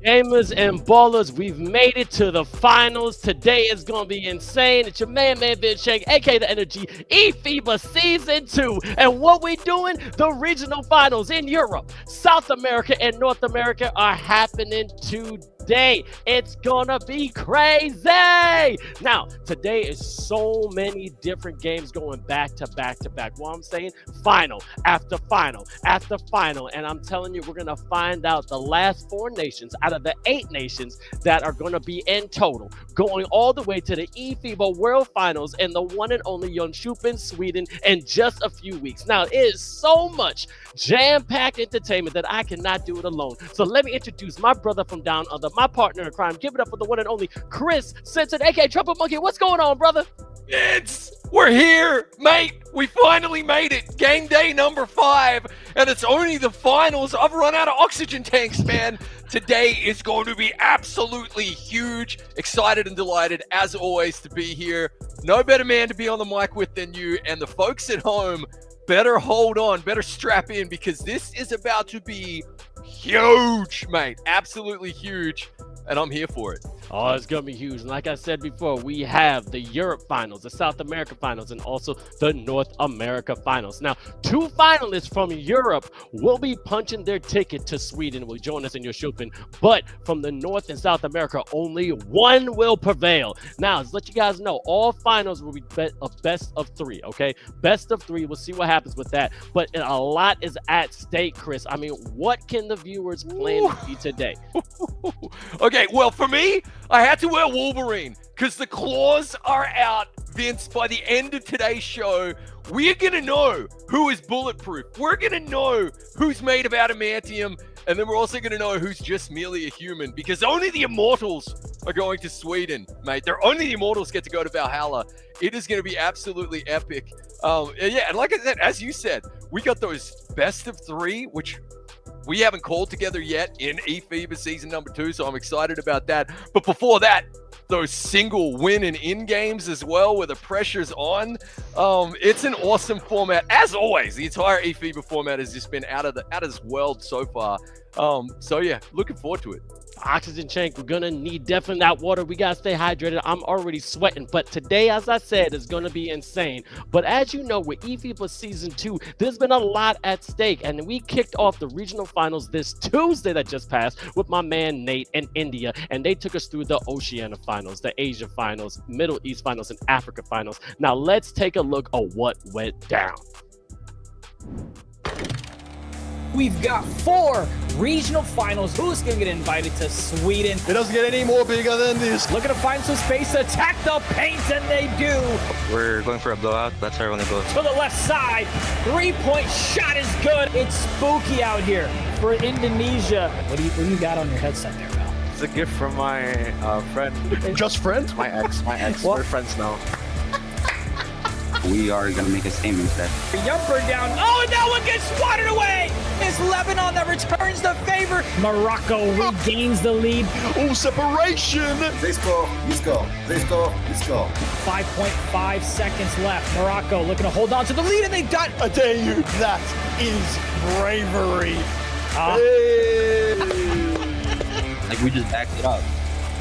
Gamers and ballers, we've made it to the finals. Today is going to be insane. It's your man, 𝐷𝐷𝐷, aka The Energy, eFiba Season 2. And what we doing? The regional finals in Europe, South America, and North America are happening today. It's gonna be crazy. Now, today is so many different games going back to back to back. What I'm saying, final after final after final. And I'm telling you, we're gonna find out the last 4 nations out of the 8 nations that are gonna be in total, going all the way to the eFiba World Finals and the one and only Jönköping, Sweden, in just a few weeks. Now, it is so much jam-packed entertainment that I cannot do it alone. So let me introduce my brother from down under, my partner in crime. Give it up for the one and only Chris Simpson, aka Trumpet Monkey. What's going on, brother? We're here, mate. We finally made it. Game day number 5, and it's only the finals. I've run out of oxygen tanks, man. Today is going to be absolutely huge. Excited and delighted, as always, to be here. No better man to be on the mic with than you, and the folks at home better hold on, better strap in, because this is about to be huge, mate. Absolutely huge, and I'm here for it. Oh, it's going to be huge. And like I said before, we have the Europe finals, the South America finals, and also the North America finals. Now, 2 finalists from Europe will be punching their ticket to Sweden, will join us in Jönköping. But from the North and South America, only 1 will prevail. Now, to let you guys know, all finals will be a best of 3, okay? Best of 3. We'll see what happens with that. But a lot is at stake, Chris. I mean, what can the viewers plan to see today? Okay, well, for me, I had to wear Wolverine because the claws are out, Vince. By the end of today's show, we're going to know who is bulletproof. We're going to know who's made of adamantium. And then we're also going to know who's just merely a human, because only the immortals are going to Sweden, mate. Only the immortals get to go to Valhalla. It is going to be absolutely epic. Yeah, and like I said, as you said, we got those best of 3, which we haven't called together yet in eFiba season number 2, so I'm excited about that. But before that, those single win and in games as well, where the pressure's on. It's an awesome format. As always, the entire eFiba format has just been out of this world so far. So yeah, looking forward to it. Oxygen tank, we're gonna need definitely that water. We gotta stay hydrated. I'm already sweating, but today, as I said, is gonna be insane. But as you know, with eFiba season 2, there's been a lot at stake, and we kicked off the regional finals this Tuesday that just passed with my man Nate in India, and they took us through the Oceania finals, the Asia finals, Middle East finals, and Africa finals. Now let's take a look at what went down. We've got 4 regional finals. Who's going to get invited to Sweden? It doesn't get any more bigger than this. Looking to find some space to attack the paint, and they do. We're going for a blowout. That's how we're going to go. To the left side, 3-point shot is good. It's spooky out here for Indonesia. What do you got on your headset there, Val? It's a gift from my friend. Just friend? My ex. What? We're friends now. We are going to make a statement that Jumper down. Oh, and that one gets swatted away. It's Lebanon that returns the favor. Morocco regains the lead. Oh, separation! Let's go. 5.5 seconds left. Morocco looking to hold on to the lead, and they've got... I dare you, that is bravery. like we just backed it up.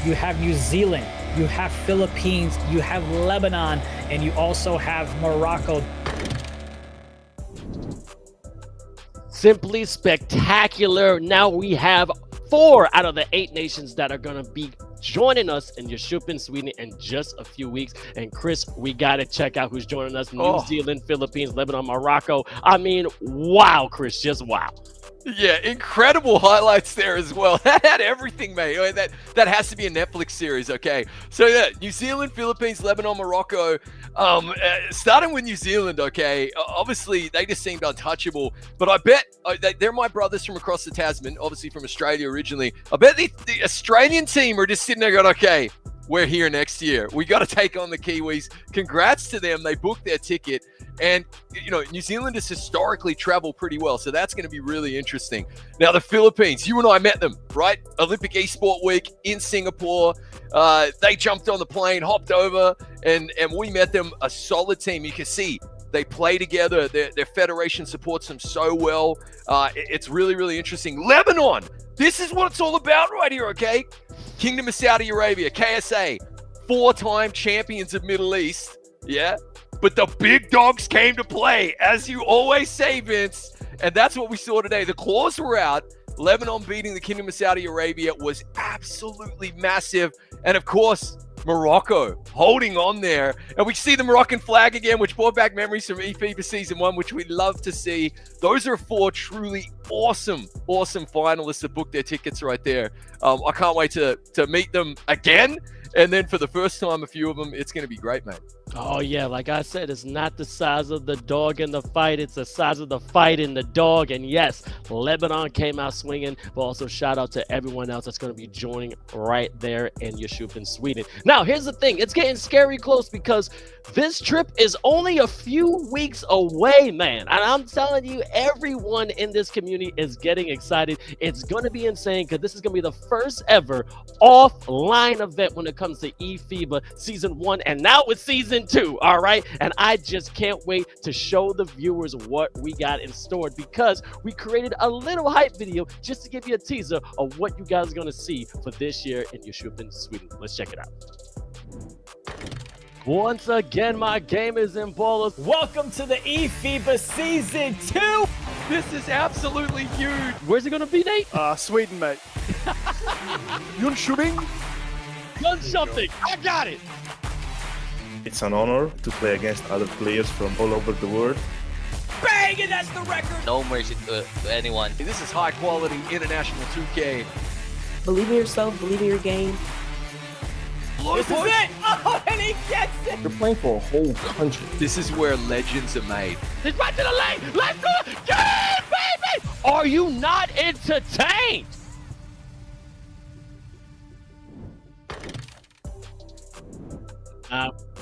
You have New Zealand, you have Philippines, you have Lebanon, and you also have Morocco. Simply spectacular. Now we have 4 out of the 8 nations that are going to be joining us in Jönköping, Sweden in just a few weeks. And Chris, we got to check out who's joining us. New Zealand, Philippines, Lebanon, Morocco. I mean, wow, Chris, just wow. Yeah, incredible highlights there as well. That had everything, mate. That has to be a Netflix series, okay? So yeah, New Zealand, Philippines, Lebanon, Morocco. Starting with New Zealand, okay? Obviously, they just seemed untouchable. But I bet they're my brothers from across the Tasman, obviously from Australia originally. I bet the Australian team are just sitting there going, okay, we're here next year. We got to take on the Kiwis. Congrats to them. They booked their ticket. And, you know, New Zealand has historically traveled pretty well, so that's going to be really interesting. Now, the Philippines, you and I met them, right? Olympic Esport Week in Singapore. They jumped on the plane, hopped over, and we met them, a solid team. You can see They play together. Their federation supports them so well. It's really, really interesting. Lebanon, this is what it's all about right here, okay? Kingdom of Saudi Arabia, KSA, 4-time champions of Middle East, yeah? But the big dogs came to play, as you always say, Vince. And that's what we saw today. The claws were out. Lebanon beating the Kingdom of Saudi Arabia was absolutely massive. And of course, Morocco holding on there. And we see the Moroccan flag again, which brought back memories from eFiba Season 1, which we love to see. Those are 4 truly awesome finalists that booked their tickets right there. I can't wait to meet them again. And then for the first time, a few of them, it's going to be great, mate. Oh, yeah. Like I said, it's not the size of the dog in the fight. It's the size of the fight in the dog. And yes, Lebanon came out swinging, but also shout out to everyone else that's going to be joining right there in Yeshuf, Sweden. Now, here's the thing. It's getting scary close because this trip is only a few weeks away, man. And I'm telling you, everyone in this community is getting excited. It's going to be insane because this is going to be the first ever offline event when it comes to eFiba Season 1 and now with Season 2, all right? And I just can't wait to show the viewers what we got in store because we created a little hype video just to give you a teaser of what you guys are going to see for this year in Yeshuf, Sweden. Let's check it out. Once again, my gamers and ballers, Welcome to the eFiba Season 2. This is absolutely huge. where's it going to be, Nate? Sweden, mate. Jönköping. Done something. I got it. It's an honor to play against other players from all over the world. Bang, and that's the record. No mercy to anyone. This is high quality international 2K. Believe in yourself, believe in your game. This is it. Oh, and he gets it. You're playing for a whole country. This is where legends are made. It's right to the lane. Let's do it. Yeah, baby. Are you not entertained?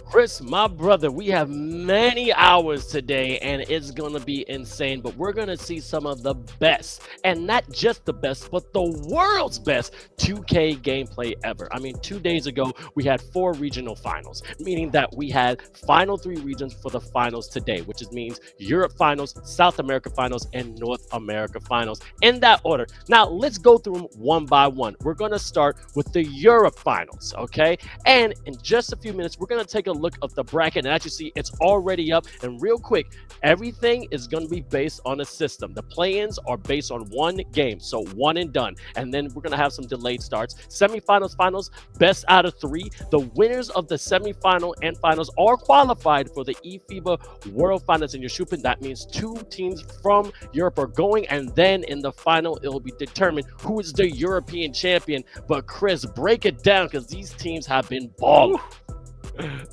Chris, my brother, we have many hours today and it's going to be insane, but we're going to see some of the best, and not just the best, but the world's best 2K gameplay ever. I mean, 2 days ago, we had 4 regional finals, meaning that we had final 3 regions for the finals today, which means Europe finals, South America finals, and North America finals in that order. Now, let's go through them one by one. We're going to start with the Europe finals, okay? And in just a few minutes, we're going to take a look of the bracket, and as you see, it's already up. And real quick, everything is going to be based on a system. The play-ins are based on one game, so one and done. And then we're going to have some delayed starts. Semifinals, finals, best out of 3. The winners of the semifinal and finals are qualified for the eFiba World Finals in Yeshuf. That means 2 teams from Europe are going, and then in the final, it will be determined who is the European champion. But Chris, break it down because these teams have been balling.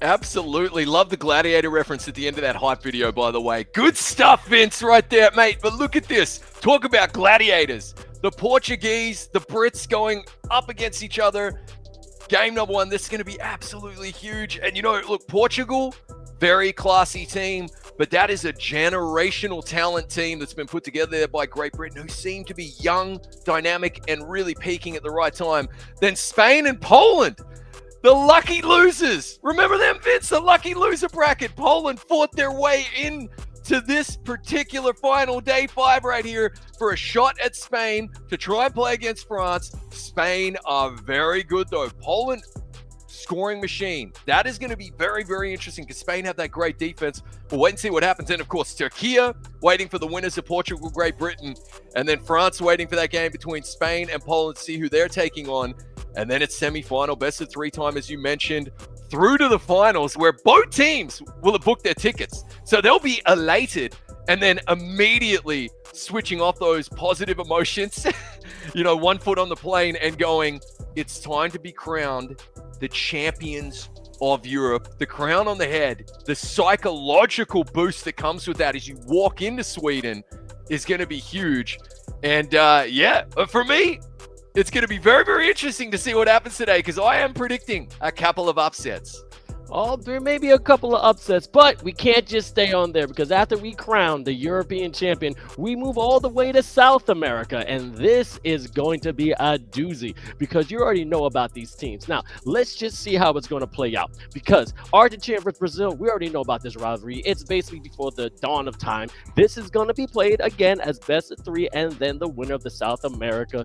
Absolutely. Love the Gladiator reference at the end of that hype video, by the way. Good stuff, Vince, right there, mate. But look at this. Talk about gladiators. The Portuguese, the Brits going up against each other. Game number 1, this is going to be absolutely huge. And, you know, look, Portugal, very classy team. But that is a generational talent team that's been put together there by Great Britain, who seem to be young, dynamic, and really peaking at the right time. Then Spain and Poland. The lucky losers. Remember them, Vince? The lucky loser bracket. Poland fought their way into this particular final, day 5 right here, for a shot at Spain to try and play against France. Spain are very good, though. Poland, scoring machine. That is going to be very, very interesting because Spain have that great defense. We'll wait and see what happens. And, of course, Turkey waiting for the winners of Portugal, Great Britain. And then France waiting for that game between Spain and Poland to see who they're taking on. And then it's semi-final, best of 3 time, as you mentioned, through to the finals where both teams will have booked their tickets. So they'll be elated and then immediately switching off those positive emotions, you know, 1 foot on the plane and going, it's time to be crowned the champions of Europe. The crown on the head, the psychological boost that comes with that as you walk into Sweden is going to be huge. And yeah, for me, it's going to be very, very interesting to see what happens today because I am predicting a couple of upsets. Oh, there may be a couple of upsets, but we can't just stay on there because after we crown the European champion, we move all the way to South America, and this is going to be a doozy because you already know about these teams. Now, let's just see how it's going to play out because Argentina versus Brazil, we already know about this rivalry. It's basically before the dawn of time. This is going to be played again as best of 3, and then the winner of the South America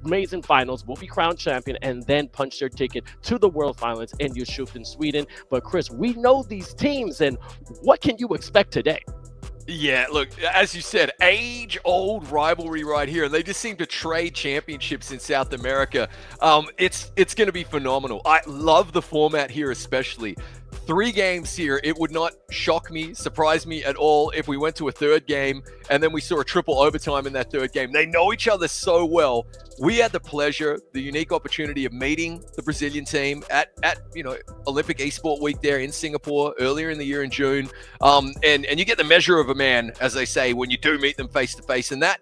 amazing finals will be crowned champion and then punch their ticket to the world finals in 𝐓𝐶 Sweden. But Chris, we know these teams, and what can you expect today? Yeah, look, as you said, age-old rivalry right here. They just seem to trade championships in South America. It's going to be phenomenal. I love the format here, especially. 3 games here. It would not shock me, surprise me at all if we went to a 3rd game and then we saw a triple overtime in that 3rd game. They know each other so well. We had the pleasure, the unique opportunity of meeting the Brazilian team at Olympic Esport Week there in Singapore earlier in the year in June. And you get the measure of a man, as they say, when you do meet them face to face. And that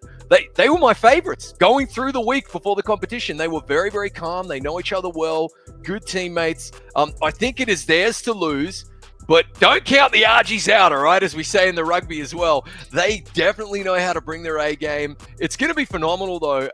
they were my favorites going through the week before the competition. They were very, very calm. They know each other well, good teammates. I think it is theirs to lose. But don't count the 𝐅𝐎𝐋𝐋𝐿 out, all right, as we say in the rugby as well. They definitely know how to bring their A game. It's going to be phenomenal, though.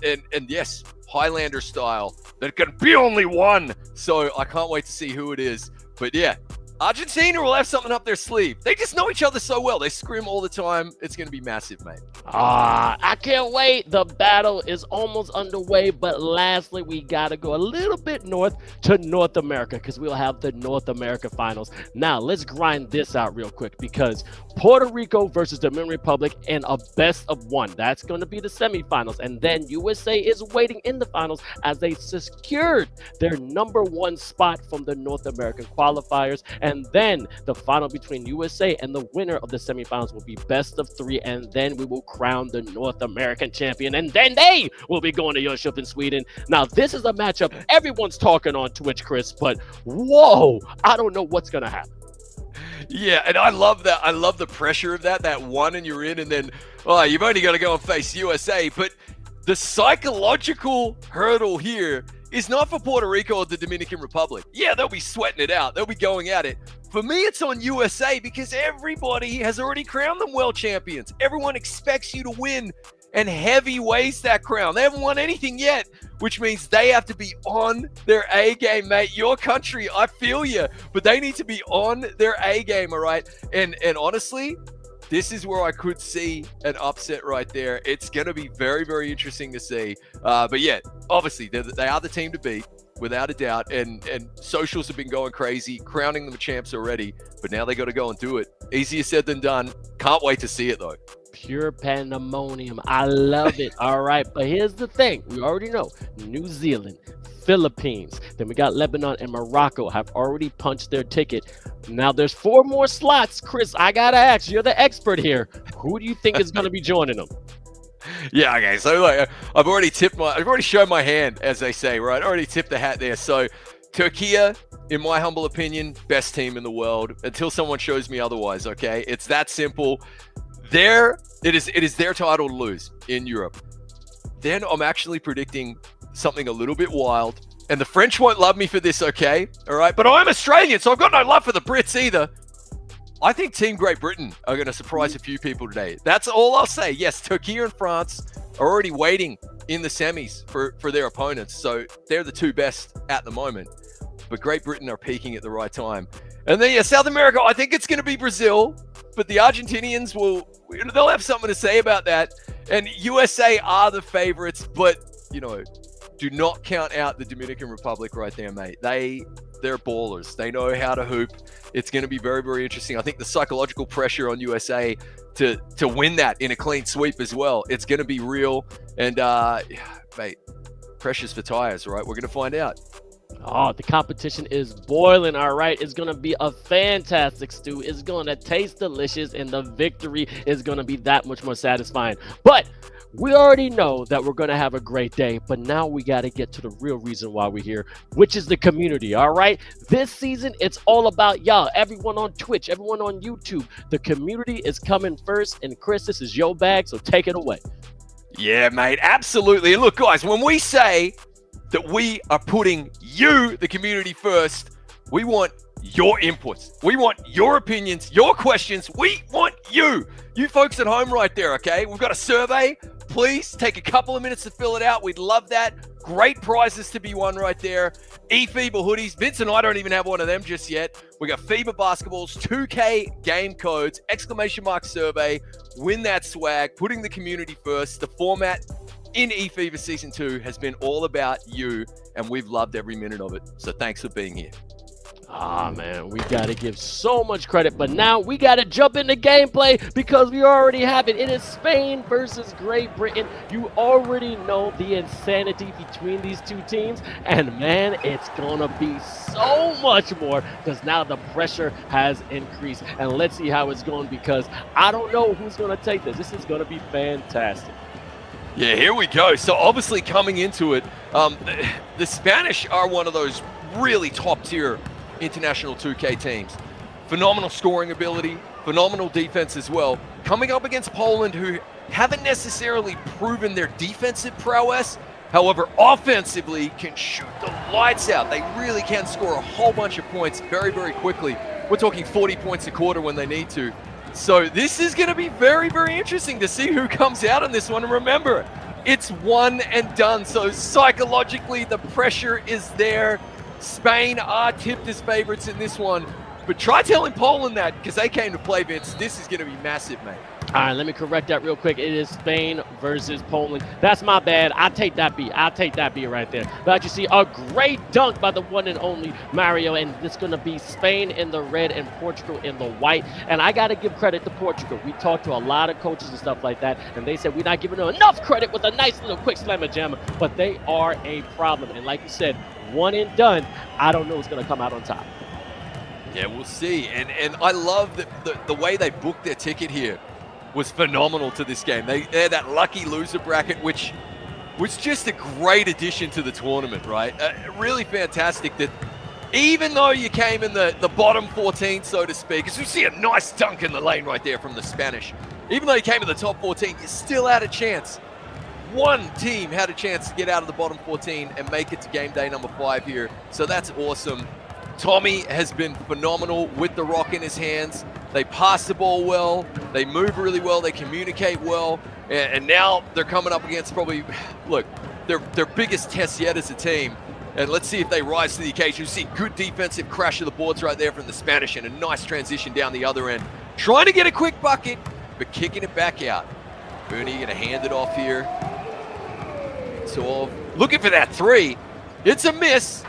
And yes, Highlander style. There can be only one. So I can't wait to see who it is. But yeah, Argentina will have something up their sleeve. They just know each other so well. They scrim all the time. It's going to be massive, mate. I can't wait. The battle is almost underway, but lastly, we got to go a little bit north to North America because we'll have the North America finals. Now, let's grind this out real quick because Puerto Rico versus Dominican Republic in a best of 1. That's going to be the semifinals. And then USA is waiting in the finals as they secured their #1 spot from the North American qualifiers. And then the final between USA and the winner of the semifinals will be best of 3. And then we will crown the North American champion. And then they will be going to 𝐓𝐶 Sweden. Now, this is a matchup everyone's talking on Twitch, Chris, but whoa, I don't know what's going to happen. Yeah, and I love that. I love the pressure of that one and you're in, and then, you've only got to go and face USA. But the psychological hurdle here is not for Puerto Rico or the Dominican Republic. Yeah, they'll be sweating it out. They'll be going at it. For me, it's on USA because everybody has already crowned them world champions. Everyone expects you to win and heavy weighs that crown. They haven't won anything yet, which means they have to be on their A game, mate. Your country, I feel you, but they need to be on their A game, all right? And honestly, this is where I could see an upset right there. It's going to be very, very interesting to see. But yeah, obviously, they are the team to beat, without a doubt. And socials have been going crazy, crowning them champs already. But now they got to go and do it. Easier said than done. Can't wait to see it, though. Pure pandemonium. I love it. All right, but here's the thing. We already know New Zealand, Philippines, then we got Lebanon and Morocco have already punched their ticket. Now there's 4 more slots. Chris, I gotta ask, you're the expert here. Who do you think is going to be joining them? Yeah, okay. So I've already shown my hand, as they say, right? I already tipped the hat there. So Turkey, in my humble opinion, best team in the world until someone shows me otherwise. Okay, it's that simple. It is their title to lose in Europe. Then I'm actually predicting something a little bit wild, and the French won't love me for this, okay? All right, but I'm Australian, so I've got no love for the Brits either. I think Team Great Britain are going to surprise a few people today. That's all I'll say. Yes, Turkey and France are already waiting in the semis for their opponents, so they're the 2 best at the moment. But Great Britain are peaking at the right time. And then, yeah, South America, I think it's going to be Brazil, but the Argentinians they'll have something to say about that. And USA are the favorites, but, do not count out the Dominican Republic right there, mate. They're ballers. They know how to hoop. It's going to be very, very interesting. I think the psychological pressure on USA to win that in a clean sweep as well, it's going to be real. And, mate, pressure's for tires, right? We're going to find out. Oh, the competition is boiling, all right? It's going to be a fantastic stew. It's going to taste delicious, and the victory is going to be that much more satisfying. But we already know that we're going to have a great day, but now we got to get to the real reason why we're here, which is the community, all right? This season, it's all about y'all, everyone on Twitch, everyone on YouTube. The community is coming first, and Chris, this is your bag, so take it away. Yeah, mate, absolutely. And look, guys, when we say that we are putting you, the community, first, we want your inputs. We want your opinions, your questions. We want you folks at home right there, okay? We've got a survey. Please take a couple of minutes to fill it out. We'd love that. Great prizes to be won right there. eFiba hoodies. Vince and I don't even have one of them just yet. We got FIBA basketballs, 2K game codes, ! survey. Win that swag, putting the community first. The format in eFiba Season 2 has been all about you, and we've loved every minute of it. So thanks for being here. Ah, man, we got to give so much credit, but now we got to jump into gameplay because we already have it. It is Spain versus Great Britain. You already know the insanity between these two teams, and man, it's going to be so much more because now the pressure has increased. And let's see how it's going because I don't know who's going to take this. This is going to be fantastic. Yeah, here we go. So obviously coming into it, the Spanish are one of those really top-tier international 2K teams. Phenomenal scoring ability, phenomenal defense as well. Coming up against Poland, who haven't necessarily proven their defensive prowess, however, offensively can shoot the lights out. They really can score a whole bunch of points very, very quickly. We're talking 40 points a quarter when they need to. So this is going to be very, very interesting to see who comes out on this one. And remember, it's one and done. So psychologically, the pressure is there. Spain are tipped as favorites in this one, but try telling Poland that because they came to play, Vince. This is going to be massive, mate. All right, let me correct that real quick. It is Spain versus Poland. That's my bad. I'll take that B. I'll take that B right there. But you see a great dunk by the one and only Mario, and it's going to be Spain in the red and Portugal in the white. And I got to give credit to Portugal. We talked to a lot of coaches and stuff like that, and they said we're not giving them enough credit with a nice little quick slammer jammer, but they are a problem. And like you said, one and done. I don't know who's going to come out on top. Yeah, we'll see. And I love the way they booked their ticket here was phenomenal to this game. They had that lucky loser bracket, which was just a great addition to the tournament, right? Really fantastic that even though you came in the bottom 14, so to speak, as we see a nice dunk in the lane right there from the Spanish, even though you came in the top 14, you still had a chance. One team had a chance to get out of the bottom 14 and make it to game day number 5 here. So that's awesome. Tommy has been phenomenal with the rock in his hands. They pass the ball well. They move really well. They communicate well. And now they're coming up against probably, look, their biggest test yet as a team. And let's see if they rise to the occasion. You see good defensive crash of the boards right there from the Spanish and a nice transition down the other end. Trying to get a quick bucket, but kicking it back out. Bernie going to hand it off here. So looking for that three. It's a miss.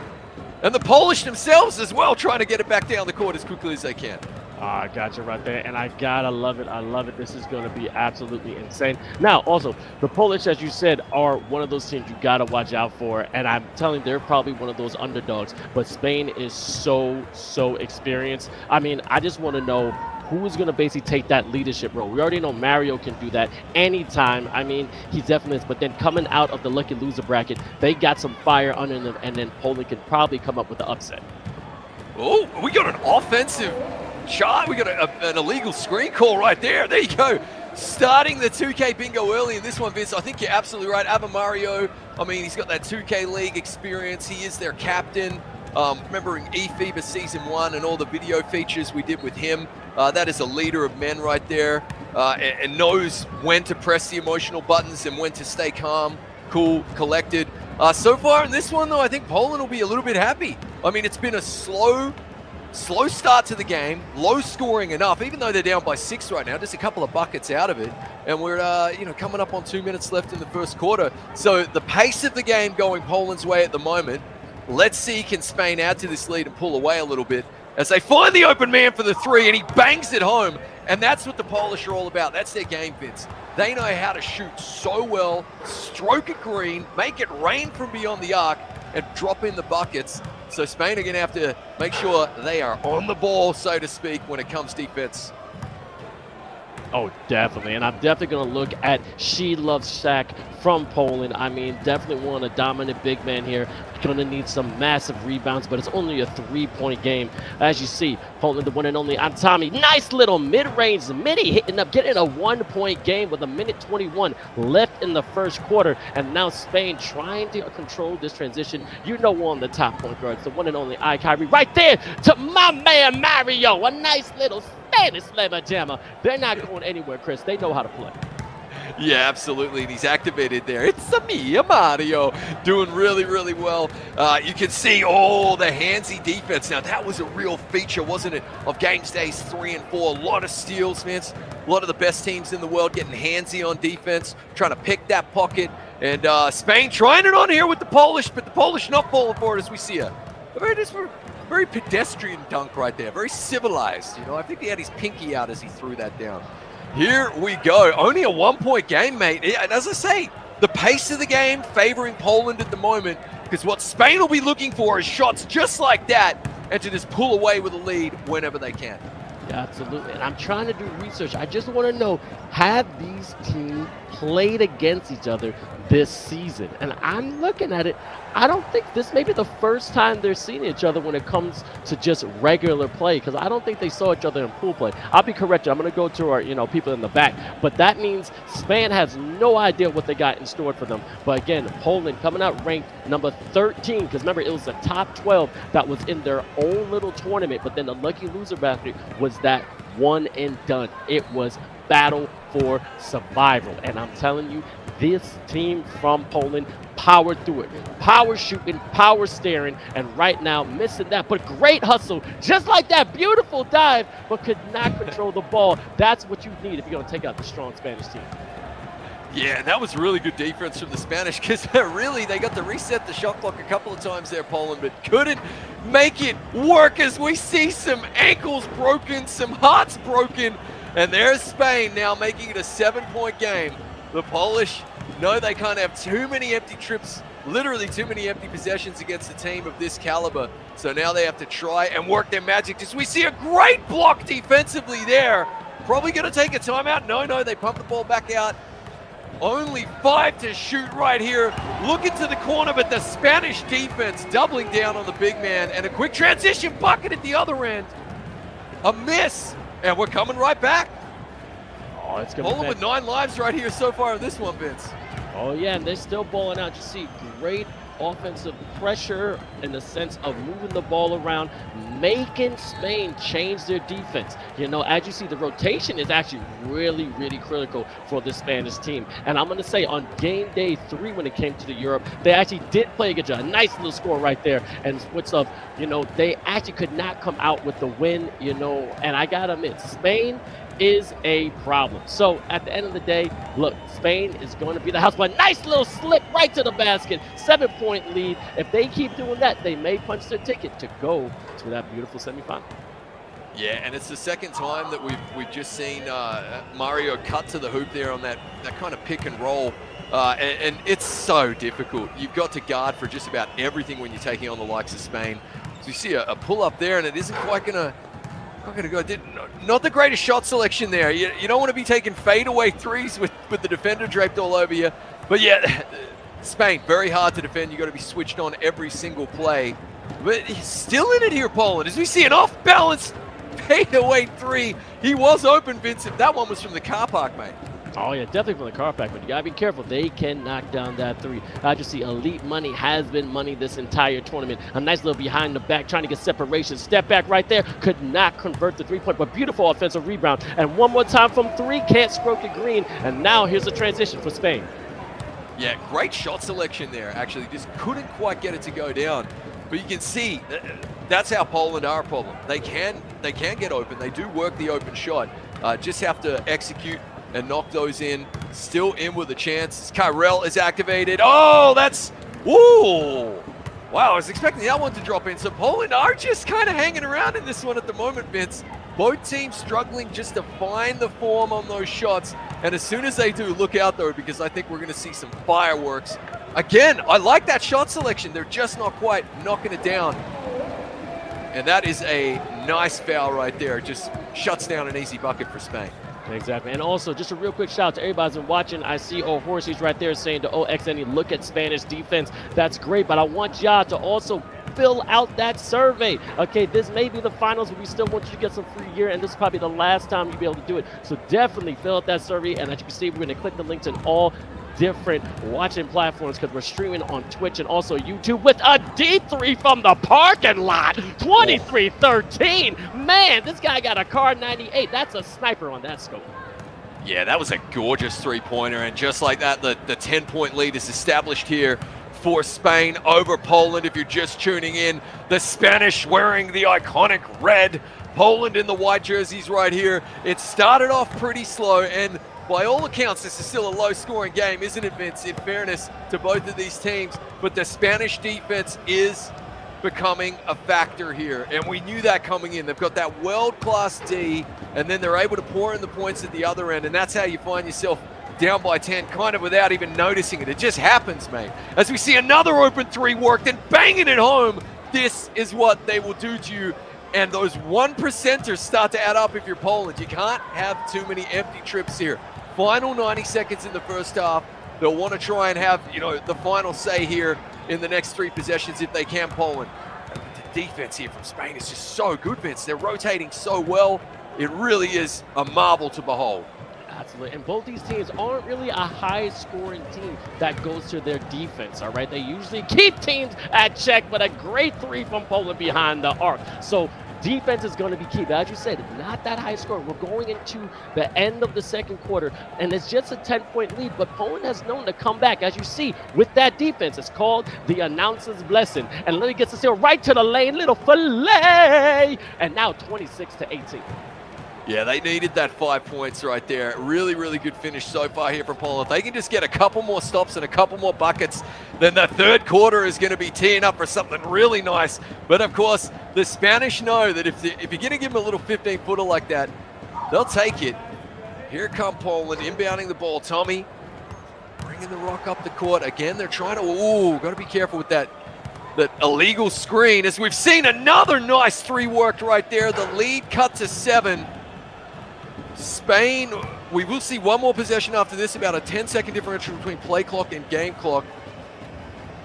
And the Polish themselves as well trying to get it back down the court as quickly as they can. I got you right there, and I gotta love it. I love it. This is going to be absolutely insane. Now, also, the Polish, as you said, are one of those teams you gotta watch out for, and I'm telling you, they're probably one of those underdogs. But Spain is so experienced. I mean, I just want to know who is going to basically take that leadership role. We already know Mario can do that anytime. I mean, he definitely is. But then coming out of the lucky loser bracket, they got some fire under them, and then Poland can probably come up with the upset. Oh, we got an offensive shot. We got an illegal screen call right there. There you go. Starting the 2K bingo early in this one, Vince. I think you're absolutely right. Ava Mario, I mean, he's got that 2K League experience. He is their captain. Remembering eFiba Season 1 and all the video features we did with him. That is a leader of men right there and knows when to press the emotional buttons and when to stay calm, cool, collected. So far in this one, though, I think Poland will be a little bit happy. I mean, it's been a slow start to the game, low scoring enough, even though they're down by 6 right now, just a couple of buckets out of it. And we're, coming up on 2 minutes left in the first quarter. So the pace of the game going Poland's way at the moment. Let's see, can Spain add to this lead and pull away a little bit as they find the open man for the three, and he bangs it home. And that's what the Polish are all about. That's their game, Vince. They know how to shoot so well, stroke it green, make it rain from beyond the arc, and drop in the buckets. So Spain are going to have to make sure they are on the ball, so to speak, when it comes defense. Oh, definitely. And I'm definitely going to look at 𝐓𝐇𝐄 from Poland. I mean, definitely want a dominant big man here. Going to need some massive rebounds, but it's only a 3-point game. As you see, Poland, the one and only Antami. Nice little mid-range midi hitting up, getting a 1-point game with 1:21 left in the first quarter. And now Spain trying to control this transition. You know, one of the top point guards, the one and only 𝐼𝐻𝐶𝐓 right there to my man Mario. A nice little Spanish slammer jammer. They're not going anywhere, Chris. They know how to play. Yeah, absolutely. And he's activated there. It's me, Mario, doing really, really well. You can see, the handsy defense. Now, that was a real feature, wasn't it, of games days 3 and 4. A lot of steals, man. A lot of the best teams in the world getting handsy on defense, trying to pick that pocket. And Spain trying it on here with the Polish, but the Polish not falling for it as we see a very pedestrian dunk right there. Very civilized. You know, I think he had his pinky out as he threw that down. Here we go. Only a 1-point game, mate. And as I say, the pace of the game favoring Poland at the moment, because what Spain will be looking for is shots just like that and to just pull away with a lead whenever they can. Yeah, absolutely. And I'm trying to do research. I just want to know, have these teams played against each other this season? And I'm looking at it. I don't think this may be the first time they're seeing each other when it comes to just regular play, because I don't think they saw each other in pool play. I'll be corrected. I'm going to go to our, people in the back. But that means Spain has no idea what they got in store for them. But again, Poland coming out ranked number 13, because remember, it was the top 12 that was in their own little tournament. But then the lucky loser basket was that one and done. It was battle for survival. And I'm telling you, this team from Poland powered through it. Power shooting, power staring, and right now missing that. But great hustle, just like that beautiful dive, but could not control the ball. That's what you need if you're going to take out the strong Spanish team. Yeah, and that was really good defense from the Spanish, because really they got to reset the shot clock a couple of times there, Poland, but couldn't make it work as we see some ankles broken, some hearts broken, and there's Spain now making it a 7-point game. The Polish know they can't have too many empty trips, literally too many empty possessions against a team of this caliber. So now they have to try and work their magic. As we see a great block defensively there. Probably going to take a timeout. No, they pump the ball back out. Only 5 to shoot right here. Look into the corner, but the Spanish defense doubling down on the big man. And a quick transition bucket at the other end. A miss. And we're coming right back. Oh, it's going to Poland with 9 lives right here so far in this one, Vince. Oh, yeah, and they're still balling out. You see great offensive pressure in the sense of moving the ball around, making Spain change their defense. As you see, the rotation is actually really, really critical for the Spanish team. And I'm going to say on game day 3, when it came to the Europe, they actually did play a good job. A nice little score right there. And what's up, they actually could not come out with the win, and I got to admit, Spain is a problem. So at the end of the day, look, Spain is going to be the house. But nice little slip right to the basket. 7-point lead. If they keep doing that, they may punch their ticket to go to that beautiful semifinal. Yeah, and it's the second time that we've just seen Mario cut to the hoop there on that kind of pick and roll. And it's so difficult. You've got to guard for just about everything when you're taking on the likes of Spain. So you see a pull up there, and it isn't quite going to go. Not the greatest shot selection there. You don't want to be taking fadeaway threes with the defender draped all over you. But yeah, Spain, very hard to defend. You've got to be switched on every single play. But he's still in it here, Poland, as we see an off-balance fadeaway 3. He was open, Vincent. That one was from the car park, mate. Oh, yeah, definitely from the car pack, but you got to be careful. They can knock down that 3. I just see Elite Money has been money this entire tournament. A nice little behind the back, trying to get separation. Step back right there. Could not convert the 3-point, but beautiful offensive rebound. And one more time from 3. Can't stroke it green. And now here's a transition for Spain. Yeah, great shot selection there, actually. Just couldn't quite get it to go down. But you can see that's how Poland are a problem. They can get open. They do work the open shot. Just have to execute and knock those in. Still in with a chance. 𝐷𝐿 is activated. Oh, that's... Ooh! Wow, I was expecting that one to drop in. So Poland are just kind of hanging around in this one at the moment, Vince. Both teams struggling just to find the form on those shots. And as soon as they do, look out, though, because I think we're going to see some fireworks. Again, I like that shot selection. They're just not quite knocking it down. And that is a nice foul right there. Just shuts down an easy bucket for Spain. Exactly. And also, just a real quick shout out to everybody who's been watching. I see Horsey's right there saying to OXNE, look at Spanish defense. That's great, but I want y'all to also fill out that survey. Okay, this may be the finals, but we still want you to get some free gear, and this is probably the last time you'll be able to do it. So definitely fill out that survey, and as you can see, we're going to click the links in all different watching platforms because we're streaming on Twitch and also YouTube with a D3 from the parking lot. 23-13. Man, this guy got a car 98. That's a sniper on that scope. Yeah, that was a gorgeous three-pointer, and just like that, the 10-point lead is established here for Spain over Poland. If you're just tuning in, the Spanish wearing the iconic red, Poland in the white jerseys right here. It started off pretty slow, and by all accounts, this is still a low-scoring game, isn't it, Vince, in fairness to both of these teams? But the Spanish defense is becoming a factor here, and we knew that coming in. They've got that world-class D, and then they're able to pour in the points at the other end, and that's how you find yourself down by 10, kind of without even noticing it. It just happens, mate. As we see another open three worked and banging it home, this is what they will do to you. And those 1%ers start to add up if you're Poland. You can't have too many empty trips here. Final 90 seconds in the first half. They'll want to try and have, the final say here in the next 3 possessions if they can, Poland. The defense here from Spain is just so good, Vince. They're rotating so well. It really is a marvel to behold. Absolutely, and both these teams aren't really a high-scoring team that goes to their defense, all right? They usually keep teams at check, but a great 3 from Poland behind the arc. So defense is going to be key. But as you said, not that high score. We're going into the end of the second quarter, and it's just a 10-point lead, but Poland has known to come back, as you see, with that defense. It's called the announcer's blessing. And Lily gets the steal right to the lane, little fillet, and now 26-18. Yeah, they needed that 5 points right there. Really, really good finish so far here from Poland. If they can just get a couple more stops and a couple more buckets, then the third quarter is going to be teeing up for something really nice. But of course, the Spanish know that if you're going to give them a little 15-footer like that, they'll take it. Here come Poland, inbounding the ball. Tommy bringing the rock up the court. Again, they're trying to, got to be careful with that illegal screen. As we've seen another nice 3 worked right there. The lead cut to 7. Spain, we will see one more possession after this, about a 10-second differential between play clock and game clock.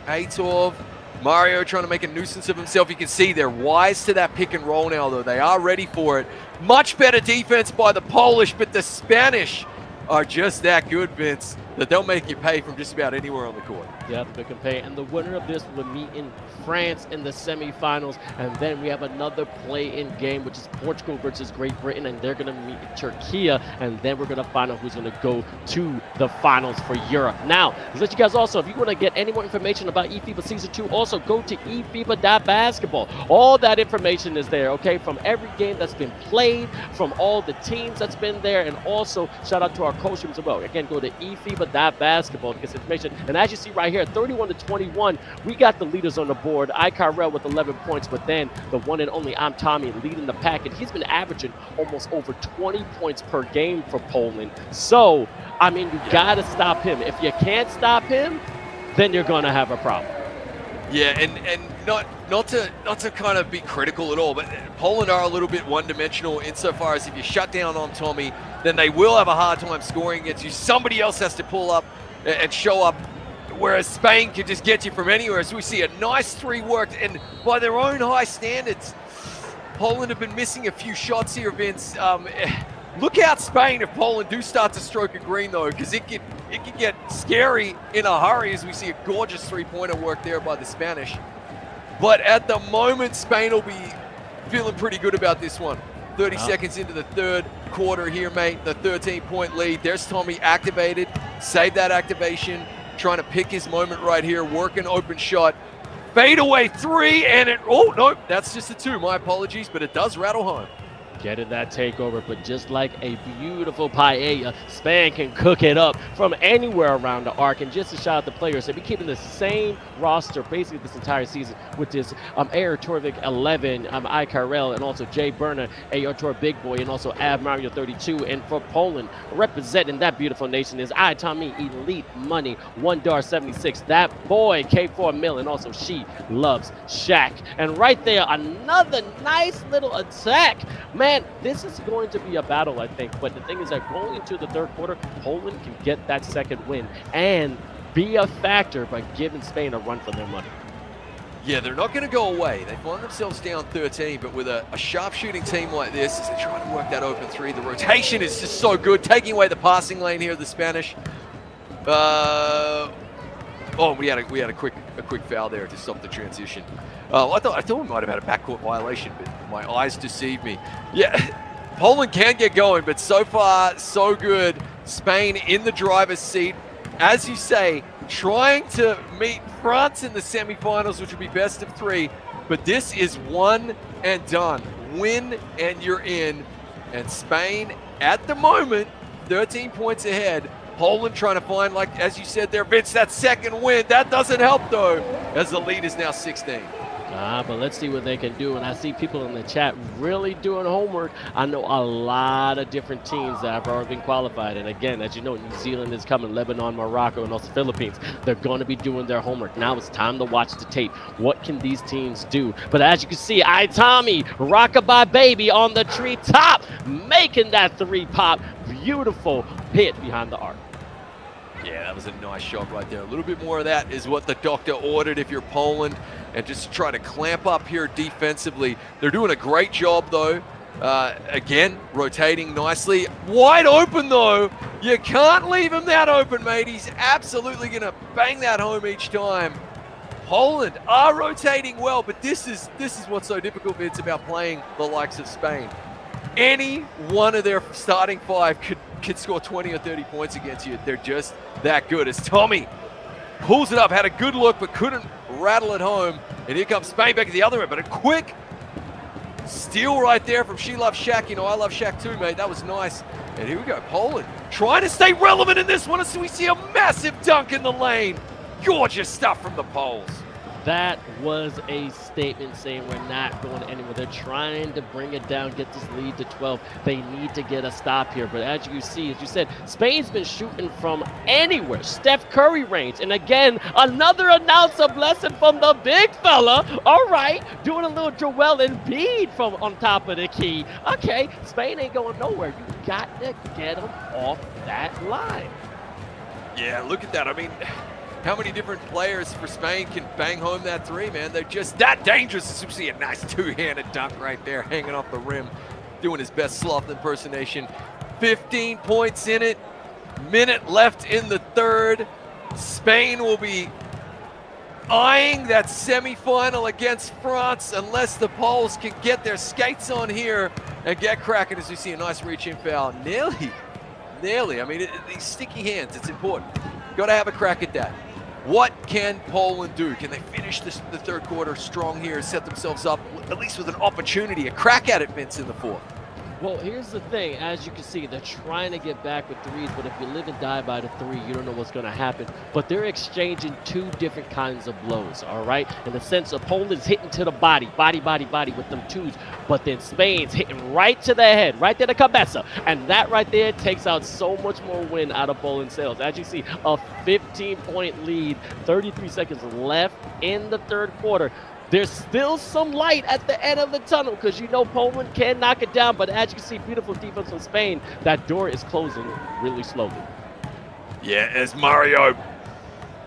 𝐷𝐄, Mario trying to make a nuisance of himself. You can see they're wise to that pick and roll now, though. They are ready for it. Much better defense by the Polish, but the Spanish are just that good, Vince, that they'll make you pay from just about anywhere on the court. Yeah, they can pay. And the winner of this will meet in France in the semifinals. And then we have another play-in game, which is Portugal versus Great Britain. And they're going to meet Turkey. And then we're going to find out who's going to go to the finals for Europe. Now, let's let you guys also, if you want to get any more information about eFiba Season 2, also go to eFiba.basketball. All that information is there, okay? From every game that's been played, from all the teams that's been there, and also shout out to our coach as well. Again, go to eFiba.basketball to get some information. And as you see right here, 31-21, we got the leaders on the board. 𝐼𝐎𝐿 with 11 points, but then the one and only I'm Tommy leading the pack, and he's been averaging almost over 20 points per game for Poland. So, I mean, you gotta stop him. If you can't stop him, then you're gonna have a problem. Yeah, and not to kind of be critical at all, but Poland are a little bit one-dimensional insofar as if you shut down on Tommy, then they will have a hard time scoring against you. Somebody else has to pull up and show up, whereas Spain can just get you from anywhere. As we see a nice 3 worked, and by their own high standards, Poland have been missing a few shots here, Vince. Look out Spain if Poland do start to stroke a green, though, because it can get scary in a hurry, as we see a gorgeous 3-pointer work there by the Spanish. But at the moment, Spain will be feeling pretty good about this one. 30 seconds into the third quarter here, mate. The 13-point lead. There's Tommy activated. Save that activation. Trying to pick his moment right here. Work an open shot. Fade away 3, and it, oh, no, that's just a 2. My apologies, but it does rattle home. Getting that takeover, but just like a beautiful paella, Spain can cook it up from anywhere around the arc. And just to shout out the players, they'll be keeping the same roster basically this entire season, which is 𝐼𝐿 11, 𝐼𝐎𝐿, and also Jay Burner, 𝐴𝐿 Big Boy, and also Mario 32. And for Poland, representing that beautiful nation is Tommy Elite Money, $1.76. That boy, K4 Mill, and also She Loves Shaq. And right there, another nice little attack. Man, man, this is going to be a battle, I think. But the thing is that going into the third quarter, Poland can get that second win and be a factor by giving Spain a run for their money. Yeah, they're not going to go away. They find themselves down 13, but with a sharpshooting team like this, as they're trying to work that open three, the rotation is just so good, taking away the passing lane here of the Spanish. Oh, we had a quick foul there to stop the transition. I thought we might have had a backcourt violation, but my eyes deceived me. Yeah, Poland can get going, but so far so good. Spain in the driver's seat, as you say, trying to meet France in the semifinals, which would be best of three. But this is one and done. Win and you're in. And Spain, at the moment, 13 points ahead. Poland trying to find, like, as you said there, Vince, that second win. That doesn't help, though, as the lead is now 16. But let's see what they can do. And I see people in the chat really doing homework. I know a lot of different teams that have already been qualified. And again, as you know, New Zealand is coming, Lebanon, Morocco, and also Philippines. They're going to be doing their homework. Now it's time to watch the tape. What can these teams do? But as you can see, Tommy, Rockabye Baby on the treetop, making that three pop. Beautiful hit behind the arc. Yeah, that was a nice shot right there. A little bit more of that is what the doctor ordered if you're Poland, and just try to clamp up here defensively. They're doing a great job, though. Again, rotating nicely. Wide open, though. You can't leave him that open, mate. He's absolutely going to bang that home each time. Poland are rotating well, but this is what's so difficult, Vince, about playing the likes of Spain. Any one of their starting five could score 20 or 30 points against you. They're just that good. As Tommy pulls it up, had a good look, but couldn't rattle it home. And here comes Spain back at the other end, but a quick steal right there from She Loves Shaq. You know, I love Shaq too, mate. That was nice. And here we go, Poland trying to stay relevant in this one. So we see a massive dunk in the lane. Gorgeous stuff from the Poles. That was a statement saying we're not going anywhere. They're trying to bring it down, get this lead to 12. They need to get a stop here. But as you see, as you said, Spain's been shooting from anywhere. Steph Curry range. And again, another announcer blessing from the big fella. All right, doing a little Joel Embiid from on top of the key. Okay, Spain ain't going nowhere. You got to get them off that line. Yeah, look at that. I mean, how many different players for Spain can bang home that three, man? They're just that dangerous. You see a nice two-handed dunk right there, hanging off the rim, doing his best sloth impersonation. 15 points in it. Minute left in the third. Spain will be eyeing that semifinal against France unless the Poles can get their skates on here and get cracking, as we see a nice reach-in foul. Nearly. I mean, these sticky hands, it's important. Got to have a crack at that. What can Poland do? Can they finish the third quarter strong here, set themselves up at least with an opportunity, a crack at it, Vince, in the fourth? Well, here's the thing. As you can see, they're trying to get back with threes, but if you live and die by the three, you don't know what's going to happen. But they're exchanging two different kinds of blows, all right? In the sense of Poland's hitting to the body with them twos, but then Spain's hitting right to the head, right to the cabeza. And that right there takes out so much more win out of Poland's sails. As you see, a 15-point lead, 33 seconds left in the third quarter. There's still some light at the end of the tunnel because you know Poland can knock it down, but as you can see, beautiful defense from Spain, that door is closing really slowly. Yeah, as Mario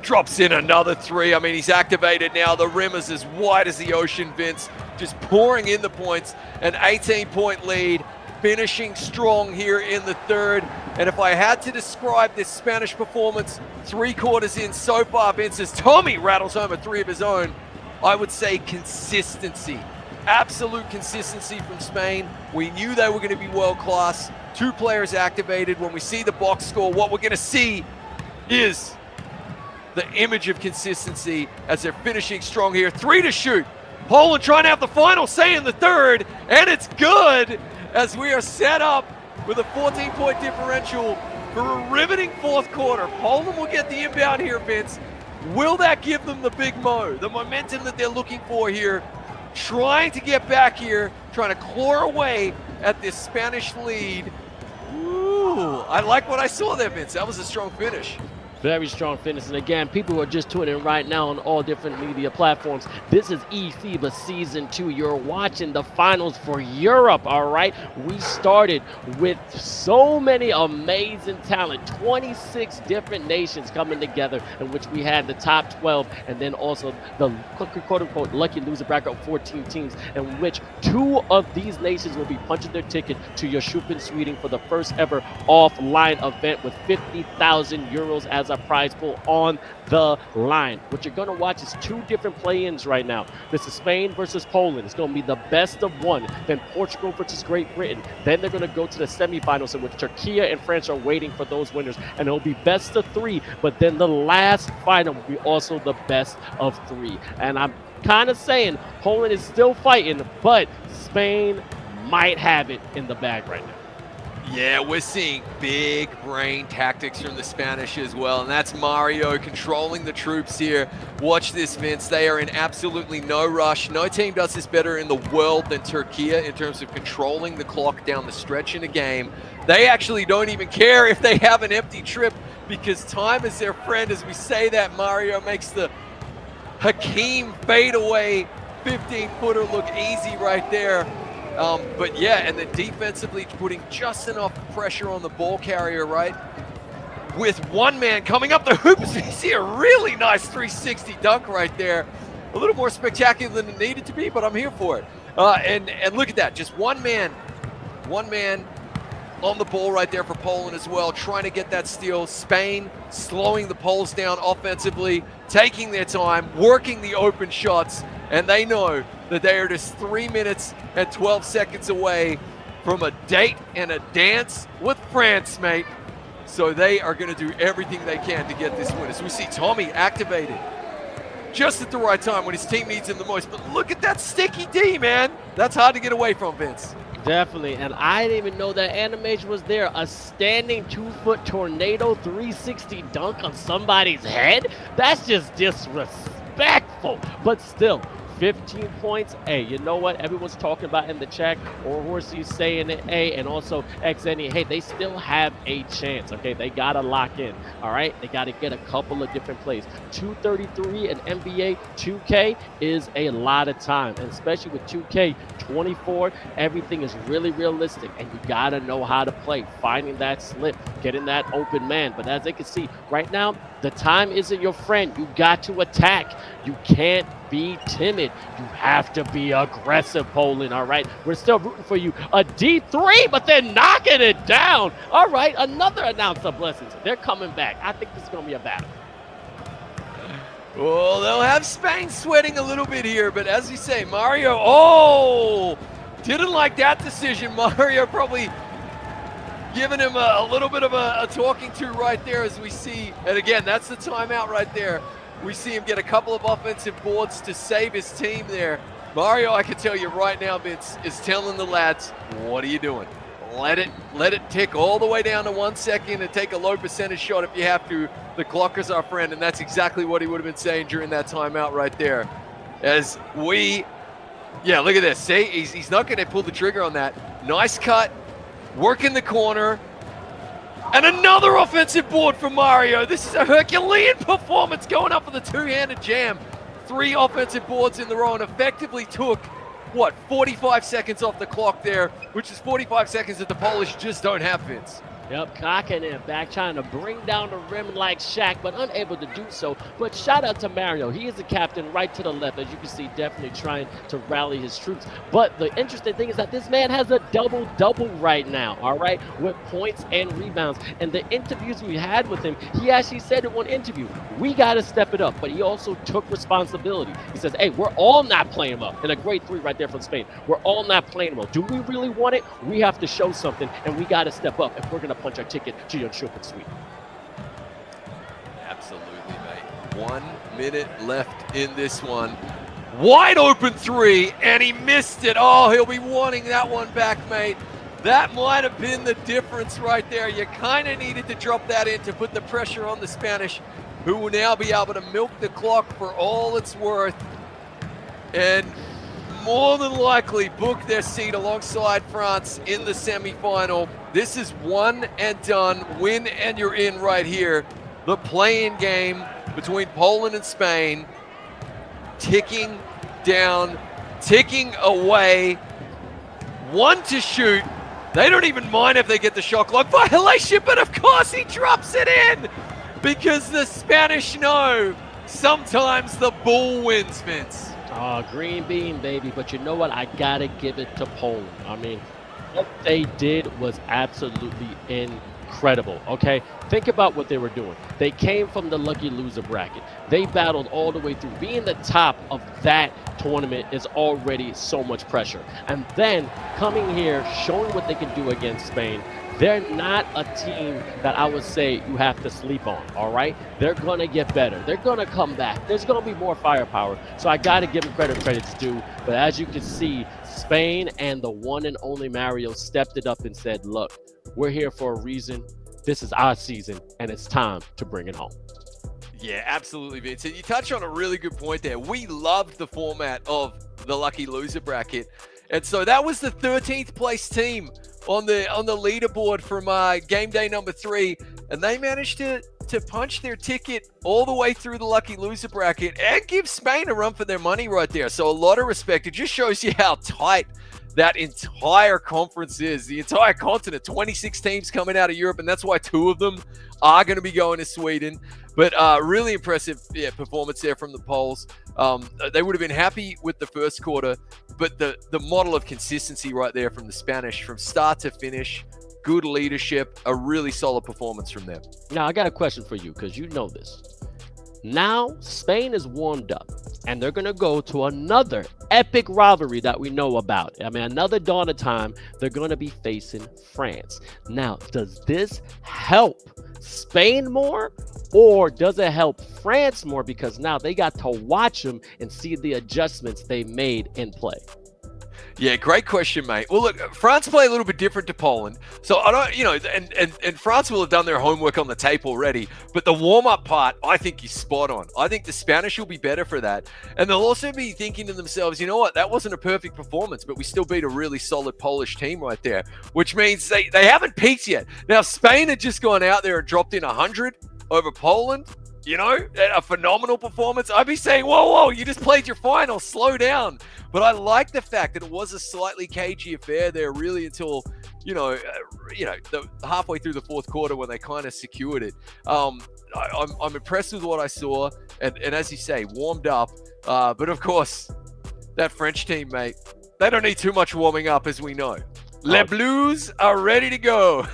drops in another three. I mean, he's activated now. The rim is as wide as the ocean, Vince. Just pouring in the points. An 18-point lead, finishing strong here in the third. And if I had to describe this Spanish performance 3 quarters in so far, Vince, as Tommy rattles home a three of his own, I would say consistency. Absolute consistency from Spain. We knew they were going to be world-class. 2 players activated. When we see the box score, what we're going to see is the image of consistency as they're finishing strong here. 3 to shoot. Poland trying to have the final say in the third, and it's good as we are set up with a 14-point differential for a riveting fourth quarter. Poland will get the inbound here, Vince. Will that give them the big mo, the momentum that they're looking for here? Trying to get back here, trying to claw away at this Spanish lead. Ooh, I like what I saw there, Vince. That was a strong finish. Very strong finish. And again, people who are just tuning in right now on all different media platforms, this is eFiba Season 2. You're watching the finals for Europe, all right? We started with so many amazing talent, 26 different nations coming together, in which we had the top 12, and then also the quote-unquote lucky loser bracket of 14 teams, in which 2 of these nations will be punching their ticket to 𝐓𝐇𝐄 Sweden for the first ever offline event with 50,000 euros as a prize pool on the line. What you're going to watch is 2 different play-ins right now. This is Spain versus Poland. It's going to be the best of 1. Then Portugal versus Great Britain. Then they're going to go to the semifinals, in which Turkey and France are waiting for those winners. And it'll be best of 3. But then the last final will be also the best of 3. And I'm kind of saying Poland is still fighting, but Spain might have it in the bag right now. Yeah, we're seeing big brain tactics from the Spanish as well, and that's Mario controlling the troops here. Watch this, Vince. They are in absolutely no rush. No team does this better in the world than Turkey in terms of controlling the clock down the stretch in a game. They actually don't even care if they have an empty trip, because time is their friend. As we say that, Mario makes the Hakeem fadeaway 15-footer look easy right there. But yeah, and then defensively putting just enough pressure on the ball carrier, right? With one man coming up the hoops, we see a really nice 360 dunk right there. A little more spectacular than it needed to be, but I'm here for it. And look at that, just one man on the ball right there for Poland as well, trying to get that steal. Spain slowing the Poles down offensively, taking their time, working the open shots, and they know that they are just 3 minutes and 12 seconds away from a date and a dance with France, mate. So they are going to do everything they can to get this win. As we see Tommy activated just at the right time when his team needs him the most. But look at that sticky D, man. That's hard to get away from, Vince. Definitely, and I didn't even know that animation was there. A standing 2-foot tornado 360 dunk on somebody's head? That's just disrespectful, but still. 15 points. Hey, you know what? Everyone's talking about in the chat, or Horsey saying it, hey, and also XNE, hey, they still have a chance, okay? They got to lock in, all right? They got to get a couple of different plays. 233 in NBA 2K is a lot of time, and especially with 2K 24, everything is really realistic, and you got to know how to play, finding that slip, getting that open man. But as they can see, right now, the time isn't your friend. You got to attack. You can't be timid. You have to be aggressive, Poland, all right? We're still rooting for you. A D3, but they're knocking it down. All right, another announce of blessings. They're coming back. I think this is going to be a battle. Well, they'll have Spain sweating a little bit here, but as you say, Mario, didn't like that decision. Mario probably giving him a little bit of a talking to right there, as we see. And again, that's the timeout right there. We see him get a couple of offensive boards to save his team there. Mario, I can tell you right now, Vince, is telling the lads, what are you doing? Let it tick all the way down to 1 second and take a low percentage shot if you have to. The clock is our friend, and that's exactly what he would have been saying during that timeout right there. As we, yeah, look at this. See, he's not going to pull the trigger on that. Nice cut, work in the corner. And another offensive board for Mario. This is a Herculean performance going up for the two-handed jam. 3 offensive boards in the row and effectively took, what, 45 seconds off the clock there, which is 45 seconds that the Polish just don't have, Vince. Yep, cocking it back, trying to bring down the rim like Shaq, but unable to do so. But shout out to Mario. He is the captain right to the left, as you can see, definitely trying to rally his troops. But the interesting thing is that this man has a double-double right now, all right, with points and rebounds. And the interviews we had with him, he actually said in one interview, we got to step it up. But he also took responsibility. He says, hey, we're all not playing well. And a great 3 right there from Spain. We're all not playing well. Do we really want it? We have to show something, and we got to step up if we're going to punch our ticket to 𝐓𝐇𝐄 Sweden. Absolutely, mate. 1 minute left in this one. Wide open 3, and he missed it. Oh, he'll be wanting that one back, mate. That might have been the difference right there. You kind of needed to drop that in to put the pressure on the Spanish, who will now be able to milk the clock for all it's worth. And more than likely book their seat alongside France in the semifinal. This is one and done, win and you're in right here. the play-in game between Poland and Spain, ticking down, ticking away. 1 to shoot. They don't even mind if they get the shot clock violation, but of course he drops it in because the Spanish know sometimes the bull wins, Vince. Oh, green bean, baby. But you know what? I got to give it to Poland. I mean, what they did was absolutely incredible, okay? Think about what they were doing. They came from the lucky loser bracket. They battled all the way through. Being the top of that tournament is already so much pressure. And then coming here, showing what they can do against Spain. They're not a team that I would say you have to sleep on, all right? They're going to get better. They're going to come back. There's going to be more firepower. So I got to give them credit's due. But as you can see, Spain and the one and only Mario stepped it up and said, look, we're here for a reason. This is our season, and it's time to bring it home. Yeah, absolutely, Vince. And you touch on a really good point there. We loved the format of the lucky loser bracket. And so that was the 13th place team on the leaderboard from game day number 3, and they managed to punch their ticket all the way through the lucky loser bracket and give Spain a run for their money right there. So a lot of respect. It just shows you how tight that entire conference is, the entire continent. 26 teams coming out of Europe, and that's why 2 of them are going to be going to Sweden. But really impressive performance there from the Poles. They would have been happy with the first quarter, but the model of consistency right there from the Spanish, from start to finish, good leadership, a really solid performance from them. Now, I got a question for you because you know this. Now, Spain is warmed up, and they're going to go to another epic rivalry that we know about. I mean, another dawn of time, they're going to be facing France. Now, does this help Spain more, or does it help France more because now they got to watch them and see the adjustments they made in play? Yeah, great question, mate. Well, look, France play a little bit different to Poland. So I don't, and France will have done their homework on the tape already. But the warm-up part, I think, is spot on. I think the Spanish will be better for that. And they'll also be thinking to themselves, you know what, that wasn't a perfect performance, but we still beat a really solid Polish team right there, which means they haven't peaked yet. Now, Spain had just gone out there and dropped in 100 over Poland. You know, a phenomenal performance. I'd be saying, whoa, you just played your final, slow down. But I like the fact that it was a slightly cagey affair there, really, until, the halfway through the fourth quarter when they kind of secured it. I'm impressed with what I saw, and as you say, warmed up. But of course, that French team, mate, they don't need too much warming up, as we know. Les Blues are ready to go.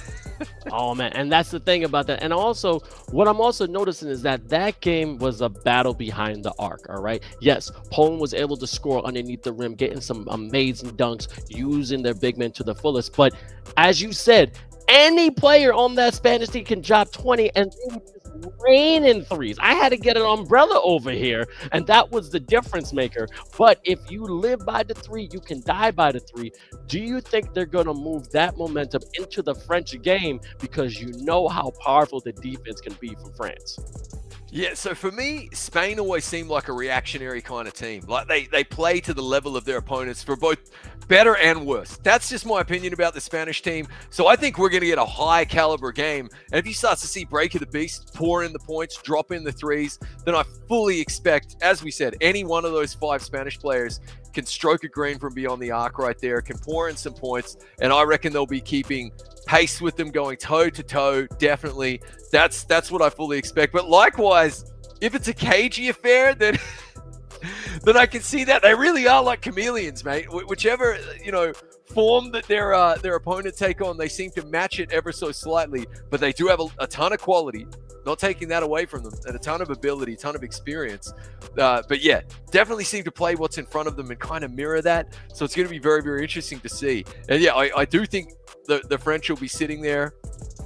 Oh, man. And that's the thing about that. And also, what I'm also noticing is that game was a battle behind the arc. All right. Yes, Poland was able to score underneath the rim, getting some amazing dunks, using their big men to the fullest. But as you said, any player on that Spanish team can drop 20 and they would just rain in threes. I had to get an umbrella over here, and that was the difference maker. But if you live by the 3, you can die by the 3. Do you think they're going to move that momentum into the French game because you know how powerful the defense can be from France? Yeah, so for me, Spain always seemed like a reactionary kind of team. Like they play to the level of their opponents for both better and worse. That's just my opinion about the Spanish team. So I think we're going to get a high caliber game. And if you start to see Break of the Beast pour in the points, drop in the threes, then I fully expect, as we said, any one of those 5 Spanish players can stroke a green from beyond the arc right there, can pour in some points, and I reckon they'll be keeping pace with them, going toe to toe. Definitely, that's what I fully expect. But likewise, if it's a cagey affair, then I can see that they really are like chameleons, mate. Whichever form that their opponent take on, they seem to match it ever so slightly. But they do have a ton of quality. Not taking that away from them, and a ton of ability, a ton of experience. But yeah, definitely seem to play what's in front of them and kind of mirror that. So it's going to be very, very interesting to see. And yeah, I do think the French will be sitting there,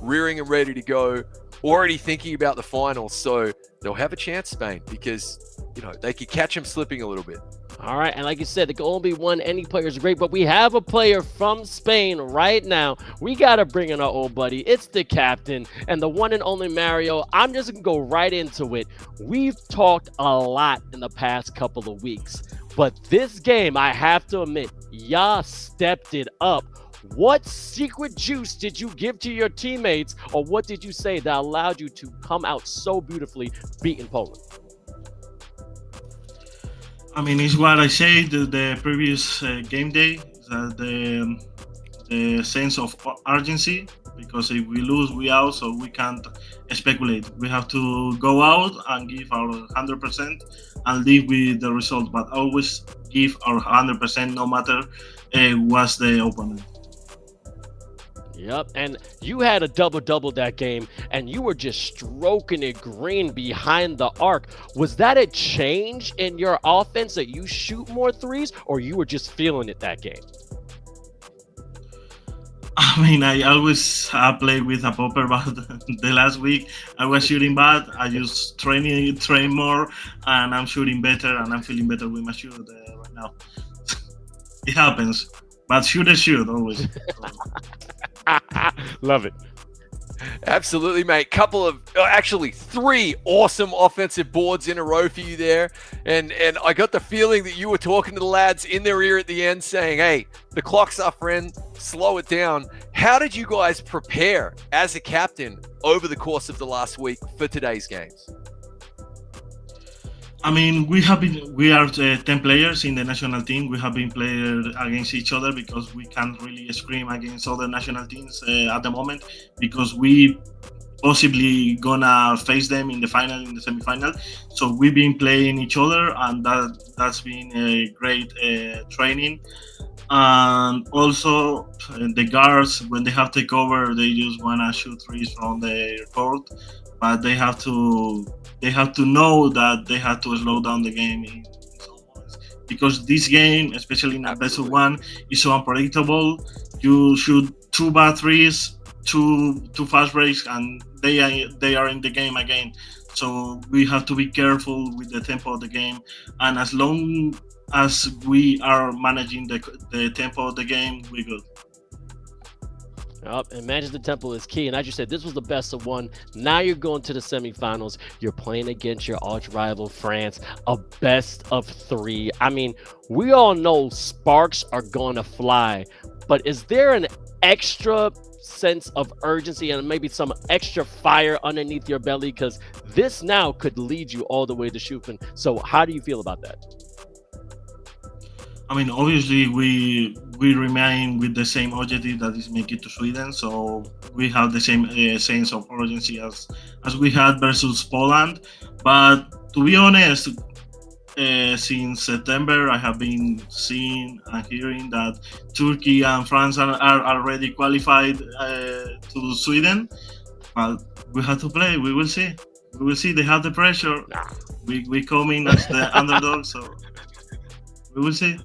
rearing and ready to go, already thinking about the finals. So they'll have a chance, Spain, because they could catch them slipping a little bit. All right, and like you said, it can only be one. Any player is great, but we have a player from Spain right now. We got to bring in our old buddy. It's the captain and the one and only Mario. I'm just going to go right into it. We've talked a lot in the past couple of weeks, but this game, I have to admit, y'all stepped it up. What secret juice did you give to your teammates, or what did you say that allowed you to come out so beautifully beating Poland? I mean, it's what I said the previous game day, that the sense of urgency, because if we lose, we out, so we can't speculate. We have to go out and give our 100% and live with the result, but always give our 100% no matter what's the opponent. Yep, and you had a double-double that game, and you were just stroking it green behind the arc. Was that a change in your offense, that you shoot more threes, or you were just feeling it that game? I mean, I always play with a popper, but the last week I was shooting bad. I just train more, and I'm shooting better, and I'm feeling better with my shoot right now. It happens, but shooters shoot always. Love it. Absolutely, mate. Actually 3 awesome offensive boards in a row for you there. And I got the feeling that you were talking to the lads in their ear at the end saying, hey, the clock's our friend, slow it down. How did you guys prepare as a captain over the course of the last week for today's games? I mean, we are 10 players in the national team. We have been playing against each other because we can't really scream against other national teams at the moment, because we possibly gonna face them in the semi-final. So we've been playing each other, and that's been a great training. And also the guards, when they have takeover, they just wanna shoot threes from the court, but they have to know that they have to slow down the game in some moments, because this game, especially in a best of one, is so unpredictable. You shoot 2 bad threes, two fast breaks, and they are in the game again. So we have to be careful with the tempo of the game, and as long as we are managing the tempo of the game, we're good. And managing the tempo is key. And as you said, this was the best of one. Now you're going to the semifinals. You're playing against your arch rival France, a best of 3. I mean, we all know sparks are going to fly, but is there an extra sense of urgency and maybe some extra fire underneath your belly? Because this now could lead you all the way to shooting. So how do you feel about that? I mean, obviously, we remain with the same objective, that is make it to Sweden. So we have the same sense of urgency as we had versus Poland. But to be honest, since September, I have been seeing and hearing that Turkey and France are already qualified to Sweden. But we have to play. We will see. We will see. They have the pressure. We come in as the underdog, so we will see.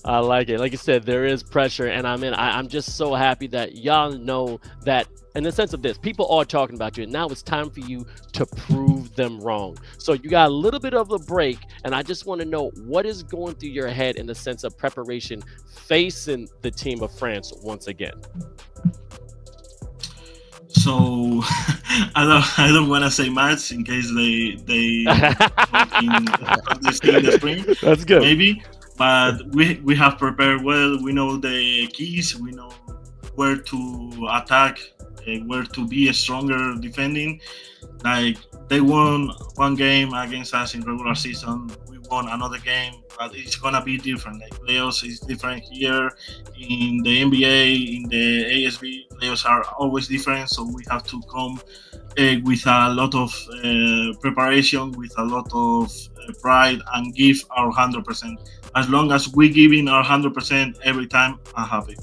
I like it. Like you said, there is pressure, and I'm just so happy that y'all know that in the sense of this, people are talking about you, and now it's time for you to prove them wrong. So you got a little bit of a break, and I just want to know what is going through your head in the sense of preparation facing the team of France once again. So I don't want to say much in case they in the spring. That's good. Maybe, but we have prepared well. We know the keys. We know where to attack, where to be stronger defending. Like, they won one game against us in regular season. We won another game, but it's gonna be different. Like, playoffs is different here in the NBA, in the ASB. Playoffs are always different, so we have to come with a lot of preparation, with a lot of pride, and give our 100%. As long as we giving our 100% every time, I'm happy.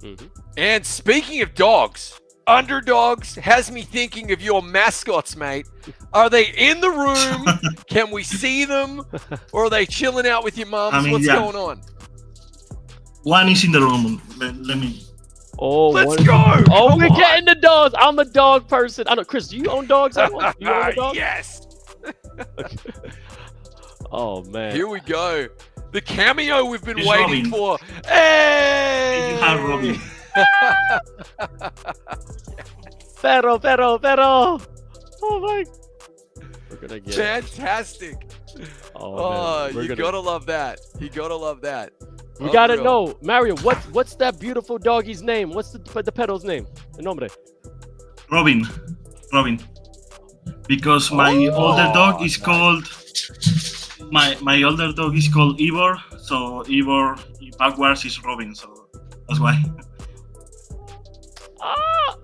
Mm-hmm. And speaking of dogs, underdogs has me thinking of your mascots, mate. Are they in the room? Can we see them? Or are they chilling out with your mums? What's going on? One is in the room. Let me. Oh, let's go! Oh, we're getting the dogs. I'm a dog person. I know, Chris, do you own dogs? Do you own a dog? Yes. Oh, man. Here we go. The cameo we've been It's waiting Robin. for. Hey! You have Robin. Pero. Oh my. We're gonna get fantastic. Oh, you gotta love that. You gotta love that. We gotta Unreal. know, Mario. What's that beautiful doggy's name? What's the pedal's name? El nombre. Robin. Because my older dog is called my older dog is called Ivor, so Ivor backwards is Robin, so that's why.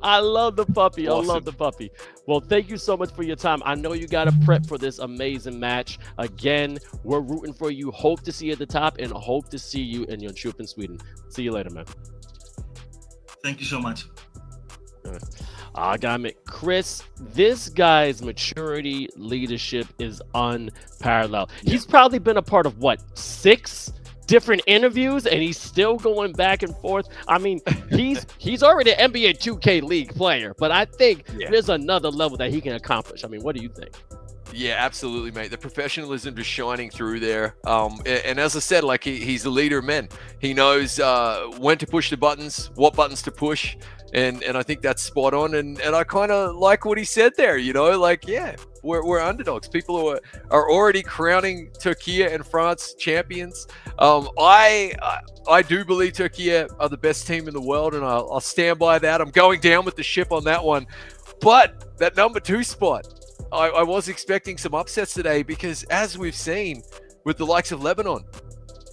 I love the puppy. Awesome. I love the puppy. Well, thank you so much for your time. I know you got to prep for this amazing match. Again, we're rooting for you. Hope to see you at the top and hope to see you in your trip in Sweden. See you later, man. Thank you so much. Chris, this guy's maturity, leadership is unparalleled. He's probably been a part of what, 6 different interviews, and he's still going back and forth. I mean, he's already an NBA 2K League player, but I think there's another level that he can accomplish. I mean, what do you think? Yeah, absolutely, mate. The professionalism just shining through there. And as I said, like he's a leader of men. He knows when to push the buttons, what buttons to push. And I think that's spot on. And I kind of like what he said there, you know, like, yeah, we're underdogs. People are already crowning Turkey and France champions. I do believe Turkey are the best team in the world, and I'll stand by that. I'm going down with the ship on that one. But that number 2 spot, I was expecting some upsets today, because as we've seen with the likes of Lebanon,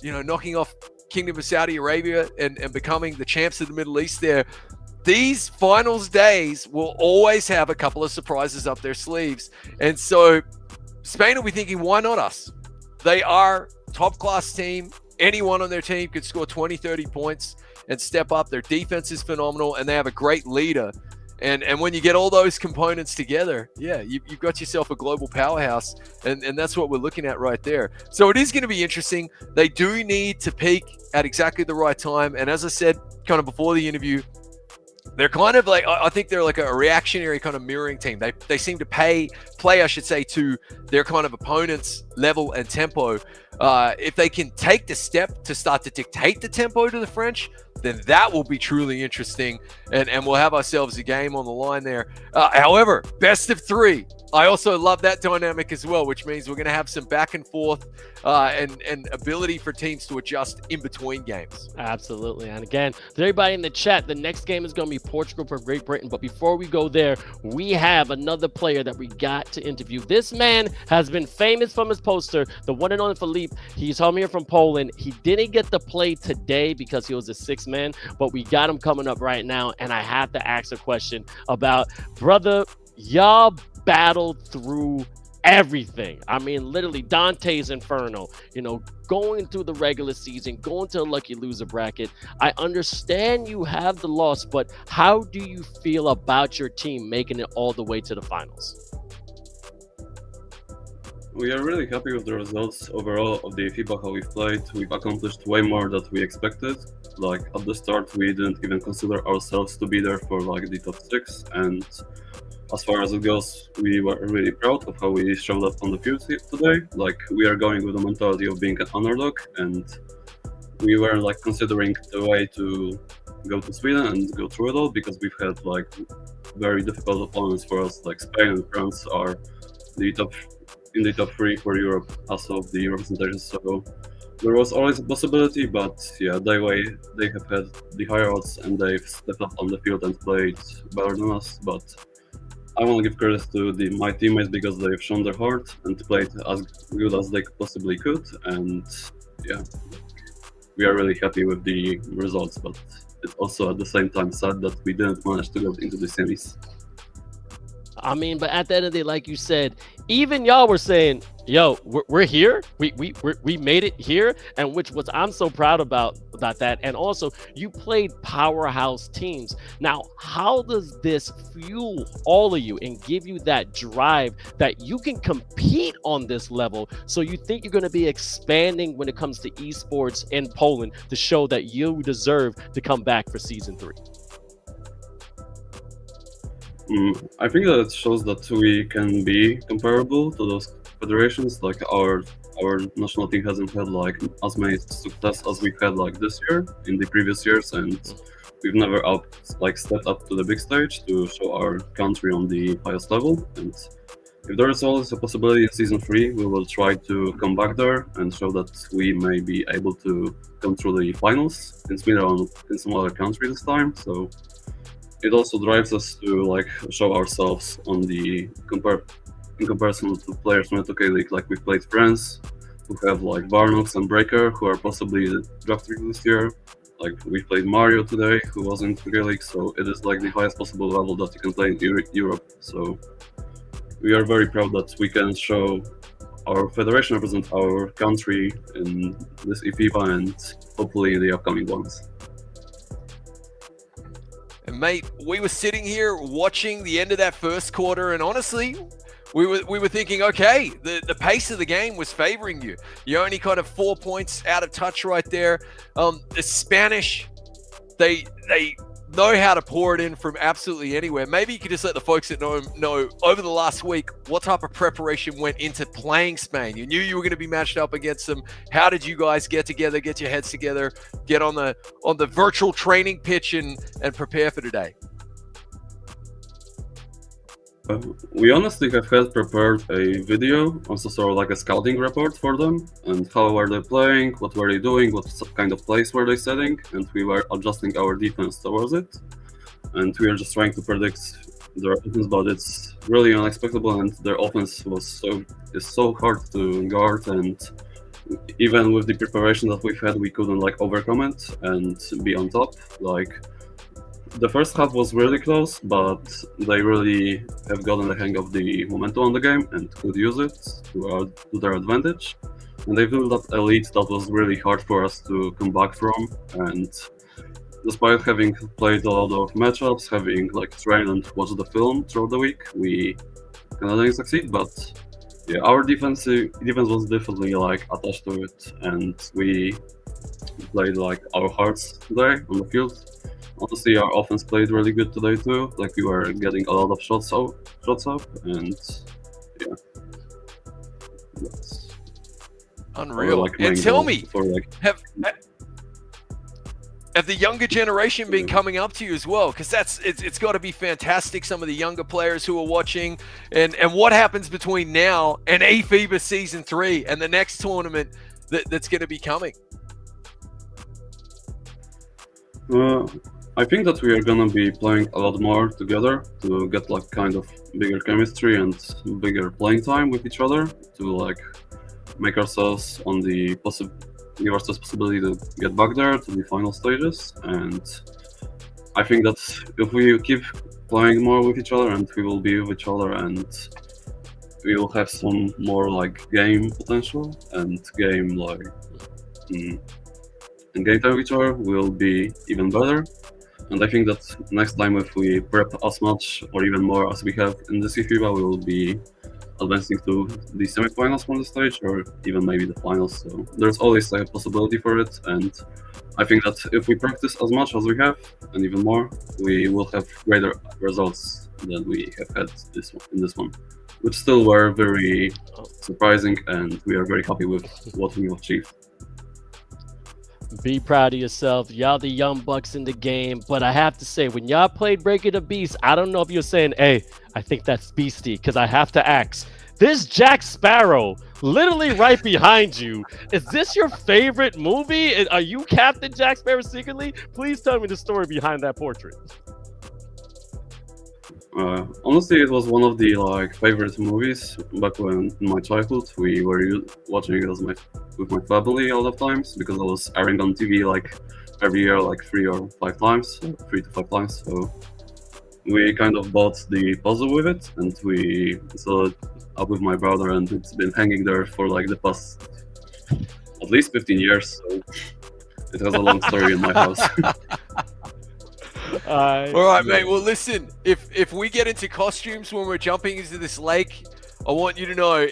you know, knocking off Kingdom of Saudi Arabia and becoming the champs of the Middle East there, these finals days will always have a couple of surprises up their sleeves. And so Spain will be thinking, why not us? They are top class team. Anyone on their team could score 20, 30 points and step up. Their defense is phenomenal, and they have a great leader. And when you get all those components together, yeah, you've got yourself a global powerhouse, and that's what we're looking at right there. So it is going to be interesting. They do need to peak at exactly the right time. And as I said, kind of before the interview, they're kind of like, I think they're like a reactionary kind of mirroring team. They seem to play, I should say, to their kind of opponent's level and tempo. If they can take the step to start to dictate the tempo to the French, then that will be truly interesting, and we'll have ourselves a game on the line there. However, best of 3. I also love that dynamic as well, which means we're going to have some back and forth and ability for teams to adjust in between games. Absolutely. And again, to everybody in the chat, the next game is going to be Portugal for Great Britain. But before we go there, we have another player that we got to interview. This man has been famous from his poster, the one and only Philippe. He's home here from Poland. He didn't get to play today because he was a 6th man, but we got him coming up right now. And I have to ask a question about, brother, y'all battled through everything. I mean, literally Dante's Inferno, you know, going through the regular season, going to a lucky loser bracket. I understand you have the loss, but how do you feel about your team making it all the way to the finals? We are really happy with the results overall of the eFiba, how we've played. We've accomplished way more than we expected. Like at the start, we didn't even consider ourselves to be there for like the top 6, and as far as it goes, we were really proud of how we showed up on the field today. Like, we are going with the mentality of being an underdog, and we were like considering the way to go to Sweden and go through it all, because we've had like very difficult opponents for us. Like Spain and France are in the top 3 for Europe as of the representation. So there was always a possibility, but yeah, they have had the higher odds, and they've stepped up on the field and played better than us. But I want to give credit to my teammates, because they've shown their heart and played as good as they possibly could. And yeah, we are really happy with the results, but it's also at the same time sad that we didn't manage to go into the semis. I mean, but at the end of the day, like you said, even y'all were saying, yo, we're here. We made it here. And which was, I'm so proud about that. And also, you played powerhouse teams. Now, how does this fuel all of you and give you that drive that you can compete on this level? So you think you're going to be expanding when it comes to esports in Poland to show that you deserve to come back for season 3? I think that it shows that we can be comparable to those federations. Like our national team hasn't had like as many success as we've had like this year in the previous years, and we've never stepped up to the big stage to show our country on the highest level. And if there is always a possibility in Season 3, we will try to come back there and show that we may be able to come through the finals in some other country this time. So it also drives us to like show ourselves on the in comparison to players from the 2K League. Like we've played friends who have like 𝐅𝐻𝐋𝐋𝐖 and Breaker, who are possibly the draft pick this year. Like we played Mario today, who was in 2K League, so it is like the highest possible level that you can play in Europe. So we are very proud that we can show our federation represent our country in this eFiba and hopefully in the upcoming ones. And mate, we were sitting here watching the end of that first quarter, and honestly, we were thinking, okay, the pace of the game was favoring you. You're only kind of 4 points out of touch right there. The Spanish, they know how to pour it in from absolutely anywhere. Maybe you could just let the folks that know over the last week what type of preparation went into playing Spain. You knew you were going to be matched up against them. How did you guys get together, get your heads together, get on the virtual training pitch and prepare for today? We honestly have had prepared a video, also sort of like a scouting report for them, and how were they playing, what were they doing, what kind of plays were they setting, and we were adjusting our defense towards it. And we are just trying to predict their offense, but it's really unexpected, and their offense is so hard to guard, and even with the preparation that we've had, we couldn't like overcome it and be on top. Like, the first half was really close, but they really have gotten the hang of the momentum on the game and could use it to their advantage. And they built that elite that was really hard for us to come back from. And despite having played a lot of matchups, having like trained and watched the film throughout the week, we kind of didn't succeed. But yeah, our defense was definitely like attached to it, and we played like our hearts today on the field. Honestly, our offense played really good today too. Like we were getting a lot of shots up, and yeah, that's unreal. Like and tell me, for, like, have the younger generation been coming up to you as well? Because it's got to be fantastic. Some of the younger players who are watching, and what happens between now and eFiba Season 3 and the next tournament that's going to be coming? I think that we are gonna be playing a lot more together to get like kind of bigger chemistry and bigger playing time with each other to like make ourselves on the give ourselves possibility to get back there to the final stages. And I think that if we keep playing more with each other, and we will be with each other, and we will have some more like game potential and game like and game time with each other will be even better. And I think that next time, if we prep as much or even more as we have in this eFiba, we will be advancing to the semifinals from the stage, or even maybe the finals. So there's always a possibility for it, and I think that if we practice as much as we have and even more, we will have greater results than we have had in this one, which still were very surprising, and we are very happy with what we have achieved. Be proud of yourself. Y'all the young bucks in the game. But I have to say, when y'all played Breaker the Beast, I don't know if you're saying, hey, I think that's beastie, because I have to ask. This Jack Sparrow, literally right behind you. Is this your favorite movie? Are you Captain Jack Sparrow secretly? Please tell me the story behind that portrait. Honestly, it was one of the like favorite movies back when in my childhood. We were watching it with my family all the times because it was airing on TV like every year, like 3 to 5 times. So we kind of bought the puzzle with it, and we saw it up with my brother, and it's been hanging there for like the past at least 15 years. So it has a long story in my house. All right, mate. Well, listen, if we get into costumes when we're jumping into this lake, I want you to know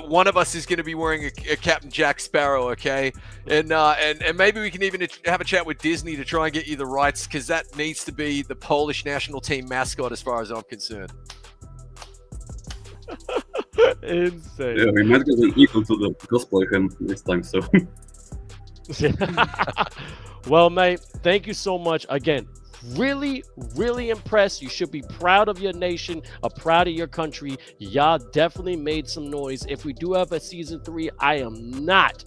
one of us is going to be wearing a Captain Jack Sparrow, okay? And maybe we can even have a chat with Disney to try and get you the rights, because that needs to be the Polish national team mascot as far as I'm concerned. Insane. Yeah, we might get an equal to the cosplay him this time, so. Well, mate, thank you so much again. really, really impressed. You should be proud of your nation, proud of your country. Y'all definitely made some noise. If we do have a season 3, I am not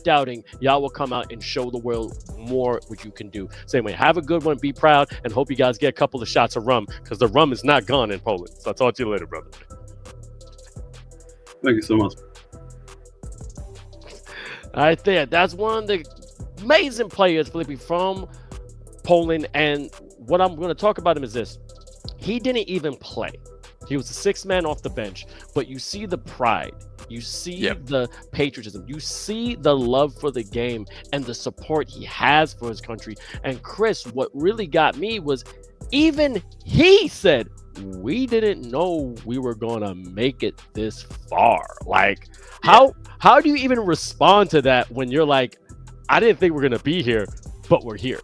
doubting y'all will come out and show the world more what you can do. Same way, have a good one, be proud, and hope you guys get a couple of shots of rum, because the rum is not gone in Poland. So I'll talk to you later, brother. Thank you so much. Right there. That's one of the amazing players, Flippy, from Poland. And what I'm going to talk about him is this. He didn't even play. He was the 6th man off the bench. But you see the pride. You see the patriotism. You see the love for the game and the support he has for his country. And Chris, what really got me was even he said, we didn't know we were going to make it this far. Like, how do you even respond to that when you're like, I didn't think we're going to be here, but we're here?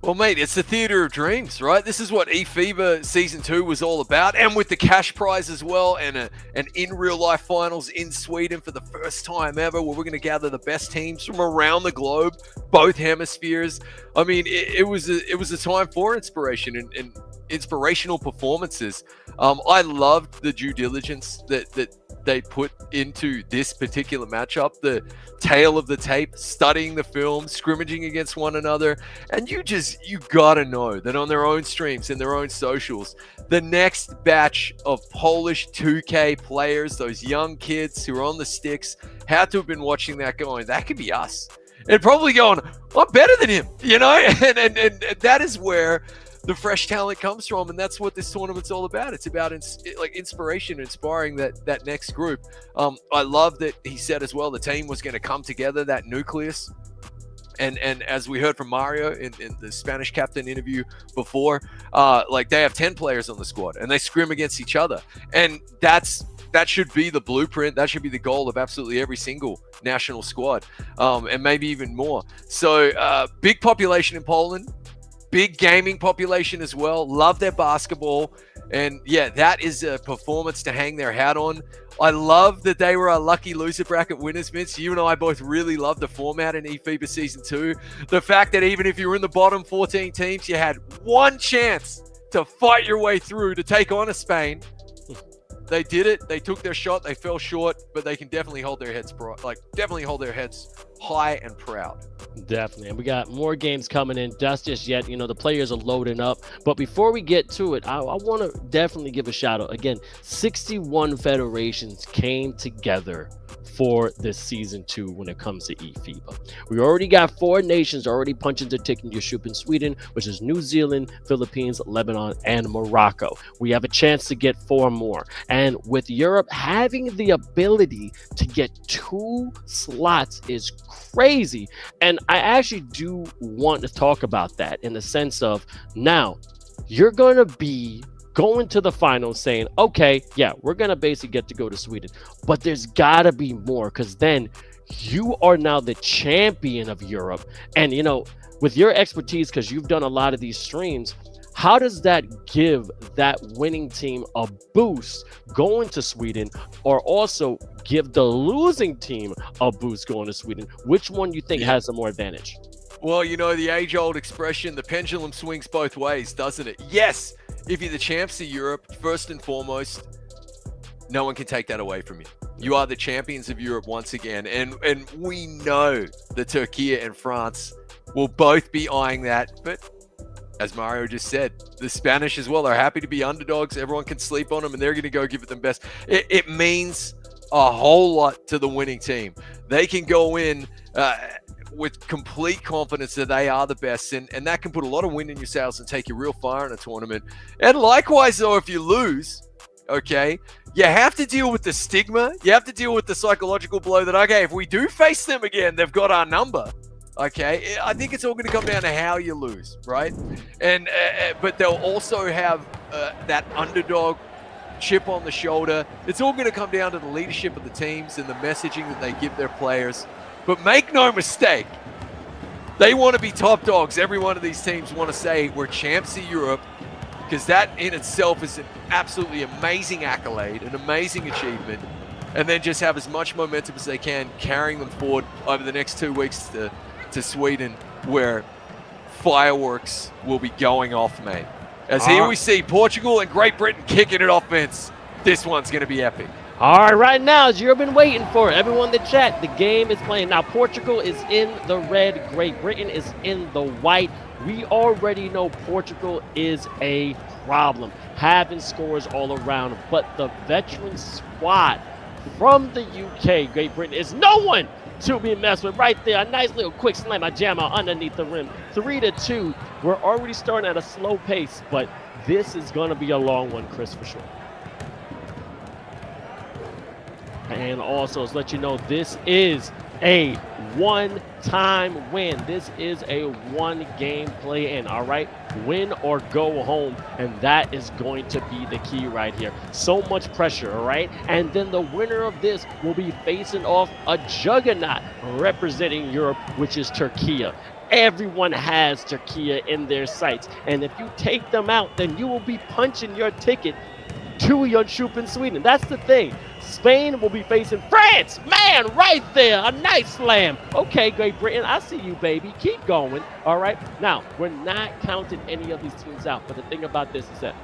Well, mate, it's the theater of dreams, right? This is what eFiba Season 2 was all about, and with the cash prize as well, and an in-real-life finals in Sweden for the first time ever, where we're going to gather the best teams from around the globe, both hemispheres. I mean, it was a time for inspiration and inspirational performances. I loved the due diligence that they put into this particular matchup, the tale of the tape, studying the film, scrimmaging against one another. And you gotta know that on their own streams and their own socials, the next batch of Polish 2K players, those young kids who are on the sticks, had to have been watching that going, that could be us. And probably going, I'm better than him, you know? And that is where the fresh talent comes from, and that's what this tournament's all about. It's about inspiration, inspiring that next group. I love that he said as well the team was going to come together, that nucleus. And as we heard from Mario in the Spanish captain interview before, they have 10 players on the squad, and they scrim against each other. And that should be the blueprint. That should be the goal of absolutely every single national squad, and maybe even more. So big population in Poland. Big gaming population as well. Love their basketball. And yeah, that is a performance to hang their hat on. I love that they were our lucky loser bracket winners, Vince. You and I both really love the format in eFiba Season 2. The fact that even if you were in the bottom 14 teams, you had one chance to fight your way through to take on a Spain. They did it. They took their shot. They fell short, but they can definitely hold their heads high and proud. Definitely. And we got more games coming in. That's just yet. The players are loading up. But before we get to it, I want to definitely give a shout out. Again, 61 federations came together for this Season 2 when it comes to eFiba. We already got 4 nations already punching the ticket. You're shooting Sweden, which is New Zealand, Philippines, Lebanon, and Morocco. We have a chance to get 4 more. And with Europe having the ability to get 2 slots is crazy. And I actually do want to talk about that in the sense of, now you're going to be going to the finals saying, okay, yeah, we're going to basically get to go to Sweden, but there's got to be more, because then you are now the champion of Europe. And, with your expertise, because you've done a lot of these streams, how does that give that winning team a boost going to Sweden, or also give the losing team a boost going to Sweden? Which one you think has the more advantage? Well, the age-old expression, the pendulum swings both ways, doesn't it? Yes, if you're the champs of Europe, first and foremost, no one can take that away from you. You are the champions of Europe once again. And we know that Turkey and France will both be eyeing that. But as Mario just said, the Spanish as well are happy to be underdogs. Everyone can sleep on them, and they're going to go give it their best. It means a whole lot to the winning team. They can go in with complete confidence that they are the best, and that can put a lot of wind in your sails and take you real far in a tournament. And likewise, though, if you lose, okay, you have to deal with the stigma. You have to deal with the psychological blow that, okay, if we do face them again, they've got our number. Okay, I think it's all going to come down to how you lose, right? And but they'll also have that underdog chip on the shoulder. It's all going to come down to the leadership of the teams and the messaging that they give their players. But make no mistake, they want to be top dogs. Every one of these teams want to say we're champs of Europe, because that in itself is an absolutely amazing accolade, an amazing achievement, and then just have as much momentum as they can, carrying them forward over the next 2 weeks to Sweden, where fireworks will be going off, mate. As here we see Portugal and Great Britain kicking it off, Vince. This one's going to be epic. All right, right now, as you've been waiting for it, everyone in the chat, the game is playing. Now, Portugal is in the red. Great Britain is in the white. We already know Portugal is a problem, having scores all around. But the veteran squad from the UK, Great Britain, is no one to be messed with. Right there, a nice little quick slam. I jam out underneath the rim. 3-2. We're already starting at a slow pace, but this is going to be a long one, Chris, for sure. And also, let's let you know, this is a one-time win. This is a one-game play-in, all right? Win or go home, and that is going to be the key right here. So much pressure, all right? And then the winner of this will be facing off a juggernaut representing Europe, which is Turkey. Everyone has Turkey in their sights, and if you take them out, then you will be punching your ticket to your troop in Sweden. That's the thing. Spain will be facing France. Man, right there. A nice slam. Okay, Great Britain, I see you, baby. Keep going. All right. Now, we're not counting any of these teams out, but the thing about this is that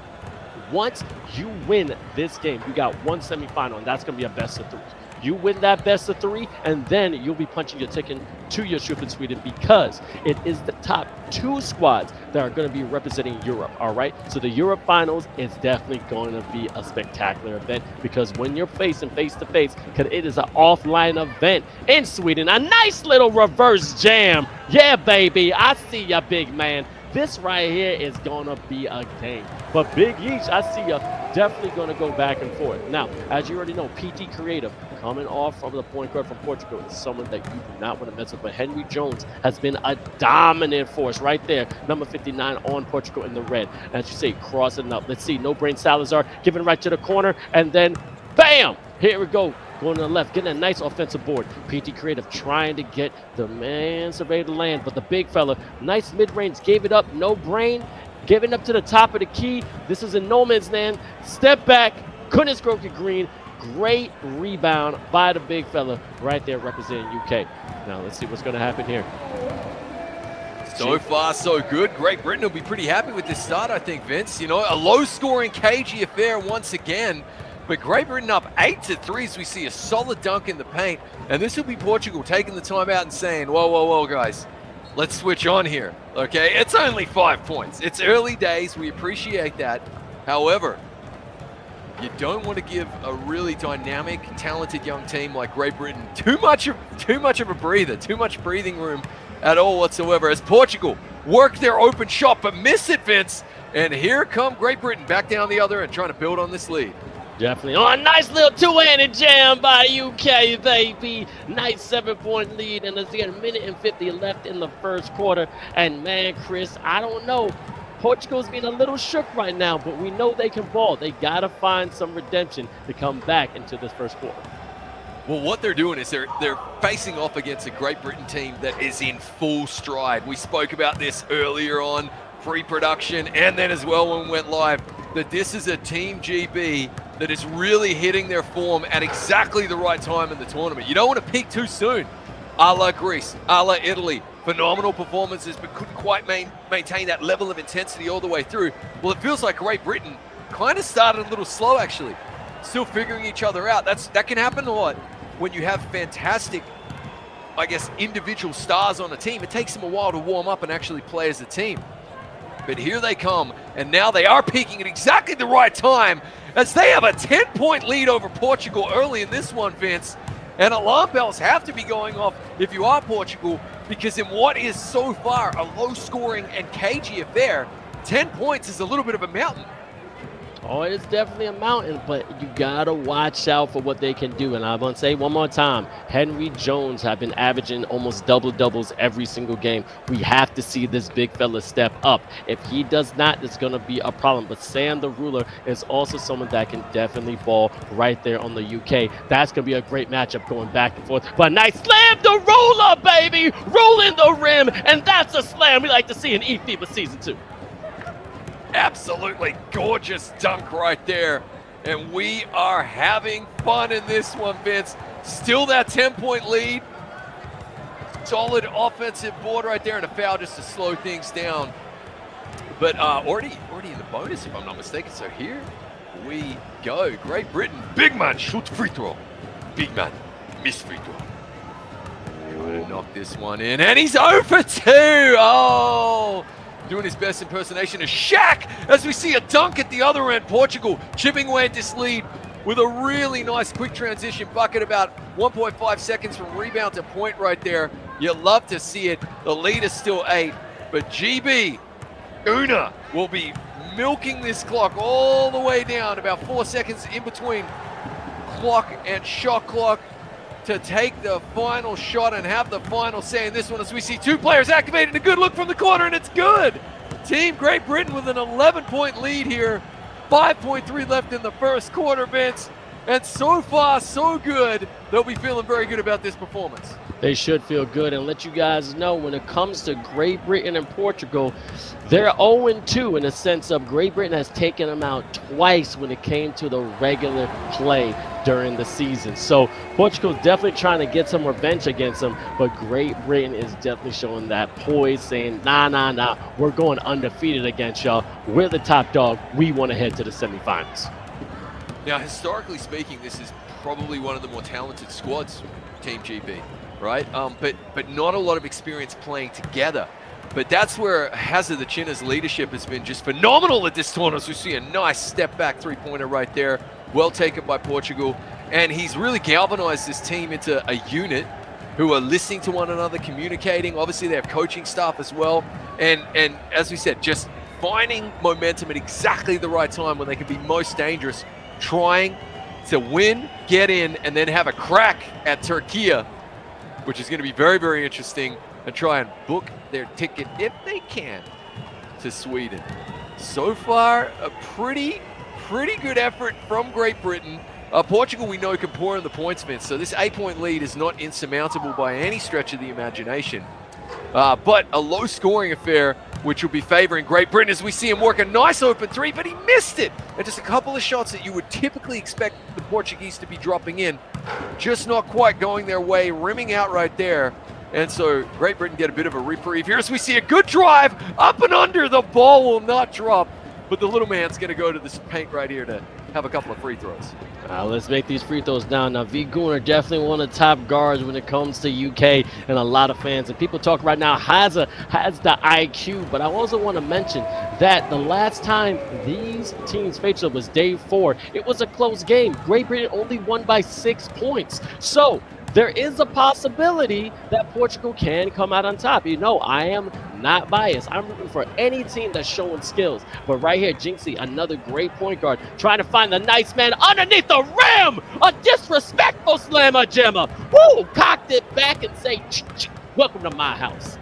once you win this game, you got one semifinal, and that's going to be a best of 3. You win that best of 3, and then you'll be punching your ticket to your trip in Sweden, because it is the top 2 squads that are going to be representing Europe, all right? So the Europe Finals is definitely going to be a spectacular event, because when you're facing face-to-face, because it is an offline event in Sweden. A nice little reverse jam. Yeah, baby, I see ya, big man. This right here is going to be a game. But Big Yeesh, I see you definitely going to go back and forth. Now, as you already know, PT Creative coming off from the point guard from Portugal is someone that you do not want to mess with. But Henry Jones has been a dominant force right there. Number 59 on Portugal in the red. As you say, crossing up. Let's see, No Brain Salazar giving right to the corner. And then, bam! Here we go. Going to the left, getting a nice offensive board. PT Creative trying to get the man survey the land, but the big fella, nice mid-range, gave it up. No Brain, giving up to the top of the key. This is a no man's land. Step back, couldn't stroke it green. Great rebound by the big fella right there representing UK. Now let's see what's going to happen here. So far, so good. Great Britain will be pretty happy with this start, I think, Vince. You know, a low-scoring, cagey affair once again. But Great Britain up 8-3 as we see a solid dunk in the paint. And this will be Portugal taking the time out and saying, whoa, whoa, whoa, guys, let's switch on here, okay? It's only 5 points. It's early days. We appreciate that. However, you don't want to give a really dynamic, talented young team like Great Britain too much of a breather, too much breathing room at all whatsoever, as Portugal work their open shot but miss it, Vince. And here come Great Britain back down the other and trying to build on this lead. Definitely. Oh, a nice little two-handed jam by UK, baby. Nice 7-point lead, and there's a minute and 50 left in the first quarter. And man, Chris, I don't know. Portugal's being a little shook right now, but we know they can ball. They got to find some redemption to come back into this first quarter. Well, what they're doing is they're facing off against a Great Britain team that is in full stride. We spoke about this earlier on pre-production and then as well when we went live, that this is a Team GB that is really hitting their form at exactly the right time in the tournament. You don't want to peak too soon. A la Greece, a la Italy. Phenomenal performances, but couldn't quite maintain that level of intensity all the way through. Well, it feels like Great Britain kind of started a little slow, actually. Still figuring each other out. That can happen a lot when you have fantastic, I guess, individual stars on a team. It takes them a while to warm up and actually play as a team. But here they come, and now they are peaking at exactly the right time as they have a 10-point lead over Portugal early in this one, Vince. And alarm bells have to be going off if you are Portugal, because in what is so far a low-scoring and cagey affair, 10 points is a little bit of a mountain. Oh, it's definitely a mountain, but you got to watch out for what they can do. And I'm going to say one more time, Henry Jones have been averaging almost double-doubles every single game. We have to see this big fella step up. If he does not, it's going to be a problem. But Sam the Ruler is also someone that can definitely ball right there on the UK. That's going to be a great matchup going back and forth. But nice slam the Ruler, baby! Rolling the rim, and that's a slam we like to see in eFiba Season 2. Absolutely gorgeous dunk right there. And we are having fun in this one, Vince. Still that 10-point lead. solid offensive board right there, and a foul just to slow things down. But already in the bonus, if I'm not mistaken. So here we go. Great Britain. Big man, shoot free throw. Big man, miss free throw. Gonna knock this one in, and he's 0 for 2. Oh, doing his best impersonation of Shaq as we see a dunk at the other end. Portugal chipping away at this lead with a really nice quick transition bucket, about 1.5 seconds from rebound to point right there. You love to see it. The lead is still 8, but GB Una will be milking this clock all the way down, about 4 seconds in between clock and shot clock, to take the final shot and have the final say in this one, as we see 2 players activated. A good look from the corner, and it's good. Team Great Britain with an 11-point lead here. 5.3 left in the first quarter, Vince. And so far, so good. They'll be feeling very good about this performance. They should feel good, and let you guys know, when it comes to Great Britain and Portugal, they're 0-2 in the sense of Great Britain has taken them out twice when it came to the regular play during the season. So Portugal's definitely trying to get some revenge against them, but Great Britain is definitely showing that poise, saying, nah, we're going undefeated against y'all. We're the top dog. We want to head to the semifinals. Now, historically speaking, this is probably one of the more talented squads, Team GB, right? But not a lot of experience playing together. But that's where Hazard the Chinna's leadership has been just phenomenal at this tournament. We see a nice step back three-pointer right there, well taken by Portugal. And he's really galvanized this team into a unit who are listening to one another, communicating. Obviously, they have coaching staff as well. And as we said, just finding momentum at exactly the right time when they can be most dangerous, trying to win, get in, and then have a crack at Turkey, which is going to be very, very interesting, and try and book their ticket, if they can, to Sweden. So far, a pretty good effort from Great Britain. Portugal, we know, can pour in the points, Vince, so this 8-point lead is not insurmountable by any stretch of the imagination. But a low-scoring affair, which will be favoring Great Britain, as we see him work a nice open 3, but he missed it. And just a couple of shots that you would typically expect the Portuguese to be dropping in, just not quite going their way, rimming out right there. And so Great Britain get a bit of a reprieve here, as we see a good drive up and under. The ball will not drop, but the little man's going to go to this paint right here to have a couple of free throws. Let's make these free throws down. Now, V. Gunnar, definitely one of the top guards when it comes to UK, and a lot of fans. And people talk right now, has the IQ, but I also want to mention that the last time these teams faced up was day 4. It was a close game. Great Britain only won by 6 points. So there is a possibility that Portugal can come out on top. You know, I am not biased. I'm rooting for any team that's showing skills. But right here, Jinxie, another great point guard, trying to find the nice man underneath the rim. A disrespectful slammer jammer. Woo! Cocked it back and say, welcome to my house.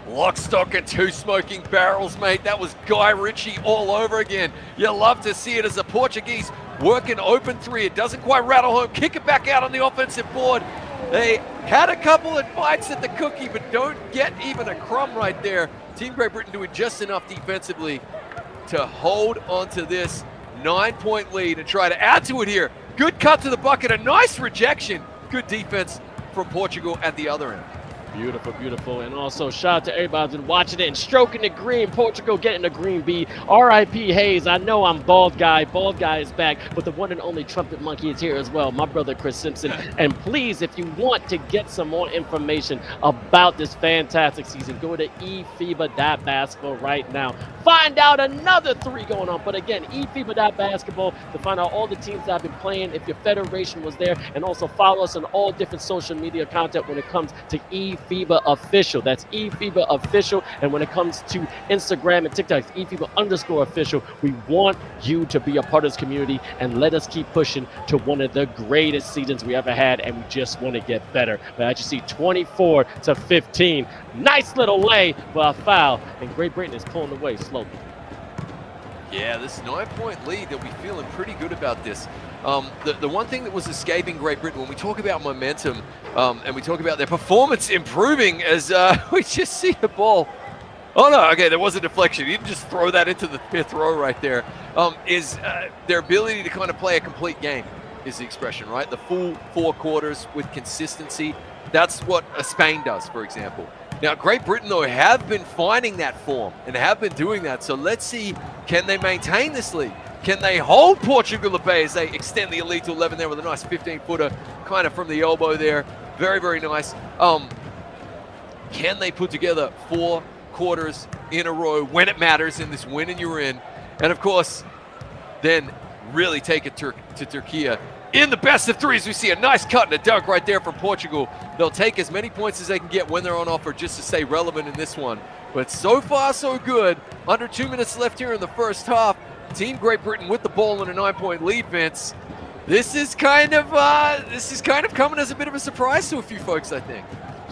Lock, stock, and 2 smoking barrels, mate. That was Guy Ritchie all over again. You love to see it as the Portuguese work an open 3. It doesn't quite rattle home. Kick it back out on the offensive board. They had a couple of bites at the cookie, but don't get even a crumb right there. Team Great Britain doing just enough defensively to hold onto this 9-point lead and try to add to it here. Good cut to the bucket, a nice rejection. Good defense from Portugal at the other end. Beautiful, beautiful. And also shout out to everybody who's been watching it and stroking the green. Portugal getting the green B. R.I.P. Hayes. I know I'm bald guy. Bald guy is back, but the one and only trumpet monkey is here as well. My brother Chris Simpson. And please, if you want to get some more information about this fantastic season, go to eFiba.basketball right now. Find out another 3 going on. But again, eFiba.basketball to find out all the teams that I've been playing, if your federation was there, and also follow us on all different social media content when it comes to eFiba Official. That's eFiba Official. And when it comes to Instagram and TikTok, it's eFiba_official. We want you to be a part of this community and let us keep pushing to one of the greatest seasons we ever had, and we just want to get better. But as you see, 24-15. Nice little lay, but a foul, and Great Britain is pulling away slowly. Yeah, this 9-point lead, they'll be feeling pretty good about this. The one thing that was escaping Great Britain when we talk about momentum and we talk about their performance improving, as we just see the ball. Oh no, okay, there was a deflection. You didn't just throw that into the 5th row right there. Is their ability to kind of play a complete game is the expression, right? The full 4 quarters with consistency. That's what Spain does, for example. Now, Great Britain, though, have been finding that form and have been doing that. So let's see, can they maintain this lead? Can they hold Portugal at bay as they extend the elite to 11 there with a nice 15-footer kind of from the elbow there? Very, very nice. Can they put together 4 quarters in a row when it matters in this win and you're in? And, of course, then really take it to Turkey. In the best of 3s, we see a nice cut and a dunk right there from Portugal. They'll take as many points as they can get when they're on offer just to stay relevant in this one. But so far, so good. Under 2 minutes left here in the first half. Team Great Britain with the ball in a 9-point lead, Vince. This is kind of coming as a bit of a surprise to a few folks, I think.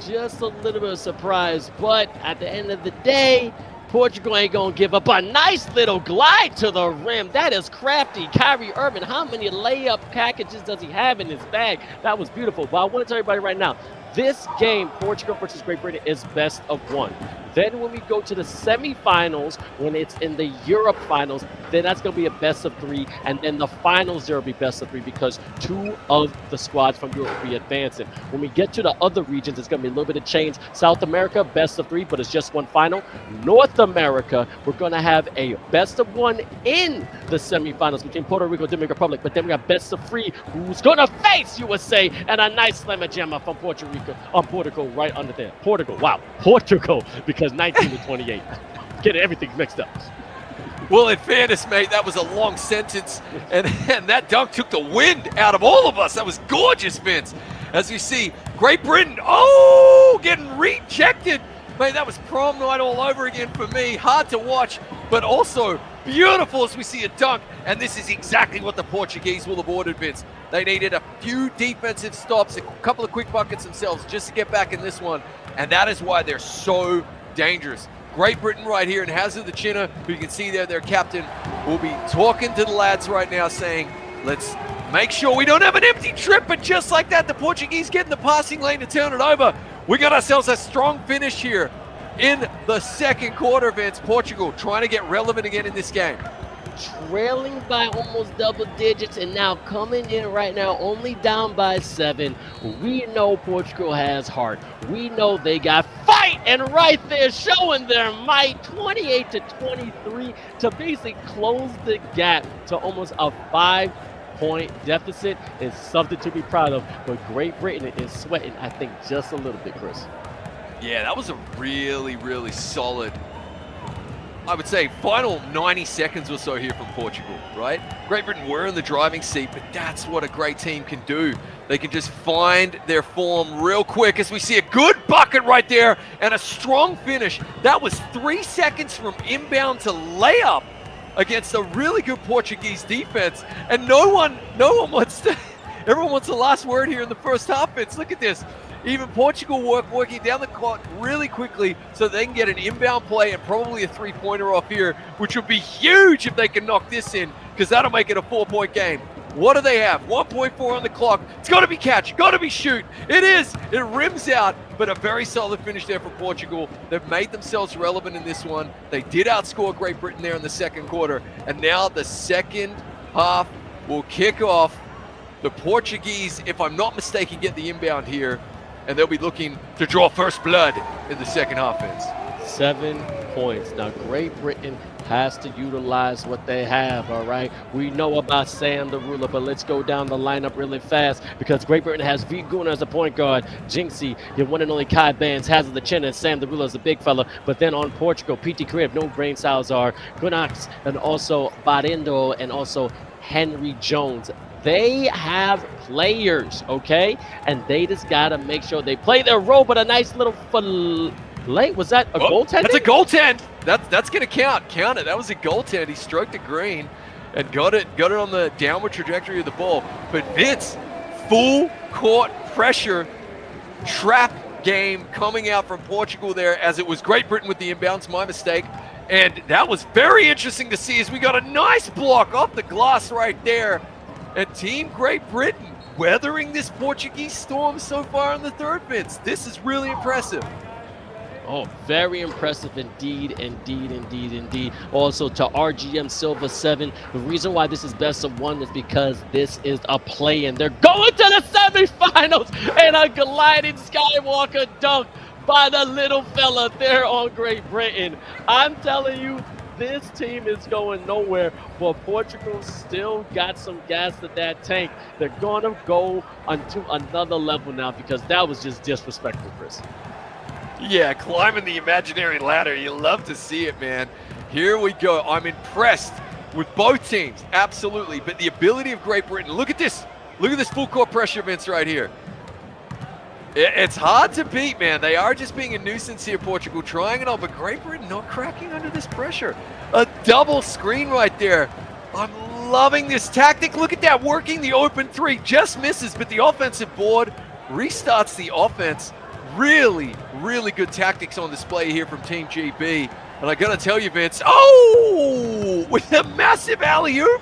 Just a little bit of surprise, but at the end of the day, Portugal ain't gonna give up. A nice little glide to the rim. That is crafty. Kyrie Irving, how many layup packages does he have in his bag? That was beautiful. But I want to tell everybody right now, this game, Portugal versus Great Britain, is best of 1. Then when we go to the semifinals, when it's in the Europe finals, then that's going to be a best of 3. And then the finals, there will be best of 3 because 2 of the squads from Europe will be advancing. When we get to the other regions, it's going to be a little bit of change. South America, best of 3, but it's just 1 final. North America, we're going to have a best of 1 in the semifinals between Puerto Rico and Dominican Republic. But then we got best of 3, who's going to face USA, and a nice slammer jammer from Puerto Rico, Portugal right under there. Portugal, wow, Portugal, because 19 to 28. Getting everything mixed up. Well, in fairness, mate, that was a long sentence, and that dunk took the wind out of all of us. That was gorgeous, Vince. As you see, Great Britain, getting rejected. Mate, that was prom night all over again for me. Hard to watch, but also beautiful as we see a dunk, and this is exactly what the Portuguese will have ordered, Vince. They needed a few defensive stops, a couple of quick buckets themselves just to get back in this one, and that is why they're so dangerous. Great Britain right here, and Hazard the Chinner, who you can see there, their captain, will be talking to the lads right now saying, let's make sure we don't have an empty trip, but just like that, the Portuguese get in the passing lane to turn it over. We got ourselves a strong finish here in the second quarter, Vince. Portugal trying to get relevant again in this game. Trailing by almost double digits and now coming in right now only down by 7. We know Portugal has heart. We know they got fight, and right there showing their might, 28 to 23 to basically close the gap to almost a 5-point deficit is something to be proud of. But Great Britain is sweating, I think, just a little bit, Chris. Yeah, that was a really, really solid, I would say, final 90 seconds or so here from Portugal, right? Great Britain were in the driving seat, but that's what a great team can do. They can just find their form real quick as we see a good bucket right there and a strong finish. That was 3 seconds from inbound to layup against a really good Portuguese defense. And no one wants to, everyone wants the last word here in the first half, Vince. Look at this. Even Portugal working down the court really quickly so they can get an inbound play and probably a 3-pointer off here, which would be huge if they can knock this in, because that'll make it a 4-point game. What do they have? 1.4 on the clock. It's got to be catch, got to be shoot. It is. It rims out, but a very solid finish there for Portugal. They've made themselves relevant in this one. They did outscore Great Britain there in the second quarter, and now the second half will kick off. The Portuguese, if I'm not mistaken, get the inbound here, and they'll be looking to draw first blood in the second half, Vince. 7 points. Now, Great Britain has to utilize what they have, all right? We know about Sam the Ruler, but let's go down the lineup really fast because Great Britain has V. Guna as a point guard, Jinxie, your one and only Kai Bands, Hazard the Chin, and Sam the Ruler is a big fella. But then on Portugal, P.T. Crib, No Brain Salazar, Gunax, and also Barindo, and also Henry Jones. They have players, okay? And they just got to make sure they play their role, but a nice little fillet. Was that a goaltend? That's a goaltend. That's going to count. Count it. That was a goaltend. He stroked the green and got it on the downward trajectory of the ball. But Vince, full court pressure, trap game coming out from Portugal there, as it was Great Britain with the inbounds, my mistake. And that was very interesting to see as we got a nice block off the glass right there. And Team Great Britain weathering this Portuguese storm so far in the third, Vince. This is really impressive. Oh, very impressive indeed, indeed. Also to RGM Silva 7. The reason why this is best of 1 is because this is a play-in. They're going to the semifinals, and a gliding Skywalker dunk by the little fella there on Great Britain. I'm telling you, this team is going nowhere, but Portugal still got some gas in that tank. They're going to go onto another level now because that was just disrespectful, Chris. Yeah, climbing the imaginary ladder. You love to see it, man. Here we go. I'm impressed with both teams, absolutely. But the ability of Great Britain, look at this. Look at this full court pressure, Vince, right here. It's hard to beat, man. They are just being a nuisance here, Portugal, trying it all, but Great Britain not cracking under this pressure. A double screen right there. I'm loving this tactic. Look at that, working the open three. Just misses, but the offensive board restarts the offense. Really, really good tactics on display here from Team GB. And I gotta tell you, Vince, oh, with a massive alley-oop.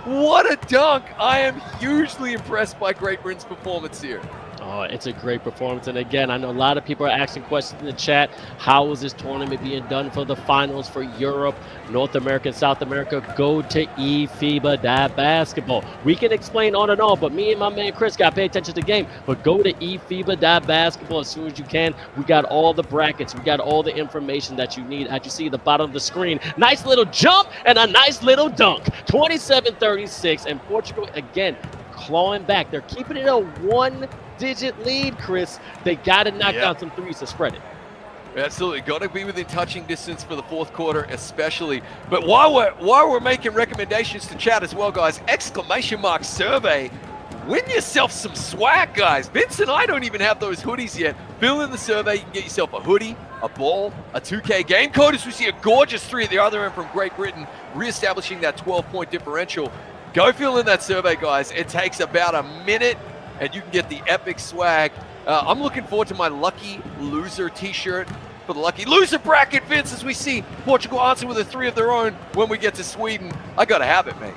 What a dunk. I am hugely impressed by Great Britain's performance here. Oh, it's a great performance. And again, I know a lot of people are asking questions in the chat. How is this tournament being done for the finals for Europe, North America, and South America? Go to eFiba.basketball. We can explain on and on, but me and my man Chris got to pay attention to the game. But go to eFiba.basketball as soon as you can. We got all the brackets. We got all the information that you need. As you see at the bottom of the screen, nice little jump and a nice little dunk. 27-36, and Portugal, again, clawing back. They're keeping it a one-digit lead, Chris. They got to knock down some threes to spread it. Absolutely, got to be within touching distance for the fourth quarter, especially. But while we're making recommendations to chat as well, guys, exclamation mark survey. Win yourself some swag, guys. Vince and I don't even have those hoodies yet. Fill in the survey. You can get yourself a hoodie, a ball, a 2K game code. As we see a gorgeous three at the other end from Great Britain, reestablishing that 12-point differential. Go fill in that survey, guys. It takes about a minute, and you can get the epic swag. I'm looking forward to my Lucky Loser t-shirt for the Lucky Loser bracket, Vince, as we see Portugal answer with a three of their own when we get to Sweden. I got to have it, mate.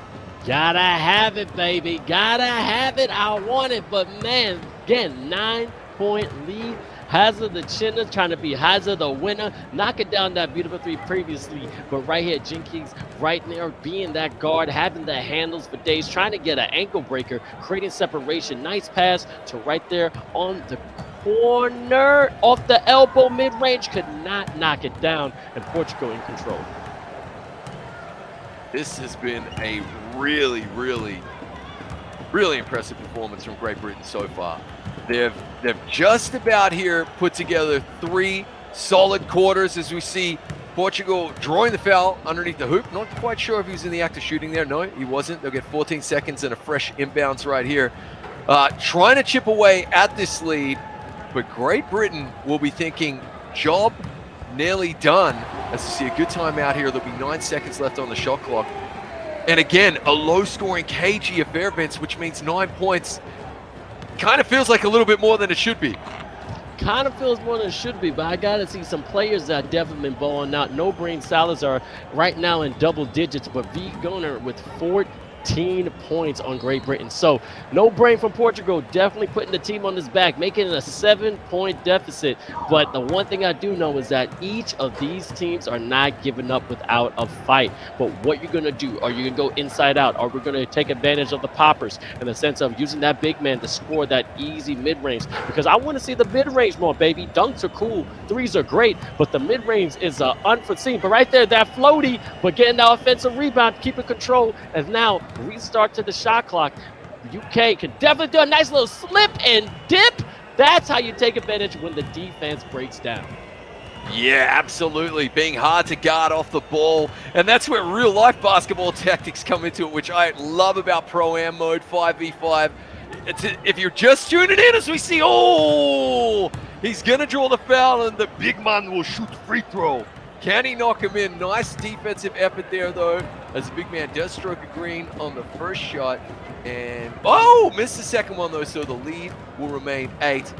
Gotta have it, baby. Gotta have it. I want it. But, man, again, 9-point lead. Hazard the Chinner trying to be Hazard the winner, knocking down that beautiful three previously. But right here, Jenkins right there being that guard, having the handles for days, trying to get an ankle breaker, creating separation. Nice pass to right there on the corner, off the elbow, mid-range, could not knock it down, and Portugal in control. This has been a really, really, really impressive performance from Great Britain so far. They've just about here put together three solid quarters as we see Portugal drawing the foul underneath the hoop. Not quite sure if he was in the act of shooting there. No, he wasn't. They'll get 14 seconds and a fresh inbounds right here. Trying to chip away at this lead, but Great Britain will be thinking, job nearly done. As you see a good timeout here, there'll be 9 seconds left on the shot clock. And again, a low-scoring 𝐂𝐄 𝐓, which means 9 points. Kind of feels like a little bit more than it should be. Kind of feels more than it should be, but I got to see some players that definitely been balling out. No Brain Salazar right now in double digits, but V Gunner with 14 points on Great Britain. So no brain from Portugal, definitely putting the team on his back, making it a 7-point deficit. But the one thing I do know is that each of these teams are not giving up without a fight. But what you're going to do, are you going to go inside out? Are we going to take advantage of the poppers in the sense of using that big man to score that easy mid-range? Because I want to see the mid-range more, baby. Dunks are cool, threes are great, but the mid-range is unforeseen. But right there, that floaty, but getting that offensive rebound, keeping control, as now restart to the shot clock. UK can definitely do a nice little slip and dip. That's how you take advantage when the defense breaks down. Yeah, absolutely. Being hard to guard off the ball. And that's where real life basketball tactics come into it, which I love about Pro-Am mode 5v5. If you're just tuning in, as we see, oh, he's going to draw the foul and the big man will shoot free throw. Can he knock him in? Nice defensive effort there, though, as the big man does stroke a green on the first shot. And, oh, missed the second one, though, so the lead will remain 8.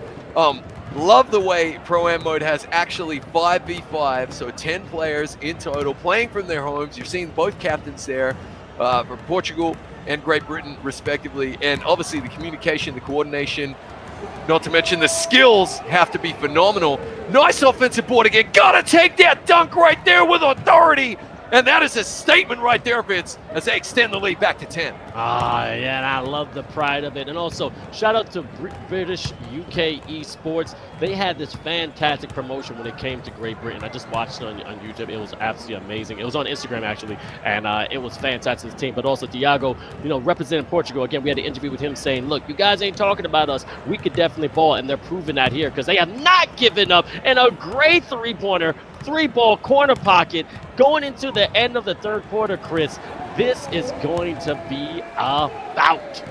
Love the way Pro-Am mode has actually 5v5, so 10 players in total playing from their homes. You're seeing both captains there for Portugal and Great Britain, respectively. And obviously the communication, the coordination, not to mention the skills have to be phenomenal. Nice offensive board again. Gotta take that dunk right there with authority. And that is a statement right there, Vince, as they extend the lead back to 10. Ah, yeah, and I love the pride of it. And also, shout out to British UK esports. They had this fantastic promotion when it came to Great Britain. I just watched it on YouTube. It was absolutely amazing. It was on Instagram, actually, and it was fantastic, this team. But also, Thiago, representing Portugal. Again, we had an interview with him saying, look, you guys ain't talking about us. We could definitely ball, and they're proving that here because they have not given up. And a great three-pointer, three-ball corner pocket going into the end of the third quarter, Chris. This is going to be about.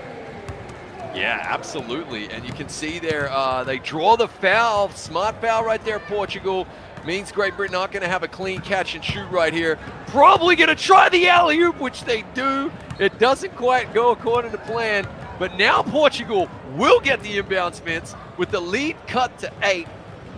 Yeah, absolutely. And you can see there, they draw the foul. Smart foul right there, Portugal. Means Great Britain aren't going to have a clean catch and shoot right here. Probably going to try the alley-oop, which they do. It doesn't quite go according to plan. But now Portugal will get the inbounds, Vince, with the lead cut to 8.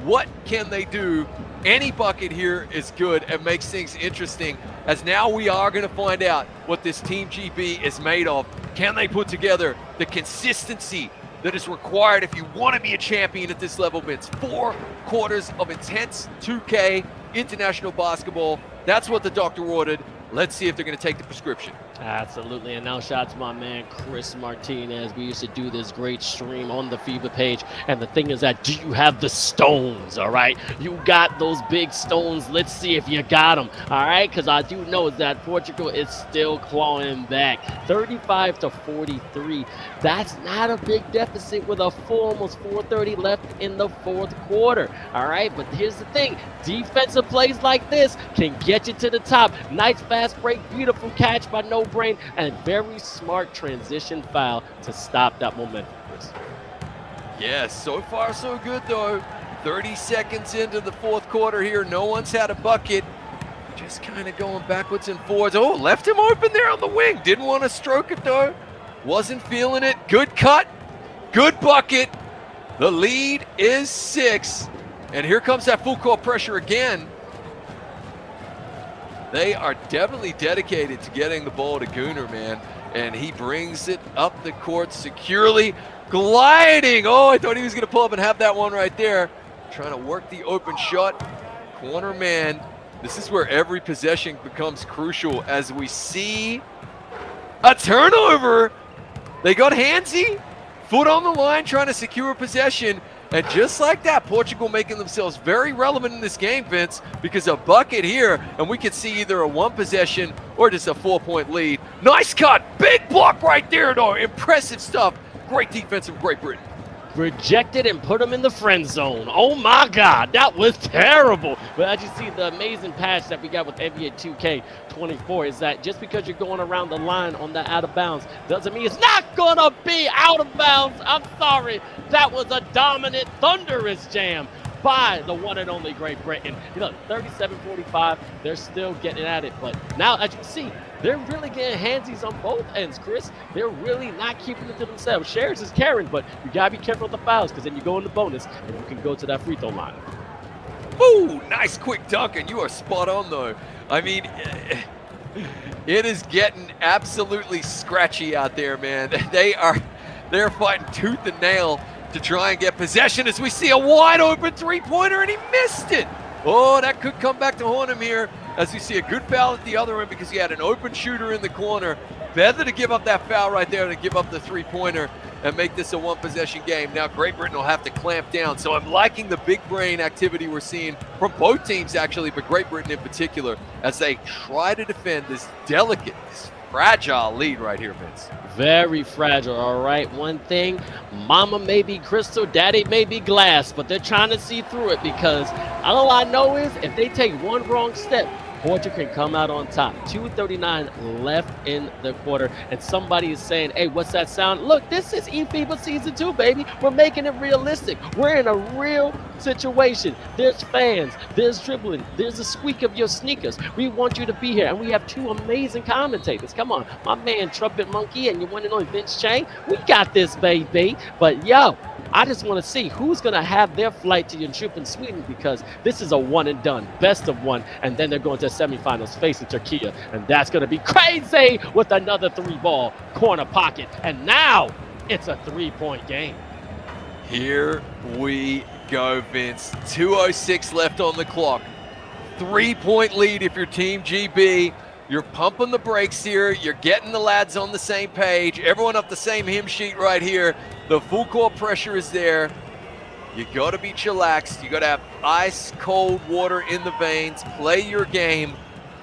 What can they do? Any bucket here is good and makes things interesting, as now we are going to find out what this Team GB is made of. Can they put together the consistency that is required if you want to be a champion at this level, Vince? 4 quarters of intense 2K international basketball. That's what the doctor ordered. Let's see if they're going to take the prescription. Absolutely, and now shout out to my man Chris Martinez. We used to do this great stream on the FIBA page, and the thing is that, do you have the stones? All right, you got those big stones. Let's see if you got them. All right, because I do know that Portugal is still clawing back, 35-43. That's not a big deficit with a full almost 4:30 left in the fourth quarter. All right, but here's the thing: defensive plays like this can get you to the top. Nice fast break, beautiful catch by No Brain, and very smart transition foul to stop that momentum. Yes, so far so good though. 30 seconds into the fourth quarter here. No one's had a bucket. Just kind of going backwards and forwards. Oh, left him open there on the wing. Didn't want to stroke it though. Wasn't feeling it. Good cut. Good bucket. The lead is 6. And here comes that full court pressure again. They are definitely dedicated to getting the ball to Gunnar, man. And he brings it up the court securely. Gliding. Oh, I thought he was going to pull up and have that one right there. Trying to work the open shot. Corner man. This is where every possession becomes crucial as we see a turnover. They got handsy. Foot on the line trying to secure possession. And just like that, Portugal making themselves very relevant in this game, Vince, because a bucket here, and we could see either a 1 possession or just a 4-point lead. Nice cut. Big block right there, though. Impressive stuff. Great defense from Great Britain. Rejected and put him in the friend zone. Oh my God, that was terrible. But as you see, the amazing patch that we got with NBA 2K24 is that just because you're going around the line on the out of bounds doesn't mean it's not gonna be out of bounds. I'm sorry, that was a dominant, thunderous jam by the one and only Great Britain. 37-45, they're still getting at it. But now, as you see, they're really getting handsies on both ends, Chris. They're really not keeping it to themselves. Shares is carrying, but you got to be careful with the fouls because then you go in the bonus and you can go to that free throw line. Ooh, nice quick dunk, and you are spot on, though. I mean, it is getting absolutely scratchy out there, man. They're fighting tooth and nail to try and get possession as we see a wide open three-pointer, and he missed it. Oh, that could come back to haunt him here as we see a good foul at the other end because he had an open shooter in the corner. Better to give up that foul right there than give up the three-pointer and make this a 1-possession game. Now Great Britain will have to clamp down. So I'm liking the big brain activity we're seeing from both teams actually, but Great Britain in particular as they try to defend this delicate, this fragile lead right here, Vince. Very fragile, all right? One thing, mama may be crystal, daddy may be glass, but they're trying to see through it because all I know is if they take one wrong step, Portugal can come out on top. 2:39 left in the quarter, and somebody is saying, hey, what's that sound? Look, this is eFiba Season 2, baby. We're making it realistic. We're in a real situation. There's fans. There's dribbling. There's the squeak of your sneakers. We want you to be here, and we have 2 amazing commentators. Come on, my man Trumpet Monkey and your one and only Vince Chang. We got this, baby. But, yo, I just want to see who's going to have their flight to Yunchup in Sweden because this is a one and done, best of one, and then they're going to semifinals facing Turkey, and that's going to be crazy with another 3-ball corner pocket, and now it's a 3-point game. Here we go, Vince. 2:06 left on the clock. 3-point lead if you're Team GB. You're pumping the brakes here. You're getting the lads on the same page. Everyone up the same hymn sheet right here. The full court pressure is there. You got to be chillaxed. You got to have ice cold water in the veins. Play your game,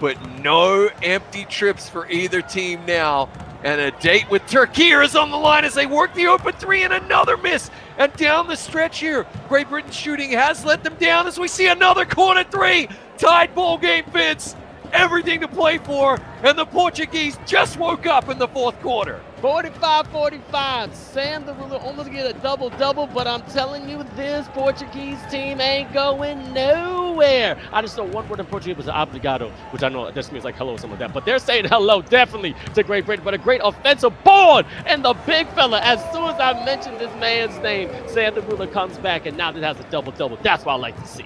but no empty trips for either team now. And a date with Turkey is on the line as they work the open three and another miss. And down the stretch here, Great Britain's shooting has let them down as we see another corner three. Tied ball game, Vince. Everything to play for, and the Portuguese just woke up in the fourth quarter. 45-45. Sam the Ruler almost get a double-double, but I'm telling you, this Portuguese team ain't going nowhere. I just know one word in Portuguese was obrigado, which I know this means like hello or something like that, but they're saying hello definitely to Great Britain, but a great offensive board, and the big fella, as soon as I mentioned this man's name, Sam the Ruler comes back, and now this has a double-double. That's what I like to see.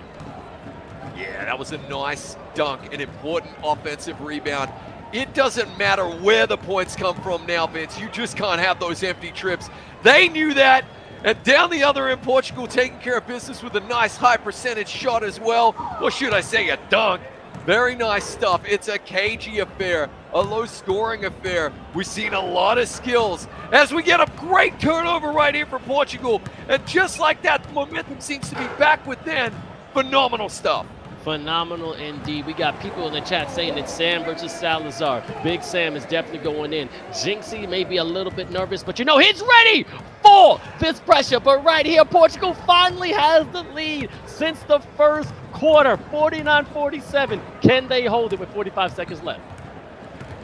Yeah, that was a nice dunk, an important offensive rebound. It doesn't matter where the points come from now, Vince. You just can't have those empty trips. They knew that. And down the other end, Portugal taking care of business with a nice high percentage shot as well. Or should I say a dunk? Very nice stuff. It's a cagey affair, a low-scoring affair. We've seen a lot of skills as we get a great turnover right here for Portugal. And just like that, the momentum seems to be back within. Phenomenal stuff. Phenomenal indeed. We got people in the chat saying it's Sam versus Salazar. Big Sam is definitely going in. Jinxie may be a little bit nervous, but you know he's ready for this pressure. But right here, Portugal finally has the lead since the first quarter, 49-47. Can they hold it with 45 seconds left?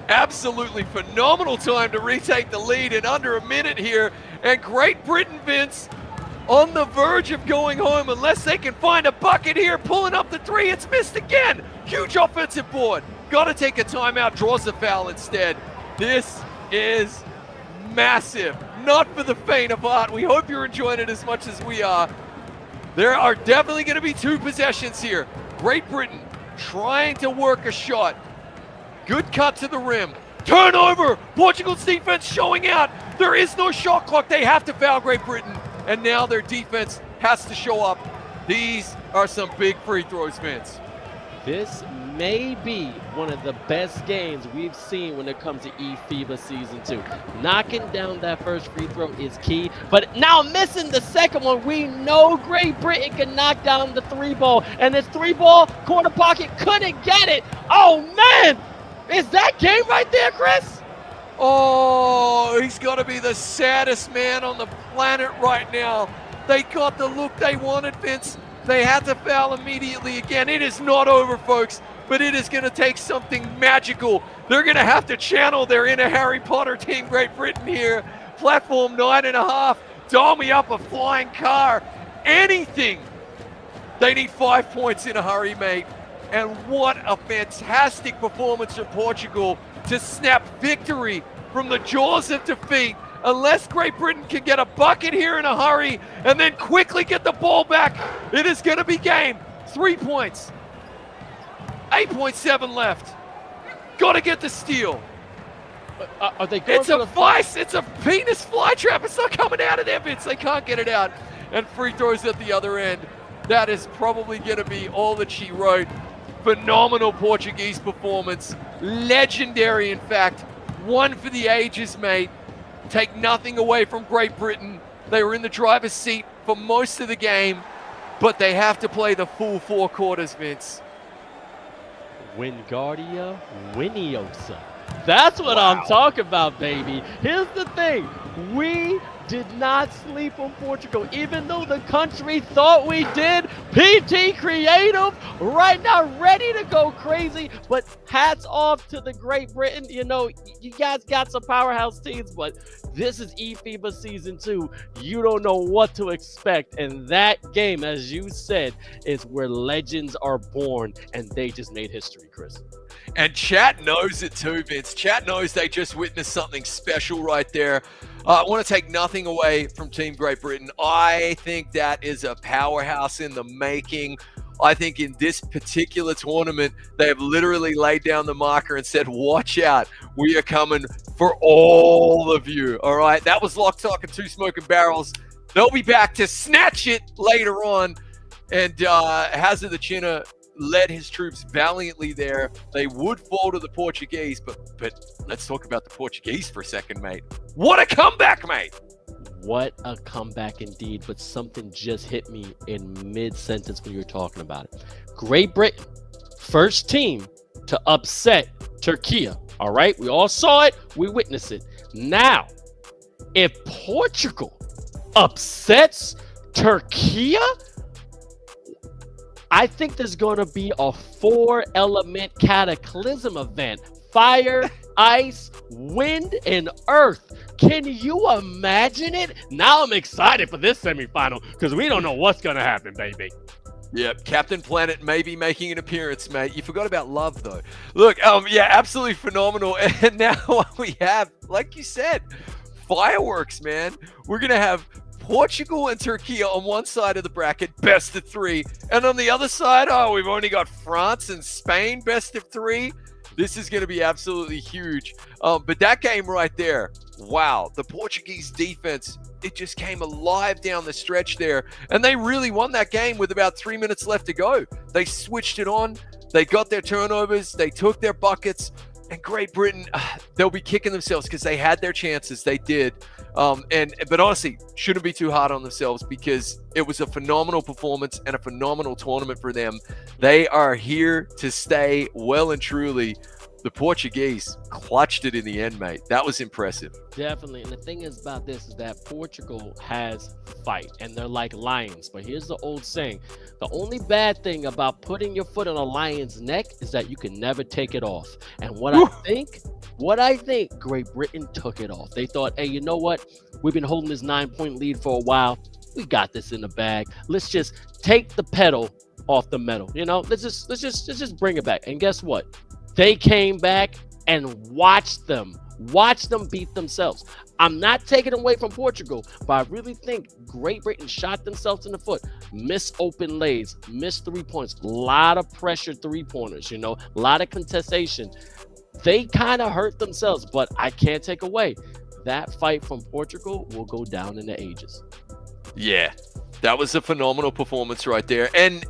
Absolutely phenomenal time to retake the lead in under a minute here. And Great Britain, Vince, on the verge of going home unless they can find a bucket here. Pulling up the three, it's missed again. Huge offensive board. Got to take a timeout, draws a foul instead. This is massive. Not for the faint of heart. We hope you're enjoying it as much as we are. There are definitely going to be two possessions here. Great Britain trying to work a shot. Good cut to the rim. Turnover. Portugal's defense showing out. There is no shot clock. They have to foul Great Britain. And now their defense has to show up. These are some big free throws, Vince. This may be one of the best games we've seen when it comes to eFiba Season 2. Knocking down that first free throw is key, but now missing the second one, we know Great Britain can knock down the three ball, and this three ball corner pocket couldn't get it. Oh man, is that game right there, Chris? Oh, he's got to be the saddest man on the planet right now. They got the look they wanted, Vince. They had to foul immediately again. It is not over, folks, but it is going to take something magical. They're going to have to channel their inner Harry Potter Team Great Britain here. Platform 9.5. Dial me up a flying car. Anything. They need 5 points in a hurry, mate. And what a fantastic performance from Portugal to snap victory from the jaws of defeat. Unless Great Britain can get a bucket here in a hurry and then quickly get the ball back, it is going to be game. 3 points. 8.7 left. Got to get the steal. Are they going It's a vice. It's a penis flytrap. It's not coming out of there, Vince. They can't get it out. And free throws at the other end. That is probably going to be all that she wrote. Phenomenal Portuguese performance. Legendary, in fact. One for the ages, mate. Take nothing away from Great Britain. They were in the driver's seat for most of the game, but they have to play the full 4 quarters, Vince. Wingardia Winiosa. That's what I'm talking about, baby. Here's the thing. We did not sleep on Portugal, even though the country thought we did. PT Creative right now ready to go crazy, but hats off to the Great Britain. You know, you guys got some powerhouse teams, but this is eFiba Season 2. You don't know what to expect, and that game, as you said, is where legends are born, and they just made history, Chris. And chat knows it too, Vince. Chat knows they just witnessed something special right there. I want to take nothing away from Team Great Britain. I think that is a powerhouse in the making. I think in this particular tournament, they have literally laid down the marker and said, watch out. We are coming for all of you. All right. That was Lock, Talk, and Two Smoking Barrels. They'll be back to snatch it later on. And Hazard the Chinner led his troops valiantly there. They would fall to the Portuguese, but let's talk about the Portuguese for a second, mate. What a comeback, mate! What a comeback indeed, but something just hit me in mid-sentence when you were talking about it. Great Britain, first team to upset Turkey. All right, we all saw it, we witnessed it. Now, if Portugal upsets Turkey, I think there's going to be a 4-element cataclysm event. Fire, ice, wind, and earth. Can you imagine it? Now I'm excited for this semifinal because we don't know what's going to happen, baby. Yep, Captain Planet may be making an appearance, mate. You forgot about love, though. Look, yeah, absolutely phenomenal. And now we have, like you said, fireworks, man. We're going to have Portugal and Turkey on one side of the bracket, best of 3. And on the other side, we've only got France and Spain, best of 3. This is going to be absolutely huge. But that game right there, wow. The Portuguese defense, it just came alive down the stretch there. And they really won that game with about 3 minutes left to go. They switched it on. They got their turnovers. They took their buckets. And Great Britain, they'll be kicking themselves because they had their chances. They did. But honestly, shouldn't be too hard on themselves because it was a phenomenal performance and a phenomenal tournament for them. They are here to stay well and truly. The Portuguese clutched it in the end, mate. That was impressive. Definitely. And the thing is about this is that Portugal has fight and they're like lions. But here's the old saying. The only bad thing about putting your foot on a lion's neck is that you can never take it off. And what I think, Great Britain took it off. They thought, hey, you know what? We've been holding this 9-point lead for a while. We got this in the bag. Let's just take the pedal off the metal. You know, let's just bring it back. And guess what? They came back and watched them beat themselves. I'm not taking away from Portugal, but I really think Great Britain shot themselves in the foot. Missed open lays, missed 3 points, a lot of pressure 3-pointers, you know, a lot of contestation. They kind of hurt themselves, but I can't take away that fight from Portugal will go down in the ages. Yeah. That was a phenomenal performance right there, and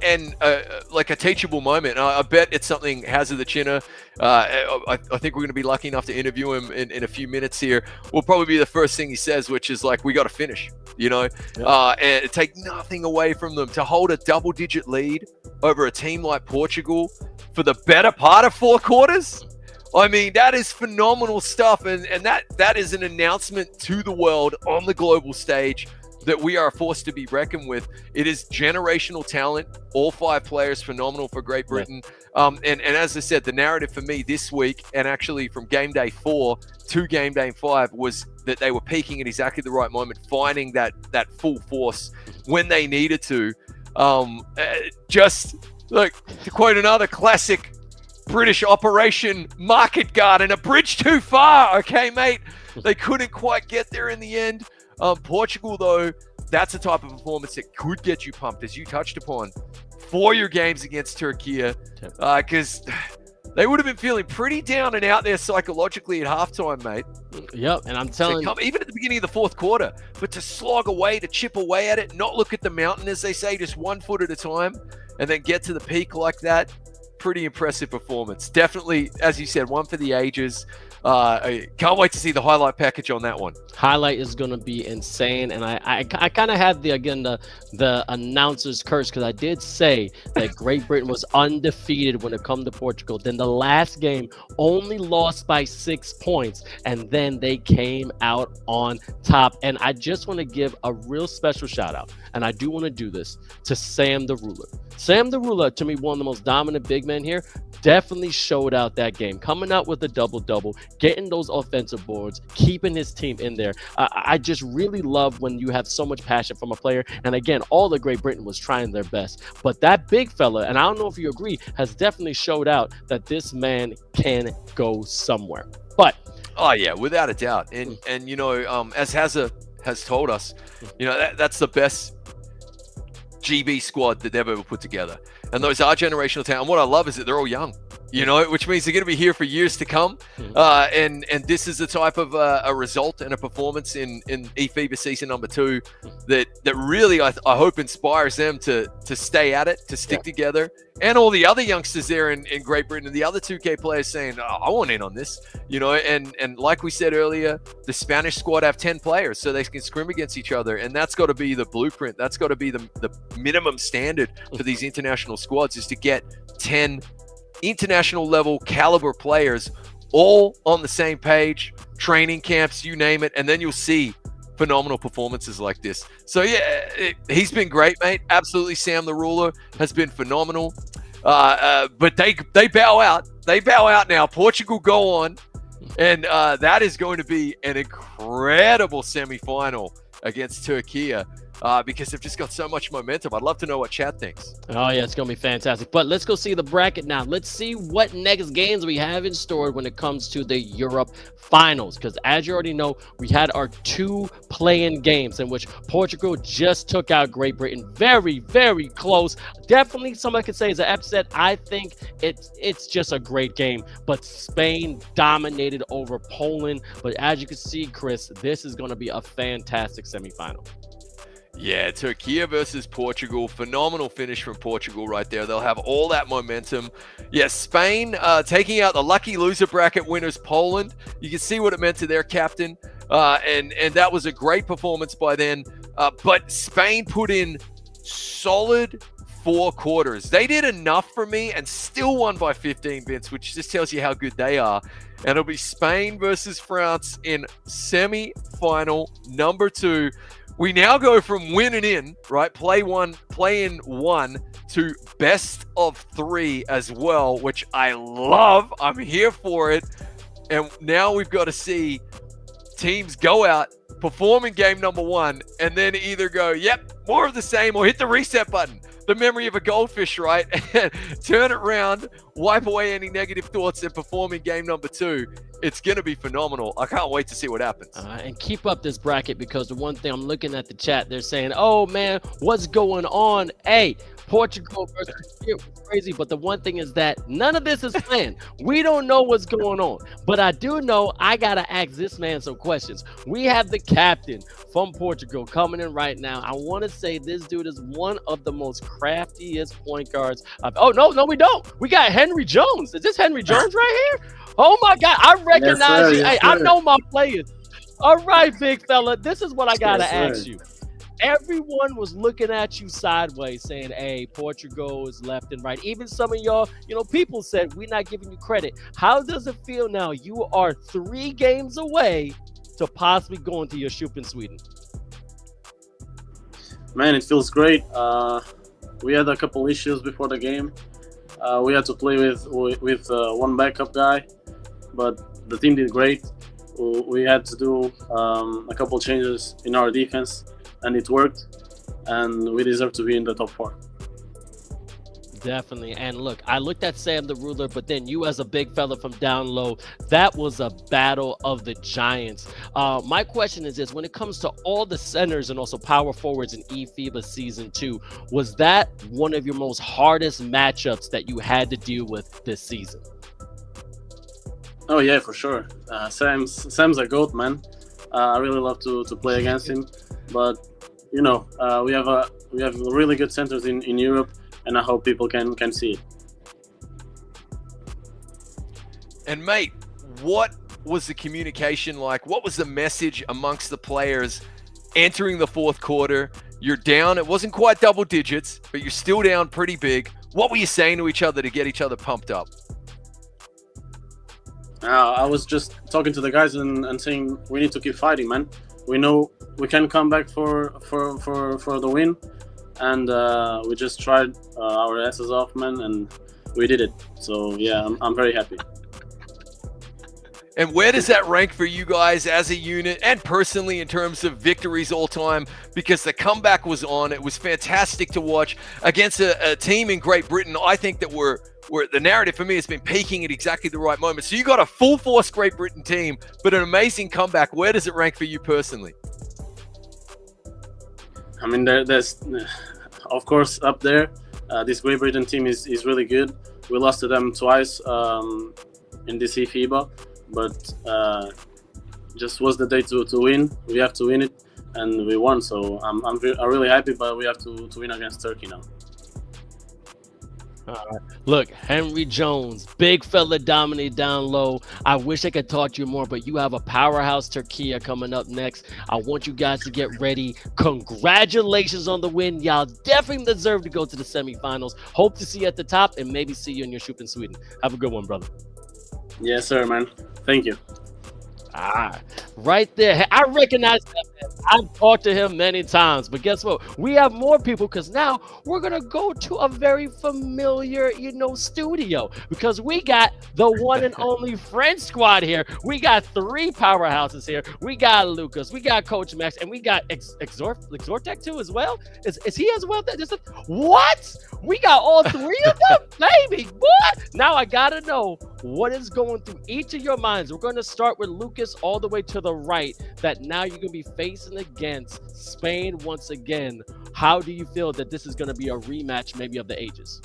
like a teachable moment. I bet it's something 𝐓𝐶𝐄. I think we're going to be lucky enough to interview him in a few minutes here. Will probably be the first thing he says, which is like, we got to finish, you know, and take nothing away from them. To hold a double-digit lead over a team like Portugal for the better part of 4 quarters. I mean, that is phenomenal stuff, and that is an announcement to the world on the global stage that we are a force to be reckoned with. It is generational talent. All 5 players phenomenal for Great Britain. And as I said, the narrative for me this week, and actually from game day 4 to game day 5, was that they were peaking at exactly the right moment, finding that full force when they needed to. Just like to quote another classic British operation, market garden, a bridge too far. Okay, mate. They couldn't quite get there in the end. Portugal, though, that's a type of performance that could get you pumped, as you touched upon, for your games against Turkey, because they would have been feeling pretty down and out there psychologically at halftime, mate. Yep, and I'm telling you, even at the beginning of the 4th quarter, but to slog away, to chip away at it, not look at the mountain, as they say, just 1 foot at a time, and then get to the peak like that. Pretty impressive performance. Definitely, as you said, one for the ages. I can't wait to see the highlight package on that one. Highlight is going to be insane, and I kind of had the announcer's curse, because I did say that Great Britain was undefeated when it comes to Portugal. Then the last game only lost by 6 points, and then they came out on top. And I just want to give a real special shout out, and I do want to do this, to Sam the Ruler. Sam the Ruler, to me, one of the most dominant big men here, definitely showed out that game, coming out with a double-double, getting those offensive boards, keeping his team in there. I just really love when you have so much passion from a player. And again, all the Great Britain was trying their best. But that big fella, and I don't know if you agree, has definitely showed out that this man can go somewhere. But oh yeah, without a doubt. And you know, as 𝐓𝐶𝐄 has told us, you know, that's the best GB squad that they've ever put together. And those are generational talent. And what I love is that they're all young. You know, which means they're going to be here for years to come. And this is the type of a result and a performance in eFiba season number 2 that really I hope inspires them to stay at it, to stick together, and all the other youngsters there in Great Britain and the other 2K players saying, oh, I want in on this, you know. And like we said earlier, the Spanish squad have 10 players, so they can scrim against each other, and that's got to be the blueprint. That's got to be the minimum standard for these international squads, is to get 10 international level caliber players all on the same page, training camps, you name it, and then you'll see phenomenal performances like this. So yeah, he's been great, mate. Absolutely, Sam the Ruler has been phenomenal. But they bow out. They bow out now. Portugal go on, and that is going to be an incredible semi-final against Turkey. Because they've just got so much momentum. I'd love to know what chat thinks. Oh, yeah, it's going to be fantastic. But let's go see the bracket now. Let's see what next games we have in store when it comes to the Europe finals. Because as you already know, we had our 2 play-in games in which Portugal just took out Great Britain. Very, very close. Definitely somebody could say is an upset. I think it's just a great game. But Spain dominated over Poland. But as you can see, Chris, this is going to be a fantastic semifinal. Yeah, Turkey versus Portugal. Phenomenal finish from Portugal right there. They'll have all that momentum. Yeah, Spain taking out the lucky loser bracket winners, Poland. You can see what it meant to their captain. And that was a great performance by them. But Spain put in solid 4 quarters. They did enough for me and still won by 15, Vince, which just tells you how good they are. And it'll be Spain versus France in semi-final number 2. We now go from winning in, right, play in 1 to best of 3 as well, which I love. I'm here for it. And now we've got to see teams go out, perform in game number 1, and then either go, yep, more of the same, or hit the reset button. The memory of a goldfish, right? Turn it around, wipe away any negative thoughts, and perform in game number 2. It's going to be phenomenal. I can't wait to see what happens. And keep up this bracket, because the one thing I'm looking at the chat, they're saying, oh, man, what's going on? Hey, Portugal versus crazy. But the one thing is that none of this is planned. We don't know what's going on. But I do know I got to ask this man some questions. We have the captain from Portugal coming in right now. I want to say this dude is one of the most craftiest point guards. Oh, no, we don't. We got Henry Jones. Is this Henry Jones right here? Oh, my God. I recognize you. Hey, I know my players. All right, big fella. This is what I got to ask you. Everyone was looking at you sideways saying, hey, Portugal is left and right. Even some of y'all, people said, we're not giving you credit. How does it feel now? You are 3 games away to possibly going to your shoot in Sweden. Man, it feels great. We had a couple issues before the game. We had to play with one backup guy, but the team did great. We had to do a couple changes in our defense, and it worked, and we deserve to be in the top 4. Definitely. And look, I looked at Sam the Ruler, but then you as a big fella from down low, that was a battle of the giants. My question is this: when it comes to all the centers and also power forwards in eFiba Season 2, was that one of your most hardest matchups that you had to deal with this season? Oh yeah, for sure. Sam's a goat, man. I really love to play against him, but we have really good centers in Europe, and I hope people can see it. And mate, what was the communication like? What was the message amongst the players entering the 4th quarter? You're down. It wasn't quite double digits, but you're still down pretty big. What were you saying to each other to get each other pumped up? I was just talking to the guys and saying we need to keep fighting, man. We know we can come back for the win, and we just tried our asses off, man, and we did it. So yeah, I'm very happy. And where does that rank for you guys as a unit and personally in terms of victories all time? Because the comeback was on. It was fantastic to watch against a team in Great Britain. I think that we're the narrative for me has been peaking at exactly the right moment. So you got a full force Great Britain team, but an amazing comeback. Where does it rank for you personally? I mean, there's of course up there. This Great Britain team is really good. we lost to them twice in this eFiba, but just was the day to win. We have to win it, and we won. So I'm really happy, but we have to win against Turkey now. All right. Look, Henry Jones, big fella dominate down low. I wish I could talk to you more, but you have a powerhouse Turkey coming up next. I want you guys to get ready. Congratulations on the win. Y'all definitely deserve to go to the semifinals. Hope to see you at the top and maybe see you in your shoot in Sweden. Have a good one, brother. Yes, sir, man. Thank you. Right there. I recognize that man. I've talked to him many times, but guess what? We have more people because now we're going to go to a very familiar, studio because we got the one and only French squad here. We got 3 powerhouses here. We got Lucas, we got Coach Max, and we got Exortek too as well. Is he as well? What? We got all 3 of them? Baby, what? Now I got to know what is going through each of your minds. We're going to start with Lucas all the way to the right, that now you're going to be facing against Spain once again. How do you feel that this is going to be a rematch maybe of the ages?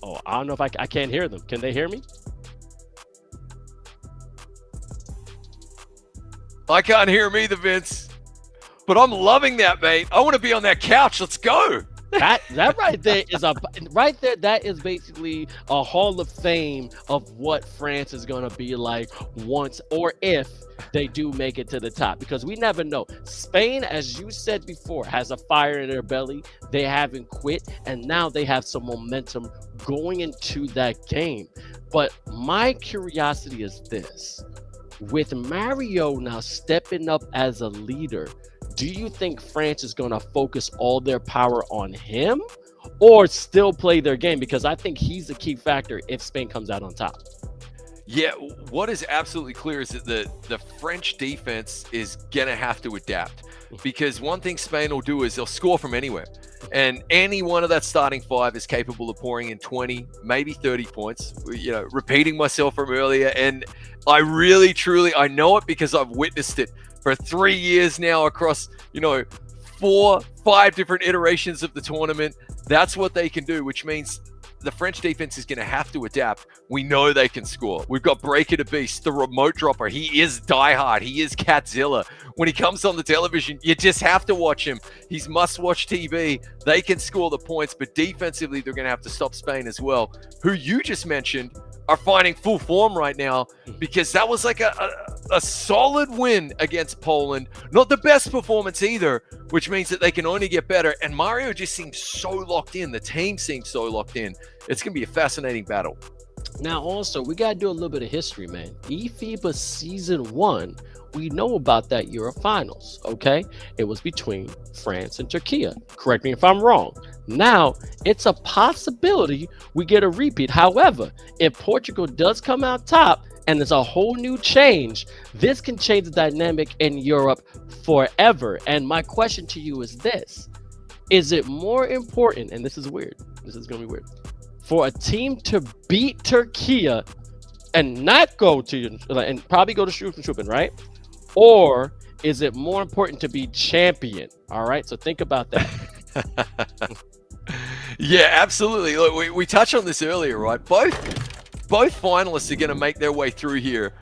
Oh, I don't know if I can't hear them. Can they hear me? I can't hear him either, Vince. But I'm loving that, mate. I want to be on that couch. Let's go. That right there is that is basically a Hall of Fame of what France is going to be like once or if they do make it to the top, because we never know. Spain, as you said before, has a fire in their belly. They haven't quit, and now they have some momentum going into that game. But my curiosity is this: with Mario now stepping up as a leader, do you think France is going to focus all their power on him or still play their game? Because I think he's the key factor if Spain comes out on top. Yeah, what is absolutely clear is that the French defense is going to have to adapt, because one thing Spain will do is they'll score from anywhere. And any one of that starting 5 is capable of pouring in 20, maybe 30 points, repeating myself from earlier. And I really, truly, I know it because I've witnessed it for 3 years now across, 4, 5 different iterations of the tournament. That's what they can do, which means the French defense is going to have to adapt. We know they can score. We've got Breaker the Beast, the remote dropper. He is diehard. He is Catzilla. When he comes on the television, you just have to watch him. He's must-watch TV. They can score the points, but defensively, they're going to have to stop Spain as well, who you just mentioned are finding full form right now, because that was like a solid win against Poland. Not the best performance either, which means that they can only get better. And Mario just seems so locked in. The team seems so locked in. It's going to be a fascinating battle. Now, also, we got to do a little bit of history, man. eFiba Season 1, we know about that Euro Finals, okay? It was between France and Turkey. Correct me if I'm wrong. Now, it's a possibility we get a repeat. However, if Portugal does come out top and there's a whole new change, this can change the dynamic in Europe forever. And my question to you is this: is it more important, and this is weird, this is going to be weird, for a team to beat Turkey and not go to, and probably go to Schuppen, right? Or is it more important to be champion? All right, so think about that. Yeah, absolutely. Look, we touched on this earlier, right? Both finalists are going to make their way through here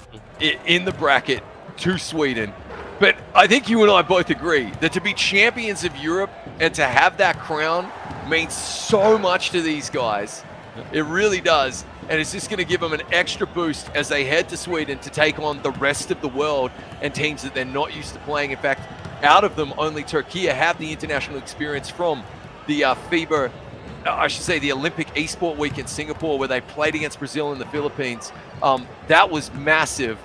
in the bracket to Sweden. But I think you and I both agree that to be champions of Europe and to have that crown means so much to these guys. It really does. And it's just going to give them an extra boost as they head to Sweden to take on the rest of the world and teams that they're not used to playing. In fact, out of them, only Turkey have the international experience from the FIBA, I should say the Olympic Esport Week in Singapore, where they played against Brazil and the Philippines. That was massive.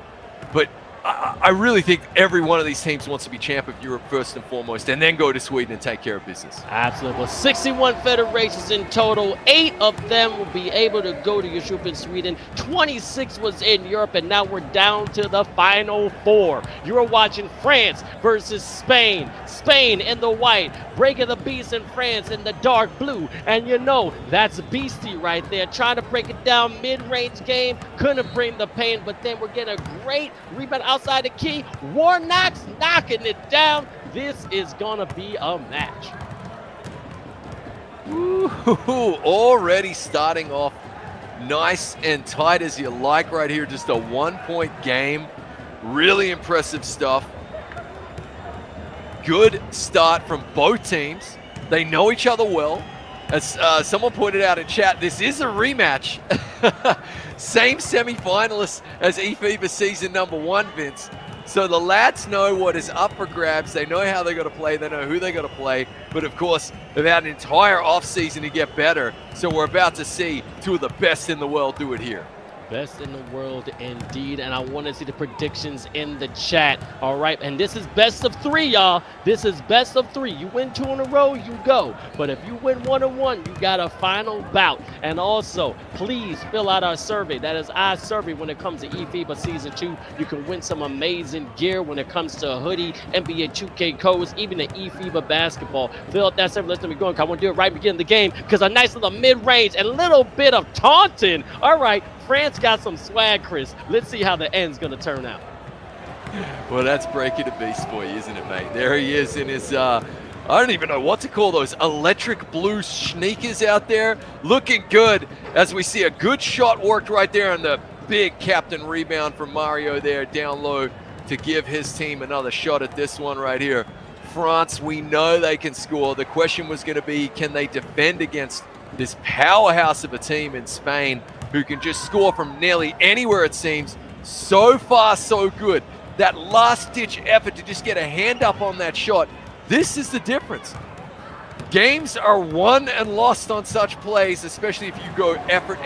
But I really think every one of these teams wants to be champ of Europe first and foremost, and then go to Sweden and take care of business. Absolutely. Well, 61 federations in total. 8 of them will be able to go to Europe in Sweden. 26 was in Europe, and now we're down to the final 4. You're watching France versus Spain. Spain in the white, Breaker the Beast in France in the dark blue. And you know, that's Beastie right there, trying to break it down mid-range game. Couldn't bring the pain, but then we're getting a great rebound outside the key. Warnock's knocking it down. This is gonna be a match. Ooh, already starting off nice and tight as you like right here. Just a 1-point game. Really impressive stuff. Good start from both teams. They know each other well. As someone pointed out in chat, this is a rematch. Same semi-finalists as eFiba season number 1, Vince. So the lads know what is up for grabs. They know how they're going to play. They know who they're going to play. But of course, they've had an entire offseason to get better. So we're about to see 2 of the best in the world do it here. Best in the world indeed, and I want to see the predictions in the chat. All right, and this is best of 3, y'all. This is best of 3. You win 2 in a row, you go. But if you win 1 and 1, you got a final bout. And also, please fill out our survey. That is our survey when it comes to eFiba Season 2. You can win some amazing gear when it comes to a hoodie, NBA 2K codes, even the eFiba basketball. Fill out that survey. Let's get going. I want to do it right beginning of the game because a nice little mid-range and little bit of taunting. All right. France got some swag, Chris. Let's see how the end's going to turn out. Well, that's breaking the beast for you, isn't it, mate? There he is in his, I don't even know what to call those, electric blue sneakers out there. Looking good as we see a good shot worked right there on the big captain rebound from Mario there down low to give his team another shot at this one right here. France, we know they can score. The question was going to be, can they defend against this powerhouse of a team in Spain who can just score from nearly anywhere, it seems. So far, so good. That last-ditch effort to just get a hand up on that shot, this is the difference. Games are won and lost on such plays, especially if you go effort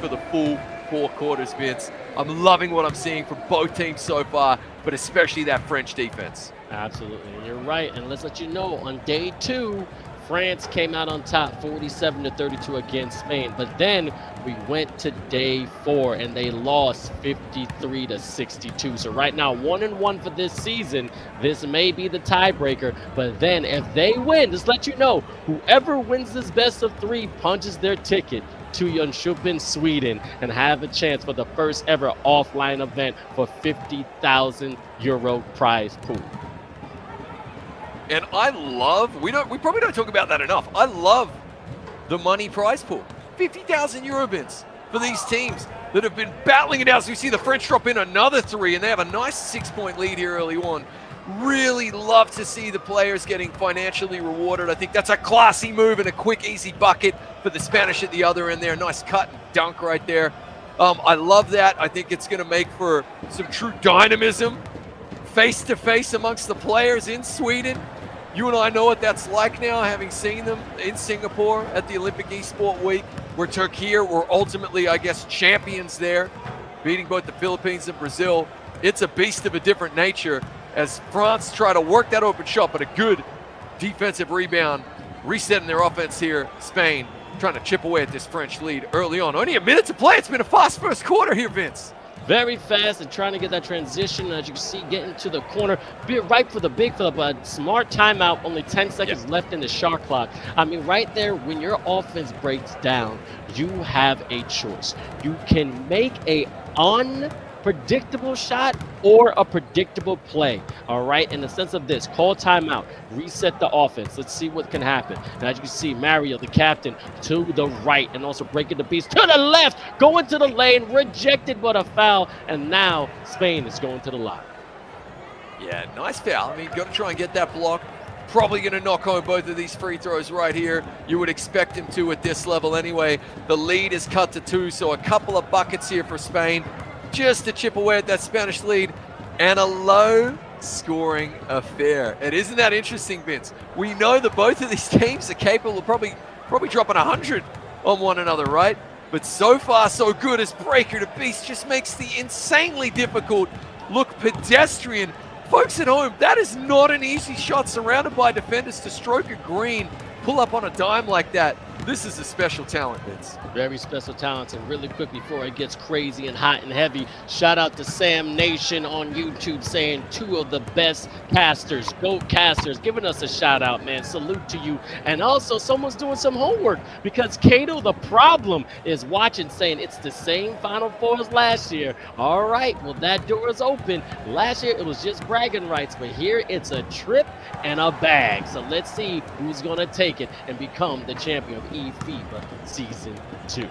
for the full 4 quarters, Vince. I'm loving what I'm seeing from both teams so far, but especially that French defense. Absolutely, and you're right. And let's let you know, on day 2, France came out on top 47-32 against Spain, but then we went to day 4 and they lost 53-62. So right now 1-1 for this season. This may be the tiebreaker, but then if they win, just let you know, whoever wins this best of 3 punches their ticket to Jönköping, Sweden, and have a chance for the first ever offline event for €50,000 prize pool. And I love, we probably don't talk about that enough. I love the money prize pool. 50,000 euro, Vince, for these teams that have been battling it out. So we see the French drop in another 3, and they have a nice 6-point lead here early on. Really love to see the players getting financially rewarded. I think that's a classy move and a quick, easy bucket for the Spanish at the other end there. Nice cut and dunk right there. I love that. I think it's going to make for some true dynamism face-to-face amongst the players in Sweden. You and I know what that's like now, having seen them in Singapore at the Olympic Esport Week, where Turkey were ultimately, I guess, champions there, beating both the Philippines and Brazil. It's a beast of a different nature as France try to work that open shot, but a good defensive rebound, resetting their offense here. Spain trying to chip away at this French lead early on. Only a minute to play. It's been a fast first quarter here, Vince. Very fast and trying to get that transition. As you can see, getting to the corner. Be right for the big fella, but smart timeout. Only 10 seconds left in the shot clock. I mean, right there, when your offense breaks down, you have a choice. You can make a unpredictable shot or a predictable play. All right, in the sense of this, call timeout, reset the offense. Let's see what can happen. And as you can see, Mario, the captain, to the right, and also breaking the beast to the left, going to the lane, rejected but a foul, and now Spain is going to the line. Yeah, nice foul. I mean, got to try and get that block. Probably going to knock home both of these free throws right here. You would expect him to at this level anyway. The lead is cut to 2, so a couple of buckets here for Spain, just to chip away at that Spanish lead, and a low-scoring affair. And isn't that interesting, Vince? We know that both of these teams are capable of probably dropping 100 on one another, right? But so far, so good as Breaker to Beast just makes the insanely difficult look pedestrian. Folks at home, that is not an easy shot surrounded by defenders to stroke a green, pull up on a dime like that. This is a special talent, Vince. Very special talents. And really quick before it gets crazy and hot and heavy, shout out to Sam Nation on YouTube saying 2 of the best casters, GOAT casters, giving us a shout out, man. Salute to you. And also someone's doing some homework because Kato the Problem is watching saying it's the same Final Four as last year. All right, well that door is open. Last year it was just bragging rights, but here it's a trip and a bag. So let's see who's going to take it and become the champion of eFiba Season 2.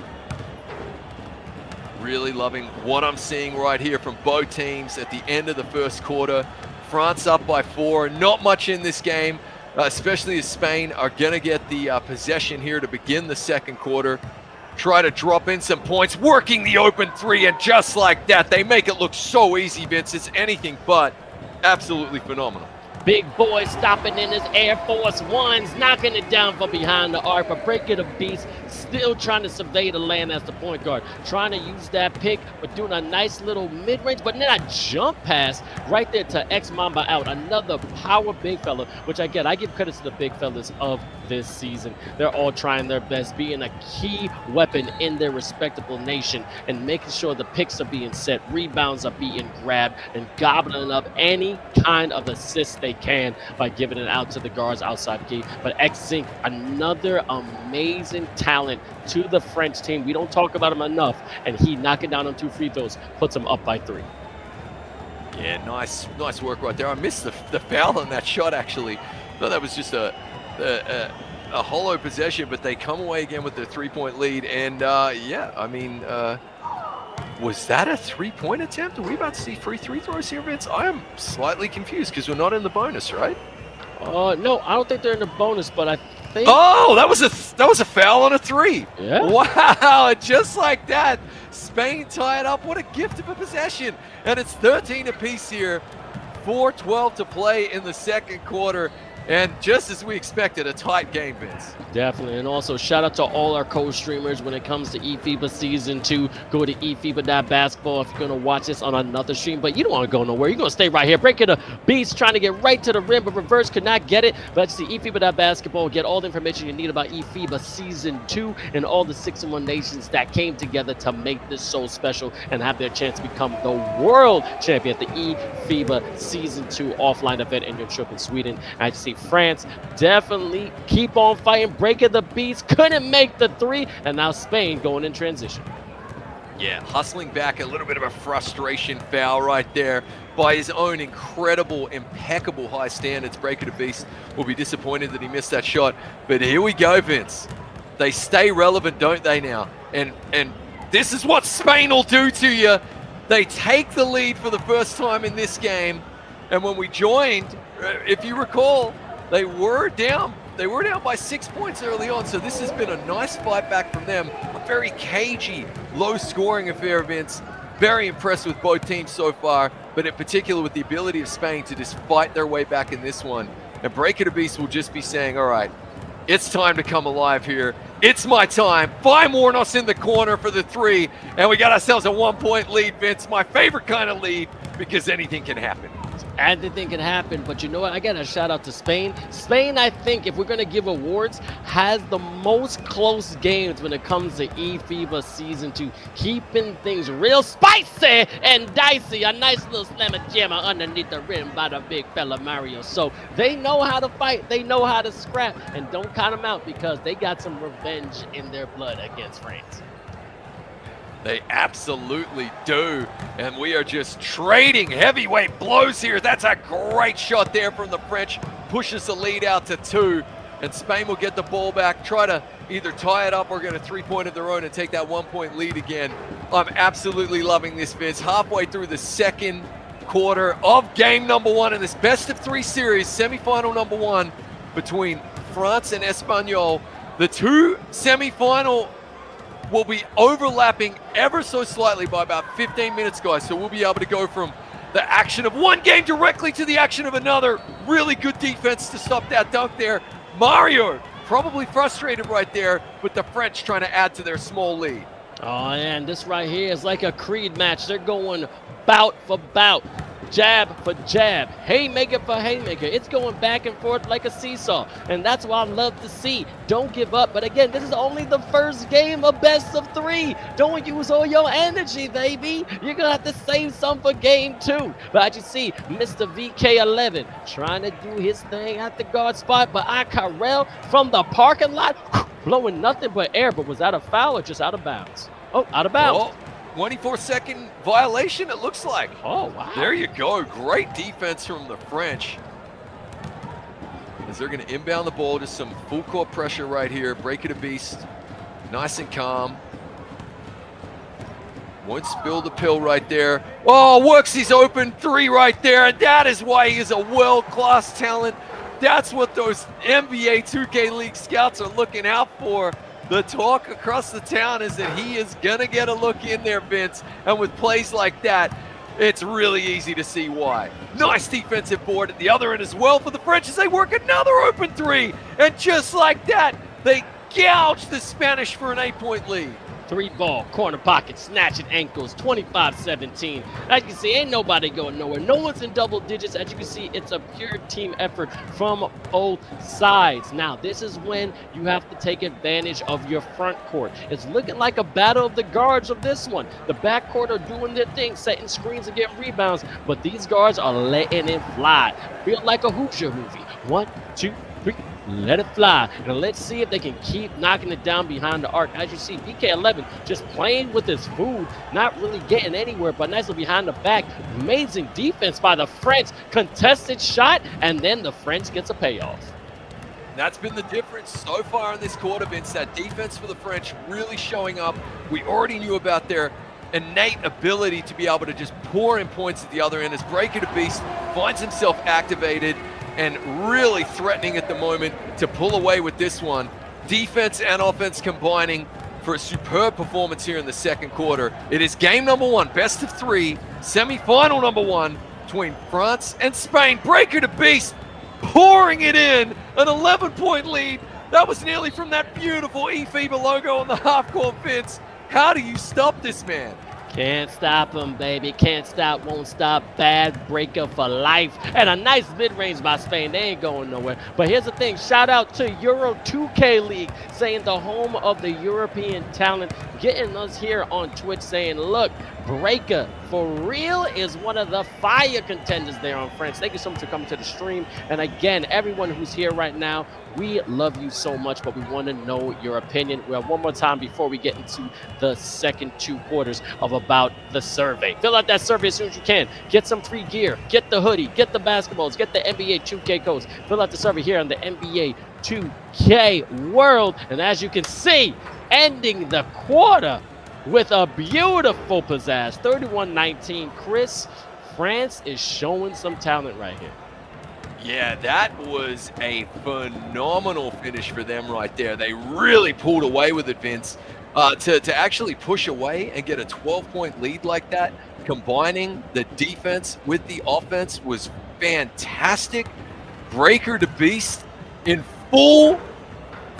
Really loving what I'm seeing right here from both teams at the end of the first quarter. France up by 4. Not much in this game, especially as Spain are going to get the possession here to begin the second quarter. Try to drop in some points, working the open 3, and just like that, they make it look so easy, Vince. It's anything but absolutely phenomenal. Big boy stopping in his Air Force Ones, knocking it down from behind the arc, but breaking the beast, still trying to survey the land as the point guard. Trying to use that pick, but doing a nice little mid-range, but then a jump pass right there to X-Mamba out. Another power big fella, which I get. I give credit to the big fellas of this season. They're all trying their best, being a key weapon in their respectable nation and making sure the picks are being set, rebounds are being grabbed, and gobbling up any kind of assist they can by giving it out to the guards outside the key. But 𝐿𝐻𝐋𝐋𝐿, another amazing talent to the French team. We don't talk about him enough, and he knocking down on 2 free throws puts him up by 3. Yeah, nice work right there. I missed the foul on that shot, actually. I thought that was just a hollow possession, but they come away again with their 3-point lead. And yeah, I mean, was that a 3-point attempt? Are we about to see free throws here, Vince? I am slightly confused because we're not in the bonus, right? No, I don't think they're in the bonus, but I think. Oh, that was a foul on a 3. Yeah. Wow, and just like that, Spain tied up. What a gift of a possession. And it's 13 apiece here. 4:12 to play in the second quarter. And just as we expected, a tight game, Vince. Definitely. And also, shout out to all our co-streamers when it comes to eFiba Season 2. Go to eFiba.basketball if you're going to watch this on another stream. But you don't want to go nowhere. You're going to stay right here. Breaking the beast, trying to get right to the rim, but reverse could not get it. But see eFiba.basketball. Get all the information you need about eFiba Season 2 and all the 6-in-1 nations that came together to make this so special and have their chance to become the world champion at the eFiba Season 2 offline event in Jönköping in Sweden. I see France definitely keep on fighting, breaking the beast, couldn't make the 3, and now Spain going in transition. Yeah, hustling back, a little bit of a frustration foul right there by his own incredible, impeccable high standards. Breaker the Beast will be disappointed that he missed that shot, but here we go, Vince. They stay relevant, don't they now? And this is what Spain will do to you. They take the lead for the first time in this game, and when we joined, if you recall, they were down by 6 points early on, so this has been a nice fight back from them. A very cagey, low-scoring affair, Vince. Very impressed with both teams so far, but in particular with the ability of Spain to just fight their way back in this one. And Breaker the Beast will just be saying, all right, it's time to come alive here. It's my time. Find Warnos in the corner for the 3, and we got ourselves a 1-point lead, Vince. My favorite kind of lead, because anything can happen. Anything can happen, but you know what? I got to shout out to Spain. Spain, I think, if we're going to give awards, has the most close games when it comes to eFiba Season 2, keeping things real spicy and dicey. A nice little slammer jammer underneath the rim by the big fella Mario. So they know how to fight, they know how to scrap, and don't count them out because they got some revenge in their blood against France. They absolutely do, and we are just trading heavyweight blows here. That's a great shot there from the French. Pushes the lead out to 2, and Spain will get the ball back, try to either tie it up or get a 3-point of their own and take that 1-point lead again. I'm absolutely loving this, Vince. Halfway through the second quarter of game number 1 in this best-of-3 series, semifinal number 1 between France and Espanyol. The 2 semifinal will be overlapping ever so slightly by about 15 minutes, guys. So we'll be able to go from the action of one game directly to the action of another. Really good defense to stop that dunk there. Mario probably frustrated right there with the French trying to add to their small lead. Oh, and this right here is like a Creed match. They're going bout for bout. jab for jab, haymaker for haymaker. It's going back and forth like a seesaw, and that's what I love to see. Don't give up. But again, this is only the first game of best of 3. Don't use all your energy, baby. You're gonna have to save some for game 2. But as you see, Mr. VK11 trying to do his thing at the guard spot, but 𝐅𝐿𝐄 from the parking lot blowing nothing but air. But was that a foul or just out of bounds? Oh, out of bounds. 24-second violation, it looks like. Oh, wow. There you go. Great defense from the French. As they're going to inbound the ball, just some full court pressure right here. Break it a beast. Nice and calm. Won't spill the pill right there. Oh, works his open 3 right there. And that is why he is a world-class talent. That's what those NBA 2K League scouts are looking out for. The talk across the town is that he is going to get a look in there, Vince. And with plays like that, it's really easy to see why. Nice defensive board at the other end as well for the French as they work another open 3. And just like that, they gouge the Spanish for an 8-point lead. 3-ball, corner pocket, snatching ankles, 25-17. As you can see, ain't nobody going nowhere. No one's in double digits. As you can see, it's a pure team effort from both sides. Now, this is when you have to take advantage of your front court. It's looking like a battle of the guards of this one. The back court are doing their thing, setting screens and getting rebounds, but these guards are letting it fly. Feel like a Hoosier movie. 1, 2, 3. Let it fly. And let's see if they can keep knocking it down behind the arc. As you see, VK11 just playing with his food, not really getting anywhere, but nicely behind the back. Amazing defense by the French. Contested shot, and then the French gets a payoff. That's been the difference so far in this quarter, Vince. That defense for the French really showing up. We already knew about their innate ability to be able to just pour in points at the other end as Breaker the Beast finds himself activated and really threatening at the moment to pull away with this one. Defense and offense combining for a superb performance here in the second quarter. It is game number 1, best of 3, semi-final number 1 between France and Spain. Breaker the Beast pouring it in, an 11-point lead. That was nearly from that beautiful eFiba logo on the half-court, Vince. How do you stop this man? Can't stop him, baby. Can't stop, won't stop. Bad breaker for life. And a nice mid-range by Spain. They ain't going nowhere. But here's the thing. Shout out to Euro 2K League, saying the home of the European talent, getting us here on Twitch saying, look, Breaker for real is one of the fire contenders there on French. Thank you so much for coming to the stream. And again, everyone who's here right now, we love you so much, but we want to know your opinion. We have one more time before we get into the second 2 quarters of about the survey. Fill out that survey as soon as you can. Get some free gear. Get the hoodie. Get the basketballs. Get the NBA 2K codes. Fill out the survey here on the NBA 2K World. And as you can see, ending the quarter with a beautiful pizzazz, 31-19. Chris, France is showing some talent right here. Yeah, that was a phenomenal finish for them right there. They really pulled away with it, Vince. To actually push away and get a 12-point lead like that, combining the defense with the offense was fantastic. Breaker the Beast in full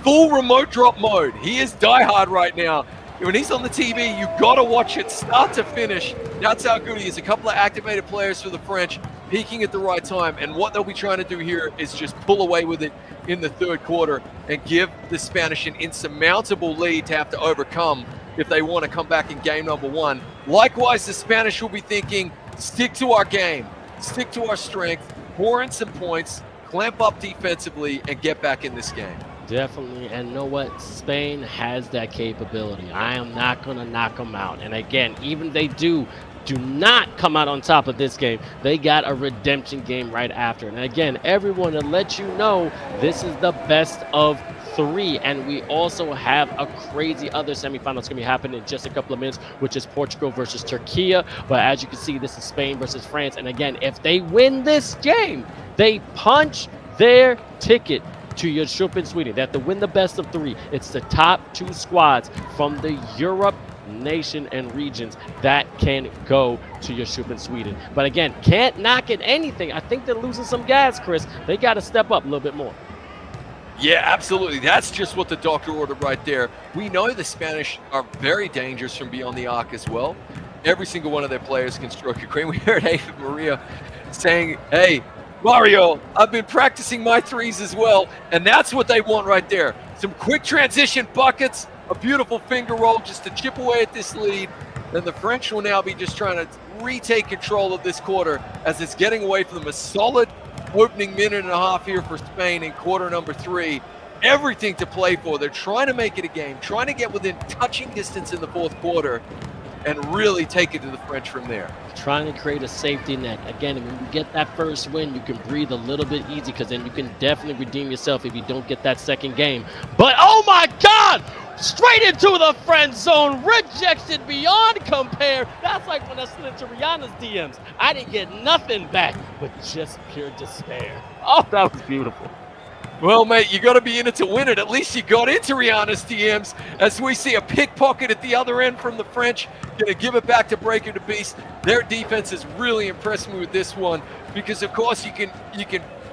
remote drop mode. He is diehard right now. When he's on the TV, you got to watch it start to finish. That's how good he is. A couple of activated players for the French peaking at the right time. And what they'll be trying to do here is just pull away with it in the third quarter and give the Spanish an insurmountable lead to have to overcome if they want to come back in game number 1. Likewise, the Spanish will be thinking, stick to our game, stick to our strength, pour in some points, clamp up defensively, and get back in this game. Definitely, and know what? Spain has that capability. I am not going to knock them out. And again, even if they do not come out on top of this game, they got a redemption game right after. And again, everyone, to let you know, this is the best of 3, and we also have a crazy other semifinal that's going to be happening in just a couple of minutes, which is Portugal versus Turkey. But as you can see, this is Spain versus France. And again, if they win this game, they punch their ticket to your Schuppan Sweden. They have to win the best of 3. It's the top 2 squads from the Europe nation and regions that can go to your Schuppan Sweden. But again, can't knock it anything. I think they're losing some gas, Chris. They got to step up a little bit more. Yeah, absolutely. That's just what the doctor ordered right there. We know the Spanish are very dangerous from beyond the arc as well. every single one of their players can stroke a green. We heard Ava Maria saying, hey, Mario, I've been practicing my threes as well. And that's what they want right there. Some quick transition buckets, a beautiful finger roll just to chip away at this lead. Then the French will now be just trying to retake control of this quarter as it's getting away from them. A solid opening minute and a half here for Spain in quarter number 3. Everything to play for. They're trying to make it a game, trying to get within touching distance in the fourth quarter and really take it to the French from there. Trying to create a safety net. Again, when you get that first win, you can breathe a little bit easy because then you can definitely redeem yourself if you don't get that second game. But oh my God! Straight into the friend zone. Rejection beyond compare. That's like when I slid into Rihanna's DMs. I didn't get nothing back, but just pure despair. Oh, that was beautiful. Well, mate, you got to be in it to win it. At least you got into Rihanna's DMs as we see a pickpocket at the other end from the French. Going to give it back to Breaker to Beast. Their defense has really impressed me with this one because, of course, you can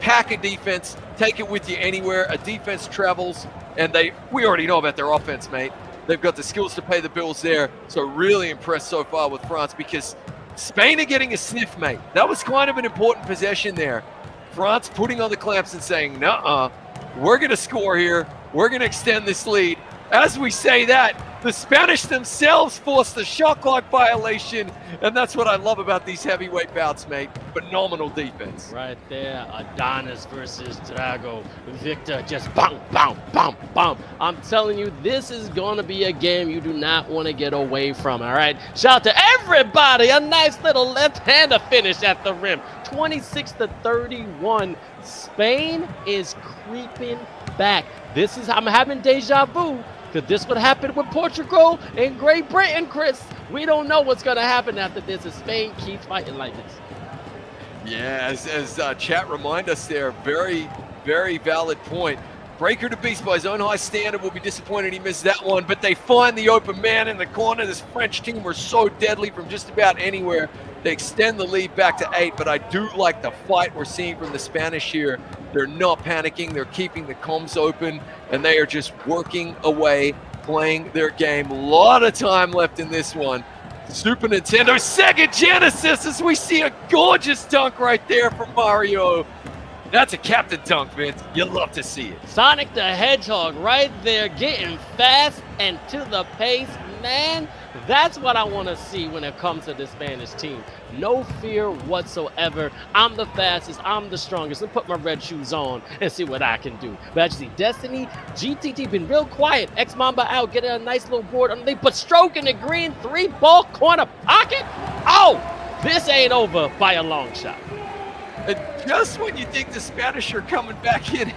pack a defense, take it with you anywhere. A defense travels, and we already know about their offense, mate. They've got the skills to pay the bills there. So really impressed so far with France because Spain are getting a sniff, mate. That was kind of an important possession there. France putting on the clamps and saying, nuh-uh, we're going to score here. We're going to extend this lead. As we say that, the Spanish themselves forced a shot clock violation, and that's what I love about these heavyweight bouts, mate. Phenomenal defense. Right there, Adonis versus Drago. Victor just bam, bam, bam, bam. I'm telling you, this is going to be a game you do not want to get away from, all right? Shout out to everybody. A nice little left-hander finish at the rim. 26-31. Spain is creeping back. I'm having deja vu. Because this would happen with Portugal and Great Britain, Chris. We don't know what's going to happen after this if Spain keeps fighting like this. Yeah, as chat remind us there, very, very valid point. Breaker to Beast by his own high standard will be disappointed he missed that one, but they find the open man in the corner. This French team were so deadly from just about anywhere. They extend the lead back to 8, but I do like the fight we're seeing from the Spanish here. They're not panicking. They're keeping the comms open, and they are just working away, playing their game. A lot of time left in this one. Super Nintendo Sega Genesis as we see a gorgeous dunk right there from Mario. That's a captain dunk, Vince. You love to see it. Sonic the Hedgehog right there getting fast and to the pace, man. That's what I want to see when it comes to the Spanish team. No fear whatsoever. I'm the fastest. I'm the strongest. Let's put my red shoes on and see what I can do. But actually, Destiny, GTT been real quiet. X-Mamba out, getting a nice little board underneath, but stroking the green 3-ball corner pocket. Oh, this ain't over by a long shot. And just when you think the Spanish are coming back in,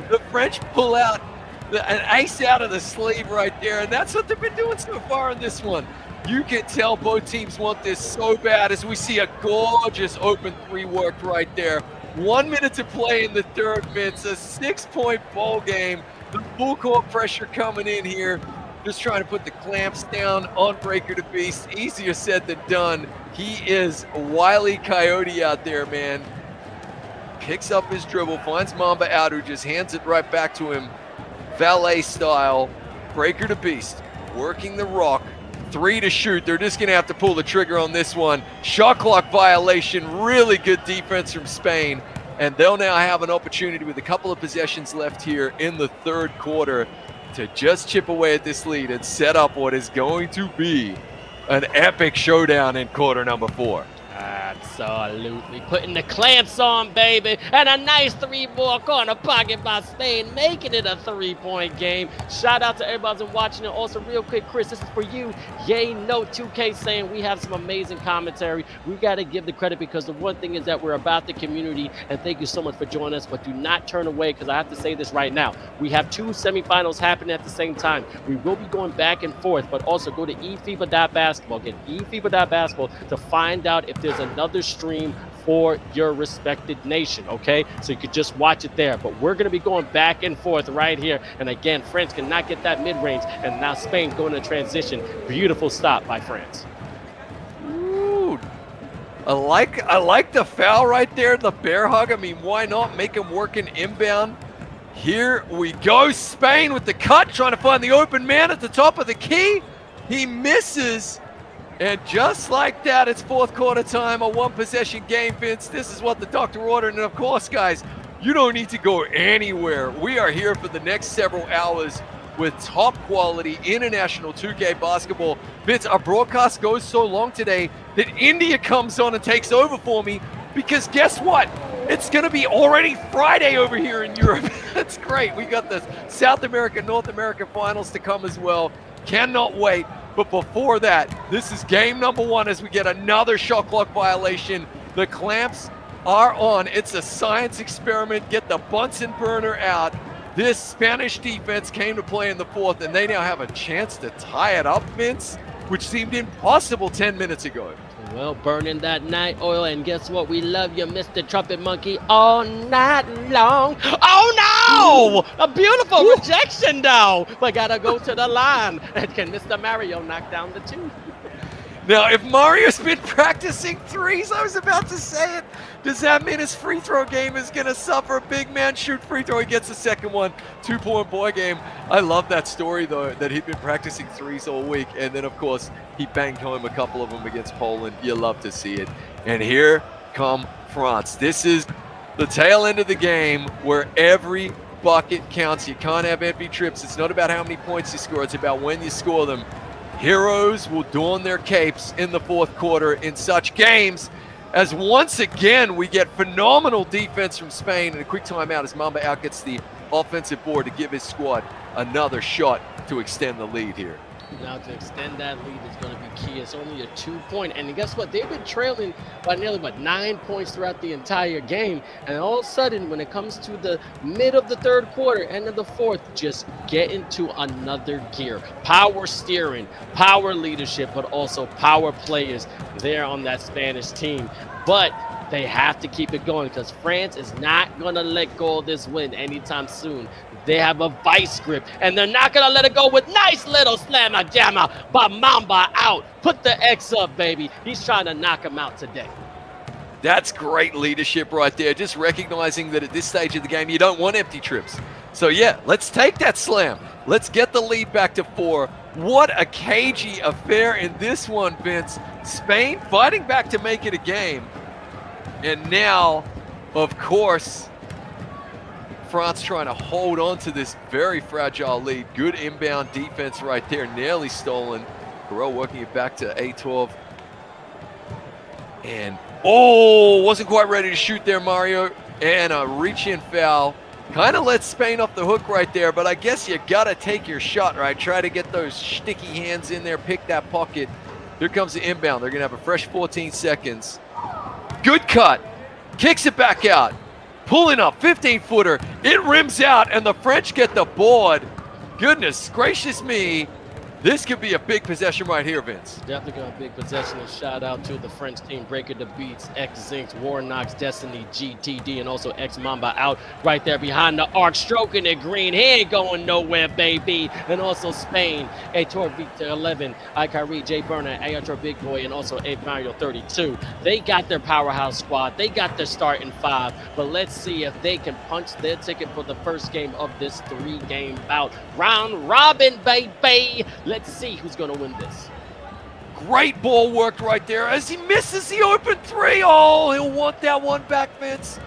the French pull out an ace out of the sleeve right there, and that's what they've been doing so far in this one. You can tell both teams want this so bad as we see a gorgeous open 3 worked right there. 1 minute to play in the third minute. It's a 6-point ball game. The full court pressure coming in here. Just trying to put the clamps down on Breaker to Beast. Easier said than done. He is Wile E. Coyote out there, man. Picks up his dribble, finds Mamba out, who just hands it right back to him. Valet style. Breaker to Beast working the rock. 3 to shoot. They're just going to have to pull the trigger on this one. Shot clock violation. Really good defense from Spain. And they'll now have an opportunity with a couple of possessions left here in the third quarter to just chip away at this lead and set up what is going to be an epic showdown in quarter number 4. Absolutely. Putting the clamps on, baby. And a nice 3-ball corner pocket by Spain, making it a 3-point game. Shout out to everybody who's watching it. Also, real quick, Chris, this is for you. Yay, no 2K saying we have some amazing commentary. We got to give the credit because the one thing is that we're about the community. And thank you so much for joining us. But do not turn away because I have to say this right now. We have 2 semifinals happening at the same time. We will be going back and forth, but also go to eFiba.basketball. Get eFiba.basketball to find out if there's another stream for your respected nation, okay? So you could just watch it there. But we're going to be going back and forth right here. And again, France cannot get that mid-range. And now Spain going to transition. Beautiful stop by France. Ooh. I like the foul right there, the bear hug. I mean, why not make him work an inbound? Here we go. Spain with the cut, trying to find the open man at the top of the key. He misses. And just like that, it's fourth quarter time, a one-possession game, Vince. This is what the doctor ordered. And of course, guys, you don't need to go anywhere. We are here for the next several hours with top quality international 2K basketball. Vince, our broadcast goes so long today that India comes on and takes over for me, because guess what? It's going to be already Friday over here in Europe. That's great. We got the South America, North America finals to come as well. Cannot wait. But before that, this is game number one as we get another shot clock violation. The clamps are on. It's a science experiment. Get the Bunsen burner out. This Spanish defense came to play in the fourth, and they now have a chance to tie it up, Vince, which seemed impossible 10 minutes ago. Well, burning that night oil, and guess what? We love you, Mr. Trumpet Monkey, all night long. Oh, no! A beautiful rejection, though. But gotta go to the line. And can Mr. Mario knock down the two? Now, if Mario's been practicing threes, I was about to say it, does that mean his free throw game is going to suffer? Big man shoot free throw, he gets the second one, 2-point boy game. I love that story, though, that he'd been practicing threes all week, and then, of course, he banged home a couple of them against Poland. You love to see it. And here come France. This is the tail end of the game where every bucket counts. You can't have empty trips. It's not about how many points you score. It's about when you score them. Heroes will don their capes in the fourth quarter in such games as once again we get phenomenal defense from Spain, and a quick timeout as Mamba out gets the offensive board to give his squad another shot to extend the lead here. Now to extend that lead is going to be key. It's only a 2-point, and guess what? They've been trailing by nearly 9 points throughout the entire game, and all of a sudden when it comes to the mid of the third quarter, end of the fourth, just get into another gear. Power steering, power leadership, but also power players there on that Spanish team. But they have to keep it going because France is not going to let go of this win anytime soon. They have a vice grip, and they're not going to let it go with nice little slammer jammer by Mamba out. Put the X up, baby. He's trying to knock him out today. That's great leadership right there. Just recognizing that at this stage of the game, you don't want empty trips. So, yeah, let's take that slam. Let's get the lead back to 4. What a cagey affair in this one, Vince. Spain fighting back to make it a game. And now, of course, France trying to hold on to this very fragile lead. Good inbound defense right there, nearly stolen. Carell working it back to A12. And, wasn't quite ready to shoot there, Mario. And a reach-in foul. Kind of lets Spain off the hook right there, but I guess you got to take your shot, right? Try to get those sticky hands in there, pick that pocket. Here comes the inbound. They're going to have a fresh 14 seconds. Good cut. Kicks it back out. Pulling up, 15-footer. It rims out, and the French get the board. Goodness gracious me. This could be a big possession right here, Vince. Definitely got a big possession. And shout out to the French team, Breaker the Beats, 𝐿𝐹, Warnox, Destiny, GTD, and also Mamba out right there behind the arc, stroking it green. He ain't going nowhere, baby. And also Spain, Aitor Victor 11, 𝐼𝐿𝐹, Jay Burner, Aitor Big Boy, and also Mario 32. They got their powerhouse squad. They got their starting 5. But let's see if they can punch their ticket for the first game of this 3-game bout. Round robin, baby. Let's see who's going to win this. Great ball worked right there as he misses the open 3. Oh, he'll want that one back, Vince.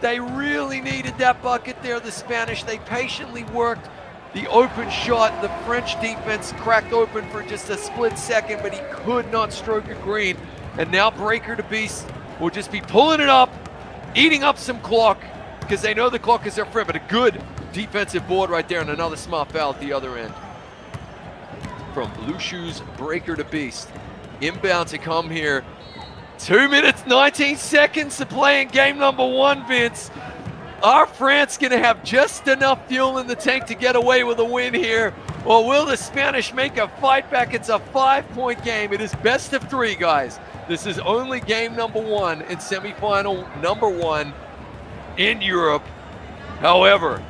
They really needed that bucket there, the Spanish. They patiently worked the open shot. The French defense cracked open for just a split second, but he could not stroke it green. And now Breaker the Beast will just be pulling it up, eating up some clock, because they know the clock is their friend. But a good defensive board right there, and another smart foul at the other end. From Blue Shoes, Breaker the Beast. Inbound to come here. 2 minutes, 19 seconds to play in game number 1, Vince. Are France going to have just enough fuel in the tank to get away with a win here? Or will the Spanish make a fight back? It's a 5-point game. It is best of 3, guys. This is only game number 1 in semifinal number 1 in Europe. However,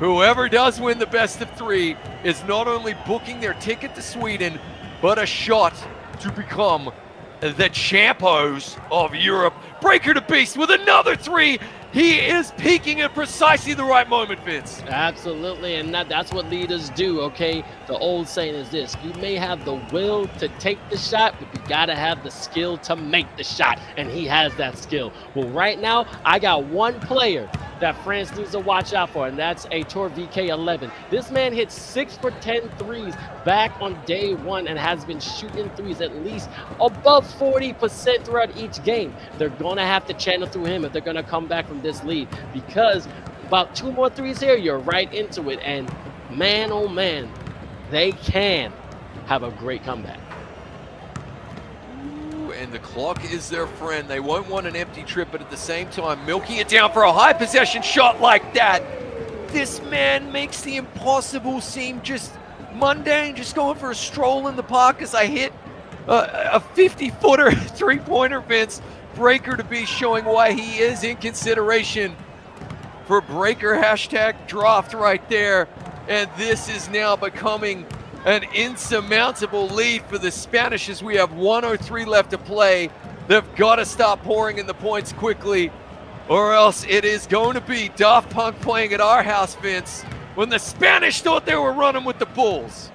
whoever does win the best of 3 is not only booking their ticket to Sweden, but a shot to become the champos of Europe. Breaker the Beast with another 3. He is peaking at precisely the right moment, Vince. Absolutely, and that's what leaders do, okay? The old saying is this: you may have the will to take the shot, but you gotta have the skill to make the shot, and he has that skill. Well, right now, I got one player that France needs to watch out for, and that's a 𝐂𝐄 This man hit 6 for 10 threes back on day one and has been shooting threes at least above 40% throughout each game. They're gonna have to channel through him if they're gonna come back from this lead, because about 2 more threes here, you're right into it, and man, oh man, they can have a great comeback. And the clock is their friend. They won't want an empty trip, but at the same time, milking it down for a high possession shot like that. This man makes the impossible seem just mundane, just going for a stroll in the park as I hit a 50-footer three-pointer, Vince. Breaker to be showing why he is in consideration for Breaker #draft right there. And this is now becoming an insurmountable lead for the Spanish as we have 1:03 left to play. They've got to start pouring in the points quickly, or else it is going to be Daft Punk playing at our house, Vince, when the Spanish thought they were running with the Bulls.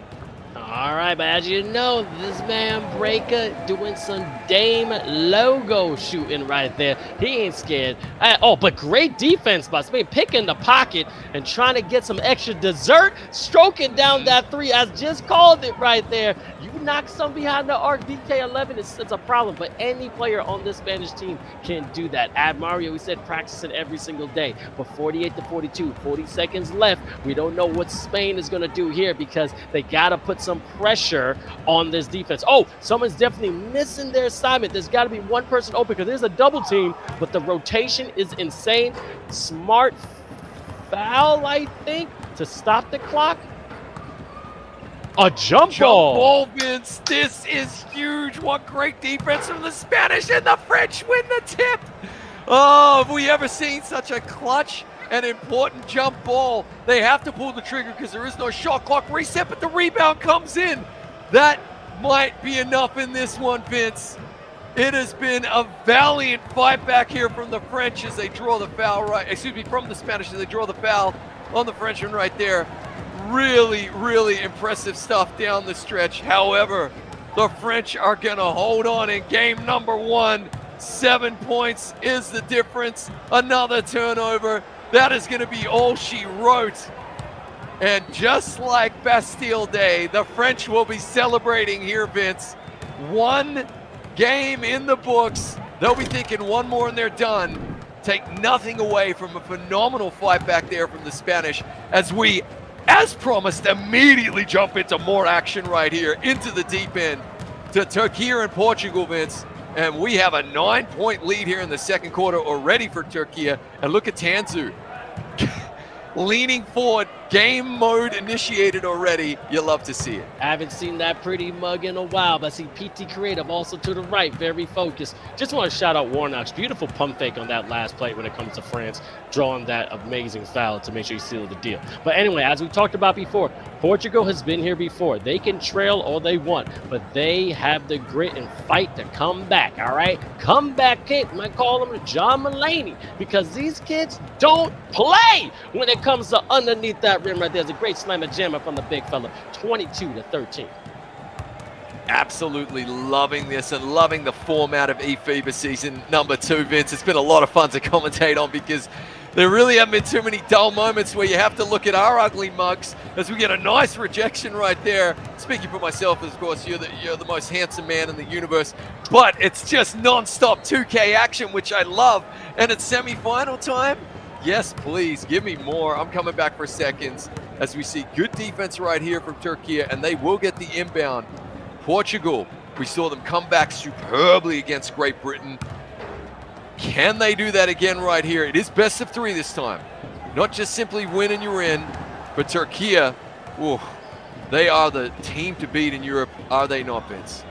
All right, but as you know, this man Breaker doing some Dame logo shooting right there. He ain't scared. But great defense by Spain, picking the pocket and trying to get some extra dessert, stroking down that three. I just called it right there. You knock some behind the arc, VK11, it's a problem, but any player on this Spanish team can do that. Ad Mario, we said practice it every single day, but 48-42, 40 seconds left. We don't know what Spain is going to do here because they got to put some pressure on this defense. Oh, someone's definitely missing their assignment. There's got to be one person open because there's a double team, but the rotation is insane. Smart foul, I think, to stop the clock. A jump ball. Vince. This is huge. What great defense from the Spanish, and the French win the tip. Oh, have we ever seen such a clutch and important jump ball? They have to pull the trigger because there is no shot clock reset, but the rebound comes in. That might be enough in this one, Vince. It has been a valiant fight back here from the French as they draw the foul from the Spanish as they draw the foul on the Frenchman right there. Really, really impressive stuff down the stretch. However, the French are going to hold on in game number one. 7 points is the difference. Another turnover. That is going to be all she wrote. And just like Bastille Day, the French will be celebrating here, Vince. One game in the books. They'll be thinking one more and they're done. Take nothing away from a phenomenal fight back there from the Spanish as we, as promised, immediately jump into more action right here into the deep end to Turkey and Portugal, Vince. And we have a 9-point lead here in the second quarter already for Turkey. And look at Tanzu leaning forward, game mode initiated already. You love to see it. I haven't seen that pretty mug in a while, but I see PT Creative also to the right, very focused. Just want to shout out Warnock's beautiful pump fake on that last play when it comes to France, drawing that amazing foul to make sure you seal the deal. But anyway, as we talked about before, Portugal has been here before. They can trail all they want, but they have the grit and fight to come back, all right? Comeback kid, I might call them John Mulaney, because these kids don't play when it comes to underneath that rim right there. There's a great slammer jammer from the big fella, 22-13. Absolutely loving this and loving the format of eFiba season number 2, Vince. It's been a lot of fun to commentate on because there really haven't been too many dull moments where you have to look at our ugly mugs as we get a nice rejection right there. Speaking for myself, of course, you're the most handsome man in the universe, but it's just non-stop 2K action, which I love. And it's semi-final time. Yes, please, give me more. I'm coming back for seconds as we see good defense right here from Turkey, and they will get the inbound. Portugal, we saw them come back superbly against Great Britain. Can they do that again right here? It is best of 3 this time. Not just simply win and you're in, but Turkey, they are the team to beat in Europe, are they not, Vince?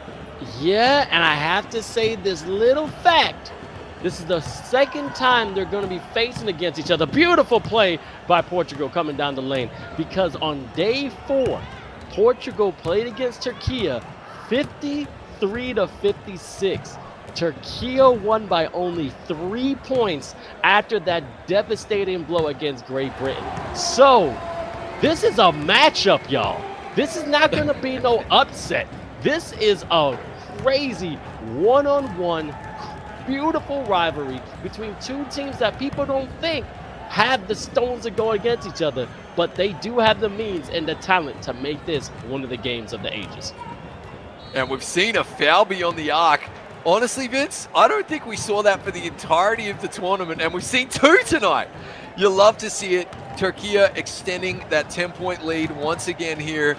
Yeah, and I have to say this little fact. This is the second time they're going to be facing against each other. Beautiful play by Portugal coming down the lane, because on day 4, Portugal played against Turkey 53-56. Turkey won by only 3 points after that devastating blow against Great Britain. So, this is a matchup, y'all. This is not going to be no upset. This is a crazy one-on-one, beautiful rivalry between two teams that people don't think have the stones to go against each other, but they do have the means and the talent to make this one of the games of the ages. And we've seen a foul beyond the arc. Honestly, Vince, I don't think we saw that for the entirety of the tournament, and we've seen 2 tonight. You love to see it. Turkey extending that 10-point lead once again here.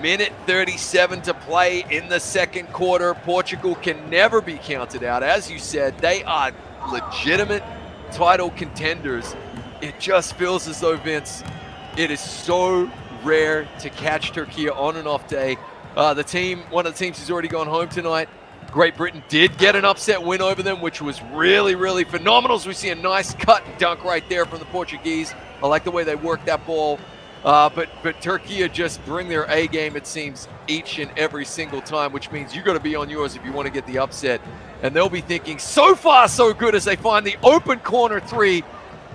Minute 37 to play in the second quarter. Portugal can never be counted out. As you said, they are legitimate title contenders. It just feels as though, Vince, it is so rare to catch Turkey on an off day. One of the teams who's already gone home tonight, Great Britain, did get an upset win over them, which was really, really phenomenal. As we see a nice cut and dunk right there from the Portuguese. I like the way they worked that ball. But Turkey just bring their A game, it seems, each and every single time, which means you got to be on yours if you want to get the upset. And they'll be thinking, so far so good, as they find the open corner 3.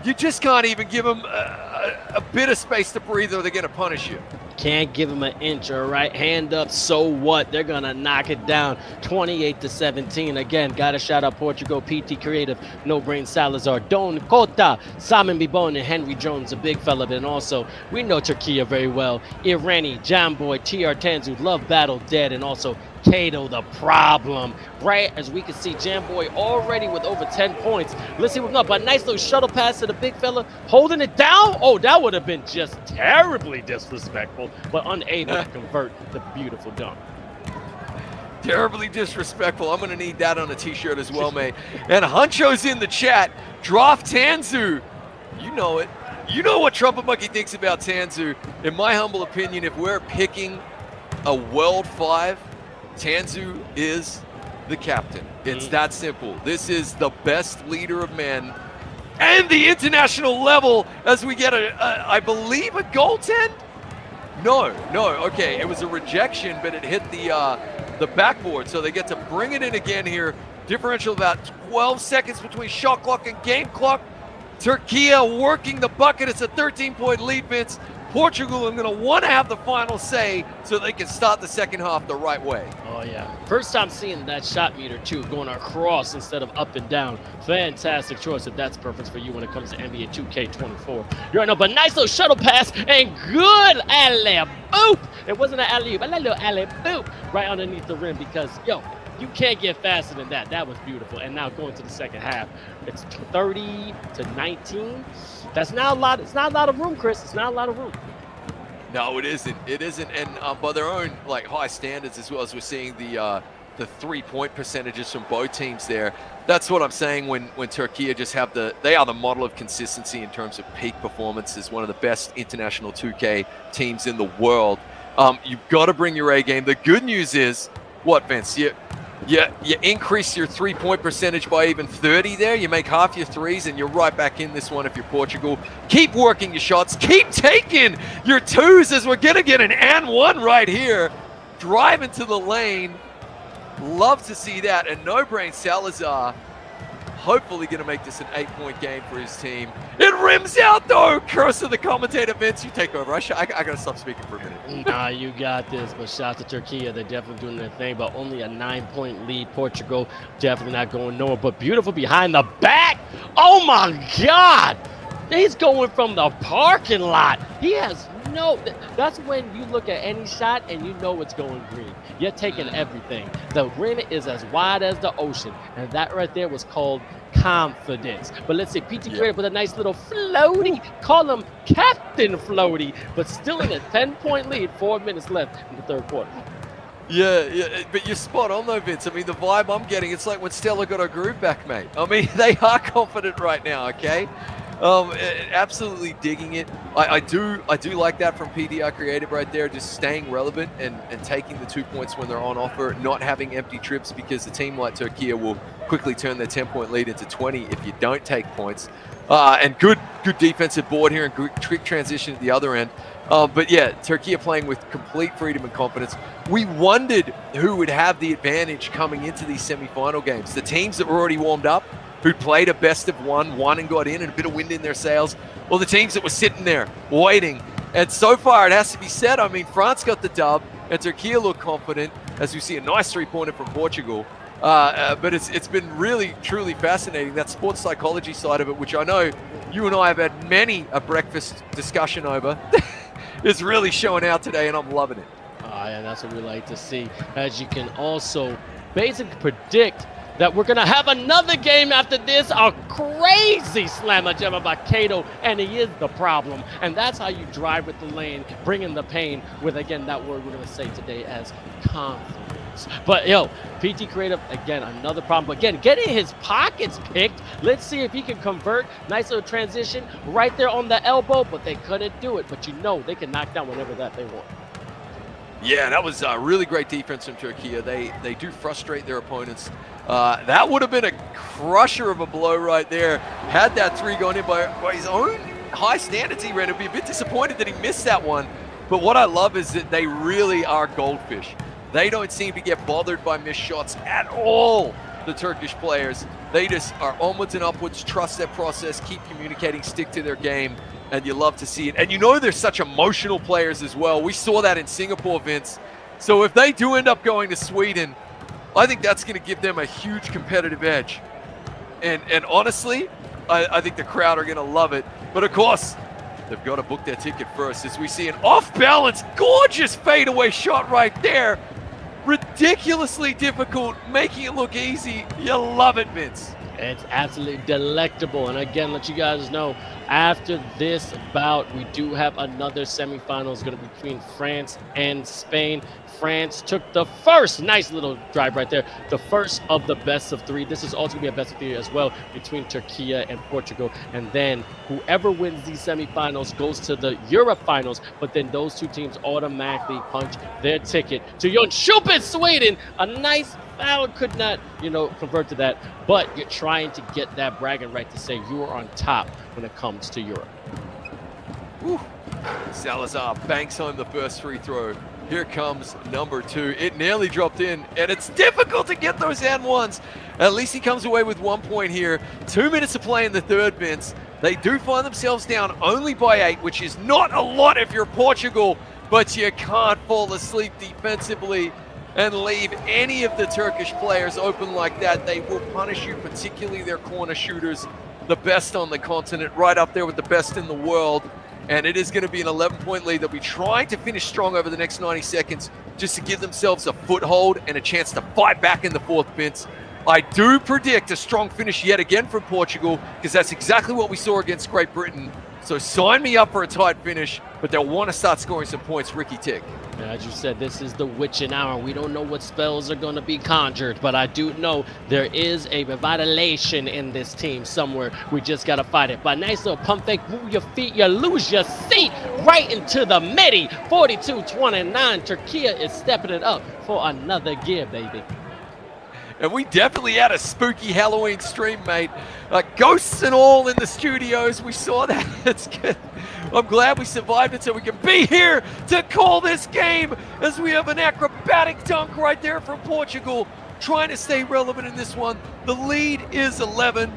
You just can't even give them a bit of space to breathe, or they're going to punish you. Can't give them an inch, all right? Hand up, so what? They're going to knock it down 28-17. Again, got to shout out Portugal, PT Creative, No Brain Salazar, Don Cota, Simon Bibone, and Henry Jones, a big fella. And also, we know Turkey very well. Irani, Jamboy, TR Tanzu, Love Battle, Dead, and also 𝐂𝐄 the problem, right? As we can see, Jamboy already with over 10 points. Let's see what's up. But a nice little shuttle pass to the big fella, holding it down. Oh, that would have been just terribly disrespectful, but unable to convert the beautiful dunk. Terribly disrespectful. I'm going to need that on a t-shirt as well, mate. And Huncho's in the chat. Draft Tanzu. You know it. You know what Trumpet Monkey thinks about Tanzu. In my humble opinion, if we're picking a World 5, Tanzu is the captain. It's that simple. This is the best leader of men and the international level, as we get I believe a goaltend? No, okay, it was a rejection, but it hit the backboard, so they get to bring it in again here. Differential about 12 seconds between shot clock and game clock. Turkey working the bucket. It's a 13-point lead, Vince. Portugal are going to want to have the final say so they can start the second half the right way. Oh, yeah. First time seeing that shot meter, too, going across instead of up and down. Fantastic choice if that's perfect for you when it comes to NBA 2K24. You already know, but nice little shuttle pass and good alley-oop. It wasn't an alley-oop, a little alley-oop right underneath the rim because, yo, you can't get faster than that. That was beautiful. And now going to the second half, it's 30-19. That's not a lot. It's not a lot of room, Chris. It's not a lot of room. No, it isn't. It isn't. And by their own high standards, as well as we're seeing the 3-point percentages from both teams there. That's what I'm saying when Turkey just have they are the model of consistency in terms of peak performances. One of the best international 2K teams in the world. You've got to bring your A game. The good news is, what, Vince? You increase your 3-point percentage by even 30 there. You make half your threes, and you're right back in this one if you're Portugal. Keep working your shots. Keep taking your twos, as we're going to get an and one right here. Drive into the lane. Love to see that. And No Brain Salazar hopefully going to make this an 8-point game for his team. It rims out, though. Curse of the commentator, Vince. You take over. I got to stop speaking for a minute. Nah, you got this. But shout out to Turkey. They're definitely doing their thing, but only a 9-point lead. Portugal definitely not going nowhere. But beautiful behind the back. Oh, my God. He's going from the parking lot. He has that's when you look at any shot and you know it's going green. You're taking everything. The rim is as wide as the ocean. And that right there was called confidence. But let's say PT Creative with a nice little floaty. Call him Captain Floaty. But still in a 10-point lead. 4 minutes left in the third quarter. Yeah, but you're spot on though, Vince. I mean, the vibe I'm getting, it's like when Stella got her groove back, mate. I mean, they are confident right now, okay? Absolutely digging it. I do like that from PDR Creative right there, just staying relevant and taking the 2 points when they're on offer, not having empty trips, because a team like Turkey will quickly turn their 10-point lead into 20 if you don't take points. And good defensive board here and quick transition at the other end. But yeah, Turkey are playing with complete freedom and confidence. We wondered who would have the advantage coming into these semi-final games. The teams that were already warmed up, who played a best of one, won and got in, and a bit of wind in their sails, or the teams that were sitting there waiting. And so far, it has to be said, I mean, France got the dub, and Turkey look confident, as we see a nice three-pointer from Portugal. But it's been really, truly fascinating, that sports psychology side of it, which I know you and I have had many a breakfast discussion over, is really showing out today, and I'm loving it. Yeah, that's what we like to see. As you can also basically predict that we're going to have another game after this, a crazy slammer jammer by 𝐂𝐄, and he is the problem. And that's how you drive with the lane, bringing the pain with, again, that word we're going to say today as confidence. But, yo, PT Creative, again, another problem. But, again, getting his pockets picked. Let's see if he can convert. Nice little transition right there on the elbow, but they couldn't do it. But you know they can knock down whenever that they want. Yeah, that was really great defense from Turkey. They do frustrate their opponents. That would have been a crusher of a blow right there. Had that three gone in by his own high standards, he ran. I'd be a bit disappointed that he missed that one. But what I love is that they really are goldfish. They don't seem to get bothered by missed shots at all, the Turkish players. They just are onwards and upwards, trust their process, keep communicating, stick to their game, and you love to see it. And you know they're such emotional players as well. We saw that in Singapore, Vince. So if they do end up going to Sweden, I think that's going to give them a huge competitive edge. And honestly, I think the crowd are going to love it. But of course, they've got to book their ticket first, as we see an off-balance, gorgeous fadeaway shot right there. Ridiculously difficult, making it look easy. You love it, Vince. It's absolutely delectable. And again, let you guys know, after this bout, we do have another semifinals going to be between France and Spain. France took the first, nice little drive right there, the first of the best of three. This is also going to be a best of three as well between Turkey and Portugal. And then whoever wins these semifinals goes to the Europe finals. But then those two teams automatically punch their ticket to Jönköping, Sweden. A nice foul, could not, convert to that. But you're trying to get that bragging right to say you are on top when it comes to Europe. Whew. Salazar banks home the first free throw. Here comes number two. It nearly dropped in, and it's difficult to get those and ones. At least he comes away with 1 point here. 2 minutes to play in the third, Vince. They do find themselves down only by 8, which is not a lot if you're Portugal, but you can't fall asleep defensively and leave any of the Turkish players open like that. They will punish you, particularly their corner shooters, the best on the continent, right up there with the best in the world. And it is going to be an 11-point lead. They'll be trying to finish strong over the next 90 seconds just to give themselves a foothold and a chance to fight back in the fourth, Vince. I do predict a strong finish yet again from Portugal, because that's exactly what we saw against Great Britain. So sign me up for a tight finish, but they'll want to start scoring some points. Ricky Tick. As you said, this is the witching hour. We don't know what spells are going to be conjured, but I do know there is a revitalization in this team somewhere. We just got to fight it. By nice little pump fake, move your feet, you lose your seat right into the midi. 42-29. Turkey is stepping it up for another gear, baby. And we definitely had a spooky Halloween stream, mate. Ghosts and all in the studios. We saw that. It's good. I'm glad we survived it so we can be here to call this game, as we have an acrobatic dunk right there from Portugal, trying to stay relevant in this one. The lead is 11.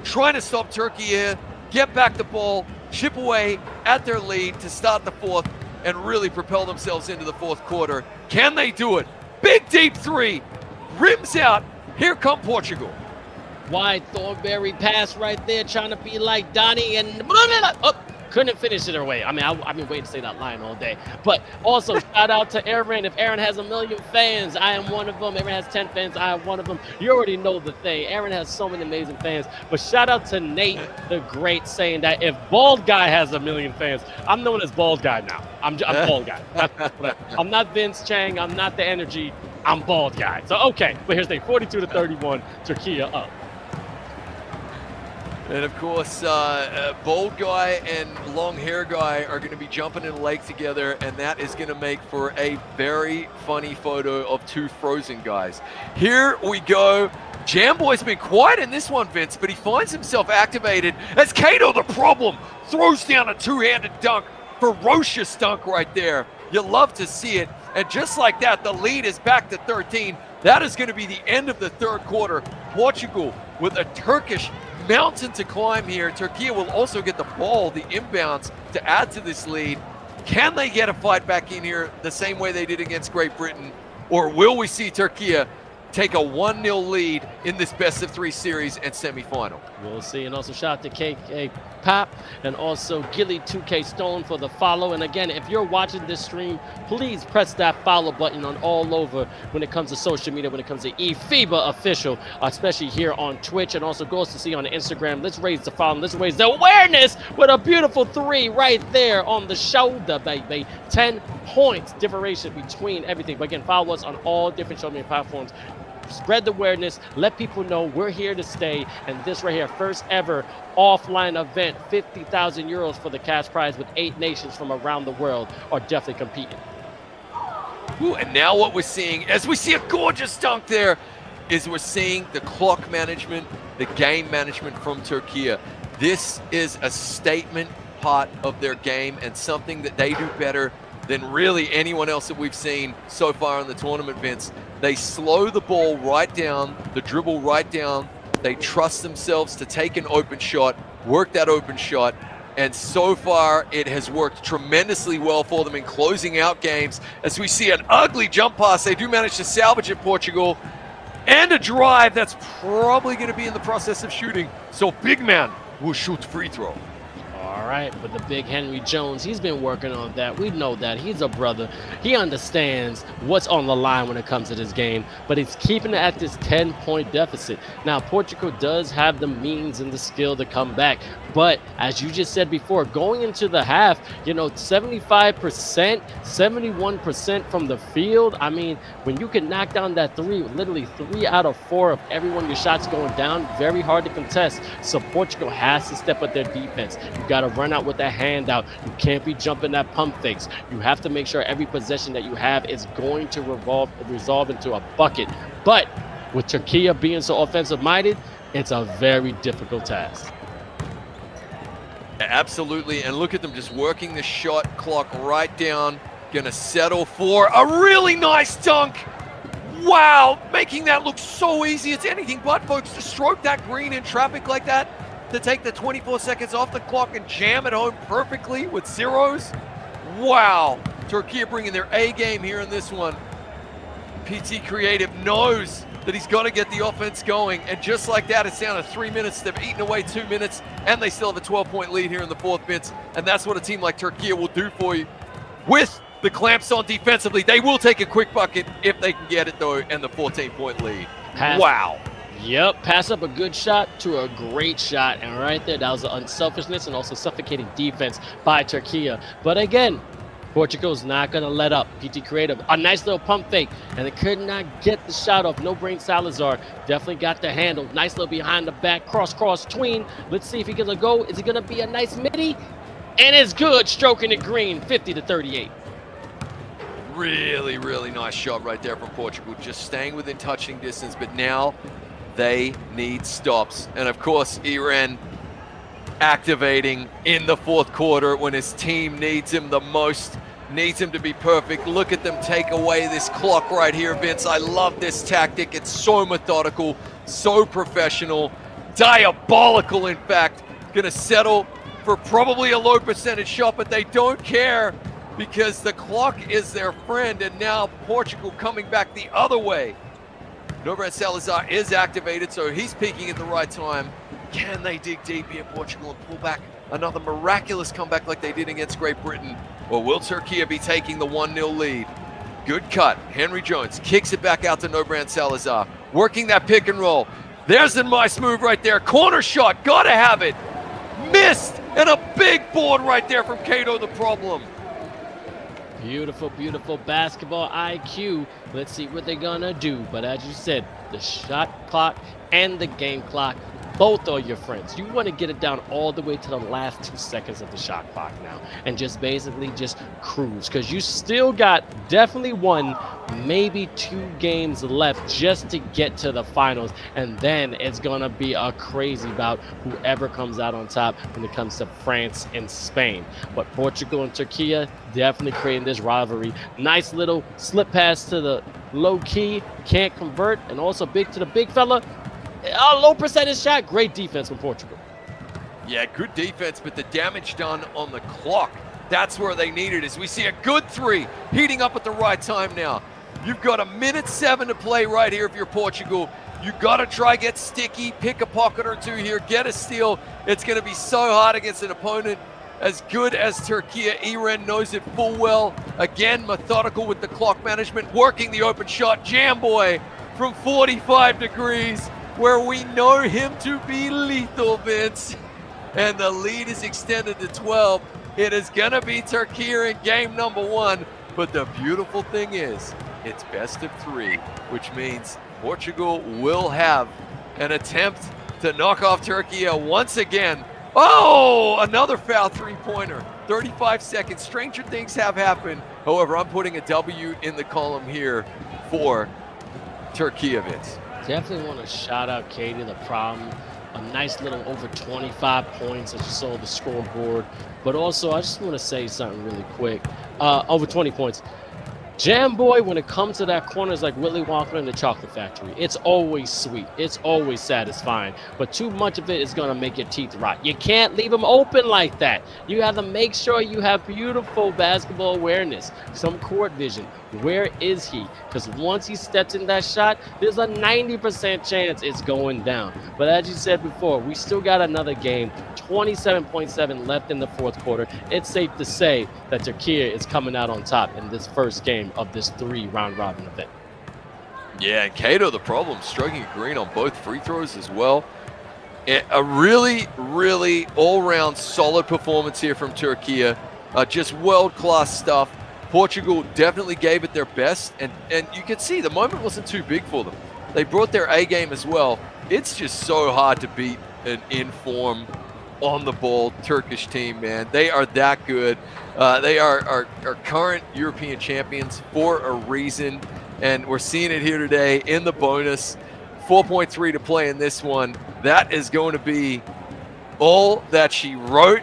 Trying to stop Turkey here, get back the ball, chip away at their lead to start the fourth, and really propel themselves into the fourth quarter. Can they do it? Big deep three. Rims out. Here come Portugal. Wide Thornberry pass right there, trying to be like Donnie, and couldn't finish it away. I mean, I've been waiting to say that line all day. But also, shout out to Aaron. If Aaron has 1 million fans, I am one of them. Aaron has 10 fans, I am one of them. You already know the thing. Aaron has so many amazing fans. But shout out to Nate, the great, saying that if Bald Guy has 1 million fans, I'm known as Bald Guy now. I'm Bald Guy. I'm not Vince Chang. I'm not the energy. I'm Bald Guy. So, okay. But here's the 42-31. Turkey up. And of course, Bald Guy and Long Hair Guy are going to be jumping in a lake together, and that is going to make for a very funny photo of two frozen guys. Here we go. Jamboy's been quiet in this one, Vince, but he finds himself activated as 𝐂𝐄, the problem, throws down a two-handed dunk ferocious dunk right there. You love to see it. And just like that, the lead is back to 13. That is going to be the end of the third quarter. Portugal with a Turkish mountain to climb here. Turkey will also get the ball, the inbounds, to add to this lead. Can they get a fight back in here the same way they did against Great Britain? Or will we see Turkey take a 1-0 lead in this best-of-3 series and semifinal? We'll see. And also shout out to KK Pop and also Gilly2K Stone for the follow. And again, if you're watching this stream, please press that follow button on all over when it comes to social media, when it comes to eFiba official, especially here on Twitch, and also goes to see on Instagram. Let's raise the follow. Let's raise the awareness with a beautiful 3 right there on the shoulder, baby. 10 points differentiation between everything. But again, follow us on all different social media platforms. Spread the awareness, let people know we're here to stay, and this right here, first ever offline event, 50,000 euros for the cash prize with 8 nations from around the world are definitely competing. Ooh, and now what we're seeing, as we see a gorgeous dunk there, is we're seeing the clock management, the game management from Turkey. This is a statement part of their game and something that they do better than really anyone else that we've seen so far in the tournament, Vince. They slow the ball right down, the dribble right down. They trust themselves to take an open shot, work that open shot, and so far it has worked tremendously well for them in closing out games. As we see an ugly jump pass, they do manage to salvage it, Portugal, and a drive that's probably going to be in the process of shooting. So big man will shoot free throw. All right, but the big Henry Jones, he's been working on that. We know that. He's a brother. He understands what's on the line when it comes to this game, but he's keeping it at this 10-point deficit. Now, Portugal does have the means and the skill to come back, but as you just said before, going into the half, you know, 75%, 71% from the field. I mean, when you can knock down that 3, literally 3 out of 4 of every one of your shots going down, very hard to contest. So Portugal has to step up their defense. You got to run out with that hand out. You can't be jumping that pump fakes. You have to make sure every possession that you have is going to resolve into a bucket. But with Turkey being so offensive-minded, it's a very difficult task. Absolutely, and look at them just working the shot clock right down. Gonna settle for a really nice dunk. Wow, making that look so easy. It's anything but, folks, to stroke that green in traffic like that, to take the 24 seconds off the clock and jam it home perfectly with zeros. Wow, Turkey bringing their A game here in this one. PT Creative knows that he's got to get the offense going, and just like that, it's down to 3 minutes. They've eaten away 2 minutes, and they still have a 12-point lead here in the 4th minute, and that's what a team like Turkey will do for you. With the clamps on defensively, they will take a quick bucket if they can get it, though, and the 14-point lead. Wow. Yep, pass up a good shot to a great shot, and right there, that was the unselfishness and also suffocating defense by Turkey. But again, Portugal's not going to let up. PT Creative, a nice little pump fake, and they could not get the shot off. No brain Salazar definitely got the handle. Nice little behind the back, cross tween. Let's see if he's going to go. Is it going to be a nice midi? And it's good, stroking it green, 50-38. Really, really nice shot right there from Portugal. Just staying within touching distance, but now they need stops. And of course, Iran activating in the 4th quarter when his team needs him the most, needs him to be perfect. Look at them take away this clock right here, Vince. I love this tactic. It's so methodical, so professional, diabolical, in fact. Gonna settle for probably a low percentage shot, but they don't care because the clock is their friend, and now Portugal coming back the other way. Norbert Salazar is activated, so he's peaking at the right time. Can they dig deep here, Portugal, and pull back another miraculous comeback like they did against Great Britain? Or will Turkey be taking the 1-0 lead? Good cut. Henry Jones kicks it back out to Norbert Salazar, working that pick and roll. There's a nice move right there. Corner shot, gotta have it. Missed, and a big board right there from Kato, the problem. Beautiful, beautiful basketball IQ. Let's see what they're gonna do. But as you said, the shot clock and the game clock both of your friends. You want to get it down all the way to the last 2 seconds of the shot clock now and just basically just cruise, because you still got definitely 1, maybe 2 games left just to get to the finals, and then it's gonna be a crazy bout whoever comes out on top when it comes to France and Spain. But Portugal and Turkey definitely creating this rivalry. Nice little slip pass to the low key, can't convert, and also big to the big fella. A low percentage shot. Great defense from Portugal. Yeah, good defense, but the damage done on the clock, that's where they need it. As we see a good 3 heating up at the right time now. You've got 1:07 to play right here if you're Portugal. You got to try get sticky, pick a pocket or 2 here, get a steal. It's going to be so hard against an opponent as good as Turkey. 𝐅𝐻𝐋𝐋𝐬 knows it full well. Again, methodical with the clock management, working the open shot. Jamboy from 45 degrees, where we know him to be lethal, Vince. And the lead is extended to 12. It is going to be Turkey in game number 1. But the beautiful thing is, it's best of 3, which means Portugal will have an attempt to knock off Turkey once again. Oh, another foul 3-pointer. 35 seconds. Stranger things have happened. However, I'm putting a W in the column here for Turkey, Vince. Definitely want to shout out Katie. The problem, a nice little over 25 points as you saw the scoreboard. But also, I just want to say something really quick. Over 20 points. Jamboy, when it comes to that corner, is like Willy Wonka in the Chocolate Factory. It's always sweet. It's always satisfying. But too much of it is going to make your teeth rot. You can't leave them open like that. You have to make sure you have beautiful basketball awareness, some court vision. Where is he? Because once he steps in that shot, there's a 90% chance it's going down. But as you said before, we still got another game. 27.7 left in the 4th quarter. It's safe to say that Turkey is coming out on top in this first game of this 3 round robin event. Yeah, and Kato, the problem, striking green on both free throws as well. A really, really all-round solid performance here from Turkey. Just world-class stuff. Portugal definitely gave it their best, and you can see the moment wasn't too big for them. They brought their A game as well. It's just so hard to beat an in-form, on-the-ball Turkish team, man. They are that good. They are our current European champions for a reason, and we're seeing it here today in the bonus. 4.3 to play in this one. That is going to be all that she wrote.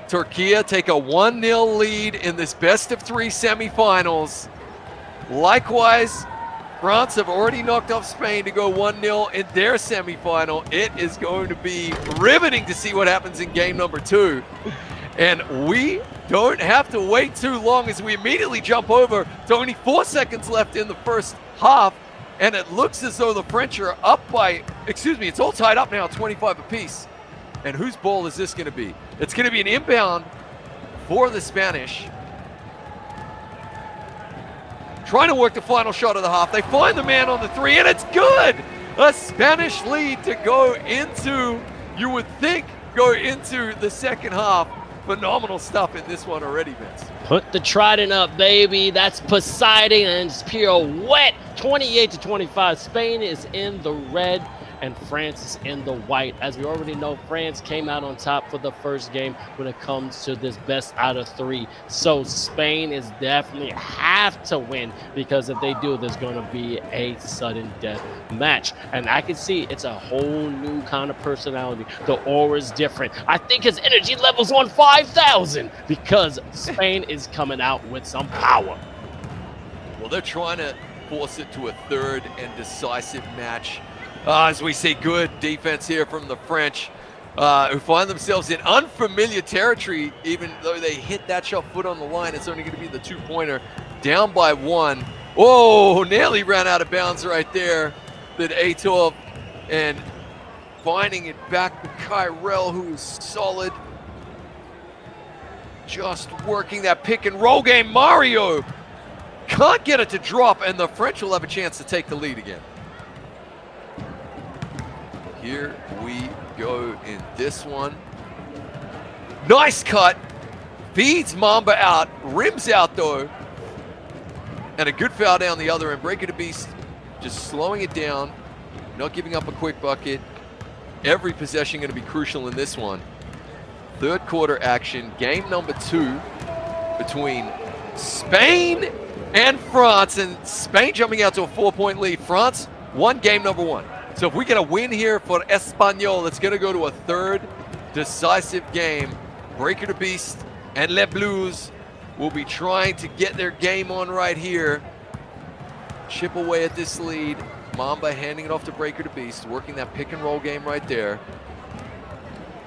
Turkey take a 1-0 lead in this best-of-3 semifinals. Likewise, France have already knocked off Spain to go 1-0 in their semifinal. It is going to be riveting to see what happens in game number 2. And we don't have to wait too long as we immediately jump over to only 4 seconds left in the first half. And it looks as though the French are up by, it's all tied up now, 25 apiece. And whose ball is this going to be? It's going to be an inbound for the Spanish. Trying to work the final shot of the half. They find the man on the 3, and it's good! A Spanish lead to go into, you would think, go into the second half. Phenomenal stuff in this one already, Vince. Put the trident up, baby. That's Poseidon and it's pirouette. 28-25. Spain is in the red and France is in the white. As we already know, France came out on top for the first game when it comes to this best out of 3. So Spain is definitely have to win, because if they do, there's going to be a sudden death match. And I can see it's a whole new kind of personality. The aura is different. I think his energy level's on 5,000 because Spain is coming out with some power. Well, they're trying to force it to a third and decisive match. As we see good defense here from the French, who find themselves in unfamiliar territory. Even though they hit that shot foot on the line, it's only going to be the 2-pointer. Down by 1. Oh, nearly ran out of bounds right there. That 𝐷𝐷, and finding it back to 𝐅𝐻𝐋𝐋𝐬, who is solid. Just working that pick and roll game. Mario can't get it to drop, and the French will have a chance to take the lead again. Here we go in this one. Nice cut. Feeds Mamba out. Rims out, though. And a good foul down the other end. Breaker to Beast just slowing it down. Not giving up a quick bucket. Every possession going to be crucial in this one. Third quarter action, game number 2 between Spain and France, and Spain jumping out to a 4-point lead. France won game number 1. So if we get a win here for Espanyol, it's going to go to a third decisive game. Breaker the Beast and Les Blues will be trying to get their game on right here. Chip away at this lead. Mamba handing it off to Breaker the Beast, working that pick and roll game right there.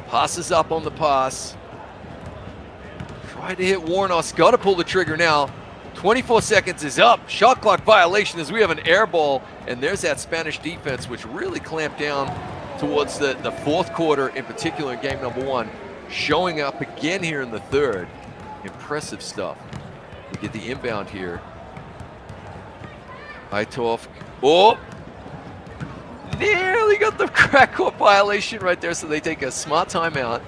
Passes up on the pass. Tried to hit Warnos, got to pull the trigger now. 24 seconds is up. Shot clock violation as we have an air ball. And there's that Spanish defense, which really clamped down towards the fourth quarter, in particular in game number 1. Showing up again here in the third. Impressive stuff. We get the inbound here. 𝐓𝐇𝐄. Oh! Nearly got the crack court violation right there, so they take a smart timeout.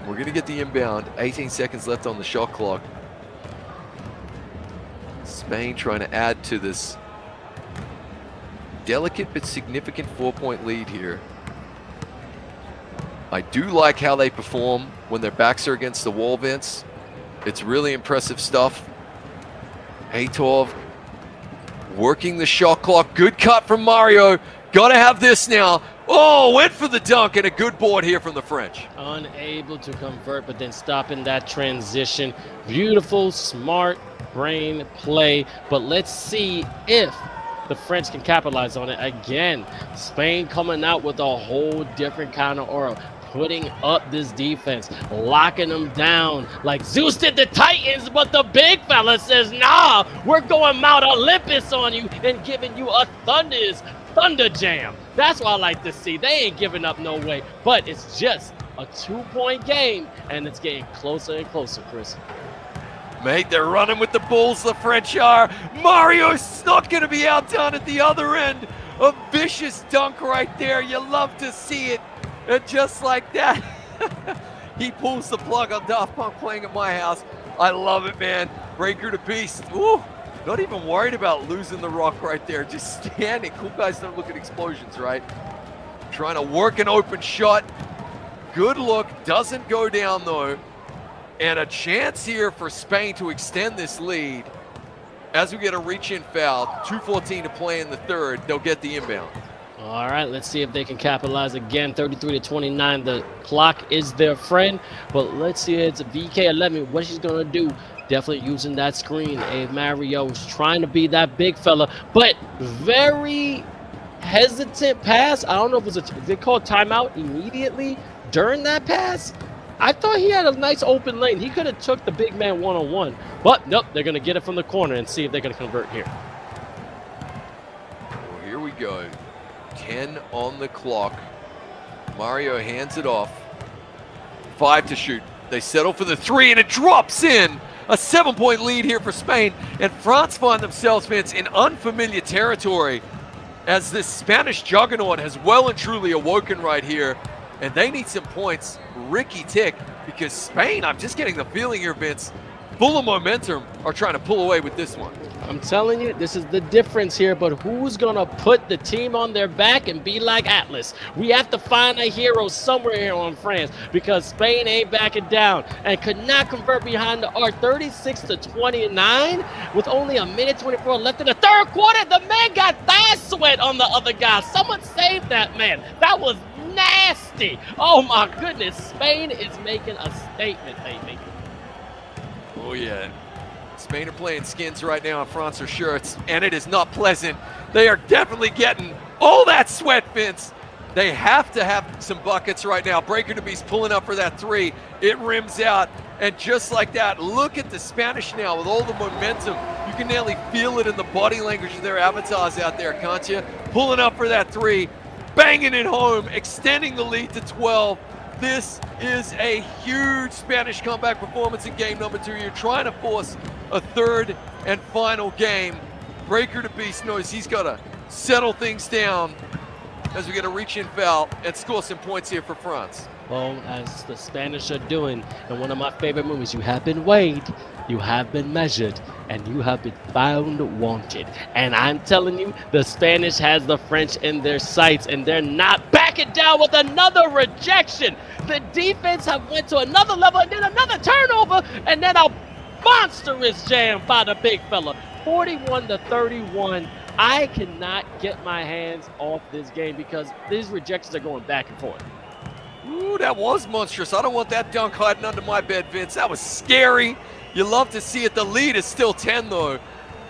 We're going to get the inbound. 18 seconds left on the shot clock. Spain trying to add to this delicate but significant 4-point lead here. I do like how they perform when their backs are against the wall, Vince. It's really impressive stuff. 𝐓𝐇𝐄 working the shot clock. Good cut from Mario. Got to have this now. Oh, went for the dunk, and a good board here from the French. Unable to convert, but then stopping that transition. Beautiful, smart brain play. But let's see if the French can capitalize on it again. Spain coming out with a whole different kind of aura, putting up this defense, locking them down like Zeus did the Titans, but the big fella says, nah, we're going Mount Olympus on you and giving you a thunder jam. That's what I like to see. They ain't giving up no way, but it's just a 2-point game, and it's getting closer and closer, Chris. Mate, they're running with the Bulls, the French are. Mario's not going to be outdone at the other end. A vicious dunk right there. You love to see it. And just like that, he pulls the plug on Daft Punk playing at my house. I love it, man. Breaker the Beast. Ooh, not even worried about losing the rock right there. Just standing. Cool guys don't look at explosions, right? Trying to work an open shot. Good look. Doesn't go down, though. And a chance here for Spain to extend this lead. As we get a reach-in foul, 2:14 to play in the third, they'll get the inbound. All right, let's see if they can capitalize again. 33-29, the clock is their friend. But let's see, it's VK11, what she's going to do. Definitely using that screen. Mario is trying to be that big fella, but very hesitant pass. I don't know if it was they called timeout immediately during that pass. I thought he had a nice open lane. He could have took the big man one-on-one. But nope, they're going to get it from the corner and see if they're going to convert here. Well, here we go. 10 on the clock. Mario hands it off. 5 to shoot. They settle for the 3, and it drops in. A 7-point lead here for Spain. And France find themselves, Vince, in unfamiliar territory as this Spanish juggernaut has well and truly awoken right here. And they need some points, Ricky Tick, because Spain, I'm just getting the feeling here, Vince, full of momentum, are trying to pull away with this one. I'm telling you, this is the difference here, but who's going to put the team on their back and be like Atlas? We have to find a hero somewhere here on France because Spain ain't backing down and could not convert behind the arc. 36-29 with only a minute 24 left in the third quarter. The man got thigh sweat on the other guy. Someone save that man. That was nasty. Oh my goodness. Spain is making a statement, baby. Oh yeah. Spain are playing skins right now, and France are shirts, and it is not pleasant. They are definitely getting all that sweat, Vince. They have to have some buckets right now. Breaker the Beast pulling up for that 3. It rims out, and just like that, look at the Spanish now with all the momentum. You can nearly feel it in the body language of their avatars out there, can't you? Pulling up for that 3, banging it home, extending the lead to 12. This is a huge Spanish comeback performance in game number 2. You're trying to force a third and final game. Breaker the Beast knows he's got to settle things down as we get a reach-in foul and score some points here for France. Well, as the Spanish are doing in one of my favorite movies, you have been weighed, you have been measured, and you have been found wanted. And I'm telling you, the Spanish has the French in their sights, and they're not backing down with another rejection. The defense have went to another level, and then another turnover, and then a monstrous jam by the big fella. 41-31. I cannot get my hands off this game because these rejections are going back and forth. Ooh, that was monstrous. I don't want that dunk hiding under my bed, Vince. That was scary. You love to see it. The lead is still 10, though.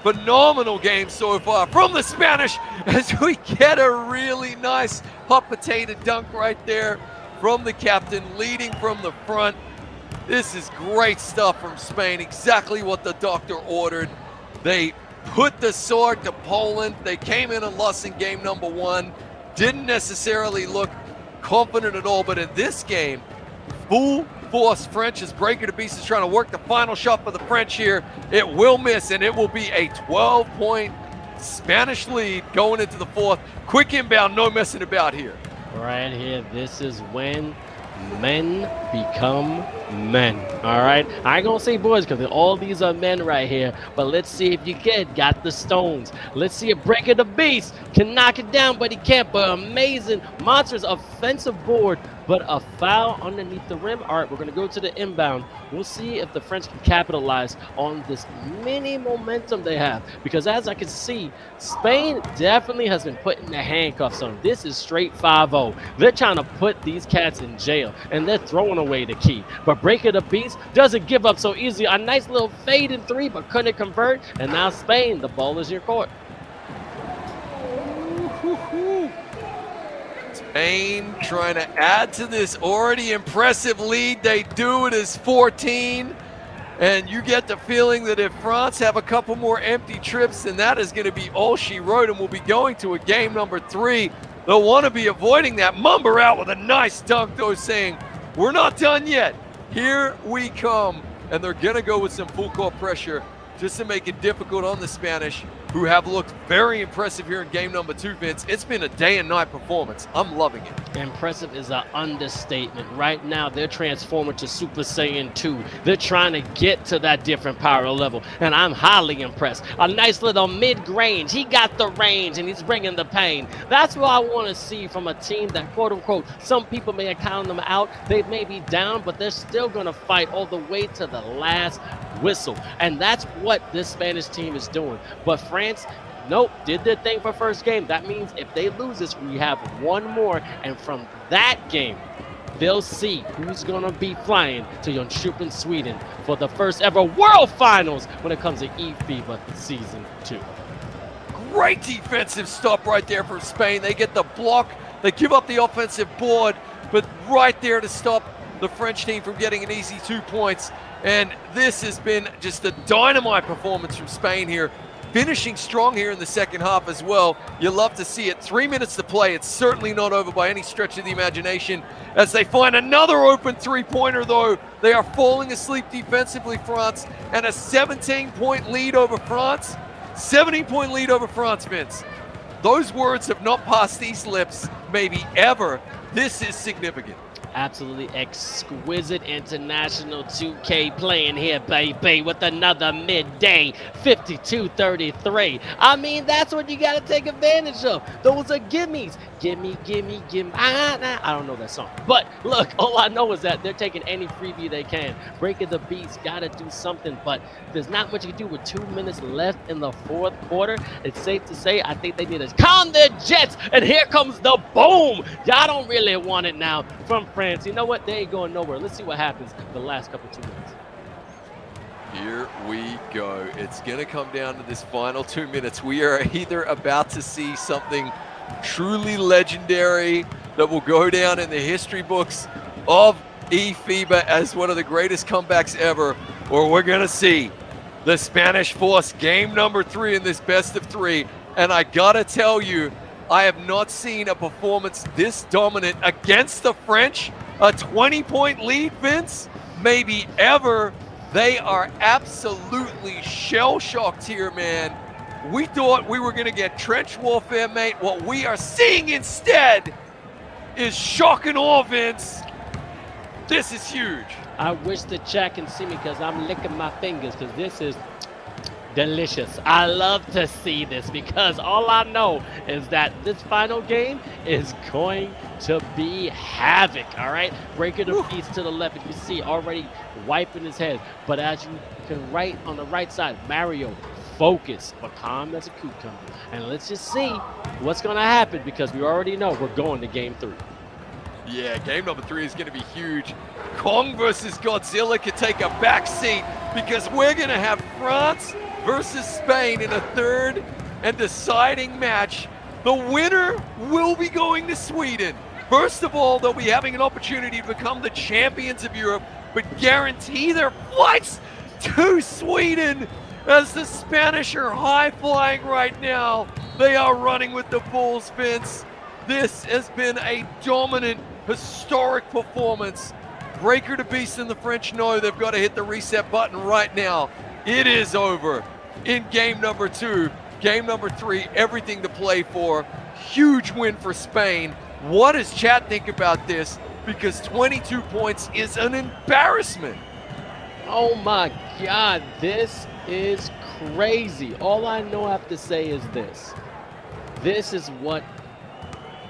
Phenomenal game so far from the Spanish as we get a really nice hot potato dunk right there from the captain, leading from the front. This is great stuff from Spain. Exactly what the doctor ordered. They put the sword to Poland. They came in and lost in game number 1. Didn't necessarily look confident at all, but in this game, full force French as Breaker to Beast is trying to work the final shot for the French here. It will miss, and it will be a 12-point Spanish lead going into the 4th. Quick inbound, no messing about here. Right here, this is when men become men. All right, I ain't gonna say boys because all these are men right here, but let's see if you got the stones. Let's see if Breaker the Beast can knock it down, but he can't. But amazing monsters offensive board, but a foul underneath the rim. All right, we're gonna go to the inbound. We'll see if the French can capitalize on this mini momentum they have, because as I can see, Spain definitely has been putting the handcuffs on. This is straight 5-0. They're trying to put these cats in jail, and they're throwing away the key. But Breaker the Beast doesn't give up so easily. A nice little fade in 3, but couldn't convert. And now Spain, the ball is your court. Spain trying to add to this already impressive lead. They do it as 14. And you get the feeling that if France have a couple more empty trips, then that is going to be all she wrote, and we'll be going to a game number 3. They'll want to be avoiding that. Mumber out with a nice dunk, though, saying, we're not done yet. Here we come. And they're going to go with some full court pressure just to make it difficult on the Spanish, who have looked very impressive here in game number 2, Vince. It's been a day and night performance. I'm loving it. Impressive is an understatement. Right now, they're transforming to Super Saiyan 2. They're trying to get to that different power level, and I'm highly impressed. A nice little mid-range. He got the range, and he's bringing the pain. That's what I want to see from a team that, quote-unquote, some people may have counted them out. They may be down, but they're still going to fight all the way to the last whistle, and that's what this Spanish team is doing. But France, nope, did their thing for first game. That means if they lose this, we have one more, and from that game, they'll see who's gonna be flying to Jönköping, Sweden for the first ever World Finals when it comes to eFiba Season 2. Great defensive stop right there from Spain. They get the block, they give up the offensive board, but right there to stop the French team from getting an easy 2 points. And this has been just a dynamite performance from Spain here, finishing strong here in the second half as well. You love to see it. 3 minutes to play. It's certainly not over by any stretch of the imagination as they find another open three-pointer, though. They are falling asleep defensively, France, and a 17-point lead over France. 17-point lead over France, Vince. Those words have not passed these lips, maybe ever. This is significant. Absolutely exquisite international 2K playing here, baby, with another midday 52-33. I mean, that's what you got to take advantage of. Those are gimmies. Gimme, gimme, gimme. I don't know that song. But look, all I know is that they're taking any freebie they can. Breaking the Beast, got to do something, but there's not much you can do with 2 minutes left in the fourth quarter. It's safe to say I think they need to calm their jets, and here comes the boom. Y'all don't really want it now from France. You know what? They ain't going nowhere. Let's see what happens the last couple 2 minutes. Here we go. It's going to come down to this final 2 minutes. We are either about to see something truly legendary that will go down in the history books of eFiba as one of the greatest comebacks ever, or we're going to see the Spanish force game number 3 in this best of 3. And I got to tell you, I have not seen a performance this dominant against the French. A 20-point lead, Vince, maybe ever. They are absolutely shell-shocked here, man. We thought we were going to get trench warfare, mate. What we are seeing instead is shock and awe, Vince. This is huge. I wish the chat can see me because I'm licking my fingers because this is delicious. I love to see this because all I know is that this final game is going to be havoc, all right? Breaker the Beast to the left, if you see, already wiping his head. But as you can right on the right side, Mario, focus, but calm as a cucumber. And let's just see what's going to happen because we already know we're going to game 3. Yeah, game number 3 is going to be huge. Kong versus Godzilla could take a back seat because we're going to have France versus Spain in a third and deciding match. The winner will be going to Sweden. First of all, they'll be having an opportunity to become the champions of Europe, but guarantee their flights to Sweden as the Spanish are high flying right now. They are running with the bulls, Vince. This has been a dominant, historic performance. Breaker the Beast and the French know they've got to hit the reset button right now. It is over in game number 2. Game number 3, everything to play for. Huge win for Spain. What does chat think about this? Because 22 points is an embarrassment. Oh my God, this is crazy. All I know I have to say is this. This is what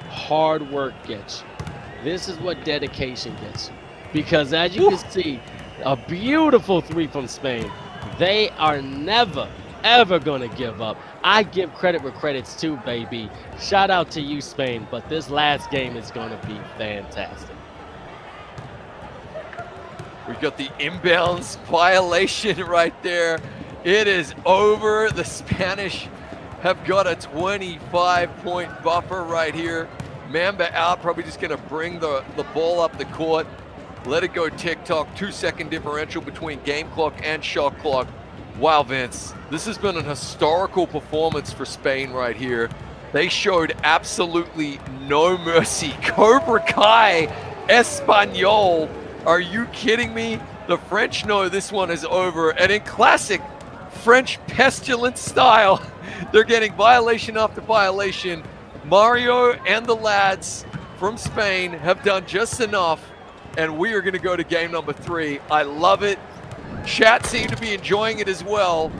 hard work gets you. This is what dedication gets you. Because as you can see, a beautiful 3 from Spain. They are never, ever going to give up. I give credit where credit's due, baby. Shout out to you, Spain. But this last game is going to be fantastic. We've got the inbounds violation right there. It is over. The Spanish have got a 25-point buffer right here. Mamba out, probably just going to bring the ball up the court. Let it go TikTok. 2-second differential between game clock and shot clock. Wow, Vince, this has been an historical performance for Spain right here. They showed absolutely no mercy. Cobra Kai Espanol. Are you kidding me? The French know this one is over. And in classic French pestilence style, they're getting violation after violation. Mario and the lads from Spain have done just enough, and we are going to go to game number 3. I love it. Chat seem to be enjoying it as well.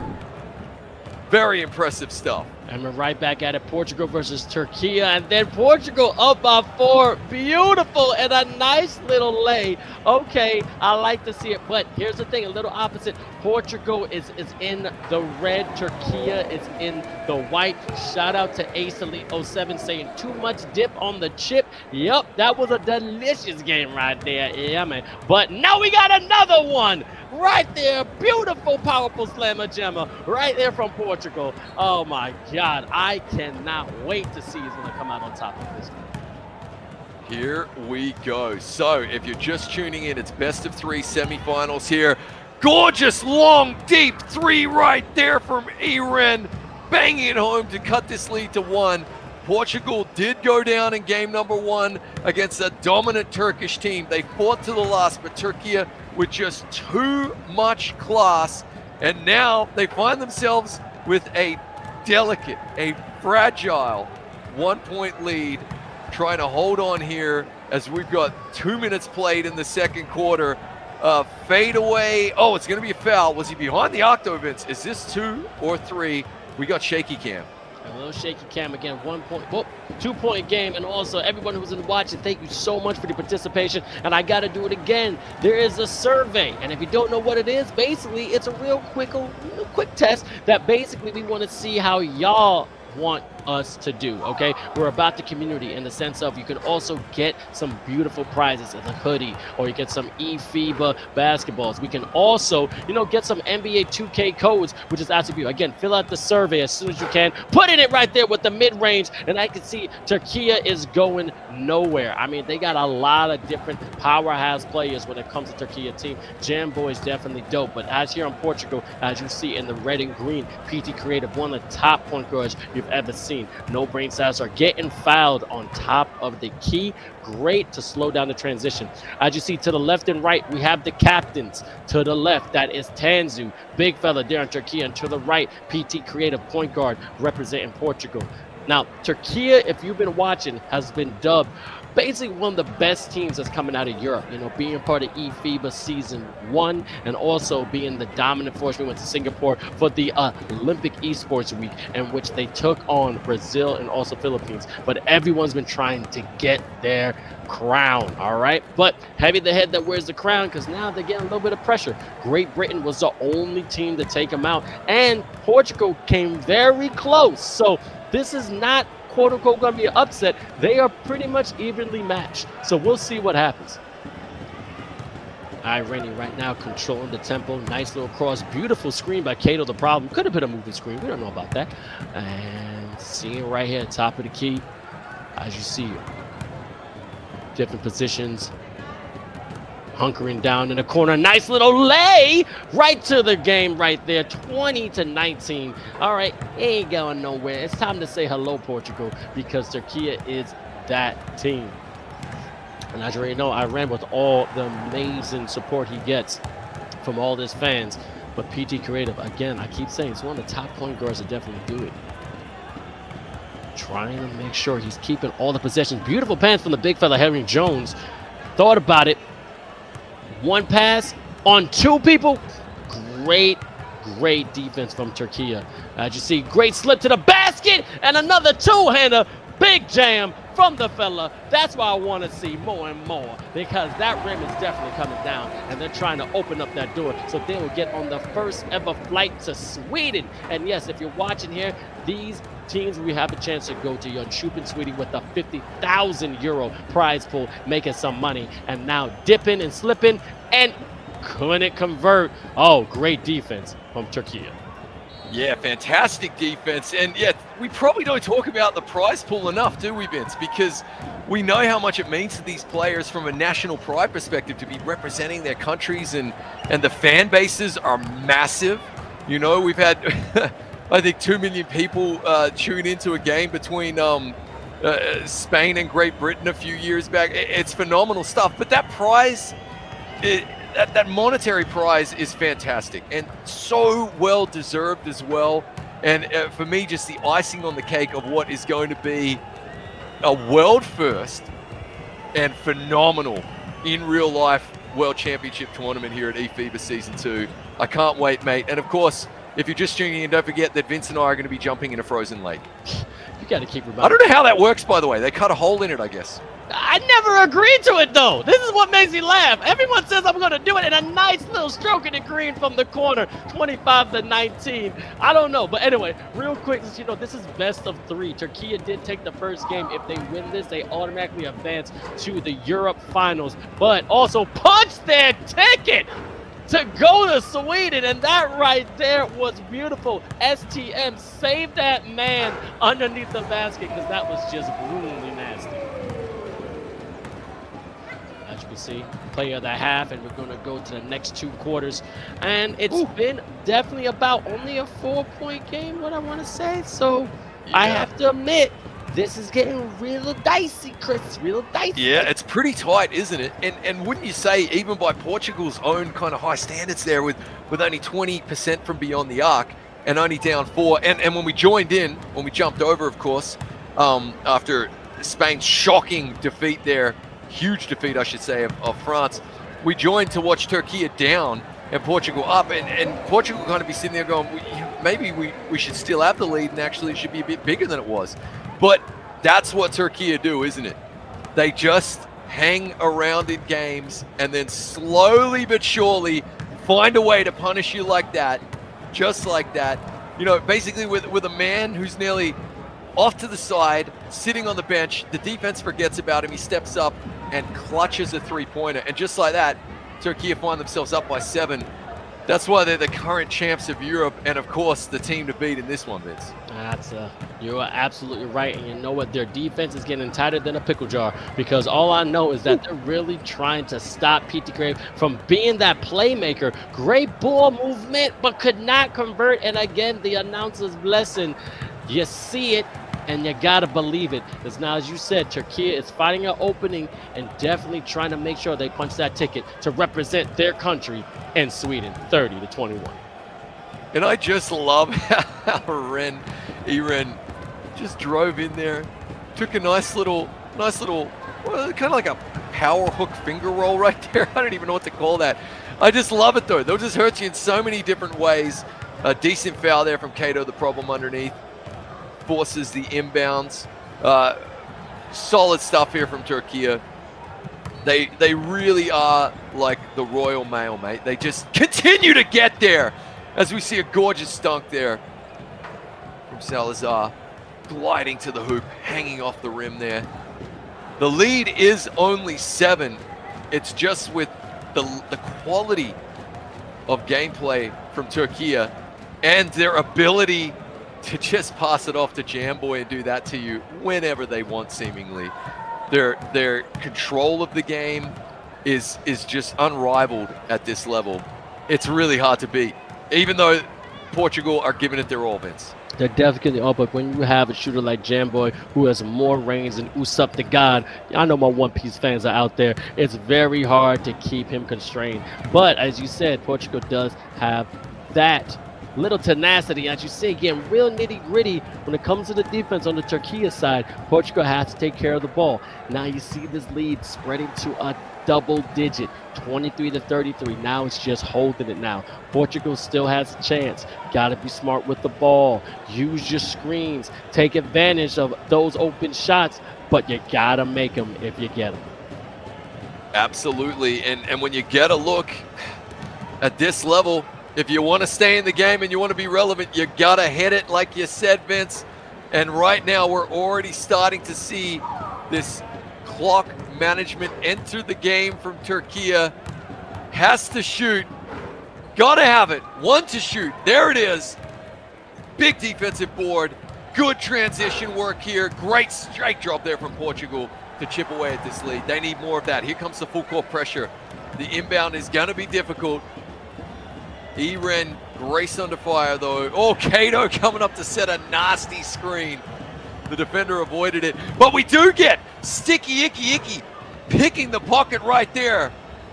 Very impressive stuff. And we're right back at it. Portugal versus Turkey, and then Portugal up by 4. Beautiful and a nice little lay. Okay, I like to see it, but here's the thing, a little opposite. Portugal is in the red. Turkey is in the white. Shout out to Ace Elite 07 saying too much dip on the chip. Yep, that was a delicious game right there. Yeah, man. But now we got another one. Right there, beautiful, powerful slammer jammer right there from Portugal. Oh my God, I cannot wait to see who's gonna come out on top of this one. Here we go. So if you're just tuning in, it's best of 3 semifinals here. Gorgeous, long, deep 3 right there from Eren, banging it home to cut this lead to 1. Portugal did go down in game number 1 against a dominant Turkish team. They fought to the last, but Turkey with just too much class, and now they find themselves with a delicate, a fragile 1-point lead, trying to hold on here as we've got 2 minutes played in the second quarter. Fade away. Oh, it's going to be a foul. Was he behind the octo, Vince? Is this 2 or 3? We got shaky cam. A little shaky cam again, 1 point, 2-point game, and also everyone who's in watching, thank you so much for the participation, and I gotta do it again. There is a survey, and if you don't know what it is, basically it's a real quick test that basically we want to see how y'all want us to do. Okay, we're about the community in the sense of you can also get some beautiful prizes as a hoodie, or you get some eFiba basketballs. We can also, get some NBA 2K codes, which is absolutely beautiful. Again, fill out the survey as soon as you can, put in it right there with the mid-range, and I can see Turkey is going nowhere. I mean, they got a lot of different powerhouse players when it comes to Turkey team. Jamboy is definitely dope, but as here on Portugal, as you see in the red and green, PT Creative, one of the top point guards you've ever seen. No brain cells are getting fouled on top of the key. Great to slow down the transition. As you see to the left and right, we have the captains. To the left, that is Tanzu, big fella there in Turkey, and to the right, PT Creative point guard representing Portugal. Now, Turkey, if you've been watching, has been dubbed basically one of the best teams that's coming out of Europe, you know, being part of eFiba Season 1 and also being the dominant force. We went to Singapore for the Olympic Esports Week, in which they took on Brazil and also Philippines. But everyone's been trying to get their crown, all right? But heavy the head that wears the crown, because now they're getting a little bit of pressure. Great Britain was the only team to take them out, and Portugal came very close. So this is not quote-unquote going to be an upset. They are pretty much evenly matched. So we'll see what happens. 𝐼RENI right now controlling the tempo. Nice little cross. Beautiful screen by 𝐂𝐄. The problem could have been a moving screen. We don't know about that. And seeing right here at top of the key, as you see, different positions, hunkering down in the corner. Nice little lay right to the game right there. 20-19. All right, it ain't going nowhere. It's time to say hello, Portugal, because Turkey is that team. And as you already know, 𝐼RENI, with all the amazing support he gets from all his fans. But PT Creative, again, I keep saying, it's one of the top point guards to definitely do it. Trying to make sure he's keeping all the possessions. Beautiful pass from the big fella, Henry Jones. Thought about it. One pass on two people. Great defense from Turkey. As you see, great slip to the basket and another two-hander. Big jam from the fella. That's why I want to see more and more, because that rim is definitely coming down, and they're trying to open up that door so they will get on the first ever flight to Sweden. And yes, if you're watching here, these teams we have a chance to go to Jönköping, Sweden, with a 50,000 euro prize pool, making some money. And now dipping and slipping and couldn't convert. Oh, great defense from Turkey. Yeah, fantastic defense. And yeah, we probably don't talk about the prize pool enough, do we, Vince? Because we know how much it means to these players from a national pride perspective to be representing their countries, and the fan bases are massive. You know, we've had I think 2 million people tune into a game between Spain and Great Britain a few years back. It's phenomenal stuff. But that prize, that monetary prize is fantastic and so well deserved as well. And for me, just the icing on the cake of what is going to be a world first and phenomenal in real life World Championship tournament here at eFiba Season 2. I can't wait, mate. And of course, if you're just tuning in, don't forget that Vince and I are going to be jumping in a frozen lake. You got to keep reminding. I don't know how that works, by the way. They cut a hole in it, I guess. I never agreed to it, though. This is what makes me laugh. Everyone says I'm going to do it, and a nice little stroke in the green from the corner, 25-19. I don't know. But anyway, real quick, you know, this is best of 3. Turkey did take the first game. If they win this, they automatically advance to the Europe finals, but also punch their ticket to go to Sweden. And that right there was beautiful. STM saved that man underneath the basket, because that was just brutally nasty. As you can see, player of the half, and we're going to go to the next 2 quarters. And it's been definitely about only a 4-point game, what I want to say. So yeah. I have to admit, this is getting real dicey, Chris. Real dicey. Yeah, it's pretty tight, isn't it? And wouldn't you say, even by Portugal's own kind of high standards there, with only 20% from beyond the arc and only down 4. And when we joined in, when we jumped over, of course, after Spain's shocking defeat there, huge defeat, I should say, of France, we joined to watch Turkey down and Portugal up. And Portugal kind of be sitting there going, maybe we should still have the lead, and actually it should be a bit bigger than it was. But that's what Turkey do, isn't it? They just hang around in games and then slowly but surely find a way to punish you like that, just like that. You know, basically with a man who's nearly off to the side, sitting on the bench, the defense forgets about him, he steps up and clutches a 3-pointer. And just like that, Turkey find themselves up by 7. That's why they're the current champs of Europe, and of course, the team to beat in this one, Vince. You are absolutely right, and you know what? Their defense is getting tighter than a pickle jar, because all I know is that they're really trying to stop PT Creative from being that playmaker. Great ball movement, but could not convert. And again, the announcer's blessing. You see it, and you gotta believe it, because now, as you said, Turkey is finding an opening and definitely trying to make sure they punch that ticket to represent their country in Sweden, 30-21. And I just love how 𝐼RENI just drove in there, took a nice little Nice little, well, kind of like a power hook finger roll right there. I don't even know what to call that. I just love it though. They'll just hurt you in so many different ways. A decent foul there from 𝐂𝐄, the problem underneath. Forces the inbounds. Solid stuff here from Turkey. They really are like the Royal Mail, mate. They just continue to get there. As we see a gorgeous dunk there from Salazar. Gliding to the hoop, hanging off the rim there. The lead is only 7. It's just with the quality of gameplay from Turkey and their ability to just pass it off to Jamboy and do that to you whenever they want, seemingly. Their control of the game is just unrivaled at this level. It's really hard to beat, even though Portugal are giving it their all, Vince. They're definitely all, but when you have a shooter like Jamboy who has more range than Usopp the God, I know my One Piece fans are out there, it's very hard to keep him constrained. But as you said, Portugal does have that little tenacity. As you say, getting real nitty-gritty when it comes to the defense on the Turkey side. Portugal has to take care of the ball. Now you see this lead spreading to a double digit, 23-33. Now it's just holding it now. Portugal still has a chance. Got to be smart with the ball. Use your screens. Take advantage of those open shots, but you got to make them if you get them. Absolutely. And when you get a look at this level, if you want to stay in the game and you want to be relevant, you got to hit it like you said, Vince. And right now we're already starting to see this clock management enter the game from Turkey. Has to shoot. Got to have it. One to shoot. There it is. Big defensive board. Good transition work here. Great strike drop there from Portugal to chip away at this lead. They need more of that. Here comes the full court pressure. The inbound is going to be difficult. 𝐸ren, Grace under fire though. Oh, 𝐂𝐄 coming up to set a nasty screen. The defender avoided it. But we do get Sticky Icky picking the pocket right there.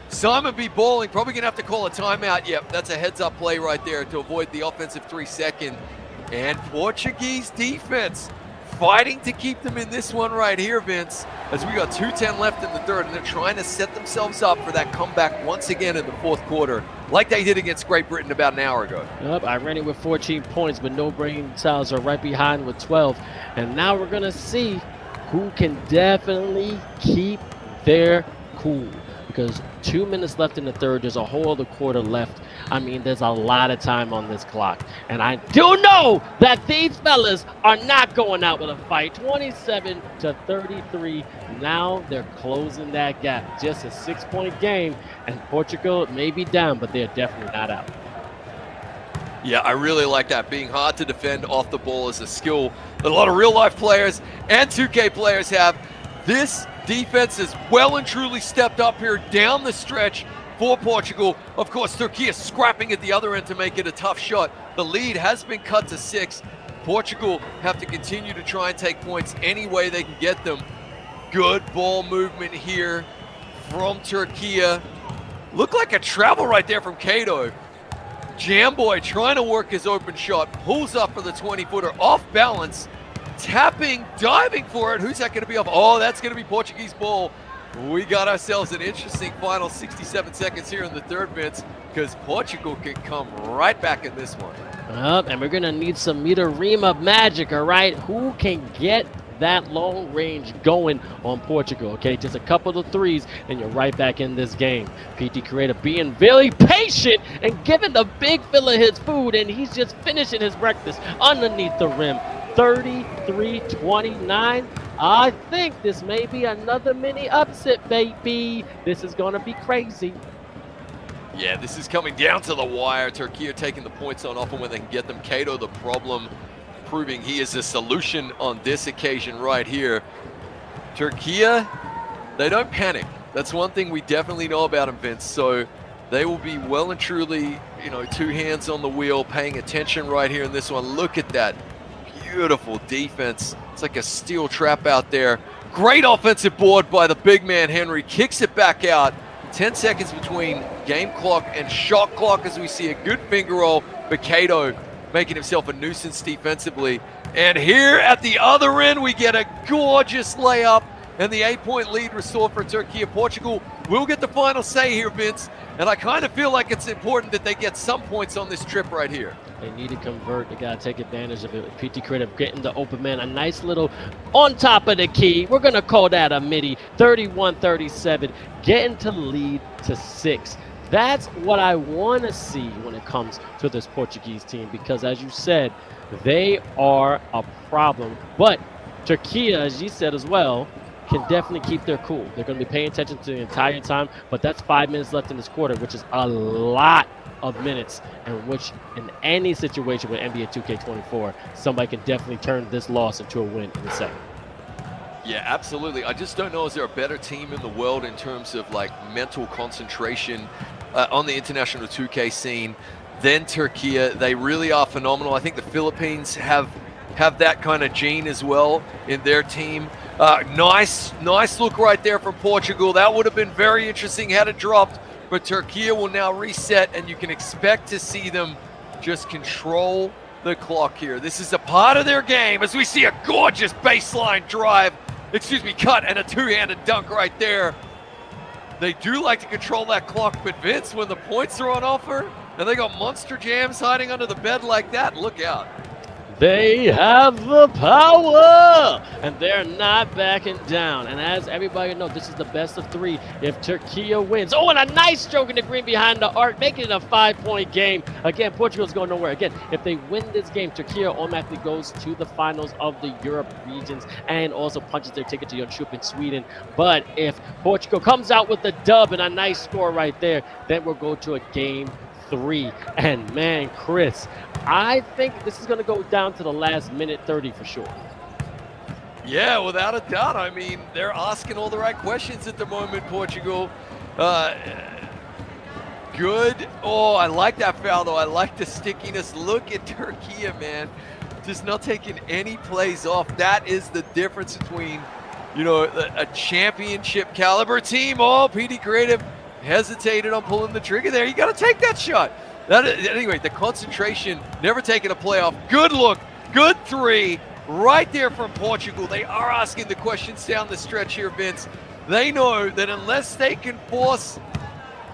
Simon B. Balling probably going to have to call a timeout. Yep, that's a heads-up play right there to avoid the offensive 3-second. And Portuguese defense fighting to keep them in this one right here, Vince, as we got 2:10 left in the third, and they're trying to set themselves up for that comeback once again in the fourth quarter, like they did against Great Britain about an hour ago. Yep, I ran it with 14 points, but no brain cells are right behind with 12. And now we're going to see who can definitely keep their cool. Because 2 minutes left in the third, there's a whole other quarter left. I mean, there's a lot of time on this clock. And I do know that these fellas are not going out with a fight. 27-33. Now they're closing that gap. Just a 6-point game. And Portugal may be down, but they're definitely not out. Yeah, I really like that. Being hard to defend off the ball is a skill that a lot of real-life players and 2K players have. This defense has well and truly stepped up here down the stretch for Portugal. Of course, Turkey is scrapping at the other end to make it a tough shot. The lead has been cut to 6. Portugal have to continue to try and take points any way they can get them. Good ball movement here from Turkey. Looked like a travel right there from 𝐂𝐄. Jamboy trying to work his open shot, pulls up for the 20-footer, off balance, tapping, diving for it. Who's that going to be off? Oh, that's going to be Portuguese ball. We got ourselves an interesting final 67 seconds here in the third, Vince, because Portugal can come right back in this one. And we're going to need some Mitarima magic, all right? Who can get that long range going on Portugal, okay? Just a couple of threes and you're right back in this game. PT Creator being very patient and giving the big fella his food, and he's just finishing his breakfast underneath the rim. 33-29. I think this may be another mini upset, baby. This is going to be crazy. Yeah, this is coming down to the wire. Turkey are taking the points on often when they can get them. 𝐂𝐄 the problem, proving he is the solution on this occasion right here. Turkey, they don't panic. That's one thing we definitely know about them, Vince. So they will be well and truly, you know, 2 hands on the wheel, paying attention right here in this one. Look at that beautiful defense. It's like a steel trap out there. Great offensive board by the big man, Henry. Kicks it back out. 10 seconds between game clock and shot clock as we see a good finger roll. But 𝐂𝐄 making himself a nuisance defensively. And here at the other end, we get a gorgeous layup and the 8-point lead restored for Turkey. Portugal will get the final say here, Vince, and I kind of feel like it's important that they get some points on this trip right here. They need to convert. They got to take advantage of it. PT Creative getting the open man. A nice little on top of the key. We're going to call that a midi. 31-37. Getting to lead to 6. That's what I want to see when it comes to this Portuguese team, because as you said, they are a problem. But Turkey, as you said as well, can definitely keep their cool. They're going to be paying attention to the entire time, but that's 5 minutes left in this quarter, which is a lot of minutes, in which in any situation with NBA 2K24, somebody can definitely turn this loss into a win in a second. Yeah, absolutely. I just don't know, is there a better team in the world in terms of like mental concentration on the international 2K scene than Turkey? They really are phenomenal. I think the Philippines have that kind of gene as well in their team. Nice look right there from Portugal. That would have been very interesting had it dropped, but Turkey will now reset, and you can expect to see them just control the clock here. This is a part of their game as we see a gorgeous baseline drive, cut, and a two-handed dunk right there. They do like to control that clock, but Vince, when the points are on offer and they got monster jams hiding under the bed like that, look out. They have the power, and they're not backing down. And as everybody knows, this is the best of 3 if Turkey wins. Oh, and a nice stroke in the green behind the arc, making it a 5-point game. Again, Portugal's going nowhere. Again, if they win this game, Turkey automatically goes to the finals of the Europe regions and also punches their ticket to Jönköping in Sweden. But if Portugal comes out with the dub and a nice score right there, then we'll go to a game 3. And man, Chris, I think this is going to go down to the last minute 30 for sure. Yeah, without a doubt. I mean, they're asking all the right questions at the moment, Portugal. Good. Oh, I like that foul, though. I like the stickiness. Look at Turkey, man. Just not taking any plays off. That is the difference between, a championship caliber team. Oh, PD Creative hesitated on pulling the trigger there. You got to take that shot. Anyway, the concentration, never taking a playoff. Good look, good 3 right there from Portugal. They are asking the questions down the stretch here, Vince. They know that unless they can force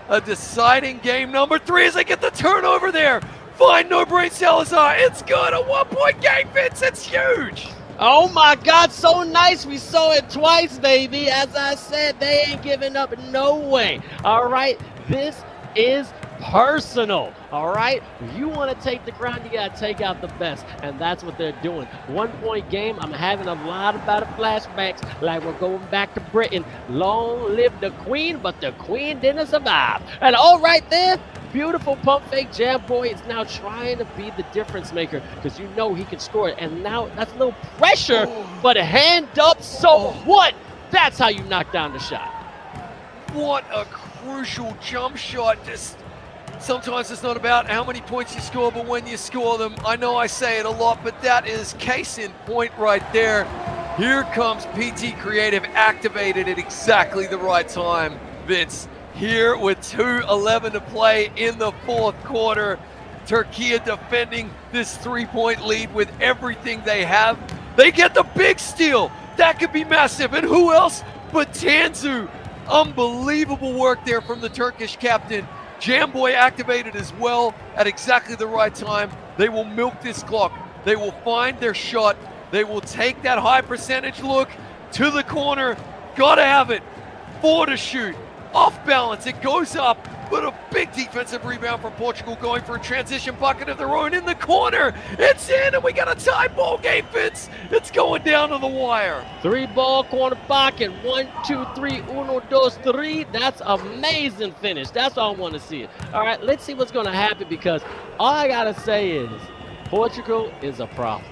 a deciding game number 3 as they get the turnover there, find No Brain Salazar. It's good. A 1-point game, Vince. It's huge. Oh my God, so nice. We saw it twice, baby. As I said, they ain't giving up no way. All right, this is personal. All right, you want to take the ground, you got to take out the best, and that's what they're doing. 1-point game. I'm having a lot about flashbacks, like we're going back to Britain. Long live the queen, but the queen didn't survive. And all right there, beautiful pump fake. Jam Boy is now trying to be the difference maker, because you know he can score it. And now that's a little pressure, but a hand up, so what? That's how you knock down the shot. What a crucial jump shot. Just sometimes it's not about how many points you score, but when you score them. I know I say it a lot, but that is case in point right there. Here comes PT Creative, activated at exactly the right time, Vince. Here with 2:11 to play in the 4th quarter. Turkey defending this 3-point lead with everything they have. They get the big steal. That could be massive. And who else but Tanzu? Unbelievable work there from the Turkish captain. Jamboy activated as well at exactly the right time. They will milk this clock. They will find their shot. They will take that high percentage look to the corner. Gotta have it. 4 to shoot. Off balance. It goes up. But a big defensive rebound from Portugal, going for a transition bucket of their own in the corner. It's in, and we got a tie ball game, Vince. It's going down to the wire. 3-ball corner pocket. 1, 2, 3. 1, 2, 3. That's amazing finish. That's all I want to see. All right, let's see what's going to happen, because all I got to say is Portugal is a problem.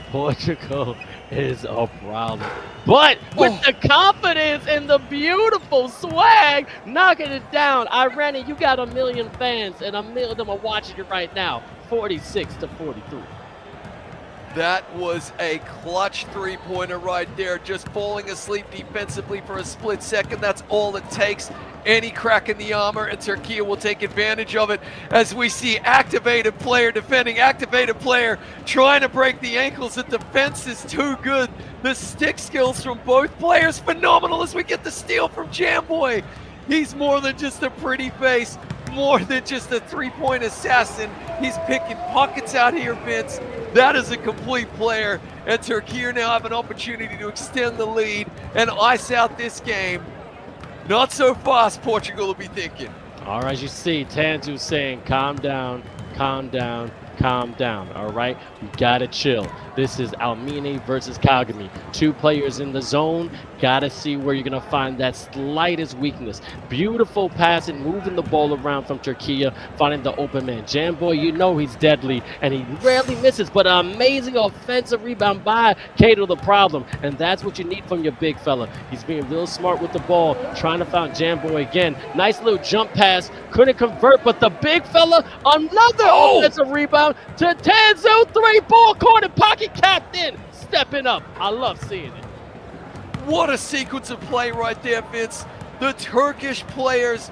Portugal is a problem. But with the confidence and the beautiful swag, knocking it down. Irene, you got 1 million fans, and 1 million of them are watching you right now. 46 to 43. That was a clutch 3-pointer right there. Just falling asleep defensively for a split second. That's all it takes. any crack in the armor, and Turkey will take advantage of it as we see activated player defending activated player trying to break the ankles. The defense is too good. The stick skills from both players phenomenal as we get the steal from Jamboy. He's more than just a pretty face, more than just a three-point assassin. He's picking pockets out here, Vince. That is a complete player, and Turkey now have an opportunity to extend the lead and ice out this game. Not so fast, Portugal will be thinking. All right, you see, Tanzu saying, calm down, calm down, calm down, all right? You gotta chill. This is Almine versus Kagami. Two players in the zone. Gotta see where you're gonna find that slightest weakness. Beautiful passing, moving the ball around from Turkey, finding the open man. Jamboy, you know he's deadly, and he rarely misses, but an amazing offensive rebound by 𝐂𝐄 the problem, and that's what you need from your big fella. He's being real smart with the ball, trying to find Jamboy again. Nice little jump pass, couldn't convert, but the big fella, another offensive rebound to Tanzu, three-ball corner pocket captain, stepping up. I love seeing it. What a sequence of play right there, Vince. The Turkish players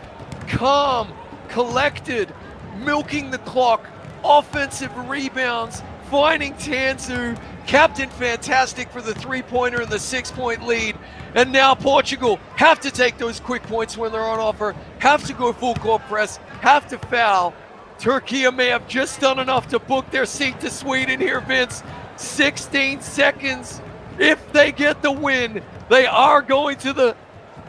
calm, collected, milking the clock, offensive rebounds, finding Tanzu, captain fantastic for the three-pointer and the 6-point lead. And now Portugal have to take those quick points when they're on offer, have to go full court press, have to foul. Turkey may have just done enough to book their seat to Sweden here, Vince. 16 seconds. If they get the win, they are going to the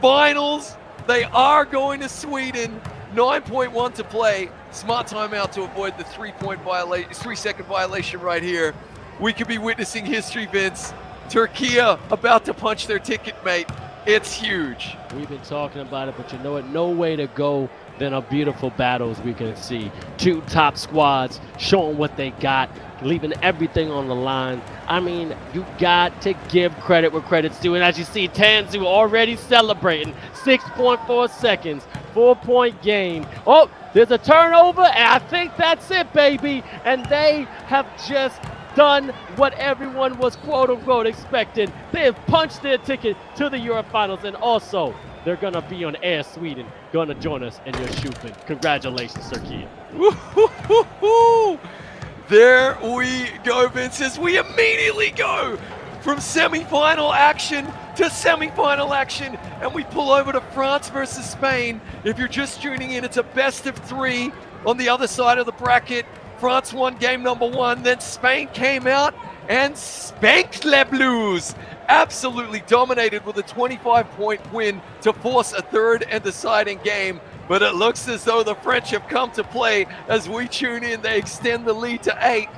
finals. They are going to Sweden. 9.1 to play. Smart timeout to avoid the 3-second violation right here. We could be witnessing history, Vince. Turkey about to punch their ticket, mate. It's huge. We've been talking about it, but you know what? No way to go than a beautiful battle as we can see. Two top squads showing what they got, leaving everything on the line. I mean, you got to give credit where credit's due. And as you see, Tanzu already celebrating. 6.4 seconds, 4-point game. Oh, there's a turnover, and I think that's it, baby. And they have just done what everyone was quote-unquote expecting. They have punched their ticket to the Euro Finals, and also they're going to be on Air Sweden, going to join us in your shooting. Congratulations, Turkey. There we go, Vince, as we immediately go from semi-final action to semi-final action, and we pull over to France versus Spain. If you're just tuning in, it's a best of 3 on the other side of the bracket. France won game number 1, then Spain came out and spanked Les Blues. Absolutely dominated with a 25-point win to force a third and deciding game. But it looks as though the French have come to play. As we tune in, they extend the lead to 8.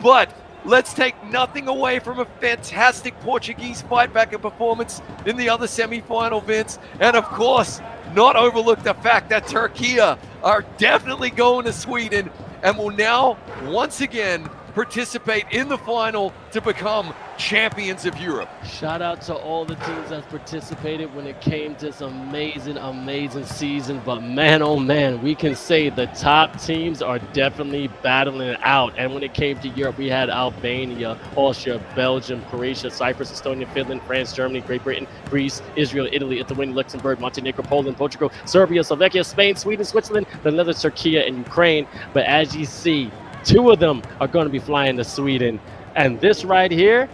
But let's take nothing away from a fantastic Portuguese fight back and performance in the other semi-final, Vince. And of course, not overlook the fact that Turkey are definitely going to Sweden and will now once again participate in the final to become champions of Europe. Shout out to all the teams that participated when it came to this amazing season. But man, oh man, we can say the top teams are definitely battling it out. And when it came to Europe, we had Albania, Austria, Belgium, Croatia, Cyprus, Estonia, Finland, France, Germany, Great Britain, Greece, Israel, Italy, Lithuania, Luxembourg, Montenegro, Poland, Portugal, Serbia, Slovakia, Spain, Sweden, Switzerland, the Netherlands, Turkey, and Ukraine. But as you see, 2 of them are going to be flying to Sweden. And this right here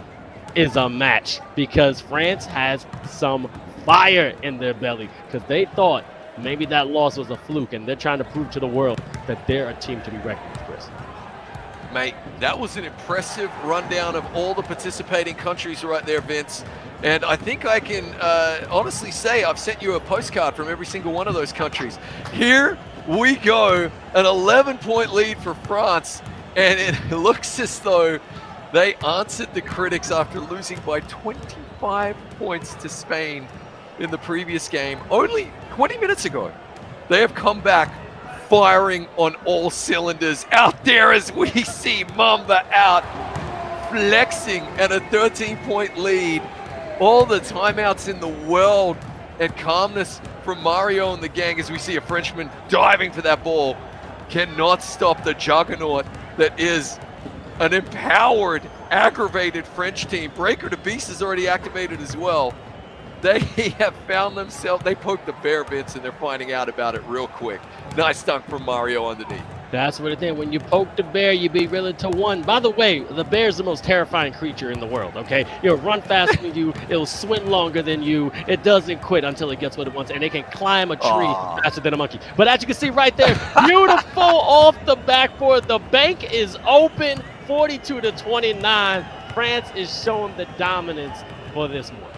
is a match because France has some fire in their belly because they thought maybe that loss was a fluke, and they're trying to prove to the world that they're a team to be reckoned with, Chris. Mate, that was an impressive rundown of all the participating countries right there, Vince. And I think I can honestly say I've sent you a postcard from every single one of those countries. Here we go, an 11-point lead for France, and it looks as though they answered the critics after losing by 25 points to Spain in the previous game only 20 minutes ago. They have come back firing on all cylinders out there as we see Mamba out flexing at a 13-point lead. All the timeouts in the world and calmness from Mario and the gang as we see a Frenchman diving for that ball cannot stop the juggernaut that is an empowered, aggravated French team. Breaker to Beast is already activated as well. They have found themselves, they poked the bear, Vince, and they're finding out about it real quick. Nice dunk from Mario underneath. That's what it did. When you poke the bear, you be willing to one. By the way, the bear is the most terrifying creature in the world, okay? It'll run faster than you. It'll swim longer than you. It doesn't quit until it gets what it wants, and it can climb a tree faster than a monkey. But as you can see right there, beautiful off the backboard. The bank is open, 42-29. France is showing the dominance for this one.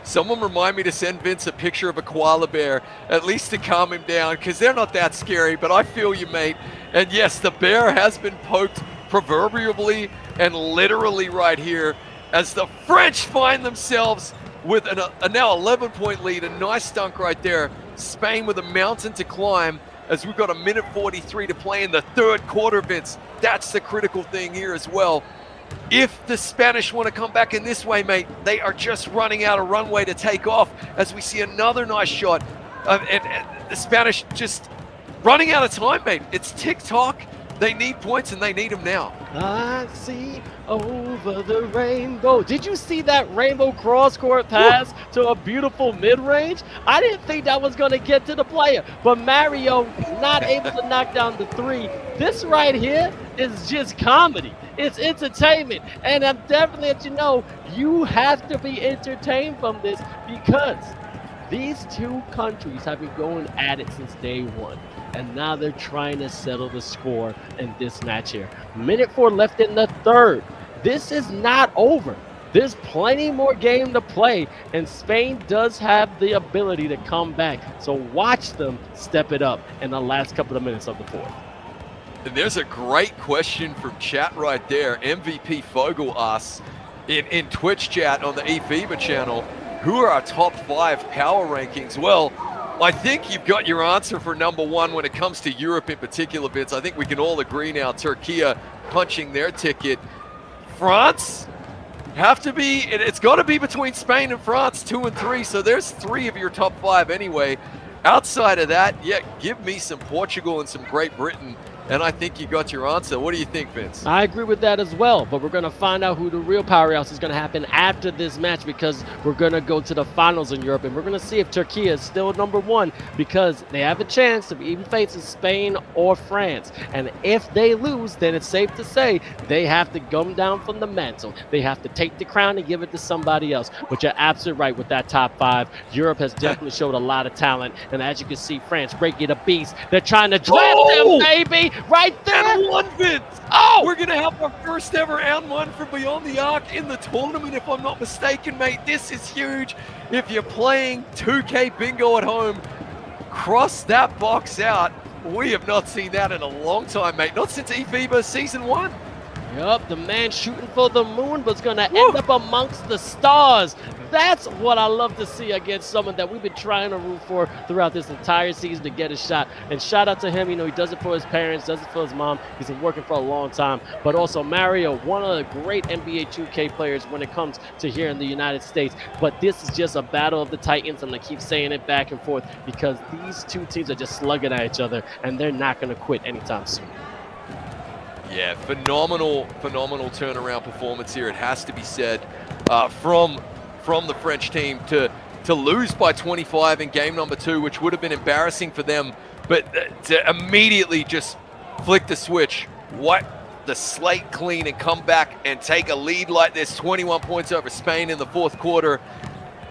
Someone remind me to send Vince a picture of a koala bear, at least to calm him down, because they're not that scary, but I feel you, mate. And yes, the bear has been poked proverbially and literally right here as the French find themselves with a now 11-point lead. A nice dunk right there. Spain with a mountain to climb as we've got a minute 43 to play in the third quarter, Vince. That's the critical thing here as well. If the Spanish want to come back in this way, mate, they are just running out of runway to take off as we see another nice shot. And the Spanish just running out of time, mate. It's tick-tock. They need points, and they need them now. I see over the rainbow. Did you see that rainbow cross-court pass to a beautiful mid-range? I didn't think that was going to get to the player, but Mario not able to knock down the three. This right here is just comedy. It's entertainment, and I'm definitely let you know, you have to be entertained from this because these two countries have been going at it since day one. And now they're trying to settle the score in this match here. Minute 4 left in the third. This is not over. There's plenty more game to play, and Spain does have the ability to come back. So watch them step it up in the last couple of minutes of the fourth. And there's a great question from chat right there. MVP Fogel asks in Twitch chat on the eFiba channel, who are our top 5 power rankings? Well, I think you've got your answer for number 1 when it comes to Europe in particular, Vince. I think we can all agree now, Turkey punching their ticket. France have to be, it's got to be between Spain and France, 2 and 3. So there's 3 of your top 5 anyway. Outside of that, yeah, give me some Portugal and some Great Britain. And I think you got your answer. What do you think, Vince? I agree with that as well, but we're going to find out who the real powerhouse is going to happen after this match because we're going to go to the finals in Europe, and we're going to see if Turkey is still number 1 because they have a chance of even facing Spain or France. And if they lose, then it's safe to say they have to come down from the mantle. They have to take the crown and give it to somebody else. But you're absolutely right with that top 5. Europe has definitely showed a lot of talent, and as you can see, France breaking a beast. They're trying to draft them, baby! Right there! And 1, Vince! Oh! We're going to have our first ever and 1 for Beyond the Arc in the tournament, if I'm not mistaken, mate. This is huge. If you're playing 2K Bingo at home, cross that box out. We have not seen that in a long time, mate. Not since eFiba Season 1. Yup, the man shooting for the moon, but it's going to end up amongst the stars. That's what I love to see against someone that we've been trying to root for throughout this entire season to get a shot. And shout out to him. You know, he does it for his parents, does it for his mom. He's been working for a long time. But also Mario, one of the great NBA 2K players when it comes to here in the United States. But this is just a battle of the Titans. I'm going to keep saying it back and forth because these two teams are just slugging at each other, and they're not going to quit anytime soon. Yeah, phenomenal turnaround performance here. It has to be said from the French team to lose by 25 in game number 2, which would have been embarrassing for them, but to immediately just flick the switch, wipe the slate clean and come back and take a lead like this, 21 points over Spain in the fourth quarter,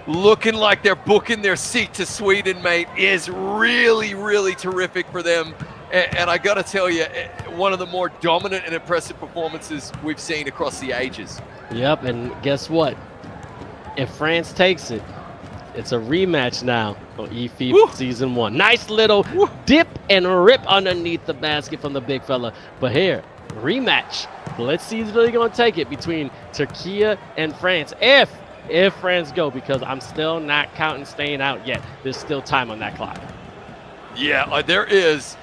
looking like they're booking their seat to Sweden, mate, is really, really terrific for them. And I got to tell you, one of the more dominant and impressive performances we've seen across the ages. Yep, and guess what? If France takes it, it's a rematch now on eFiba Season 1. Nice little dip and rip underneath the basket from the big fella. But here, rematch. Let's see who's really going to take it between Turkey and France. If France go, because I'm still not counting staying out yet. There's still time on that clock. Yeah, there is.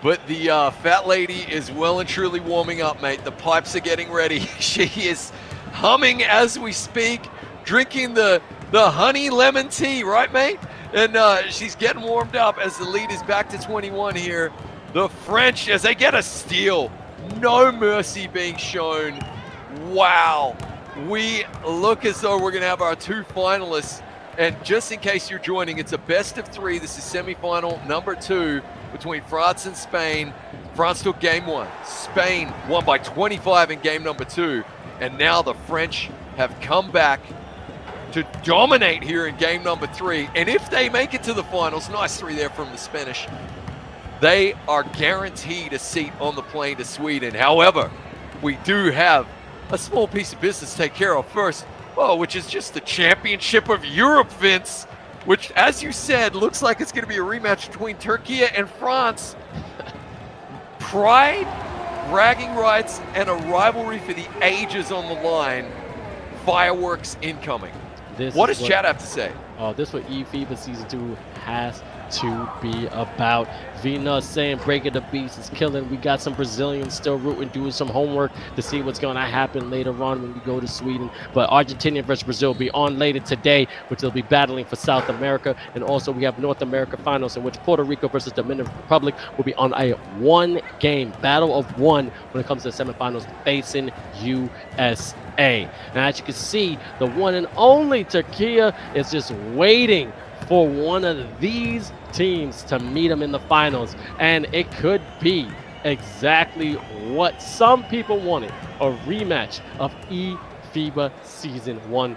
But the fat lady is well and truly warming up, mate. The pipes are getting ready. She is humming as we speak, drinking the honey lemon tea, right, mate? And she's getting warmed up as the lead is back to 21 here. The French, as they get a steal, no mercy being shown. Wow. We look as though we're going to have our 2 finalists And just in case you're joining, it's a best of 3. This is semifinal number 2 between France and Spain. France took game 1. Spain won by 25 in game number 2. And now the French have come back to dominate here in game number 3. And if they make it to the finals, nice 3 there from the Spanish, they are guaranteed a seat on the plane to Sweden. However, we do have a small piece of business to take care of first, which is just the Championship of Europe, Vince, which, as you said, looks like it's going to be a rematch between Turkey and France. Pride, bragging rights, and a rivalry for the ages on the line. Fireworks incoming. What does Chad have to say? Oh, this is what eFiba Season 2 has to be about. Vina saying Break of the Beast is killing. We got some Brazilians still rooting, doing some homework to see what's going to happen later on when we go to Sweden. But Argentina versus Brazil will be on later today, which they'll be battling for South America. And also we have North America finals in which Puerto Rico versus Dominican Republic will be on a 1-game battle of 1 when it comes to the semifinals facing USA. And as you can see, the one and only Turkey is just waiting for one of these teams to meet them in the finals, and it could be exactly what some people wanted, a rematch of eFiba Season 1,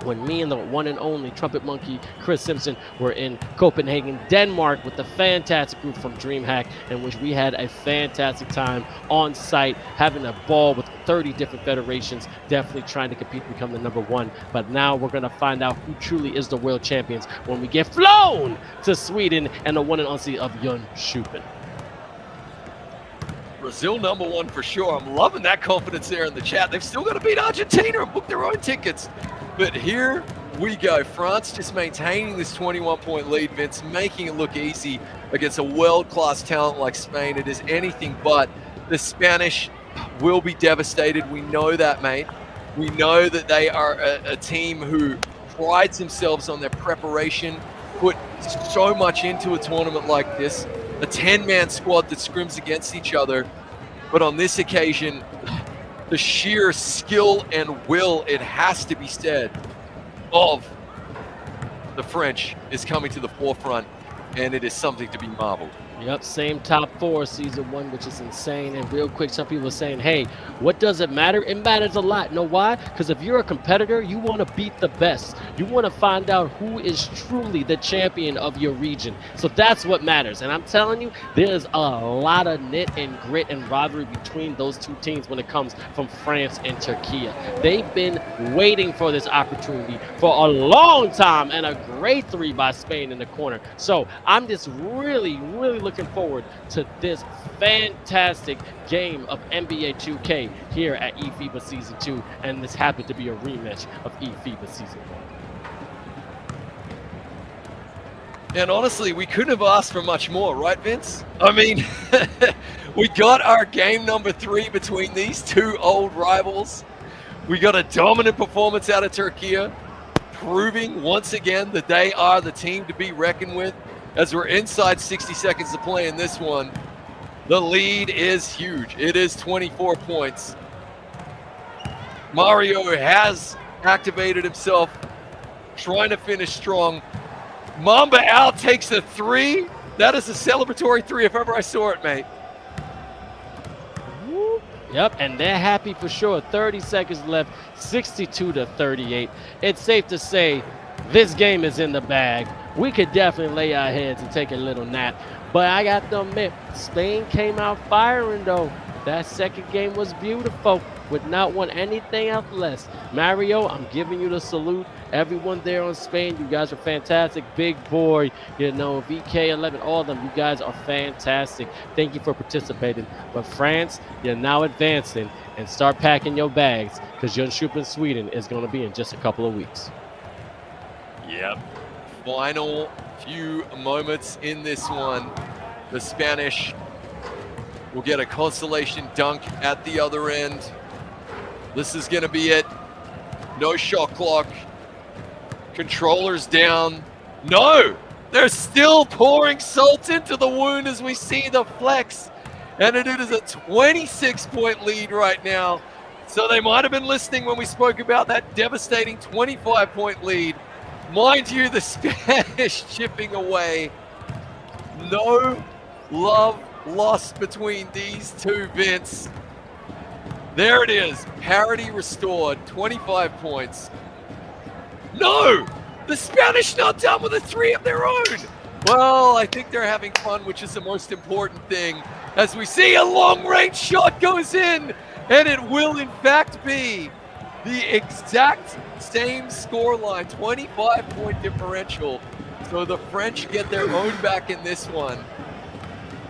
when me and the one and only trumpet monkey Chris Simpson were in Copenhagen, Denmark, with the fantastic group from DreamHack, in which we had a fantastic time on site, having a ball with 30 different federations, definitely trying to compete to become the #1. But now we're going to find out who truly is the world champions when we get flown to Sweden and the one and only of Jönköping. Brazil #1 for sure. I'm loving that confidence there in the chat. They've still got to beat Argentina and book their own tickets. But here we go. France just maintaining this 21-point lead, Vince, making it look easy against a world-class talent like Spain. It is anything but. The Spanish will be devastated. We know that, mate. We know that they are a team who prides themselves on their preparation, put so much into a tournament like this, a 10-man squad that scrims against each other. But on this occasion, the sheer skill and will, it has to be said, of the French is coming to the forefront, and it is something to be marveled. Yep, same top 4 Season 1, which is insane. And real quick, some people are saying, hey, what does it matter? It matters a lot. Know why? Because if you're a competitor, you want to beat the best. You want to find out who is truly the champion of your region. So that's what matters. And I'm telling you, there's a lot of knit and grit and rivalry between those two teams when it comes from France and Turkey. They've been waiting for this opportunity for a long time, and a great 3 by Spain in the corner. So I'm just really looking forward to this fantastic game of NBA 2K here at eFiba Season 2, and this happened to be a rematch of eFiba Season 1. And honestly, we couldn't have asked for much more, right, Vince? I mean, we got our game number 3 between these two old rivals. We got a dominant performance out of Turkey, proving once again that they are the team to be reckoned with. As we're inside 60 seconds to play in this one, the lead is huge. It is 24 points. Mario has activated himself, trying to finish strong. Mamba out takes a 3. That is a celebratory 3 if ever I saw it, mate. Yep, and they're happy for sure. 30 seconds left, 62-38. It's safe to say this game is in the bag. We could definitely lay our heads and take a little nap. But I got to admit, Spain came out firing though. That second game was beautiful. Would not want anything else less. Mario, I'm giving you the salute. Everyone there on Spain, you guys are fantastic. Big boy, you know, VK11, all of them, you guys are fantastic. Thank you for participating. But France, you're now advancing, and start packing your bags, because Jönköping, Sweden is going to be in just a couple of weeks. Yep. Final few moments in this one. The Spanish will get a consolation dunk at the other end. This is going to be it. No shot clock. Controllers down. No! They're still pouring salt into the wound as we see the flex. And it is a 26-point lead right now. So they might have been listening when we spoke about that devastating 25-point lead. Mind you, the Spanish chipping away. No love lost between these two, Vince. There it is. Parity restored. 25 points. No! The Spanish not done with a 3 of their own. Well, I think they're having fun, which is the most important thing. As we see a long-range shot goes in, and it will in fact be the exact same scoreline, 25-point differential. So the French get their own back in this one.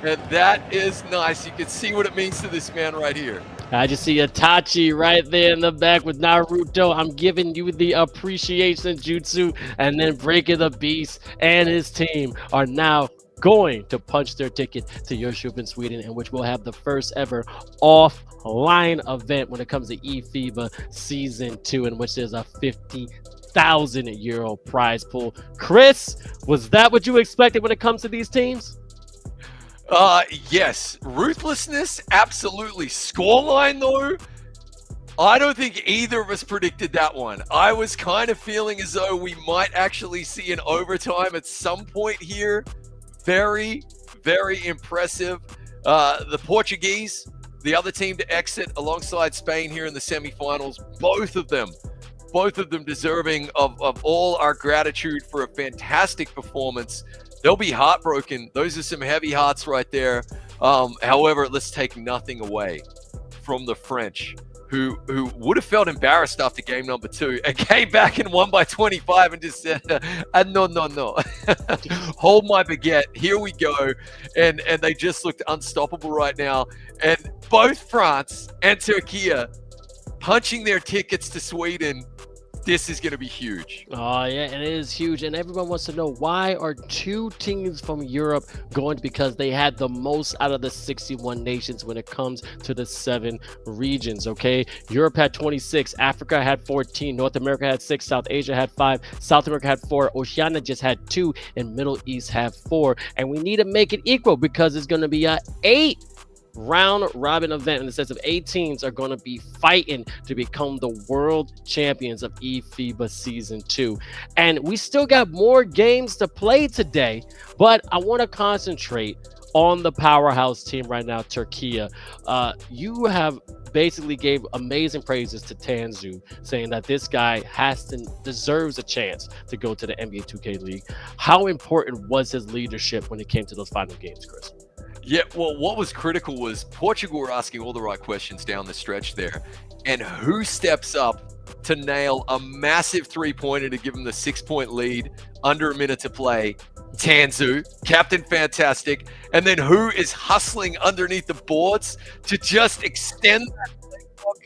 And that is nice. You can see what it means to this man right here. I just see Itachi right there in the back with Naruto. I'm giving you the appreciation jutsu. And then Breaking the Beast and his team are now going to punch their ticket to Yoshub in Sweden, in which we'll have the first ever offline event when it comes to eFiba Season 2, in which there's a 50,000 euro prize pool. Chris, was that what you expected when it comes to these teams? Yes. Ruthlessness, absolutely. Scoreline, though, I don't think either of us predicted that one. I was kind of feeling as though we might actually see an overtime at some point here. Very, very impressive. The Portuguese, the other team to exit alongside Spain here in the semifinals, both of them deserving of all our gratitude for a fantastic performance. They'll be heartbroken. Those are some heavy hearts right there. However, let's take nothing away from the French, who would have felt embarrassed after game number 2 and came back and won by 25 and just said, no. Hold my baguette. Here we go. And they just looked unstoppable right now. And both France and Turkey punching their tickets to Sweden. This is going to be huge. Oh, yeah, and it is huge. And everyone wants to know, why are 2 teams from Europe going? Because they had the most out of the 61 nations when it comes to the 7 regions, okay? Europe had 26, Africa had 14, North America had 6, South Asia had 5, South America had 4, Oceania just had 2, and Middle East had 4. And we need to make it equal because it's going to be a 8 round robin event in the sense of 8 teams are going to be fighting to become the world champions of eFiba Season 2. And we still got more games to play today, but I want to concentrate on the powerhouse team right now, Turkey. You have basically gave amazing praises to Tanzu, saying that this guy deserves a chance to go to the NBA 2K League. How important was his leadership when it came to those final games, Chris? Yeah, well, what was critical was Portugal were asking all the right questions down the stretch there. And who steps up to nail a massive 3-pointer to give them the 6-point lead under a minute to play? Tanzu, Captain Fantastic. And then who is hustling underneath the boards to just extend that play clock?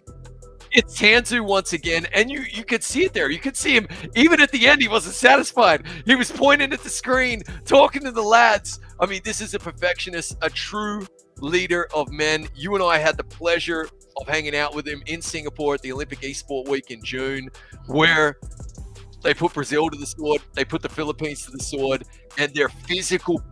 It's Tanzu once again, and you could see it there. You could see him, even at the end, he wasn't satisfied. He was pointing at the screen, talking to the lads. I mean, this is a perfectionist, a true leader of men. You and I had the pleasure of hanging out with him in Singapore at the Olympic Esport Week in June, where they put Brazil to the sword, they put the Philippines to the sword, and their physical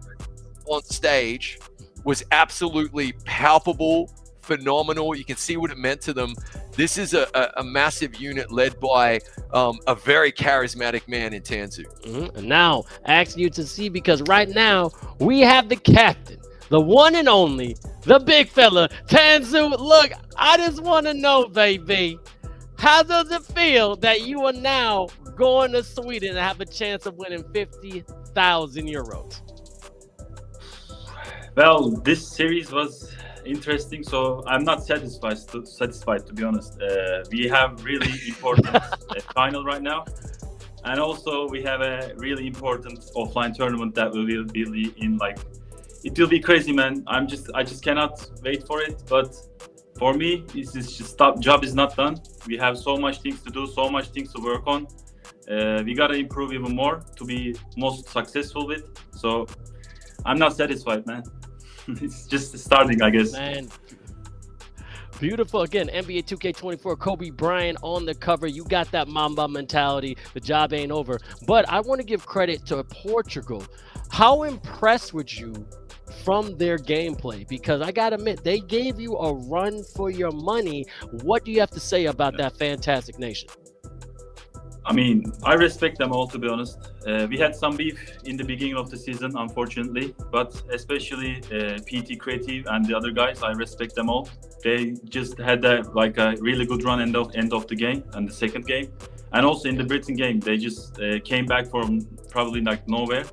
on stage was absolutely palpable, phenomenal. You can see what it meant to them. This is a massive unit led by a very charismatic man in Tanzu. And now, asking you to see, because right now we have the captain, the one and only, the big fella, Tanzu. Look, I just want to know, baby, how does it feel that you are now going to Sweden and have a chance of winning 50,000 euros? Well, this series was interesting, so I'm not satisfied to be honest. We have really important final right now, and also we have a really important offline tournament that we will be in. Like, it will be crazy, man. I just cannot wait for it. But for me, this is just job is not done. We have so much things to do, so much things to work on. We gotta improve even more to be most successful with. So I'm not satisfied, man. It's just starting, I guess. Man, beautiful. Again, NBA 2K24, Kobe Bryant on the cover. You got that Mamba mentality. The job ain't over. But I want to give credit to Portugal. How impressed were you from their gameplay? Because I got to admit, they gave you a run for your money. What do you have to say about that fantastic nation? I mean, I respect them all, to be honest. We had some beef in the beginning of the season, unfortunately, but especially PT Creative and the other guys, I respect them all. They just had a really good run end of the game and the second game, and also in the Britain game, they just came back from probably like nowhere.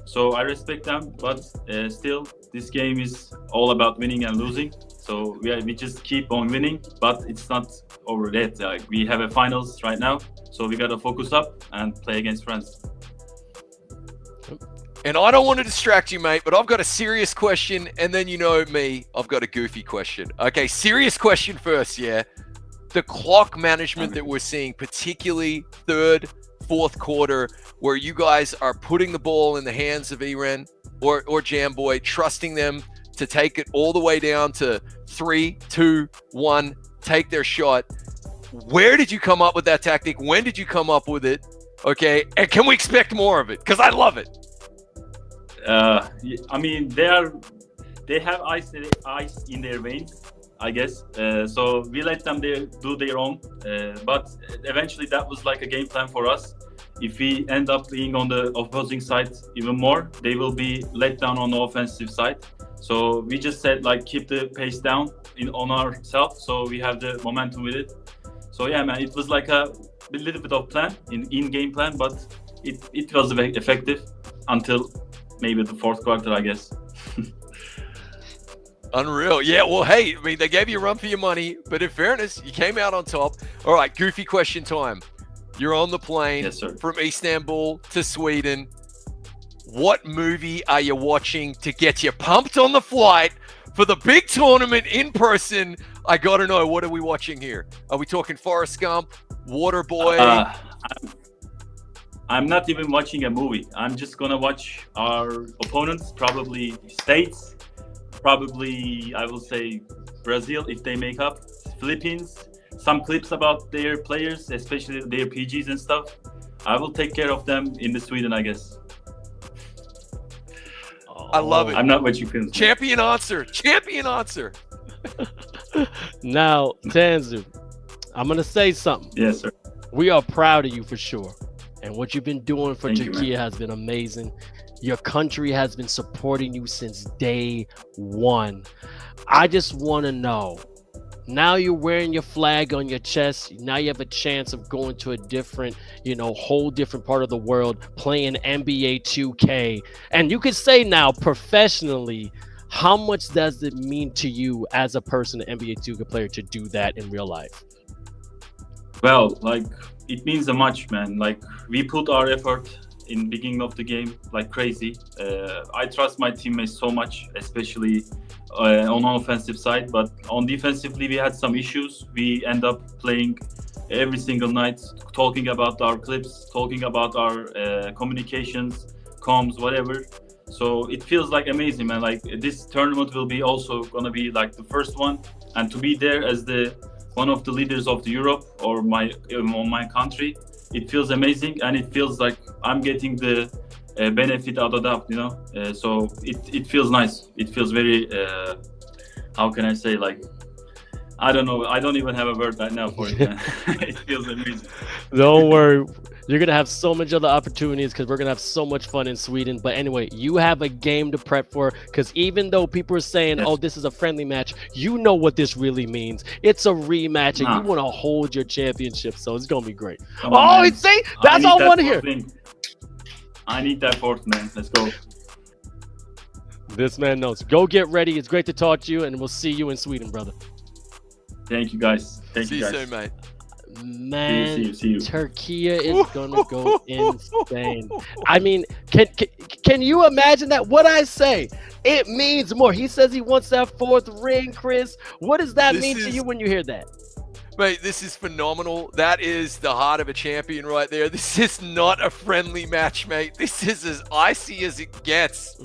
So I respect them, but still, this game is all about winning and losing. So we just keep on winning, but it's not over yet. Like, we have a finals right now, so we gotta focus up and play against France. And I don't want to distract you, mate, but I've got a serious question, and then you know me, I've got a goofy question. Okay, serious question first, yeah. The clock management that we're seeing, particularly third, fourth quarter, where you guys are putting the ball in the hands of Eren or Jamboy, trusting them to take it all the way down to 3, 2, 1, take their shot. Where did you come up with that tactic? When did you come up with it? Okay, and can we expect more of it? Because I love it. I mean, they have ice in their veins, I guess. So we let them do their own. But eventually, that was like a game plan for us. If we end up being on the opposing side even more, they will be let down on the offensive side. So we just said, like, keep the pace down on ourselves, so we have the momentum with it. So yeah, man, it was like a little bit of plan, in-game plan, but it was effective until maybe the fourth quarter, I guess. Unreal. Yeah, well, hey, I mean, they gave you a run for your money, but in fairness, you came out on top. All right, goofy question time. You're on the plane from Istanbul to Sweden. What movie are you watching to get you pumped on the flight for the big tournament in person? I got to know, what are we watching here? Are we talking Forrest Gump, Waterboy? I'm not even watching a movie. I'm just going to watch our opponents, probably States, probably, I will say, Brazil, if they make up, Philippines, some clips about their players, especially their PGs and stuff. I will take care of them in the Sweden, I guess. I love it. I'm not what you can. Champion answer. Champion answer. Now, Tanzu, I'm going to say something. Yes, sir. We are proud of you for sure. And what you've been doing for Thank you, Turkey has been amazing. Your country has been supporting you since day one. I just want to know, now you're wearing your flag on your chest. Now you have a chance of going to a different, whole different part of the world, playing NBA 2K. And you could say now professionally, how much does it mean to you as a person, an NBA 2K player, to do that in real life? Well, like, it means a much, man. Like, we put our effort in beginning of the game like crazy. I trust my teammates so much, especially on offensive side, but on defensively we had some issues. We end up playing every single night, talking about our clips, talking about our communications, comms, whatever. So it feels like amazing, man. Like, this tournament will be also gonna be like the first one, and to be there as one of the leaders of the Europe or my country, it feels amazing, and it feels like I'm getting the benefit out of that, so it feels nice. It feels very, how can I say, like, I don't know. I don't even have a word right now for it, man. It feels amazing. Don't worry. You're going to have so much other opportunities because we're going to have so much fun in Sweden. But anyway, you have a game to prep for, because even though people are saying, oh, this is a friendly match, you know what this really means. It's a rematch, and you want to hold your championship. So it's going to be great. See? That's all I want to hear. I need that fourth, man. Let's go. This man knows. Go get ready. It's great to talk to you, and we'll see you in Sweden, brother. Thank you, guys. See you soon, mate. Man, see you. Turkey is gonna go insane. I mean, can you imagine that? What I say, it means more. He says he wants that fourth ring, Chris. What does that mean to you when you hear that? Mate, this is phenomenal. That is the heart of a champion right there. This is not a friendly match, mate. This is as icy as it gets.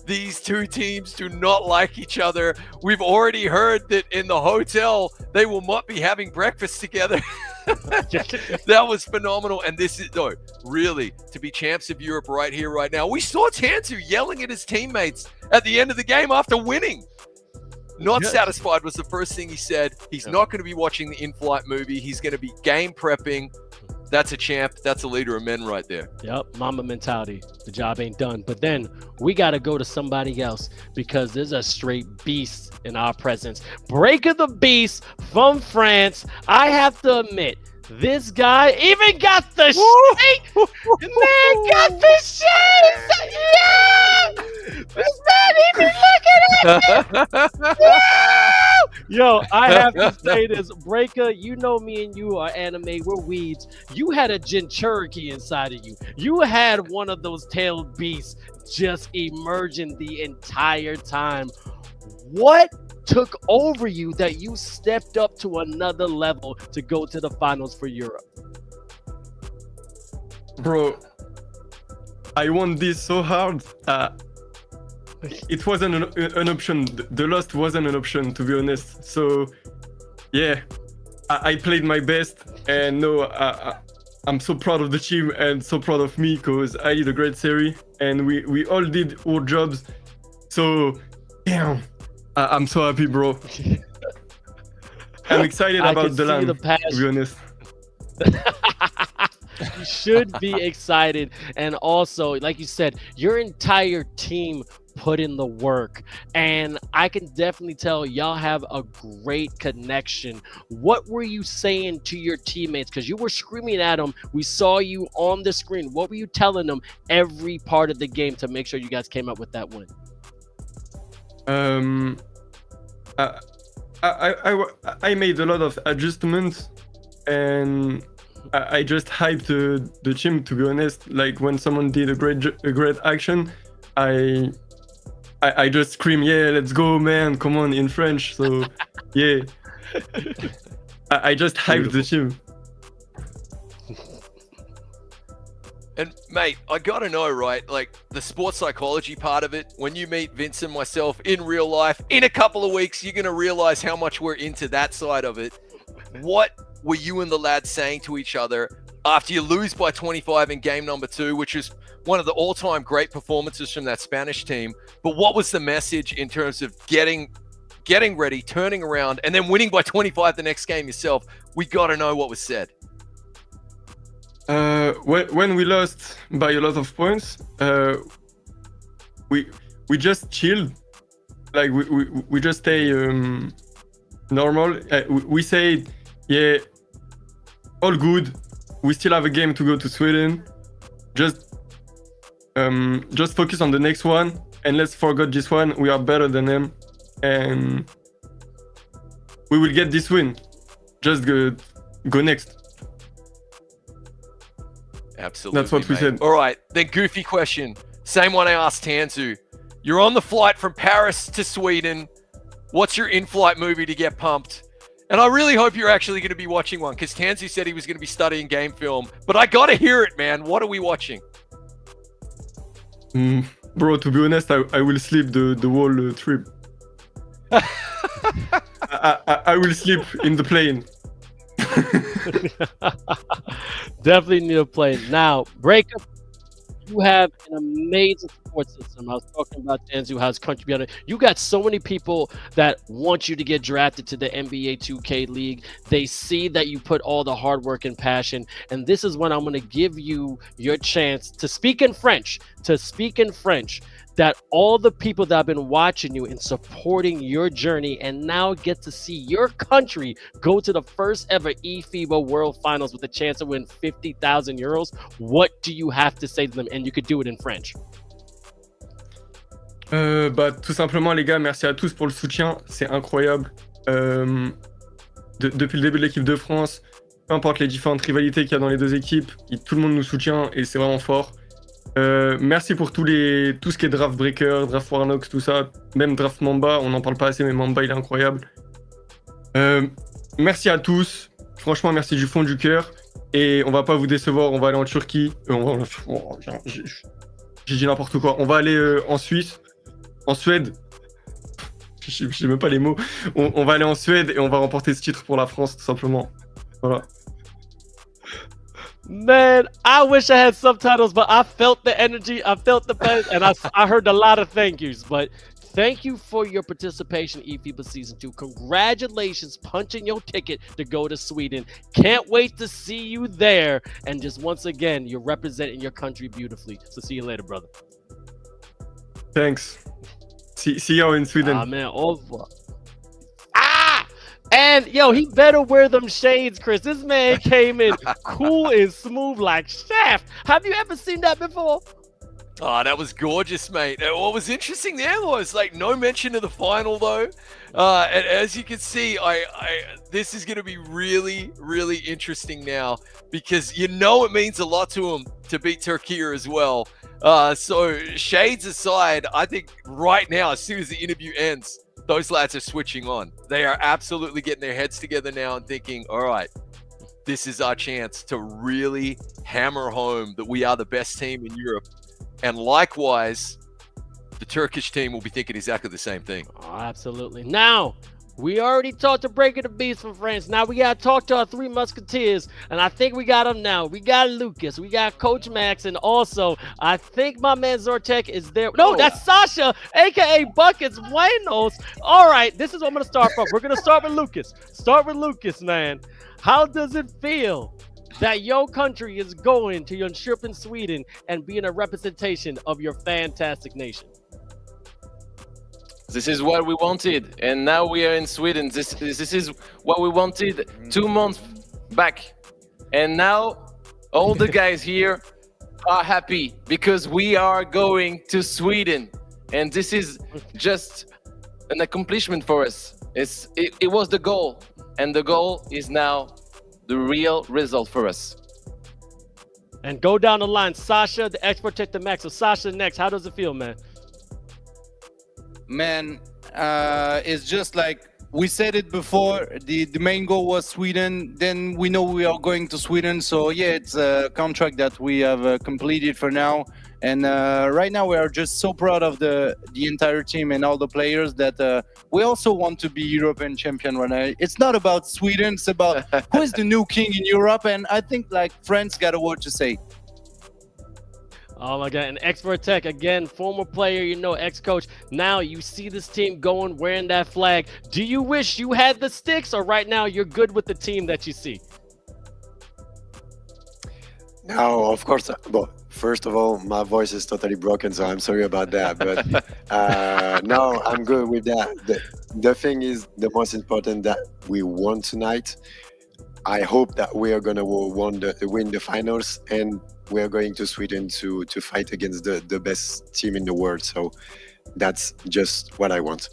These two teams do not like each other. We've already heard that in the hotel, they will not be having breakfast together. That was phenomenal. And this is, no, really, to be champs of Europe right here, right now. We saw Tanzu yelling at his teammates at the end of the game after winning. Not satisfied was the first thing he said. He's not going to be watching the in-flight movie. He's going to be game prepping. That's a champ. That's a leader of men right there. Yep, mama mentality. The job ain't done. But then we got to go to somebody else because there's a straight beast in our presence. Breaker the Beast from France. I have to admit, this guy even got the shades. Man got the shades. Yeah! This man even looking at me. Yo, I have to say this. Breaker, you know me and you are anime. We're weeds. You had a Jin Cherokee inside of you. You had one of those tailed beasts just emerging the entire time. What took over you that you stepped up to another level to go to the finals for Europe? Bro, I want this so hard. It wasn't an option. The loss wasn't an option, to be honest. So, yeah, I played my best, and no, I'm so proud of the team and so proud of me because I did a great series, and we all did our jobs. So, damn, I'm so happy, bro. I'm excited about the land, to be honest. You should be excited. And also, like you said, your entire team put in the work, and I can definitely tell y'all have a great connection. What were you saying to your teammates? Because you were screaming at them. We saw you on the screen. What were you telling them every part of the game to make sure you guys came up with that win? I made a lot of adjustments, and I just hyped the team, to be honest. Like when someone did a great action, I just scream, yeah, let's go, man, come on, in French. So yeah, I just hyped the team. And mate, I gotta know, right? Like the sports psychology part of it. When you meet Vince and myself in real life, in a couple of weeks, you're gonna realize how much we're into that side of it. What were you and the lads saying to each other after you lose by 25 in game number 2, which is one of the all-time great performances from that Spanish team? But what was the message in terms of getting ready, turning around, and then winning by 25 the next game yourself? We got to know what was said. When we lost by a lot of points, we just chilled. Like we just stay normal. We say, yeah, all good. We still have a game to go to Sweden. Just focus on the next one, and let's forget this one. We are better than them, and we will get this win. Just go next. Absolutely. That's what we said. All right, then goofy question. Same one I asked Tanzu. You're on the flight from Paris to Sweden. What's your in-flight movie to get pumped? And I really hope you're actually going to be watching one, because Tanzu said he was going to be studying game film. But I got to hear it, man. What are we watching? Bro, to be honest, I will sleep the whole trip. I will sleep in the plane. Definitely need a plane. Now, Breakup, you have an amazing support system. I was talking about Tanzu, how's country beyond it. You got so many people that want you to get drafted to the NBA 2K League. They see that you put all the hard work and passion. And this is when I'm going to give you your chance to speak in French. That all the people that have been watching you and supporting your journey and now get to see your country go to the first ever eFiba World Finals with a chance to win 50,000 euros. What do you have to say to them? And you could do it in French. Tout simplement, les gars, merci à tous pour le soutien. C'est incroyable. Depuis le début de l'équipe de France, peu importe les différentes rivalités qu'il y a dans les deux équipes, tout le monde nous soutient et c'est vraiment fort. Merci pour tout ce qui est Draft Breaker, Draft Warnox, tout ça. Même Draft Mamba, on n'en parle pas assez, mais Mamba, il est incroyable. Merci à tous. Franchement, merci du fond du cœur. Et on va pas vous décevoir, on va aller en Turquie. J'ai dit n'importe quoi. On va aller en Suisse, en Suède. Je sais même pas les mots. On va aller en Suède et on va remporter ce titre pour la France, tout simplement. Voilà. Man, I wish I had subtitles, but I felt the energy, I felt the pain, and I heard a lot of thank yous. But Thank you for your participation, eFiba Season 2. Congratulations punching your ticket to go to Sweden. Can't wait to see you there. And just once again, you're representing your country beautifully. So see you later, brother. Thanks. See you in Sweden. Ah, man, over. And yo, he better wear them shades, Chris. This man came in cool and smooth like Shaft. Have you ever seen that before? Oh, that was gorgeous, mate. What was interesting there was like no mention of the final though. And as you can see, this is going to be really, really interesting now because you know it means a lot to him to beat 𝐅𝐻𝐄 as well. So shades aside, I think right now, as soon as the interview ends, those lads are switching on. They are absolutely getting their heads together now and thinking, all right, this is our chance to really hammer home that we are the best team in Europe. And likewise, the Turkish team will be thinking exactly the same thing. Oh, absolutely. Now, we already talked to Breaker the Beast from France. Now we got to talk to our three Musketeers. And I think we got them now. We got Lucas. We got Coach Max. And also, I think my man 𝐅𝐻𝐄 is there. No, that's Sasha, a.k.a. Buckets Buenos. All right, this is what I'm going to start from. We're going to start with Lucas. Start with Lucas, man. How does it feel that your country is going to Jönköping, Sweden, and being a representation of your fantastic nation? This is what we wanted, and now we are in Sweden. This is what we wanted 2 months back, and now all the guys here are happy because we are going to Sweden, and this is just an accomplishment for us. It was the goal, and the goal is now the real result for us. And go down the line, Sasha, the expert tech the max. So Sasha next. How does it feel, man? Man, it's just like we said it before. The main goal was Sweden. Then we know we are going to Sweden. So yeah, it's a contract that we have completed for now. And right now we are just so proud of the entire team and all the players that we also want to be European champion right now. It's not about Sweden. It's about who is the new king in Europe. And I think like France got a word to say. Oh my God, and expert tech again, former player, you know, ex-coach. Now you see this team going, wearing that flag. Do you wish you had the sticks, or right now you're good with the team that you see? No, of course. Well, first of all, my voice is totally broken, so I'm sorry about that. But no, I'm good with that. The thing is, the most important that we won tonight. I hope that we are gonna win the finals, and we are going to Sweden to fight against the best team in the world. So that's just what I want.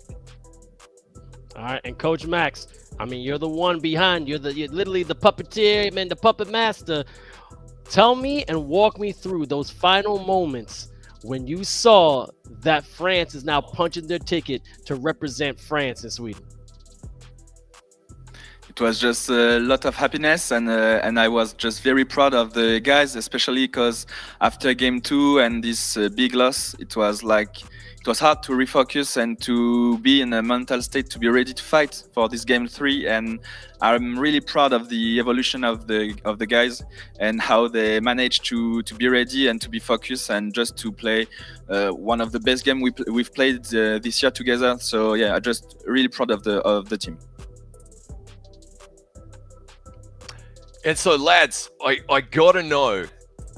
All right, and Coach Max, I mean, you're the one behind. You're literally the puppeteer, man, the puppet master. Tell me and walk me through those final moments when you saw that France is now punching their ticket to represent France in Sweden. It was just a lot of happiness, and I was just very proud of the guys, especially because after game 2 and this big loss, it was hard to refocus and to be in a mental state to be ready to fight for this game 3. And I'm really proud of the evolution of the guys and how they managed to be ready and to be focused and just to play one of the best games we've played this year together. So yeah, I'm just really proud of the team. And so, lads, I gotta know,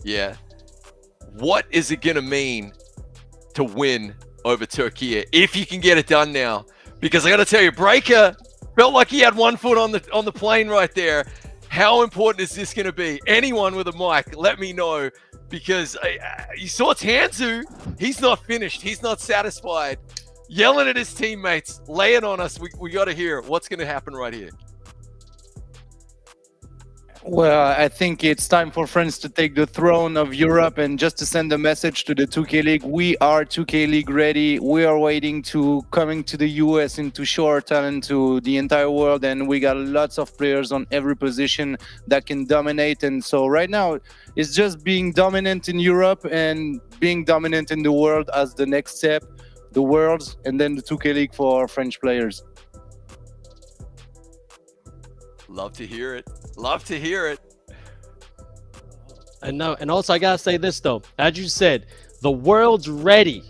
yeah, what is it gonna mean to win over 𝐅𝐻𝐄 if you can get it done now? Because I gotta tell you, Breaker felt like he had one foot on the plane right there. How important is this gonna be? Anyone with a mic, let me know, because you saw 𝐻𝐻𝐿. He's not finished. He's not satisfied. Yelling at his teammates, laying on us. We gotta hear what's gonna happen right here. Well, I think it's time for France to take the throne of Europe, and just to send a message to the 2K League. We are 2K League ready. We are waiting to coming to the US and to show our talent to the entire world. And we got lots of players on every position that can dominate. And so right now, it's just being dominant in Europe and being dominant in the world as the next step. The Worlds, and then the 2K League for French players. Love to hear it. Love to hear it. And also I gotta say this though, as you said, the world's ready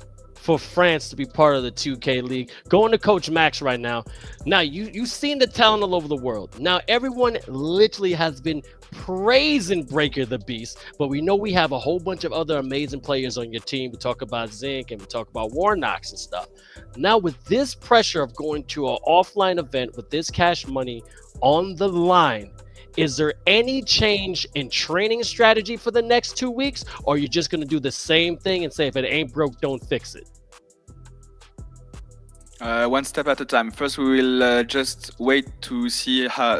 for France to be part of the 2K League. Going to Coach Max right now. Now, you've seen the talent all over the world. Now, everyone literally has been praising Breaker the Beast, but we know we have a whole bunch of other amazing players on your team. We talk about Zinc and we talk about Warnox and stuff. Now, with this pressure of going to an offline event with this cash money on the line, is there any change in training strategy for the next 2 weeks, or are you just going to do the same thing and say if it ain't broke, don't fix it? One step at a time. First, we will just wait to see how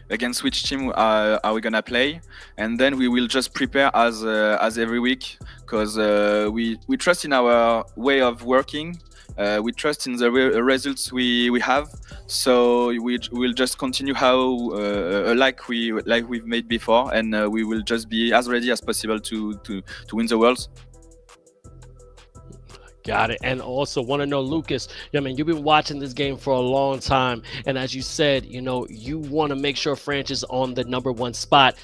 against which team are we gonna play, and then we will just prepare as every week, because we trust in our way of working. We trust in the results we have, so we'll just continue how like we've made before, and we will just be as ready as possible to win the Worlds. Got it. And also want to know, Lucas, I mean, you've been watching this game for a long time, and as you said, you know, you want to make sure France is on the #1 spot.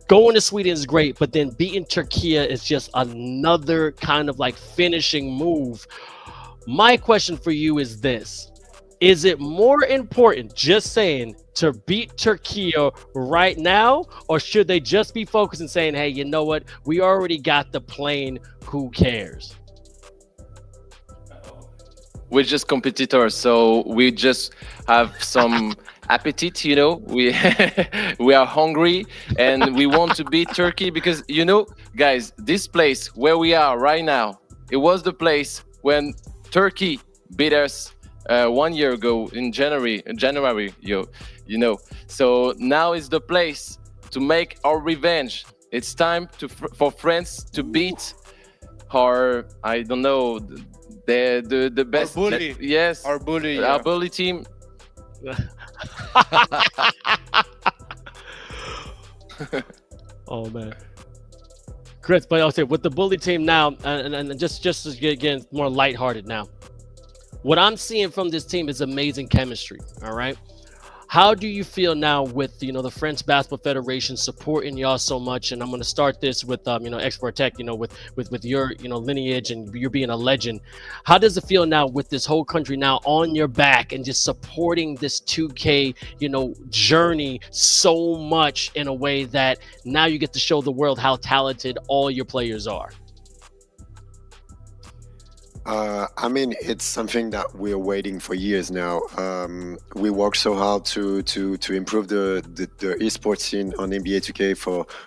Going to Sweden is great, but then beating Turkey is just another kind of like finishing move. My question for you is this: is it more important, just saying, to beat Turkey right now, or should they just be focused and saying, hey, you know what, we already got the plane, who cares? We're just competitors, so we just have some appetite, you know. We we are hungry and we want to beat Turkey because, you know, guys, this place where we are right now, it was the place when Turkey beat us 1 year ago in January, you know. So now is the place to make our revenge. It's time for France to beat our, I don't know, the best. Our bully. Yes, Our bully. our Yeah. bully team. Oh man, Chris, but I'll say with the bully team now, and just to get again more lighthearted now. What I'm seeing from this team is amazing chemistry. All right, how do you feel now with, you know, the French Basketball Federation supporting y'all so much? And I'm going to start this with you know, 𝐷𝐿, you know, with your, you know, lineage and you're being a legend. How does it feel now with this whole country now on your back and just supporting this 2K, you know, journey so much in a way that now you get to show the world how talented all your players are? I mean, it's something that we're waiting for years now. We worked so hard to improve the esports scene on NBA 2K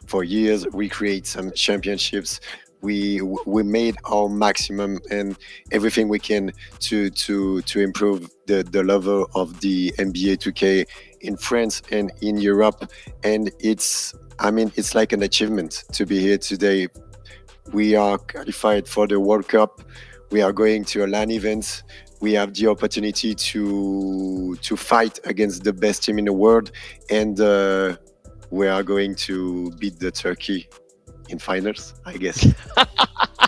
for years. We create some championships. We made our maximum and everything we can to improve the level of the NBA 2K in France and in Europe. And it's like an achievement to be here today. We are qualified for the World Cup. We are going to a LAN event. We have the opportunity to fight against the best team in the world, and we are going to beat the Turkey in finals, I guess.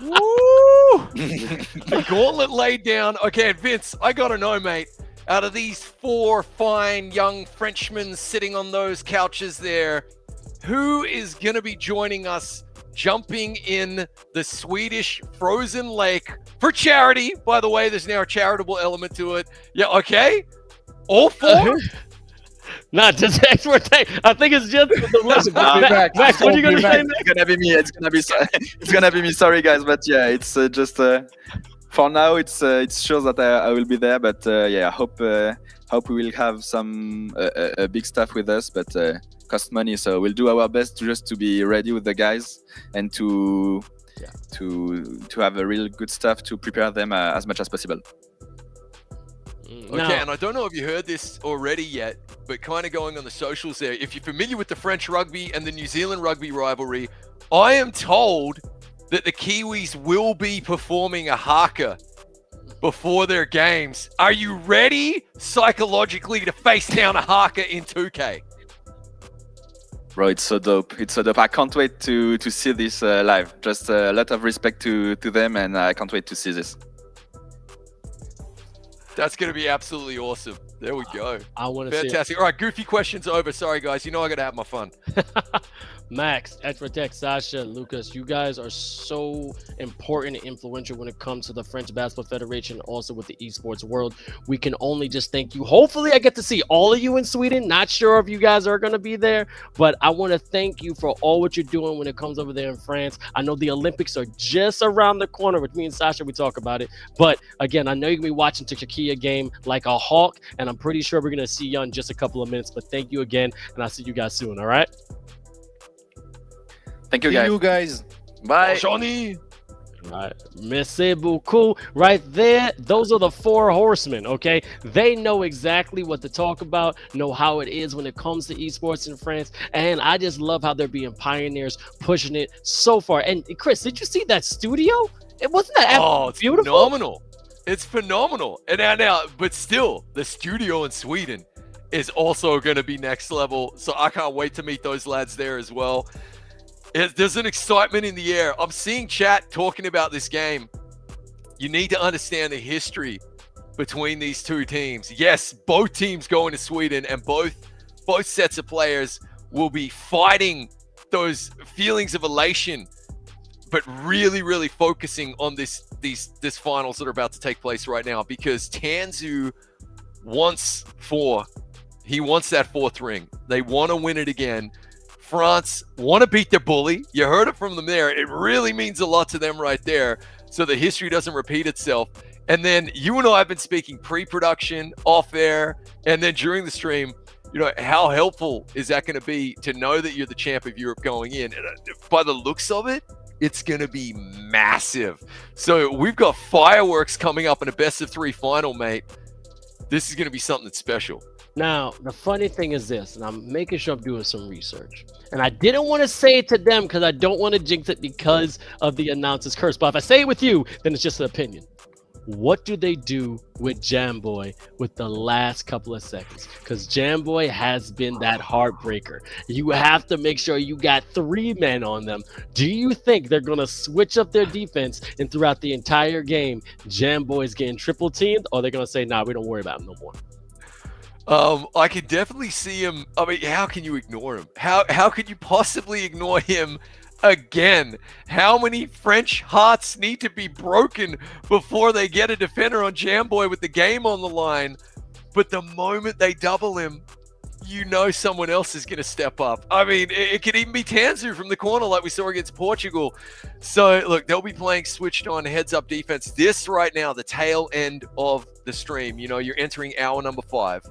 Woo! The gauntlet laid down. Okay, Vince, I gotta know, mate. Out of these 4 fine young Frenchmen sitting on those couches there, who is gonna be joining us jumping in the Swedish frozen lake for charity? By the way, there's now a charitable element to it. Yeah, okay. All 4? Not just 𝐷𝐿. I think it's just the Max, what are you gonna say next? It's gonna be me. It's gonna be me. Sorry, guys, but yeah, it's just for now. It shows that I will be there, but yeah, I hope we will have some big stuff with us, but cost money, so we'll do our best just to be ready with the guys and to have a real good stuff to prepare them as much as possible. Okay, and I don't know if you heard this already yet, but kind of going on the socials there, if you're familiar with the French rugby and the New Zealand rugby rivalry, I am told that the Kiwis will be performing a haka before their games. Are you ready psychologically to face down a haka in 2K? Bro, it's so dope. It's so dope. I can't wait to see this live. Just a lot of respect to them, and I can't wait to see this. That's going to be absolutely awesome. There we go. I want to see Fantastic. All right, goofy questions over. Sorry, guys. You know I got to have my fun. Max, Extratech, Sasha, Lucas, you guys are so important and influential when it comes to the French Basketball Federation, also with the esports world. We can only just thank you. Hopefully, I get to see all of you in Sweden. Not sure if you guys are going to be there, but I want to thank you for all what you're doing when it comes over there in France. I know the Olympics are just around the corner. With me and Sasha, we talk about it. But again, I know you're going to be watching the 𝐂𝐄𝐄 game like a hawk, and I'm pretty sure we're going to see you in just a couple of minutes. But thank you again, and I'll see you guys soon, all right? Thank you, See guys. you guys. Bye. Johnny. Right. Merci beaucoup. Right there, those are the 4 horsemen, okay? They know exactly what to talk about, know how it is when it comes to esports in France, and I just love how they're being pioneers, pushing it so far. And Chris, did you see that studio? It wasn't that It's beautiful? phenomenal. It's phenomenal. And now, but still, the studio in Sweden is also going to be next level. So I can't wait to meet those lads there as well. There's an excitement in the air. I'm seeing chat talking about this game. You need to understand the history between these two teams. Yes, both teams going to Sweden, and both sets of players will be fighting those feelings of elation, but really focusing on this finals that are about to take place right now, because Tanzu wants 4. He wants that 4th ring. They want to win it again. France want to beat their bully. You heard it from them there. It really means a lot to them right there, so the history doesn't repeat itself. And then you and I have been speaking pre-production, off-air, and then during the stream, you know, how helpful is that going to be to know that you're the champ of Europe going in? And by the looks of it, it's going to be massive. So we've got fireworks coming up in a best-of-3 final, mate. This is going to be something that's special. Now, the funny thing is this, and I'm making sure I'm doing some research. And I didn't want to say it to them because I don't want to jinx it because of the announcer's curse. But if I say it with you, then it's just an opinion. What do they do with Jamboy with the last couple of seconds? Because Jamboy has been that heartbreaker. You have to make sure you got 3 men on them. Do you think they're going to switch up their defense and throughout the entire game, Jamboy's getting triple teamed? Or they're going to say, nah, we don't worry about him no more? I could definitely see him. I mean, how can you ignore him? How could you possibly ignore him again? How many French hearts need to be broken before they get a defender on Jamboy with the game on the line? But the moment they double him, you know someone else is going to step up. I mean, it could even be Tanzu from the corner like we saw against Portugal. So, look, they'll be playing switched on heads-up defense. This right now, the tail end of the stream, you know, you're entering hour number 5.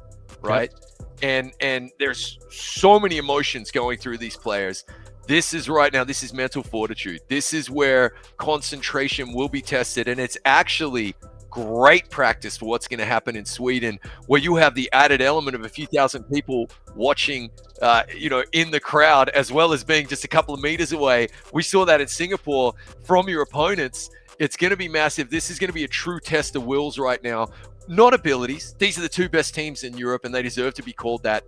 Right? And there's so many emotions going through these players. This is right now, this is mental fortitude. This is where concentration will be tested. And it's actually great practice for what's going to happen in Sweden, where you have the added element of a few thousand people watching, you know, in the crowd, as well as being just a couple of meters away. We saw that in Singapore from your opponents. It's going to be massive. This is going to be a true test of wills right now. Not abilities. These are the 2 best teams in Europe, and they deserve to be called that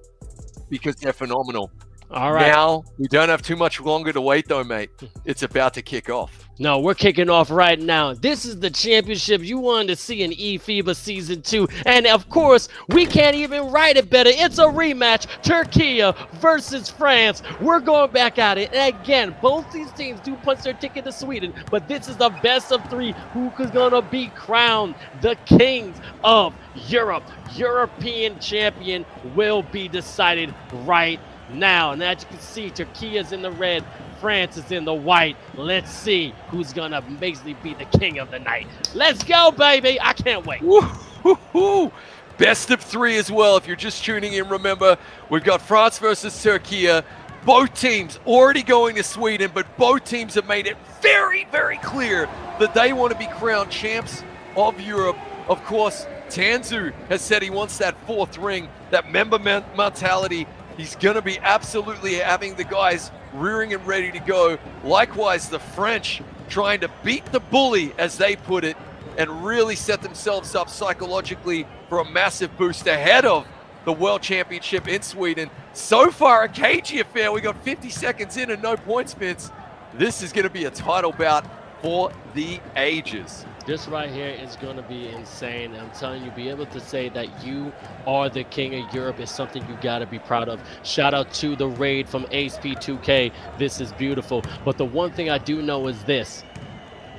because they're phenomenal. All right. Now, we don't have too much longer to wait, though, mate. It's about to kick off. No, we're kicking off right now. This is the championship you wanted to see in eFiba Season 2. And, of course, we can't even write it better. It's a rematch. 𝐂𝐄𝐄 versus France. We're going back at it. And, again, both these teams do punch their ticket to Sweden. But this is the best-of-3. Who is going to be crowned the kings of Europe? European champion will be decided right now. And as you can see, 𝐂𝐄𝐄 is in the red. France is in the white. Let's see who's gonna basically be the king of the night. Let's go, baby. I can't wait. Woo-hoo-hoo. Best of 3 as well. If you're just tuning in, remember, we've got France versus 𝐂𝐄𝐄. Both teams already going to Sweden, but both teams have made it very clear that they want to be crowned champs of Europe. Of course, Tanzu has said he wants that 4th ring, that member mentality. He's going to be absolutely having the guys rearing and ready to go. Likewise, the French trying to beat the bully, as they put it, and really set themselves up psychologically for a massive boost ahead of the World Championship in Sweden. So far, a cagey affair. We got 50 seconds in and no point spins. This is going to be a title bout for the ages. This right here is going to be insane. I'm telling you, be able to say that you are the king of Europe is something you got to be proud of. Shout out to the raid from ASP2K. This is beautiful. But the one thing I do know is this.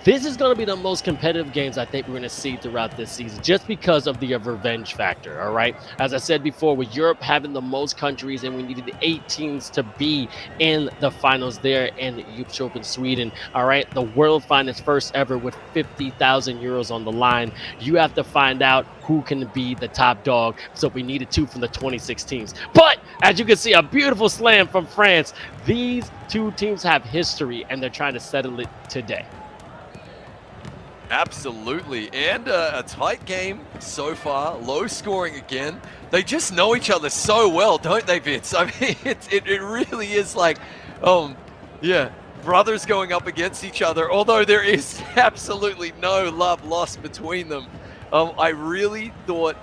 This is going to be the most competitive games I think we're going to see throughout this season just because of the revenge factor, all right? As I said before, with Europe having the most countries and we needed 8 teams to be in the finals there in Europe in Sweden, all right? The world finals first ever with 50,000 euros on the line. You have to find out who can be the top dog. So we needed 2 from the 26 teams. But as you can see, a beautiful slam from France. These 2 teams have history and they're trying to settle it today. Absolutely, and a tight game so far, low scoring again. They just know each other so well, don't they, Vince? I mean, it really is like, yeah, brothers going up against each other, although there is absolutely no love lost between them. I really thought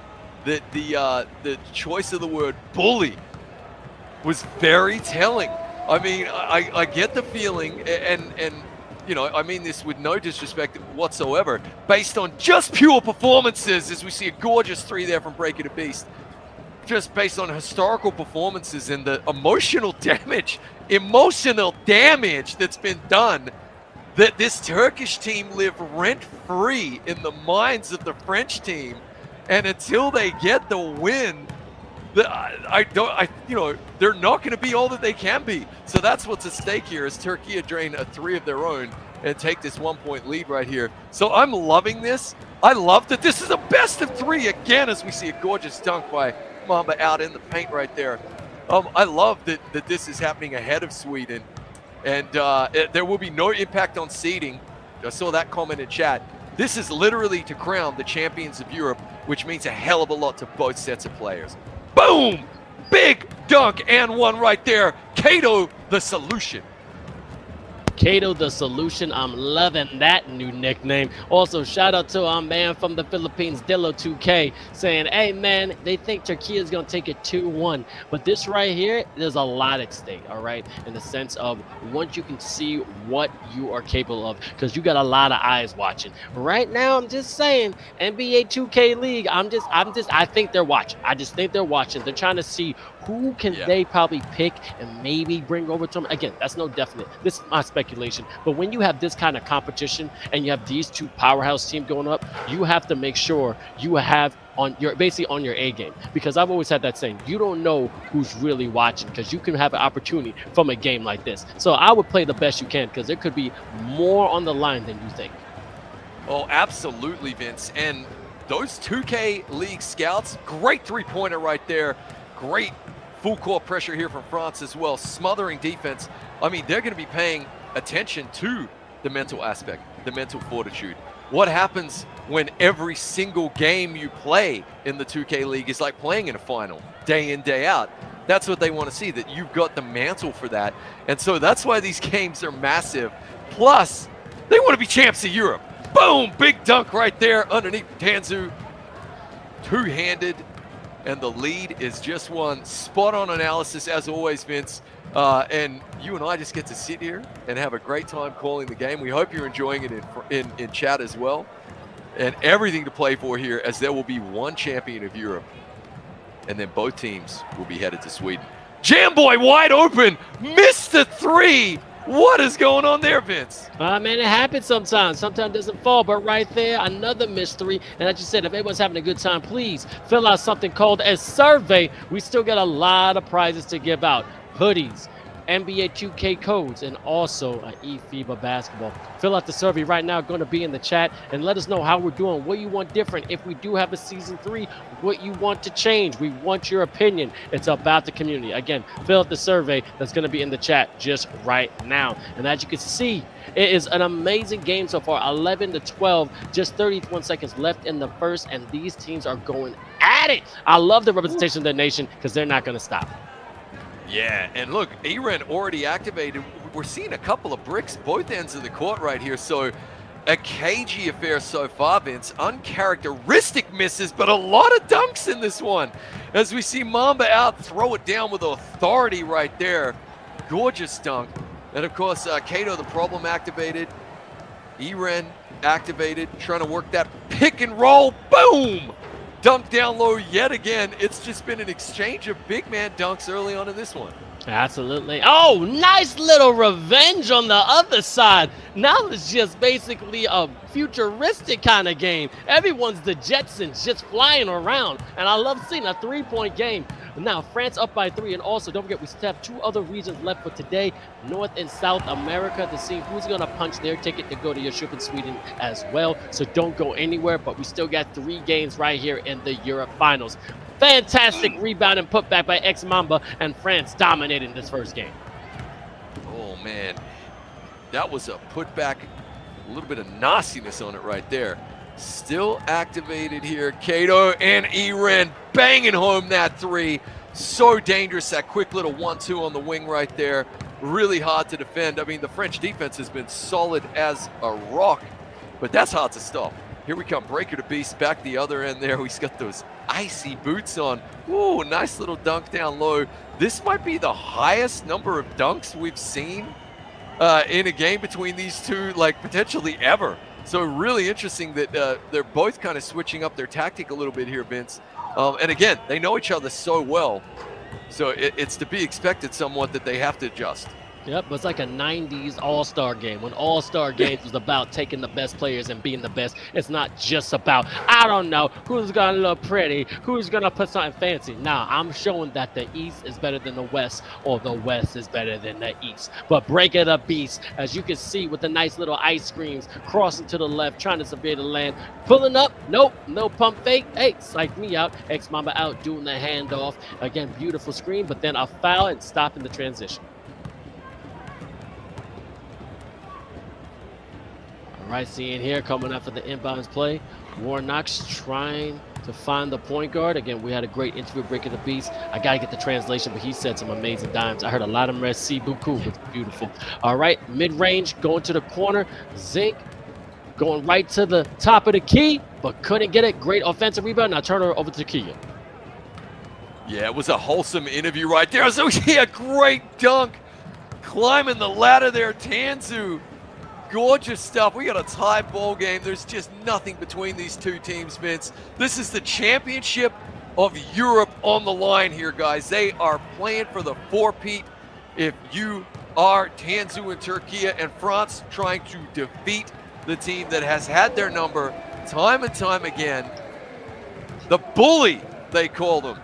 that the choice of the word bully was very telling. I mean, I get the feeling, and you know, I mean this with no disrespect whatsoever, based on just pure performances, as we see a gorgeous 3 there from Breaker to Beast, just based on historical performances and the emotional damage that's been done, that this Turkish team live rent-free in the minds of the French team, and until they get the win, you know, they're not going to be all that they can be. So that's what's at stake here as Turkey drain a 3 of their own and take this 1-point lead right here. So I'm loving this. I love that this is a best of 3 again as we see a gorgeous dunk by Mamba out in the paint right there. I love that this is happening ahead of Sweden. And there will be no impact on seeding. I saw that comment in chat. This is literally to crown the champions of Europe, which means a hell of a lot to both sets of players. Boom! Big dunk and one right there. 𝐂𝐄 the solution. 𝐂𝐄 the solution. I'm loving that new nickname. Also, shout out to our man from the Philippines, Dillo2K, saying, hey man, they think Turkey is going to take it 2-1. But this right here, there's a lot at stake, all right? In the sense of once you can see what you are capable of, because you got a lot of eyes watching. Right now, I'm just saying, NBA 2K League, I think they're watching. I just think they're watching. They're trying to see who can they probably pick and maybe bring over to them. Again, that's no definite. This is my speculation. But when you have this kind of competition and you have these 2 powerhouse teams going up, you have to make sure you have basically on your A game. Because I've always had that saying, you don't know who's really watching because you can have an opportunity from a game like this. So I would play the best you can because there could be more on the line than you think. Oh, absolutely, Vince. And those 2K League scouts, great 3-pointer right there. Great full court pressure here from France as well, smothering defense. I mean, they're going to be paying attention to the mental aspect, the mental fortitude. What happens when every single game you play in the 2K League is like playing in a final, day in, day out? That's what they want to see, that you've got the mantle for that. And so that's why these games are massive. Plus, they want to be champs of Europe. Boom! Big dunk right there underneath Tanzu. Two-handed. And the lead is just one. Spot on analysis as always, Vince. And you and I just get to sit here and have a great time calling the game. We hope you're enjoying it in chat as well. And everything to play for here, as there will be one champion of Europe. And then both teams will be headed to Sweden. Jamboy wide open, missed the 3. What is going on there, Vince? Man, it happens sometimes. Sometimes it doesn't fall, but right there, another mystery. And as you said, if everyone's having a good time, please fill out something called a survey. We still got a lot of prizes to give out. Hoodies, NBA 2K codes, and also an eFiba basketball. Fill out the survey right now. Going to be in the chat, and let us know how we're doing, what you want different. If we do have a season 3, what you want to change. We want your opinion. It's about the community. Again, fill out the survey that's going to be in the chat just right now. And as you can see, it is an amazing game so far. 11-12, just 31 seconds left in the first, and these teams are going at it. I love the representation of the nation because they're not going to stop. Yeah, and look, 𝐅𝐻𝐿 already activated. We're seeing a couple of bricks both ends of the court right here. So a cagey affair so far, Vince. Uncharacteristic misses, but a lot of dunks in this one. As we see Mamba out, throw it down with authority right there. Gorgeous dunk. And of course, 𝐂𝐄 the problem activated. 𝐅𝐻𝐿 activated, trying to work that pick and roll. Boom! Dunk down low yet again. It's just been an exchange of big man dunks early on in this one. Absolutely. Oh, nice little revenge on the other side. Now it's just basically a futuristic kind of game. Everyone's the Jetsons just flying around. And I love seeing a 3-point game. Now, France up by 3. And also, don't forget, we still have 2 other regions left for today. North and South America to see who's going to punch their ticket to go to your trip in Sweden as well. So don't go anywhere. But we still got 3 games right here in the Europe Finals. Fantastic rebound and putback by ex-Mamba, and France dominating this first game. Oh, man. That was a putback. A little bit of nastiness on it right there. Still activated here. 𝐂𝐄 and 𝐅𝐎𝐿 banging home that 3. So dangerous, that quick little 1-2 on the wing right there. Really hard to defend. I mean, the French defense has been solid as a rock, but that's hard to stop. Here we come, Breaker to Beast, back the other end there. He's got those icy boots on. Ooh, nice little dunk down low. This might be the highest number of dunks we've seen in a game between these two, like potentially ever. So really interesting that they're both kind of switching up their tactic a little bit here, Vince. And again, they know each other so well. So it's to be expected somewhat that they have to adjust. Yep, it's like a 90s all-star game. When all-star games was about taking the best players and being the best, it's not just about, I don't know, who's going to look pretty, who's going to put something fancy. Now, I'm showing that the East is better than the West, or the West is better than the East. But break it up, Beast, as you can see with the nice little ice creams, crossing to the left, trying to survey the land, pulling up, nope, no pump fake. Hey, psych me out. ex-Mamba out doing the handoff. Again, beautiful screen, but then a foul and stopping the transition. All right, seeing here coming up for the inbounds play. Warnock's trying to find the point guard. Again, we had a great interview Breaking the Beast. I got to get the translation, but he said some amazing dimes. I heard a lot of merci beaucoup, which is beautiful. All right, mid-range, going to the corner. Zinc going right to the top of the key, but couldn't get it. Great offensive rebound. Now turn her over to Kia. Yeah, it was a wholesome interview right there. So yeah, great dunk. Climbing the ladder there, Tanzu. Gorgeous stuff. We got a tie ball game. There's just nothing between these two teams, Vince. This is the championship of Europe on the line here, guys. They are playing for the four-peat. If you are Tanzu and Turkey and France trying to defeat the team that has had their number time and time again, the bully, they call them,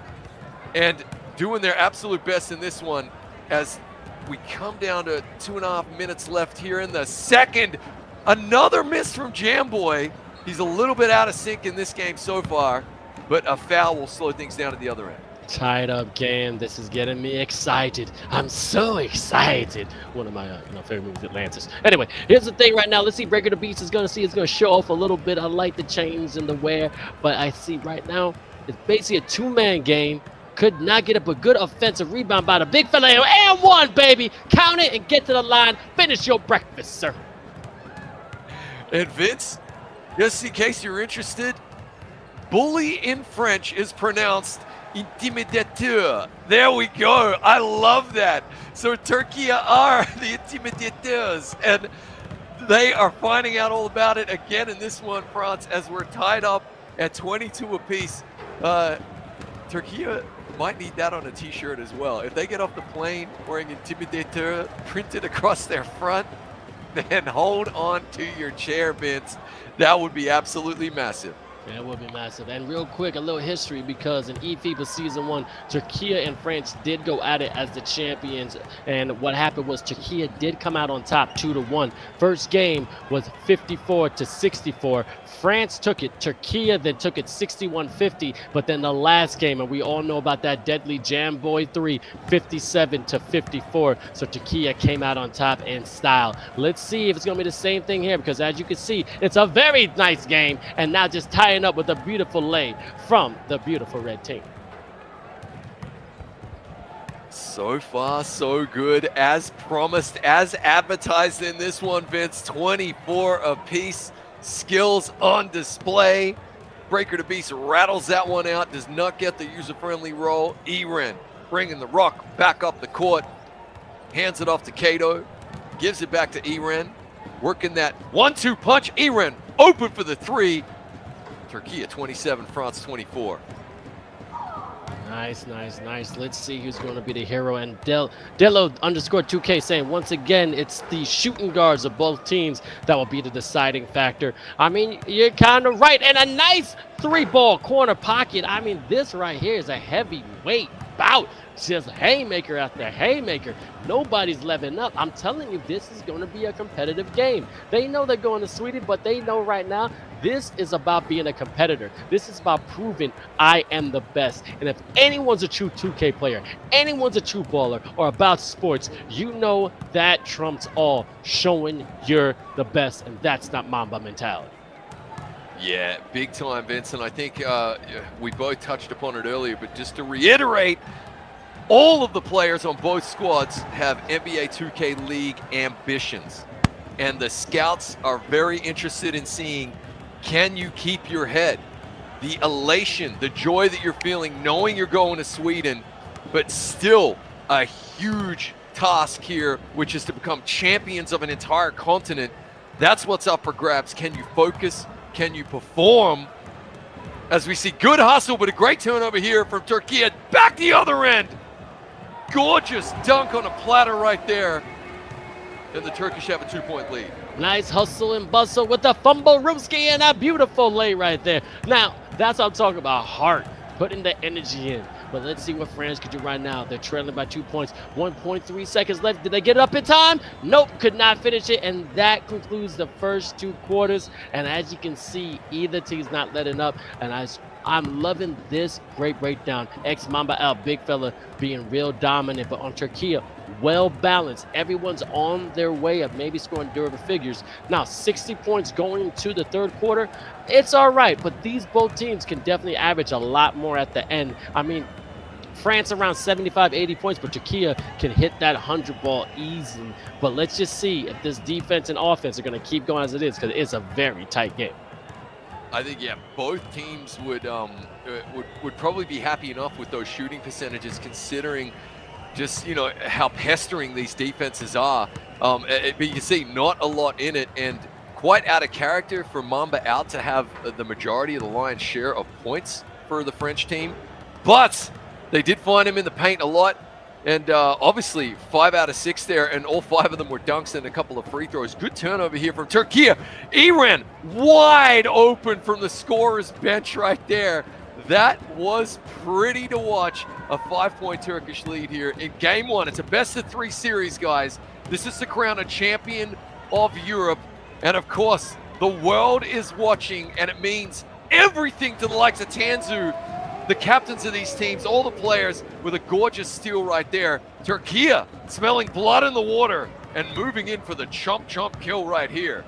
and doing their absolute best in this one as we come down to 2.5 minutes left here in the second. Another miss from Jamboy. He's a little bit out of sync in this game so far, but a foul will slow things down at the other end. Tied up game. This is getting me excited. I'm so excited. One of my favorite movies, Atlantis. Anyway, here's the thing right now. Let's see Breaker the Beast is going to see. It's going to show off a little bit. I like the chains and the wear, but I see right now it's basically a two-man game. Could not get up a good offensive rebound by the big fella. And one, baby. Count it and get to the line. Finish your breakfast, sir. And Vince, just in case you're interested, bully in French is pronounced intimidateur. There we go. I love that. So Turkey are the intimidateurs, and they are finding out all about it again in this one, France, as we're tied up at 22 apiece. Turkey might need that on a t-shirt as well. If they get off the plane wearing intimidateur printed across their front, then hold on to your chair, Vince. That would be absolutely massive. Yeah, it would be massive. And real quick, a little history, because in eFiba Season 1, Turkey and France did go at it as the champions. And what happened was Turkey did come out on top 2-1. First game was 54-64. France took it. Turkey then took it 61-50. But then the last game, and we all know about that deadly Jamboy 3, 57-54. So Turkey came out on top in style. Let's see if it's going to be the same thing here, because as you can see, it's a very nice game. And now just tying up with a beautiful lay from the beautiful red team. So far, so good. As promised, as advertised in this one, Vince. 24 apiece. Skills on display. Breaker to Beast rattles that one out. Does not get the user-friendly roll. 𝐅𝐿 bringing the rock back up the court. Hands it off to 𝐂𝐄. Gives it back to 𝐅𝐿. Working that 1-2 punch. 𝐅𝐿 open for the three. Turkey 27, France 24. Nice, nice, nice. Let's see who's going to be the hero. And Dello_2K saying, once again, it's the shooting guards of both teams that will be the deciding factor. I mean, you're kind of right. And a nice 3-ball corner pocket. I mean, this right here is a heavyweight bout. Just haymaker after haymaker. Nobody's leveling up. I'm telling you, this is going to be a competitive game. They know they're going to Sweden, but they know right now this is about being a competitor. This is about proving I am the best. And if anyone's a true 2K player, anyone's a true baller, or about sports, you know that trumps all, showing you're the best, and that's not Mamba mentality. Yeah, big time, Vincent. I think we both touched upon it earlier, but just to reiterate, all of the players on both squads have NBA 2K League ambitions. And the scouts are very interested in seeing, can you keep your head? The elation, the joy that you're feeling, knowing you're going to Sweden, but still a huge task here, which is to become champions of an entire continent. That's what's up for grabs. Can you focus? Can you perform? As we see good hustle, but a great turnover here from Turkey. Back the other end. Gorgeous dunk on a platter right there. And the Turkish have a 2-point lead. Nice hustle and bustle with the fumble Ruski and a beautiful lay right there. Now, that's what I'm talking about, heart, putting the energy in. But let's see what France could do right now. They're trailing by 2 points, 1.3 seconds left. Did they get it up in time? Nope, could not finish it. And that concludes the first 2 quarters. And as you can see, either team's not letting up. And I'm loving this great breakdown. Mamba out, big fella, being real dominant. But on Turkey, well balanced. Everyone's on their way of maybe scoring durable figures. Now, 60 points going to the third quarter. It's all right, but these both teams can definitely average a lot more at the end. I mean, France around 75, 80 points, but Turkey can hit that 100 ball easily. But let's just see if this defense and offense are going to keep going as it is, because it's a very tight game. I think, yeah, both teams would probably be happy enough with those shooting percentages, considering just, you know, how pestering these defenses are. But you see not a lot in it, and quite out of character for Mamba out to have the majority of the lion's share of points for the French team. But they did find him in the paint a lot. And obviously 5 out of 6 there, and all 5 of them were dunks and a couple of free throws. Good turnover here from Turkey. Iran wide open from the scorer's bench right there. That was pretty to watch. A 5-point Turkish lead here in game 1. It's a best-of-3 series, guys. This is to crown a champion of Europe. And of course, the world is watching, and it means everything to the likes of Tanzu, the captains of these teams, all the players, with a gorgeous steal right there. Turkey smelling blood in the water and moving in for the chomp kill right here.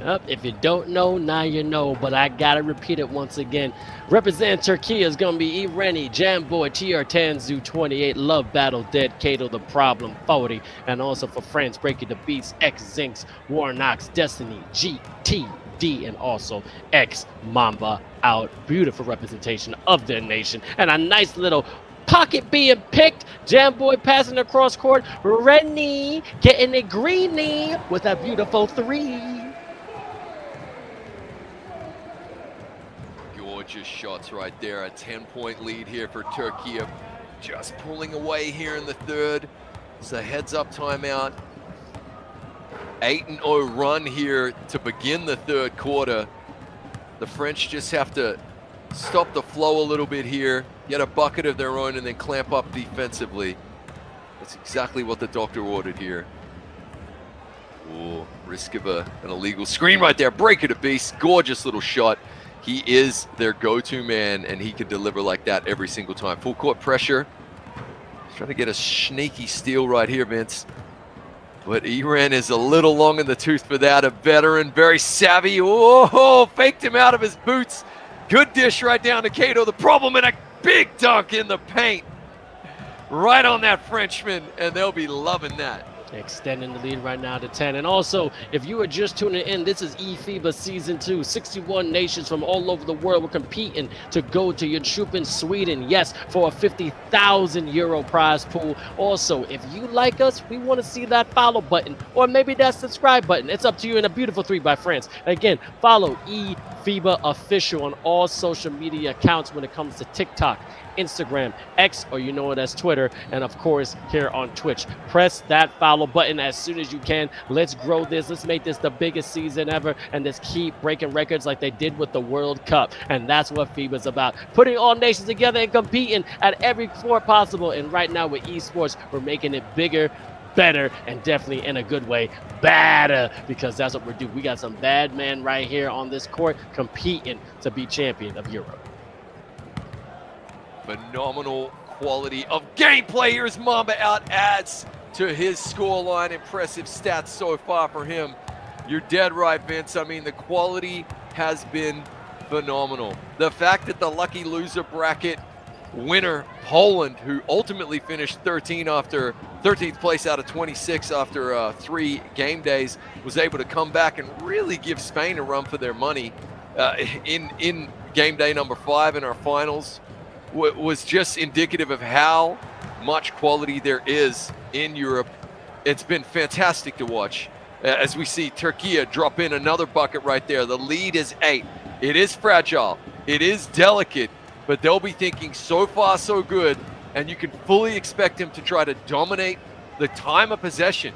Yep, if you don't know, now you know, but I gotta repeat it once again. Representing Turkey is gonna be Ireni, Jamboy, TR Tanzu 28, Love Battle, Dead Kato, The Problem 40, and also for France, Breaking the Beats, 𝐿𝐹, Warnox, Destiny, GTD, and also Mamba out. Beautiful representation of their nation, and a nice little pocket being picked. Jamboy passing across court. Rennie getting it greeny with a beautiful 3. Gorgeous shots right there. A 10-point lead here for Turkey. Just pulling away here in the third. It's a heads-up timeout. 8-0 run here to begin the third quarter. The French just have to stop the flow a little bit here, get a bucket of their own, and then clamp up defensively. That's exactly what the doctor ordered here. Ooh, risk of an illegal screen right there. Break it a beast. Gorgeous little shot. He is their go-to man, and he can deliver like that every single time. Full court pressure. He's trying to get a sneaky steal right here, Vince. But Iran is a little long in the tooth for that. A veteran, very savvy. Oh, faked him out of his boots. Good dish right down to Kato. The problem, and a big dunk in the paint. Right on that Frenchman, and they'll be loving that. extending the lead right now to 10. And also, if you are just tuning in, this is eFiba Season 2. 61 nations from all over the world were competing to go to Jönköping, Sweden, yes, for a 50,000 euro prize pool. Also, if you like us, we want to see that follow button, or maybe that subscribe button. It's up to you in a beautiful 3 by France. Again, follow eFiba Official on all social media accounts when it comes to TikTok, Instagram, X, or you know it as Twitter, and of course here on Twitch. Press that follow button as soon as you can. Let's grow this. Let's make this the biggest season ever, and let's keep breaking records like they did with the World Cup. And that's what FIBA's about, putting all nations together and competing at every sport possible. And right now with esports, we're making it bigger, better, and definitely in a good way, better, because that's what we're doing. We got some bad men right here on this court competing to be champion of Europe. Phenomenal quality of gameplay. Here's Mamba out, adds to his scoreline. Impressive stats so far for him. You're dead right, Vince. I mean, the quality has been phenomenal. The fact that the lucky loser bracket winner, Poland, who ultimately finished 13th place out of 26 after 3 game days, was able to come back and really give Spain a run for their money in game day number 5 in our finals. Was just indicative of how much quality there is in Europe. It's been fantastic to watch as we see Turkey drop in another bucket right there. The lead is 8. It is fragile, it is delicate, but they'll be thinking so far so good, and you can fully expect them to try to dominate the time of possession,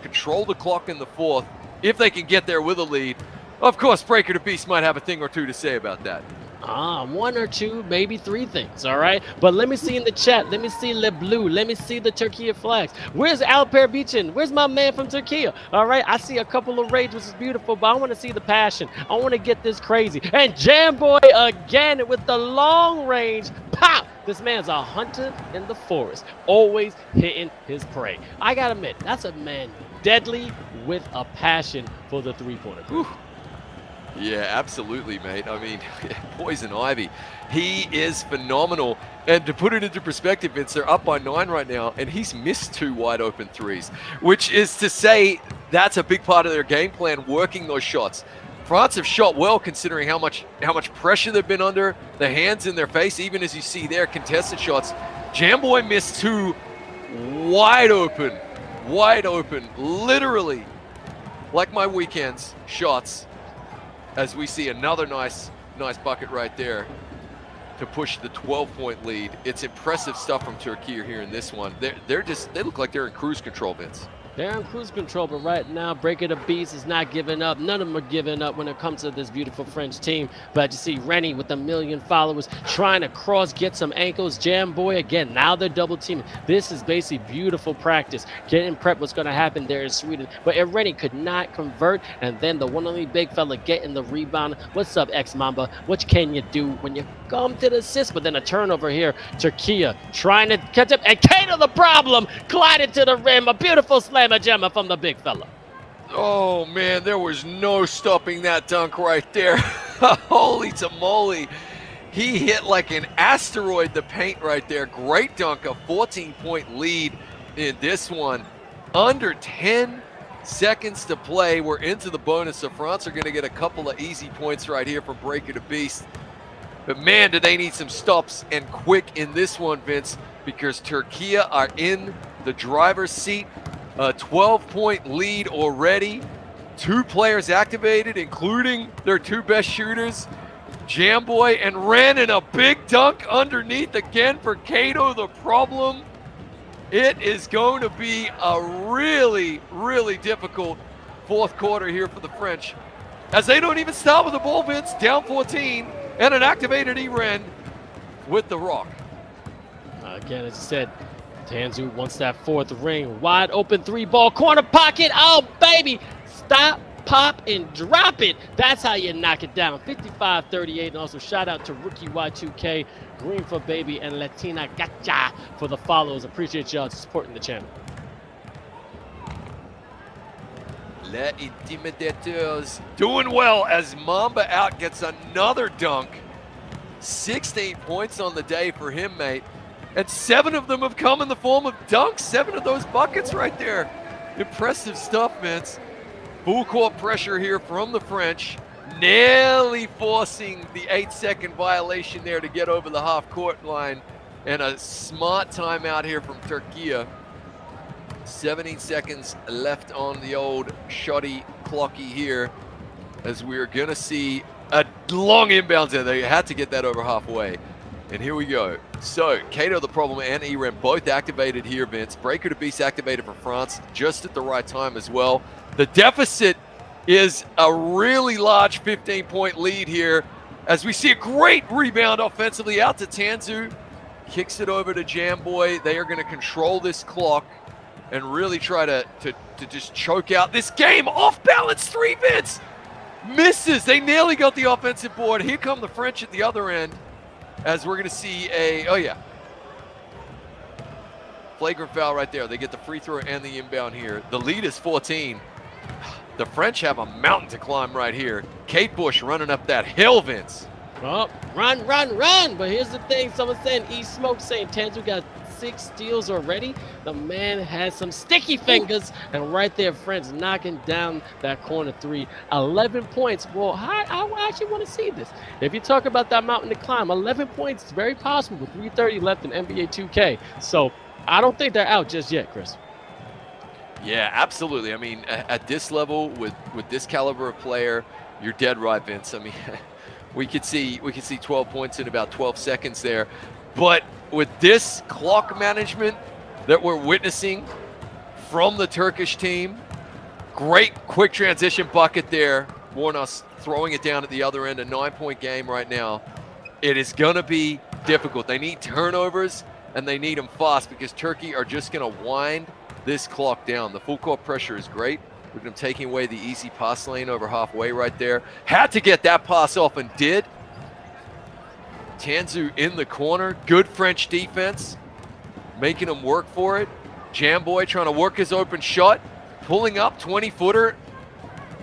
control the clock in the 4th if they can get there with a lead. Of course, Breaker the Beast might have a thing or two to say about that. 1 or 2, maybe 3 things, all right? But let me see in the chat. Let me see Le Bleu. Let me see the Turkey flags. Where's Alper Beachin? Where's my man from Turkey? All right, I see a couple of raids, which is beautiful, but I want to see the passion. I want to get this crazy. And Jamboy again with the long range pop. This man's a hunter in the forest, always hitting his prey. I gotta admit, that's a man deadly with a passion for the three-pointer. Yeah, absolutely, mate. I mean, Poison Ivy, he is phenomenal. And to put it into perspective, Vince, they're up by 9 right now, and he's missed 2 wide open threes, which is to say that's a big part of their game plan, working those shots. France have shot well considering how much pressure they've been under, the hands in their face, even as you see there, contested shots. Jamboy missed 2 wide open, literally, like my weekends, shots. As we see another nice bucket right there to push the 12-point lead. It's impressive stuff from Turkey here in this one. They look like they're in cruise control, Vince. They're in cruise control, but right now, Breaker the Beast is not giving up. None of them are giving up when it comes to this beautiful French team. But you see Rennie with 1 million followers trying to get some ankles. Jamboy again, now they're double teaming. This is basically beautiful practice. Getting prep what's going to happen there in Sweden. But Rennie could not convert, and then the one only big fella getting the rebound. What's up, X-Mamba? What can you do when you come to the assist? But then a turnover here. Turkey trying to catch up, and Kato the problem, glided to the rim. A beautiful slam. A gemma from the big fella. Oh man, there was no stopping that dunk right there. Holy tamale. He hit like an asteroid the paint right there. Great dunk, a 14-point lead in this one. Under 10 seconds to play. We're into the bonus, so France are going to get a couple of easy points right here from Breaker the Beast. But man, do they need some stops, and quick in this one, Vince, because Turkey are in the driver's seat. A 12-point lead already. 2 players activated, including their 2 best shooters, Jamboy and Ren, in a big dunk underneath again for Kato the problem. It is going to be a really, really difficult 4th quarter here for the French, as they don't even start with the ball, Vince, down 14, and an activated Eren with the rock. Again, as I said, Tanzu wants that 4th ring. Wide open 3-ball corner pocket. Oh, baby. Stop, pop, and drop it. That's how you knock it down. 55-38. And also shout out to Rookie Y2K, Green for Baby, and Latina Gacha for the follows. Appreciate y'all supporting the channel. Les Intimidateurs doing well as Mamba out gets another dunk. 16 points on the day for him, mate. And 7 of them have come in the form of dunks. 7 of those buckets right there. Impressive stuff, Vince. Full court pressure here from the French. Nearly forcing the 8-second violation there to get over the half-court line. And a smart timeout here from Turkey. 17 seconds left on the old shoddy clocky here, as we're going to see a long inbound there. They had to get that over halfway. And here we go. So, 𝐂𝐄 the Problem and 𝐸REM both activated here, Vince. Breaker to Beast activated for France just at the right time as well. The deficit is a really large 15-point lead here, as we see a great rebound offensively out to 𝐸𝐿. Kicks it over to Jamboy. They are going to control this clock and really try to just choke out this game. Off balance three, Vince. Misses. They nearly got the offensive board. Here come the French at the other end, as we're going to see flagrant foul right there. They get the free throw and the inbound here. The lead is 14. The French have a mountain to climb right here. Kate Bush running up that hill, Vince. Well, run, run, run. But here's the thing. Someone saying eSmoke saying 𝐸𝐿 got 6 steals already. The man has some sticky fingers. And right there, French knocking down that corner three. 11 points. Well, I actually want to see this. If you talk about that mountain to climb, 11 points is very possible with 3:30 left in NBA 2K. So I don't think they're out just yet, Chris. Yeah, absolutely. I mean, at this level, with this caliber of player, you're dead right, Vince. I mean, we could see 12 points in about 12 seconds there. But with this clock management that we're witnessing from the Turkish team, great quick transition bucket there. Warnos throwing it down at the other end, a 9-point game right now. It is going to be difficult. They need turnovers, and they need them fast, because Turkey are just going to wind this clock down. The full court pressure is great. With them taking away the easy pass lane over halfway right there. Had to get that pass off and did. 𝐸𝐿 in the corner. Good French defense. Making them work for it. Jamboy trying to work his open shot. Pulling up, 20-footer.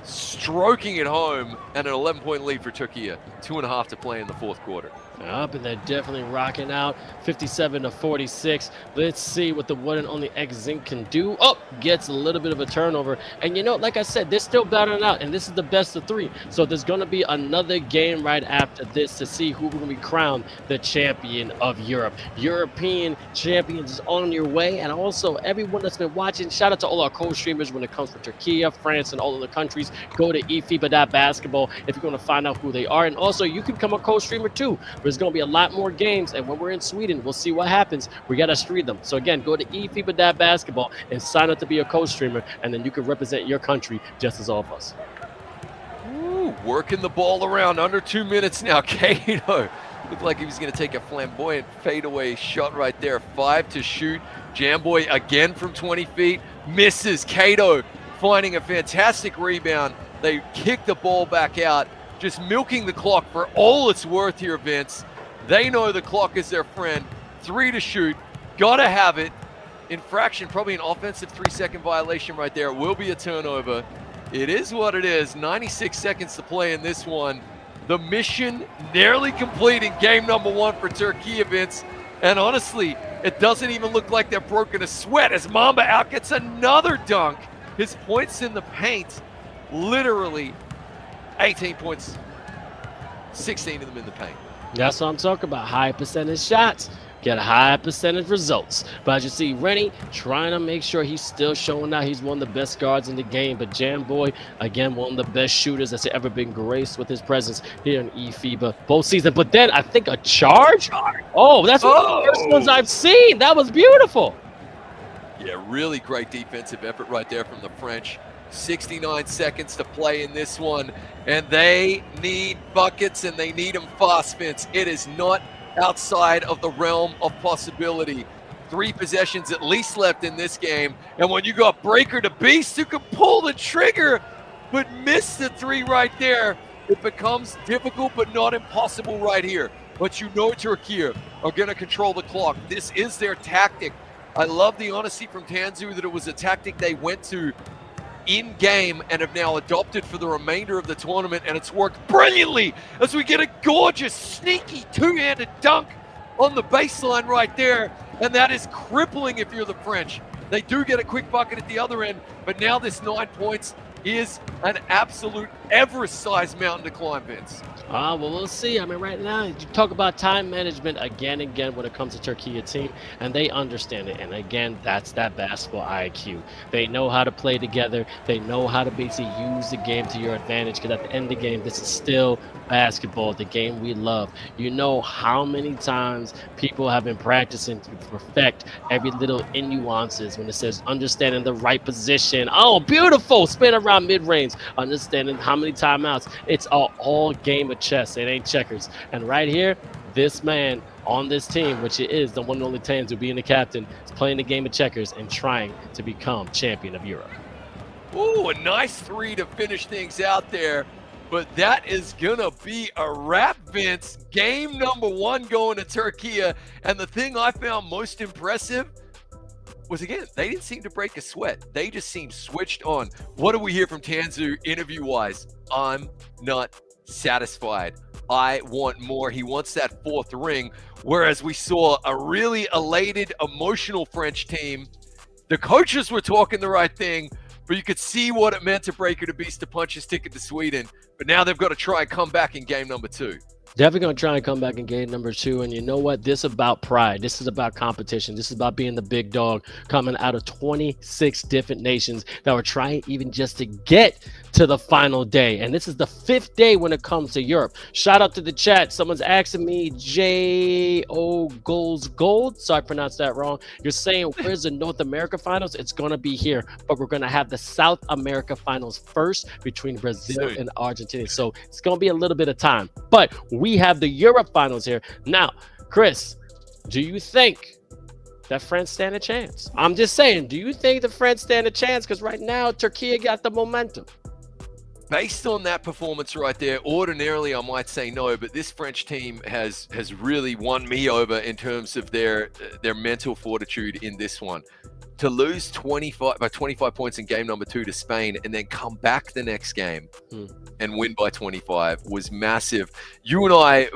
Stroking it home. And an 11-point lead for Turkey. 2.5 to play in the fourth quarter. Up, and they're definitely rocking out 57-46. Let's see what the one and only 𝐿𝐋𝐋𝐿 can do. Oh, gets a little bit of a turnover. And you know, like I said, they're still battling out, and this is the best of 3. So there's going to be another game right after this to see who will be crowned the champion of Europe. European champions is on your way. And also, everyone that's been watching, shout out to all our co-streamers when it comes to Turkey, France, and all of the countries. Go to eFiba.basketball if you're going to find out who they are. And also, you can become a co-streamer too. There's going to be a lot more games, and when we're in Sweden, we'll see what happens. We got to stream them. So again, go to eFiba.basketball and sign up to be a co-streamer, and then you can represent your country just as all of us. Ooh, working the ball around, under 2 minutes now. 𝐂𝐄 looked like he was going to take a flamboyant fadeaway shot right there. 5 to shoot. Jamboy again from 20 feet. Misses. 𝐂𝐄 finding a fantastic rebound. They kick the ball back out. Just milking the clock for all it's worth here, Vince. They know the clock is their friend. 3 to shoot. Gotta have it. Infraction, probably an offensive 3-second violation right there. It will be a turnover. It is what it is. 96 seconds to play in this one. The mission nearly complete in game number 1 for Turkey, Vince. And honestly, it doesn't even look like they're broken a sweat, as Mamba out gets another dunk. His points in the paint, literally 18 points, 16 of them in the paint. That's what I'm talking about. High percentage shots, get high percentage results. But as you see, Rennie trying to make sure he's still showing out. He's one of the best guards in the game. But Jamboy, again, one of the best shooters that's ever been graced with his presence here in eFiba both seasons. But then I think a charge? Oh, that's one of the first ones I've seen. That was beautiful. Yeah, really great defensive effort right there from the French. 69 seconds to play in this one, and they need buckets, and they need them fast, Vince. It is not outside of the realm of possibility. 3 possessions at least left in this game, and when you got Breaker to Beast who can pull the trigger but miss the 3 right there, it becomes difficult but not impossible right here. But you know Turkey are going to control the clock. This is their tactic. I love the honesty from 𝐸𝐿 that it was a tactic they went to in game and have now adopted for the remainder of the tournament, and it's worked brilliantly as we get a gorgeous, sneaky 2-handed dunk on the baseline right there, and that is crippling if you're the French. They do get a quick bucket at the other end, but now this 9 points is an absolute Everest-sized mountain to climb, Vince. Well, we'll see. I mean, right now, you talk about time management again and again when it comes to Turkey team, and they understand it. And again, that's that basketball IQ. They know how to play together. They know how to basically use the game to your advantage, because at the end of the game, this is still basketball, the game we love. You know how many times people have been practicing to perfect every little nuances when it says understanding the right position. Oh, beautiful. Spin around mid-range. Understanding how many timeouts. It's all game of chess. It ain't checkers. And right here, this man on this team, which it is the one and only Tanzu being the captain, is playing the game of checkers and trying to become champion of Europe. Ooh, a nice 3 to finish things out there. But that is going to be a wrap, Vince. Game number 1 going to Turkey. And the thing I found most impressive was, again, they didn't seem to break a sweat. They just seemed switched on. What do we hear from Tanzu interview-wise? I'm not satisfied. I want more. He wants that 4th ring. Whereas we saw a really elated, emotional French team. The coaches were talking the right thing, but you could see what it meant to Breaker the Beast to punch his ticket to Sweden. But now they've got to try and come back in game number 2. Definitely going to try and come back in game number 2. And you know what? This is about pride. This is about competition. This is about being the big dog coming out of 26 different nations that were trying even just to get to the final day. And this is the 5th day when it comes to Europe. Shout out to the chat. Someone's asking me, J.O. Gold. Sorry, I pronounced that wrong. You're saying, where's the North America finals? It's going to be here. But we're going to have the South America finals first between Brazil and Argentina. So it's going to be a little bit of time. But we have the Europe finals here. Now, Chris, do you think that France stand a chance? I'm just saying, do you think the France stand a chance? Because right now, Turkey got the momentum. Based on that performance right there, ordinarily I might say no, but this French team has really won me over in terms of their mental fortitude in this one. To lose 25 points in game number 2 to Spain and then come back the next game and win by 25 was massive. You and I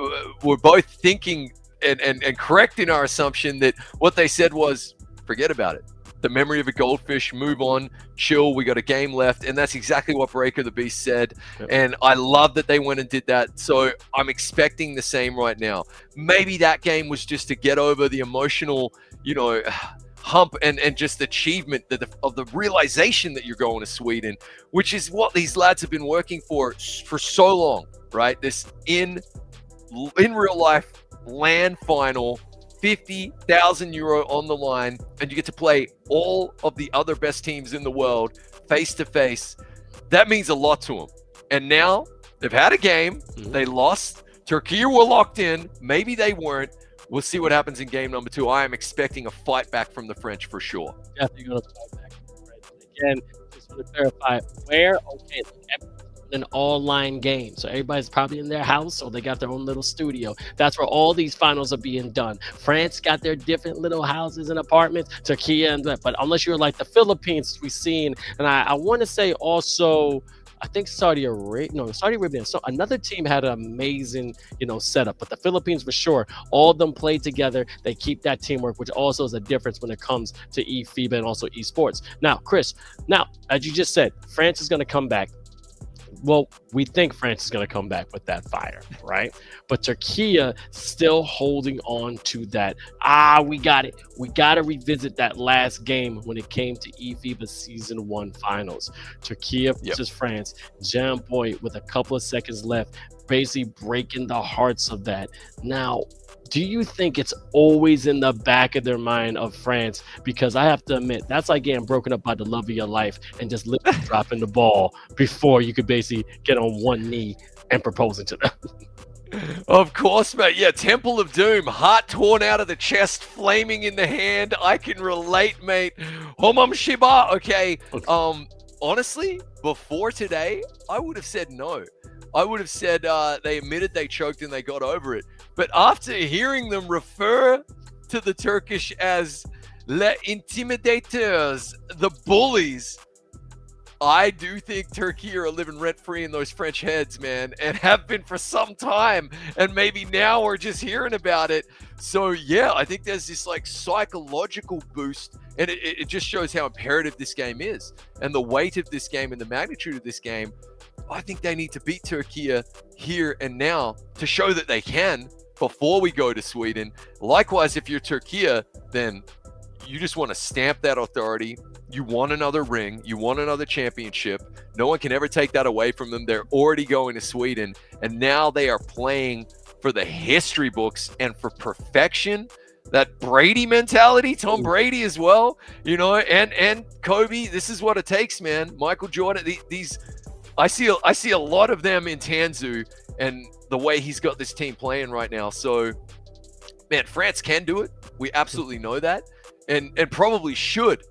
were both thinking and correct in our assumption that what they said was, forget about it. The memory of a goldfish, move on, chill, we got a game left. And that's exactly what Breaker the Beast said. Yep. And I love that they went and did that. So I'm expecting the same right now. Maybe that game was just to get over the emotional, hump and just achievement of the realization that you're going to Sweden, which is what these lads have been working for so long, right? This in real life LAN final, 50,000 euro on the line, and you get to play all of the other best teams in the world face to face. That means a lot to them. And now they've had a game, they lost. Turkey were locked in, maybe they weren't. We'll see what happens in game number 2. I am expecting a fight back from the French for sure. Definitely going to fight back from the French. Again, just want to clarify where. Okay, an all-line game, so everybody's probably in their house or they got their own little studio. That's where all these finals are being done. France got their different little houses and apartments. Turkey and that, but unless you're like the Philippines, we've seen, and I want to say also, I think Saudi Arabia. So another team had an amazing, setup. But the Philippines, for sure, all of them play together. They keep that teamwork, which also is a difference when it comes to eFiba and also esports. Now, Chris, as you just said, France is going to come back. Well, we think France is going to come back with that fire, right? But Turkey still holding on to that. We got it. We got to revisit that last game when it came to eFiba Season 1 finals. Turkey versus France. Jam Boy with a couple of seconds left, basically breaking the hearts of that. Now, do you think it's always in the back of their mind of France? Because I have to admit, that's like getting broken up by the love of your life and just literally dropping the ball before you could basically get on one knee and proposing to them. Of course, mate. Yeah, Temple of Doom, heart torn out of the chest, flaming in the hand. I can relate, mate. Homam Shiba. Okay. Honestly, before today, I would have said no. I would have said they admitted they choked and they got over it. But after hearing them refer to the Turkish as les intimidateurs, the bullies, I do think Turkey are living rent-free in those French heads, man, and have been for some time, and maybe now we're just hearing about it. So yeah, I think there's this like psychological boost, and it just shows how imperative this game is, and the weight of this game and the magnitude of this game. I think they need to beat Turkey here and now to show that they can before we go to Sweden. Likewise, if you're Turkey, then you just want to stamp that authority. You want another ring. You want another championship. No one can ever take that away from them. They're already going to Sweden, and now they are playing for the history books and for perfection. That Brady mentality, Tom Brady as well, you know, and Kobe. This is what it takes, man. Michael Jordan. These, I see a lot of them in Tanzu, and the way he's got this team playing right now. So, man, France can do it. We absolutely know that, and probably should.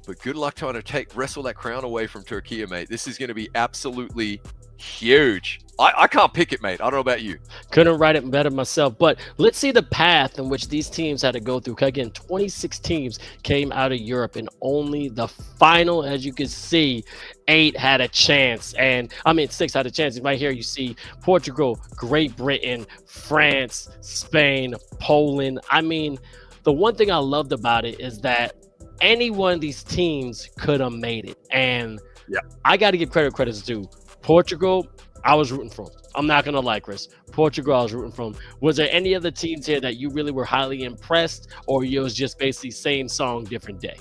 But good luck trying to wrestle that crown away from Turkey, mate. This is going to be absolutely huge. I can't pick it, mate. I don't know about you. Couldn't write it better myself. But let's see the path in which these teams had to go through. Again, 26 teams came out of Europe, and only the final, as you can see, 8 had a chance. And I mean, 6 had a chance. And right here, you see Portugal, Great Britain, France, Spain, Poland. I mean, the one thing I loved about it is that any one of these teams could have made it. And yeah, I got to give credit's due. Portugal, I was rooting for. I'm not going to lie, Chris. Portugal, I was rooting for. Was there any other teams here that you really were highly impressed, or it was just basically same song, different day?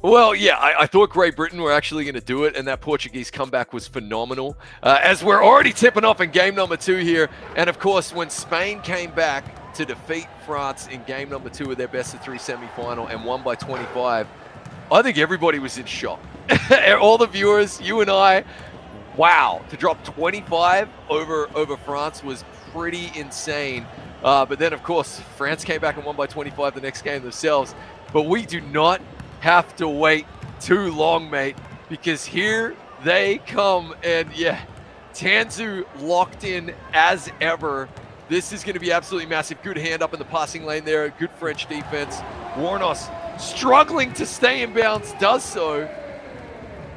Well, yeah, I thought Great Britain were actually going to do it, and that Portuguese comeback was phenomenal. As we're already tipping off in game number 2 here, and of course, when Spain came back to defeat France in game number 2 of their best-of-3 semi-final and won by 25, I think everybody was in shock. All the viewers, you and I, wow, to drop 25 over France was pretty insane. But then, of course, France came back and won by 25 the next game themselves. But we do not have to wait too long, mate, because here they come. And yeah, Tanzu locked in as ever. This is going to be absolutely massive. Good hand up in the passing lane there. Good French defense. Warnos struggling to stay in bounds, does so.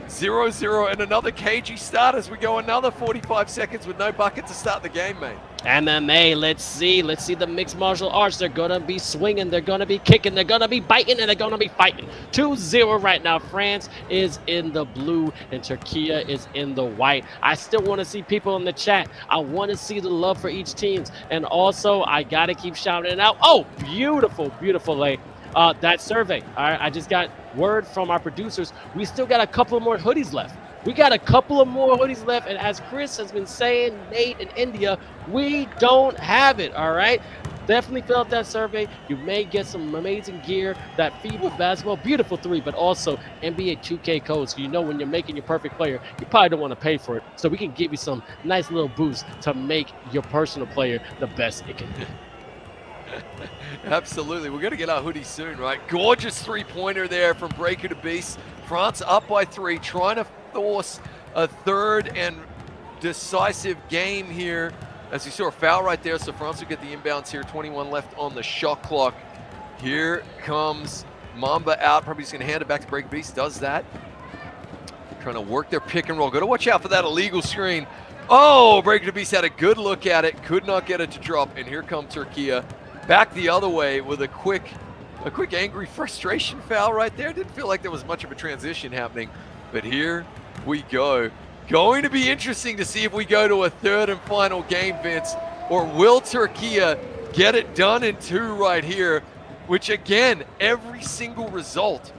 0-0 and another cagey start as we go another 45 seconds with no bucket to start the game, mate. MMA, let's see the mixed martial arts. They're gonna be swinging, they're gonna be kicking, they're gonna be biting, and they're gonna be fighting. 2-0 right now. France is in the blue and Turkey is in the white. I still want to see people in the chat. I want to see the love for each team, and also I gotta keep shouting it out. Oh, beautiful lane. That survey. All right, I just got word from our producers. We still got a couple more hoodies left. We got a couple of more hoodies left, and as Chris has been saying, Nate in India, we don't have it. All right, definitely fill out that survey. You may get some amazing gear, that FIBA basketball, beautiful 3, but also NBA 2K codes. You know, when you're making your perfect player, you probably don't want to pay for it, so we can give you some nice little boost to make your personal player the best it can be. Absolutely. We're going to get our hoodie soon, right? Gorgeous three-pointer there from Breaker to Beast. France up by 3, trying to force a third and decisive game here. As you saw, a foul right there, so France will get the inbounds here. 21 left on the shot clock. Here comes Mamba out. Probably just going to hand it back to Breaker Beast. Does that. Trying to work their pick and roll. Got to watch out for that illegal screen. Oh, Breaker to Beast had a good look at it. Could not get it to drop. And here comes Turkey. Back the other way with a quick angry frustration foul right there. Didn't feel like there was much of a transition happening, but here we go. Going to be interesting to see if we go to a third and final game, Vince, or will Turkey get it done in 2 right here, which again, every single result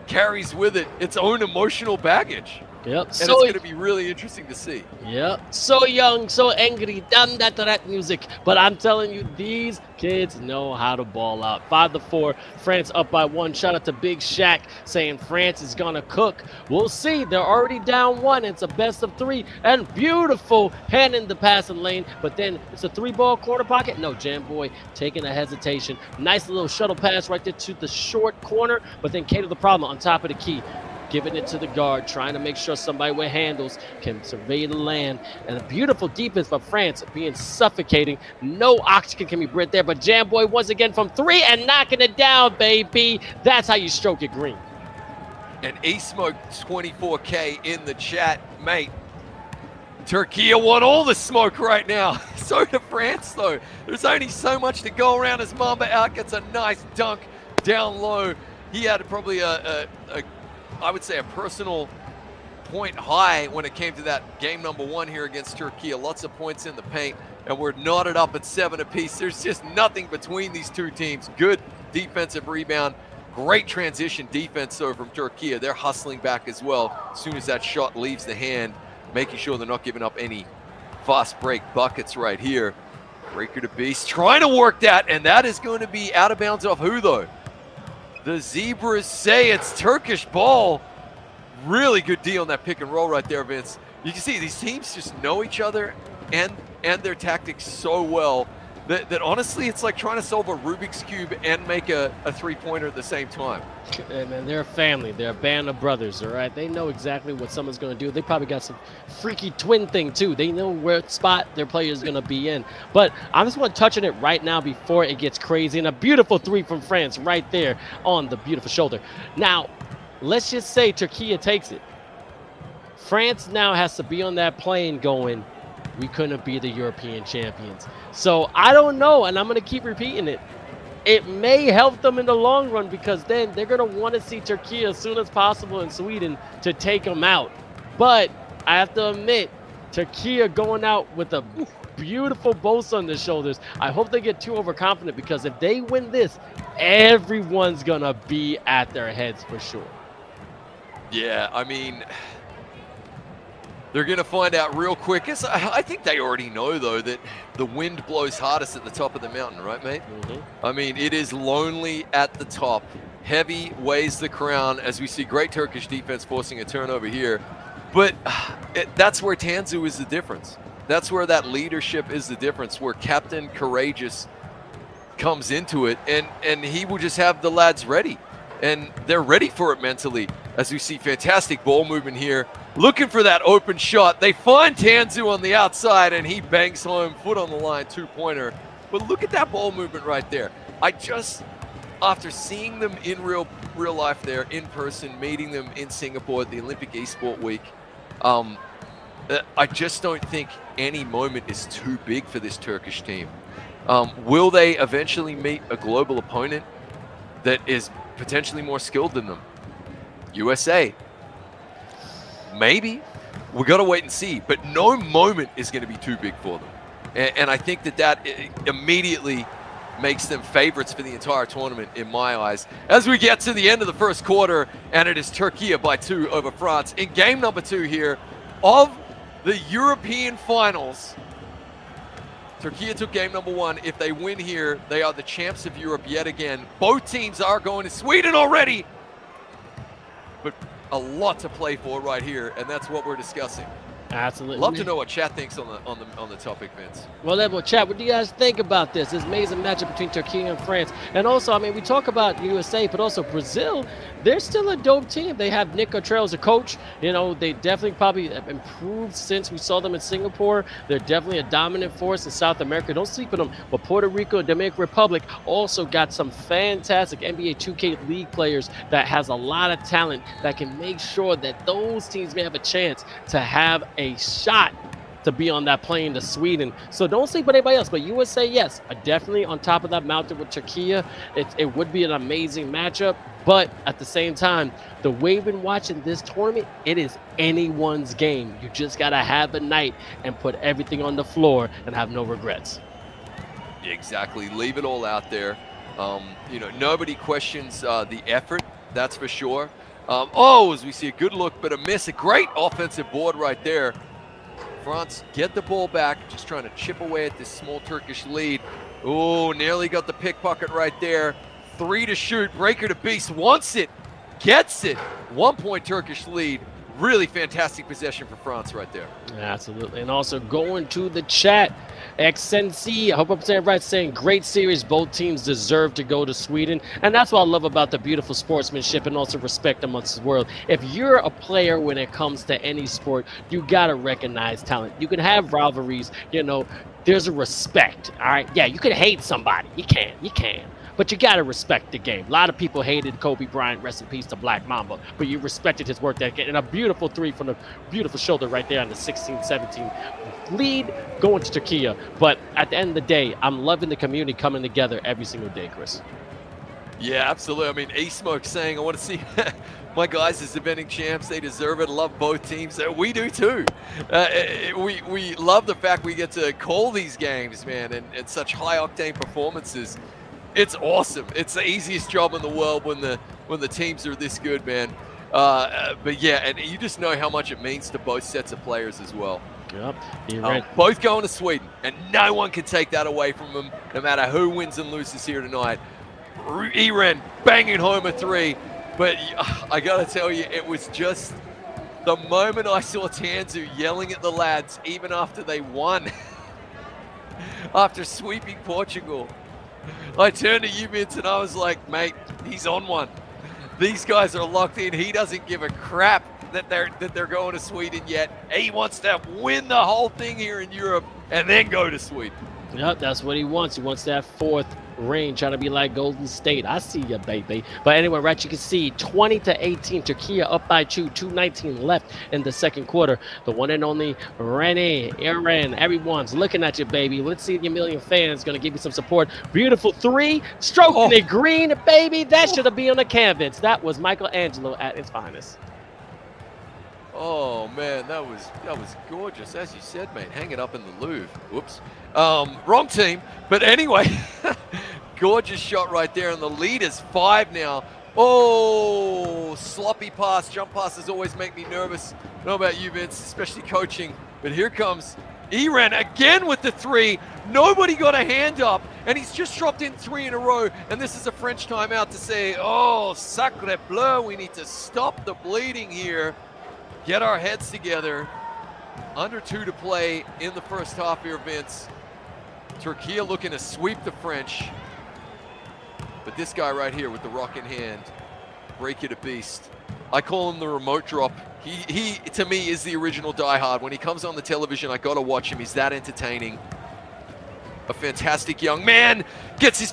carries with it its own emotional baggage. Yep. And so it's going to be really interesting to see. Yep. So young, so angry, damn that rap music. But I'm telling you, these kids know how to ball out. 5-4, France up by 1. Shout out to Big Shaq saying France is going to cook. We'll see. They're already down 1. It's a best of 3. And beautiful hand in the passing lane. But then it's a 3-ball corner pocket. No, Jam Boy taking a hesitation. Nice little shuttle pass right there to the short corner. But then Cater the problem on top of the key. Giving it to the guard, trying to make sure somebody with handles can survey the land. And a beautiful defense by France being suffocating. No oxygen can be bred there, but Jam Boy once again from 3 and knocking it down, baby. That's how you stroke it green. And 𝐔𝐿𝐲24K in the chat, mate. Turkey want all the smoke right now. So do France, though. There's only so much to go around as Mamba out gets a nice dunk down low. He had probably I would say a personal point high when it came to that game number 1 here against Turkey. Lots of points in the paint, and we're knotted up at 7 apiece. There's just nothing between these two teams. Good defensive rebound. Great transition defense, though, from Turkey. They're hustling back as well as soon as that shot leaves the hand, making sure they're not giving up any fast break buckets right here. Breaker to Beast trying to work that, and that is going to be out of bounds off who, though? The Zebras say it's Turkish ball. Really good D on that pick and roll right there, Vince. You can see these teams just know each other and their tactics so well that honestly, it's like trying to solve a Rubik's Cube and make a three-pointer at the same time. Hey man, they're a family. They're a band of brothers, all right? They know exactly what someone's going to do. They probably got some freaky twin thing, too. They know where spot their player is going to be in. But I just want to touch on it right now before it gets crazy. And a beautiful 3 from France right there on the beautiful shoulder. Now, let's just say Turkey takes it. France now has to be on that plane going, we couldn't be the European champions. So I don't know, and I'm going to keep repeating it. It may help them in the long run because then they're going to want to see Turkey as soon as possible in Sweden to take them out. But I have to admit, Turkey are going out with a beautiful boast on their shoulders. I hope they get too overconfident because if they win this, everyone's going to be at their heads for sure. Yeah, I mean, they're going to find out real quick. I think they already know, though, that the wind blows hardest at the top of the mountain, right, mate? Mm-hmm. I mean, it is lonely at the top. Heavy weighs the crown as we see great Turkish defense forcing a turnover here. But that's where Tanzu is the difference. That's where that leadership is the difference, where Captain Courageous comes into it, and he will just have the lads ready. And they're ready for it mentally as we see fantastic ball movement here. Looking for that open shot. They find Tanzu on the outside, and he bangs home, foot on the line, 2-pointer. But look at that ball movement right there. After seeing them in real life there, in person, meeting them in Singapore at the Olympic Esport Week, I just don't think any moment is too big for this Turkish team. Will they eventually meet a global opponent that is potentially more skilled than them? USA. Maybe. We got to wait and see. But no moment is going to be too big for them. And I think that immediately makes them favorites for the entire tournament in my eyes. As we get to the end of the first quarter, and it is Turkey by 2 over France in game number 2 here of the European finals. Turkey took game number 1. If they win here, they are the champs of Europe yet again. Both teams are going to Sweden already. But a lot to play for right here, and that's what we're discussing. Absolutely. Love to know what chat thinks on the topic, Vince. Well, chat, what do you guys think about this? This amazing matchup between Turkey and France. And also, I mean, we talk about USA, but also Brazil. They're still a dope team. They have Nick Cottrell as a coach. You know, they definitely probably have improved since we saw them in Singapore. They're definitely a dominant force in South America. Don't sleep on them. But Puerto Rico and Dominican Republic also got some fantastic NBA 2K League players that has a lot of talent that can make sure that those teams may have a chance to have a shot to be on that plane to Sweden. So don't sleep on anybody else. But USA, yes, are definitely on top of that mountain with Turkey. It would be an amazing matchup. But at the same time, the way we've been watching this tournament, it is anyone's game. You just got to have a night and put everything on the floor and have no regrets. Exactly. Leave it all out there. You know, nobody questions the effort, that's for sure. As we see a good look, but a miss. A great offensive board right there. France get the ball back, just trying to chip away at this small Turkish lead. Oh, nearly got the pickpocket right there. 3 to shoot. Breaker to Beast wants it, gets it. 1-point Turkish lead. Really fantastic possession for France right there. Absolutely. And also going to the chat, XNC, I hope I'm saying it right, saying great series. Both teams deserve to go to Sweden. And that's what I love about the beautiful sportsmanship and also respect amongst the world. If you're a player when it comes to any sport, you got to recognize talent. You can have rivalries, you know, there's a respect, all right? Yeah, you can hate somebody. You can. but you got to respect the game. A lot of people hated Kobe Bryant, rest in peace to Black Mamba, but you respected his work ethic. And a beautiful three from the beautiful shoulder right there on the 16-17 lead going to Turkey. But at the end of the day, I'm loving the community coming together every single day, Chris. Yeah, absolutely. I mean, eSmoke saying, I want to see my guys as defending champs. They deserve it. Love both teams. We do too. We love the fact we get to call these games, man, and such high-octane performances. It's awesome. It's the easiest job in the world when the teams are this good, man. But yeah, and you just know how much it means to both sets of players as well. Yep. Both going to Sweden, and no one can take that away from them, no matter who wins and loses here tonight. 𝐸𝐹 banging home a three, but I gotta tell you, it was just the moment I saw Tanzu yelling at the lads, even after they won, after sweeping Portugal. I turned to eFiba and I was like, mate, he's on one. These guys are locked in. He doesn't give a crap that they're going to Sweden yet. He wants to win the whole thing here in Europe and then go to Sweden. Yep, that's what he wants. He wants that fourth ring, trying to be like Golden State. I see you, baby. But anyway, right, you can see 20-18, Turkey up by 2, 2:19 left in the second quarter. The one and only 𝐸𝐹, everyone's looking at you, baby. Let's see if your million fans going to give you some support. Beautiful three, stroking it green, baby. That should have been on the canvas. That was Michelangelo at his finest. Oh man, that was gorgeous, as you said, mate. Hang it up in the Louvre. Whoops. Wrong team. But anyway, gorgeous shot right there, and the lead is 5 now. Oh, sloppy pass. Jump passes always make me nervous. I don't know about you, Vince, especially coaching. But here comes 𝐸𝐹 again with the three. Nobody got a hand up, and he's just dropped in 3 in a row. And this is a French timeout to say, oh, sacre bleu, we need to stop the bleeding here. Get our heads together. Under 2 to play in the first half here, Vince. Turkey looking to sweep the French. But this guy right here with the rock in hand, break it a beast. I call him the remote drop. He to me is the original Die Hard. When he comes on the television, I gotta watch him. He's that entertaining. A fantastic young man gets his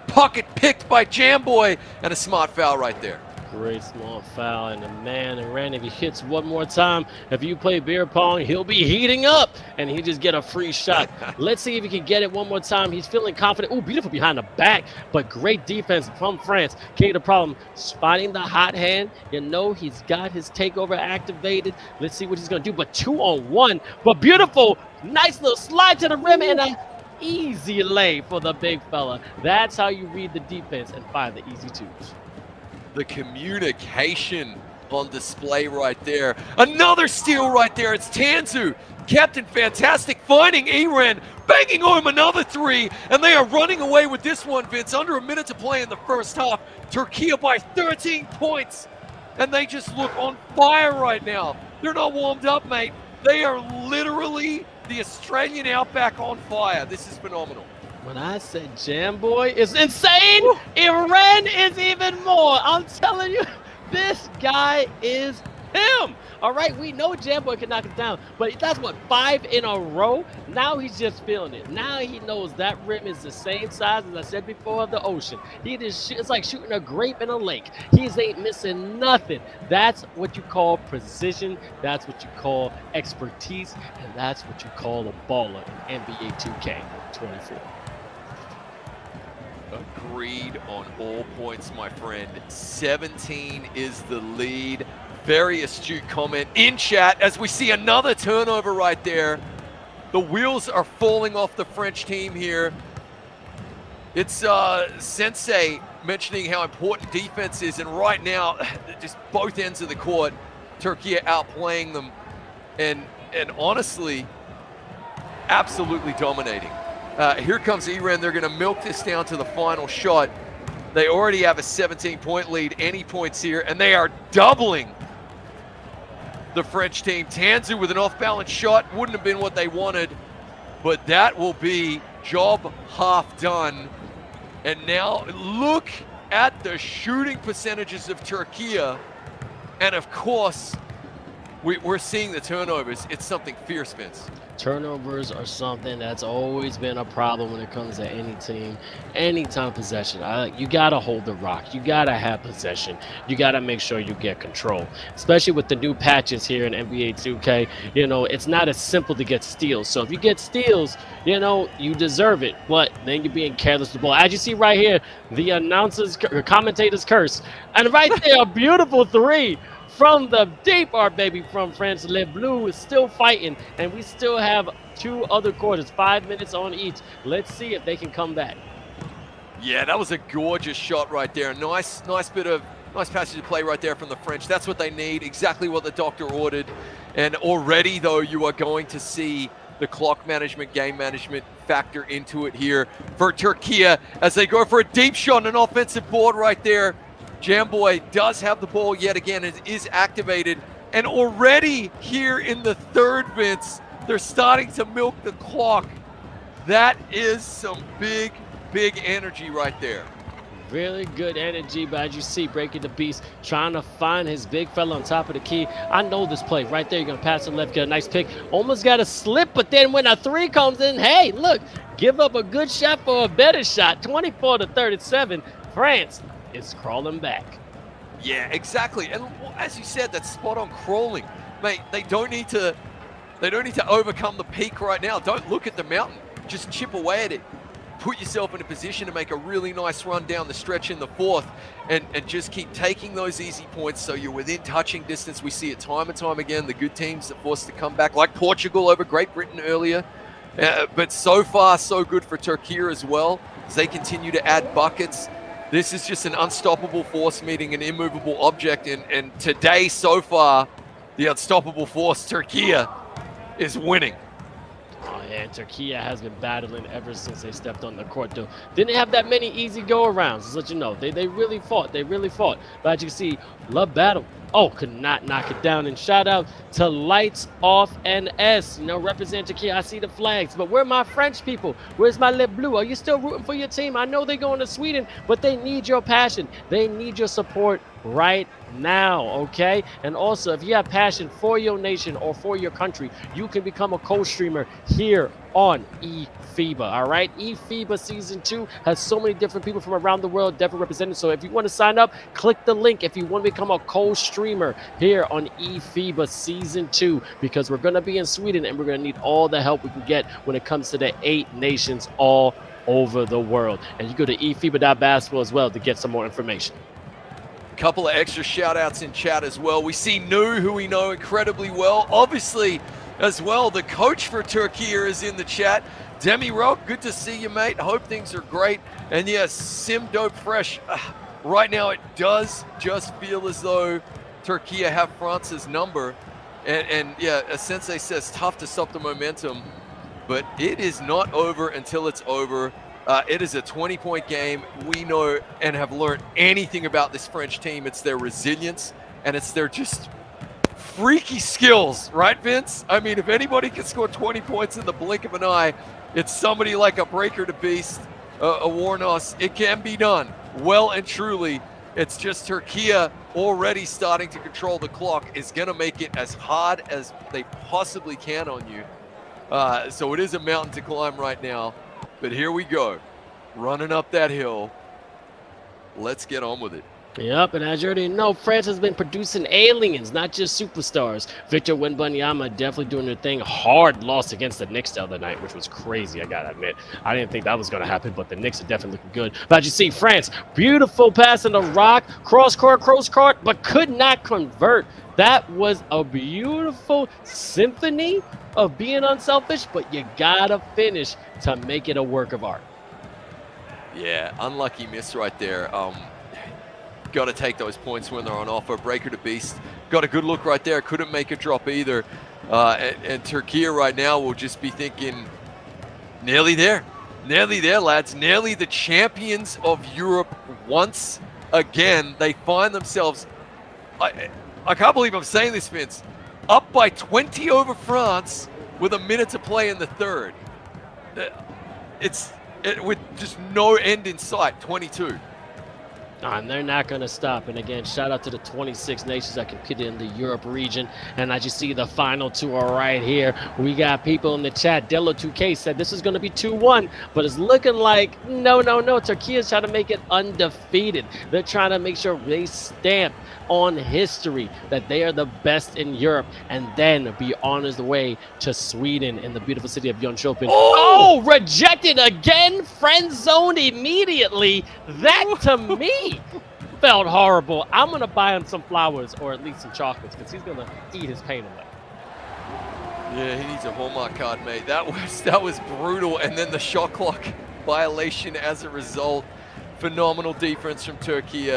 pocket picked by Jamboy, and a smart foul right there. Great small foul, and the man, and if he hits one more time, if you play beer pong, he'll be heating up, and he just get a free shot. Let's see if he can get it one more time. He's feeling confident. Oh, beautiful behind the back, but great defense from France. King of the problem, spotting the hot hand. You know he's got his takeover activated. Let's see what he's going to do, but 2-on-1, but beautiful. Nice little slide to the rim, and a easy lay for the big fella. That's how you read the defense and find the easy twos. The communication on display right there. Another steal right there. It's Tanzu, Captain Fantastic, finding 𝐸𝐹, banging home another 3, and they are running away with this one, Vince. Under a minute to play in the first half. Turkey by 13 points, and they just look on fire right now. They're not warmed up, mate. They are literally the Australian outback on fire. This is phenomenal. When I said Jamboy is insane, 𝐸𝐹 is even more. I'm telling you, this guy is him. All right, we know Jamboy can knock it down, but that's what, 5 in a row? Now he's just feeling it. Now he knows that rim is the same size, as I said before, of the ocean. It's like shooting a grape in a lake. He ain't missing nothing. That's what you call precision. That's what you call expertise, and that's what you call a baller in NBA 2K24. Agreed on all points, my friend. 17 is the lead. Very astute comment in chat as we see another turnover right there. The wheels are falling off the French team here. It's Sensei mentioning how important defense is, and right now, just both ends of the court, Turkey outplaying them, and honestly, absolutely dominating. Here comes 𝐸𝐹. They're going to milk this down to the final shot. They already have a 17-point lead. Any points here, and they are doubling the French team. Tanzu with an off-balance shot. Wouldn't have been what they wanted, but that will be job half done. And now look at the shooting percentages of Turkey. And of course, we're seeing the turnovers. It's something fierce, Vince. Turnovers are something that's always been a problem when it comes to any team, anytime possession. You gotta hold the rock. You gotta have possession. You gotta make sure you get control. Especially with the new patches here in NBA 2K, you know, it's not as simple to get steals. So if you get steals, you know, you deserve it. But then you're being careless with the ball. As you see right here, the commentator's curse. And right there, a beautiful three from the deep, our baby from France. Le Bleu is still fighting, and we still have 2 other quarters, 5 minutes on each. Let's see if they can come back. Yeah, that was a gorgeous shot right there. Nice passage of play right there from the French. That's what they need, exactly what the doctor ordered. And already, though, you are going to see the clock management, game management factor into it here for Turkey as they go for a deep shot on an offensive board right there. Jamboy does have the ball yet again and is activated. And already here in the third, Vince, they're starting to milk the clock. That is some big, big energy right there. Really good energy, but as you see, Breaking the Beast trying to find his big fella on top of the key. I know this play right there. You're going to pass to the left, get a nice pick. Almost got a slip, but then when a 3 comes in, hey, look, give up a good shot for a better shot. 24-37. France is crawling back. Yeah, exactly. And as you said, that's spot on crawling. Mate, they don't need to overcome the peak right now. Don't look at the mountain. Just chip away at it. Put yourself in a position to make a really nice run down the stretch in the fourth and just keep taking those easy points so you're within touching distance. We see it time and time again, the good teams that forced to come back, like Portugal over Great Britain earlier. But so far, so good for Turkey as well, as they continue to add buckets. This is just an unstoppable force meeting an immovable object. And today, so far, the unstoppable force, Turkey, is winning. Oh, yeah, and Turkey has been battling ever since they stepped on the court, though. Didn't have that many easy go-arounds, just let you know. They really fought. They really fought. But as you can see, love battle. Oh, could not knock it down. And shout out to Lights Off NS, you know, represent Turkey. I see the flags, but where are my French people? Where's my Le Bleu? Are you still rooting for your team? I know they're going to Sweden, but they need your passion. They need your support right now, okay? And also, if you have passion for your nation or for your country, you can become a co-streamer here on eFiba, all right? eFiba Season 2 has so many different people from around the world definitely represented. So if you want to sign up, click the link if you want to become a co-streamer here on eFiba Season 2, because we're going to be in Sweden and we're going to need all the help we can get when it comes to the 8 nations all over the world. And you go to eFiba.basketball as well to get some more information. Couple of extra shout outs in chat as well. We see Nu, who we know incredibly well. Obviously, as well, the coach for Turkey is in the chat. Demi Rock, good to see you, mate. Hope things are great. And yes, Sim Dope Fresh. Right now, it does just feel as though Turkey have France's number. And yeah, as Sensei says, tough to stop the momentum. But it is not over until it's over. It is a 20-point game. We know and have learned anything about this French team. It's their resilience and it's their just freaky skills, right, Vince? I mean, if anybody can score 20 points in the blink of an eye, it's somebody like a Breaker to Beast, a Warnos. It can be done well and truly. It's just Turkey already starting to control the clock is going to make it as hard as they possibly can on you. So it is a mountain to climb right now. But here we go, running up that hill. Let's get on with it. Yep, and as you already know, France has been producing aliens, not just superstars. Victor Wembanyama definitely doing their thing. Hard loss against the Knicks the other night, which was crazy, I gotta admit. I didn't think that was gonna happen, but the Knicks are definitely looking good. But as you see, France, beautiful pass in the rock, cross court, but could not convert. That was a beautiful symphony of being unselfish, but you gotta finish to make it a work of art. Yeah, unlucky miss right there. Got to take those points when they're on offer. Breaker to Beast got a good look right there. Couldn't make a drop either. And Turkey right now will just be thinking, nearly there, lads. Nearly the champions of Europe once again. They find themselves, I can't believe I'm saying this, Vince, up by 20 over France with a minute to play in the third. With just no end in sight, 22. And they're not going to stop. And again, shout out to the 26 nations that competed in the Europe region. And as you see, the final two are right here. We got people in the chat. Delo2K said this is going to be 2-1, but it's looking like no. Turkey is trying to make it undefeated. They're trying to make sure they stamp on history that they are the best in Europe, and then be on his way to Sweden in the beautiful city of Jönköping. Oh, rejected again, friend zoned immediately. That to me felt horrible. I'm gonna buy him some flowers or at least some chocolates because he's gonna eat his pain away. Yeah, he needs a Hallmark card, mate. That was brutal, and then the shot clock violation as a result. Phenomenal defense from Turkey.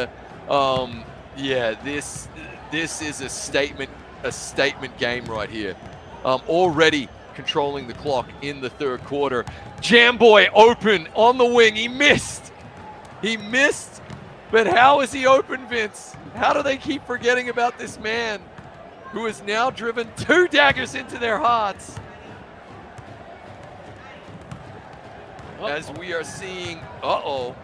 Yeah, this is a statement game right here. Already controlling the clock in the third quarter. Jamboy open on the wing. He missed, but how is he open, Vince? How do they keep forgetting about this man who has now driven 2 daggers into their hearts? As we are seeing, I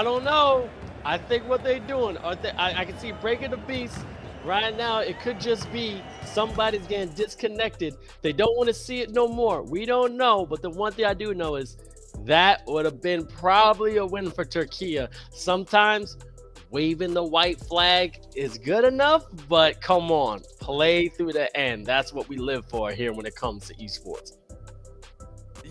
don't know. I think what they're doing, I can see breaking the beast right now. It could just be somebody's getting disconnected. They don't want to see it no more. We don't know, but the one thing I do know is that would have been probably a win for Turkey. Sometimes waving the white flag is good enough, but come on, play through the end. That's what we live for here when it comes to esports.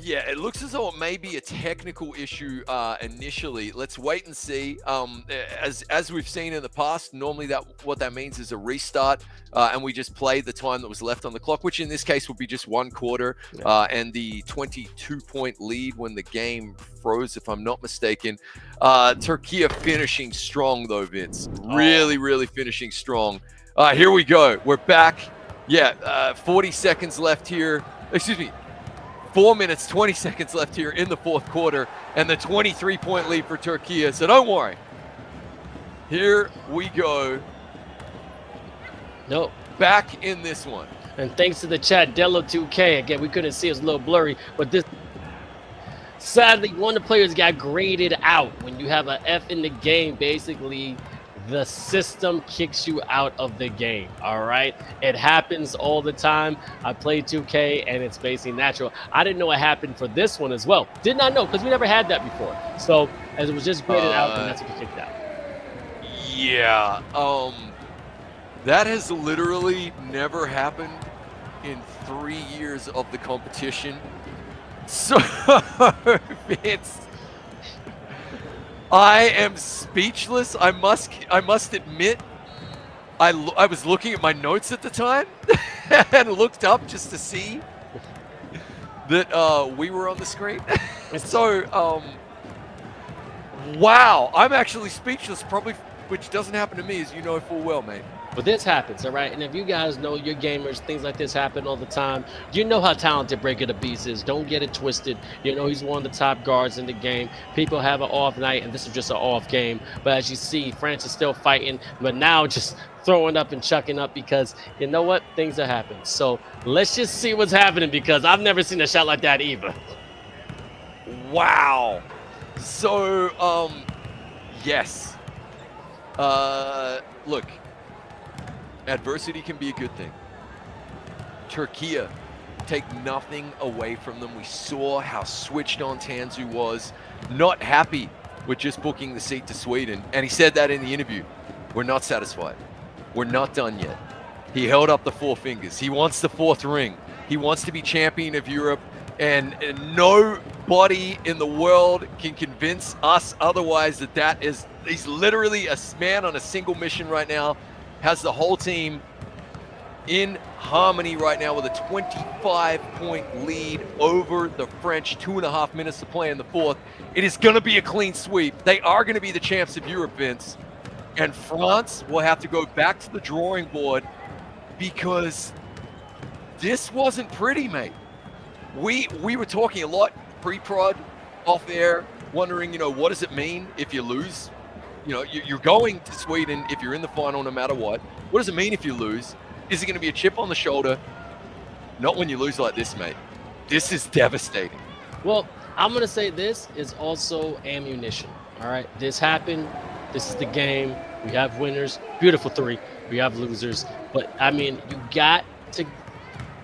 Yeah, it looks as though it may be a technical issue initially. Let's wait and see. As we've seen in the past, normally what that means is a restart, and we just play the time that was left on the clock, which in this case would be just 1 quarter, and the 22-point lead when the game froze, if I'm not mistaken. Turkey finishing strong though, Vince. Really finishing strong. Here we go. We're back. Yeah, 40 seconds left here. Excuse me. 4 minutes, 20 seconds left here in the fourth quarter, and the 23-point lead for Turkey. So don't worry. Here we go. Nope. Back in this one. And thanks to the chat, Delo2K. Again, we couldn't see, it was a little blurry, but this. Sadly, one of the players got graded out. When you have an F in the game, basically, the system kicks you out of the game. All right, it happens all the time. I play 2K and it's basically natural. I didn't know it happened for this one as well. Did not know, because we never had that before. So as it was just graded out, and that's what we kicked out. Yeah, that has literally never happened in 3 years of the competition. So it's I am speechless. I must admit, I was looking at my notes at the time and looked up just to see that we were on the screen. So, wow, I'm actually speechless, probably, which doesn't happen to me, as you know full well, mate. But this happens, all right? And if you guys know, you're gamers, things like this happen all the time. You know how talented Breaker the Beast is. Don't get it twisted. You know he's one of the top guards in the game. People have an off night, and this is just an off game. But as you see, France is still fighting, but now just throwing up and chucking up because, you know what? Things are happening. So let's just see what's happening, because I've never seen a shot like that either. Wow. So, yes. Look. Adversity can be a good thing. Turkey take nothing away from them. We saw how switched on Tanzu was, not happy with just booking the seat to Sweden. And he said that in the interview. We're not satisfied. We're not done yet. He held up the 4 fingers. He wants the 4th ring. He wants to be champion of Europe. And nobody in the world can convince us otherwise that he's literally a man on a single mission right now. Has the whole team in harmony right now with a 25-point lead over the French. 2.5 minutes to play in the fourth. It is going to be a clean sweep. They are going to be the champs of Europe, Vince. And France will have to go back to the drawing board, because this wasn't pretty, mate. We were talking a lot pre-prod, off air, wondering, what does it mean if you lose? You're going to Sweden if you're in the final no matter what. What does it mean if you lose? Is it going to be a chip on the shoulder? Not when you lose like this, mate. This is devastating. Well, I'm going to say this is also ammunition. All right, this happened. This is the game. We have winners. Beautiful 3. We have losers. But I mean, you got to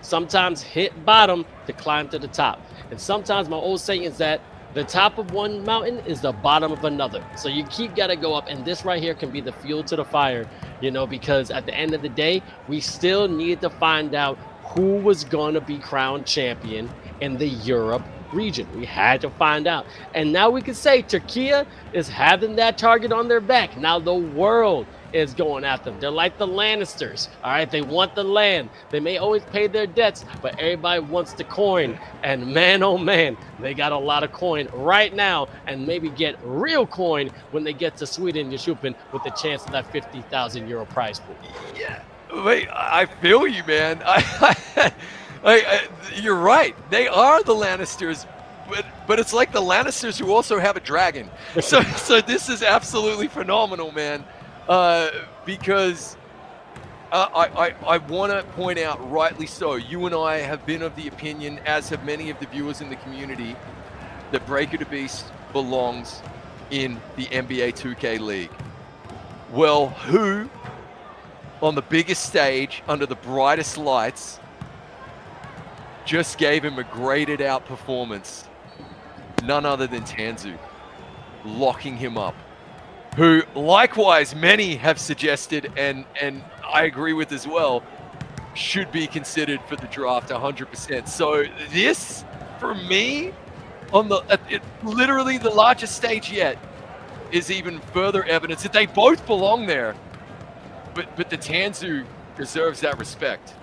sometimes hit bottom to climb to the top. And sometimes my old saying is that the top of one mountain is the bottom of another. So you gotta go up, and this right here can be the fuel to the fire, you know, because at the end of the day, we still need to find out who was gonna be crowned champion in the Europe region. We had to find out. And now we can say Turkey is having that target on their back. Now the world is going at them. They're like the Lannisters. All right, they want the land. They may always pay their debts, but everybody wants the coin. And man, oh man, they got a lot of coin right now, and maybe get real coin when they get to Sweden, Yeshupin, with the chance of that 50,000 euro prize pool. Yeah, wait, I feel you, man. You're right. They are the Lannisters, but it's like the Lannisters who also have a dragon. So this is absolutely phenomenal, man. Because I want to point out, rightly so, you and I have been of the opinion, as have many of the viewers in the community, that Breaker the Beast belongs in the NBA 2K League. Well, who on the biggest stage, under the brightest lights, just gave him a graded out performance? None other than Tanzu, locking him up. Who, likewise, many have suggested, and I agree with as well, should be considered for the draft 100%. So this, for me, on literally the largest stage yet, is even further evidence that they both belong there. But the Tanzu deserves that respect.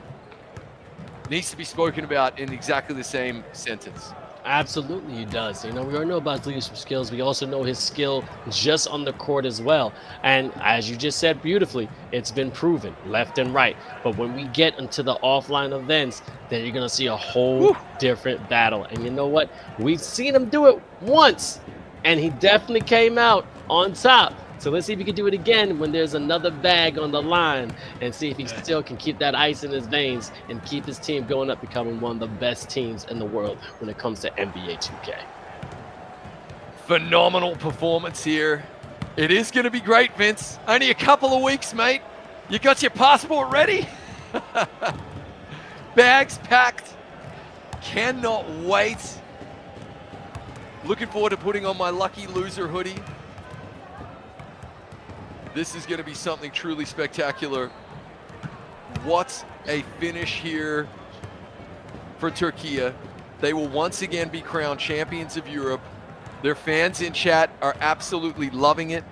Needs to be spoken about in exactly the same sentence. Absolutely, he does. You know, we already know about his leadership skills. We also know his skill just on the court as well. And as you just said beautifully, it's been proven left and right. But when we get into the offline events, then you're going to see a whole different battle. And you know what? We've seen him do it once, and he definitely came out on top. So let's see if he can do it again when there's another bag on the line, and see if he still can keep that ice in his veins and keep his team going up, becoming one of the best teams in the world when it comes to NBA 2K. Phenomenal performance here. It is going to be great, Vince. Only a couple of weeks, mate. You got your passport ready? Bags packed. Cannot wait. Looking forward to putting on my lucky loser hoodie. This is going to be something truly spectacular. What a finish here for Turkey. They will once again be crowned champions of Europe. Their fans in chat are absolutely loving it.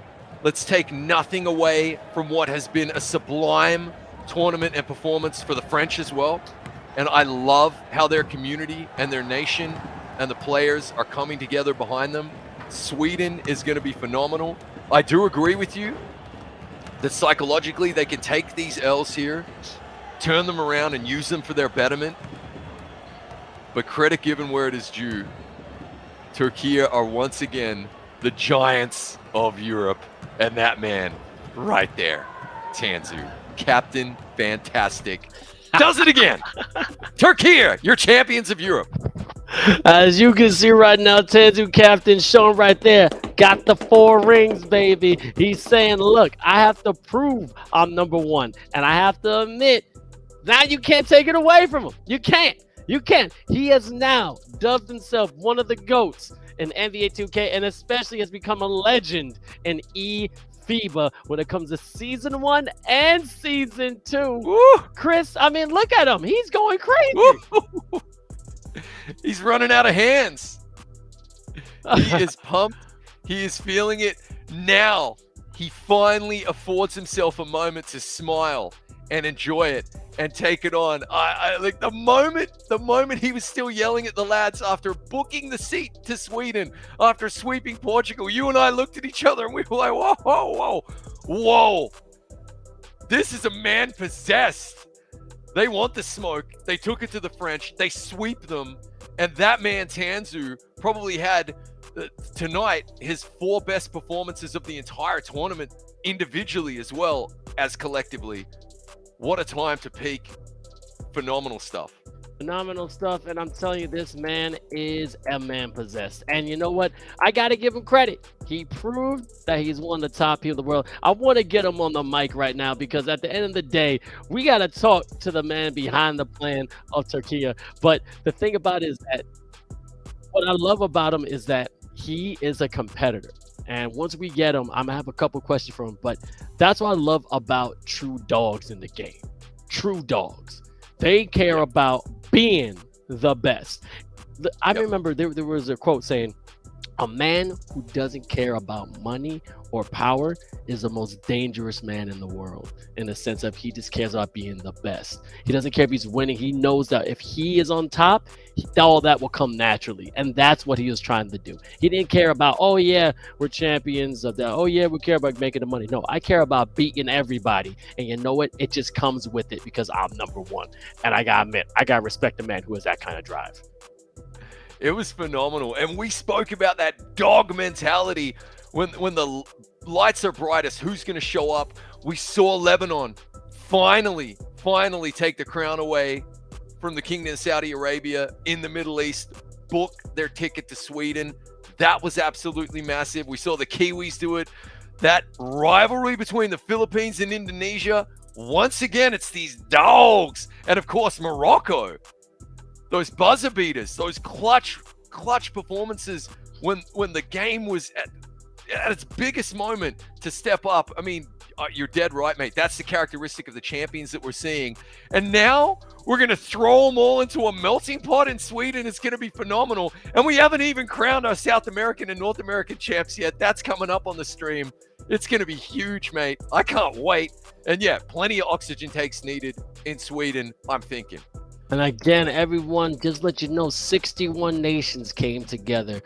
Let's take nothing away from what has been a sublime tournament and performance for the French as well. And I love how their community and their nation and the players are coming together behind them. Sweden is going to be phenomenal. I do agree with you that psychologically they can take these L's here, turn them around and use them for their betterment. But credit given where it is due, Turkey are once again the giants of Europe. And that man right there, Tanzu, Captain Fantastic, does it again. Turkey, you're champions of Europe. As you can see right now, Tanzu Captain shown right there, got the 4 rings, baby. He's saying, look, I have to prove I'm #1. And I have to admit, now you can't take it away from him. You can't. You can't. He has now dubbed himself one of the GOATs in NBA 2K, and especially has become a legend in eFiba when it comes to Season 1 and Season 2. Woo! Chris, I mean, look at him. He's going crazy. Woo! He's running out of hands. He is pumped. He is feeling it. Now he finally affords himself a moment to smile and enjoy it and take it on. I like the moment he was still yelling at the lads after booking the seat to Sweden, after sweeping Portugal. You and I looked at each other and we were like, whoa, whoa, whoa, whoa. This is a man possessed. They want the smoke. They took it to the French. They sweep them. And that man, Tanzu, probably had tonight his 4 best performances of the entire tournament individually as well as collectively. What a time to peak. Phenomenal stuff. Phenomenal stuff, and I'm telling you, this man is a man possessed. And you know what? I gotta give him credit. He proved that he's one of the top people in the world. I want to get him on the mic right now because at the end of the day, we gotta talk to the man behind the plan of 𝐷𝐄. But the thing about it is that what I love about him is that he is a competitor. And once we get him, I'm gonna have a couple questions for him. But that's what I love about true dogs in the game. True dogs. They care about being the best. I remember there was a quote saying, a man who doesn't care about money or power is the most dangerous man in the world, in the sense of he just cares about being the best. He doesn't care if he's winning. He knows that if he is on top, all that will come naturally. And that's what he was trying to do. He didn't care about, oh yeah, we're champions of that. Oh yeah, we care about making the money. No, I care about beating everybody. And you know what? It just comes with it because I'm #1. And I gotta admit, I gotta respect a man who has that kind of drive. It was phenomenal. And we spoke about that dog mentality when the lights are brightest, who's going to show up. We saw Lebanon finally take the crown away from the Kingdom of Saudi Arabia in the Middle East, book their ticket to Sweden. That was absolutely massive. We saw the Kiwis do it. That rivalry between the Philippines and Indonesia, once again, it's these dogs. And of course, Morocco. Those buzzer beaters, those clutch performances when the game was at its biggest moment to step up. I mean, you're dead right, mate. That's the characteristic of the champions that we're seeing. And now we're going to throw them all into a melting pot in Sweden. It's going to be phenomenal. And we haven't even crowned our South American and North American champs yet. That's coming up on the stream. It's going to be huge, mate. I can't wait. And yeah, plenty of oxygen takes needed in Sweden, I'm thinking. And again, everyone, just let you know, 61 nations came together.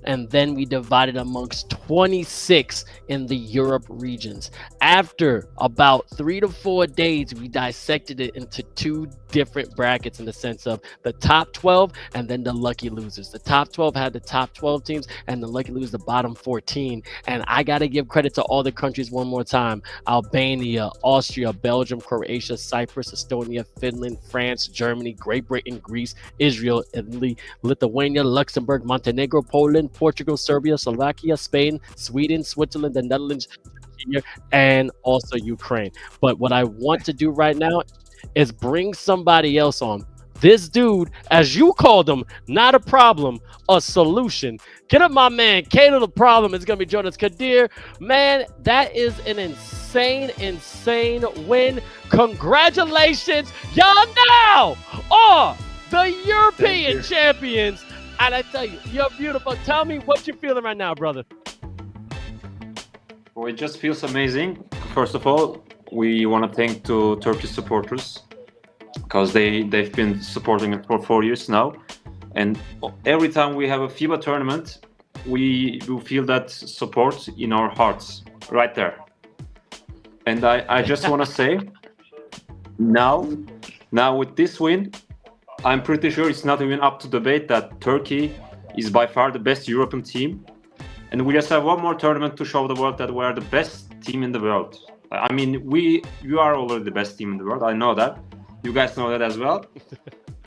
And then we divided amongst 26 in the Europe regions. After about 3 to 4 days, we dissected it into 2 different brackets in the sense of the top 12 and then the lucky losers. The top 12 had the top 12 teams and the lucky losers the bottom 14. And I got to give credit to all the countries one more time. Albania, Austria, Belgium, Croatia, Cyprus, Estonia, Finland, France, Germany, Great Britain, Greece, Israel, Italy, Lithuania, Luxembourg, Montenegro, Poland, Portugal, Serbia, Slovakia, Spain, Sweden, Switzerland, the Netherlands, and also Ukraine. But what I want to do right now is bring somebody else on. This dude, as you called him, not a problem, a solution. Get up, my man. 𝐷𝐄 the problem is going to be joining us. Kadir, man, that is an insane win. Congratulations. Y'all now are the European champions. And I tell you, you're beautiful. Tell me what you're feeling right now, brother. Well, it just feels amazing. First of all, we want to thank to Turkish supporters because they've been supporting it for 4 years now. And every time we have a FIBA tournament, we do feel that support in our hearts right there. And I just want to say, now with this win, I'm pretty sure it's not even up to debate that Turkey is by far the best European team. And we just have one more tournament to show the world that we are the best team in the world. I mean, you are already the best team in the world. I know that. You guys know that as well.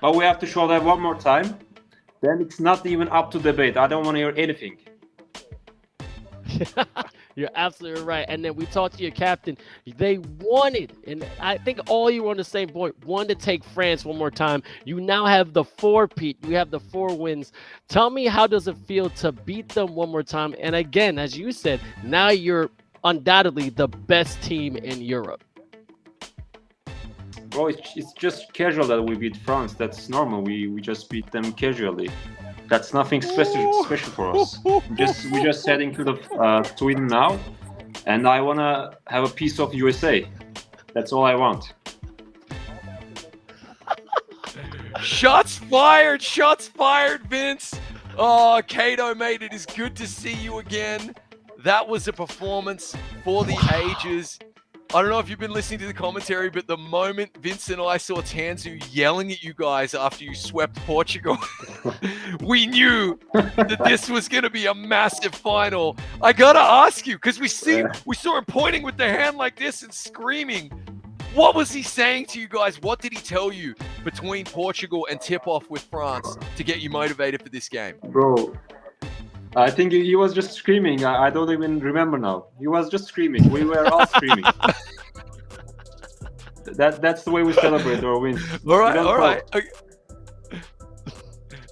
But we have to show that one more time. Then it's not even up to debate. I don't want to hear anything. You're absolutely right. And then we talked to your captain. They wanted, and I think all you were on the same point, wanted to take France one more time. You now have the 4-peat. You have the 4 wins. Tell me, how does it feel to beat them one more time? And again, as you said, now you're undoubtedly the best team in Europe. Bro, it's just casual that we beat France. That's normal. We just beat them casually. That's nothing special for us. We just heading to the Sweden now, and I wanna have a piece of USA. That's all I want. Shots fired, Vince. Oh, 𝐷𝐄, mate, it is good to see you again. That was a performance for the ages. I don't know if you've been listening to the commentary, but the moment Vince and I saw Tanzu yelling at you guys after you swept Portugal, we knew that this was going to be a massive final. I got to ask you, because we saw him pointing with the hand like this and screaming. What was he saying to you guys? What did he tell you between Portugal and tip-off with France to get you motivated for this game? Bro, I think he was just screaming. I don't even remember now. He was just screaming. We were all screaming. That's the way we celebrate our wins. All right. Okay.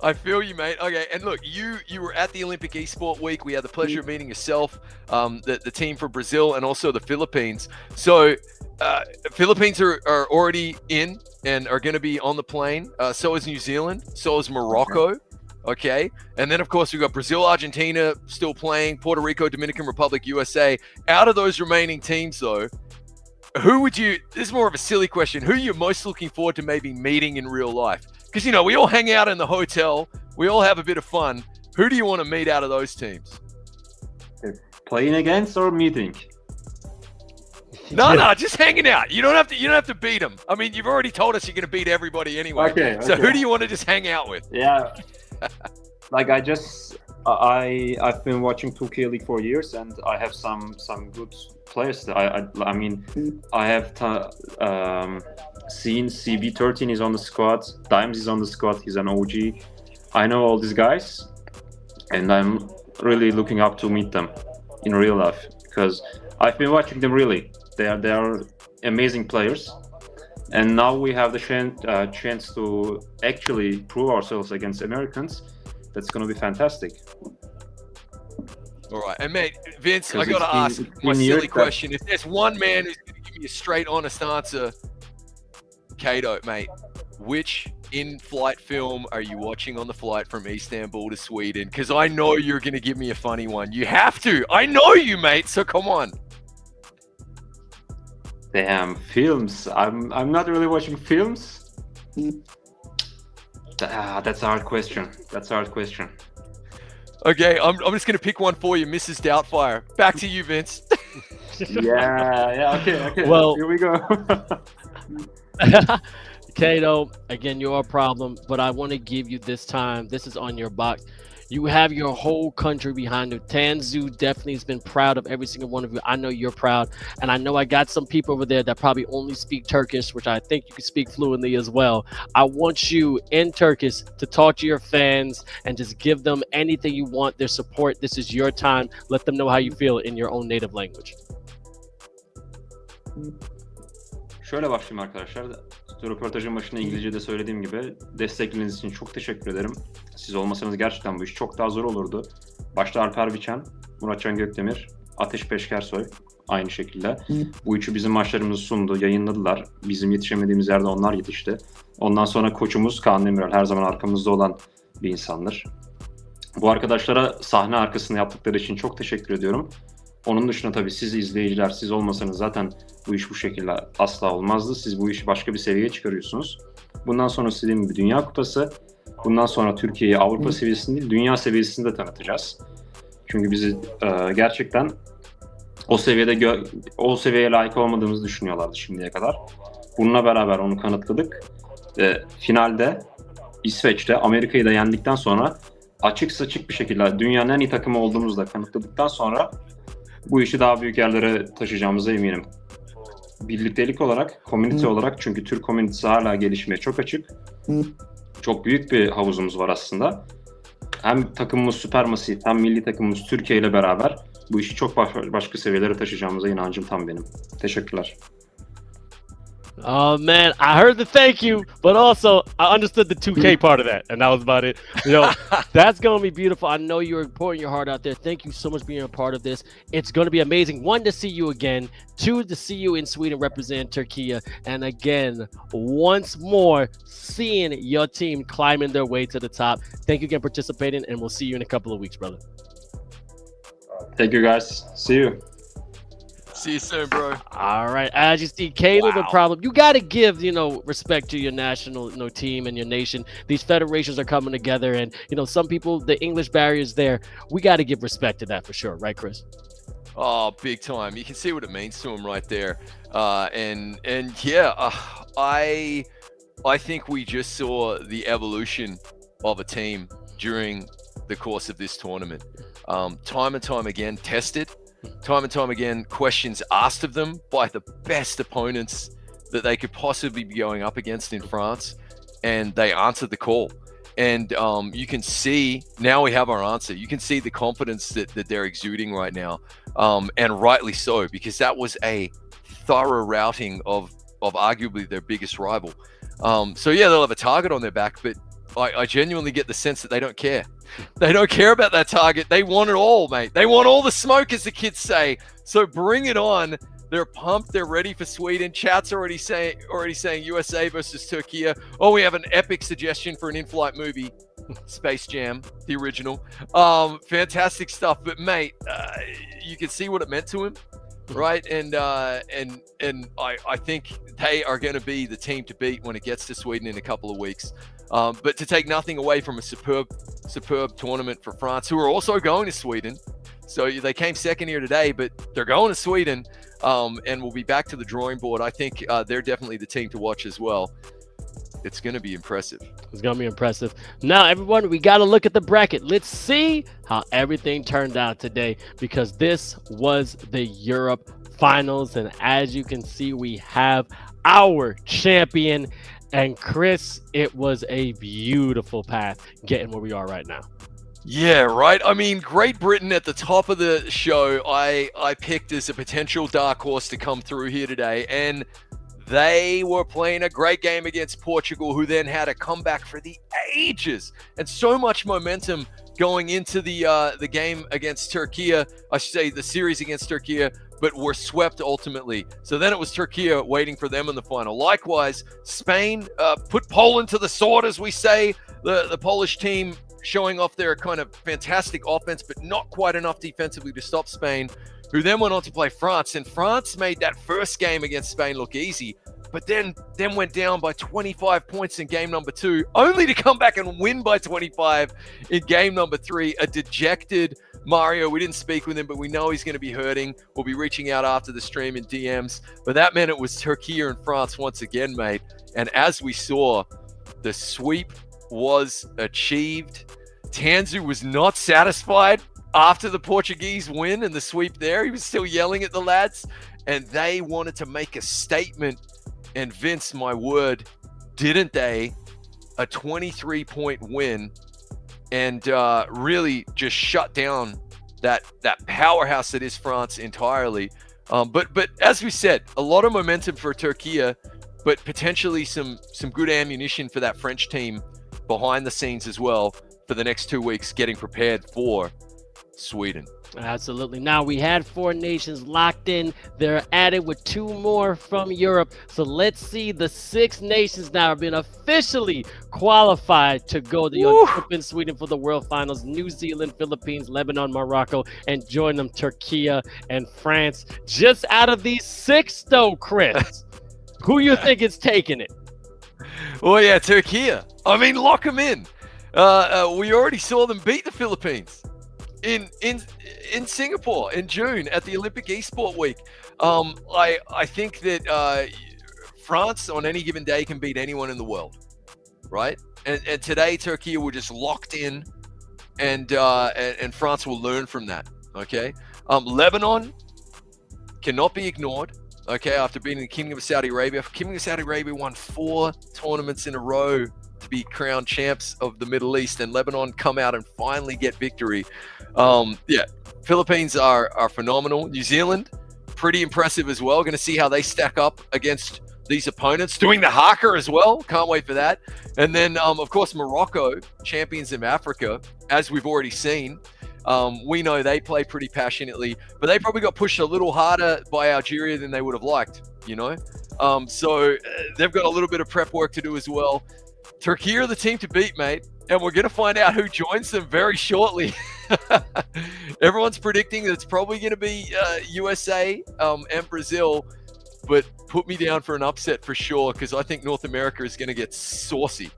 I feel you, mate. Okay, and look, you were at the Olympic Esport Week. We had the pleasure of meeting yourself, the team from Brazil, and also the Philippines. So, Philippines are already in and are going to be on the plane. So is New Zealand. So is Morocco. Okay, and then of course we've got Brazil, Argentina still playing, Puerto Rico, Dominican Republic, USA. Out of those remaining teams, though, who would you? This is more of a silly question. Who are you most looking forward to maybe meeting in real life? Because, we all hang out in the hotel. We all have a bit of fun. Who do you want to meet out of those teams? Playing against or meeting? No, just hanging out. You don't have to beat them. I mean, you've already told us you're going to beat everybody anyway. Okay. So who do you want to just hang out with? Yeah. Like I've been watching 2K League for years, and I have some good players. I have seen CB13 is on the squad, Dimes is on the squad. He's an OG. I know all these guys, and I'm really looking up to meet them in real life because I've been watching them. Really, they are amazing players, and now we have the chance to actually prove ourselves against Americans. That's going to be fantastic. All right, and mate, Vince, I got to ask my silly question. If there's one man who's going to give me a straight, honest answer, 𝐂𝐄, mate, which in-flight film are you watching on the flight from Istanbul to Sweden? Because I know you're going to give me a funny one. You have to. I know you, mate. So come on. Damn, films. I'm not really watching films. That's a hard question. Okay, I'm just going to pick one for you, Mrs. Doubtfire. Back to you, Vince. Yeah, okay. Well, here we go. 𝐂𝐄, again, you're a problem, but I want to give you this time. This is on your box. You have your whole country behind you. Tanzu definitely has been proud of every single one of you. I know you're proud, and I know I got some people over there that probably only speak Turkish, which I think you can speak fluently as well. I want you in Turkish to talk to your fans and just give them anything you want, their support. This is your time. Let them know how you feel in your own native language. Şöyle başlayayım arkadaşlar. Röportajın başında İngilizce'de söylediğim gibi destekleriniz için çok teşekkür ederim. Siz olmasanız gerçekten bu iş çok daha zor olurdu. Başta Alper Biçen, Muratcan Gökdemir, Ateş 𝐵𝐻𝐿soy aynı şekilde. Bu üçü bizim maçlarımızı sundu, yayınladılar. Bizim yetişemediğimiz yerde onlar yetişti. Ondan sonra koçumuz Kaan Demirel her zaman arkamızda olan bir insandır. Bu arkadaşlara sahne arkasında yaptıkları için çok teşekkür ediyorum. Onun dışında tabii siz izleyiciler, siz olmasanız zaten bu iş bu şekilde asla olmazdı. Siz bu işi başka bir seviyeye çıkarıyorsunuz. Bundan sonra dediğim gibi Dünya Kupası, bundan sonra Türkiye'yi Avrupa seviyesinde değil, dünya seviyesinde de tanıtacağız. Çünkü bizi gerçekten o seviyeye layık olmadığımızı düşünüyorlardı şimdiye kadar. Bununla beraber onu kanıtladık. Finalde İsveç'te Amerika'yı da yendikten sonra açık saçık bir şekilde dünyanın en iyi takımı olduğumuzu da kanıtladıktan sonra bu işi daha büyük yerlere taşıyacağımıza eminim. Birliktelik olarak, community olarak, çünkü Türk community'si hala gelişmeye çok açık. Çok büyük bir havuzumuz var aslında. Hem takımımız süpermasif, hem milli takımımız Türkiye ile beraber bu işi çok başka seviyelere taşıyacağımıza inancım tam benim. Teşekkürler. Oh man, I heard the thank you, but also I understood the 2K part of that, and that was about it. That's going to be beautiful. I know you're pouring your heart out there. Thank you so much for being a part of this. It's going to be amazing. 1, to see you again. 2, to see you in Sweden represent Turkey. And again, once more, seeing your team climbing their way to the top. Thank you again for participating, and we'll see you in a couple of weeks, brother. Thank you, guys. See you. See you soon, bro. All right. As you see, 𝐂𝐄, the problem. You got to give, respect to your national, team and your nation. These federations are coming together, and some people, the English barrier is there. We got to give respect to that for sure, right, Chris? Oh, big time. You can see what it means to him right there. I think we just saw the evolution of a team during the course of this tournament. Time and time again, tested. Time and time again, questions asked of them by the best opponents that they could possibly be going up against in France, and they answered the call. And you can see, now we have our answer. You can see the confidence that they're exuding right now, and rightly so, because that was a thorough routing of arguably their biggest rival. So yeah, they'll have a target on their back, but I genuinely get the sense that they don't care. They don't care about that target. They want it all, mate. They want all the smoke, as the kids say. So bring it on. They're pumped. They're ready for Sweden. Chat's already saying USA versus Turkey. Oh, we have an epic suggestion for an in-flight movie, Space Jam, the original. Fantastic stuff. But mate, you can see what it meant to him, right? And I think they are going to be the team to beat when it gets to Sweden in a couple of weeks. But to take nothing away from a superb tournament for France, who are also going to Sweden. So they came second here today, but they're going to Sweden, and we'll be back to the drawing board. I think they're definitely the team to watch as well. It's going to be impressive. It's going to be impressive. Now, everyone, we got to look at the bracket. Let's see how everything turned out today, because this was the Europe Finals. And as you can see, we have our champion. And Chris, it was a beautiful path getting where we are right now. Yeah, right. I mean, Great Britain at the top of the show, I picked as a potential dark horse to come through here today. And they were playing a great game against Portugal, who then had a comeback for the ages. And so much momentum going into the game against Turkey. I should say the series against Turkey, but were swept ultimately. So then it was Turkey waiting for them in the final. Likewise, Spain put Poland to the sword, as we say. The Polish team showing off their kind of fantastic offense, but not quite enough defensively to stop Spain, who then went on to play France. And France made that first game against Spain look easy, but then went down by 25 points in game number 2, only to come back and win by 25 in game number 3. A dejected Mario. We didn't speak with him, but we know he's going to be hurting. We'll be reaching out after the stream in DMs. But that meant it was Turkey and France once again, mate. And as we saw, the sweep was achieved. Tanzu was not satisfied after the Portuguese win and the sweep there. He was still yelling at the lads, and they wanted to make a statement. And Vince, my word, didn't they? A 23-point win, and really just shut down that powerhouse that is France entirely. But as we said, a lot of momentum for Turkey, but potentially some good ammunition for that French team behind the scenes as well for the next 2 weeks, getting prepared for Sweden. Absolutely. Now, we had 4 nations locked in. They're added with 2 more from Europe. So let's see, the 6 nations now have been officially qualified to go to Europe in Sweden for the World Finals. New Zealand, Philippines, Lebanon, Morocco, and join them Turkey and France. Just out of these 6, though, Chris, who you think is taking it? Well, yeah, Turkey. I mean, lock them in. We already saw them beat the Philippines in Singapore in June at the Olympic Esport Week. I think that France on any given day can beat anyone in the world, right? And today Turkey were just locked in, and France will learn from that. Okay, Lebanon cannot be ignored. Okay, after being in the Kingdom of Saudi Arabia, Kingdom of Saudi Arabia won 4 tournaments in a row to be crowned champs of the Middle East, and Lebanon come out and finally get victory. Yeah, Philippines are phenomenal. New Zealand, pretty impressive as well. Going to see how they stack up against these opponents. Doing the haka as well. Can't wait for that. And then, of course, Morocco, champions of Africa, as we've already seen. We know they play pretty passionately, but they probably got pushed a little harder by Algeria than they would have liked, you know? So they've got a little bit of prep work to do as well. Turkey are the team to beat, mate, and we're going to find out who joins them very shortly. Everyone's predicting that it's probably going to be USA and Brazil, but put me down for an upset for sure, because I think North America is going to get saucy.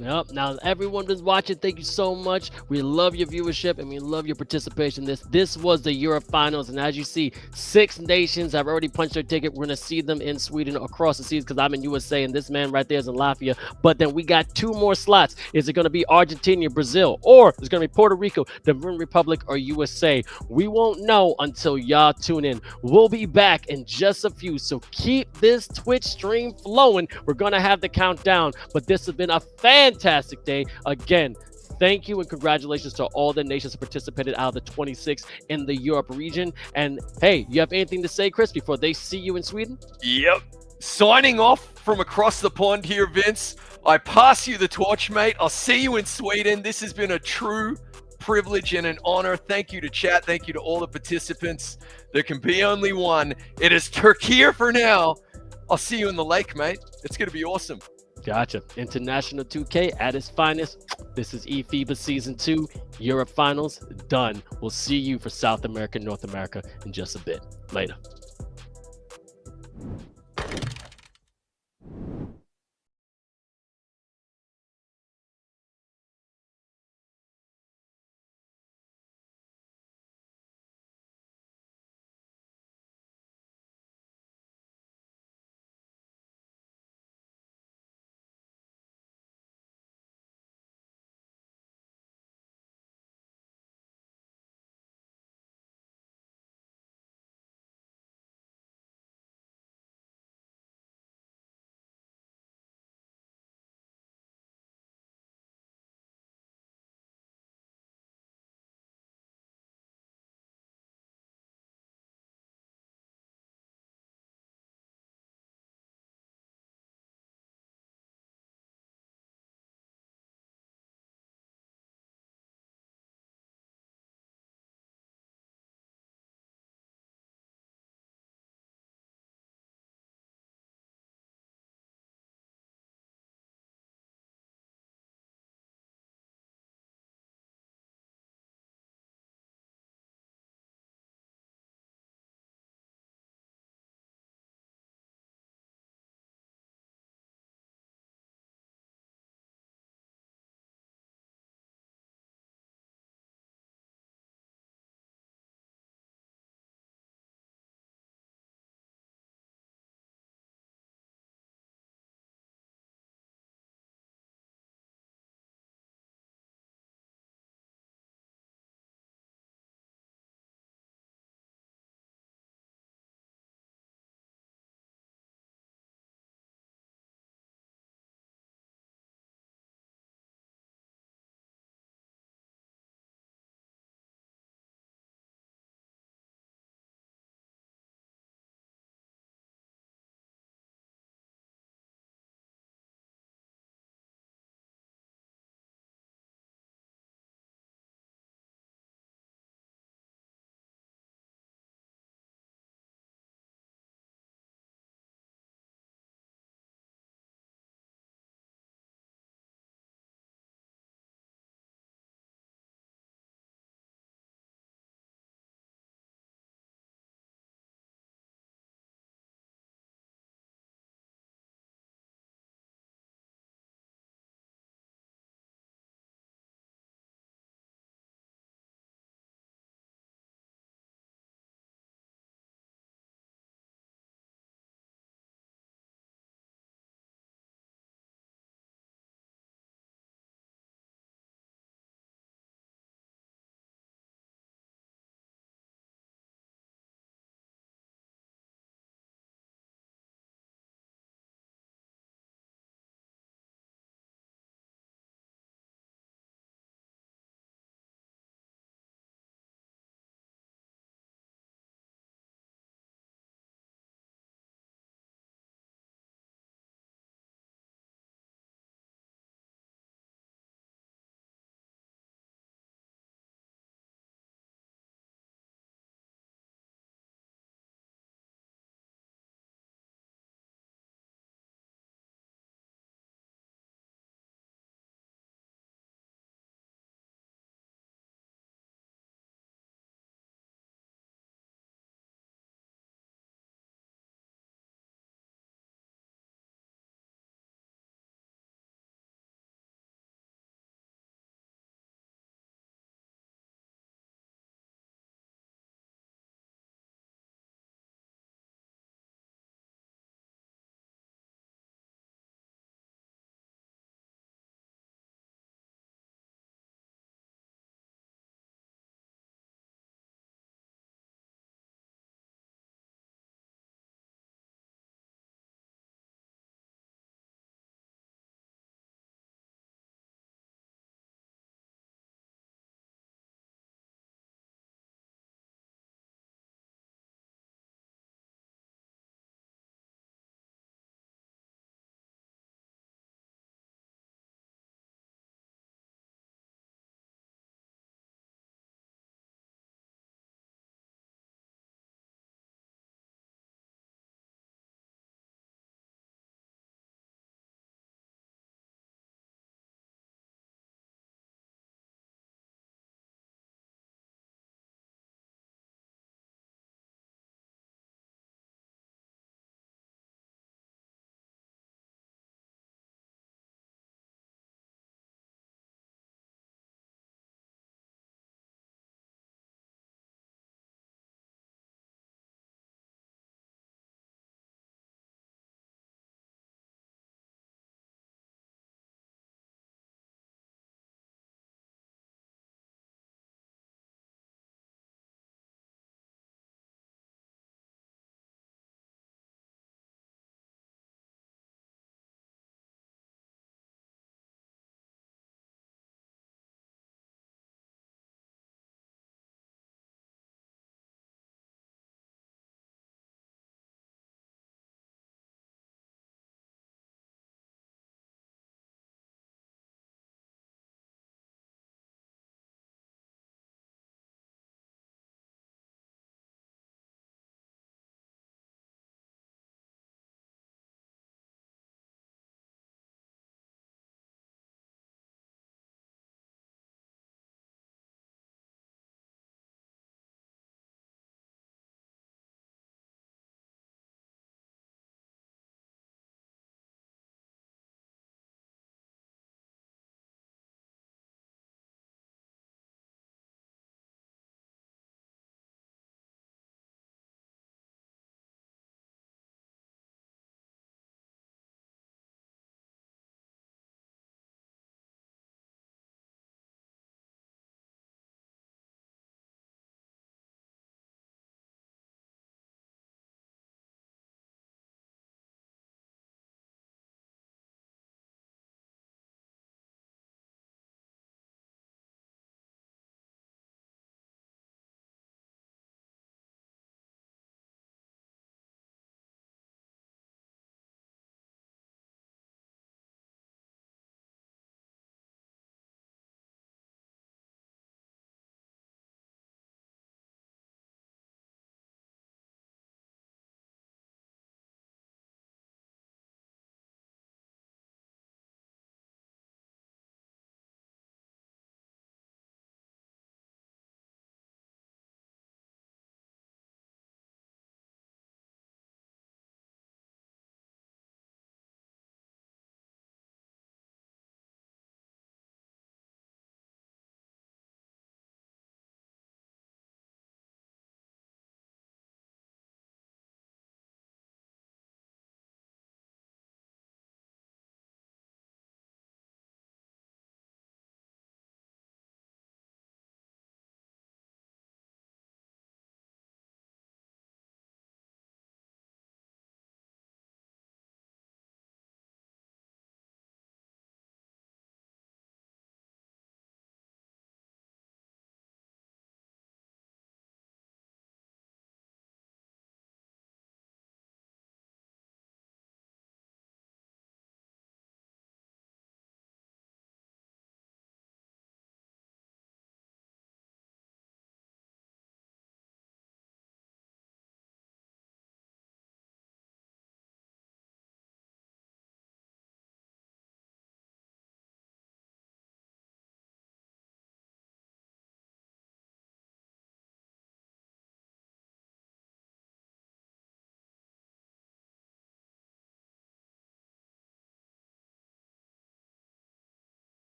Yep. Now, everyone that's watching, thank you so much. We love your viewership and we love your participation. This was the Europe Finals, and as you see, 6 nations have already punched their ticket. We're gonna see them in Sweden across the seas because I'm in USA, and this man right there is in Latvia. But then we got 2 more slots. Is it gonna be Argentina, Brazil, or is it gonna be Puerto Rico, Dominican Republic, or USA? We won't know until y'all tune in. We'll be back in just a few, so keep this Twitch stream flowing. We're gonna have the countdown, but this has been a fantastic day. Again, thank you and congratulations to all the nations who participated out of the 26 in the Europe region. And hey, you have anything to say, Chris, before they see you in Sweden? Yep. Signing off from across the pond here, Vince. I pass you the torch, mate. I'll see you in Sweden. This has been a true privilege and an honor. Thank you to chat. Thank you to all the participants. There can be only one. It is Turkey for now. I'll see you in the lake, mate. It's going to be awesome. Gotcha. International 2K at its finest. This is eFiba Season 2. Europe Finals done. We'll see you for South America, North America in just a bit. Later.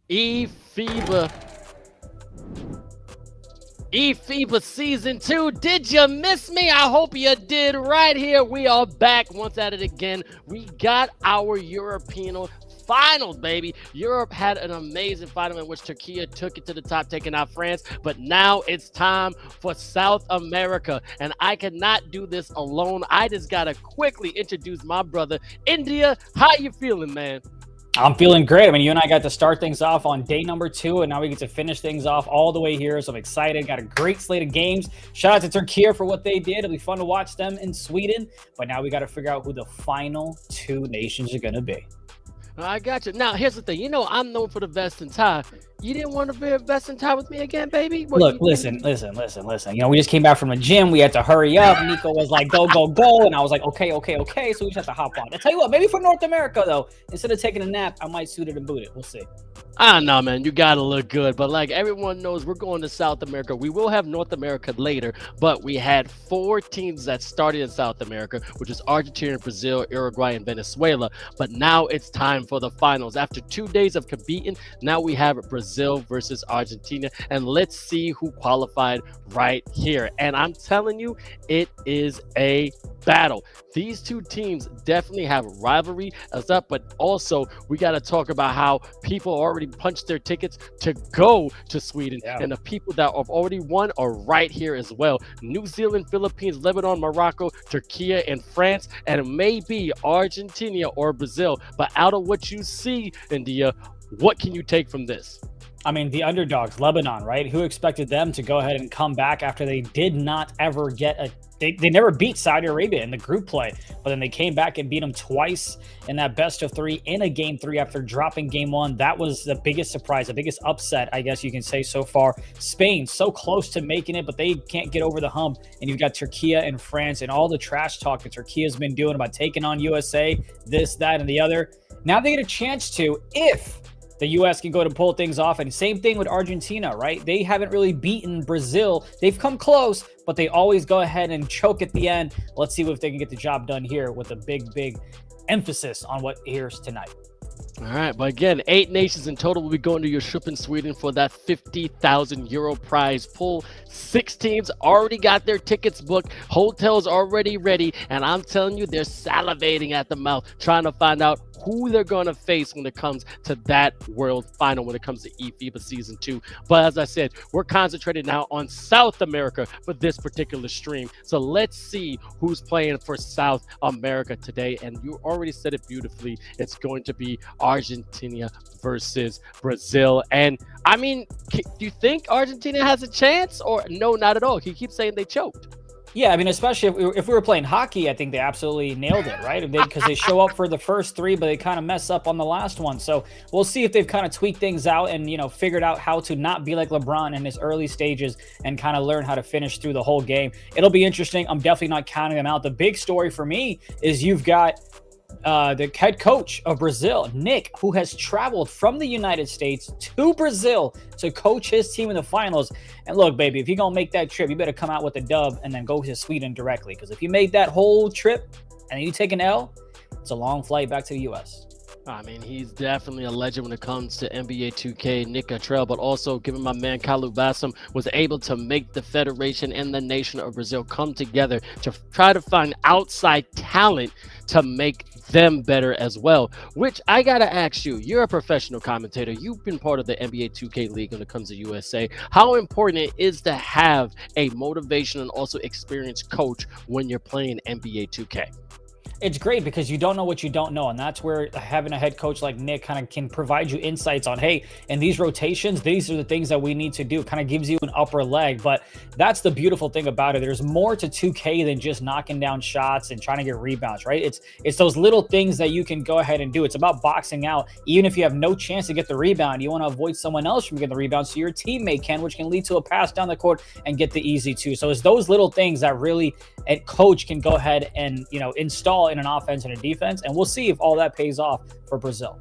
eFiba. eFiba Season 2. Did you miss me? I hope you did. Right here, we are back once at it again. We got our European finals, baby. Europe had an amazing final in which Turkey took it to the top, taking out France. But now it's time for South America. And I cannot do this alone. I just got to quickly introduce my brother, India. How you feeling, man? I'm feeling great. I mean, you and I got to start things off on day number 2, and now we get to finish things off all the way here. So I'm excited. Got a great slate of games. Shout out to Turkey for what they did. It'll be fun to watch them in Sweden. But now we got to figure out who the final 2 nations are going to be. I got you. Now, here's the thing. You know, I'm known for the vest and tie. You didn't want to wear a vest and tie with me again, baby? What, Look, listen. You know, we just came back from the gym. We had to hurry up. Nico was like, go. And I was like, okay. So we just have to hop on. I tell you what, maybe for North America, though, instead of taking a nap, I might suit it and boot it. We'll see. I don't know, man. You got to look good. But like everyone knows, we're going to South America. We will have North America later, but we had 4 teams that started in South America, which is Argentina, Brazil, Uruguay, and Venezuela. But now it's time for the finals. After 2 days of competing, now we have Brazil versus Argentina. And let's see who qualified right here. And I'm telling you, it is a battle. These 2 teams definitely have rivalry as up, but also we got to talk about how people already punched their tickets to go to Sweden, and the people that have already won are right here as well. New Zealand, Philippines, Lebanon, Morocco, Turkey, and France, and it may be Argentina or Brazil. But out of what you see, India, what can you take from this? I mean, the underdogs, Lebanon, right? Who expected them to go ahead and come back after they did not ever get a... They never beat Saudi Arabia in the group play, but then they came back and beat them twice in that best of 3 in a game 3 after dropping game 1. That was the biggest surprise, the biggest upset, I guess you can say so far. Spain, so close to making it, but they can't get over the hump. And you've got Turkey and France and all the trash talk that Turkey has been doing about taking on USA, this, that, and the other. Now they get a chance to, if the U.S. can go to pull things off. And same thing with Argentina, right? They haven't really beaten Brazil. They've come close, but they always go ahead and choke at the end. Let's see if they can get the job done here with a big emphasis on what here's tonight. All right, but again, 8 nations in total will be going to your ship in Sweden for that €50,000 prize pool. 6 teams already got their tickets booked, hotels already ready, and I'm telling you, they're salivating at the mouth trying to find out who they're going to face when it comes to that world final, when it comes to eFiba Season 2. But as I said, we're concentrated now on South America for this particular stream. So let's see who's playing for South America today. And you already said it beautifully. It's going to be Argentina versus Brazil. And I mean, do you think Argentina has a chance, or no, not at all? He keeps saying they choked. Yeah, I mean, especially if we were playing hockey, I think they absolutely nailed it, right? Because they show up for the first 3, but they kind of mess up on the last one. So we'll see if they've kind of tweaked things out and, you know, figured out how to not be like LeBron in his early stages and kind of learn how to finish through the whole game. It'll be interesting. I'm definitely not counting them out. The big story for me is you've got the head coach of Brazil, Nick, who has traveled from the United States to Brazil to coach his team in the finals. And look, baby, if you're going to make that trip, you better come out with a dub and then go to Sweden directly. Because if you made that whole trip and you take an L, it's a long flight back to the U.S. I mean, he's definitely a legend when it comes to NBA 2K, Nick Cottrell, but also given my man Kalu Bassam was able to make the federation and the nation of Brazil come together to try to find outside talent to make them better as well. Which I gotta ask you, you're a professional commentator. You've been part of the NBA 2K League when it comes to USA. How important it is to have a motivation and also experienced coach when you're playing NBA 2K? It's great because you don't know what you don't know. And that's where having a head coach like Nick kind of can provide you insights on, hey, in these rotations, these are the things that we need to do. Kind of gives you an upper leg. But that's the beautiful thing about it. There's more to 2K than just knocking down shots and trying to get rebounds, right? It's those little things that you can go ahead and do. It's about boxing out. Even if you have no chance to get the rebound, you want to avoid someone else from getting the rebound so your teammate can, which can lead to a pass down the court and get the easy 2. So it's those little things that really a coach can go ahead and, you know, install in an offense and a defense. And we'll see if all that pays off for Brazil.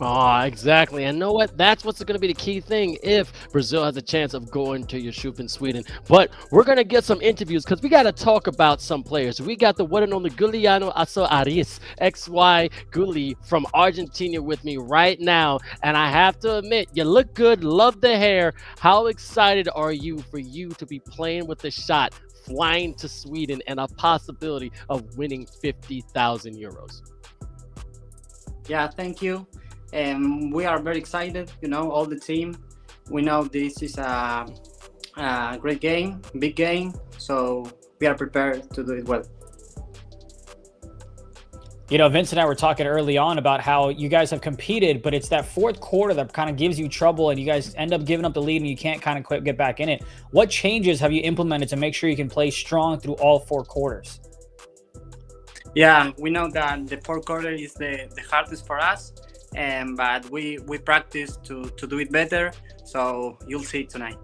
Oh, exactly. And know what? That's what's going to be the key thing if Brazil has a chance of going to Yusuf in Sweden. But we're going to get some interviews because we got to talk about some players. We got the one and only Giuliano Asoaris, XY Gulli from Argentina with me right now. And I have to admit, you look good, love the hair. How excited are you for you to be playing with the shot, flying to Sweden, and a possibility of winning 50,000 euros? Yeah, thank you. We are very excited, all the team. We know this is a great game, big game, so we are prepared to do it well. Vince and I were talking early on about how you guys have competed, but it's that fourth quarter that kind of gives you trouble and you guys end up giving up the lead and you can't kind of get back in it. What changes have you implemented to make sure you can play strong through all 4 quarters? Yeah, we know that the fourth quarter is the hardest for us, but we practice to do it better, so you'll see it tonight.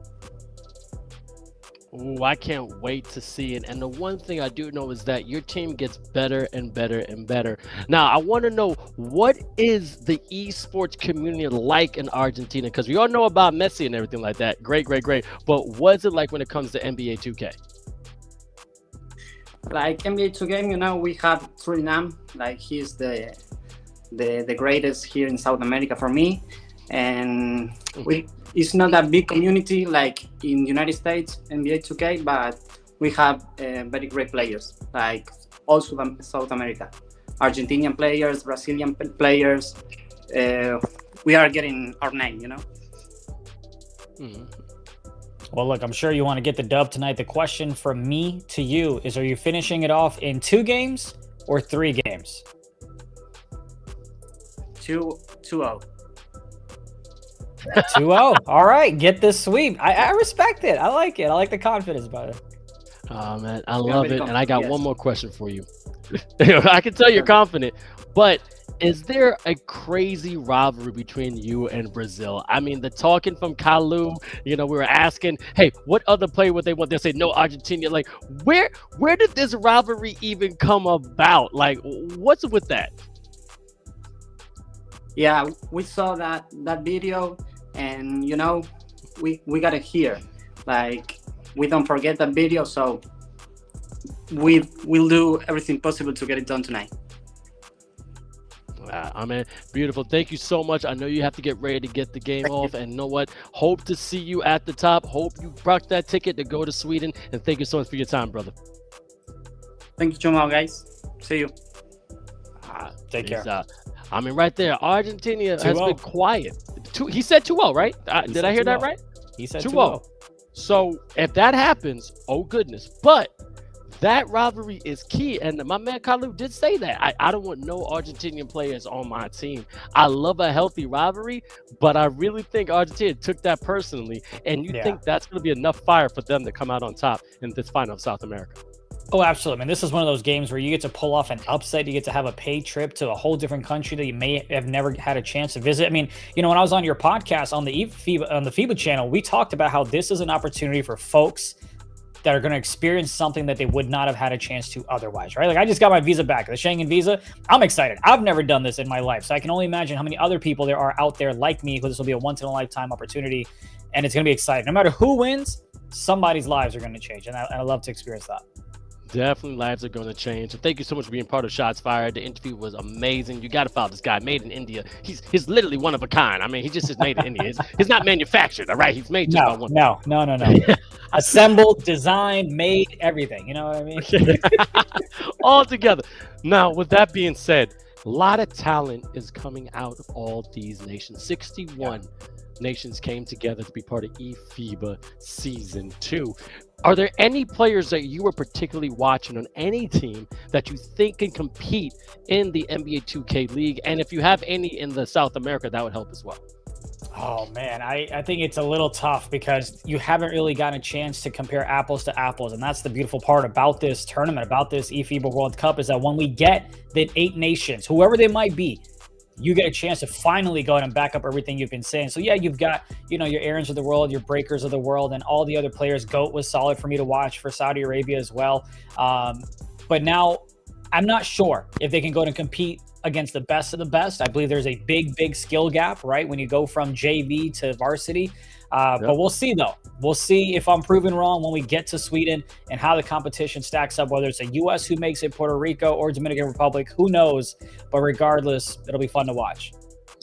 Ooh, I can't wait to see it. And the one thing I do know is that your team gets better and better and better. Now, I want to know, what is the esports community like in Argentina? Because we all know about Messi and everything like that. Great, great, great. But what's it like when it comes to NBA 2K? Like NBA 2K, we have Suriname. Like, he's the greatest here in South America for me. And it's not a big community like in United States, NBA 2K, but we have very great players, like also South America. Argentinian players, Brazilian players. We are getting our name, Well, look, I'm sure you want to get the dub tonight. The question from me to you is, are you finishing it off in 2 games or 3 games? 2-0. 2-0. All right, get this sweep. I respect it. I like it. I like the confidence about it. Oh, man, I love it. And I got one more question for you. I can tell you're confident, but is there a crazy rivalry between you and Brazil? I mean, the talking from Kalu, we were asking, hey, what other player would they want? They'll say, no, Argentina. Like, where did this rivalry even come about? Like, what's with that? Yeah, we saw that video, and we got it here. Like, we don't forget that video, so we'll do everything possible to get it done tonight. I mean, beautiful. Thank you so much. I know you have to get ready to get the game off, and you know what? Hope to see you at the top. Hope you brought that ticket to go to Sweden, and thank you so much for your time, brother. Thank you so much, guys. See you. Take care. I mean, right there, Argentina has been quiet. He said 2-0, right? Did I hear that right? He said 2-0. So if that happens, oh goodness. But that rivalry is key. And my man Kalu did say that. I don't want no Argentinian players on my team. I love a healthy rivalry, but I really think Argentina took that personally. And you think that's going to be enough fire for them to come out on top in this final of South America? Oh, absolutely. I mean, this is one of those games where you get to pull off an upset. You get to have a paid trip to a whole different country that you may have never had a chance to visit. I mean, when I was on your podcast on the FIBA channel, we talked about how this is an opportunity for folks that are going to experience something that they would not have had a chance to otherwise, right? Like, I just got my visa back, the Schengen visa. I'm excited. I've never done this in my life, so I can only imagine how many other people there are out there like me who this will be a once-in-a-lifetime opportunity, and it's going to be exciting. No matter who wins, somebody's lives are going to change, and I love to experience that. Definitely lives are going to change. So thank you so much for being part of Shots Fired. The interview was amazing. You got to follow this guy, made in India. He's literally one of a kind. I mean, he just is made in India. He's not manufactured, all right? He's made just by one. No. Assembled, designed, made, everything. You know what I mean? All together. Now, with that being said, a lot of talent is coming out of all these nations. 61 nations came together to be part of eFiba Season 2. Are there any players that you were particularly watching on any team that you think can compete in the NBA 2K League? And if you have any in the South America, that would help as well. Oh, man, I think it's a little tough because you haven't really gotten a chance to compare apples to apples. And that's the beautiful part about this tournament, about this eFiba World Cup, is that when we get the 8 nations, whoever they might be, you get a chance to finally go ahead and back up everything you've been saying. So yeah, you've got, your Aarons of the world, your Breakers of the world, and all the other players. GOAT was solid for me to watch for Saudi Arabia as well. But now I'm not sure if they can go and compete against the best of the best. I believe there's a big skill gap, right, when you go from JV to varsity. But we'll see, though. We'll see if I'm proven wrong when we get to Sweden and how the competition stacks up, whether it's a U.S. who makes it, Puerto Rico, or Dominican Republic. Who knows? But regardless, it'll be fun to watch.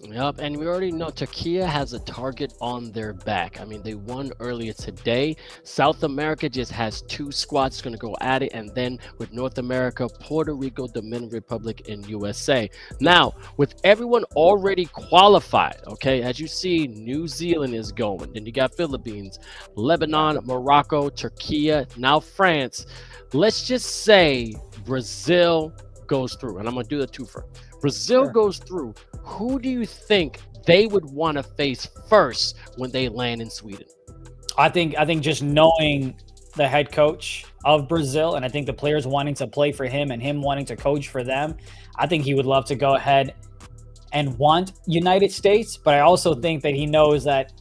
Yep, and we already know Turkey has a target on their back. I mean, they won earlier today. South America just has 2 squads going to go at it, and then with North America, Puerto Rico, Dominican Republic, and USA. Now, with everyone already qualified, okay, as you see, New Zealand is going. Then you got Philippines, Lebanon, Morocco, Turkey, now France. Let's just say Brazil goes through, and I'm going to do the twofer. Brazil goes through. Who do you think they would want to face first when they land in Sweden? I think just knowing the head coach of Brazil, and I think the players wanting to play for him and him wanting to coach for them, I think he would love to go ahead and want United States. But I also think that he knows that,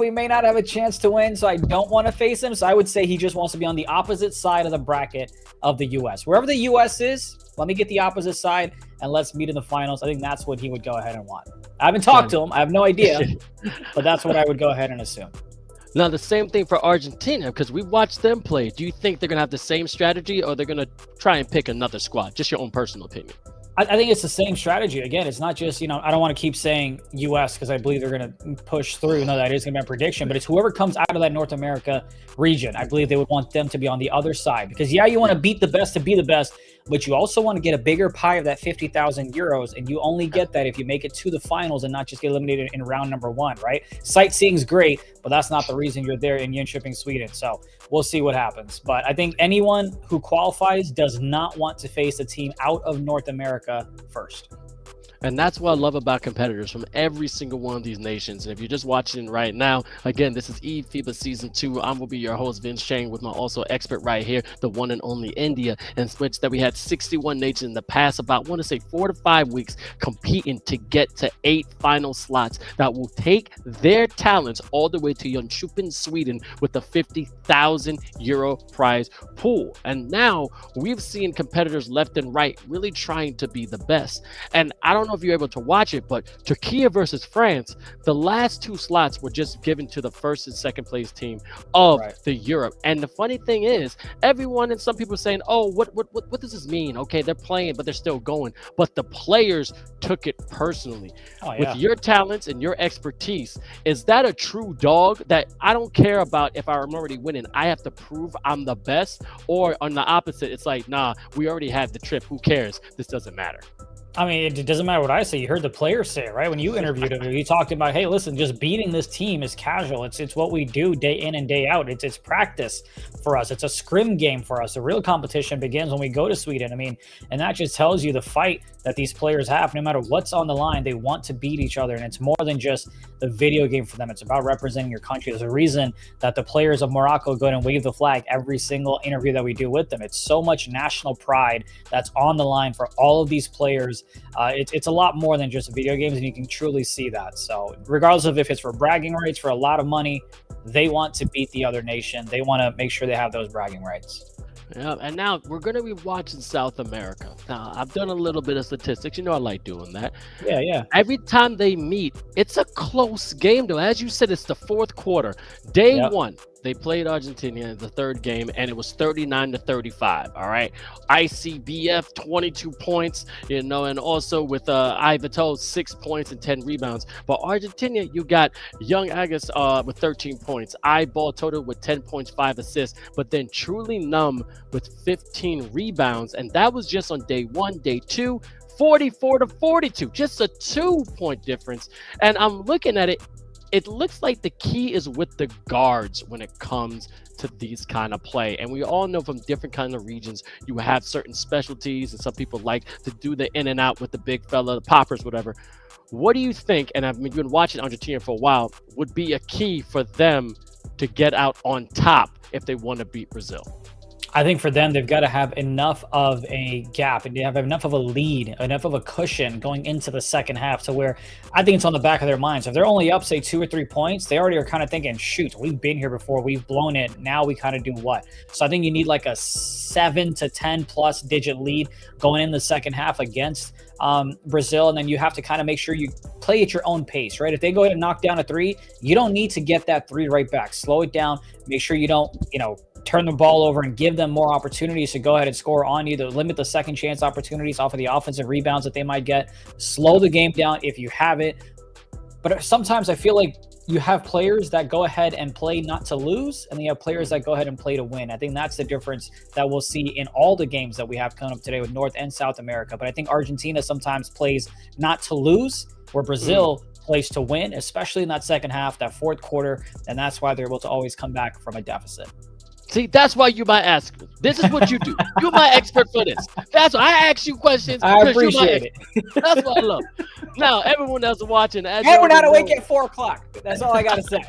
we may not have a chance to win, so I don't want to face him. So I would say he just wants to be on the opposite side of the bracket of the U.S. Wherever the U.S. is, let me get the opposite side and let's meet in the finals. I think that's what he would go ahead and want. I haven't talked to him. I have no idea, but that's what I would go ahead and assume. Now, the same thing for Argentina, because we watched them play. Do you think they're going to have the same strategy, or they're going to try and pick another squad? Just your own personal opinion. I think it's the same strategy. Again, it's not just, I don't want to keep saying U.S. because I believe they're going to push through. No, that is going to be a prediction, but it's whoever comes out of that North America region. I believe they would want them to be on the other side because, you want to beat the best to be the best, but you also want to get a bigger pie of that 50,000 euros, and you only get that if you make it to the finals and not just get eliminated in round number 1, right? Sightseeing's great, but that's not the reason you're there in Jönköping, Sweden. So we'll see what happens. But I think anyone who qualifies does not want to face a team out of North America first. And that's what I love about competitors from every single one of these nations. And if you're just watching right now, again, this is eFiba Season 2. I'm going to be your host, Vince Chang, with my also expert right here, the one and only India. And switch that we had 61 nations in the past, about, I want to say, 4 to 5 weeks competing to get to 8 final slots that will take their talents all the way to Jönköping, Sweden with a 50,000 euro prize pool. And now we've seen competitors left and right really trying to be the best. And I don't know if you're able to watch it, but Turkey versus France, the last 2 slots were just given to the first and second place team of the Europe. And the funny thing is, everyone and some people are saying, oh, what does this mean? Okay, they're playing, but they're still going. But the players took it personally. With your talents and your expertise, is that a true dog that I don't care about if I'm already winning? I have to prove I'm the best? Or on the opposite, it's like, nah, we already had the trip. Who cares? This doesn't matter. I mean, it doesn't matter what I say. You heard the players say it, right? When you interviewed him, you talked about, hey, listen, just beating this team is casual. It's what we do day in and day out. It's practice for us. It's a scrim game for us. The real competition begins when we go to Sweden. I mean, and that just tells you the fight that these players have. No matter what's on the line, they want to beat each other. And it's more than just the video game for them. It's about representing your country. There's a reason that the players of Morocco go and wave the flag every single interview that we do with them. It's so much national pride that's on the line for all of these players. It's a lot more than just video games, and you can truly see that. So regardless of if it's for bragging rights, for a lot of money, they want to beat the other nation. They want to make sure they have those bragging rights. Yeah, and now we're going to be watching South America. Now, I've done a little bit of statistics. I like doing that. Yeah. Every time they meet, it's a close game, though. As you said, it's the 4th quarter. Day 1, they played Argentina in the 3rd game, and it was 39-35. All right. ICBF, 22 points, and also with 𝐼𝐻, 6 points and 10 rebounds. But Argentina, you got Young Agus with 13 points, Eyeball Total with 10 points, 5 assists, but then Truly Numb with 15 rebounds. And that was just on day 1. Day 2, 44-42, just a 2-point difference. And I'm looking at it. It looks like the key is with the guards when it comes to these kind of play. And we all know from different kind of regions, you have certain specialties, and some people like to do the in and out with the big fella, the poppers, whatever. What do you think, and I've been watching Argentina for a while, would be a key for them to get out on top if they want to beat Brazil? I think for them, they've got to have enough of a gap and they have enough of a lead, enough of a cushion going into the second half to where I think it's on the back of their minds. If they're only up, say, 2 or 3 points, they already are kind of thinking, shoot, we've been here before, we've blown it. Now we kind of do what? So I think you need like a 7 to 10 plus digit lead going in the second half against Brazil. And then you have to kind of make sure you play at your own pace, right? If they go ahead and knock down a 3, you don't need to get that 3 right back. Slow it down. Make sure you don't, turn the ball over and give them more opportunities to go ahead and score on you, to limit the second chance opportunities off of the offensive rebounds that they might get. Slow the game down if you have it. But sometimes I feel like you have players that go ahead and play not to lose, and then you have players that go ahead and play to win. I think that's the difference that we'll see in all the games that we have coming up today with North and South America. But I think Argentina sometimes plays not to lose, where Brazil plays to win, especially in that second half, that fourth quarter, and that's why they're able to always come back from a deficit. See, that's why you might ask me. This is what you do. You're my expert for this. That's why I ask you questions. I appreciate it. That's what I love. Now, everyone that's watching, as And we're not awake at 4 o'clock. That's all I gotta say.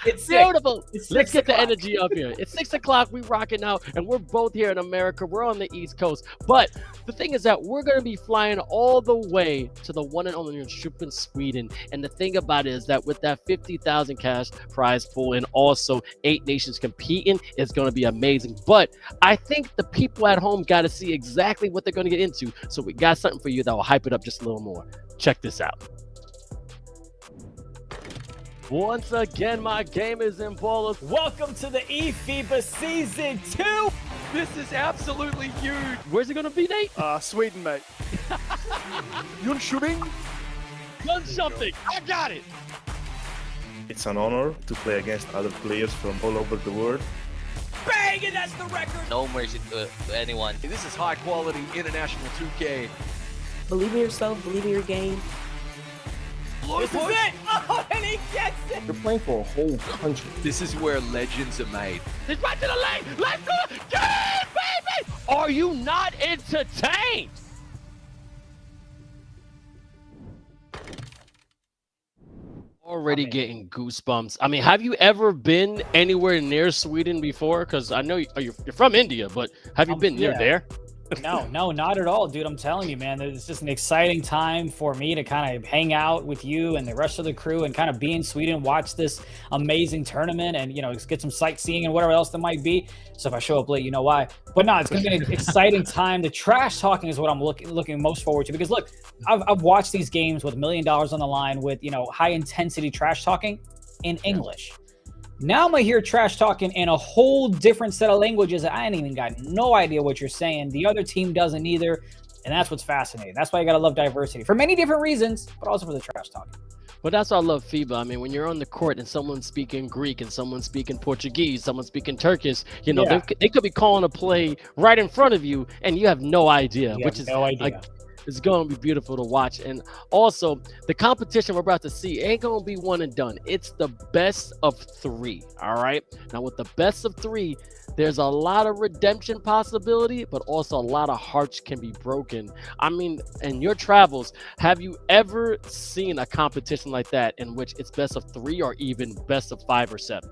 It's beautiful. It's Let's 6 get the o'clock. energy up here. It's 6 o'clock. We rocking out, and we're both here in America. We're on the East Coast. But the thing is that we're gonna be flying all the way to the one and only in Sweden. And the thing about it is that with that 50,000 cash prize pool and also 8 nations competing, it's going to be amazing. But I think the people at home got to see exactly what they're going to get into. So we got something for you that will hype it up just a little more. Check this out. Once again, my gamers and ballers, Welcome to the eFiba Season 2. This is absolutely huge. Where's it going to be, Nate? Sweden, mate. Jönköping. Done something. I got it. It's an honor to play against other players from all over the world. Bang, and that's the record. No mercy to anyone. This is high quality international 2K. Believe in yourself, believe in your game. This is it. Oh, and he gets it. You're playing for a whole country. This is where legends are made. It's right to the lane. Let's go. Get it, baby. Are you not entertained? Already getting goosebumps. I mean, have you ever been anywhere near Sweden before? Because I know you're from India, but have you been near there? No, not at all, dude. I'm telling you, man, it's just an exciting time for me to kind of hang out with you and the rest of the crew and kind of be in Sweden, watch this amazing tournament and, get some sightseeing and whatever else there might be. So if I show up late, you know why. But no, it's going to be an exciting time. The trash talking is what I'm looking most forward to, because look, I've watched these games with $1 million on the line with, high intensity trash talking in English. Now I'm gonna hear trash talking in a whole different set of languages that I ain't even got no idea what you're saying. The other team doesn't either. And that's what's fascinating. That's why you gotta love diversity for many different reasons, but also for the trash talking. But that's why I love FIBA. I mean, when you're on the court and someone's speaking Greek and someone's speaking Portuguese, someone's speaking Turkish, they could be calling a play right in front of you and you have no idea, which is no idea. It's going to be beautiful to watch. And also, the competition we're about to see ain't going to be one and done. It's the best of 3, all right? Now, with the best of 3, there's a lot of redemption possibility, but also a lot of hearts can be broken. I mean, in your travels, have you ever seen a competition like that in which it's best of 3 or even best of 5 or 7?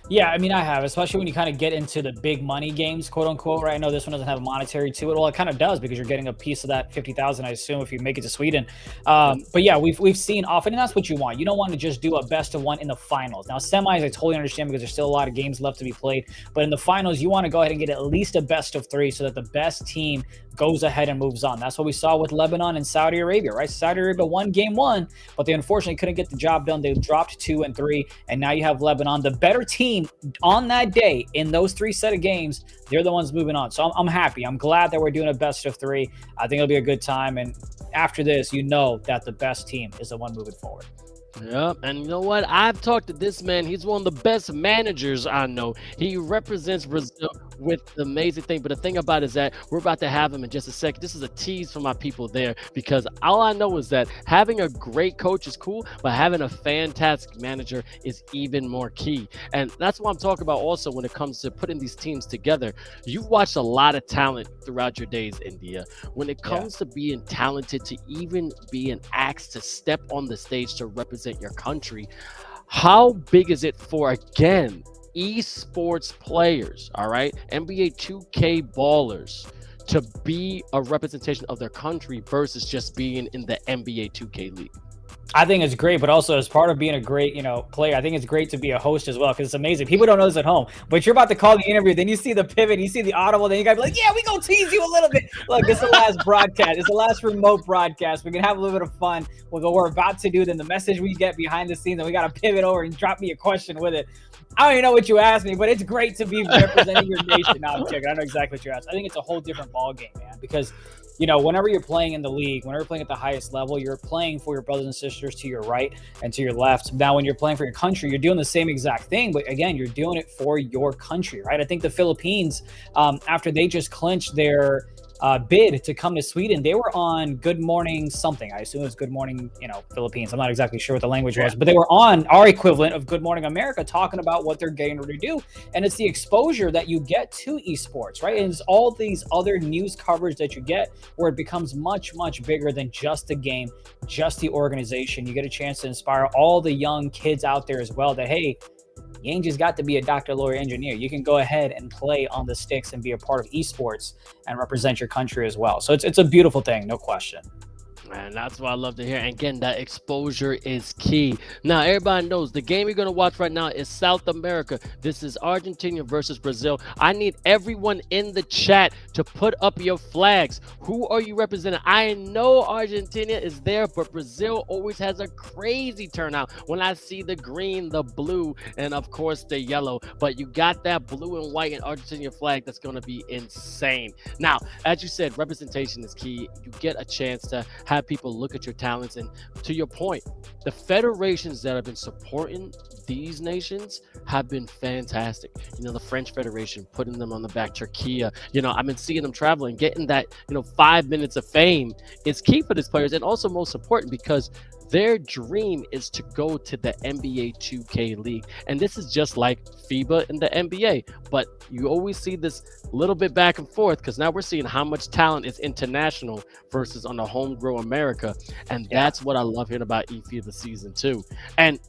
Yeah, I mean, I have, especially when you kind of get into the big money games, quote unquote, right? I know this one doesn't have a monetary to it. Well, it kind of does because you're getting a piece of that 50,000, I assume, if you make it to Sweden. But yeah, we've seen often, and that's what you want. You don't want to just do a best of 1 in the finals. Now, semis, I totally understand because there's still a lot of games left to be played. But in the finals, you want to go ahead and get at least a best of 3 so that the best team goes ahead and moves on. That's what we saw with Lebanon and Saudi Arabia, right? Saudi Arabia won game 1, but they unfortunately couldn't get the job done. They dropped 2 and 3, and now you have Lebanon, the better team on that day in those 3 set of games. They're the ones moving on. So I'm happy. I'm glad that we're doing a best of 3. I think it'll be a good time. And after this, that the best team is the one moving forward. Yep, and you know what? I've talked to this man. He's one of the best managers I know. He represents Brazil with the amazing thing. But the thing about it is that we're about to have him in just a second. This is a tease for my people there, because all I know is that having a great coach is cool, but having a fantastic manager is even more key. And that's what I'm talking about also when it comes to putting these teams together. You've watched a lot of talent throughout your days, India. When it comes to being talented, to even being asked to step on the stage to represent your country, how big is it for, again, esports players, all right, NBA 2K ballers, to be a representation of their country versus just being in the NBA 2K league? I think it's great, but also as part of being a great, player, I think it's great to be a host as well, because it's amazing. People don't know this at home, but you're about to call the interview, then you see the pivot, you see the audible, then you gotta be like, yeah, we gonna tease you a little bit. Look, this is the last broadcast. It's the last remote broadcast. We can have a little bit of fun with what we're about to do. Then the message we get behind the scenes, and we gotta pivot over and drop me a question with it. I don't even know what you asked me, but it's great to be representing your nation. No, I'm checking. I know exactly what you asked. I think it's a whole different ball game, man, because whenever you're playing in the league, whenever you're playing at the highest level, you're playing for your brothers and sisters to your right and to your left. Now, when you're playing for your country, you're doing the same exact thing, but again, you're doing it for your country, right? I think the Philippines, after they just clinched their bid to come to Sweden, they were on Good Morning something. I assume it was Good Morning, Philippines. I'm not exactly sure what the language was, but they were on our equivalent of Good Morning America, talking about what they're getting ready to do. And it's the exposure that you get to esports, right? And it's all these other news coverage that you get where it becomes much, much bigger than just the game, just the organization. You get a chance to inspire all the young kids out there as well that, hey, you ain't just got to be a doctor, lawyer, engineer. You can go ahead and play on the sticks and be a part of esports and represent your country as well. So it's a beautiful thing, no question. Man, that's what I love to hear. And again, that exposure is key. Now, everybody knows the game you're going to watch right now is South America. This is Argentina versus Brazil. I need everyone in the chat to put up your flags. Who are you representing? I know Argentina is there, but Brazil always has a crazy turnout when I see the green, the blue, and of course the yellow. But you got that blue and white and Argentina flag that's going to be insane. Now, as you said, representation is key. You get a chance to have people look at your talents, and to your point, the federations that have been supporting these nations have been fantastic. The French Federation, putting them on the back, Turkey, I've been seeing them traveling, getting that 5 minutes of fame is key for these players, and also most important because their dream is to go to the NBA 2K league. And this is just like FIBA in the NBA, but you always see this little bit back and forth because now we're seeing how much talent is international versus on the homegrown America. And that's what I love hearing about eFIBA Season 2. And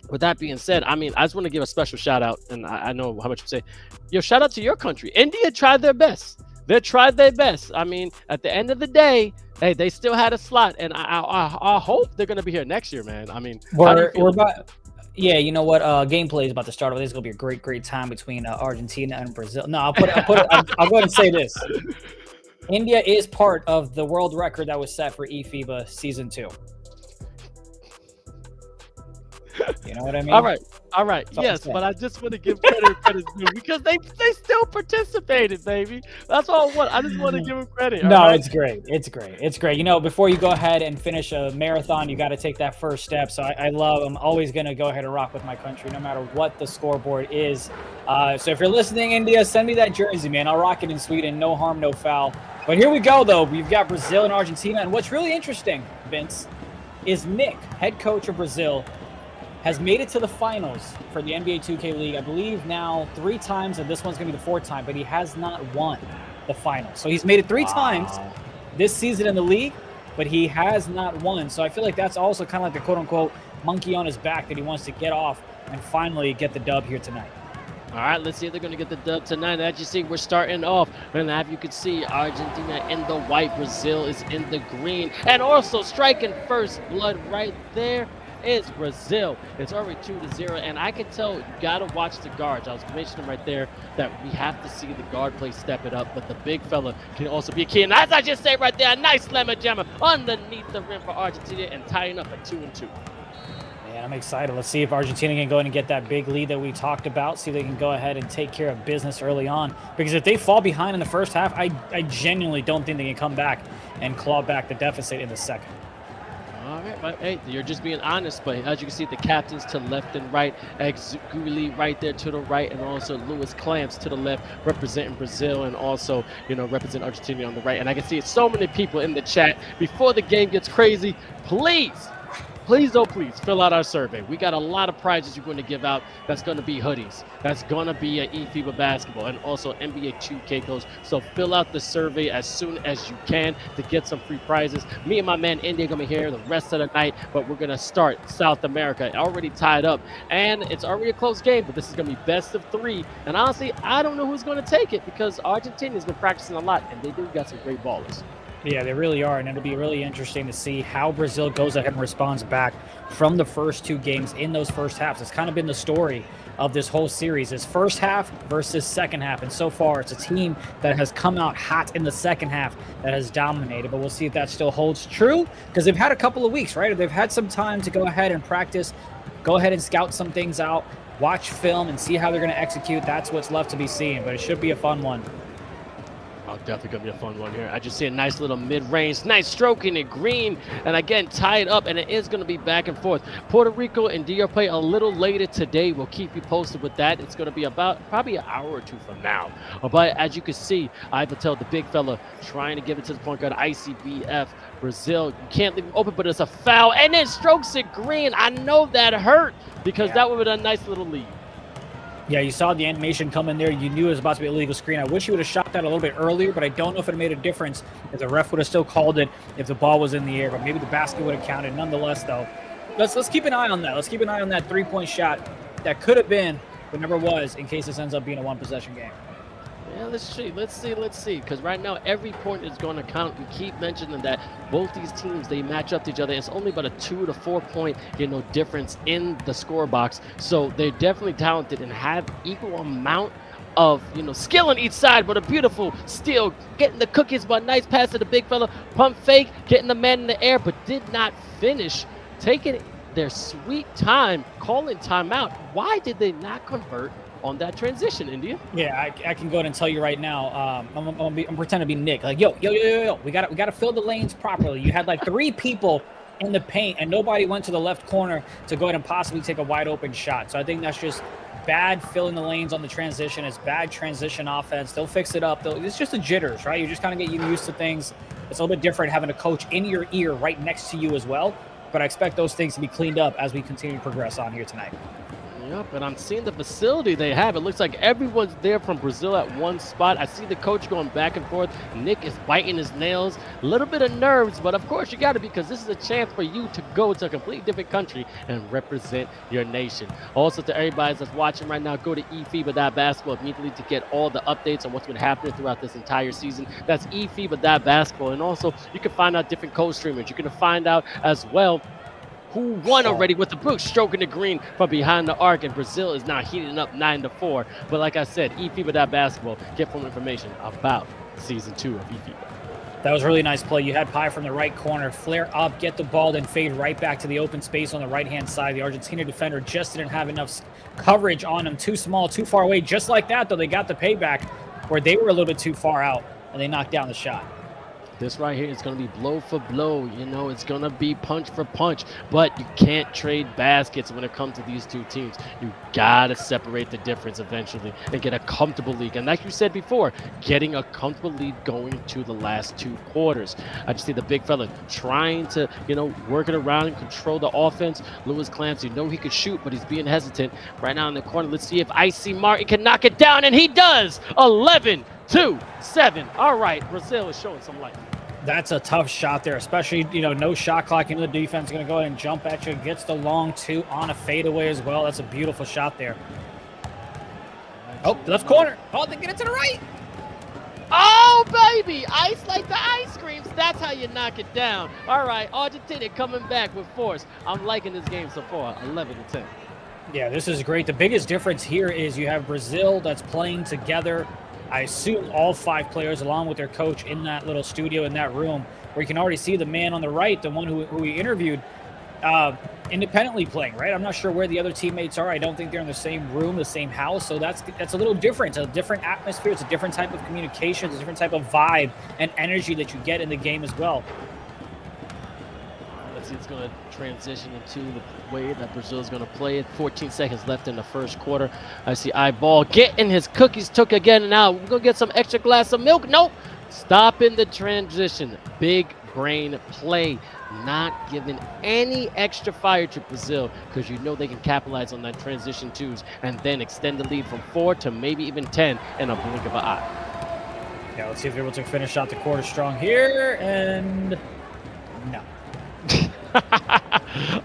with that being said, I just want to give a special shout out, and I know how much you say. Shout out to your country. India tried their best. They tried their best. At the end of the day, hey, they still had a slot, and I hope they're gonna be here next year, man. We're about. Yeah, you know what? Gameplay is about to start. It's gonna be a great time between Argentina and Brazil. No, I'll go ahead and say this: India is part of the world record that was set for eFIBA Season 2. You know what I mean? All right. Yes, but I just want to give credit due because they still participated, baby. That's all I want. I just want to give them credit. No, right? It's great. Before you go ahead and finish a marathon, you got to take that first step. So I'm always going to go ahead and rock with my country, no matter what the scoreboard is. So if you're listening, India, send me that jersey, man. I'll rock it in Sweden. No harm, no foul. But here we go, though. We've got Brazil and Argentina. And what's really interesting, Vince, is Nick, head coach of Brazil, has made it to the finals for the NBA 2K League, I believe now 3 times, and this one's going to be the 4th time, but he has not won the finals. So he's made it 3 times this season in the league, but he has not won. So I feel like that's also kind of like the quote-unquote monkey on his back that he wants to get off and finally get the dub here tonight. All right, let's see if they're going to get the dub tonight. As you see, we're starting off, and as you can see, Argentina in the white, Brazil is in the green, and also striking first blood right there is Brazil. It's already 2-0, and I can tell you gotta watch the guards. I was mentioning right there that we have to see the guard play step it up, but the big fella can also be a key. And as I just said right there, a nice lemon jammer underneath the rim for Argentina and tying up at 2-2. Man, I'm excited. Let's see if Argentina can go in and get that big lead that we talked about. See if they can go ahead and take care of business early on. Because if they fall behind in the first half, I genuinely don't think they can come back and claw back the deficit in the second. All right, but hey, you're just being honest. But as you can see, the captains to left and right, Guli right there to the right, and also Louis Clamps to the left, representing Brazil, and also represent Argentina on the right. And I can see so many people in the chat. Before the game gets crazy, please please, oh please, fill out our survey. We got a lot of prizes you're going to give out. That's going to be hoodies. That's going to be an eFiba basketball and also NBA 2K codes. So fill out the survey as soon as you can to get some free prizes. Me and my man Indy are going to be here the rest of the night, but we're going to start South America. Already tied up, and it's already a close game, but this is going to be best of 3. And honestly, I don't know who's going to take it because Argentina's been practicing a lot, and they do got some great ballers. Yeah, they really are, and it'll be really interesting to see how Brazil goes ahead and responds back from the first 2 games in those first halves. It's kind of been the story of this whole series, is first half versus second half, and so far it's a team that has come out hot in the second half that has dominated, but we'll see if that still holds true, because they've had a couple of weeks, right? They've had some time to go ahead and practice, go ahead and scout some things out, watch film, and see how they're going to execute. That's what's left to be seen, but it should be a fun one. Oh, definitely going to be a fun one here. I just see a nice little mid-range, nice stroking it green, and again, tied up, and it is going to be back and forth. Puerto Rico and DR play a little later today. We'll keep you posted with that. It's going to be about probably an hour or 2 from now. But as you can see, 𝐼𝐻𝐿, the big fella, trying to give it to the point guard, 𝐼𝐶𝐵F. Brazil, you can't leave him open, but it's a foul, and then strokes it green. I know that hurt because that would have been a nice little lead. Yeah, you saw the animation come in there. You knew it was about to be a illegal screen. I wish you would have shot that a little bit earlier, but I don't know if it made a difference if the ref would have still called it if the ball was in the air, but maybe the basket would have counted. Nonetheless, though, let's keep an eye on that. Let's keep an eye on that 3-point shot that could have been, but never was, in case this ends up being a 1-possession game. Yeah, let's see, because right now every point is going to count. We keep mentioning that both these teams, they match up to each other. It's only about a 2 to 4 point, difference in the score box. So they're definitely talented and have equal amount of, skill on each side, but a beautiful steal, getting the cookies, but a nice pass to the big fella, pump fake, getting the man in the air, but did not finish, taking their sweet time, calling timeout. Why did they not convert on that transition, India? Yeah, I can go ahead and tell you right now. I'm pretending to be Nick. Like, yo, we got to fill the lanes properly. You had like 3 people in the paint, and nobody went to the left corner to go ahead and possibly take a wide open shot. So I think that's just bad filling the lanes on the transition. It's bad transition offense. They'll fix it up. It's just the jitters, right? You just kind of get used to things. It's a little bit different having a coach in your ear right next to you as well. But I expect those things to be cleaned up as we continue to progress on here tonight. Yep, and I'm seeing the facility they have. It looks like everyone's there from Brazil at one spot. I see the coach going back and forth. Nick is biting his nails. A little bit of nerves, but of course you got to, because this is a chance for you to go to a completely different country and represent your nation. Also, to everybody that's watching right now, go to eFiba.basketball immediately to get all the updates on what's been happening throughout this entire season. That's eFiba.basketball. And also, you can find out different co-streamers. You can find out as well who won already with the Brooks stroking the green from behind the arc, and Brazil is now heating up 9-4. But like I said, eFiba.basketball, get full information about Season 2 of eFiba. That was a really nice play. You had Pi from the right corner, flare up, get the ball, then fade right back to the open space on the right-hand side. The Argentina defender just didn't have enough coverage on him. Too small, too far away. Just like that, though, they got the payback where they were a little bit too far out, and they knocked down the shot. This right here is going to be blow for blow. It's going to be punch for punch, but you can't trade baskets when it comes to these two teams. You got to separate the difference eventually and get a comfortable lead. And like you said before, getting a comfortable lead going to the last 2 quarters. I just see the big fella trying to, work it around and control the offense. Louis Clancy, he could shoot, but he's being hesitant. Right now in the corner, let's see if Icy Martin can knock it down, and he does! 11-7. All right, Brazil is showing some life. That's a tough shot there, especially, no shot clock. The defense is going to go ahead and jump at you. Gets the long 2 on a fadeaway as well. That's a beautiful shot there. Oh, left corner. Oh, they get it to the right. Oh, baby. Ice like the ice creams. That's how you knock it down. All right, Argentina coming back with force. I'm liking this game so far, 11-10. Yeah, this is great. The biggest difference here is you have Brazil that's playing together. I assume all 5 players, along with their coach, in that little studio, in that room, where you can already see the man on the right, the one who we interviewed, independently playing, right? I'm not sure where the other teammates are. I don't think they're in the same room, the same house. So that's a little different. It's a different atmosphere. It's a different type of communication. It's a different type of vibe and energy that you get in the game as well. Let's see, it's going to transition into the way that Brazil is going to play it. 14 seconds left in the first quarter. I see Eyeball getting his cookies took again. And now we're going to get some extra glass of milk. Nope. Stopping the transition. Big brain play. not giving any extra fire to Brazil because you know they can capitalize on that transition twos and then extend the lead from 4 to maybe even 10 in a blink of an eye. Yeah, let's see if they're able to finish out the quarter strong here, and no.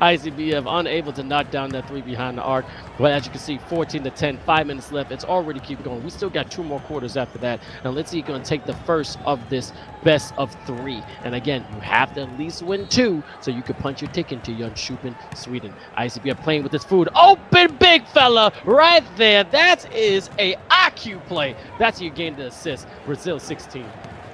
ICBF unable to knock down that 3 behind the arc. But as you can see, 14 to 10, 5 minutes left. It's already keep going. We still got 2 more quarters after that. Now let's see who's going to take the first of this best of 3. And again, you have to at least win 2 so you can punch your ticket to Jönköping, Sweden. ICBF playing with this food. Open big fella right there. That is a IQ play. That's how you gain the assist. Brazil 16.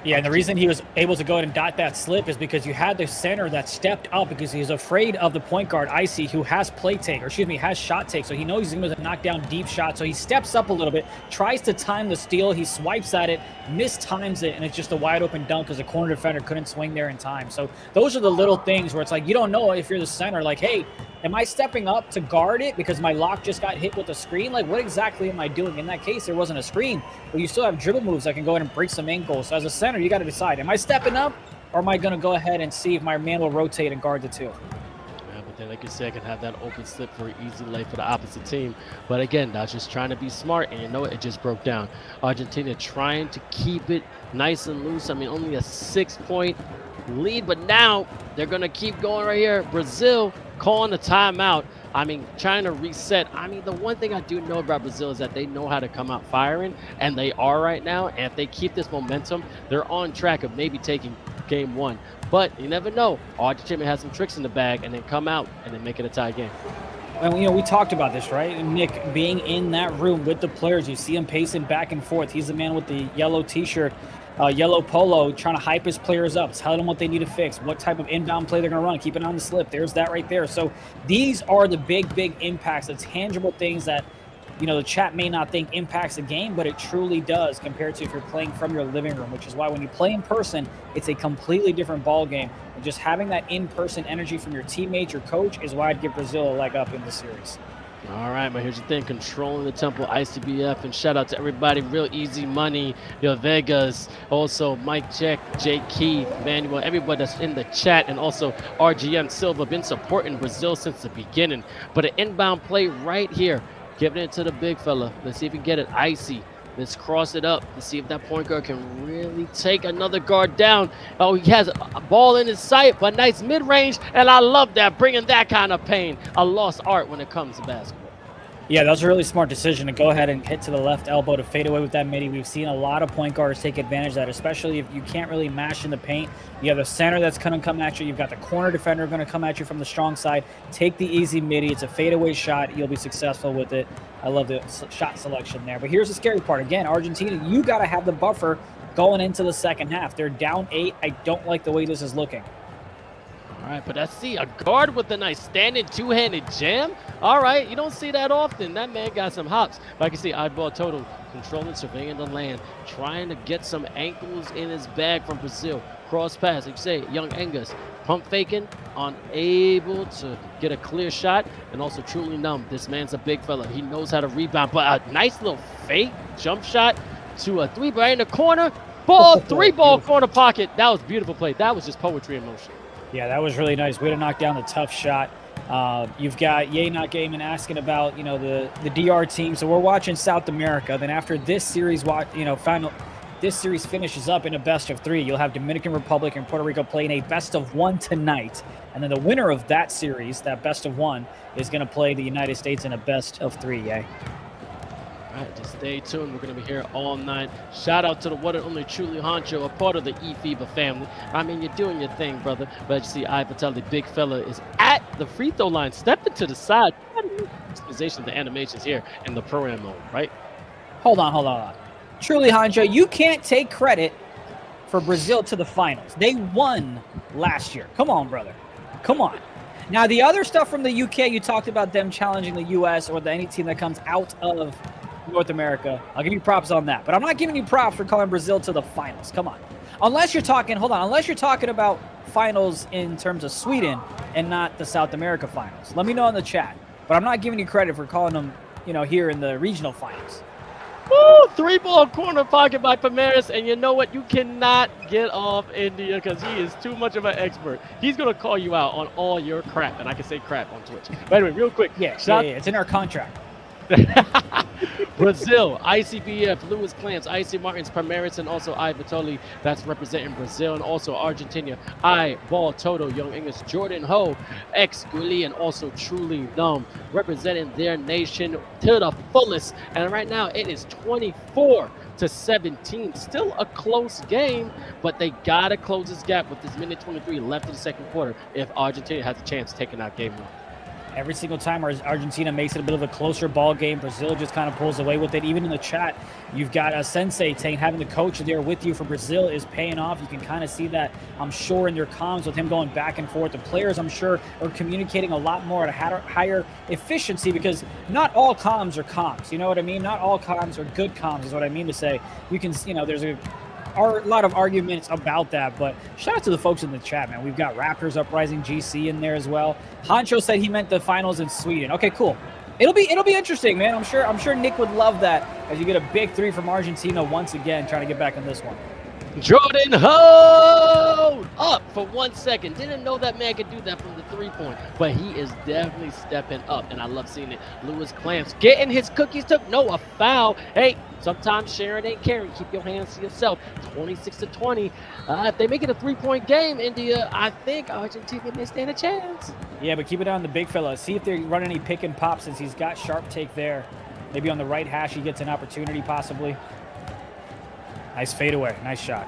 Yeah, and the reason he was able to go ahead and dot that slip is because you had the center that stepped up because he's afraid of the point guard, Icy, who has play take, or excuse me, has shot take. So he knows he's going to knock down deep shots. So he steps up a little bit, tries to time the steal. He swipes at it, mistimes it, and it's just a wide open dunk because the corner defender couldn't swing there in time. So those are the little things where it's like you don't know if you're the center, like, hey, am I stepping up to guard it because my lock just got hit with a screen? Like, what exactly am I doing? In that case, there wasn't a screen, but you still have dribble moves that can go ahead and break some ankles. So as a center, you got to decide, am I stepping up or am I going to go ahead and see if my man will rotate and guard the 2? Yeah, but then, like you said, can have that open slip for an easy lay for the opposite team. But again, that's just trying to be smart, and you know it just broke down. Argentina trying to keep it nice and loose. I mean, only a 6-point lead, but now they're going to keep going right here. Brazil calling the timeout. I mean, trying to reset. I mean, the one thing I do know about Brazil is that they know how to come out firing, and they are right now. And if they keep this momentum, they're on track of maybe taking game 1. But you never know. Argentina has some tricks in the bag and then come out and then make it a tie game. And, you know, we talked about this, right? And Nick, being in that room with the players, you see him pacing back and forth. He's the man with the yellow T-shirt, yellow polo, trying to hype his players up, tell them what they need to fix, what type of inbound play they're going to run, keep it on the slip. There's that right there. So these are the big impacts, the tangible things that, you know, the chat may not think impacts the game, but it truly does compared to if you're playing from your living room, which is why when you play in person, it's a completely different ball game. And just having that in-person energy from your teammates, your coach, is why I'd give Brazil a leg up in the series. All right, but here's the thing, controlling the tempo, ICBF, and shout out to everybody, Real Easy Money, Yo Vegas, also Mike Check, J Keith, Manuel, everybody that's in the chat, and also RGM Silva, been supporting Brazil since the beginning. But an inbound play right here, giving it to the big fella. Let's see if we can get it, Icy. Let's cross it up to see if that point guard can really take another guard down. Oh, he has a ball in his sight, but nice mid-range, and I love that, bringing that kind of pain. A lost art when it comes to basketball. Yeah, that was a really smart decision to go ahead and hit to the left elbow to fade away with that midi. We've seen a lot of point guards take advantage of that, especially if you can't really mash in the paint. You have a center that's going to come at you. You've got the corner defender going to come at you from the strong side. Take the easy midi. It's a fadeaway shot. You'll be successful with it. I love the shot selection there. But here's the scary part. Again, Argentina, you got to have the buffer going into the second half. They're down 8. I don't like the way this is looking. All right, but I see a guard with a nice standing two-handed jam. All right, you don't see that often. That man got some hops. But I can see Oddball Total controlling, surveying the land, trying to get some ankles in his bag from Brazil. Cross pass, like you say, Young Angus. Pump faking, unable to get a clear shot, and also truly numb. This man's a big fella. He knows how to rebound, but a nice little fake jump shot to a 3 right in the corner. Ball, 3-ball corner pocket. That was beautiful play. That was just poetry in motion. Yeah, that was really nice. Way to knock down the tough shot. You've got Ye Not Gaming asking about, you know, the DR team. So we're watching South America. Then after this series, this series finishes up in a best of 3. You'll have Dominican Republic and Puerto Rico playing a best of 1 tonight. And then the winner of that series, that best of 1, is going to play the United States in a best of 3, Ye. All right, just stay tuned. We're going to be here all night. Shout out to the one and only Truly Honcho, a part of the eFiba family. I mean, you're doing your thing, brother. But you see, I Vitaly, big fella, is at the free throw line, stepping to the side. Customization of the animations here in the program mode, right? Hold on. Truly Honcho, you can't take credit for Brazil to the finals. They won last year. Come on, brother. Come on. Now, the other stuff from the UK, you talked about them challenging the US or any team that comes out of North America. I'll give you props on that. But I'm not giving you props for calling Brazil to the finals. Come on. Unless you're talking about finals in terms of Sweden and not the South America finals. Let me know in the chat. But I'm not giving you credit for calling them, you know, here in the regional finals. Woo! 3-ball corner pocket by Palmeiras, and you know what? You cannot get off India because he is too much of an expert. He's gonna call you out on all your crap, and I can say crap on Twitch. But anyway, real quick, Yeah, it's in our contract. Brazil, ICBF, Luis Clamps, IC Martins, Palmeiras, and also I Vitoli. That's representing Brazil, and also Argentina, I Ball Toto, Young English, Jordan Ho, ex-Gully, and also Truly Numb, representing their nation to the fullest. And right now it is 24-17. Still a close game, but they gotta close this gap with this minute 23 left in the second quarter if Argentina has a chance of taking out game one. Every single time Argentina makes it a bit of a closer ball game, Brazil just kind of pulls away with it. Even in the chat, you've got a Sensei saying having the coach there with you for Brazil is paying off. You can kind of see that, I'm sure, in their comms with him going back and forth. The players, I'm sure, are communicating a lot more at a higher efficiency because not all comms are comms. You know what I mean? Not all comms are good comms is what I mean to say. You can, there's a lot of arguments about that, but shout out to the folks in the chat, man. We've got Raptors Uprising GC in there as well. Hancho said he meant the finals in Sweden. Okay, cool. It'll be interesting, man. I'm sure Nick would love that as you get a big 3 from Argentina once again, trying to get back in this one. Jordan Ho up for 1 second. Didn't know that man could do that from the 3-point, but he is definitely stepping up, and I love seeing it. Luis Clamps getting his cookies took. No, a foul. Hey, sometimes sharing ain't caring. Keep your hands to yourself. 26-20. If they make it a 3-point game, India, I think Argentina may stand a chance. Yeah, but keep it on the big fella. See if they run any pick and pop since he's got sharp take there. Maybe on the right hash he gets an opportunity possibly. Nice fadeaway. Nice shot.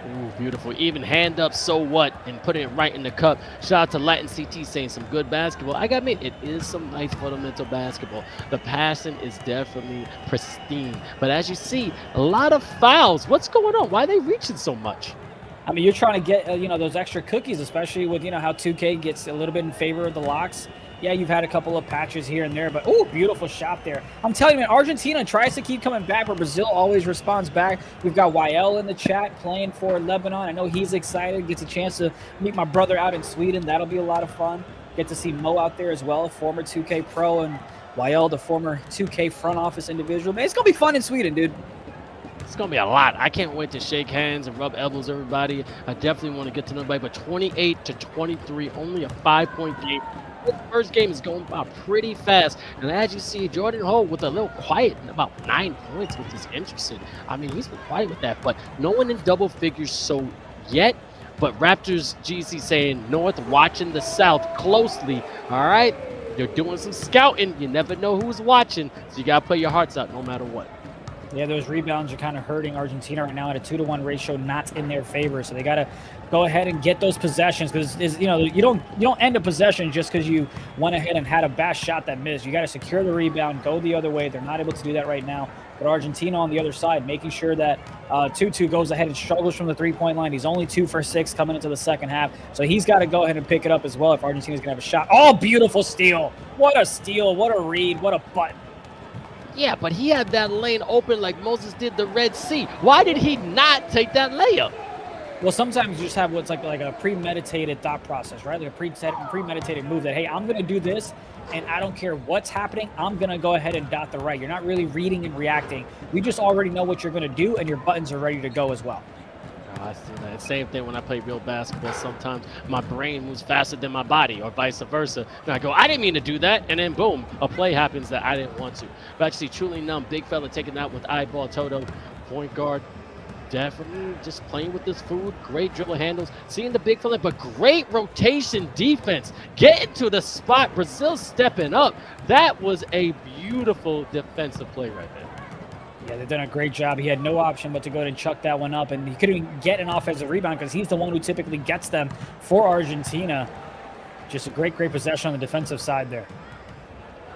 Ooh, beautiful. Even hand up, so what? And putting it right in the cup. Shout out to Latin CT saying some good basketball. I gotta admit, it is some nice fundamental basketball. The passing is definitely pristine. But as you see, a lot of fouls. What's going on? Why are they reaching so much? I mean, you're trying to get, those extra cookies, especially with, how 2K gets a little bit in favor of the locks. Yeah, you've had a couple of patches here and there, but oh, beautiful shot there. I'm telling you, man, Argentina tries to keep coming back, but Brazil always responds back. We've got YL in the chat playing for Lebanon. I know he's excited, gets a chance to meet my brother out in Sweden. That'll be a lot of fun. Get to see Mo out there as well, former 2K pro, and YL, the former 2K front office individual. Man, it's going to be fun in Sweden, dude. It's going to be a lot. I can't wait to shake hands and rub elbows with everybody. I definitely want to get to know everybody, but 28-23, only a 5-point game. The first game is going by pretty fast, and as you see, Jordan Ho with a little quiet, about 9 points, which is interesting. I mean, he's been quiet with that, but no one in double figures so yet. But Raptors GC saying North watching the South closely. All right, they're doing some scouting. You never know who's watching, so you gotta play your hearts out no matter what. Yeah, those rebounds are kind of hurting Argentina right now at a 2-to-1 ratio, not in their favor. So they got to go ahead and get those possessions because you don't end a possession just because you went ahead and had a bad shot that missed. You got to secure the rebound, go the other way. They're not able to do that right now. But Argentina on the other side, making sure that Tutu goes ahead and struggles from the 3-point line. He's only 2 for 6 coming into the second half. So he's got to go ahead and pick it up as well if Argentina's going to have a shot. Oh, beautiful steal. What a steal. What a read. What a butt. Yeah, but he had that lane open like Moses did the Red Sea. Why did he not take that layup? Well, sometimes you just have what's like a premeditated thought process, right? Like a premeditated move that, hey, I'm going to do this, and I don't care what's happening. I'm going to go ahead and dot the right. You're not really reading and reacting. You just already know what you're going to do, and your buttons are ready to go as well. I see that. Same thing when I play real basketball. Sometimes my brain moves faster than my body or vice versa. And I go, I didn't mean to do that. And then boom, a play happens that I didn't want to. But actually, Truly Numb, big fella taking that with eyeball Toto, point guard. Definitely just playing with this food. Great dribble handles. Seeing the big fella, but great rotation defense. Getting to the spot. Brazil stepping up. That was a beautiful defensive play right there. Yeah, they've done a great job. He had no option but to go ahead and chuck that one up, and he couldn't even get an offensive rebound because he's the one who typically gets them for Argentina. Just a great possession on the defensive side there.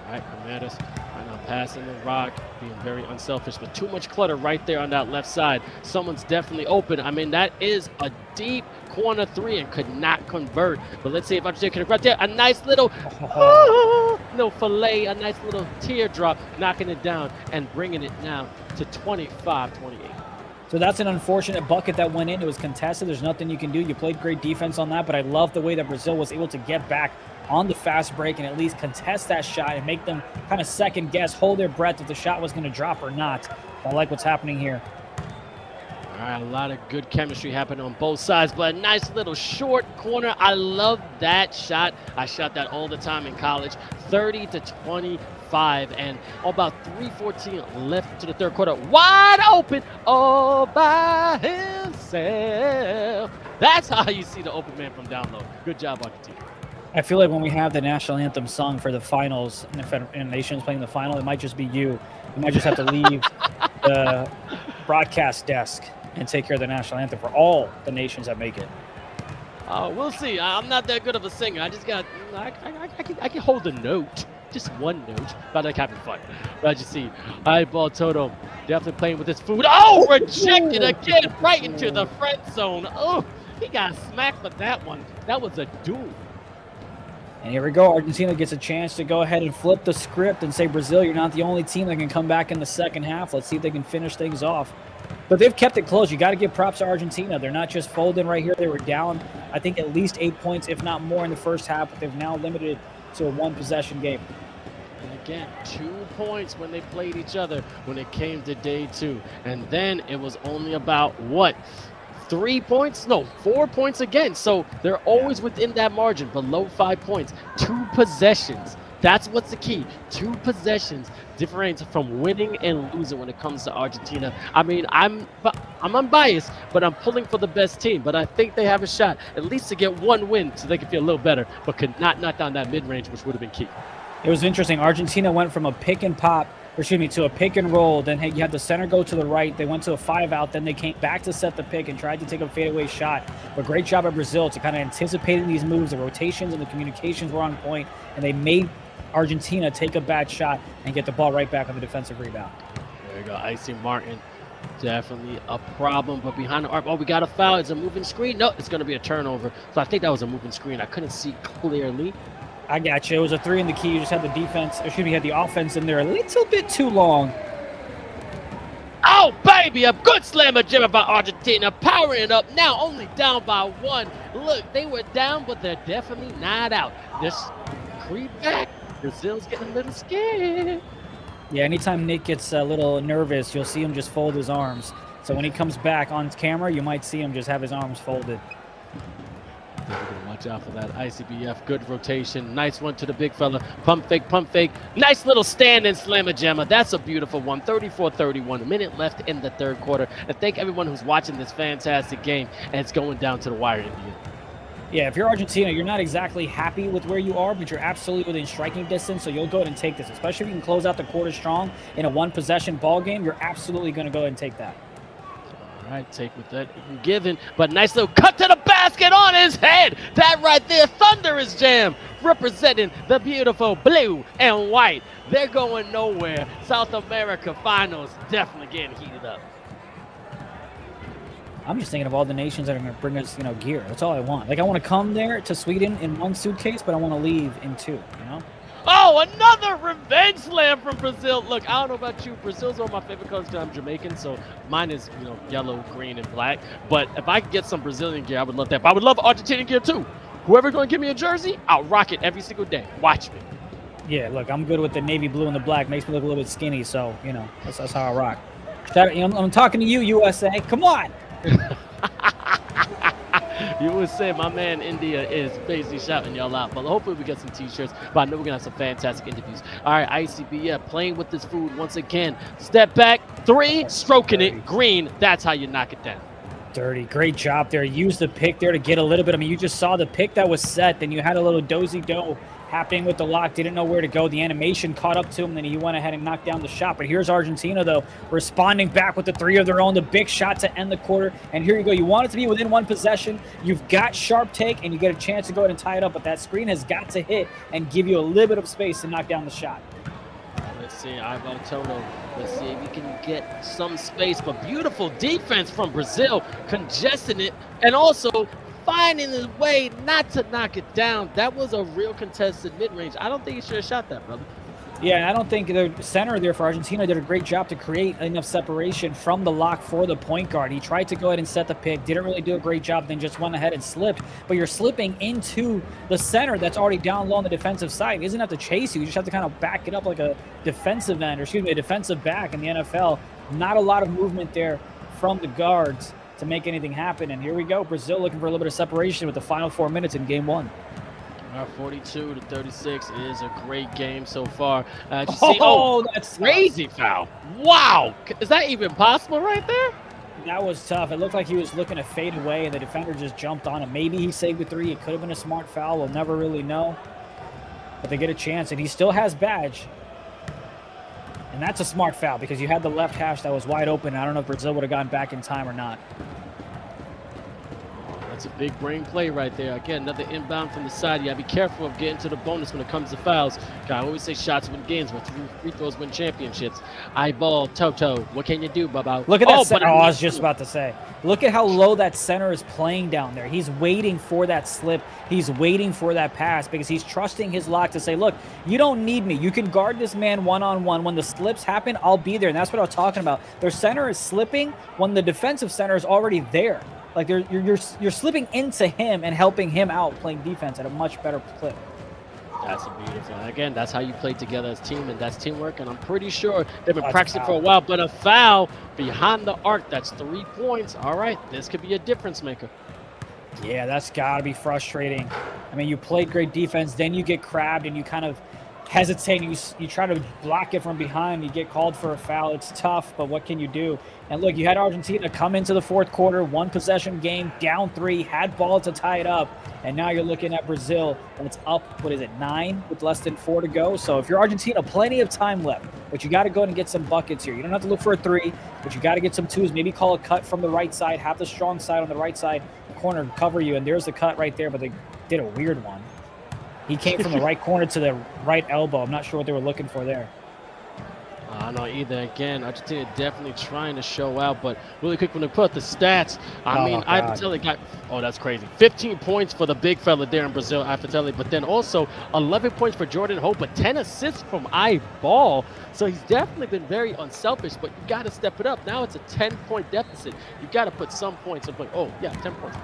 All right, Palmeiras right now passing the rock, being very unselfish, but too much clutter right there on that left side. Someone's definitely open. I mean, that is a deep corner 3 and could not convert. But let's see if Argentina can right there. A nice little no fillet, a nice little teardrop, knocking it down and bringing it now to 25-28. So that's an unfortunate bucket that went in. It was contested. There's nothing you can do. You played great defense on that, but I love the way that Brazil was able to get back on the fast break and at least contest that shot and make them kind of second guess, hold their breath if the shot was going to drop or not. I like what's happening here. All right, a lot of good chemistry happening on both sides, but a nice little short corner. I love that shot. I shot that all the time in college. 30-25, and about 3:14 left to the third quarter. Wide open, all by himself. That's how you see the open man from down low. Good job, Argentina. I feel like when we have the national anthem sung for the finals, and if a nation's playing the final, it might just be you. You might just have to leave the broadcast desk and take care of the national anthem for all the nations that make it. We'll see. I'm not that good of a singer. I just got, I can hold a note, just one note, but I like having fun. But you see, eyeball Toto definitely playing with his food. Oh, rejected again, right into the friend zone. Oh, he got smacked with that one. That was a duel. And here we go. Argentina gets a chance to go ahead and flip the script and say, Brazil, you're not the only team that can come back in the second half. Let's see if they can finish things off. But they've kept it close. You got to give props to Argentina. They're not just folding right here. They were down, I think, at least 8 points, if not more, in the first half. But they've now limited it to a one-possession game. And again, 2 points when they played each other when it came to day 2. And then it was only about, what, 3 points? No, 4 points again. So they're always within that margin, below 5 points. 2 possessions. That's what's the key. 2 possessions differentiate from winning and losing when it comes to Argentina. I mean, I'm unbiased, but I'm pulling for the best team. But I think they have a shot at least to get 1 win so they can feel a little better, but could not knock down that mid-range, which would have been key. It was interesting. Argentina went from a pick and pop, to a pick and roll. Then you had the center go to the right. They went to a 5-out. Then they came back to set the pick and tried to take a fadeaway shot. But great job at Brazil to kind of anticipating these moves. The rotations and the communications were on point, and they made Argentina take a bad shot and get the ball right back on the defensive rebound. There you go. Icy Martin, definitely a problem. But behind the arc, oh, we got a foul. It's a moving screen. No, it's going to be a turnover. So I think that was a moving screen. I couldn't see clearly. I got you. It was a 3 in the key. You just had the defense, you had the offense in there a little bit too long. Oh, baby, a good slammer jimmer by Argentina, powering it up now, only down by 1. Look, they were down, but they're definitely not out. Just creep back. Brazil's getting a little scared. Yeah, anytime Nick gets a little nervous, you'll see him just fold his arms. So when he comes back on camera, you might see him just have his arms folded. Watch out for that ICBF. Good rotation. Nice one to the big fella. Pump fake, pump fake. Nice little stand-in slammer jammer. That's a beautiful one. 34-31. A minute left in the third quarter. And thank everyone who's watching this fantastic game. And it's going down to the wire in the end. Yeah, if you're Argentina, you're not exactly happy with where you are, but you're absolutely within striking distance, so you'll go ahead and take this. Especially if you can close out the quarter strong in a one-possession ball game, you're absolutely going to go ahead and take that. All right, take with that given, but nice little cut to the basket on his head. That right there, thunderous jam, representing the beautiful blue and white. They're going nowhere. South America finals definitely getting heated up. I'm just thinking of all the nations that are going to bring us, gear. That's all I want. Like, I want to come there to Sweden in 1 suitcase, but I want to leave in 2, Oh, another revenge slam from Brazil. Look, I don't know about you. Brazil's one of my favorite colors because I'm Jamaican, so mine is, yellow, green, and black. But if I could get some Brazilian gear, I would love that. But I would love Argentinian gear, too. Whoever's going to give me a jersey, I'll rock it every single day. Watch me. Yeah, look, I'm good with the navy blue and the black. Makes me look a little bit skinny, so, that's how I rock. I'm talking to you, USA. Come on. You would say my man India is basically shouting y'all out, but hopefully we get some t-shirts. But I know we're gonna have some fantastic interviews. All right, ICBF playing with this food once again. Step back, 3, stroking it, green. That's how you knock it down. Dirty, great job there. Use the pick there to get a little bit. I mean, you just saw the pick that was set, then you had a little dozy-do happening with the lock, didn't know where to go. The animation caught up to him, then he went ahead and knocked down the shot. But here's Argentina, though, responding back with the 3 of their own, the big shot to end the quarter. And here you go. You want it to be within 1 possession. You've got sharp take, and you get a chance to go ahead and tie it up. But that screen has got to hit and give you a little bit of space to knock down the shot. Let's see, Ivo Toto. Let's see if we can get some space. But beautiful defense from Brazil, congesting it, and also finding his way not to knock it down. That was a real contested mid-range. I don't think he should have shot that, brother. Yeah, and I don't think the center there for Argentina did a great job to create enough separation from the lock for the point guard. He tried to go ahead and set the pick, didn't really do a great job, then just went ahead and slipped. But you're slipping into the center that's already down low on the defensive side. He doesn't have to chase you. You just have to kind of back it up like a defensive end, or excuse me, a defensive back in the NFL. Not a lot of movement there from the guards to make anything happen. And here we go, Brazil looking for a little bit of separation with the final 4 minutes in game one. 42-36 is a great game so far. That's crazy foul. Wow. Is that even possible right there? That was tough. It looked like he was looking to fade away, and the defender just jumped on him. Maybe he saved the three. It could have been a smart foul. We'll never really know. But they get a chance, and he still has badge. And that's a smart foul because you had the left hash that was wide open. I don't know if Brazil would have gotten back in time or not. That's a big brain play right there. Again, another inbound from the side. You gotta be careful of getting to the bonus when it comes to fouls. I always say shots win games, but free throws win championships. Eyeball, Toto. What can you do, Baba? Look at that center. I was just about to say. Look at how low that center is playing down there. He's waiting for that slip. He's waiting for that pass because he's trusting his lock to say, look, you don't need me. You can guard this man one-on-one. When the slips happen, I'll be there. And that's what I was talking about. Their center is slipping when the defensive center is already there. Like you're slipping into him and helping him out playing defense at a much better clip. That's a beautiful. Again, that's how you play together as a team, and that's teamwork. And I'm pretty sure they've been practicing for a while. But a foul behind the arc, that's 3 points. All right, this could be a difference maker. Yeah, that's got to be frustrating. I mean, you played great defense, then you get crabbed and you kind of hesitate. You try to block it from behind. You get called for a foul. It's tough, but what can you do? And look, you had Argentina come into the fourth quarter, 1-possession game, down 3, had ball to tie it up, and now you're looking at Brazil, and it's up, 9 with less than 4 to go. So if you're Argentina, plenty of time left, but you got to go and get some buckets here. You don't have to look for a 3, but you got to get some 2s. Maybe call a cut from the right side, have the strong side on the right side corner cover you, and there's the cut right there, but they did a weird one. He came from the right corner to the right elbow. I'm not sure what they were looking for there. I don't know either. Again, Argentina definitely trying to show out, but really quick when they put up the stats, Ivateli got, that's crazy. 15 points for the big fella there in Brazil, Ivateli, but then also 11 points for Jordan Hope, but 10 assists from Eyeball. So he's definitely been very unselfish, but you got to step it up. Now it's a 10-point deficit. You got to put some points in play. 10 points.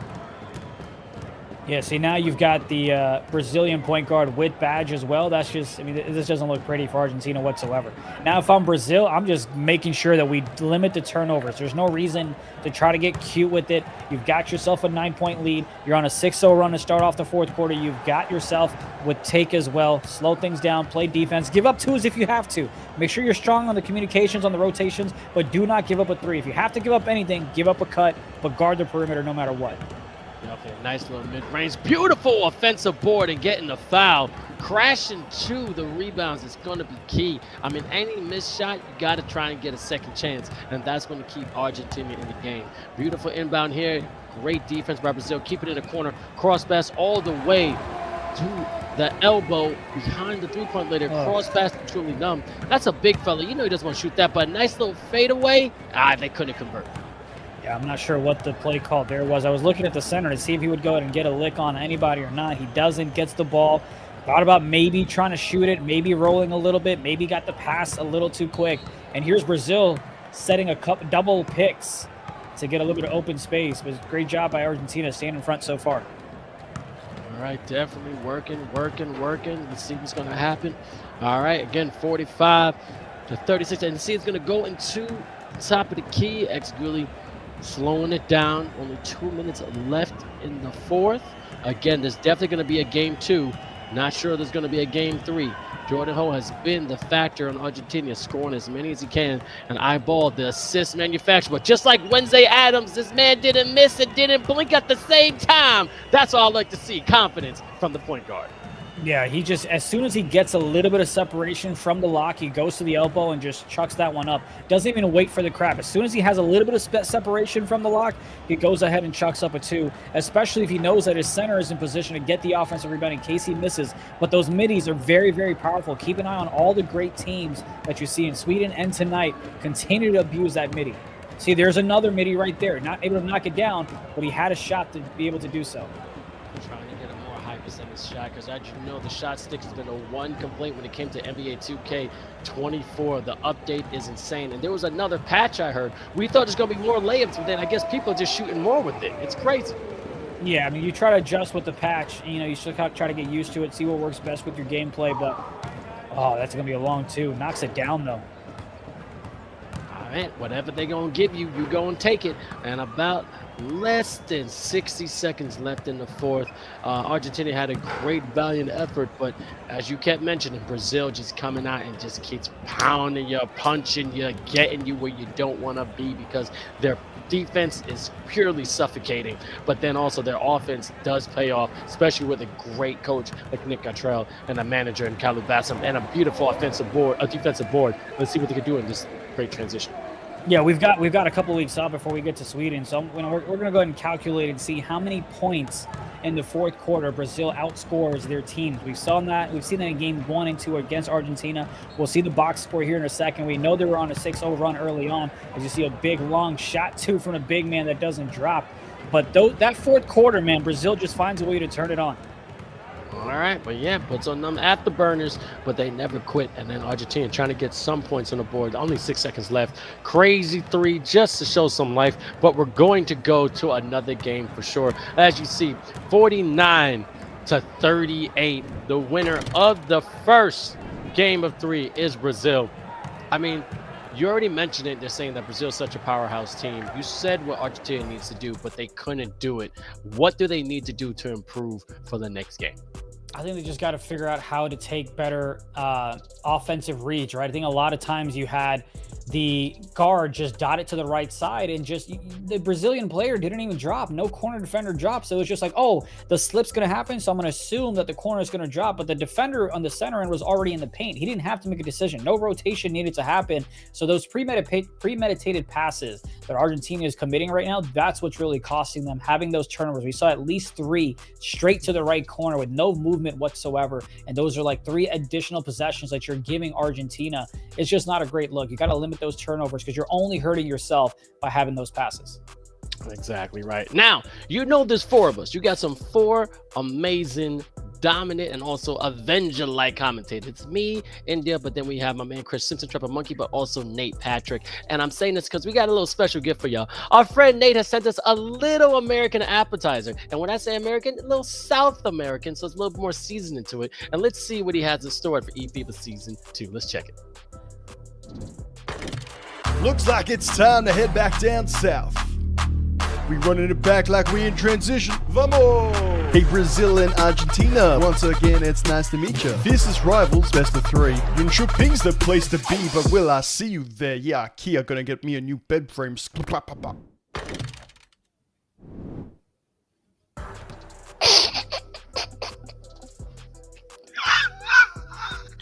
Yeah, see, now you've got the Brazilian point guard with badge as well. That's just, I mean, this doesn't look pretty for Argentina whatsoever. Now, if I'm Brazil, I'm just making sure that we limit the turnovers. There's no reason to try to get cute with it. You've got yourself a 9-point lead. You're on a 6-0 run to start off the fourth quarter. You've got yourself with take as well. Slow things down, play defense. Give up 2s if you have to. Make sure you're strong on the communications, on the rotations, but do not give up a 3. If you have to give up anything, give up a cut, but guard the perimeter no matter what. Okay, nice little mid-range. Beautiful offensive board and getting the foul. Crashing to the rebounds is going to be key. I mean, any missed shot, you got to try and get a second chance, and that's going to keep Argentina in the game. Beautiful inbound here. Great defense by Brazil. Keep it in the corner. Cross pass all the way to the elbow behind the three-point later. Cross pass to truly numb. That's a big fella. You know he doesn't want to shoot that, but a nice little fadeaway. They couldn't convert. Yeah, I'm not sure what the play call there was. I was looking at the center to see if he would go ahead and get a lick on anybody or not. He doesn't, gets the ball. Thought about maybe trying to shoot it, maybe rolling a little bit, maybe got the pass a little too quick. And here's Brazil setting a double picks to get a little bit of open space. It was a great job by Argentina staying in front so far. All right, definitely working. Let's see what's going to happen. All right, again, 45-36. And see it's going to go into top of the key. 𝐿𝐷 slowing it down. Only 2 minutes left in the fourth. Again, there's definitely going to be a game 2. Not sure there's going to be a game 3. Jordan Ho has been the factor on Argentina, scoring as many as he can. And Eyeball, the assist manufacturer. But just like Wednesday Adams, this man didn't miss and didn't blink at the same time. That's all I like to see. Confidence from the point guard. Yeah, he just, as soon as he gets a little bit of separation from the lock, he goes to the elbow and just chucks that one up. Doesn't even wait for the crap. As soon as he has a little bit of separation from the lock, he goes ahead and chucks up a 2, especially if he knows that his center is in position to get the offensive rebound in case he misses. But those middies are very, very powerful. Keep an eye on all the great teams that you see in Sweden and tonight. Continue to abuse that midi. See, there's another midi right there. Not able to knock it down, but he had a shot to be able to do so. Trying to get a more high percentage shot, because as you know, the shot stick has been a one complaint when it came to NBA 2K24. The update is insane. And there was another patch I heard. We thought there's going to be more layups, but then I guess people are just shooting more with it. It's crazy. Yeah, I mean, you try to adjust with the patch. You know, you should try to get used to it, see what works best with your gameplay. But, oh, that's going to be a long two. Knocks it down, though. All right, whatever they're going to give you, you go and take it. And about less than 60 seconds left in the fourth. Argentina had a great, valiant effort, but as you kept mentioning, Brazil just coming out and just keeps pounding you, punching you, getting you where you don't want to be, because their defense is purely suffocating, but then also their offense does pay off, especially with a great coach like Nick Cottrell and a manager in 𝐂𝐄 and a beautiful defensive board. Let's see what they can do in this great transition. Yeah, we've got a couple weeks up before we get to Sweden, so we're going to go ahead and calculate and see how many points in the fourth quarter Brazil outscores their teams. We've seen that in game 1 and 2 against Argentina. We'll see the box score here in a second. We know they were on a 6-0 run early on, as you see a big long shot too from a big man that doesn't drop. But that fourth quarter, man, Brazil just finds a way to turn it on. All right, but yeah, puts on them afterburners, but they never quit. And then Argentina trying to get some points on the board. Only 6 seconds left. Crazy three just to show some life, but we're going to go to another game for sure. As you see, 49-38. The winner of the first game of 3 is Brazil. I mean, you already mentioned it. They're saying that Brazil is such a powerhouse team. You said what Argentina needs to do, but they couldn't do it. What do they need to do to improve for the next game? I think they just got to figure out how to take better offensive reads, right? I think a lot of times you had the guard just dot it to the right side, and just the Brazilian player didn't even drop. No corner defender dropped. So it was just like, oh, the slip's going to happen, so I'm going to assume that the corner is going to drop. But the defender on the center end was already in the paint. He didn't have to make a decision. No rotation needed to happen. So those premeditated passes that Argentina is committing right now, that's what's really costing them, having those turnovers. We saw at least 3 straight to the right corner with no movement whatsoever. And those are like 3 additional possessions that you're giving Argentina. It's just not a great look. You got to limit those turnovers, because you're only hurting yourself by having those passes. Exactly right. Now, you know there's 4 of us. You got some 4 amazing, dominant, and also Avenger-like commentators. It's me, India, but then we have my man Chris Simpson, Trapper Monkey, but also Nate Patrick. And I'm saying this because we got a little special gift for y'all. Our friend Nate has sent us a little American appetizer. And when I say American, a little South American, so it's a little more seasoning to it. And let's see what he has in store for eFiba Season 2. Let's check it. Looks like it's time to head back down south. We running it back like we in transition. Vamos! Hey, Brazil and Argentina. Once again, it's nice to meet you. Fiercest rivals, best of 3. 𝐿𝐿 the place to be, but will I see you there? Yeah, Kia gonna get me a new bed frame.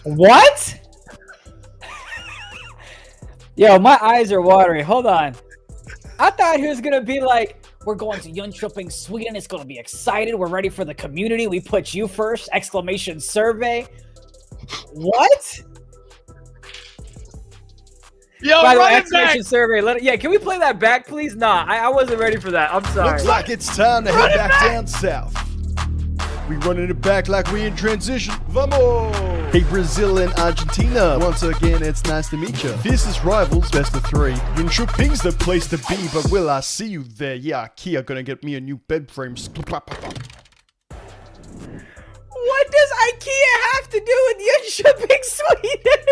What? Yo, my eyes are watering. Hold on. I thought he was going to be like, we're going to 𝐿𝐿 Sweden. It's going to be excited. We're ready for the community. We put you first. Exclamation survey. What? Yo, by the way, run it exclamation back. survey. Yeah, can we play that back, please? Nah, I wasn't ready for that. I'm sorry. Looks like it's time to head back down south. We running it back like we in transition. Vamos! Hey, Brazil and Argentina. Once again, it's nice to meet you. Fiercest rivals, best of 3. 𝐿𝐿 the place to be, but will I see you there? Yeah, Kia gonna get me a new bed frame. What does IKEA have to do with 𝐿𝐿 Sweden?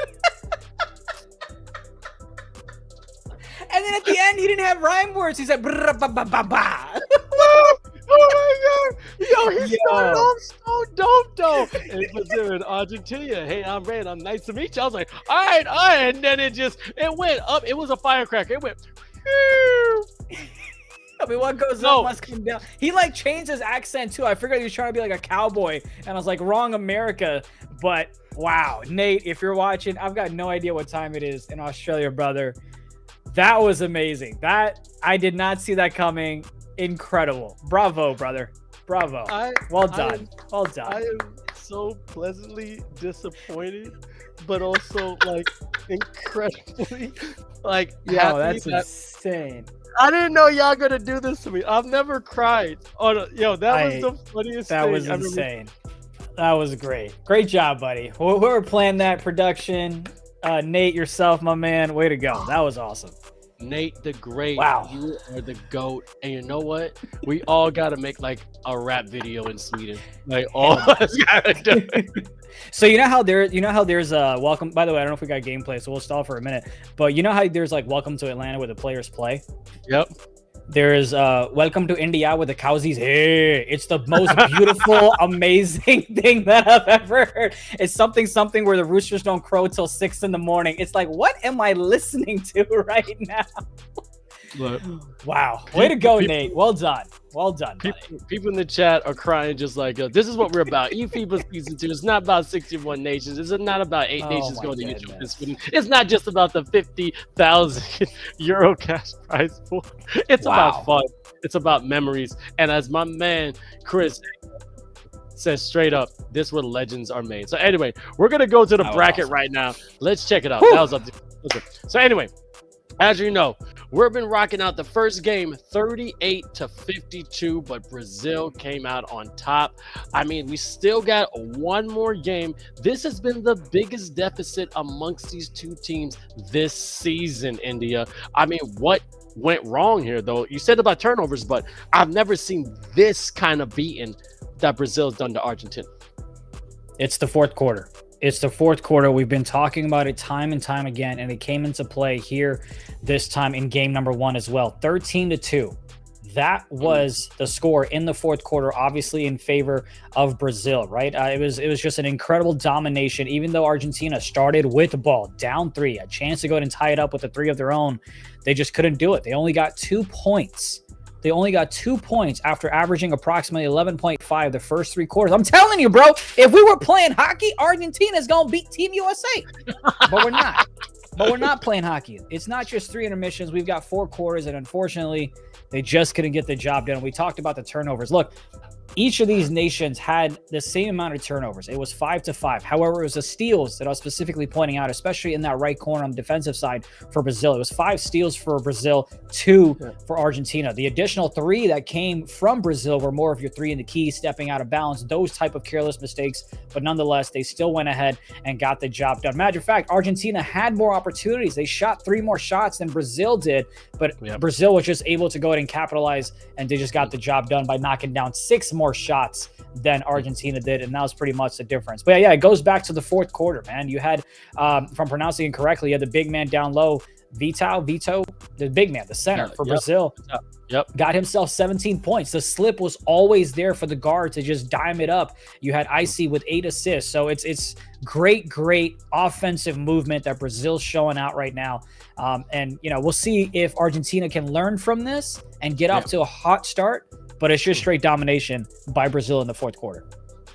And then at the end, he didn't have rhyme words. He said, brr, ba, ba, ba, ba. Oh my god! Yo, he started off so dope though. And Brazil and Argentina. Hey, I'm Red. I'm nice to meet you. I was like, all right. And then it went up. It was a firecracker. It went. I mean, what goes up must come down. He like changed his accent too. I figured he was trying to be like a cowboy, and I was like, wrong America. But wow, Nate, if you're watching, I've got no idea what time it is in Australia, brother. That was amazing. That I did not see that coming. Incredible. Bravo, brother. Bravo. Well done. Well done. I am so pleasantly disappointed, but also like incredibly like yo, that's insane. I didn't know y'all gonna do this to me. I've never cried. Oh no, yo, that was the funniest thing. That was insane. That was great. Great job, buddy. Whoever planned that production, Nate, yourself, my man, way to go. That was awesome. Nate the Great. Wow. You are the GOAT. And you know what? We all got to make like a rap video in Sweden. Like all of us got to do it. So you know how there's welcome. By the way, I don't know if we got gameplay, so we'll stall for a minute. But you know how there's like welcome to Atlanta where the players play. Yep. There's welcome to India with the _HE𝐄 𝐓𝐇𝐄. It's the most beautiful, amazing thing that I've ever heard. It's something where the roosters don't crow till 6 in the morning. It's like, what am I listening to right now? Look, wow. Way to go, Nate. Well done. Well done, buddy. People in the chat are crying just like, this is what we're about. eFiba Season 2. It's not about 61 nations. It's not about 8 nations going to Egypt this week. It's not just about the 50,000 euro cash prize pool. It's about fun. It's about memories. And as my man, Chris, says straight up, this is where legends are made. So anyway, we're going to go to the bracket right now. Let's check it out. That was up to So anyway, as you know, we've been rocking out the first game 38-52, but Brazil came out on top. I mean, we still got one more game. This has been the biggest deficit amongst these two teams this season, India. I mean, what went wrong here, though? You said about turnovers, but I've never seen this kind of beating that Brazil's done to Argentina. It's the fourth quarter. It's the fourth quarter. We've been talking about it time and time again, and it came into play here this time in game number 1 as well. 13-2. That was the score in the fourth quarter, obviously in favor of Brazil, right? It was just an incredible domination, even though Argentina started with the ball, down 3, a chance to go ahead and tie it up with a 3 of their own. They just couldn't do it. They only got 2 points. They only got 2 points after averaging approximately 11.5 the first 3 quarters. I'm telling you, bro, if we were playing hockey, Argentina's going to beat Team USA. But we're not. But we're not playing hockey. It's not just 3 intermissions. We've got 4 quarters, and unfortunately, they just couldn't get the job done. We talked about the turnovers. Look, each of these nations had the same amount of turnovers. It was 5-5. However, it was the steals that I was specifically pointing out, especially in that right corner on the defensive side for Brazil. It was 5 steals for Brazil, 2 for Argentina. The additional 3 that came from Brazil were more of your 3 in the key, stepping out of bounds, those type of careless mistakes. But nonetheless, they still went ahead and got the job done. Matter of fact, Argentina had more opportunities. They shot 3 more shots than Brazil did, but Brazil was just able to go ahead and capitalize, and they just got the job done by knocking down 6 more shots than Argentina did, and that was pretty much the difference. But yeah, it goes back to the fourth quarter, man. You had, if I'm pronouncing it correctly, you had the big man down low, Vito, the big man, the center for Brazil. Got himself 17 points. The slip was always there for the guard to just dime it up. You had 𝐓𝐶 with 8 assists. So it's great offensive movement that Brazil's showing out right now. And, you know, we'll see if Argentina can learn from this and get off to a hot start. But it's just straight domination by Brazil in the fourth quarter.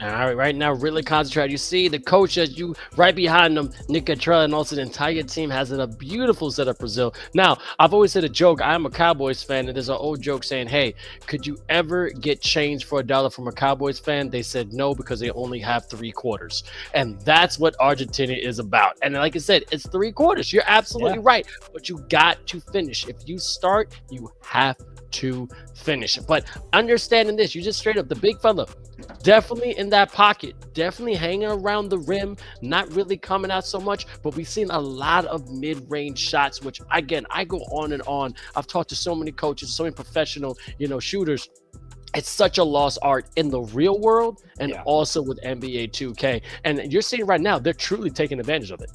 All right, right now, really concentrate. You see the coach as you right behind them, Nick Catrell, and also the entire team has a beautiful setup. Brazil. Now, I've always said a joke. I'm a Cowboys fan, and there's an old joke saying, "Hey, could you ever get change for $1 from a Cowboys fan?" They said no because they only have 3 quarters, and that's what Argentina is about. And like I said, it's 3 quarters. You're absolutely right, but you got to finish. If you start, you have to finish. But understanding this, you just straight up the big fella, definitely in that pocket, definitely hanging around the rim, not really coming out so much, but we've seen a lot of mid-range shots, which again, I go on and on. I've talked to so many coaches, so many professional, shooters. It's such a lost art in the real world and also with NBA 2K. And you're seeing right now, they're truly taking advantage of it.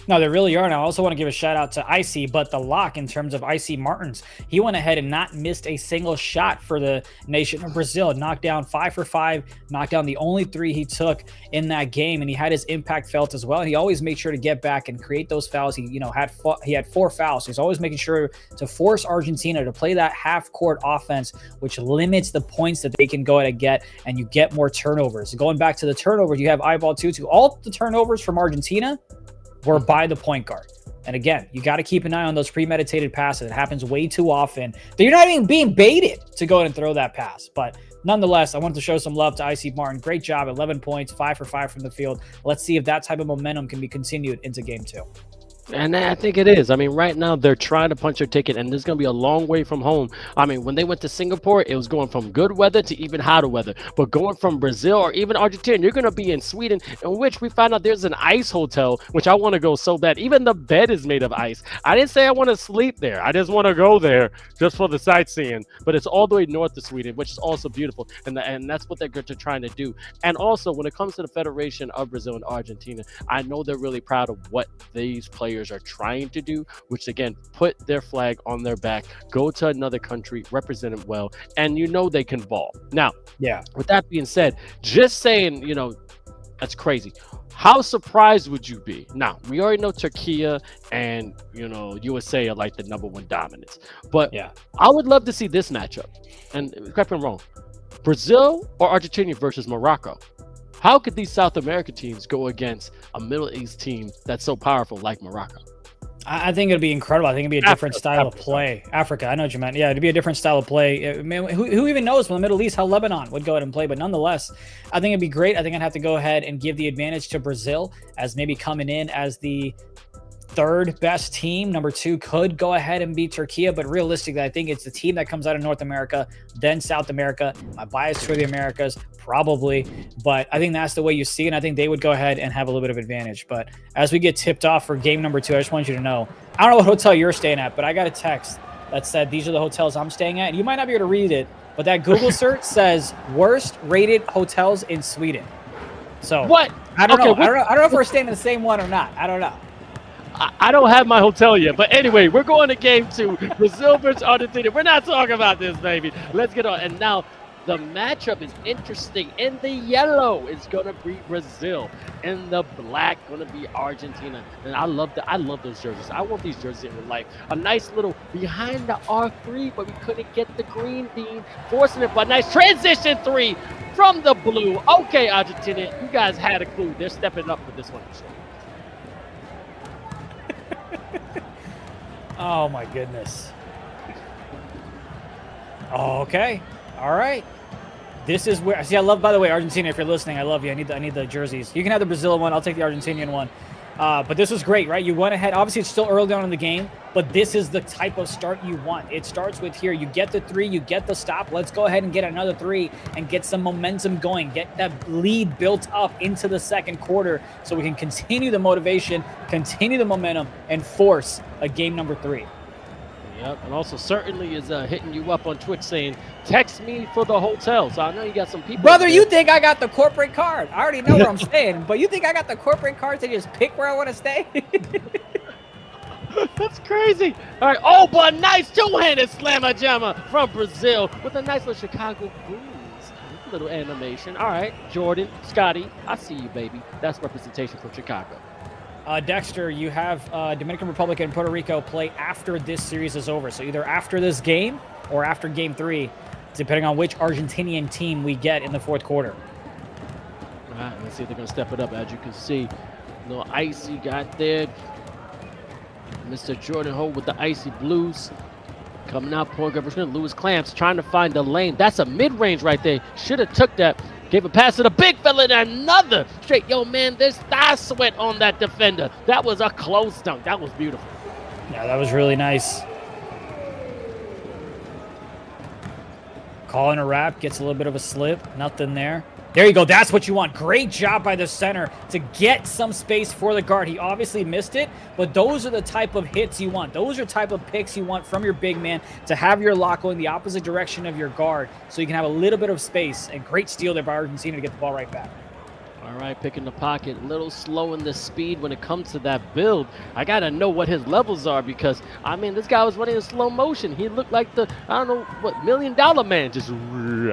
No, they really are. And I also want to give a shout out to 𝐓𝐶, but the lock in terms of 𝐓𝐶 Martins, he went ahead and not missed a single shot for the nation of Brazil. Knocked down 5 for 5, knocked down the only 3 he took in that game, and he had his impact felt as well. And he always made sure to get back and create those fouls. He had 4 fouls. So he's always making sure to force Argentina to play that half-court offense, which limits the points that they can go ahead and get, and you get more turnovers. Going back to the turnovers, you have eyeball 2-2. All the turnovers from Argentina were by the point guard. And again, you got to keep an eye on those premeditated passes. It happens way too often that you're not even being baited to go ahead and throw that pass. But nonetheless, I wanted to show some love to 𝐓𝐶 Martin. Great job, 11 points, 5 for 5 from the field. Let's see if that type of momentum can be continued into game 2. And I think it is. I mean, right now they're trying to punch their ticket, and this is going to be a long way from home. I mean, when they went to Singapore, it was going from good weather to even hotter weather. But going from Brazil or even Argentina, you're going to be in Sweden, in which we find out there's an ice hotel, which I want to go so bad. Even the bed is made of ice. I didn't say I want to sleep there. I just want to go there just for the sightseeing. But it's all the way north of Sweden, which is also beautiful. And that's what they're trying to do. And also, when it comes to the Federation of Brazil and Argentina, I know they're really proud of what these players are trying to do, which again, put their flag on their back, go to another country, represent it well, and you know they can ball. Now, yeah. With that being said, just saying, you know, that's crazy. How surprised would you be? Now, we already know Turkey and, you know, USA are like the #1 dominants, but yeah, I would love to see this matchup. And correct me if I'm wrong, Brazil or Argentina versus Morocco. How could these South American teams go against a Middle East team that's so powerful like Morocco? I think it'd be incredible. I think it'd be a different style of play. Africa, I know what you meant. Yeah, it'd be a different style of play. I mean, who even knows from the Middle East how Lebanon would go ahead and play? But nonetheless, I think it'd be great. I think I'd have to go ahead and give the advantage to Brazil as maybe coming in as the third best team. Number 2 could go ahead and beat Turkey, but realistically, I think it's the team that comes out of North America, then South America. My bias for the Americas, probably, but I think that's the way you see it, and I think they would go ahead and have a little bit of advantage. But as we get tipped off for game number 2, I just want you to know, I don't know what hotel you're staying at, but I got a text that said these are the hotels I'm staying at. You might not be able to read it, but that Google search says worst rated hotels in Sweden. So what? I don't know. I don't know if we're staying in the same one or not. I don't know. I don't have my hotel yet, but anyway, we're going to game 2, Brazil versus Argentina. We're not talking about this, baby. Let's get on. And now the matchup is interesting. In the yellow, it's going to be Brazil. In the black, going to be Argentina. And I love those jerseys. I want these jerseys in real life. A nice little behind the R3, but we couldn't get the green bean, forcing it. But nice transition 3 from the blue. Okay, Argentina, you guys had a clue. They're stepping up for this one. Oh my goodness. Okay. All right. This is where, see, I love, by the way, Argentina, if you're listening, I love you. I need the jerseys. You can have the Brazil one. I'll take the Argentinian one. But this was great, right? You went ahead. Obviously, it's still early on in the game, but this is the type of start you want. It starts with here. You get the 3, you get the stop. Let's go ahead and get another 3 and get some momentum going. Get that lead built up into the second quarter so we can continue the motivation, continue the momentum, and force a game number 3. Yep, and also certainly is hitting you up on Twitch saying, text me for the hotel. So I know you got some people. Brother, you think I got the corporate card? I already know what I'm saying, but you think I got the corporate card to just pick where I want to stay? That's crazy. All right. Oh, but nice two-handed slammer jammer from Brazil with a nice little Chicago Bulls little animation. All right, Jordan, Scotty, I see you, baby. That's representation from Chicago. Dexter, you have Dominican Republic and Puerto Rico play after this series is over. So either after this game or after game 3, depending on which Argentinian team we get in the fourth quarter. All right, let's see if they're going to step it up. As you can see, little icy got there. Mr. Jordan Ho with the icy blues. Coming out, point guard versus Lewis Clamps trying to find the lane. That's a mid-range right there. Should have took that. Gave a pass to the big fella and another straight. Yo, man, there's thigh sweat on that defender. That was a close dunk. That was beautiful. Yeah, that was really nice. Calling a wrap, gets a little bit of a slip. Nothing there. There you go. That's what you want. Great job by the center to get some space for the guard. He obviously missed it, but those are the type of hits you want. Those are type of picks you want from your big man to have your lock going the opposite direction of your guard so you can have a little bit of space. And great steal there by Argentina to get the ball right back. All right, picking the pocket, a little slow in the speed when it comes to that build. I got to know what his levels are because, I mean, this guy was running in slow motion. He looked like the, I don't know, what, $1 Million Man. Just, he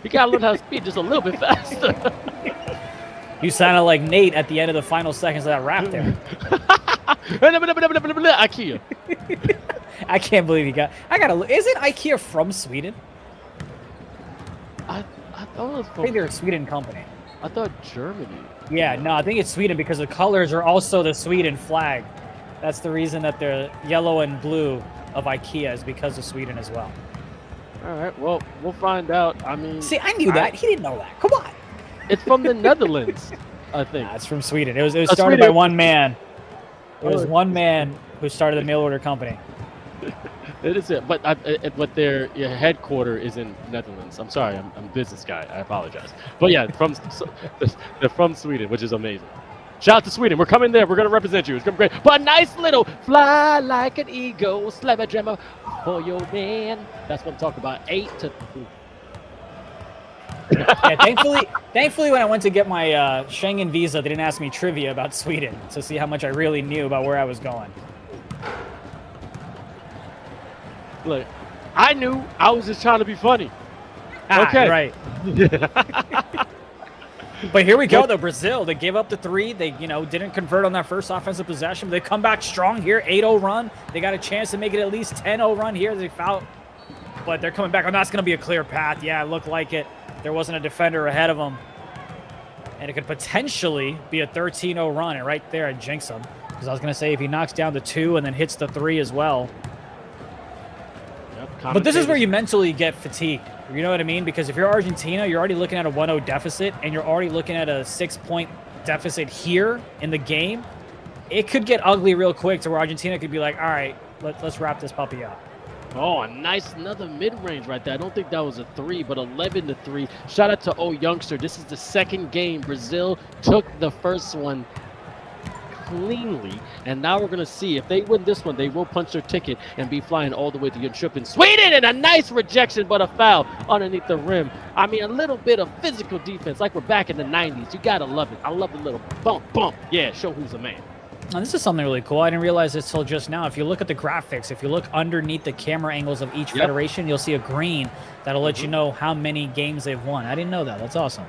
got to learn how to speed just a little bit faster. You sounded like Nate at the end of the final seconds of that rap there. IKEA. I can't believe he got, isn't IKEA from Sweden? I thought it was from, I think they're a Sweden company. I thought Germany. Yeah, no, I think it's Sweden because the colors are also the Sweden flag. That's the reason that they're yellow and blue of IKEA is because of Sweden as well. All right, well, we'll find out. I mean, see, I knew that. He didn't know that. Come on. It's from the Netherlands, I think. Nah, it's from Sweden. It was started by one man. There was one man who started the mail order company. It is it, but their headquarters is in Netherlands. I'm sorry, I'm a business guy. I apologize. But yeah, they're from Sweden, which is amazing. Shout out to Sweden. We're coming there. We're gonna represent you. It's gonna be great. But a nice little fly like an eagle, slap a drummer for your man. That's what I'm talking about. 8 to 3. Yeah, thankfully, when I went to get my Schengen visa, they didn't ask me trivia about Sweden to see how much I really knew about where I was going. Look, I knew. I was just trying to be funny. Okay, right. But here we go, though. Brazil, they gave up the 3. They, didn't convert on that first offensive possession. But they come back strong here, 8-0 run. They got a chance to make it at least 10-0 run here. They foul, but they're coming back. Oh, that's going to be a clear path. Yeah, it looked like it. There wasn't a defender ahead of them. And it could potentially be a 13-0 run. And right there, I jinx him. Because I was going to say, if he knocks down the 2 and then hits the 3 as well. Yep, but this is where you mentally get fatigued. You know what I mean? Because if you're Argentina, you're already looking at a 1-0 deficit, and you're already looking at a 6-point deficit here in the game. It could get ugly real quick to where Argentina could be like, all right, let's wrap this puppy up. Oh, another mid-range right there. I don't think that was a 3, but 11 to 3. Shout out to 𝐻𝐿𝐿. This is the second game. Brazil took the first one cleanly, and now we're going to see if they win this one, they will punch their ticket and be flying all the way to Jönköping, Sweden, and a nice rejection, but a foul underneath the rim. I mean, a little bit of physical defense like we're back in the 90s. You got to love it. I love the little bump. Yeah, show who's a man. Now, this is something really cool. I didn't realize this till just now. If you look at the graphics, if you look underneath the camera angles of each federation, you'll see a green that'll let you know how many games they've won. I didn't know that. That's awesome.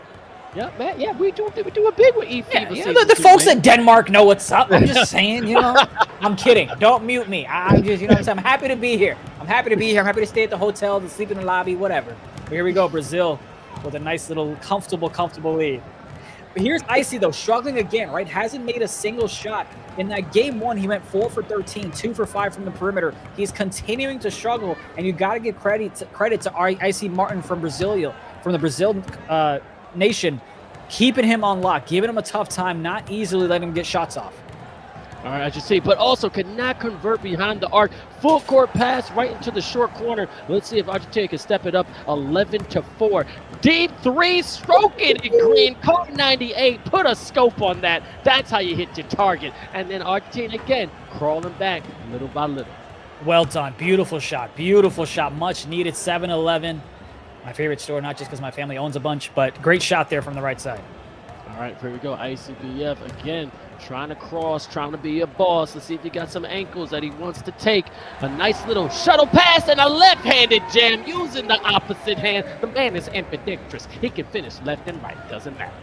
Yeah, man. Yeah, we do it big with eFiba. Yeah, the folks in Denmark know what's up. I'm just saying, I'm kidding. Don't mute me. I'm just, what I'm saying? I'm happy to be here. I'm happy to stay at the hotel, to sleep in the lobby, whatever. But here we go, Brazil with a nice little comfortable lead. But here's Icy, though, struggling again, right? Hasn't made a single shot. In that game 1, he went 4 for 13, 2 for 5 from the perimeter. He's continuing to struggle, and you got to give credit to Icy Martin from the Brazil nation, keeping him on lock, giving him a tough time, not easily letting him get shots off. All right, as you see, but also could not convert behind the arc. Full court pass right into the short corner. Let's see if Argentina can step it up. 11 to 4. Deep 3, stroking it green. Code 98, put a scope on that. That's how you hit your target. And then Argentina again, crawling back little by little. Well done. Beautiful shot. Much needed. 7-11. My favorite store, not just because my family owns a bunch, but great shot there from the right side. All right, here we go. ICBF again, trying to cross, trying to be a boss. Let's see if he got some ankles that he wants to take. A nice little shuttle pass and a left-handed jam using the opposite hand. The man is ambidextrous. He can finish left and right. Doesn't matter.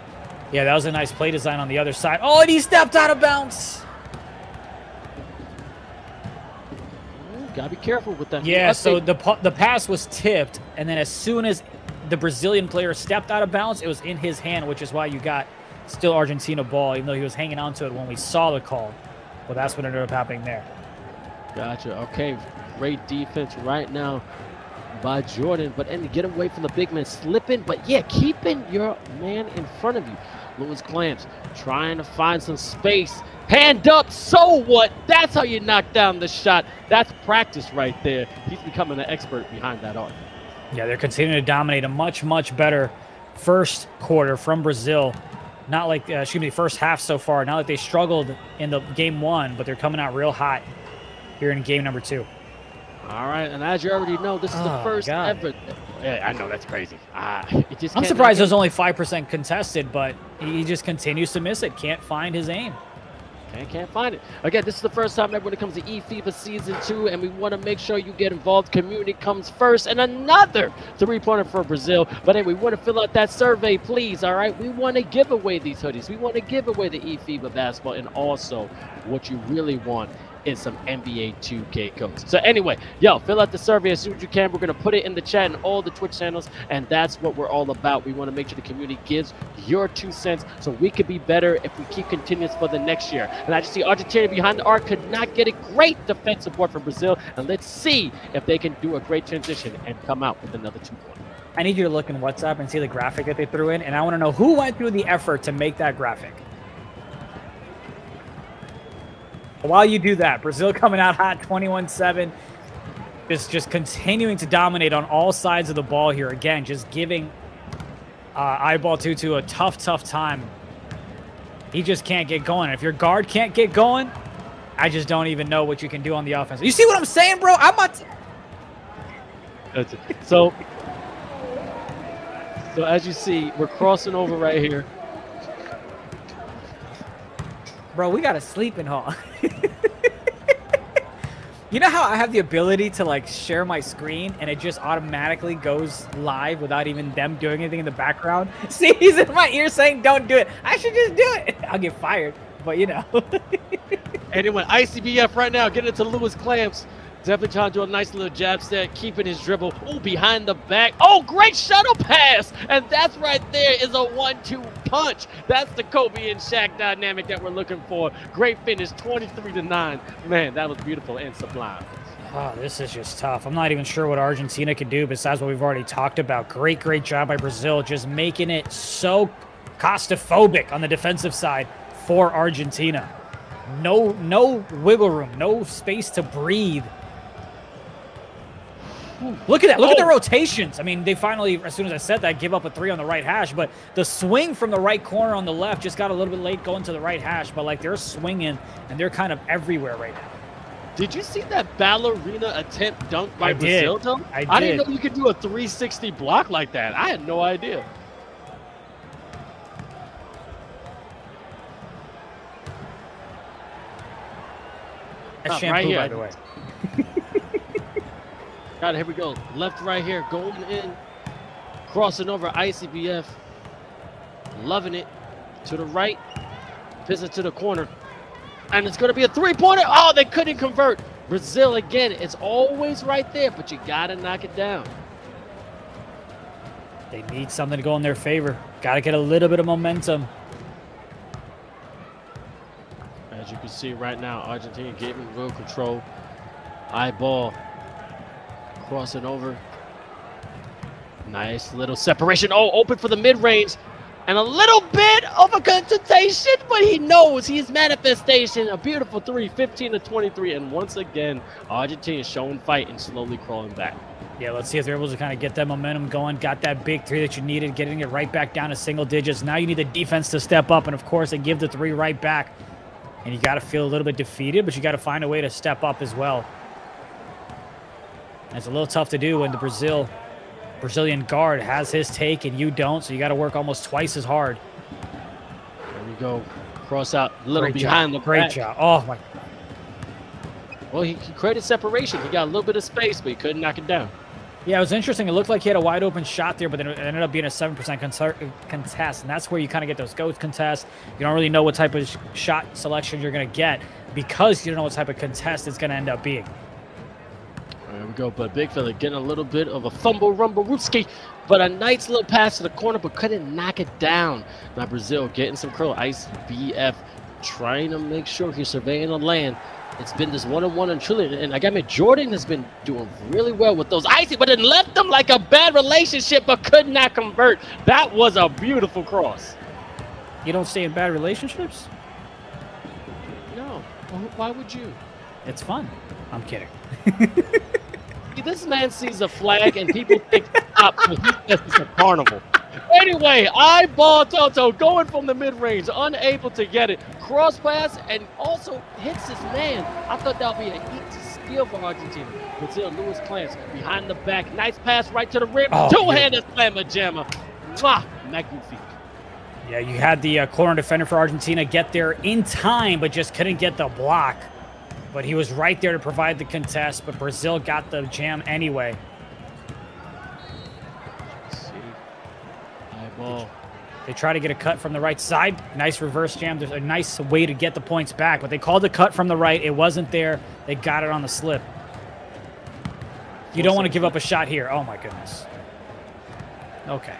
Yeah, that was a nice play design on the other side. Oh, and he stepped out of bounds. Gotta be careful with that. Yeah, so the pass was tipped, and then as soon as the Brazilian player stepped out of bounds, it was in his hand, which is why you got still Argentina ball, even though he was hanging on to it when we saw the call. Well, that's what ended up happening there. Gotcha. Okay, great defense right now by Jordan, but and to get away from the big man, slipping, but yeah, keeping your man in front of you. Louis Clamps trying to find some space. Hand up, so what? That's how you knock down the shot. That's practice right there. He's becoming an expert behind that arc. Yeah, they're continuing to dominate. A much better first quarter from Brazil. Not like, first half so far. Not like they struggled in the game 1, but they're coming out real hot here in game number 2. All right, and as you already know, this is the first ever. Yeah, I know, that's crazy. I'm surprised there's only 5% contested, but he just continues to miss it. Can't find his aim. Can't find it. Again, this is the first time ever when it comes to eFiba Season 2, and we want to make sure you get involved. Community comes first, and another 3-pointer for Brazil. But anyway, we want to fill out that survey, please, all right? We want to give away these hoodies. We want to give away the eFiba basketball, and also what you really want is some NBA 2K codes. So anyway, fill out the survey as soon as you can. We're going to put it in the chat and all the Twitch channels, and that's what we're all about. We want to make sure the community gives your 2 cents so we could be better if we keep continuous for the next year. And I just see Argentina behind the arc could not get a great defensive board from Brazil, and let's see if they can do a great transition and come out with another 2-pointer. I need you to look in WhatsApp and see the graphic that they threw in, and I want to know who went through the effort to make that graphic. While you do that, Brazil coming out hot, 21-7. Just continuing to dominate on all sides of the ball here. Again, just giving 𝐅𝐎𝐿 𝐂𝐄 a tough time. He just can't get going. If your guard can't get going, I just don't even know what you can do on the offense. You see what I'm saying, bro? I'm not... So as you see, we're crossing over right here. Bro, we got a sleeping hall. You know how I have the ability to like share my screen and it just automatically goes live without even them doing anything in the background? See, he's in my ear saying don't do it. I should just do it. I'll get fired, but you know. Anyway, ICBF right now getting into Lewis Clamps. Definitely trying to do a nice little jab step, keeping his dribble. Oh, behind the back. Oh, great shuttle pass. And that's right there is a 1-2 punch. That's the Kobe and Shaq dynamic that we're looking for. Great finish, 23-9. Man, that was beautiful and sublime. Oh, this is just tough. I'm not even sure what Argentina can do besides what we've already talked about. Great job by Brazil, just making it so claustrophobic on the defensive side for Argentina. No wiggle room, no space to breathe. Look at that. Look at the rotations. I mean, they finally, as soon as I said that, give up a 3 on the right hash. But the swing from the right corner on the left just got a little bit late going to the right hash. But, like, they're swinging, and they're kind of everywhere right now. Did you see that ballerina attempt dunk by Brazil, though? I didn't know you could do a 360 block like that. I had no idea. That's shampoo, by the way. Got it, here we go. Left, right here, going in. Crossing over ICBF. Loving it. To the right. Visit to the corner. And it's going to be a three-pointer. Oh, they couldn't convert. Brazil, again, it's always right there, but you got to knock it down. They need something to go in their favor. Got to get a little bit of momentum. As you can see right now, Argentina getting real control. Eyeball. Crossing over. Nice little separation. Oh, open for the mid-range. And a little bit of a contestation, but he knows he's manifestation. A beautiful 3, 15-23. And once again, Argentina showing fight and slowly crawling back. Yeah, let's see if they're able to kind of get that momentum going. Got that big 3 that you needed, getting it right back down to single digits. Now you need the defense to step up, and of course, they give the 3 right back. And you got to feel a little bit defeated, but you got to find a way to step up as well. And it's a little tough to do when the Brazilian guard has his take and you don't, so you got to work almost twice as hard. There we go. Cross out a little behind the back. Great job. Oh, my. Well, he created separation. He got a little bit of space, but he couldn't knock it down. Yeah, it was interesting. It looked like he had a wide open shot there, but then it ended up being a 7% contest, and that's where you kind of get those ghost contests. You don't really know what type of shot selection you're going to get because you don't know what type of contest it's going to end up being. There we go, but Big Fella getting a little bit of a fumble rumble rootski, but a nice little pass to the corner, but couldn't knock it down. Now Brazil getting some curl. ICBF trying to make sure he's surveying the land. It's been this one-on-one and truly, and I got me. Jordan has been doing really well with those icy, but it left them like a bad relationship, but could not convert. That was a beautiful cross. You don't stay in bad relationships? No. Why would you? It's fun. I'm kidding. This man sees a flag and people think stop, so he says it's a carnival. Anyway, eyeball Toto going from the mid-range, unable to get it. Cross pass and also hits his man. I thought that would be an easy steal for Argentina. Brazil, Lewis Clamps behind the back. Nice pass right to the rim. Oh, two-handed slammer jammer. Mwah, magnifique. Yeah, you had the corner defender for Argentina get there in time, but just couldn't get the block. But he was right there to provide the contest, but Brazil got the jam anyway. Eyeball. They try to get a cut from the right side. Nice reverse jam. There's a nice way to get the points back, but they called the cut from the right. It wasn't there. They got it on the slip. You don't want to give up a shot here. Oh, my goodness. Okay.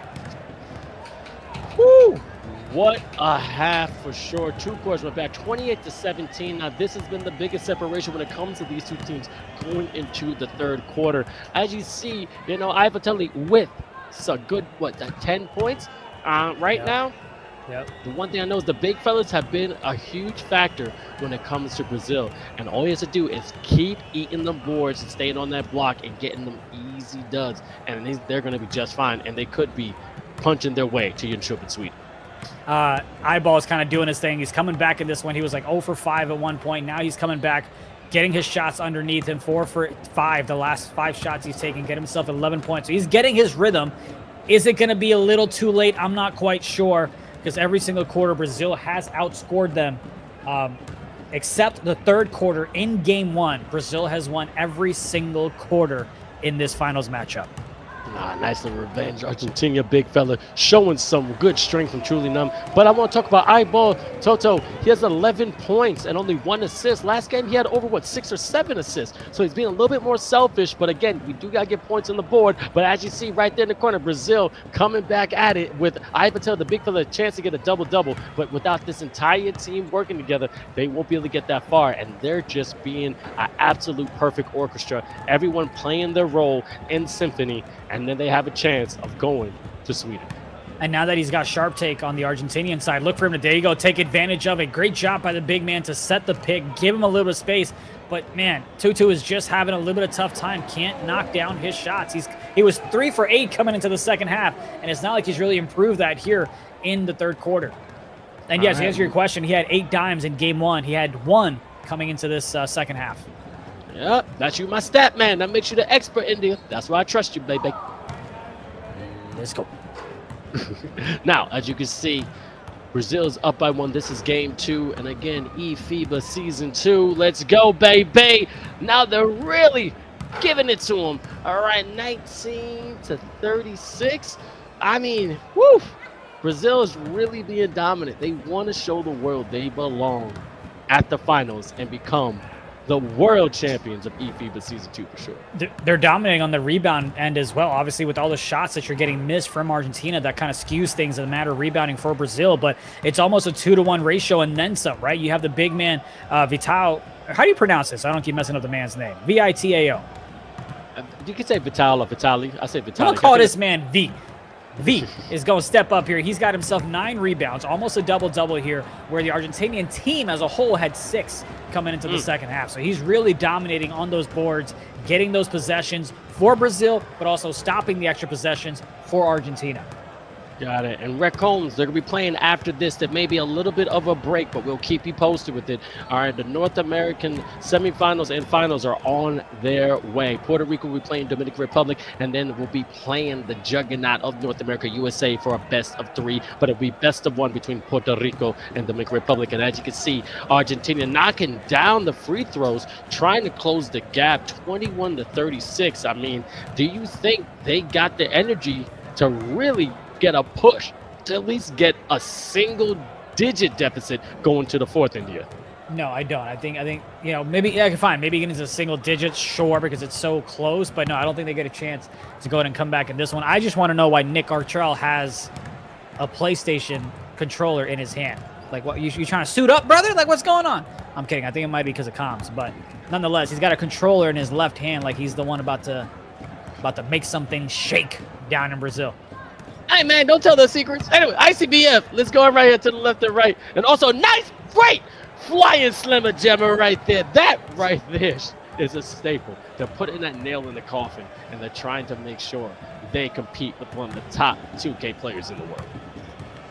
Woo! What a half for sure. Two quarters went back 28-17. Now, this has been the biggest separation when it comes to these two teams going into the third quarter. As you see, you know, 𝐼𝐿 with a good, 10 points right now. Yep. The one thing I know is the big fellas have been a huge factor when it comes to Brazil. And all he has to do is keep eating them boards and staying on that block and getting them easy duds. And they're going to be just fine. And they could be punching their way to Jönköping in Sweden. Eyeball is kind of doing his thing. He's coming back in this one. He was like 0 for 5 at one point. Now he's coming back, getting his shots underneath him. 4 for 5. The last 5 shots he's taken, get himself 11 points. So he's getting his rhythm. Is it going to be a little too late? I'm not quite sure, because every single quarter Brazil has outscored them, except the third quarter in game 1. Brazil has won every single quarter in this finals matchup. Nice little revenge. Argentina, big fella, showing some good strength from truly numb. But I want to talk about Eyeball Toto. He has 11 points and only 1 assist. Last game, he had over, 6 or 7 assists. So he's being a little bit more selfish. But again, we do got to get points on the board. But as you see right there in the corner, Brazil coming back at it with Eyeball, the big fella, a chance to get a double-double. But without this entire team working together, they won't be able to get that far. And they're just being an absolute perfect orchestra. Everyone playing their role in symphony. And then they have a chance of going to Sweden. And now that he's got Sharp Take on the Argentinian side, look for him to, there you go, take advantage of it. Great job by the big man to set the pick, give him a little bit of space. But man, Tutu is just having a little bit of tough time, can't knock down his shots. He was 3 for 8 coming into the second half, and it's not like he's really improved that here in the third quarter. And yes, to answer your question, he had 8 dimes in game 1. He had 1 coming into this second half. Yep, that's you, my stat man. That makes you the expert, India. That's why I trust you, baby. Let's go. Now, as you can see, Brazil's up by 1. This is game 2. And again, eFiba season 2. Let's go, baby. Now they're really giving it to them. All right, 19-36. I mean, woo. Brazil is really being dominant. They want to show the world they belong at the finals and become the world champions of eFiba season 2 for sure. They're dominating on the rebound end as well. Obviously, with all the shots that you're getting missed from Argentina, that kind of skews things in the matter of rebounding for Brazil. But it's almost a 2-to-1 ratio and then some, right? You have the big man, Vital. How do you pronounce this? I don't keep messing up the man's name. Vitao. You can say Vital or Vitali. I say Vitali. I'm going to call this man V. V is going to step up here. He's got himself 9 rebounds, almost a double-double here, where the Argentinian team as a whole had 6 coming into the second half. So he's really dominating on those boards, getting those possessions for Brazil, but also stopping the extra possessions for Argentina. Got it. And 𝐅𝐿𝐋𝐋𝐿, they're going to be playing after this. There may be a little bit of a break, but we'll keep you posted with it. All right, the North American semifinals and finals are on their way. Puerto Rico will be playing Dominican Republic, and then we'll be playing the juggernaut of North America, USA, for a best of 3. But it'll be best of 1 between Puerto Rico and Dominican Republic. And as you can see, Argentina knocking down the free throws, trying to close the gap, 21-36. I mean, do you think they got the energy to really get a push to at least get a single-digit deficit going to the fourth, India? No, I don't. I think you know, maybe fine. Maybe getting into single digits, sure, because it's so close. But no, I don't think they get a chance to go ahead and come back in this one. I just want to know why Nick Archel has a PlayStation controller in his hand. Like, what? You trying to suit up, brother? Like, what's going on? I'm kidding. I think it might be because of comms, but nonetheless, he's got a controller in his left hand, like he's the one about to make something shake down in Brazil. Hey, man, don't tell those secrets. Anyway, ICBF, let's go right here to the left and right. And also, nice, great flying slammer jammer right there. That right there is a staple. They're putting that nail in the coffin, and they're trying to make sure they compete with one of the top 2K players in the world.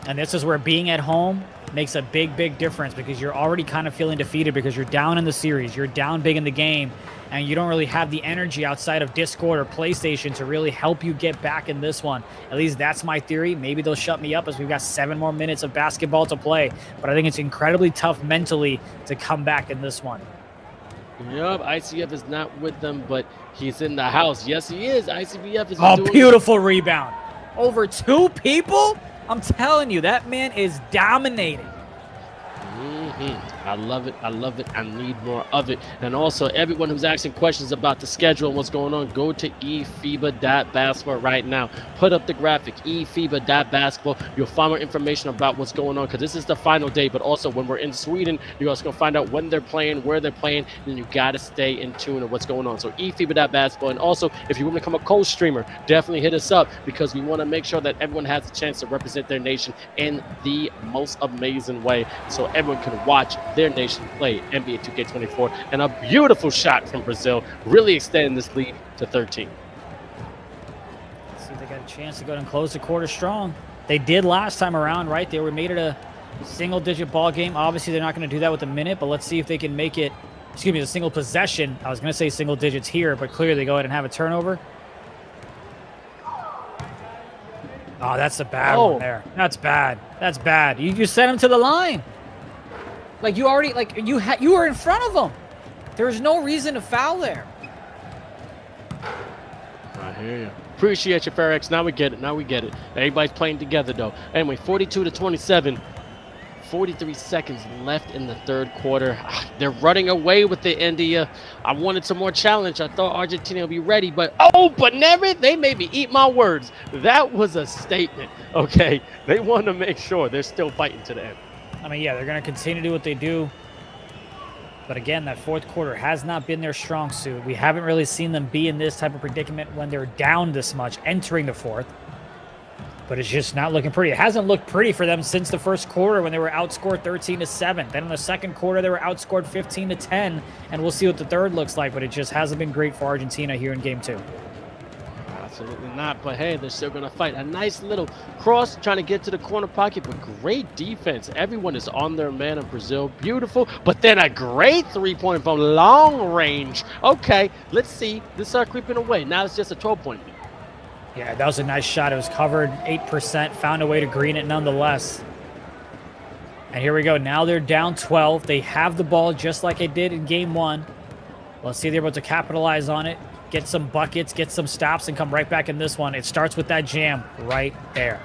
And this is where being at home makes a big, big difference, because you're already kind of feeling defeated because you're down in the series. You're down big in the game, and you don't really have the energy outside of Discord or PlayStation to really help you get back in this one. At least that's my theory. Maybe they'll shut me up as we've got 7 more minutes of basketball to play. But I think it's incredibly tough mentally to come back in this one. Yep, ICF is not with them, but he's in the house. Yes, he is. ICBF is doing Beautiful rebound. Over 2 people? I'm telling you, that man is dominating. I love it. I love it. I need more of it. And also, everyone who's asking questions about the schedule and what's going on, go to eFiba.basketball right now. Put up the graphic, eFiba.basketball. You'll find more information about what's going on because this is the final day. But also, when we're in Sweden, you're also going to find out when they're playing, where they're playing, and you got to stay in tune of what's going on. So eFiba.basketball. And also, if you want to become a co-streamer, definitely hit us up because we want to make sure that everyone has a chance to represent their nation in the most amazing way so everyone can watch their nation play NBA 2K24. And a beautiful shot from Brazil, really extending this lead to 13. Let's see if they got a chance to go ahead and close the quarter strong. They did last time around, right? They made it a single-digit ball game. Obviously, they're not going to do that with a minute, but let's see if they can make it, excuse me, a single possession. I was going to say single digits here, but clearly they go ahead and have a turnover. Oh, that's a bad one there. That's bad. That's bad. You sent him to the line. Like you already, like you were in front of him. There's no reason to foul there. I hear you. Appreciate you, FairX. Now we get it. Now we get it. Everybody's playing together, though. Anyway, 42-27. 43 seconds left in the third quarter. They're running away with the India. I wanted some more challenge. I thought Argentina would be ready, but never. They made me eat my words. That was a statement. Okay, they want to make sure they're still fighting to the end. I mean, yeah, they're going to continue to do what they do. But again, that fourth quarter has not been their strong suit. We haven't really seen them be in this type of predicament when they're down this much entering the fourth. But it's just not looking pretty. It hasn't looked pretty for them since the first quarter when they were outscored 13-7. Then in the second quarter, they were outscored 15-10. And we'll see what the third looks like, but it just hasn't been great for Argentina here in game 2. Absolutely not, but hey, they're still going to fight. A nice little cross trying to get to the corner pocket, but great defense. Everyone is on their man of Brazil. Beautiful, but then a great three-point from long range. Okay, let's see. This is creeping away. Now it's just a 12-point lead. Yeah, that was a nice shot. It was covered 8%, found a way to green it nonetheless. And here we go. Now they're down 12. They have the ball just like they did in game 1. Let's see if they're able to capitalize on it. Get some buckets, get some stops, and come right back in this one. It starts with that jam right there.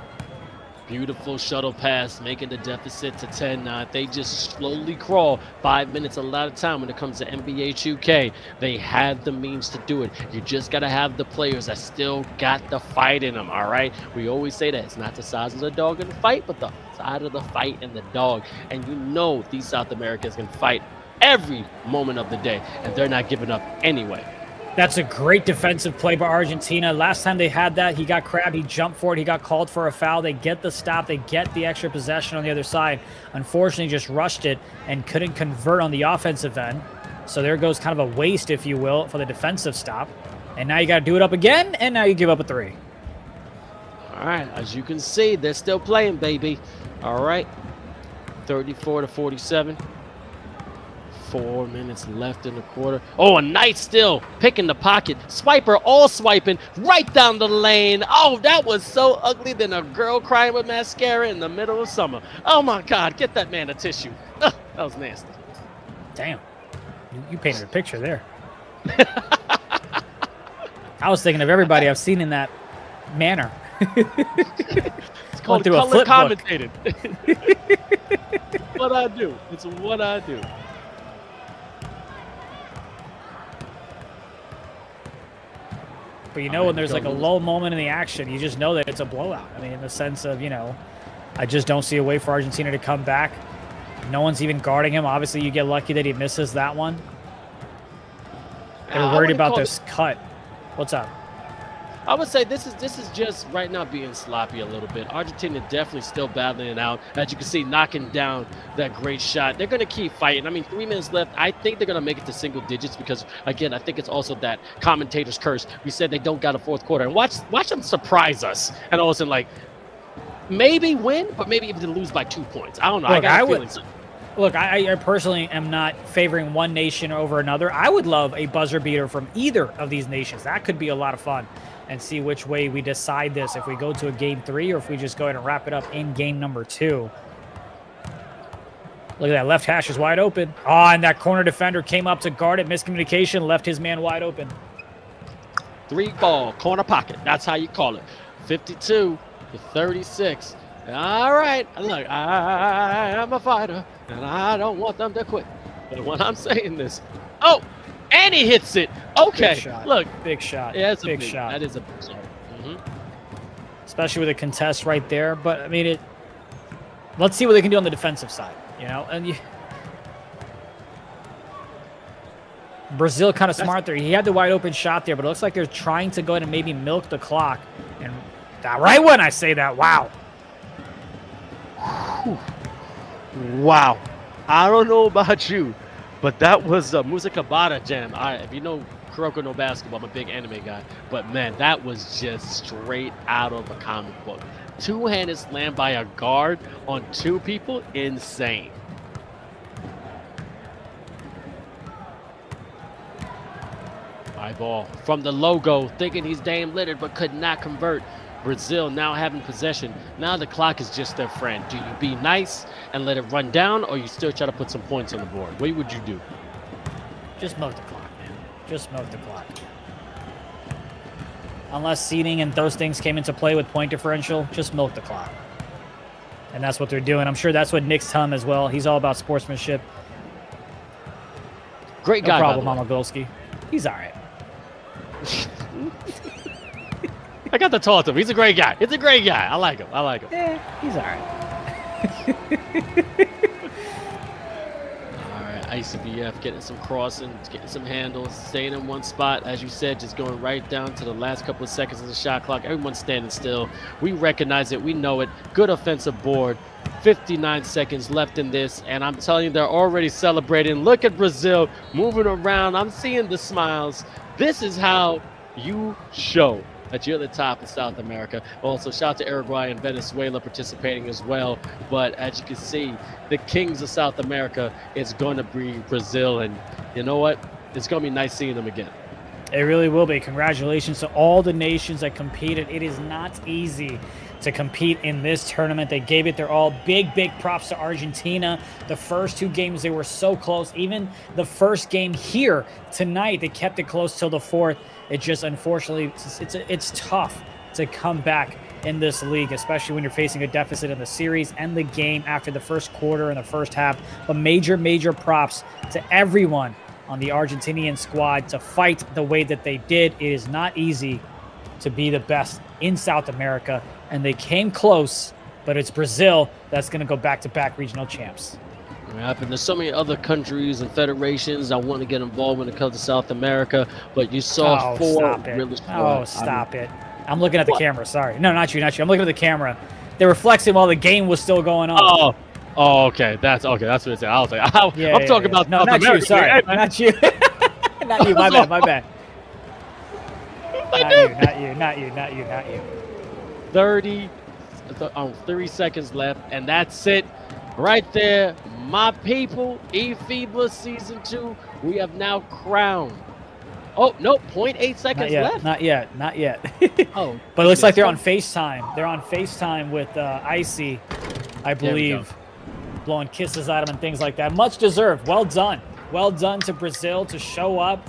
Beautiful shuttle pass, making the deficit to 10 now. They just slowly crawl. 5 minutes, a lot of time when it comes to NBA 2K. They have the means to do it. You just got to have the players that still got the fight in them, all right? We always say that. It's not the size of the dog in the fight, but the side of the fight and the dog. And you know these South Americans can fight every moment of the day, and they're not giving up anyway. That's a great defensive play by Argentina. Last time they had that, he got crabbed, he jumped for it, he got called for a foul. They get the stop, they get the extra possession on the other side. Unfortunately, just rushed it and couldn't convert on the offensive end. So there goes kind of a waste, if you will, for the defensive stop. And now you got to do it up again, and now you give up a 3. All right, as you can see, they're still playing, baby. All right, 34-47. 4 minutes left in the quarter. Oh, a nice steal. Picking the pocket. Swiper all swiping right down the lane. Oh, that was so ugly than a girl crying with mascara in the middle of summer. Oh, my God. Get that man a tissue. Ugh, that was nasty. Damn. You painted a picture there. I was thinking of everybody I've seen in that manner. It's called color commentated. What I do. It's what I do. But you know, when there's like a lull moment in the action, you just know that it's a blowout. I mean, in the sense of, you know, I just don't see a way for Argentina to come back. No one's even guarding him. Obviously, you get lucky that he misses that one. They're worried about this cut. What's up? I would say this is just right now being sloppy a little bit. Argentina definitely still battling it out. As you can see, knocking down that great shot. They're going to keep fighting. I mean, 3 minutes left. I think they're going to make it to single digits because, again, I think it's also that commentator's curse. We said they don't got a fourth quarter. And watch them surprise us. And all of a sudden, like, maybe win, but maybe even lose by 2 points. I don't know. Look, I got a feeling. Look, I personally am not favoring one nation over another. I would love a buzzer beater from either of these nations. That could be a lot of fun. And see which way we decide this, if we go to a game 3 or if we just go ahead and wrap it up in game number 2. Look at that, left hash is wide open. Oh, and that corner defender came up to guard it. Miscommunication, left his man wide open. 3 ball, corner pocket. That's how you call it. 52-36. All right, look, I am a fighter, and I don't want them to quit. But when I'm saying this, oh, and he hits it. Okay, Big shot. look, Big shot. yeah, it's a big shot. That is a big shot. Especially with a contest right there. But I mean, let's see what they can do on the defensive side. You know, and Brazil kind of smart there. He had the wide open shot there, but it looks like they're trying to go ahead and maybe milk the clock. And that right when I say that, wow. Wow. I don't know about you, but that was a Musakabata jam. If you know Kuroko no basketball, I'm a big anime guy. But man, that was just straight out of a comic book. Two-handed slam by a guard on two people, insane. High ball from the logo, thinking he's Dame Lillard, but could not convert. Brazil now having possession. Now the clock is just their friend. Do you be nice and let it run down, or you still try to put some points on the board? What would you do? Just milk the clock, man. Just milk the clock. Unless seeding and those things came into play with point differential, just milk the clock. And that's what they're doing. I'm sure that's what Nick's telling him as well. He's all about sportsmanship. Great No guy, problem, by the way. Mamagolski. He's all right. I got to talk to him. He's a great guy. He's a great guy. I like him. I like him. Yeah, he's all right. All right, ICBF getting some crossing, getting some handles, staying in one spot. As you said, just going right down to the last couple of seconds of the shot clock. Everyone's standing still. We recognize it. We know it. Good offensive board. 59 seconds left in this, and I'm telling you, they're already celebrating. Look at Brazil moving around. I'm seeing the smiles. This is how you show that you're the top of South America. Also, shout out to Uruguay and Venezuela participating as well. But as you can see, the kings of South America is going to be Brazil. And you know what? It's going to be nice seeing them again. It really will be. Congratulations to all the nations that competed. It is not easy to compete in this tournament. They gave it their all. Big props to Argentina. The first two games, they were so close. Even the first game here tonight, they kept it close till the fourth. It just, unfortunately, it's tough to come back in this league, especially when you're facing a deficit in the series and the game after the first quarter and the first half. But major props to everyone on the Argentinian squad to fight the way that they did. It is not easy to be the best in South America, and they came close, but it's Brazil that's going to go back-to-back regional champs. And there's so many other countries and federations that want to get involved when it comes to South America, but you saw four really strong. Oh, stop it. I'm looking at the camera, sorry. No, not you. I'm looking at the camera. They were flexing while the game was still going on. Oh, okay. That's what it said. I was like, I'm talking about no, South not America. you. Sorry, Hey, not you. Not you. My bad. Not you. 30 seconds left, and that's it right there. My people, eFiba Season 2, we have now crowned. Oh, no, 0.8 seconds left. Not yet. Oh, but it looks like they're on FaceTime. They're on FaceTime with Icy, I believe, blowing kisses at him and things like that. Much deserved. Well done. Well done to Brazil to show up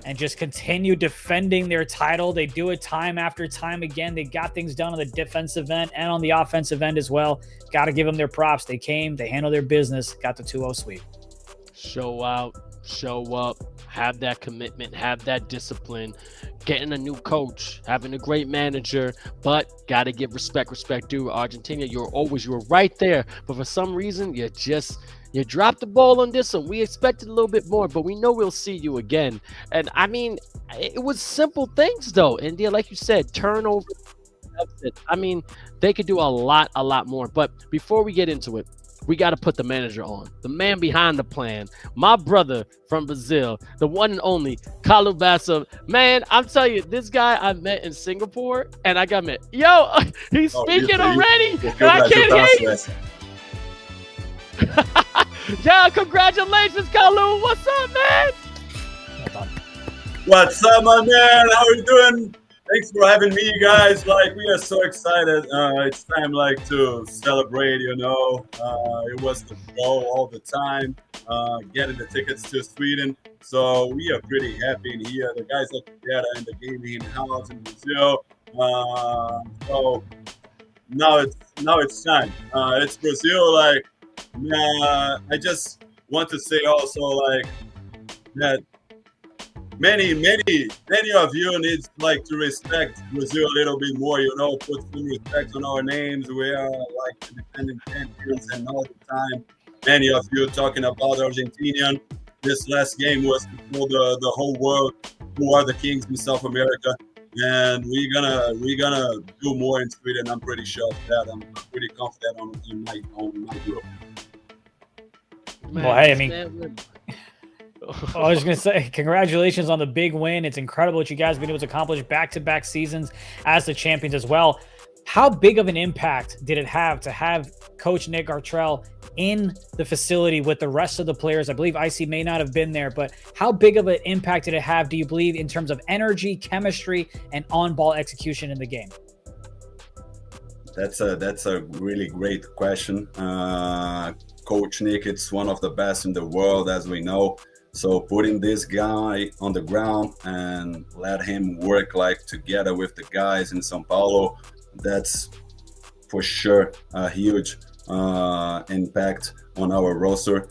and just continue defending their title. They do it time after time again. They got things done on the defensive end and on the offensive end as well. Got to give them their props. They came, they handled their business, got the 2-0 sweep. Show out, show up, have that commitment, have that discipline, getting a new coach, having a great manager, but got to give respect due. Argentina, you're right there, but for some reason, you dropped the ball on this one. We expected a little bit more, but we know we'll see you again. And I mean, it was simple things though. And yeah, like you said, turnover. I mean, they could do a lot more. But before we get into it, we got to put the manager on, the man behind the plan, my brother from Brazil, the one and only 𝐂𝐓. Man, I'm telling you, this guy I met in Singapore, and I got met. Yo, he's speaking already. I can't hear you. Yeah, congratulations, 𝐂𝐓. What's up, man? What's up, my man? How are you doing? Thanks for having me, guys. Like, we are so excited. It's time, like, to celebrate, you know. It was the show all the time, getting the tickets to Sweden. So we are pretty happy in here. The guys are together in the gaming house in Brazil. So now it's time. It's Brazil. Like, I just want to say also like that many of you needs like to respect Brazil a little bit more. You know, put some respect on our names. We are like the defending champions, and all the time, many of you talking about Argentinian. This last game was to show the whole world who are the kings in South America. And we're gonna do more in Sweden. I'm pretty sure of that. I'm pretty confident in my group. Well, hey, I mean, I was going to say, congratulations on the big win. It's incredible what you guys have been able to accomplish back-to-back seasons as the champions as well. How big of an impact did it have to have Coach Nick Gartrell in the facility with the rest of the players? I believe 𝐓𝐶 may not have been there, but how big of an impact did it have, do you believe, in terms of energy, chemistry, and on-ball execution in the game? That's a really great question. Coach Nick, it's one of the best in the world, as we know. So putting this guy on the ground and let him work like together with the guys in São Paulo, that's for sure a huge impact on our roster.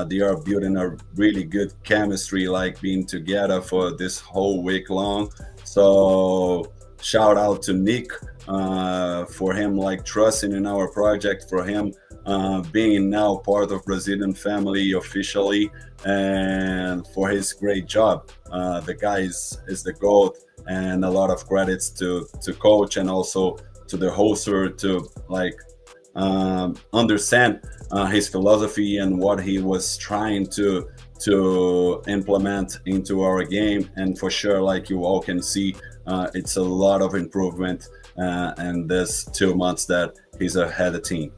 They are building a really good chemistry, like being together for this whole week long. So shout out to Nick for him like trusting in our project, for him being now part of Brazilian family officially, and for his great job. The guy is the GOAT, and a lot of credits to coach and also to the hoster to like understand his philosophy and what he was trying to implement into our game. And for sure, like you all can see, it's a lot of improvement in this 2 months that he's ahead of the team.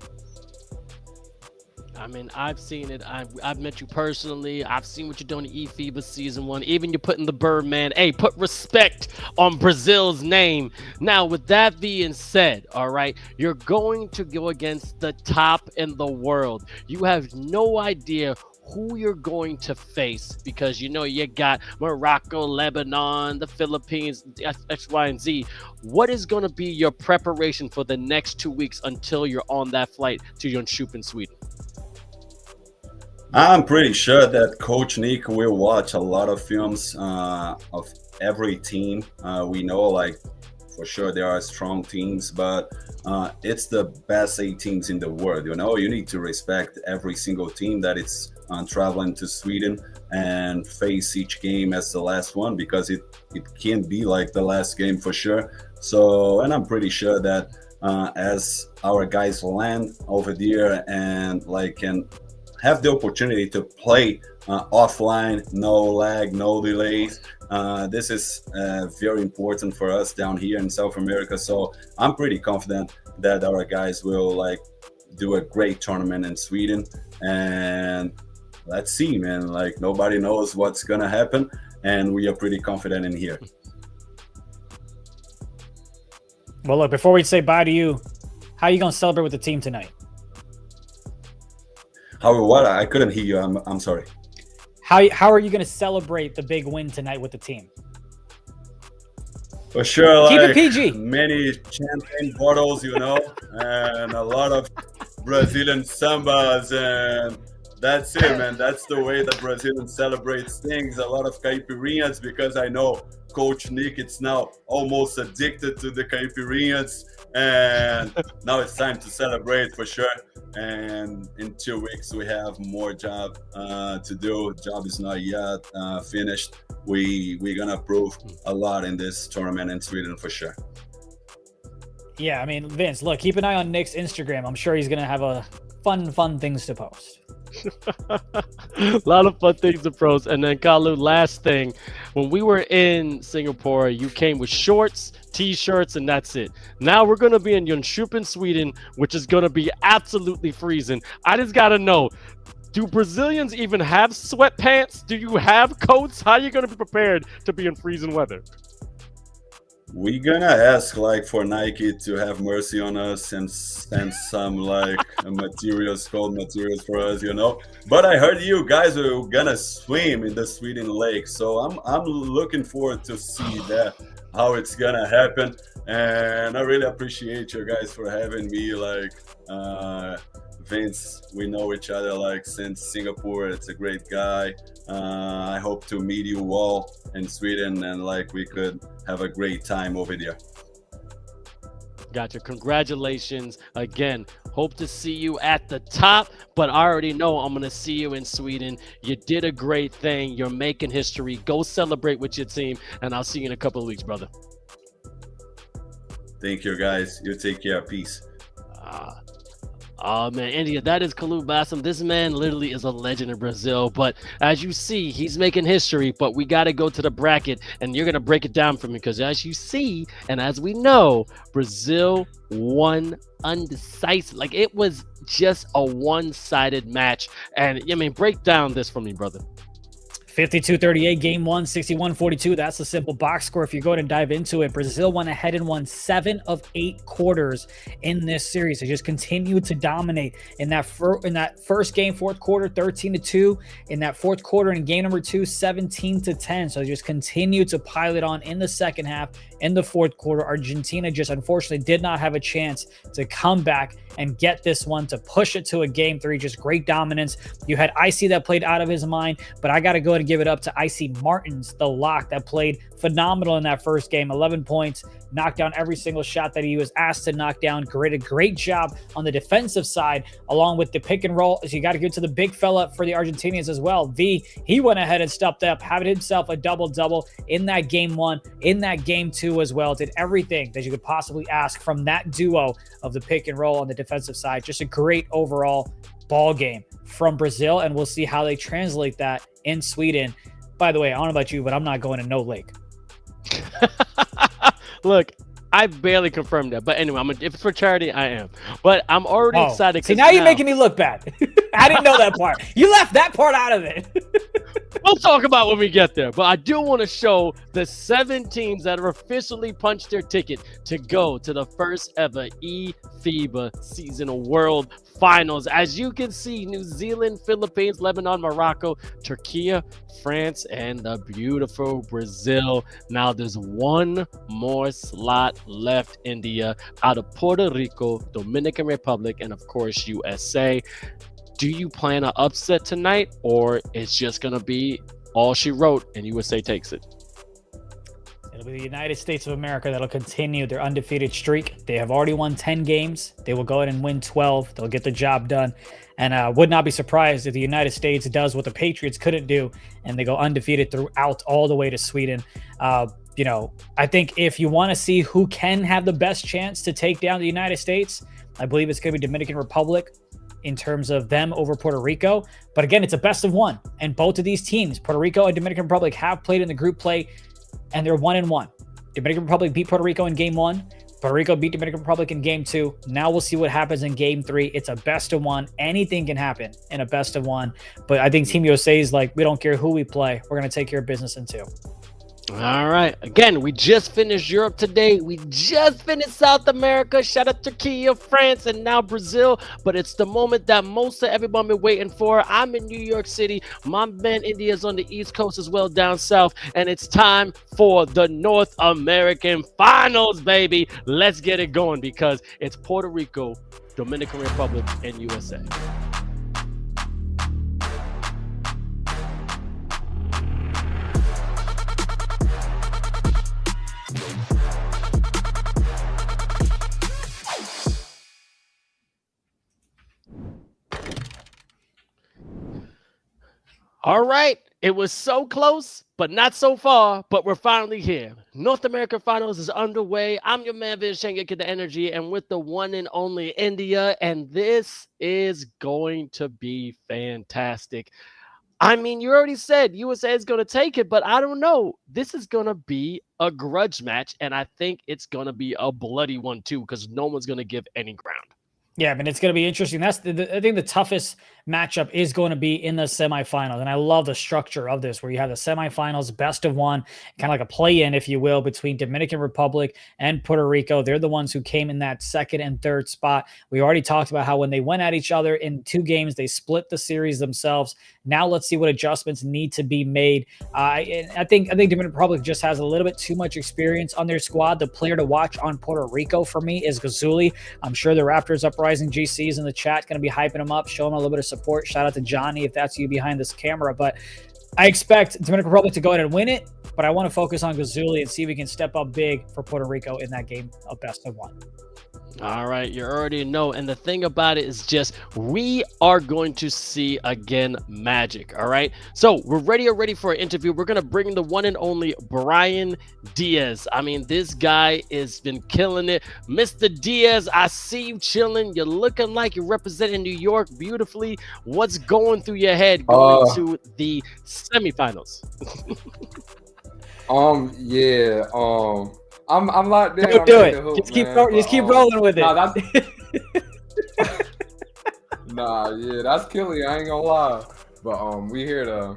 I mean, I've seen it. I've met you personally. I've seen what you're doing in eFiba Season 1. Even you're putting the Birdman. Hey, put respect on Brazil's name. Now, with that being said, all right, you're going to go against the top in the world. You have no idea who you're going to face, because you know you got Morocco, Lebanon, the Philippines, X, Y, and Z. What is going to be your preparation for the next 2 weeks until you're on that flight to Jönköping, Sweden? I'm pretty sure that Coach Nick will watch a lot of films of every team. We know, like, for sure there are strong teams, but it's the best 8 teams in the world. You know, you need to respect every single team that is traveling to Sweden and face each game as the last one, because it can be like the last game for sure. So, and I'm pretty sure that as our guys land over there and like can have the opportunity to play offline, no lag, no delays. This is very important for us down here in South America. So I'm pretty confident that our guys will like do a great tournament in Sweden. And let's see, man, like nobody knows what's gonna happen, and we are pretty confident in here. Well, look, before we say bye to you, how are you gonna celebrate with the team tonight? What? I couldn't hear you. I'm sorry. How are you going to celebrate the big win tonight with the team? For sure, keep like it PG. Many champagne bottles, you know, and a lot of Brazilian sambas, and that's it, man. That's the way that Brazilian celebrates things. A lot of caipirinhas, because I know Coach Nick, it's now almost addicted to the caipirinhas, and now it's time to celebrate for sure. And in 2 weeks we have more job to do. Job is not yet finished. We're gonna prove a lot in this tournament in Sweden for sure. Yeah, I mean, Vince, look, keep an eye on Nick's Instagram. I'm sure he's gonna have a fun things to post. A lot of fun things to post. And then Kalu, last thing, when we were in Singapore, you came with shorts, t-shirts, and that's it. Now we're gonna be in Jönköping, Sweden, which is gonna be absolutely freezing. I just gotta know, do Brazilians even have sweatpants? Do you have coats? How are you gonna be prepared to be in freezing weather? we gonna ask like for Nike to have mercy on us and send some like materials, cold materials for us, you know. But I heard you guys are gonna swim in the Sweden lake, so I'm looking forward to see that, how it's gonna happen. And I really appreciate you guys for having me. Like Vince, we know each other like since Singapore. It's a great guy. I hope to meet you all in Sweden and like we could have a great time over there. Gotcha. Congratulations again. Hope to see you at the top, but I already know I'm going to see you in Sweden. You did a great thing. You're making history. Go celebrate with your team, and I'll see you in a couple of weeks, brother. Thank you, guys. You take care. Peace. Oh man, India, that is 𝐂𝐄 𝐓𝐇𝐄. This man literally is a legend in Brazil. But as you see, he's making history. But we got to go to the bracket, and you're going to break it down for me because as you see, and as we know, Brazil won undecisive. Like it was just a one-sided match. And I mean, break down this for me, brother. 52-38, game one, 61-42. That's the simple box score. If you go ahead and dive into it, Brazil went ahead and won 7 of 8 quarters in this series. They just continued to dominate in that first game, fourth quarter, 13-2. In that fourth quarter, in game number 2, 17-10. So they just continued to pile it on in the second half. In the fourth quarter, Argentina just unfortunately did not have a chance to come back and get this one, to push it to a game 3. Just great dominance. You had 𝐼𝐶 that played out of his mind, but I got to go ahead and give it up to 𝐼𝐶 Martins, the lock, that played phenomenal in that first game. 11 points, knocked down every single shot that he was asked to knock down. A great job on the defensive side, along with the pick and roll. So you got to give it to the big fella for the Argentinians as well. V, he went ahead and stepped up, having himself a double-double in that game 1, in that game 2 as well. Did everything that you could possibly ask from that duo of the pick and roll on the defensive side. Just a great overall ball game from Brazil, and we'll see how they translate that in Sweden. By the way, I don't know about you, but I'm not going to no lake. Look, I barely confirmed that, but anyway, if it's for charity, I am. But I'm already excited. See, now you're making me look bad. I didn't know that part. You left that part out of it. We'll talk about when we get there, but I do want to show the 7 teams that have officially punched their ticket to go to the first ever eFiba Season World Finals. As you can see, New Zealand, Philippines, Lebanon, Morocco, Turkey, France, and the beautiful Brazil. Now there's one more slot left, India, out of Puerto Rico, Dominican Republic, and of course USA. Do you plan an upset tonight, or it's just going to be all she wrote and USA takes it? It'll be the United States of America that'll continue their undefeated streak. They have already won 10 games. They will go ahead and win 12. They'll get the job done. And would not be surprised if the United States does what the Patriots couldn't do, and they go undefeated throughout all the way to Sweden. You know, I think if you want to see who can have the best chance to take down the United States, I believe it's going to be Dominican Republic, in terms of them over Puerto Rico. But again, it's a best of 1. And both of these teams, Puerto Rico and Dominican Republic, have played in the group play, and they're 1-1. Dominican Republic beat Puerto Rico in game 1. Puerto Rico beat Dominican Republic in game 2. Now we'll see what happens in game 3. It's a best of 1. Anything can happen in a best of 1. But I think Team USA is like, we don't care who we play. We're going to take care of business in 2. All right. Again, we just finished Europe today. We just finished South America. Shout out to Turkey, France, and now Brazil. But it's the moment that most of everyone been waiting for. I'm in New York City. My man India's on the East Coast as well, down south. And it's time for the North American Finals, baby. Let's get it going because it's Puerto Rico, Dominican Republic, and USA. All right, it was so close, but not so far, but we're finally here. North American Finals is underway. I'm your man, 𝐷 𝐷, and with the one and only India, and this is going to be fantastic. I mean, you already said USA is going to take it, but I don't know. This is going to be a grudge match, and I think it's going to be a bloody one, too, because no one's going to give any ground. Yeah, I mean, it's going to be interesting. That's I think the toughest matchup is going to be in the semifinals. And I love the structure of this, where you have the semifinals, best of one, kind of like a play-in, if you will, between Dominican Republic and Puerto Rico. They're the ones who came in that second and third spot. We already talked about how when they went at each other in 2 games, they split the series themselves. Now let's see what adjustments need to be made. I think Dominican Republic just has a little bit too much experience on their squad. The player to watch on Puerto Rico for me is 𝐐𝐂. I'm sure the Raptors Uprising GCs in the chat going to be hyping him up, showing him a little bit of support. Shout out to Johnny if that's you behind this camera. But I expect Dominican Republic to go ahead and win it, but I want to focus on 𝐐𝐂 and see if we can step up big for Puerto Rico in that game of best of one. All right, you already know. And the thing about it is just we are going to see again magic. All right, so we're ready for an interview. We're going to bring the one and only Brian Diaz. I mean, this guy has been killing it. Mr. Diaz, I see you chilling. You're looking like you're representing New York beautifully. What's going through your head going to the semifinals? I'm locked in. Don't do it. Hoop, just keep rolling with it. Nah, that's Killy. I ain't gonna lie. But we here to.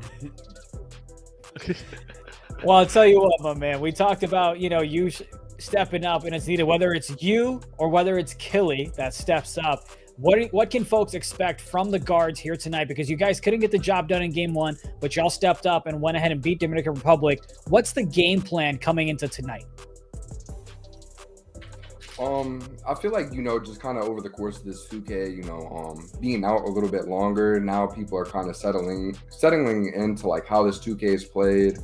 Well, I'll tell you what, my man. We talked about you stepping up, and it's needed whether it's you or whether it's Killy that steps up. What can folks expect from the guards here tonight? Because you guys couldn't get the job done in game 1, but y'all stepped up and went ahead and beat Dominican Republic. What's the game plan coming into tonight? I feel like, just kind of over the course of this 2K, being out a little bit longer, now people are kind of settling into like how this 2K is played.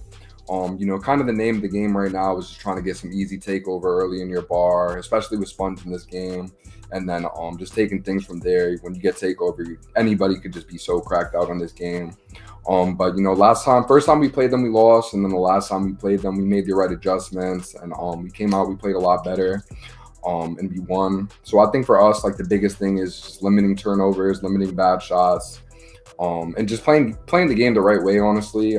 Kind of the name of the game right now is just trying to get some easy takeover early in your bar, especially with Sponge in this game. And then just taking things from there. When you get takeover, anybody could just be so cracked out on this game. But first time we played them, we lost. And then the last time we played them, we made the right adjustments. And we came out, we played a lot better. And we won. So I think for us, like the biggest thing is just limiting turnovers, limiting bad shots, and just playing the game the right way, honestly.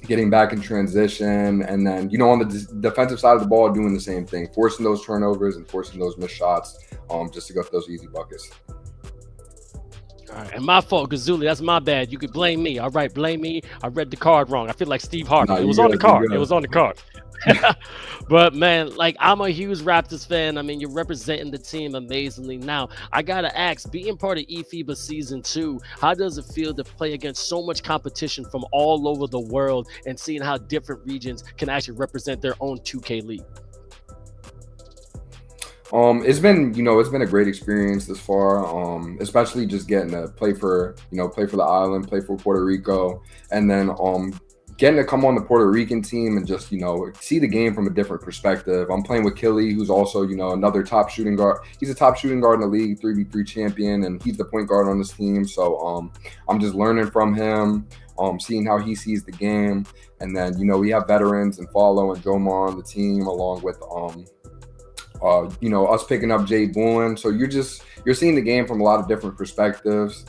Getting back in transition, and then on the defensive side of the ball, doing the same thing, forcing those turnovers and forcing those missed shots, just to get those easy buckets. All right, and my fault, 𝐐𝐂. That's my bad. You could blame me. All right, blame me. I read the card wrong. I feel like Steve Harvey. It was on the card. It was on the card. But man, like, I'm a huge Raptors fan. I mean, you're representing the team amazingly. Now, I gotta ask, being part of eFiba Season 2, how does it feel to play against so much competition from all over the world and seeing how different regions can actually represent their own 2K league? It's been a great experience this far, especially just getting to play for the island, play for Puerto Rico, and then getting to come on the Puerto Rican team and just see the game from a different perspective. I'm playing with Killy, who's also another top shooting guard. He's a top shooting guard in the league, 3v3 champion, and he's the point guard on this team. So I'm just learning from him, seeing how he sees the game, and then we have veterans and Follow and Jomar on the team, along with us picking up Jay Boone. So you're seeing the game from a lot of different perspectives.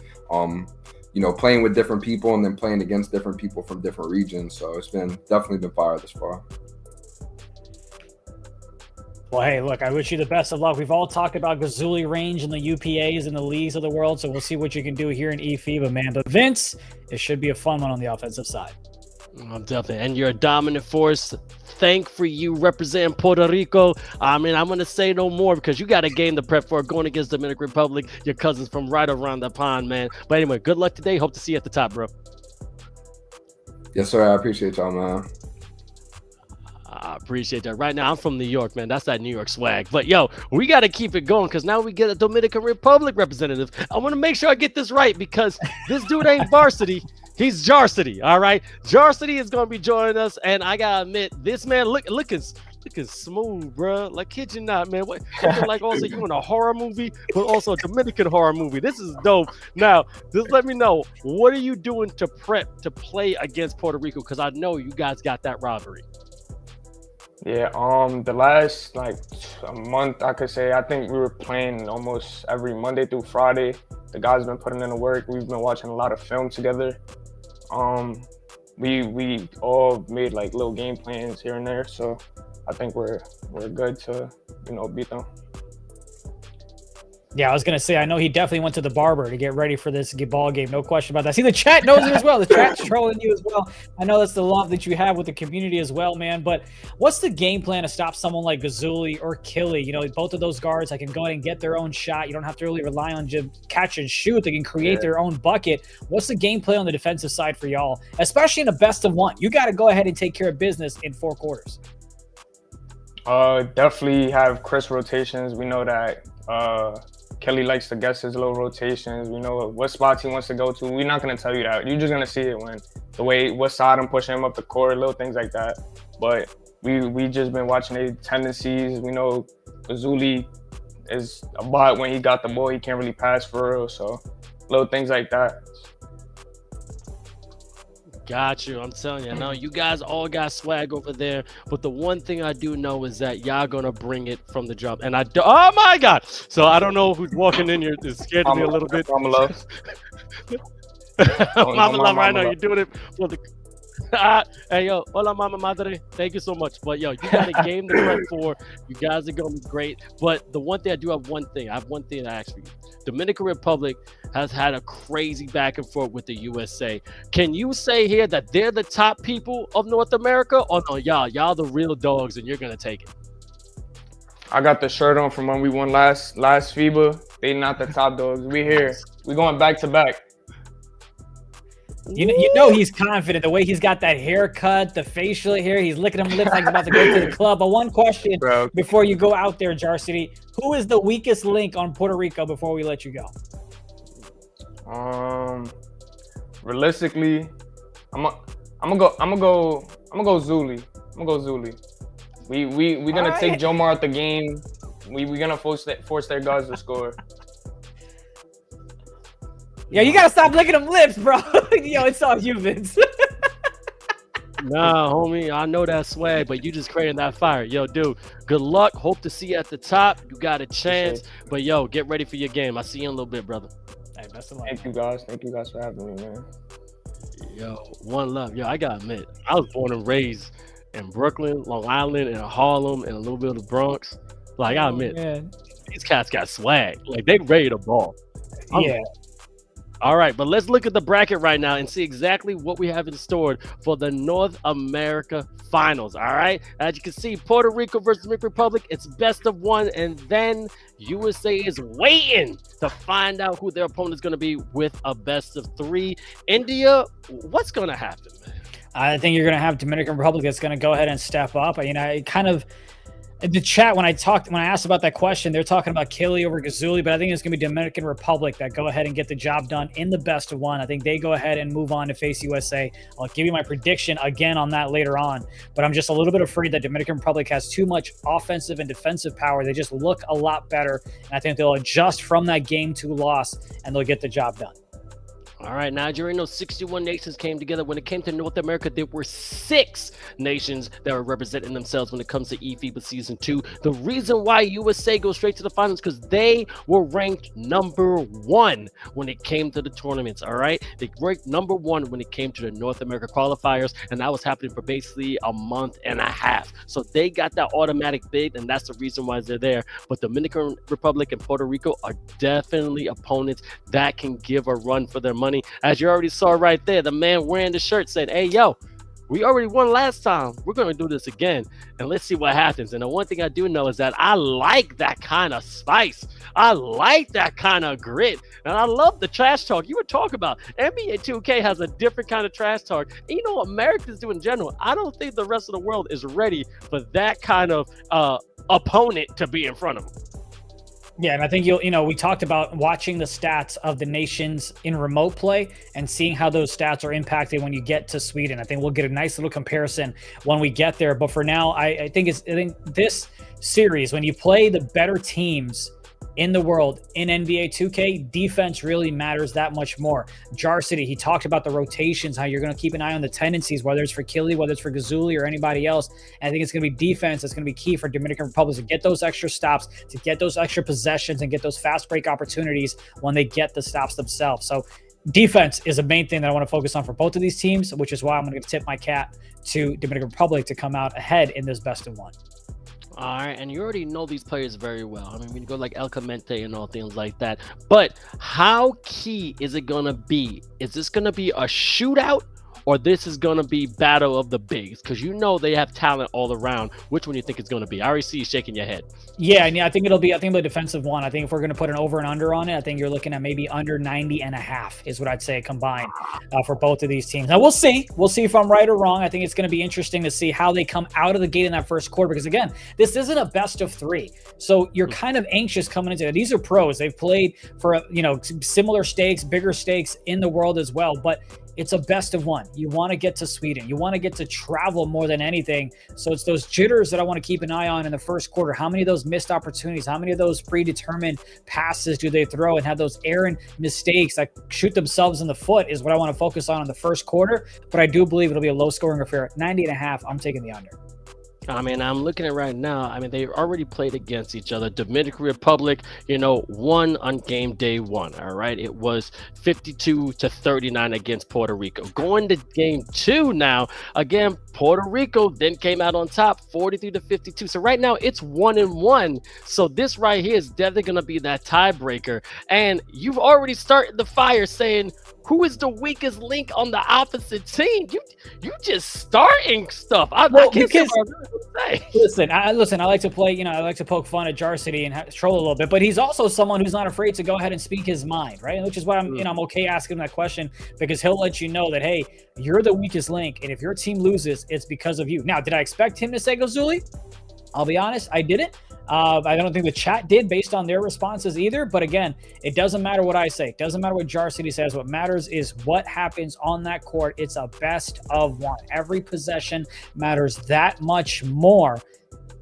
Playing with different people and then playing against different people from different regions. So it's definitely been fire this far. Well, hey, look, I wish you the best of luck. We've all talked about 𝐐𝐂 range and the UPAs and the leagues of the world, so we'll see what you can do here in eFiba, man. But Vince, it should be a fun one on the offensive side. Definitely, and you're a dominant force. Thank for you representing Puerto Rico. I mean, I'm gonna say no more because you got a game to prep for going against Dominican Republic, your cousins from right around the pond, man. But anyway, good luck today. Hope to see you at the top, bro. Yes, sir. I appreciate y'all, man. I appreciate that. Right now, I'm from New York, man. That's that New York swag. But yo, we got to keep it going because now we get a Dominican Republic representative. I want to make sure I get this right because this dude ain't varsity. He's Jarsity, all right? Jarsity is going to be joining us, and I got to admit, this man looking smooth, bro. Like, kid you not, man. What? Like, also, you in a horror movie, but also a Dominican horror movie. This is dope. Now, just let me know, what are you doing to prep to play against Puerto Rico? Because I know you guys got that rivalry. Yeah, the last a month, I could say, I think we were playing almost every Monday through Friday. The guys been putting in the work. We've been watching a lot of film together. We all made little game plans here and there, so I think we're good to beat them. Yeah, I was gonna say, I know he definitely went to the barber to get ready for this ball game. No question about that. See, the chat knows it as well. The chat's trolling you as well. I know that's the love that you have with the community as well, man. But what's the game plan to stop someone like 𝐓𝐇𝐄 or 𝐂𝐄𝐄? You know, both of those guards that can go ahead and get their own shot. You don't have to really rely on just catch and shoot. They can create their own bucket. What's the game plan on the defensive side for y'all, especially in a best of one? You got to go ahead and take care of business in 4 quarters. Definitely have crisp rotations. We know that Kelly likes to guess his little rotations. We know what spots he wants to go to. We're not going to tell you that. You're just going to see it when what side I'm pushing him up the court, little things like that. But we just been watching their tendencies. We know 𝐓𝐶𝐄 is a bot. When he got the ball, he can't really pass for real. So little things like that. Got you. I'm telling you. Now, you guys all got swag over there. But the one thing I do know is that y'all going to bring it from the jump. And oh, my God. So I don't know who's walking in here. It's scared me a little bit. Mama love. Mama love right now. You're doing it for the... Hey, yo. Hola, mama madre. Thank you so much. But, yo, you got a game to prep for. You guys are going to be great. But the one thing, I do have one thing. I have one thing to ask for you. Dominican Republic has had a crazy back and forth with the USA. Can you say here that they're the top people of North America? Or no, y'all the real dogs and you're going to take it? I got the shirt on from when we won last FIBA. They not the top dogs. We here. We going back to back. You know he's confident. The way he's got that haircut, the facial hair, he's licking them lips like he's about to go to the club. But one question before you go out there, Jar City, who is the weakest link on Puerto Rico before we let you go? Realistically, I'm gonna go 𝐓𝐶𝐄. I'm gonna go 𝐓𝐶𝐄. We're gonna take Jomar out the game. We're gonna force their guards to score. Yo, you gotta stop licking them lips, bro. Yo, it's all you, Vince. Nah, homie, I know that swag, but you just creating that fire. Yo, dude, good luck. Hope to see you at the top. You got a chance. But, yo, get ready for your game. I'll see you in a little bit, brother. Hey, best of luck. Thank you, guys. Thank you guys for having me, man. Yo, one love. Yo, I gotta admit, I was born and raised in Brooklyn, Long Island, and Harlem, and a little bit of the Bronx. Like, I admit, these cats got swag. Like, they ready to ball. All right, but let's look at the bracket right now and see exactly what we have in store for the North America Finals. All right, as you can see, Puerto Rico versus Dominican Republic, it's best of one, and then USA is waiting to find out who their opponent is going to be with a best of 3. India, what's going to happen, man? I think you're going to have Dominican Republic that's going to go ahead and step up. You know, it kind of. The chat, when I asked about that question, they're talking about 𝐂𝐄𝐄 over 𝐓𝐶𝐄, but I think it's going to be Dominican Republic that go ahead and get the job done in the best of one. I think they go ahead and move on to face USA. I'll give you my prediction again on that later on, but I'm just a little bit afraid that Dominican Republic has too much offensive and defensive power. They just look a lot better, and I think they'll adjust from that Game 2 loss, and they'll get the job done. All right, Nigeria, those 61 nations came together. When it came to North America, there were 6 nations that were representing themselves when it comes to eFiba Season 2. The reason why USA goes straight to the finals because they were ranked number 1 when it came to the tournaments, all right? They ranked number 1 when it came to the North America qualifiers, and that was happening for basically a month and a half. So they got that automatic bid, and that's the reason why they're there. But Dominican Republic and Puerto Rico are definitely opponents that can give a run for their money. As you already saw right there, the man wearing the shirt said, hey, yo, we already won last time. We're going to do this again, and let's see what happens. And the one thing I do know is that I like that kind of spice. I like that kind of grit, and I love the trash talk you were talking about. NBA 2K has a different kind of trash talk. And you know what Americans do in general? I don't think the rest of the world is ready for that kind of opponent to be in front of them. Yeah, and I think we talked about watching the stats of the nations in remote play and seeing how those stats are impacted when you get to Sweden. I think we'll get a nice little comparison when we get there. But for now, I think this series, when you play the better teams in the world in NBA 2K, defense really matters that much more. Jar City, he talked about the rotations, how you're going to keep an eye on the tendencies, whether it's for 𝐂𝐄𝐄, whether it's for 𝐓𝐶𝐄 or anybody else. And I think it's going to be defense that's going to be key for Dominican Republic to get those extra stops, to get those extra possessions, and get those fast break opportunities when they get the stops themselves. So defense is a main thing that I want to focus on for both of these teams, which is why I'm going to tip my cap to Dominican Republic to come out ahead in this best of one. All right, and you already know these players very well. I mean, when you go like 𝐿𝐶𝐄 and all things like that. But how key is it gonna be? Is this gonna be a shootout, or this is gonna be battle of the bigs? Because you know they have talent all around. Which one do you think it's gonna be? I already see you shaking your head. Yeah, I think it'll be a defensive one. I think if we're going to put an over and under on it, I think you're looking at maybe under 90.5 is what I'd say combined for both of these teams. Now we'll see. We'll see if I'm right or wrong. I think it's going to be interesting to see how they come out of the gate in that first quarter, because again, this isn't a best of 3. So you're kind of anxious coming into it. These are pros. They've played for, similar stakes, bigger stakes in the world as well, but it's a best of 1. You want to get to Sweden. You want to get to travel more than anything. So it's those jitters that I want to keep an eye on in the first quarter. How many of those missed opportunities, how many of those predetermined passes do they throw, and have those errant mistakes that shoot themselves in the foot is what I want to focus on in the first quarter. But I do believe it'll be a low scoring affair. 90.5, I'm taking the under. I mean, I'm looking at right now. I mean, they already played against each other. Dominican Republic, won on game day 1. All right. It was 52-39 against Puerto Rico. Going to game 2 now, again, Puerto Rico then came out on top 43-52. So right now it's 1-1. So this right here is definitely going to be that tiebreaker. And you've already started the fire saying, who is the weakest link on the opposite team? You just starting stuff. I can't say what I say. Listen, I like to play, I like to poke fun at Jar-City and troll a little bit, but he's also someone who's not afraid to go ahead and speak his mind, right? Which is why I'm okay asking him that question, because he'll let you know that, hey, you're the weakest link, and if your team loses, it's because of you. Now, did I expect him to say Gazuli? I'll be honest, I didn't. I don't think the chat did based on their responses either. But again, it doesn't matter what I say. It doesn't matter what Jar-City says. What matters is what happens on that court. It's a best of 1. Every possession matters that much more.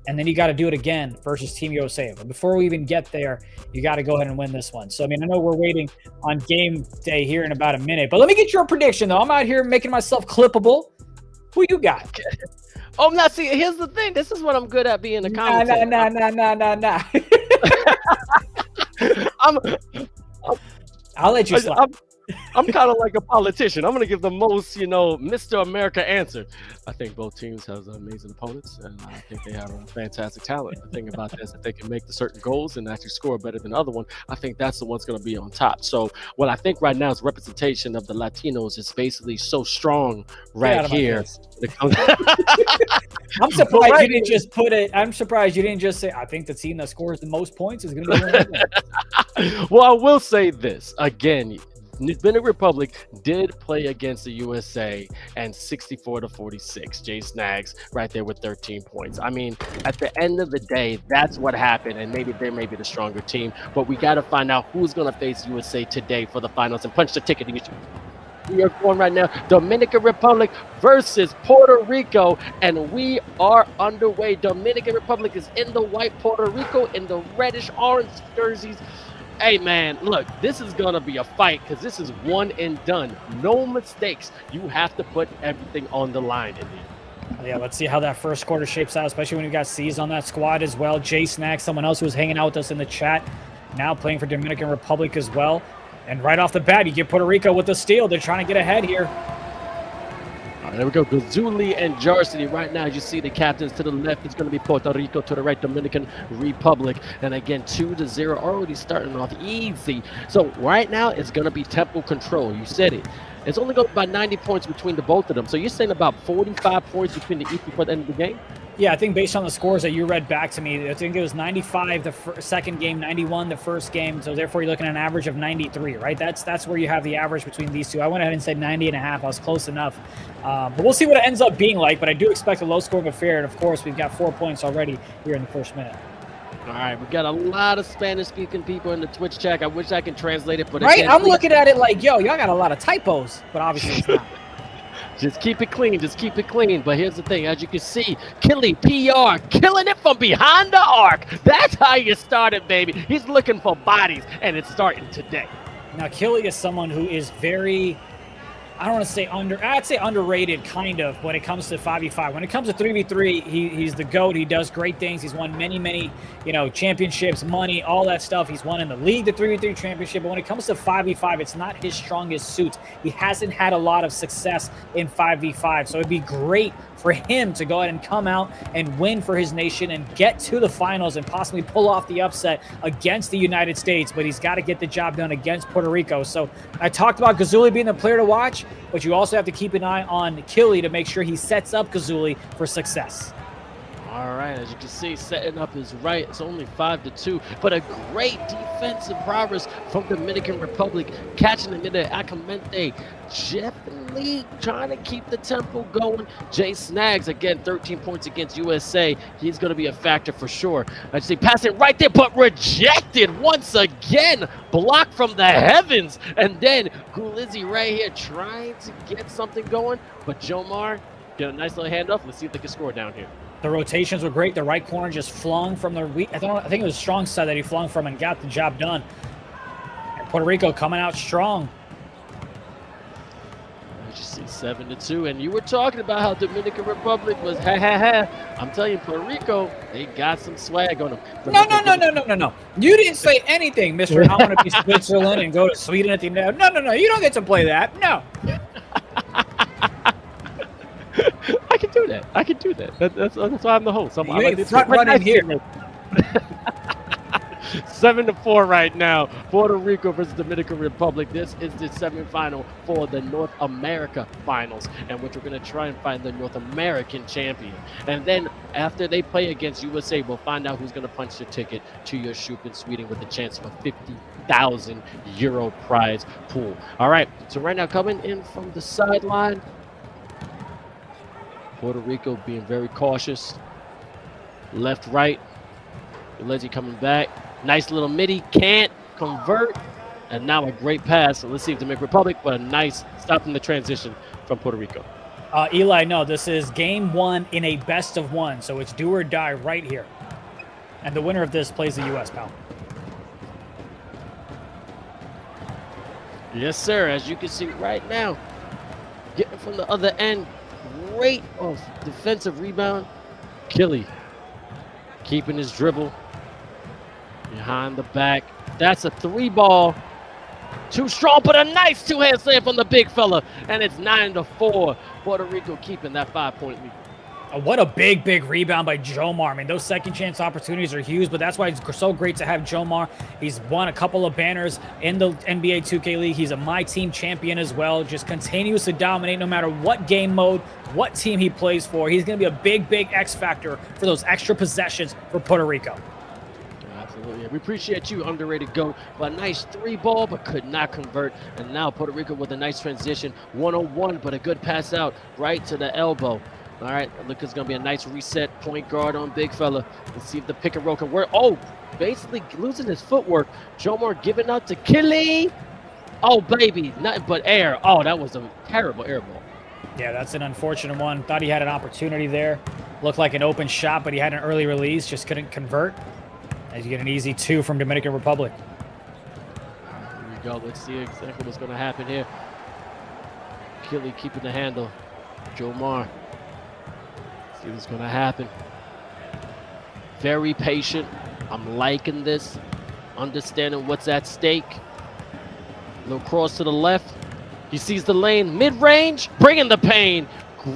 And then you got to do it again versus Team USA. But before we even get there, you got to go ahead and win this one. So, I mean, I know we're waiting on game day here in about a minute. But let me get your prediction, though. I'm out here making myself clippable. Who you got? Oh, now see, here's the thing. This is what I'm good at being a commentator. Nah. I'll let you slide. I'm kind of like a politician. I'm going to give the most, Mr. America answer. I think both teams have amazing opponents, and I think they have a fantastic talent. The thing about this, if they can make the certain goals and actually score better than the other one, I think that's the one's going to be on top. So what I think right now is representation of the Latinos is basically so strong right here. I'm surprised you didn't just put it. I'm surprised you didn't just say, I think the team that scores the most points is going to be the Well, I will say this again. Dominican Republic did play against the USA and 64-46. Jay Snags right there with 13 points. I mean, at the end of the day, that's what happened, and maybe they may be the stronger team, but we got to find out who's going to face USA today for the finals and punch the ticket. We are going right now, Dominican Republic versus Puerto Rico, and we are underway. Dominican Republic is in the white, Puerto Rico in the reddish orange jerseys. Hey, man, look, this is going to be a fight because this is one and done. No mistakes. You have to put everything on the line in here. Yeah, let's see how that first quarter shapes out, especially when you got C's on that squad as well. Jay Snack, someone else who was hanging out with us in the chat, now playing for Dominican Republic as well. And right off the bat, you get Puerto Rico with the steal. They're trying to get ahead here. All right, there we go. Gazuli and Jar-City right now. You see the captains to the left. It's going to be Puerto Rico, to the right, Dominican Republic. And again, 2-0, already starting off easy. So right now, it's going to be tempo control. You said it. It's only going to be about 90 points between the both of them. So you're saying about 45 points between the equal for the end of the game? Yeah, I think based on the scores that you read back to me, I think it was 95 the second game, 91 the first game. So therefore, you're looking at an average of 93, right? That's where you have the average between these two. I went ahead and said 90.5. I was close enough. But we'll see what it ends up being like. But I do expect a low score of affair. And, of course, we've got 4 points already here in the first minute. All right, we got a lot of Spanish-speaking people in the Twitch chat. I wish I could translate it, but right, I'm looking at it like, yo, y'all got a lot of typos, but obviously it's not. Just keep it clean. Just keep it clean. But here's the thing. As you can see, Killy PR killing it from behind the arc. That's how you started, baby. He's looking for bodies, and it's starting today. Now, Killy is someone who is very I don't want to say I'd say underrated, kind of, when it comes to 5v5. When it comes to 3v3, he's the GOAT. He does great things. He's won many, championships, money, all that stuff. He's won in the league, the 3v3 championship. But when it comes to 5v5, it's not his strongest suit. He hasn't had a lot of success in 5v5. So it'd be great for him to go ahead and come out and win for his nation and get to the finals and possibly pull off the upset against the United States. But he's got to get the job done against Puerto Rico. So I talked about 𝐘𝐂𝐖 being the player to watch, but you also have to keep an eye on 𝐘𝐂𝐖 to make sure he sets up 𝐘𝐂𝐖 for success. All right, as you can see, setting up is right. It's only 5-2, but a great defensive progress from Dominican Republic, catching him in the 𝐅𝐻𝐋𝐋𝐿 definitely trying to keep the tempo going. Jay Snags, again, 13 points against USA. He's going to be a factor for sure. I see passing right there, but rejected once again. Blocked from the heavens. And then 𝐷𝐿𝐼 right here trying to get something going, but Jomar get a nice little handoff. Let's see if they can score down here. The rotations were great. The right corner just flung from the I think it was strong side that he flung from and got the job done. And Puerto Rico coming out strong. As you see, 7-2. And you were talking about how Dominican Republic was I'm telling you, Puerto Rico, they got some swag on them. No. You didn't say anything, Mr. I want to be Switzerland and go to Sweden at the end. No. You don't get to play that. No. I can do that. That's why I'm the host. I'm ain't front running here. 7-4 right now. Puerto Rico versus Dominican Republic. This is the semifinal for the North America Finals, and which we're going to try and find the North American champion. And then after they play against USA, we'll find out who's going to punch the ticket to your shoot in Sweden with a chance of a 50,000 euro prize pool. All right. So right now, coming in from the sideline, Puerto Rico being very cautious. Left, right. 𝐷𝐿𝐼 coming back. Nice little midi. Can't convert. And now a great pass. So let's see if Dominican Republic, but a nice stop in the transition from Puerto Rico. Eli, no, this is game one in a best of one. So it's do or die right here. And the winner of this plays the U.S., pal. Yes, sir. As you can see right now, getting from the other end. Great defensive rebound. 𝐘𝐿𝐼 keeping his dribble behind the back. That's a 3-ball. Too strong, but a nice two-hand slam from the big fella. And it's 9-4. Puerto Rico keeping that 5-point lead. What a big rebound by Jomar. I mean, those second chance opportunities are huge, but that's why it's so great to have Jomar. He's won a couple of banners in the NBA 2K League. He's a My Team champion as well. Just continues to dominate no matter what game mode, what team he plays for. He's going to be a big X factor for those extra possessions for Puerto Rico. Absolutely. We appreciate you, underrated GOAT. But a nice 3-ball, but could not convert. And now Puerto Rico with a nice transition. 1-on-1, but a good pass out right to the elbow. All right, look, it's going to be a nice reset point guard on big fella. Let's see if the pick and roll can work. Oh, basically losing his footwork. Jomar giving out to 𝐘𝐿𝐼. Oh, baby, nothing but air. Oh, that was a terrible air ball. Yeah, that's an unfortunate one. Thought he had an opportunity there. Looked like an open shot, but he had an early release, just couldn't convert. As you get an easy 2 from Dominican Republic. Here we go. Let's see exactly what's going to happen here. 𝐘𝐿𝐼 keeping the handle. Jomar. See what's going to happen. Very patient. I'm liking this. Understanding what's at stake. Little cross to the left. He sees the lane. Mid-range. Bringing the pain.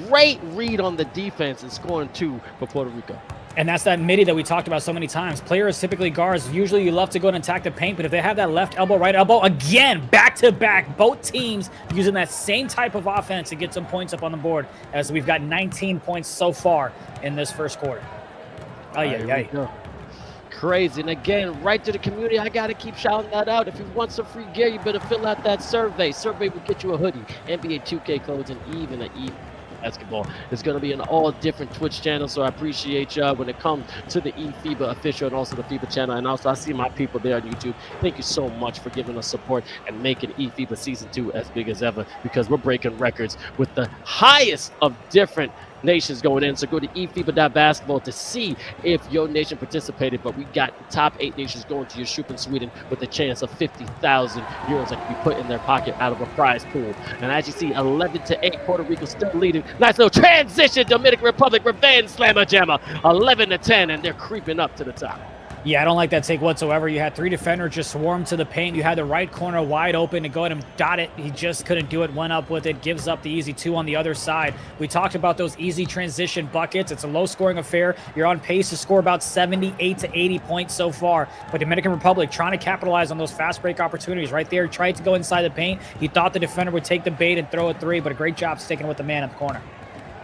Great read on the defense and scoring 2 for Puerto Rico. And that's that midi that we talked about so many times. Players, typically guards, usually you love to go and attack the paint, but if they have that left elbow, right elbow, again, back-to-back, both teams using that same type of offense to get some points up on the board, as we've got 19 points so far in this first quarter. Crazy. And again, right to the community, I got to keep shouting that out. If you want some free gear, you better fill out that survey. Survey will get you a hoodie, NBA 2K codes, and even an basketball. It's going to be an all different Twitch channel, so I appreciate y'all when it comes to the eFiba official and also the FIBA channel. And also, I see my people there on YouTube. Thank you so much for giving us support and making eFiba Season 2 as big as ever, because we're breaking records with the highest of different nations going in. So go to eFiba.basketball to see if your nation participated. But we got the top 8 nations going to your Schuppen Sweden with a chance of 50,000 euros that can be put in their pocket out of a prize pool. And as you see, 11-8, Puerto Rico still leading. Nice little transition, Dominican Republic, revenge slammer jammer, 11-10, and they're creeping up to the top. Yeah, I don't like that take whatsoever. You had 3 defenders just swarm to the paint. You had the right corner wide open to go ahead and dot it. He just couldn't do it. Went up with it. Gives up the easy 2 on the other side. We talked about those easy transition buckets. It's a low-scoring affair. You're on pace to score about 78 to 80 points so far. But Dominican Republic trying to capitalize on those fast break opportunities right there. Tried to go inside the paint. He thought the defender would take the bait and throw a 3, but a great job sticking with the man at the corner.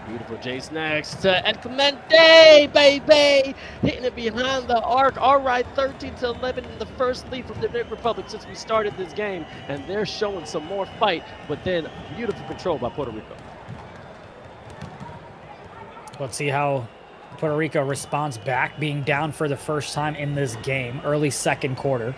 Beautiful Jace next to 𝐿𝐿𝐿, baby, hitting it behind the arc. All right, 13-11 in the first lead from the Dominican Republic since we started this game, and they're showing some more fight, but then beautiful control by Puerto Rico. Let's see how Puerto Rico responds back, being down for the first time in this game, early second quarter.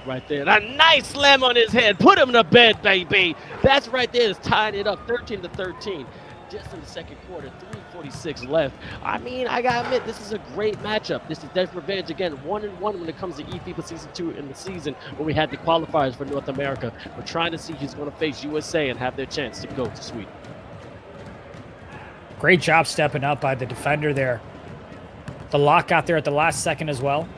Right there, a nice slam on his head, put him to bed, baby. That's right there, is tying it up, 13-13. Just in the second quarter, 3:46 left. I mean, I gotta admit, this is a great matchup. This is Death Revenge again, 1-1 when it comes to eFiba Season 2 in the season when we had the qualifiers for North America. We're trying to see who's going to face USA and have their chance to go to Sweden. Great job stepping up by the defender there. The lock got there at the last second as well.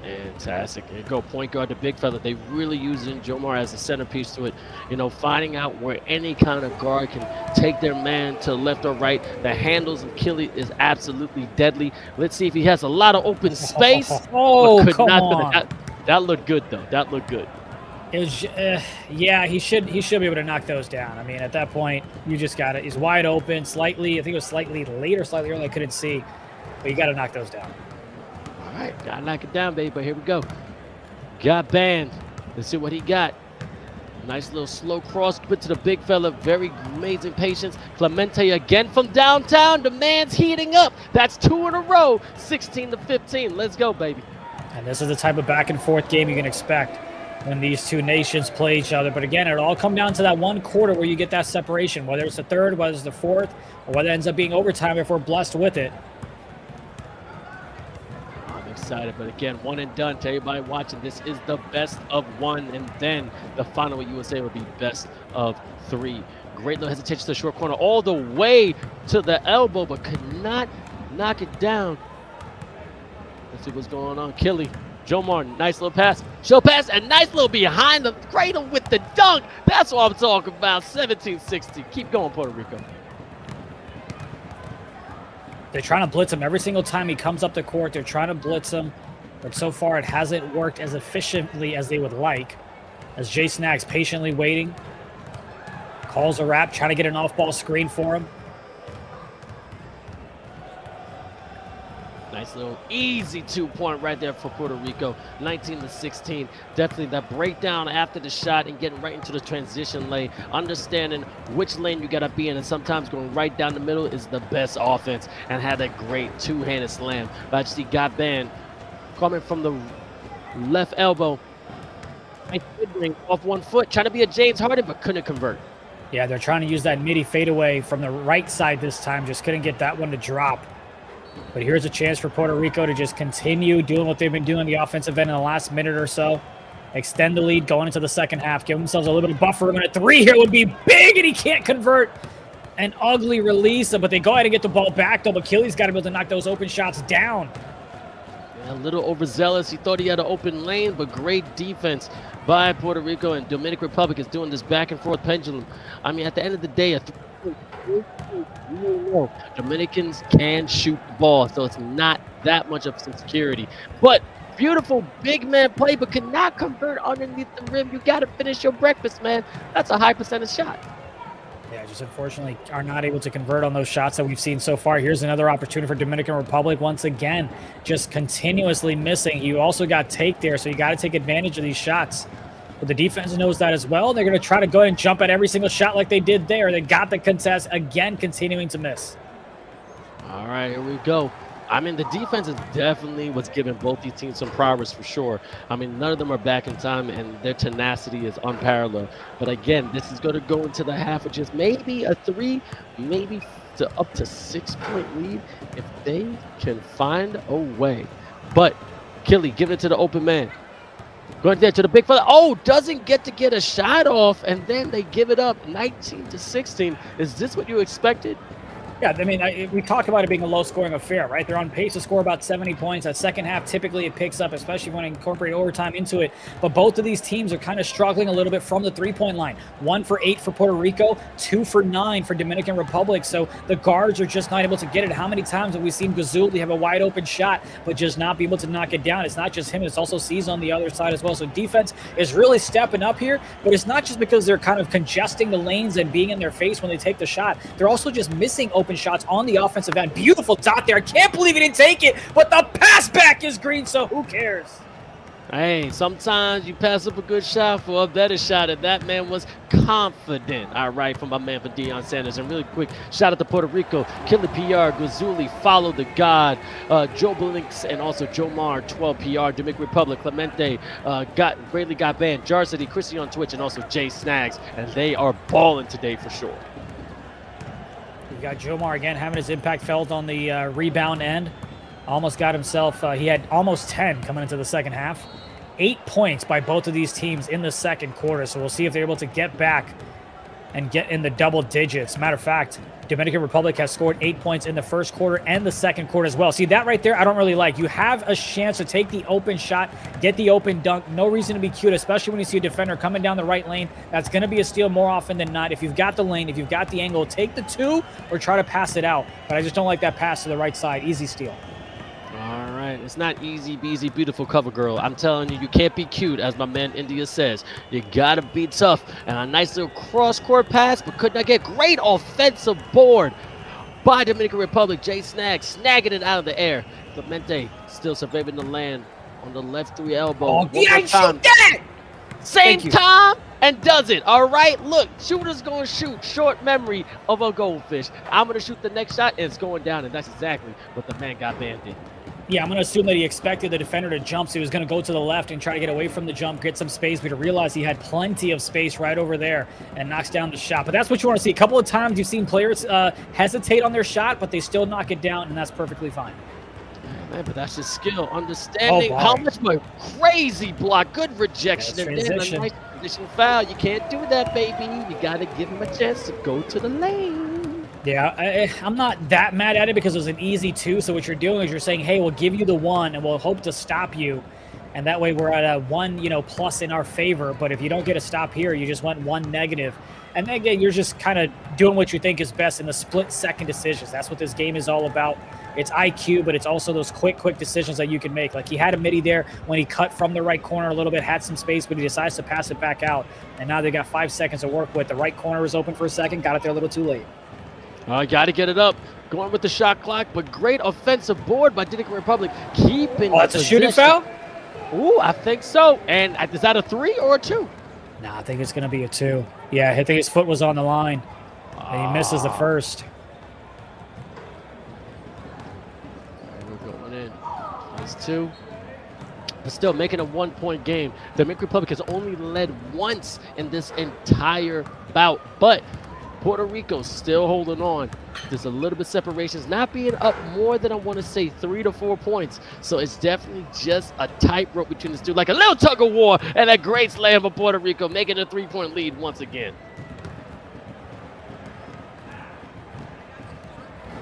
Fantastic. There you go, point guard, the big fella. They really using Jomar as a centerpiece to it. You know, finding out where any kind of guard can take their man to left or right. The handles of 𝐿𝐿𝐿 is absolutely deadly. Let's see if he has a lot of open space. Oh, come on. That looked good, though. That looked good. It was, yeah, he should be able to knock those down. I mean, at that point, you just got it. He's wide open, slightly. I think it was slightly late or slightly early. I couldn't see, but you got to knock those down. All right, gotta knock it down, baby, but here we go. Got banned. Let's see what he got. Nice little slow cross, put to the big fella. Very amazing patience. 𝐿𝐿𝐿 again from downtown. The man's heating up. That's 2 in a row, 16-15. Let's go, baby. And this is the type of back and forth game you can expect when these two nations play each other. But again, it'll all come down to that one quarter where you get that separation, whether it's the third, whether it's the fourth, or whether it ends up being overtime if we're blessed with it. Excited, but again, 1 and done. To everybody watching, this is the best of 1, and then the final with USA will be best of 3. Great little hesitation to the short corner, all the way to the elbow, but could not knock it down. Let's see what's going on. 𝐿𝐿𝐿, Jomar, nice little pass, show pass, and nice little behind the cradle with the dunk. That's what I'm talking about. 17-16. Keep going, Puerto Rico. They're trying to blitz him every single time he comes up the court. They're trying to blitz him, but so far it hasn't worked as efficiently as they would like. As 𝐿𝐿𝐿's patiently waiting, calls a wrap, trying to get an off-ball screen for him. Nice little easy 2-point right there for Puerto Rico, 19-16. Definitely that breakdown after the shot and getting right into the transition lane, understanding which lane you got to be in, and sometimes going right down the middle is the best offense, and had a great two-handed slam. But I just see got banned coming from the left elbow. Off 1 foot, trying to be a James Harden, but couldn't convert. Yeah, they're trying to use that midi fadeaway from the right side this time. Just couldn't get that one to drop. But here's a chance for Puerto Rico to just continue doing what they've been doing the offensive end in the last minute or so. Extend the lead going into the second half. Give themselves a little bit of buffer room. And a 3 here would be big, and he can't convert. An ugly release, but they go ahead and get the ball back, though. But 𝐿𝐿𝐿's got to be able to knock those open shots down. A little overzealous. He thought he had an open lane, but great defense by Puerto Rico, and Dominican Republic is doing this back and forth pendulum. I mean, at the end of the day, Dominicans can shoot the ball, so it's not that much of some security. But beautiful big man play, but cannot convert underneath the rim. You got to finish your breakfast, man. That's a high percentage shot. Yeah, just unfortunately are not able to convert on those shots that we've seen so far. Here's another opportunity for Dominican Republic. Once again, just continuously missing. You also got take there, so you got to take advantage of these shots. But the defense knows that as well. They're going to try to go ahead and jump at every single shot like they did there. They got the contest, again continuing to miss. All right, here we go. I mean, the defense is definitely what's giving both these teams some progress for sure. I mean, none of them are back in time, and their tenacity is unparalleled. But again, this is going to go into the half with just maybe a 3, maybe up to 6-point lead if they can find a way. But Killy giving it to the open man. Going there to the big fella. Oh, doesn't get to get a shot off, and then they give it up 19-16. Is this what you expected? Yeah, I mean, we talked about it being a low-scoring affair, right? They're on pace to score about 70 points. That second half, typically it picks up, especially when you incorporate overtime into it. But both of these teams are kind of struggling a little bit from the three-point line. 1 for 8 for Puerto Rico, 2 for 9 for Dominican Republic. So the guards are just not able to get it. How many times have we seen Gazuli have a wide-open shot, but just not be able to knock it down? It's not just him. It's also C's on the other side as well. So defense is really stepping up here, but it's not just because they're kind of congesting the lanes and being in their face when they take the shot. They're also just missing open shots on the offensive end. Beautiful dot there. I can't believe he didn't take it, but the pass back is green, so who cares? Hey, sometimes you pass up a good shot for a better shot, and that man was confident. All right, from my man for Deion Sanders. And really quick, shout out to Puerto Rico. Killer PR, Gazuli, Follow the God, Joe Blinks, and also Jomar, 12 PR, Dominican Republic, Clemente, Greatly got banned, Jarsity, Chrissy on Twitch, and also Jay Snags. And they are balling today for sure. We got Jomar again having his impact felt on the rebound end. Almost got himself, he had almost 10 coming into the second half. 8 points by both of these teams in the second quarter. So we'll see if they're able to get back and get in the double digits. Matter of fact, Dominican Republic has scored 8 points in the first quarter and the second quarter as well. See, that right there, I don't really like. You have a chance to take the open shot, get the open dunk. No reason to be cute, especially when you see a defender coming down the right lane. That's going to be a steal more often than not. If you've got the lane, if you've got the angle, take the 2 or try to pass it out. But I just don't like that pass to the right side. Easy steal. All right, it's not easy, beasy, beautiful cover girl. I'm telling you, you can't be cute, as my man India says. You gotta be tough. And a nice little cross-court pass, but could not get great offensive board by Dominican Republic. Jay Snag snagging it out of the air. Clemente still surveying the land on the left 3 elbow. Oh, yeah, shoot that! Same time and does it. All right, look, shooter's going to shoot. Short memory of a goldfish. I'm going to shoot the next shot, and it's going down, and that's exactly what the man got banned in. Yeah, I'm going to assume that he expected the defender to jump, so he was going to go to the left and try to get away from the jump, get some space, but to realize he had plenty of space right over there and knocks down the shot. But that's what you want to see. A couple of times you've seen players hesitate on their shot, but they still knock it down, and that's perfectly fine. Man, but that's just skill, understanding how much of a crazy block, good rejection, and then a nice transition foul. You can't do that, baby. You got to give him a chance to go to the lane. Yeah, I'm not that mad at it because it was an easy 2. So what you're doing is you're saying, hey, we'll give you the 1 and we'll hope to stop you. And that way we're at a 1, plus in our favor. But if you don't get a stop here, you just went 1 negative. And then again, you're just kind of doing what you think is best in the split-second decisions. That's what this game is all about. It's IQ, but it's also those quick decisions that you can make. Like he had a midi there when he cut from the right corner a little bit, had some space, but he decides to pass it back out. And now they got 5 seconds to work with. The right corner was open for a second, got it there a little too late. Got to get it up. Going with the shot clock, but great offensive board by Dominican Republic. Keeping that's a shooting foul? Ooh, I think so. And is that a 3 or a 2? Nah, I think it's going to be a 2. Yeah, I think his foot was on the line. And he misses the first. We're going in. That's 2. But still making a 1-point game. The Dominican Republic has only led once in this entire bout. But Puerto Rico still holding on. There's a little bit of separation. It's not being up more than I want to say 3 to 4 points. So it's definitely just a tightrope between the two. Like a little tug of war, and a great slam for Puerto Rico, making a 3-point lead once again.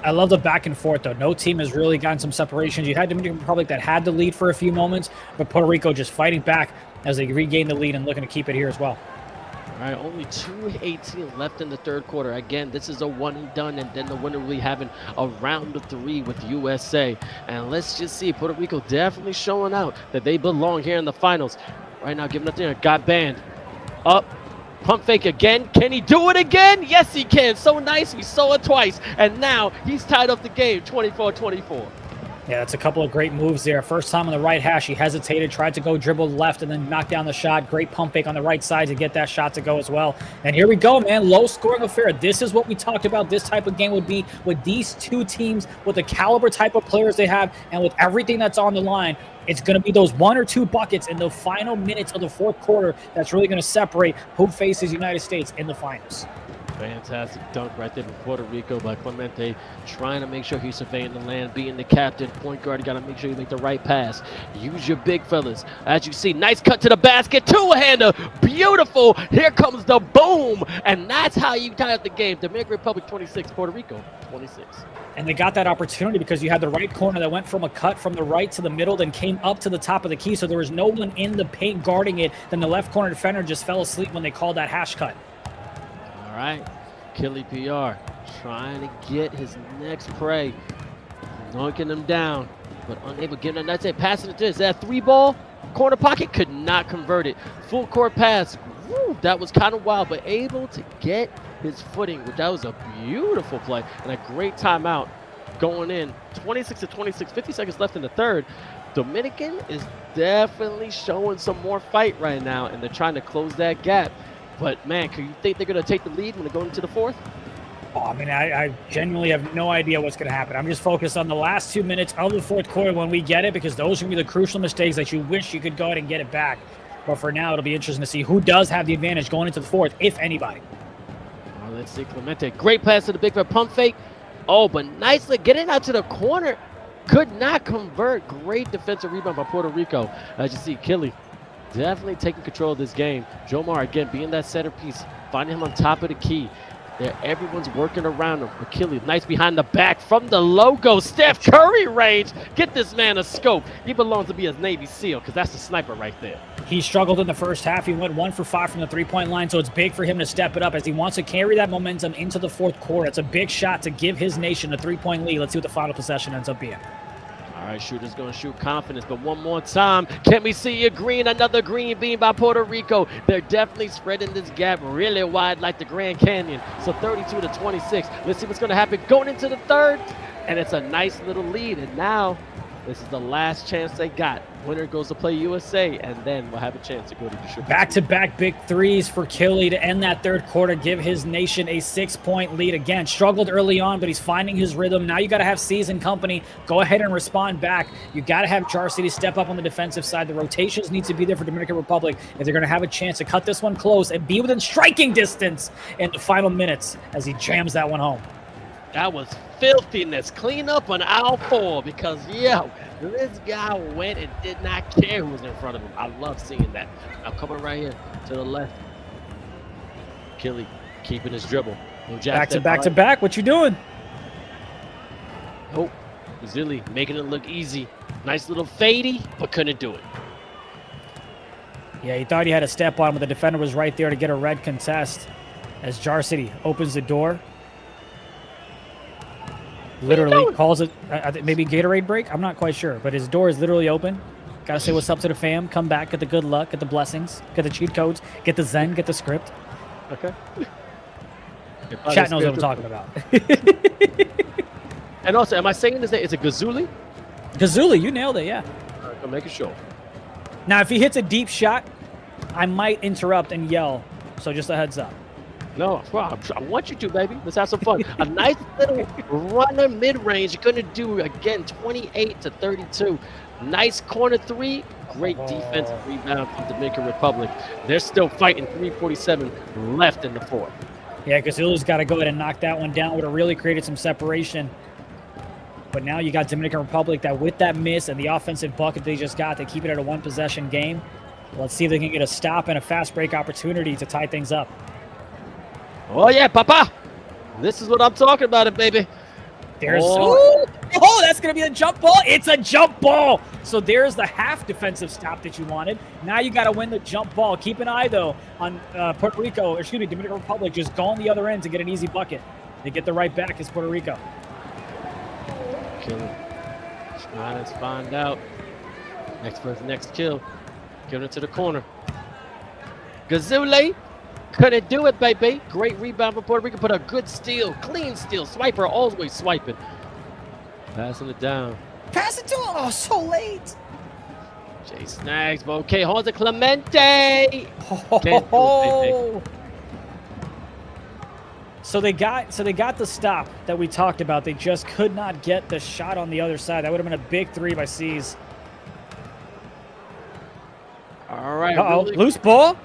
I love the back and forth, though. No team has really gotten some separations. You had Dominican Republic that had the lead for a few moments, but Puerto Rico just fighting back as they regain the lead and looking to keep it here as well. All right, only 2:18 left in the third quarter. Again, this is a one and done, and then the winner will be having a round of 3 with USA. And let's just see, Puerto Rico definitely showing out that they belong here in the finals. Right now, giving up there, got banned. Up, pump fake again. Can he do it again? Yes, he can. So nice, we saw it twice. And now he's tied up the game, 24-24. Yeah, that's a couple of great moves there. First time on the right hash, he hesitated, tried to go dribble left, and then knock down the shot. Great pump fake on the right side to get that shot to go as well. And here we go, man. Low scoring affair. This is what we talked about this type of game would be with these two teams, with the caliber type of players they have, and with everything that's on the line. It's going to be those 1 or 2 buckets in the final minutes of the fourth quarter that's really going to separate who faces United States in the finals. Fantastic dunk right there from Puerto Rico by Clemente, trying to make sure he's surveying the land, being the captain. Point guard, you got to make sure you make the right pass. Use your big fellas. As you see, nice cut to the basket, two-hander, beautiful. Here comes the boom, and that's how you tie up the game. Dominican Republic 26, Puerto Rico 26. And they got that opportunity because you had the right corner that went from a cut from the right to the middle, then came up to the top of the key, so there was no one in the paint guarding it. Then the left corner defender just fell asleep when they called that hash cut. All right, Killy PR trying to get his next prey, knocking him down, but unable to get him. That's it, passing it to that 3-ball, corner pocket, could not convert it. Full court pass, woo, that was kind of wild, but able to get his footing. That was a beautiful play and a great timeout going in. 26-26, 50 seconds left in the third. Dominican is definitely showing some more fight right now, and they're trying to close that gap. But, man, can you think they're going to take the lead when they go into the fourth? Oh, I mean, I genuinely have no idea what's going to happen. I'm just focused on the last 2 minutes of the fourth quarter when we get it, because those are going to be the crucial mistakes that you wish you could go ahead and get it back. But for now, it'll be interesting to see who does have the advantage going into the fourth, if anybody. Oh, let's see, Clemente. Great pass to the big for pump fake. Oh, but nicely getting out to the corner. Could not convert. Great defensive rebound by Puerto Rico. As you see, Killy definitely taking control of this game. Jomar, again, being that centerpiece, finding him on top of the key. There, everyone's working around him. Achilles, nice behind the back from the logo. Steph Curry range. Get this man a scope. He belongs to be a Navy SEAL, because that's the sniper right there. He struggled in the first half. He went 1 for 5 from the three-point line, so it's big for him to step it up as he wants to carry that momentum into the fourth quarter. It's a big shot to give his nation a 3-point lead. Let's see what the final possession ends up being. All right, shooters going to shoot confidence, but one more time. Can we see a green? Another green bean by Puerto Rico. They're definitely spreading this gap really wide like the Grand Canyon. So 32-26. Let's see what's going to happen going into the third. And it's a nice little lead. And now this is the last chance they got. Winner goes to play USA, and then we'll have a chance to go to the shoot. Back-to-back big threes for Killy to end that third quarter, give his nation a 6-point lead. Again, struggled early on, but he's finding his rhythm. Now you got to have seasoned company go ahead and respond back. You got to have Jar City step up on the defensive side. The rotations need to be there for Dominican Republic if they're going to have a chance to cut this one close and be within striking distance in the final minutes as he jams that one home. That was filthiness. Clean up on aisle 4 because, this guy went and did not care who was in front of him. I love seeing that. Now coming right here to the left. Killy keeping his dribble. Back to back. What you doing? Oh, Zilli making it look easy. Nice little fadey, but couldn't do it. Yeah, he thought he had a step on him, but the defender was right there to get a red contest as Jar City opens the door. Literally calls it maybe Gatorade break. I'm not quite sure, but his door is literally open. Got to say what's up to the fam. Come back, get the good luck, get the blessings, get the cheat codes, get the Zen, get the script. Okay. Chat knows what I'm talking about. And also, am I saying this? It's a Gazuli? Gazuli, you nailed it, yeah. All right, I'm making sure. Now, if he hits a deep shot, I might interrupt and yell. So just a heads up. No, I want you to, baby. Let's have some fun. A nice little runner mid-range. You're going to do, again, 28-32. Nice corner 3. Great defensive rebound from Dominican Republic. They're still fighting. 3:47 left in the fourth. Yeah, Gazuli's got to go ahead and knock that one down. Would have really created some separation. But now you got Dominican Republic that with that miss and the offensive bucket they just got, they keep it at a one-possession game. Let's see if they can get a stop and a fast break opportunity to tie things up. Oh, yeah, Papa. This is what I'm talking about, it, baby. There's that's going to be a jump ball. It's a jump ball. So there's the half defensive stop that you wanted. Now you got to win the jump ball. Keep an eye, though, on Dominican Republic just going the other end to get an easy bucket. They get the right back as Puerto Rico. Killing. Trying to find out. Next kill. Giving it to the corner. Gazule. Couldn't do it, baby. Great rebound for Puerto Rico, but a good steal. Clean steal. Swiper always swiping. Passing it down. Pass it to him. Oh, so late. Jay snags, but okay, holds it. Clemente. Oh. So they got the stop that we talked about. They just could not get the shot on the other side. That would have been a big 3 by C's. All right. Really loose ball.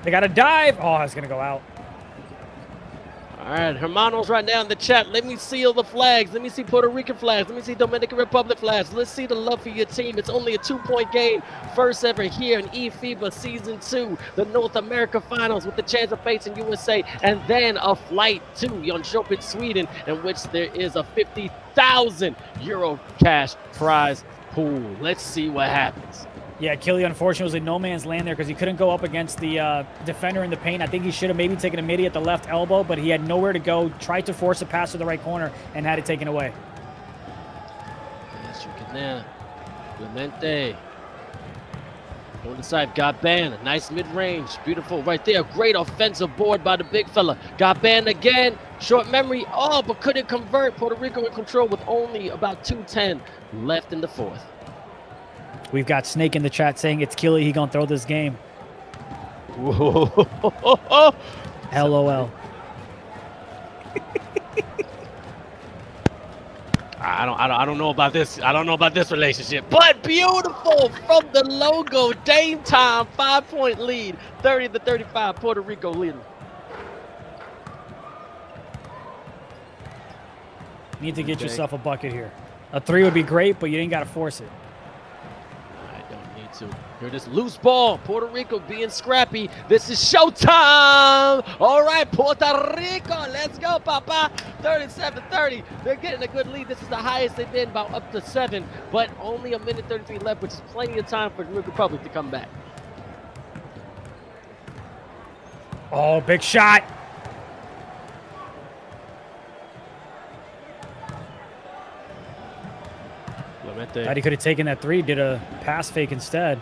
They got to dive. Oh, it's going to go out. All right, Hermanos right now in the chat. Let me see all the flags. Let me see Puerto Rican flags. Let me see Dominican Republic flags. Let's see the love for your team. It's only a 2-point game. First ever here in eFiba Season 2, the North America Finals with the chance of facing USA. And then a flight to Jönköping, Sweden, in which there is a 50,000 euro cash prize pool. Let's see what happens. Yeah, Killy unfortunately was in no man's land there because he couldn't go up against the defender in the paint. I think he should have maybe taken a midi at the left elbow, but he had nowhere to go. Tried to force a pass to the right corner and had it taken away. Yes, you can now. Clemente. On the side, got banned. Nice mid-range. Beautiful right there. Great offensive board by the big fella. Got banned again. Short memory. Oh, but couldn't convert. Puerto Rico in control with only about 2:10 left in the fourth. We've got Snake in the chat saying it's Killy. He gonna throw this game. Whoa. LOL. I don't know about this. I don't know about this relationship. But beautiful from the logo. Dame time. 5-point lead. 30-35. Puerto Rico leading. Need to get yourself a bucket here. A 3 would be great, but you ain't gotta force it. Here this loose ball. Puerto Rico being scrappy. This is showtime. All right, Puerto Rico. Let's go, Papa. 37-30. They're getting a good lead. This is the highest they've been, about up to 7. But only a minute 33 left, which is plenty of time for the Dominican Republic to come back. Oh, big shot. Thought he could have taken that 3, did a pass fake instead.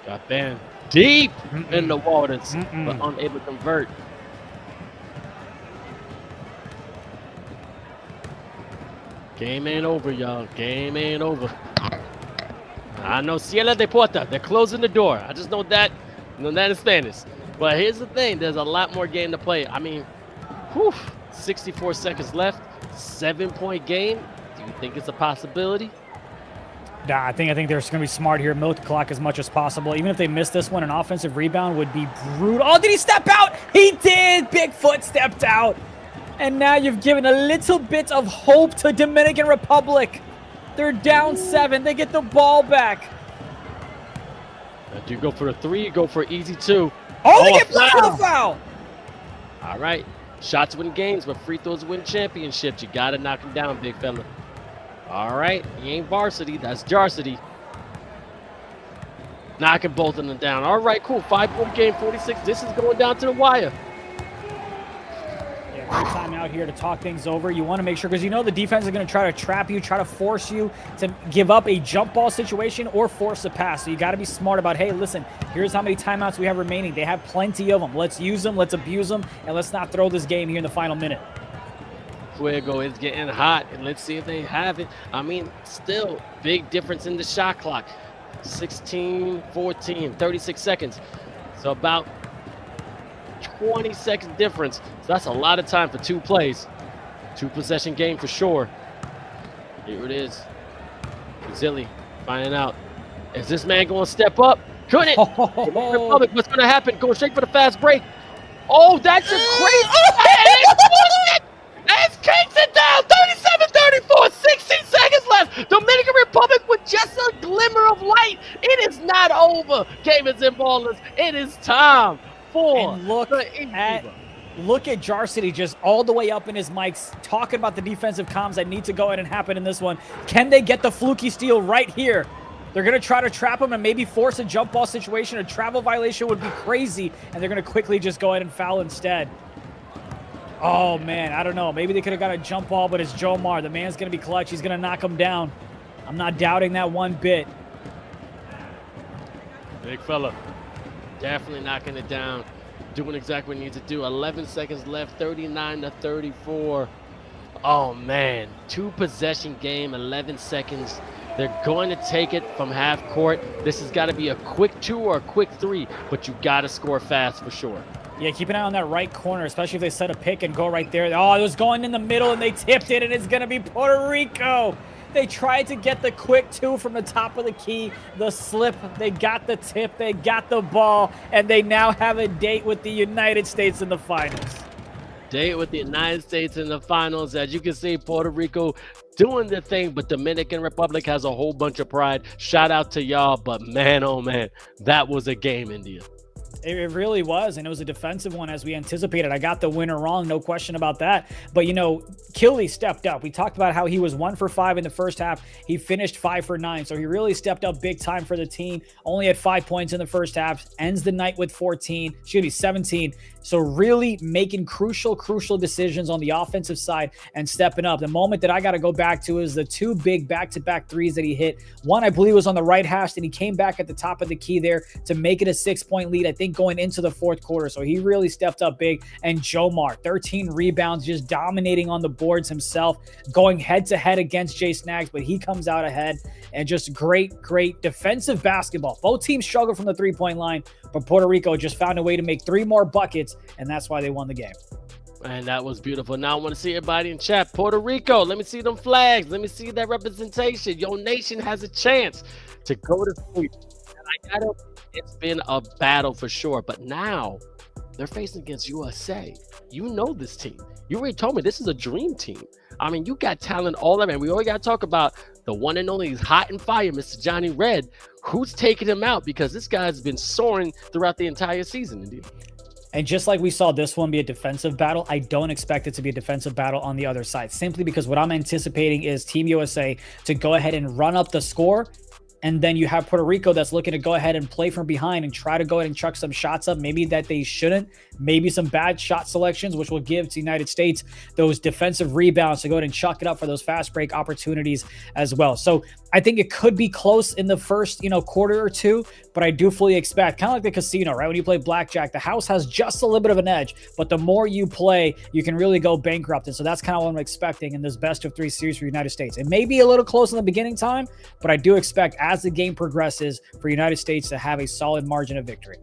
Got banned deep in the waters, but unable to convert. Game ain't over, y'all. Game ain't over. I know Ciela de Puerta. They're closing the door. I just know that. You know that in Spanish. But here's the thing. There's a lot more game to play. I mean, 64 seconds left. 7-point game. Do you think it's a possibility? Nah, I think they're just going to be smart here. Milk the clock as much as possible. Even if they miss this one, an offensive rebound would be brutal. Oh, did he step out? He did! Bigfoot stepped out. And now you've given a little bit of hope to Dominican Republic. They're down 7. They get the ball back. Do you go for a 3? You go for an easy 2. Oh, they get blocked for the foul. All right. Shots win games, but free throws win championships. You got to knock him down, big fella. All right. He ain't varsity. That's jarsity. Knocking both of them down. All right, cool. 5-point game, 46. This is going down to the wire. Yeah, great time out here to talk things over. You want to make sure, because you know the defense is going to try to trap you, try to force you to give up a jump ball situation or force a pass. So you got to be smart about, hey, listen, here's how many timeouts we have remaining. They have plenty of them. Let's use them. Let's abuse them. And let's not throw this game here in the final minute. Fuego is getting hot, and let's see if they have it. I mean, still big difference in the shot clock. 16, 14, 36 seconds. So about 20 seconds difference. So that's a lot of time for 2 plays. 2-possession game for sure. Here it is. Zilly finding out. Is this man going to step up? Couldn't. Republic, what's going to happen? Going straight for the fast break. Oh, that's a great. As kicks it down, 37-34, 16 seconds left. Dominican Republic with just a glimmer of light. It is not over, gamers and ballers. It is time for and look at Jar City just all the way up in his mics, talking about the defensive comms that need to go ahead and happen in this one. Can they get the fluky steal right here? They're going to try to trap him and maybe force a jump ball situation. A travel violation would be crazy, and they're going to quickly just go ahead and foul instead. Oh, man, I don't know. Maybe they could have got a jump ball, but it's Jomar. The man's going to be clutch. He's going to knock him down. I'm not doubting that one bit. Big fella. Definitely knocking it down. Doing exactly what he needs to do. 11 seconds left. 39-34. Oh man, 2-possession game, 11 seconds. They're going to take it from half court. This has got to be a quick 2 or a quick 3, but you got to score fast for sure. Yeah, keep an eye on that right corner, especially if they set a pick and go right there. Oh, it was going in the middle, and they tipped it, and it's going to be Puerto Rico. They tried to get the quick 2 from the top of the key, the slip. They got the tip, they got the ball, and they now have a date with the United States in the finals. Date with the United States in the finals. As you can see, Puerto Rico doing the thing, but Dominican Republic has a whole bunch of pride. Shout out to y'all, but man, oh man, that was a game, India. It really was, and it was a defensive one as we anticipated. I got the winner wrong, no question about that. But, you know, 𝐂𝐄 stepped up. We talked about how he was 1 for 5 in the first half. He finished 5 for 9, so he really stepped up big time for the team. Only had 5 points in the first half, ends the night with 17. So really making crucial decisions on the offensive side and stepping up. The moment that I got to go back to is the 2 big back-to-back threes that he hit. One, I believe, was on the right hash, and he came back at the top of the key there to make it a 6-point lead, I think, going into the fourth quarter. So he really stepped up big. And Jomar, 13 rebounds, just dominating on the boards himself, going head-to-head against Jay Snags, but he comes out ahead. And just great defensive basketball. Both teams struggled from the three-point line, but Puerto Rico just found a way to make 3 more buckets, and that's why they won the game. And that was beautiful. Now I want to see everybody in chat. Puerto Rico, let me see them flags. Let me see that representation. Your nation has a chance to go to sleep. And it's been a battle for sure, but now they're facing against USA. You know this team. You already told me this is a dream team. I mean, you got talent all over, and we already got to talk about the one and only, he's hot and fire, Mr. Johnny Red. Who's taking him out? Because this guy's been soaring throughout the entire season, indeed. And just like we saw this one be a defensive battle, I don't expect it to be a defensive battle on the other side, simply because what I'm anticipating is Team USA to go ahead and run up the score. And then you have Puerto Rico that's looking to go ahead and play from behind and try to go ahead and chuck some shots up, maybe that they shouldn't, maybe some bad shot selections, which will give to the United States those defensive rebounds to go ahead and chuck it up for those fast break opportunities as well. So I think it could be close in the first, quarter or two, but I do fully expect, kind of like the casino, right? When you play blackjack, the house has just a little bit of an edge, but the more you play, you can really go bankrupt. And so that's kind of what I'm expecting in this best of 3 series for the United States. It may be a little close in the beginning time, but I do expect as the game progresses for United States to have a solid margin of victory.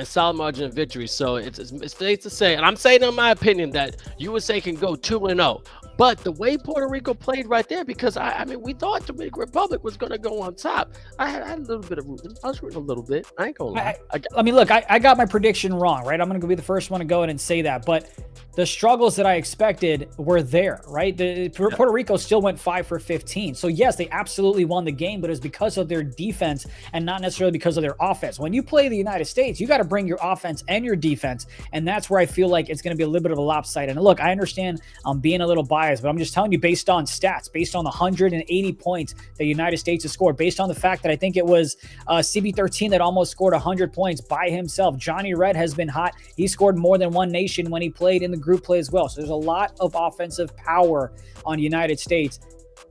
Solid margin of victory. So it's safe to say, and I'm saying in my opinion that USA can go 2-0. But the way Puerto Rico played right there, because I mean, we thought Dominican Republic was going to go on top. I had a little bit of rooting. I was rooting a little bit. I ain't going to lie. I mean, look, I got my prediction wrong, right? I'm going to be the first one to go in and say that. But the struggles that I expected were there, right? Puerto Rico still went 5 for 15. So yes, they absolutely won the game, but it's because of their defense and not necessarily because of their offense. When you play the United States, you got to bring your offense and your defense. And that's where I feel like it's going to be a little bit of a lopsided. And look, I understand I'm being a little biased, but I'm just telling you based on stats, based on the 180 points that the United States has scored, based on the fact that I think it was CB13 that almost scored 100 points by himself. Johnny Red has been hot. He scored more than one nation when he played in the group play as well. So there's a lot of offensive power on the United States.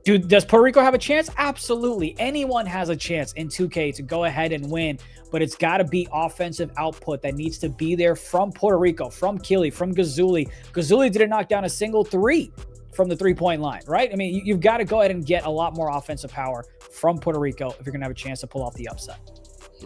Dude, does Puerto Rico have a chance? Absolutely. Anyone has a chance in 2K to go ahead and win, but it's got to be offensive output that needs to be there from Puerto Rico, from 𝐂𝐄𝐄, from 𝐿𝐶𝐶. 𝐿𝐶𝐶 didn't knock down a single 3 from the three-point line, right? I mean, you've got to go ahead and get a lot more offensive power from Puerto Rico if you're going to have a chance to pull off the upset.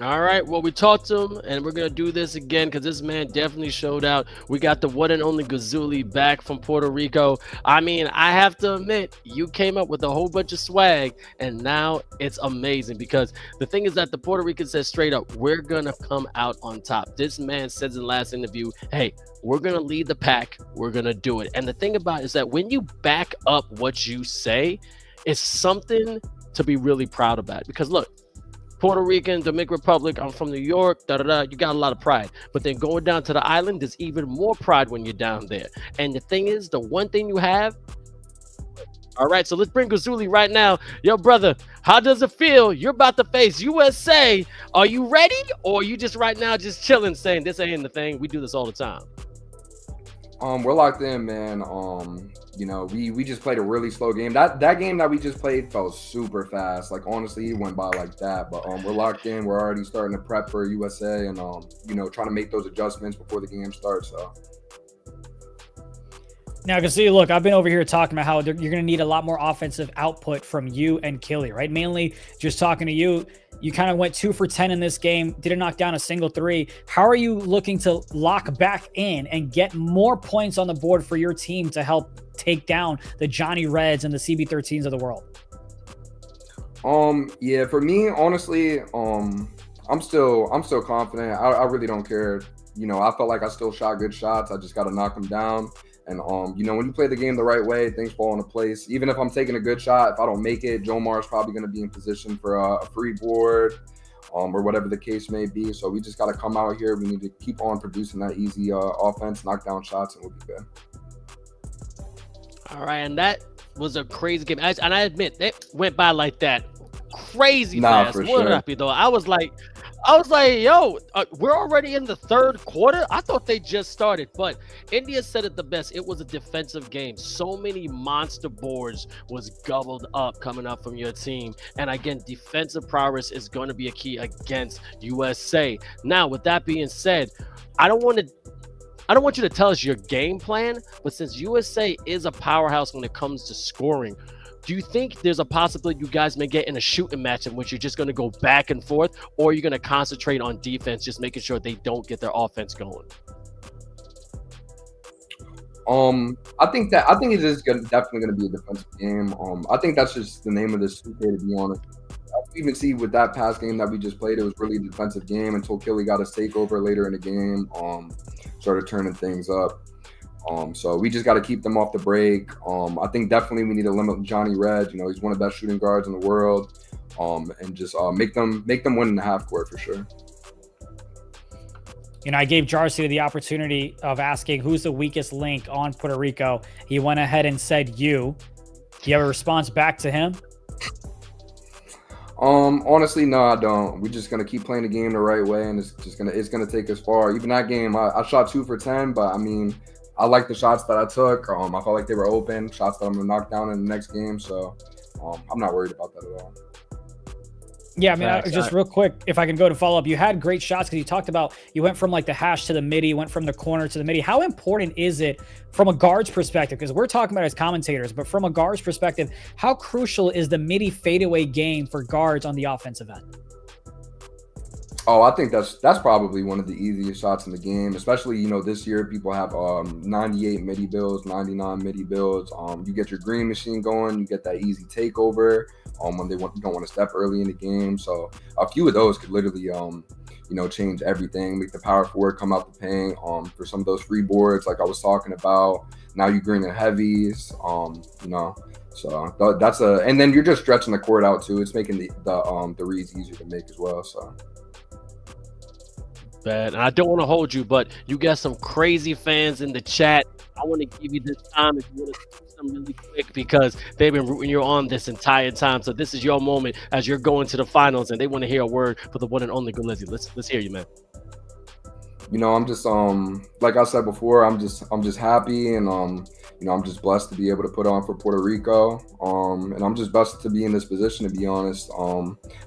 All right, well, we talked to him, and we're going to do this again because this man definitely showed out. We got the one and only 𝐿𝐶𝐶 back from Puerto Rico. I mean, I have to admit, you came up with a whole bunch of swag, and now it's amazing because the thing is that the Puerto Rican says straight up, we're going to come out on top. This man says in the last interview, hey, we're going to lead the pack. We're going to do it. And the thing about it is that when you back up what you say, it's something to be really proud about. Because look, Puerto Rican, Dominican Republic, I'm from New York, you got a lot of pride. But then going down to the island, there's even more pride when you're down there. And the thing is, the one thing you have, all right, so let's bring 𝐿𝐶𝐶 right now. Yo, brother, how does it feel? You're about to face USA. Are you ready? Or are you just right now just chilling saying this ain't the thing? We do this all the time. We're locked in, man. We just played a really slow game. That game that we just played felt super fast. Like, honestly, it went by like that. But we're locked in. We're already starting to prep for USA and trying to make those adjustments before the game starts. So Now, because see, look, I've been over here talking about how you're going to need a lot more offensive output from you and Killy, right? Mainly just talking to you. You kind of went 2 for 10 in this game, didn't knock down a single 3. How are you looking to lock back in and get more points on the board for your team to help take down the Johnny Reds and the CB13s of the world? Yeah, for me, honestly, I'm still confident. I really don't care. You know, I felt like I still shot good shots. I just got to knock them down. And, you know, when you play the game the right way, things fall into place. Even if I'm taking a good shot, if I don't make it, Jomar is probably going to be in position for a free board, or whatever the case may be. So we just got to come out here. We need to keep on producing that easy offense, knock down shots, and we'll be good. All right, and that was a crazy game. And I admit, it went by like that crazy fast. For What sure. up, though? I was like, yo, we're already in the 3rd quarter. I thought they just started, but India said it the best. It was a defensive game. So many monster boards was gobbled up coming up from your team. And again, defensive prowess is going to be a key against USA. Now, with that being said, I don't want you to tell us your game plan, but since USA is a powerhouse when it comes to scoring, do you think there's a possibility you guys may get in a shooting match in which you're just going to go back and forth, or you're going to concentrate on defense, just making sure they don't get their offense going? I think it is definitely going to be a defensive game. I think that's just the name of this 2K, to be honest. I even see with that past game that we just played, it was really a defensive game until Killy got his takeover later in the game, started turning things up. So we just got to keep them off the break. I think definitely we need to limit Johnny Red. You know, he's one of the best shooting guards in the world. And just make them win in the half court for sure. You know, I gave Jarcy the opportunity of asking who's the weakest link on Puerto Rico. He went ahead and said you. Do you have a response back to him? Honestly, no, I don't. We're just gonna keep playing the game the right way, and it's gonna take us far. Even that game, I shot 2 for 10, but I mean, I like the shots that I took. I felt like they were open shots that I'm gonna knock down in the next game. So I'm not worried about that at all. Yeah, I mean, just real quick, if I can go to follow up, you had great shots because you talked about you went from like the hash to the midi, went from the corner to the midi. How important is it from a guard's perspective? Because we're talking about it as commentators, but from a guard's perspective, how crucial is the midi fadeaway game for guards on the offensive end? Oh, I think that's probably one of the easiest shots in the game, especially, you know, this year people have 98 midi builds, 99 midi builds. You get your green machine going, you get that easy takeover when they don't want to step early in the game. So a few of those could literally, you know, change everything, make the power forward come out the paint. For some of those free boards, like I was talking about, now you green and heavies, you know. So that's and then you're just stretching the court out too. It's making the reads easier to make as well. So. Bad. And I don't want to hold you, but you got some crazy fans in the chat. I want to give you this time if you want to do some really quick because they've been rooting you on this entire time. So this is your moment as you're going to the finals, and they want to hear a word for the one and only Glizzy. Let's hear you, man. You know, I'm just like I said before, I'm just happy, and you know, I'm just blessed to be able to put on for Puerto Rico, and I'm just blessed to be in this position, to be honest.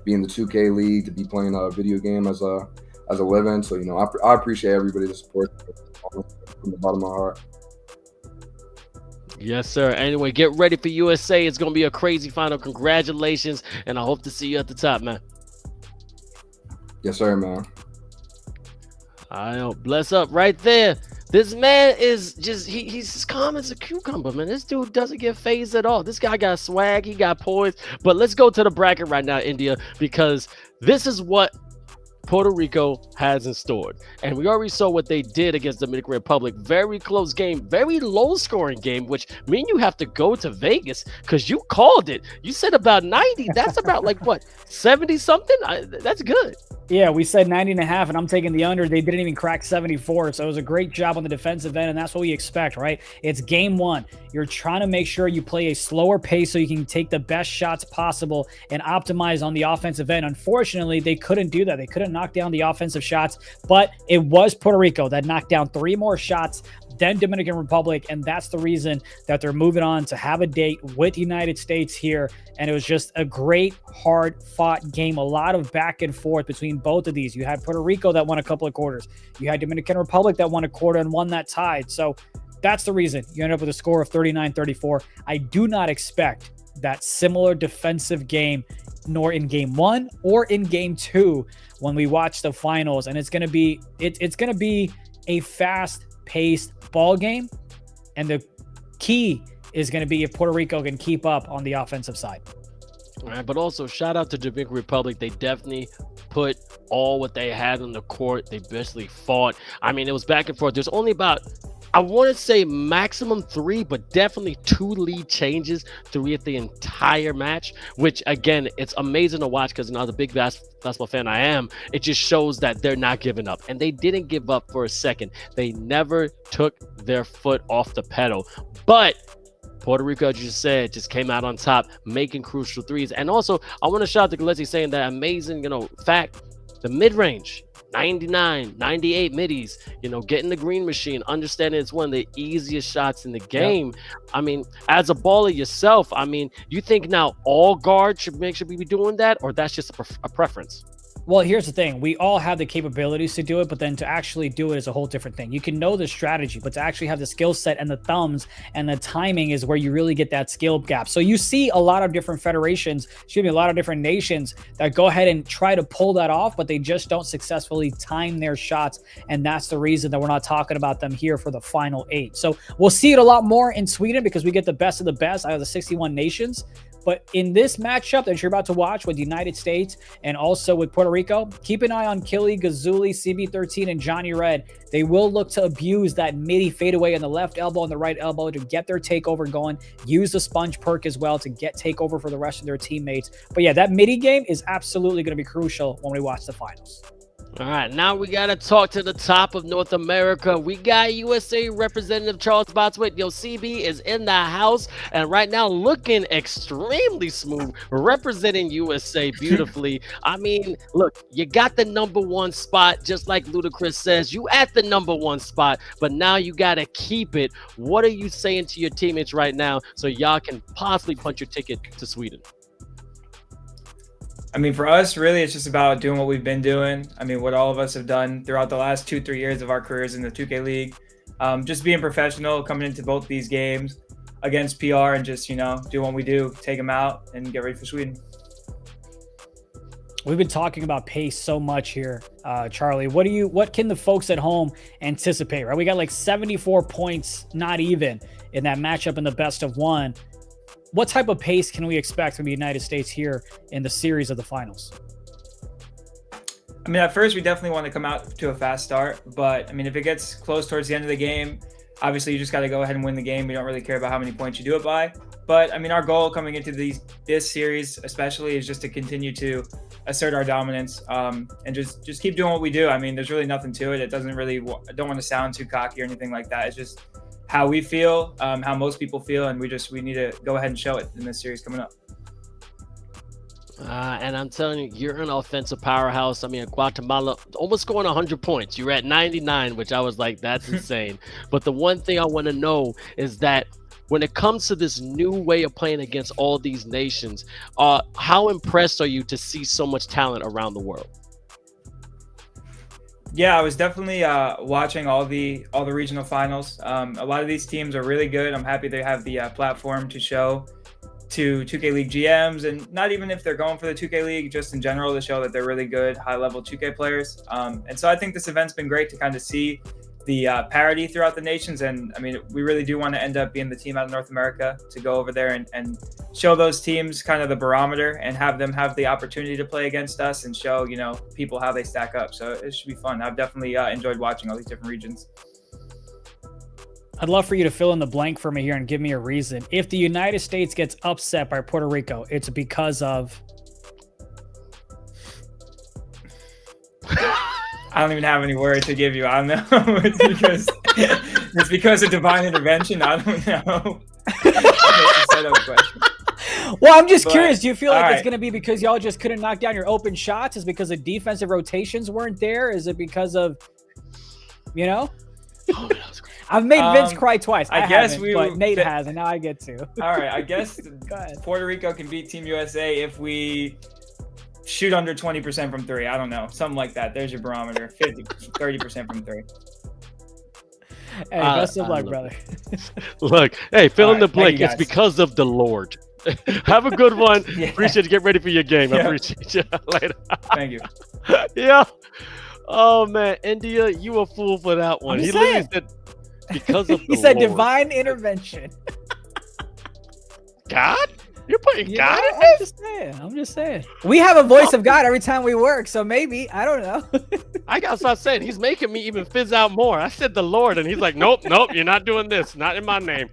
Be in the 2K league, to be playing a video game as a living. So, you know, I appreciate everybody that supports from the bottom of my heart. Yes, sir. Anyway, get ready for USA. It's going to be a crazy final. Congratulations, and I hope to see you at the top, man. Yes, sir, man. I know. Bless up right there. This man is just, he's as calm as a cucumber, man. This dude doesn't get phased at all. This guy got swag. He got poise. But let's go to the bracket right now, India, because this is what Puerto Rico has in store. And we already saw what they did against the Dominican Republic. Very close game, very low scoring game, which mean you have to go to Vegas because you called it. You said about 90. That's about like what, 70 something? That's good. Yeah, we said 90.5, and I'm taking the under. They didn't even crack 74, so it was a great job on the defensive end, and that's what we expect, right? It's game one. You're trying to make sure you play a slower pace so you can take the best shots possible and optimize on the offensive end. Unfortunately, they couldn't do that. They couldn't knock down the offensive shots, but it was Puerto Rico that knocked down 3 more shots than Dominican Republic, and that's the reason that they're moving on to have a date with the United States here. And it was just a great, hard-fought game, a lot of back and forth between both of these. You had Puerto Rico that won a couple of quarters. You had Dominican Republic that won a quarter and won that tied. So that's the reason you end up with a score of 39-34. I do not expect that similar defensive game, nor in game 1 or in game 2 when we watch the finals. And it's going to be a fast-paced ball game. And the key is going to be if Puerto Rico can keep up on the offensive side. All right, but also shout out to Dominican Republic. They definitely put all what they had on the court. They basically fought. I mean, it was back and forth. There's only about, I want to say maximum 3, but definitely 2 lead changes throughout the entire match, which again, it's amazing to watch because, you know, as a big basketball fan I am, it just shows that they're not giving up. And they didn't give up for a second. They never took their foot off the pedal. But Puerto Rico, as you said, just came out on top, making crucial threes. And also, I want to shout out to Gillespie saying that amazing, you know, fact, the mid-range, 99, 98 middies, you know, getting the green machine, understanding it's one of the easiest shots in the game. Yep. I mean, as a baller yourself, I mean, you think now all guards should be doing that, or that's just a preference? Well, here's the thing. We all have the capabilities to do it, but then to actually do it is a whole different thing. You can know the strategy, but to actually have the skill set and the thumbs and the timing is where you really get that skill gap. So you see a lot of different federations, a lot of different nations that go ahead and try to pull that off, but they just don't successfully time their shots. And that's the reason that we're not talking about them here for the final 8. So we'll see it a lot more in Sweden because we get the best of the best out of the 61 nations. But in this matchup that you're about to watch with the United States and also with Puerto Rico, keep an eye on 𝐂𝐄 𝐓𝐇𝐄, CB13, and Johnny Red. They will look to abuse that midi fadeaway on the left elbow and the right elbow to get their takeover going. Use the sponge perk as well to get takeover for the rest of their teammates. But yeah, that midi game is absolutely going to be crucial when we watch the finals. All right, now we got to talk to the top of North America. We got USA Representative Charles Botswit. Yo, CB is in the house, and right now looking extremely smooth, representing USA beautifully. I mean, look, you got the #1 spot, just like Ludacris says. You at the #1 spot, but now you got to keep it. What are you saying to your teammates right now so y'all can possibly punch your ticket to Sweden? I mean, for us, really, it's just about doing what we've been doing. I mean, what all of us have done throughout the last 2-3 years of our careers in the 2K League. Just being professional, coming into both these games against PR and just, you know, do what we do, take them out and get ready for Sweden. We've been talking about pace so much here, Charlie. What can the folks at home anticipate, right? We got like 74 points, not even, in that matchup in the best of 1. What type of pace can we expect from the United States here in the series of the finals? I mean, at first, we definitely want to come out to a fast start. But, I mean, if it gets close towards the end of the game, obviously, you just got to go ahead and win the game. We don't really care about how many points you do it by. But, I mean, our goal coming into this series especially is just to continue to assert our dominance and just keep doing what we do. I mean, there's really nothing to it. It doesn't really – I don't want to sound too cocky or anything like that. It's just – how we feel, how most people feel, and we need to go ahead and show it in this series coming up. And I'm telling you, you're an offensive powerhouse. I mean, Guatemala almost scoring 100 points. You're at 99, which I was like, that's insane. But the one thing I want to know is that when it comes to this new way of playing against all these nations, how impressed are you to see so much talent around the world? Yeah, I was definitely watching all the regional finals. A lot of these teams are really good. I'm happy they have the platform to show to 2K League GMs, and not even if they're going for the 2K League, just in general to show that they're really good, high-level 2K players. And so I think this event's been great to kind of see the parity throughout the nations. And I mean, we really do want to end up being the team out of North America to go over there and show those teams kind of the barometer and have them have the opportunity to play against us and show, you know, people how they stack up. So it should be fun. I've definitely enjoyed watching all these different regions. I'd love for you to fill in the blank for me here and give me a reason. If the United States gets upset by Puerto Rico, it's because of... I don't even have any words to give you. I don't know. It's because of divine intervention. I don't know. Well, I'm just curious. Do you feel like it's going to be because y'all just couldn't knock down your open shots? Is it because of defensive rotations weren't there? Is it because of, you know? I've made Vince cry twice. I guess but Nate has, and now I get to. All right. I guess Puerto Rico can beat Team USA if we shoot under 20% from 3. I don't know. Something like that. There's your barometer. 30% from 3. Hey, best of luck, brother. Look, hey, fill in the Thank blank. you, It's guys. because of the Lord. Have a good one. Yeah. Appreciate you. Get ready for your game. I Yeah. appreciate you. Later. Thank you. Yeah. Oh man, India, you a fool for that one. I'm He just literally saying. said because of He the said Lord. divine intervention. God? You're putting You God know, in I'm this? just saying. I'm just saying. We have a voice of God every time we work, so maybe I don't know. I gotta stop saying he's making me even fizz out more. I said the Lord, and he's like, nope, you're not doing this. Not in my name.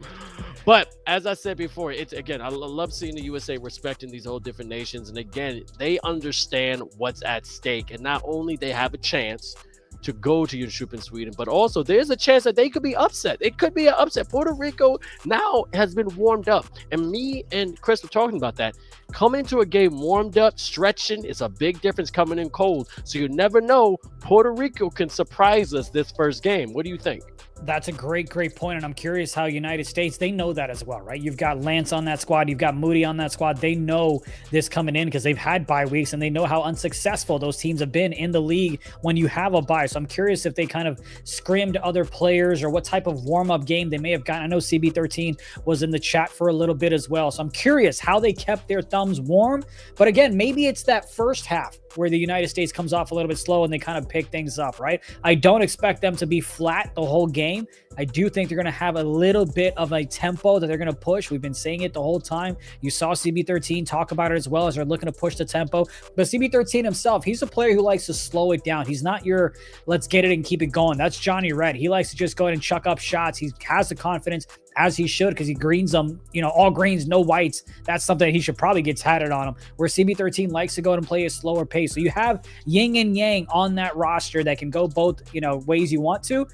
But as I said before, it's again, I love seeing the USA respecting these whole different nations. And again, they understand what's at stake. And not only they have a chance to go to Europe in Sweden, but also there's a chance that they could be upset. It could be an upset. Puerto Rico now has been warmed up. And me and Chris were talking about that. Coming into a game warmed up, stretching is a big difference coming in cold. So you never know. Puerto Rico can surprise us this first game. What do you think? That's a great point. And I'm curious how United States, they know that as well, right? You've got Lance on that squad. You've got Moody on that squad. They know this coming in because they've had bye weeks and they know how unsuccessful those teams have been in the league when you have a bye. So I'm curious if they kind of scrimmed other players or what type of warm-up game they may have gotten. I know CB13 was in the chat for a little bit as well. So I'm curious how they kept their thumbs warm. But again, maybe it's that first half where the United States comes off a little bit slow and they kind of pick things up, right? I don't expect them to be flat the whole game. I do think they're going to have a little bit of a tempo that they're going to push. We've been saying it the whole time. You saw CB13 talk about it as well as they're looking to push the tempo. But CB13 himself, he's a player who likes to slow it down. He's not your let's get it and keep it going. That's Johnny Red. He likes to just go ahead and chuck up shots. He has the confidence as he should because he greens them, all greens, no whites. That's something that he should probably get tatted on him. Where CB13 likes to go and play a slower pace. So you have yin and yang on that roster that can go both, ways you want to.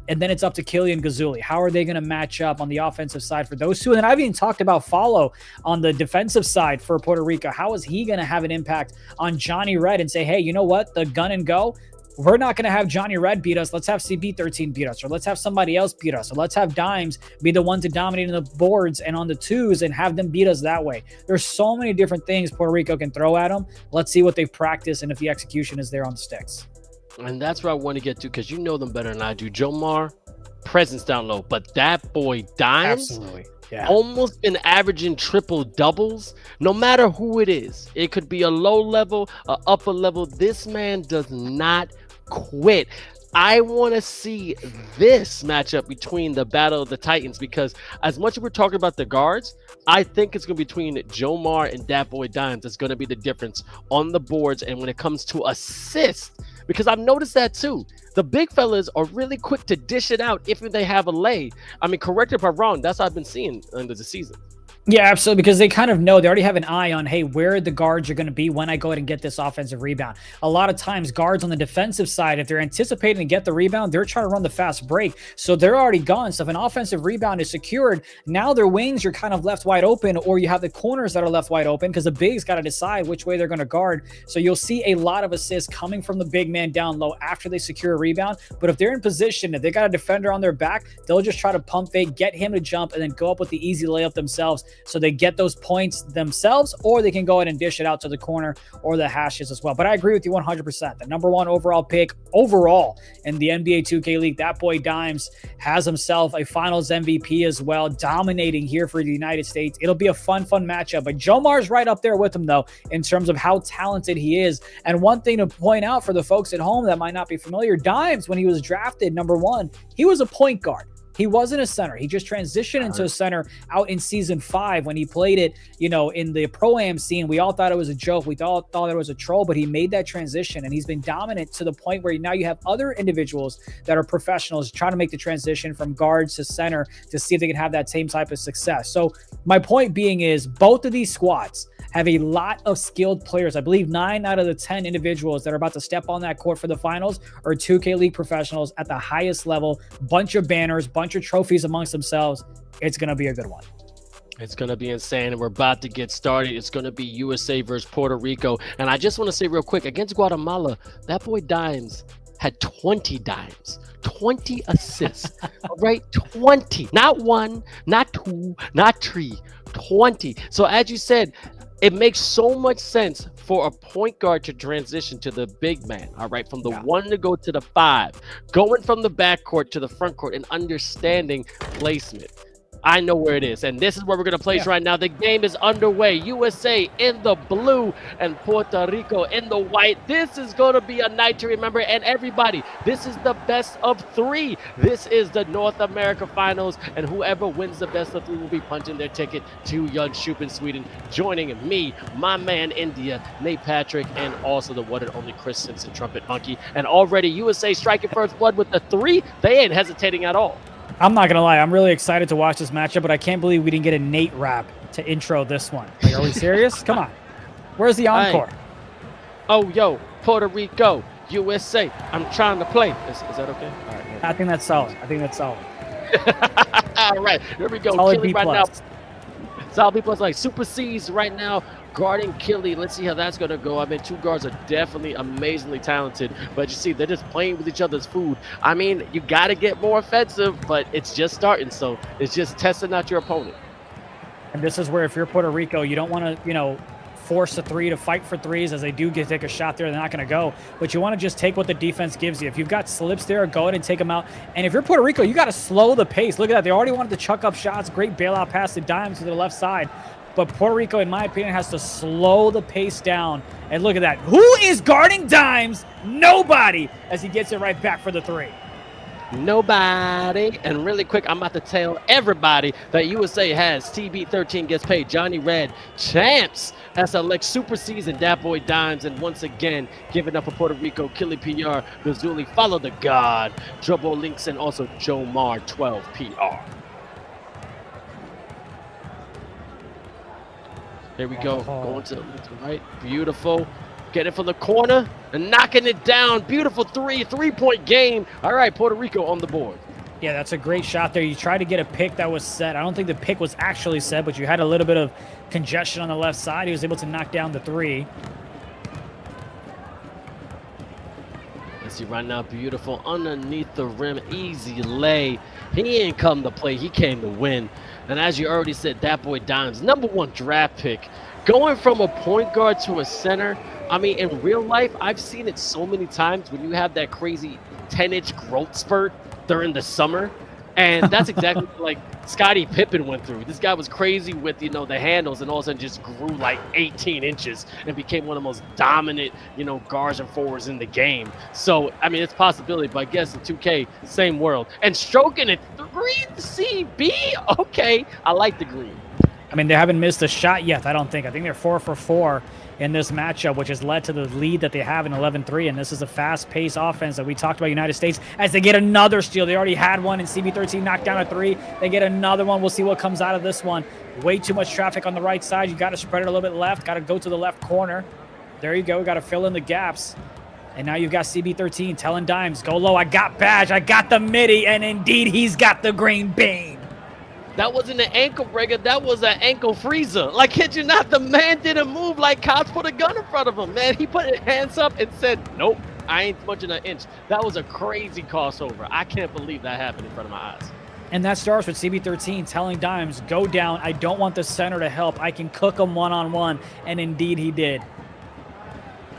And then it's up to Killian Gazuli. How are they going to match up on the offensive side for those two? And then I've even talked about Follow on the defensive side for Puerto Rico. How is he going to have an impact on Johnny Red and say, hey, you know what? The gun and go. We're not going to have Johnny Red beat us. Let's have CB13 beat us, or let's have somebody else beat us, or let's have Dimes be the one to dominate in the boards and on the twos and have them beat us that way. There's so many different things Puerto Rico can throw at them. Let's see what they've practiced and if the execution is there on the sticks. And that's where I want to get to because you know them better than I do. Jomar, presence down low, but that boy Dimes, absolutely, yeah, almost been averaging triple doubles. No matter who it is, it could be a low level, a upper level. This man does not quit. I want to see this matchup between the Battle of the Titans because as much as we're talking about the guards, I think it's going to be between Jomar and that boy Dimes. That's going to be the difference on the boards and when it comes to assists. Because I've noticed that too. The big fellas are really quick to dish it out if they have a lay. I mean, correct if I'm wrong. That's what I've been seeing under the season. Yeah, absolutely, because they kind of know, they already have an eye on, hey, where the guards are going to be when I go ahead and get this offensive rebound. A lot of times, guards on the defensive side, if they're anticipating to get the rebound, they're trying to run the fast break, so they're already gone. So if an offensive rebound is secured, now their wings are kind of left wide open, or you have the corners that are left wide open because the big's got to decide which way they're going to guard. So you'll see a lot of assists coming from the big man down low after they secure a rebound. But if they're in position, if they got a defender on their back, they'll just try to pump fake, get him to jump, and then go up with the easy layup themselves. So they get those points themselves, or they can go ahead and dish it out to the corner or the hashes as well. But I agree with you 100%. The number one overall pick overall in the NBA 2K League, that boy Dimes has himself a finals MVP as well, dominating here for the United States. It'll be a fun matchup. But Jomar's right up there with him, though, in terms of how talented he is. And one thing to point out for the folks at home that might not be familiar, Dimes, when he was drafted number one, he was a point guard. He wasn't a center. He just transitioned into a center out in season 5 when he played it, in the Pro-Am scene. We all thought it was a joke. We all thought it was a troll, but he made that transition and he's been dominant to the point where now you have other individuals that are professionals trying to make the transition from guards to center to see if they can have that same type of success. So my point being is both of these squads have a lot of skilled players. I believe 9 out of the 10 individuals that are about to step on that court for the finals are 2K League professionals at the highest level. Bunch of banners, bunch of trophies amongst themselves. It's going to be a good one. It's going to be insane, and we're about to get started. It's going to be USA versus Puerto Rico. And I just want to say real quick, against Guatemala, that boy Dimes had 20 dimes, 20 assists, all right? 20, not 1, not 2, not 3, 20. So as you said, it makes so much sense for a point guard to transition to the big man, all right, from the 1 to go to the 5, going from the backcourt to the front court and understanding placement. I know where it is, and this is where we're going to place right now. The game is underway. USA in the blue and Puerto Rico in the white. This is going to be a night to remember, and everybody, this is the best of 3. This is the North America Finals, and whoever wins the best of 3 will be punching their ticket to Jönköping, Sweden, joining me, my man India, Nate Patrick, and also the one and only Chris Simpson, Trumpet Monkey. And already USA striking first blood with the 3. They ain't hesitating at all. I'm not gonna lie, I'm really excited to watch this matchup, but I can't believe we didn't get a Nate rap to intro this one. Like, are we serious? Come on. Where's the encore? Oh, yo, Puerto Rico, USA. I'm trying to play. Is that okay? All right. I think that's solid. I think that's solid. All right, here we go. Solid Killy B+. right now. Solid B+, like Super C's right now guarding Killy. Let's see how that's going to go. I mean, 2 guards are definitely amazingly talented, but you see, they're just playing with each other's food. I mean, you got to get more offensive, but it's just starting, so it's just testing out your opponent. And this is where, if you're Puerto Rico, you don't want to, force a 3 to fight for 3s, as they do take a shot there, they're not going to go. But you want to just take what the defense gives you. If you've got slips there, go ahead and take them out. And if you're Puerto Rico, you got to slow the pace. Look at that. They already wanted to chuck up shots. Great bailout pass to Dimes to the left side. But Puerto Rico, in my opinion, has to slow the pace down. And look at that. Who is guarding Dimes? Nobody, as he gets it right back for the 3. Nobody. And really quick, I'm about to tell everybody that USA has TB13 gets paid. Johnny Red champs has select Super C's and Dat Boy Dimes. And once again, giving up for Puerto Rico, Killy PR, Gazuli, Follow the God, Drobo Links, and also Joe Mar 12 PR. There we go. Going to the right. Beautiful. Get it from the corner and knocking it down. Beautiful 3-point game. All right, Puerto Rico on the board. Yeah, that's a great shot there. You tried to get a pick that was set. I don't think the pick was actually set, but you had a little bit of congestion on the left side. He was able to knock down the 3. Let's see right now. Beautiful underneath the rim. Easy lay. He didn't come to play. He came to win. And as you already said, Dat Boy Dimes, #1 draft pick. Going from a point guard to a center, I mean, in real life, I've seen it so many times when you have that crazy 10-inch growth spurt during the summer. And that's exactly like Scottie Pippen went through. This guy was crazy with, the handles, and all of a sudden just grew like 18 inches and became one of the most dominant, guards and forwards in the game. So, I mean, it's a possibility, but I guess in 2K, same world. And stroking it 3CB? Okay, I like the green. I mean, they haven't missed a shot yet, I don't think. I think they're 4 for 4 in this matchup, which has led to the lead that they have in 11-3. And this is a fast-paced offense that we talked about United States as they get another steal. They already had one, and CB13 knocked down a 3. They get another one. We'll see what comes out of this one. Way too much traffic on the right side. You got to spread it a little bit left. Got to go to the left corner. There you go. Got to fill in the gaps. And now you've got CB13 telling Dimes, go low. I got Badge. I got the midi. And indeed, he's got the green bean. That wasn't an ankle breaker. That was an ankle freezer. Like, kid you not, the man didn't move like cops put a gun in front of him, man. He put his hands up and said, nope, I ain't punching an inch. That was a crazy crossover. I can't believe that happened in front of my eyes. And that starts with CB13 telling Dimes, go down. I don't want the center to help. I can cook him one-on-one. And indeed, he did.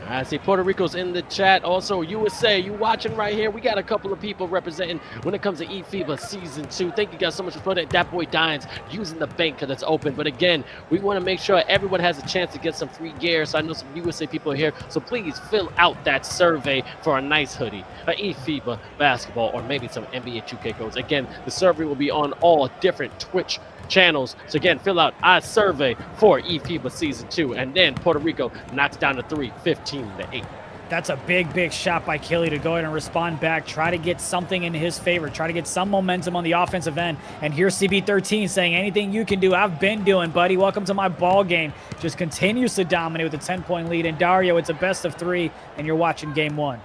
I see Puerto Rico's in the chat. Also, USA, you watching right here. We got a couple of people representing when it comes to eFiba Season 2. Thank you guys so much for putting Dat Boy Dimes using the bank because it's open. But again, we want to make sure everyone has a chance to get some free gear. So I know some USA people are here. So please fill out that survey for a nice hoodie, a eFiba basketball, or maybe some NBA 2K codes. Again, the survey will be on all different Twitch channels. So again, fill out our survey for eFiba Season 2. And then Puerto Rico knocks down the 3, 15-8. That's a big shot by Killy to go ahead and respond back, try to get something in his favor, try to get some momentum on the offensive end. And here's CB13 saying, anything you can do, I've been doing, buddy. Welcome to my ball game. Just continues to dominate with a 10-point lead. And Dario, it's a best of 3, and you're watching game 1.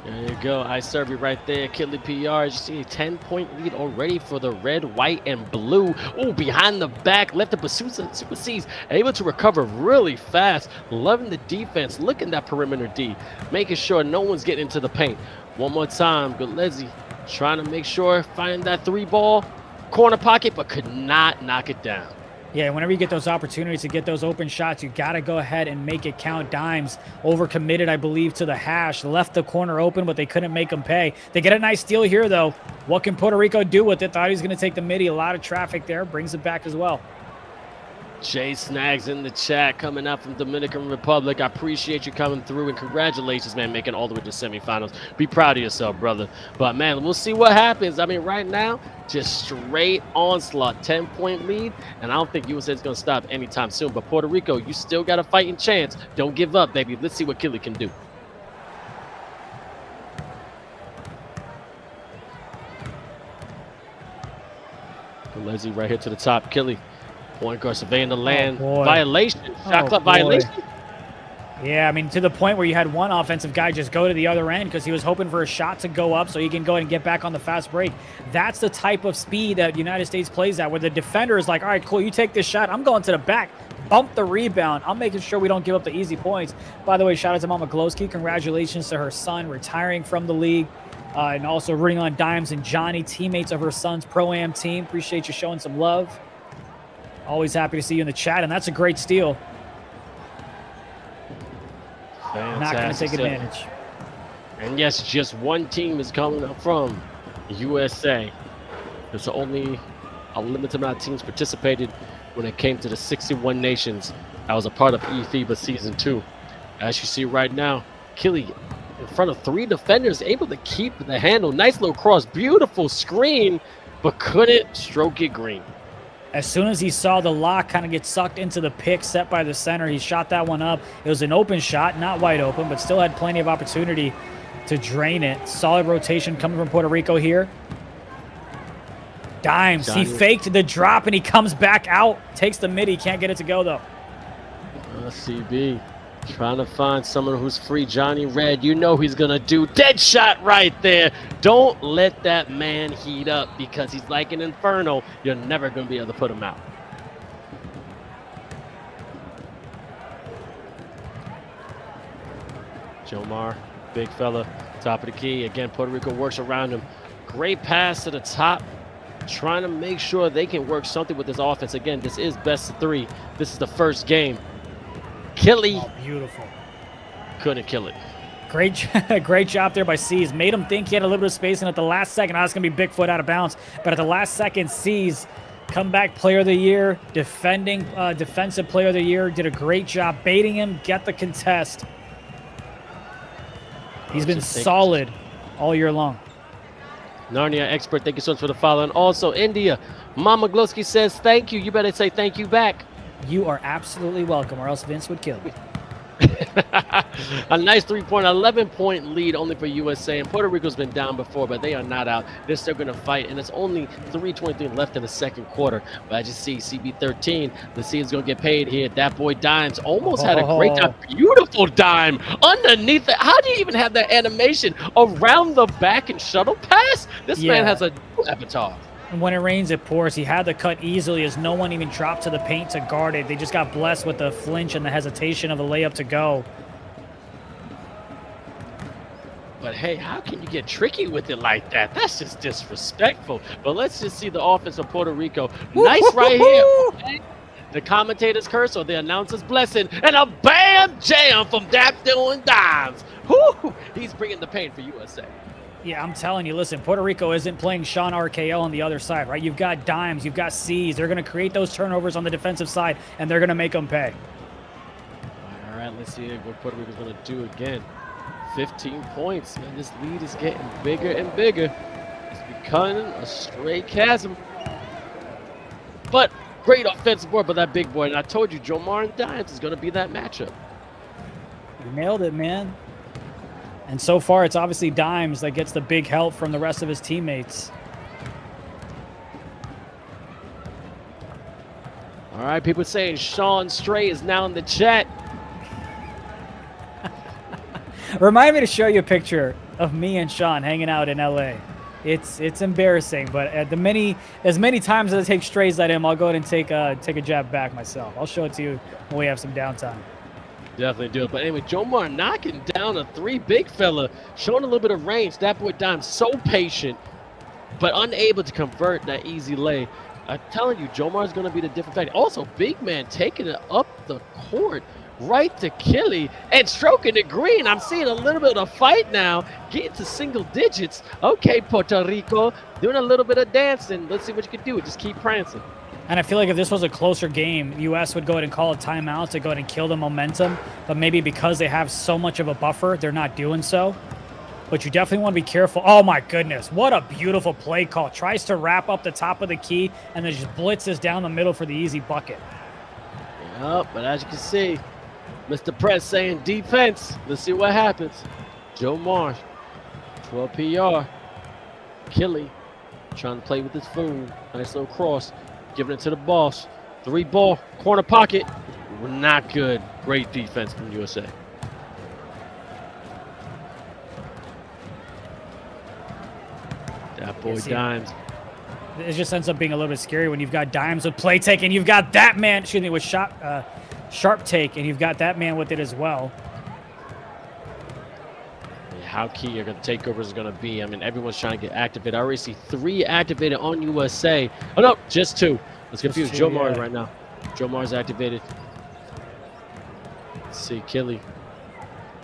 There you go. I serve you right there. Killy PR. As you see, a 10-point lead already for the red, white, and blue. Oh, behind the back. Left the Super C's. Able to recover really fast. Loving the defense. Looking at that perimeter D. Making sure no one's getting into the paint. One more time. Gulezi trying to make sure, find that 3 ball. Corner pocket, but could not knock it down. Yeah, whenever you get those opportunities to get those open shots, you got to go ahead and make it count. Dimes overcommitted, I believe, to the hash. Left the corner open, but they couldn't make him pay. They get a nice steal here, though. What can Puerto Rico do with it? Thought he was going to take the midi. A lot of traffic there. Brings it back as well. Jay Snags in the chat coming out from Dominican Republic. I appreciate you coming through, and congratulations, man, making all the way to the semifinals. Be proud of yourself, brother. But, man, we'll see what happens. I mean, right now, just straight onslaught, 10-point lead, and I don't think USA is going to stop anytime soon. But Puerto Rico, you still got a fighting chance. Don't give up, baby. Let's see what 𝐂𝐿𝐓 can do. Leslie right here to the top. 𝐂𝐿𝐓. Point guard surveying the land. Violation. Shot clock violation. Yeah, I mean, to the point where you had one offensive guy just go to the other end because he was hoping for a shot to go up so he can go ahead and get back on the fast break. That's the type of speed that United States plays at, where the defender is like, all right, cool, you take this shot. I'm going to the back. Bump the rebound. I'm making sure we don't give up the easy points. By the way, shout out to Mama 𝐂𝐿𝐓. Congratulations to her son retiring from the league. And also rooting on Dimes and Johnny, teammates of her son's Pro-Am team. Appreciate you showing some love. Always happy to see you in the chat, and that's a great steal. Fantastic. Not going to take advantage. And yes, just one team is coming up from USA. There's only a limited amount of teams participated when it came to the 61 nations. I was a part of eFiba Season 2. As you see right now, 𝐂𝐿𝐓 in front of 3 defenders, able to keep the handle. Nice little cross, beautiful screen, but couldn't stroke it green. As soon as he saw the lock kind of get sucked into the pick set by the center, he shot that one up. It was an open shot, not wide open, but still had plenty of opportunity to drain it. Solid rotation coming from Puerto Rico here. Dimes, he faked the drop and he comes back out, takes the midi, can't get it to go though. CB trying to find someone who's free. Johnny Red, you know he's gonna do. Dead shot right there. Don't let that man heat up because he's like an inferno. You're never gonna be able to put him out. Jomar, big fella, top of the key. Again, Puerto Rico works around him. Great pass to the top, trying to make sure they can work something with this offense. Again, this is best of 3. This is the first game. 𝐂𝐿𝐓. Oh, beautiful. Couldn't kill it. Great job there by C's. Made him think he had a little bit of space, and at the last second, I was going to be Bigfoot out of bounds. But at the last second, C's comeback player of the year, defensive player of the year, did a great job baiting him, get the contest. He's been solid all year long. Narnia Expert, thank you so much for the follow. And also, India, Mama 𝐂𝐿𝐓 says thank you. You better say thank you back. You are absolutely welcome, or else Vince would kill me. A nice 3-point, 11-point lead only for USA. And Puerto Rico's been down before, but they are not out. They're still going to fight, and it's only 3:23 left in the second quarter. But as you see, CB13, let's see who's going to get paid here. That boy Dimes almost had a great time. Beautiful dime underneath it. How do you even have that animation around the back and shuttle pass? This man has a new avatar. And when it rains, it pours. He had the cut easily as no one even dropped to the paint to guard it. They just got blessed with the flinch and the hesitation of a layup to go. But hey, how can you get tricky with it like that? That's just disrespectful. But let's just see the offense of Puerto Rico. Nice right here. Okay? The commentator's curse or the announcer's blessing. And a bam jam from Dap doing Dimes. Woo! He's bringing the pain for USA. Yeah, I'm telling you, listen, Puerto Rico isn't playing Sean RKL on the other side, right? You've got Dimes, you've got C's. They're going to create those turnovers on the defensive side, and they're going to make them pay. All right, let's see what Puerto Rico's going to do again. 15 points, man. This lead is getting bigger and bigger. It's becoming a straight chasm. But great offensive board by that big boy. And I told you, Jomar and Dimes is going to be that matchup. You nailed it, man. And so far, it's obviously Dimes that gets the big help from the rest of his teammates. All right, people saying Sean Stray is now in the chat. Remind me to show you a picture of me and Sean hanging out in LA. It's embarrassing, but as many times as I take strays at him, I'll go ahead and take a jab back myself. I'll show it to you when we have some downtime. Definitely do it. But anyway, Jomar knocking down a 3 big fella, showing a little bit of range. That boy Dimes so patient, but unable to convert that easy lay. I'm telling you, Jomar's going to be the different factor. Also, big man taking it up the court right to Killy and stroking the green. I'm seeing a little bit of a fight now, getting to single digits. Okay, Puerto Rico, doing a little bit of dancing. Let's see what you can do. Just keep prancing. And I feel like if this was a closer game, the U.S. would go ahead and call a timeout to go ahead and kill the momentum. But maybe because they have so much of a buffer, they're not doing so. But you definitely want to be careful. Oh, my goodness. What a beautiful play call. Tries to wrap up the top of the key and then just blitzes down the middle for the easy bucket. Yep, but as you can see, Mr. Press saying defense. Let's see what happens. Joe Marsh, 12 PR. Killy trying to play with his food. Nice little cross. Giving it to the boss. 3-ball, corner pocket. Not good. Great defense from USA. That boy Dimes. It just ends up being a little bit scary when you've got Dimes with play take and you've got that man, excuse me, with sharp take, and you've got that man with it as well. How key are the takeovers going to be? I mean, everyone's trying to get activated. I already see 3 activated on USA. Oh, no, just 2. Let's confuse Joe Mars right now. Joe Mars activated. Let's see, Killy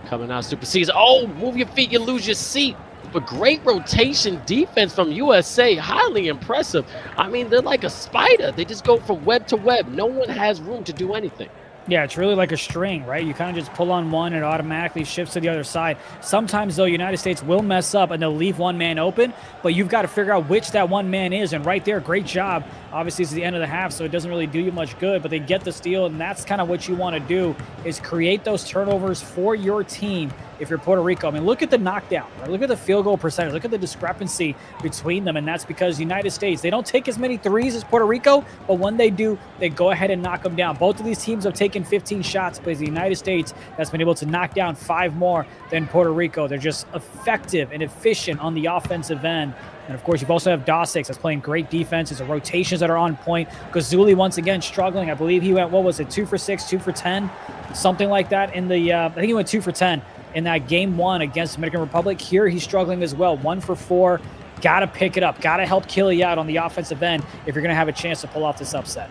coming out, super sees. Oh, move your feet, you lose your seat. But great rotation defense from USA. Highly impressive. I mean, they're like a spider. They just go from web to web. No one has room to do anything. Yeah, it's really like a string, right? You kind of just pull on one and it automatically shifts to the other side. Sometimes, though, United States will mess up and they'll leave one man open, but you've got to figure out which that one man is. And right there, great job. Obviously, it's the end of the half, so it doesn't really do you much good, but they get the steal, and that's kind of what you want to do is create those turnovers for your team if you're Puerto Rico. I mean, look at the knockdown, right? Look at the field goal percentage. Look at the discrepancy between them, and that's because the United States, they don't take as many threes as Puerto Rico, but when they do, they go ahead and knock them down. Both of these teams have taken 15 shots, but it's the United States that's been able to knock down 5 more than Puerto Rico. They're just effective and efficient on the offensive end. And, of course, you also have Dosix that's playing great defense. It's the rotations that are on point. Gazuli, once again, struggling. I believe he went, what was it, 2 for 6, 2 for 10, something like that. In the I think he went 2 for 10 in that game 1 against Dominican Republic. Here he's struggling as well, 1 for 4. Got to pick it up. Got to help Killy out on the offensive end if you're going to have a chance to pull off this upset.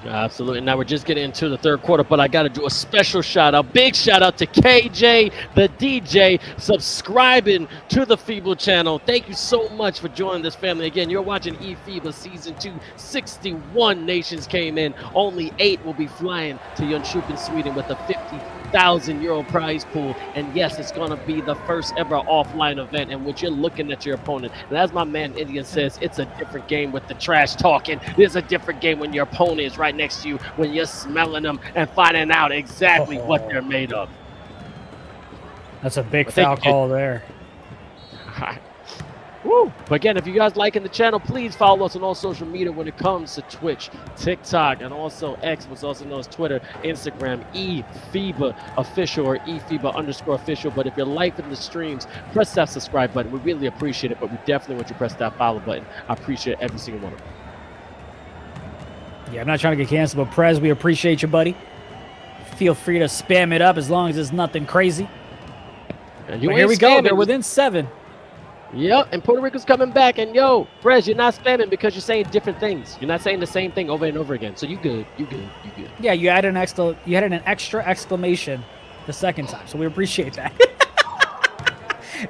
Absolutely. Now we're just getting into the third quarter, but I got to do a special shout out. Big shout out to KJ, the DJ, subscribing to the FIBA channel. Thank you so much for joining this family. Again, you're watching eFiba Season 2. 61 nations came in. Only 8 will be flying to Jönköping, Sweden with a 50,000 euro prize pool. And yes, it's going to be the first ever offline event in which you're looking at your opponent. And as my man Indian says, it's a different game with the trash talking. There's a different game when your opponent is right next to you, when you're smelling them and finding out exactly what they're made of. That's a big foul call there. Woo. But again, if you guys liking the channel, please follow us on all social media when it comes to Twitch, TikTok, and also X, which also known as Twitter, Instagram, eFiba official or eFiba_official. But if you're liking the streams, press that subscribe button. We really appreciate it, but we definitely want you to press that follow button. I appreciate every single one of them. Yeah, I'm not trying to get canceled, but Prez, we appreciate you, buddy. Feel free to spam it up as long as it's nothing crazy. And here we go. They're within 7. Yep, and Puerto Rico's coming back. And yo, Prez, you're not spamming because you're saying different things. You're not saying the same thing over and over again. So you good. You good. You good. Yeah, you added an extra exclamation the second time. So we appreciate that.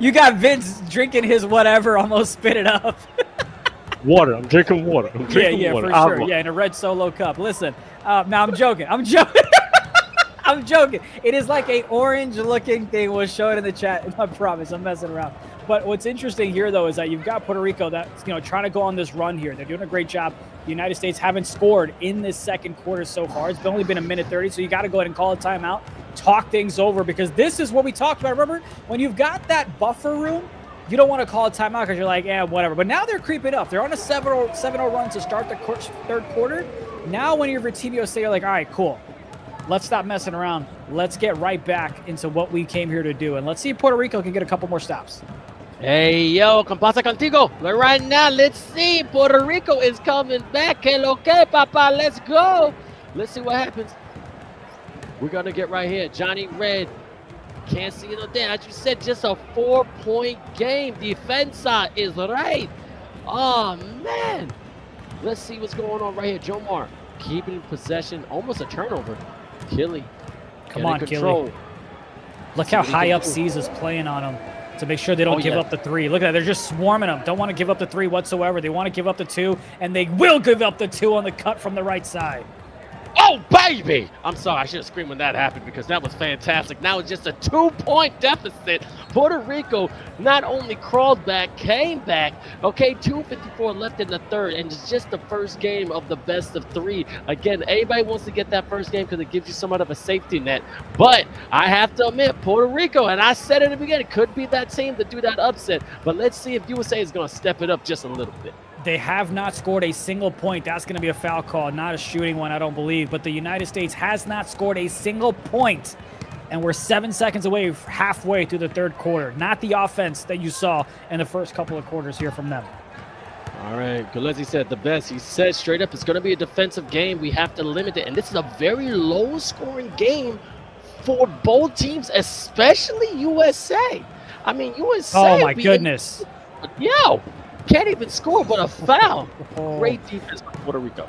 You got Vince drinking his whatever, almost spit it up. Water. I'm drinking water. I'm drinking water. For sure. Yeah, in a red Solo cup. Listen, now I'm joking. I'm joking. I'm joking. It is like a orange-looking thing. We'll show it in the chat. I promise. I'm messing around. But what's interesting here, though, is that you've got Puerto Rico that's trying to go on this run here. They're doing a great job. The United States haven't scored in this second quarter so far. It's only been a minute 30, so you got to go ahead and call a timeout, talk things over, because this is what we talked about. Remember, when you've got that buffer room, you don't want to call a timeout because you're like, yeah, whatever. But now they're creeping up. They're on a 7-0 run to start the third quarter. Now when you're for Team USA, you're like, all right, cool. Let's stop messing around. Let's get right back into what we came here to do. And let's see if Puerto Rico can get a couple more stops. Hey, yo, ¿qué pasa contigo? But right now, let's see. Puerto Rico is coming back. Que lo que, papa? Let's go. Let's see what happens. We're going to get right here. Johnny Red. Can't see it there. As you said, just a 4-point game. Defensa is right. Oh, man. Let's see what's going on right here. Jomar keeping possession, almost a turnover. Killy. Come on, control. Killy. Look how high up C's is playing on him to make sure they don't give up the 3. Look at that. They're just swarming them. Don't want to give up the 3 whatsoever. They want to give up the 2, and they will give up the 2 on the cut from the right side. Oh, baby! I'm sorry, I should have screamed when that happened because that was fantastic. Now it's just a 2-point deficit. Puerto Rico not only crawled back, came back. Okay, 2:54 left in the third, and it's just the first game of the best of 3. Again, everybody wants to get that first game because it gives you somewhat of a safety net. But I have to admit, Puerto Rico, and I said in the beginning, could be that team to do that upset. But let's see if USA is going to step it up just a little bit. They have not scored a single point. That's going to be a foul call, not a shooting one, I don't believe. But the United States has not scored a single point. And we're 7 seconds away, halfway through the third quarter. Not the offense that you saw in the first couple of quarters here from them. All right, Gillespie said the best. He said straight up, it's going to be a defensive game. We have to limit it. And this is a very low-scoring game for both teams, especially USA. I mean, USA. Oh, my goodness. Yo. Can't even score, but a foul. Great defense by Puerto Rico.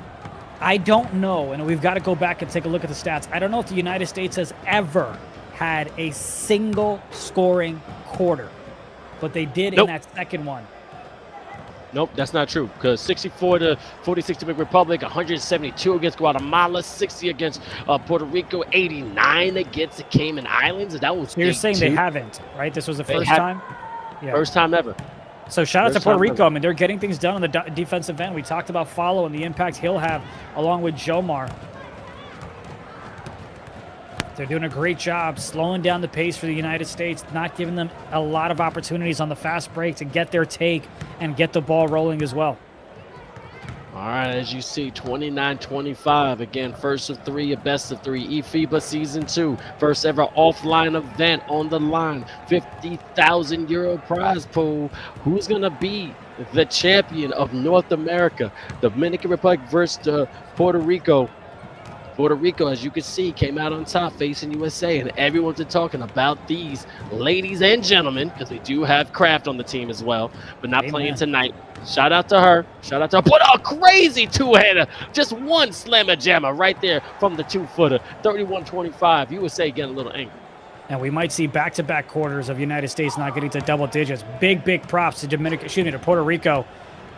I don't know, and we've got to go back and take a look at the stats. I don't know if the United States has ever had a single scoring quarter, but they did in that second one. Nope, that's not true, because 64 to 46 to Dominican Republic, 172 against Guatemala, 60 against Puerto Rico, 89 against the Cayman Islands. That was so you're saying they haven't, right? This was the first time? Yeah. First time ever. So shout out to Puerto Rico. I mean, they're getting things done on the defensive end. We talked about Follow and the impact he'll have along with Jomar. They're doing a great job slowing down the pace for the United States, not giving them a lot of opportunities on the fast break to get their take and get the ball rolling as well. All right, as you see, 29-25. Again, first of 3, a best of 3. eFiba Season 2. First ever offline event on the line. 50,000 euro prize pool. Who's going to be the champion of North America? Dominican Republic versus Puerto Rico. Puerto Rico, as you can see, came out on top facing USA, and everyone's been talking about these ladies and gentlemen, because we do have Kraft on the team as well, but not playing tonight. Shout out to her. Shout out to her. Put a crazy two-hander. Just one slammer jammer right there from the 2-footer. 31-25. USA getting a little angry. And we might see back-to-back quarters of United States not getting to double digits. Big props to Puerto Rico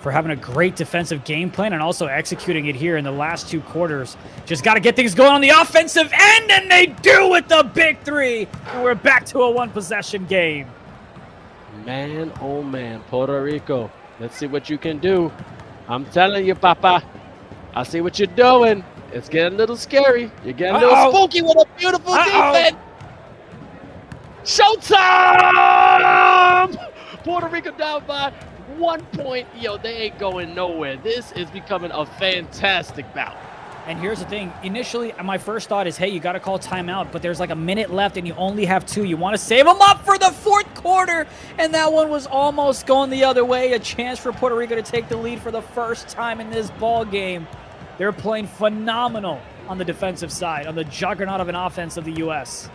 for having a great defensive game plan and also executing it here in the last 2 quarters. Just got to get things going on the offensive end, and they do with the big 3. And we're back to a 1-possession game. Man, oh man, Puerto Rico. Let's see what you can do. I'm telling you, Papa. I see what you're doing. It's getting a little scary. You're getting a little spooky with a beautiful defense. Showtime! Puerto Rico down by 1 point. Yo, they ain't going nowhere. This is becoming a fantastic bout. And here's the thing. Initially, my first thought is, hey, you got to call timeout, but there's like a minute left and you only have 2. You want to save them up for the 4th quarter. And that one was almost going the other way. A chance for Puerto Rico to take the lead for the first time in this ball game. They're playing phenomenal on the defensive side, on the juggernaut of an offense of the U.S.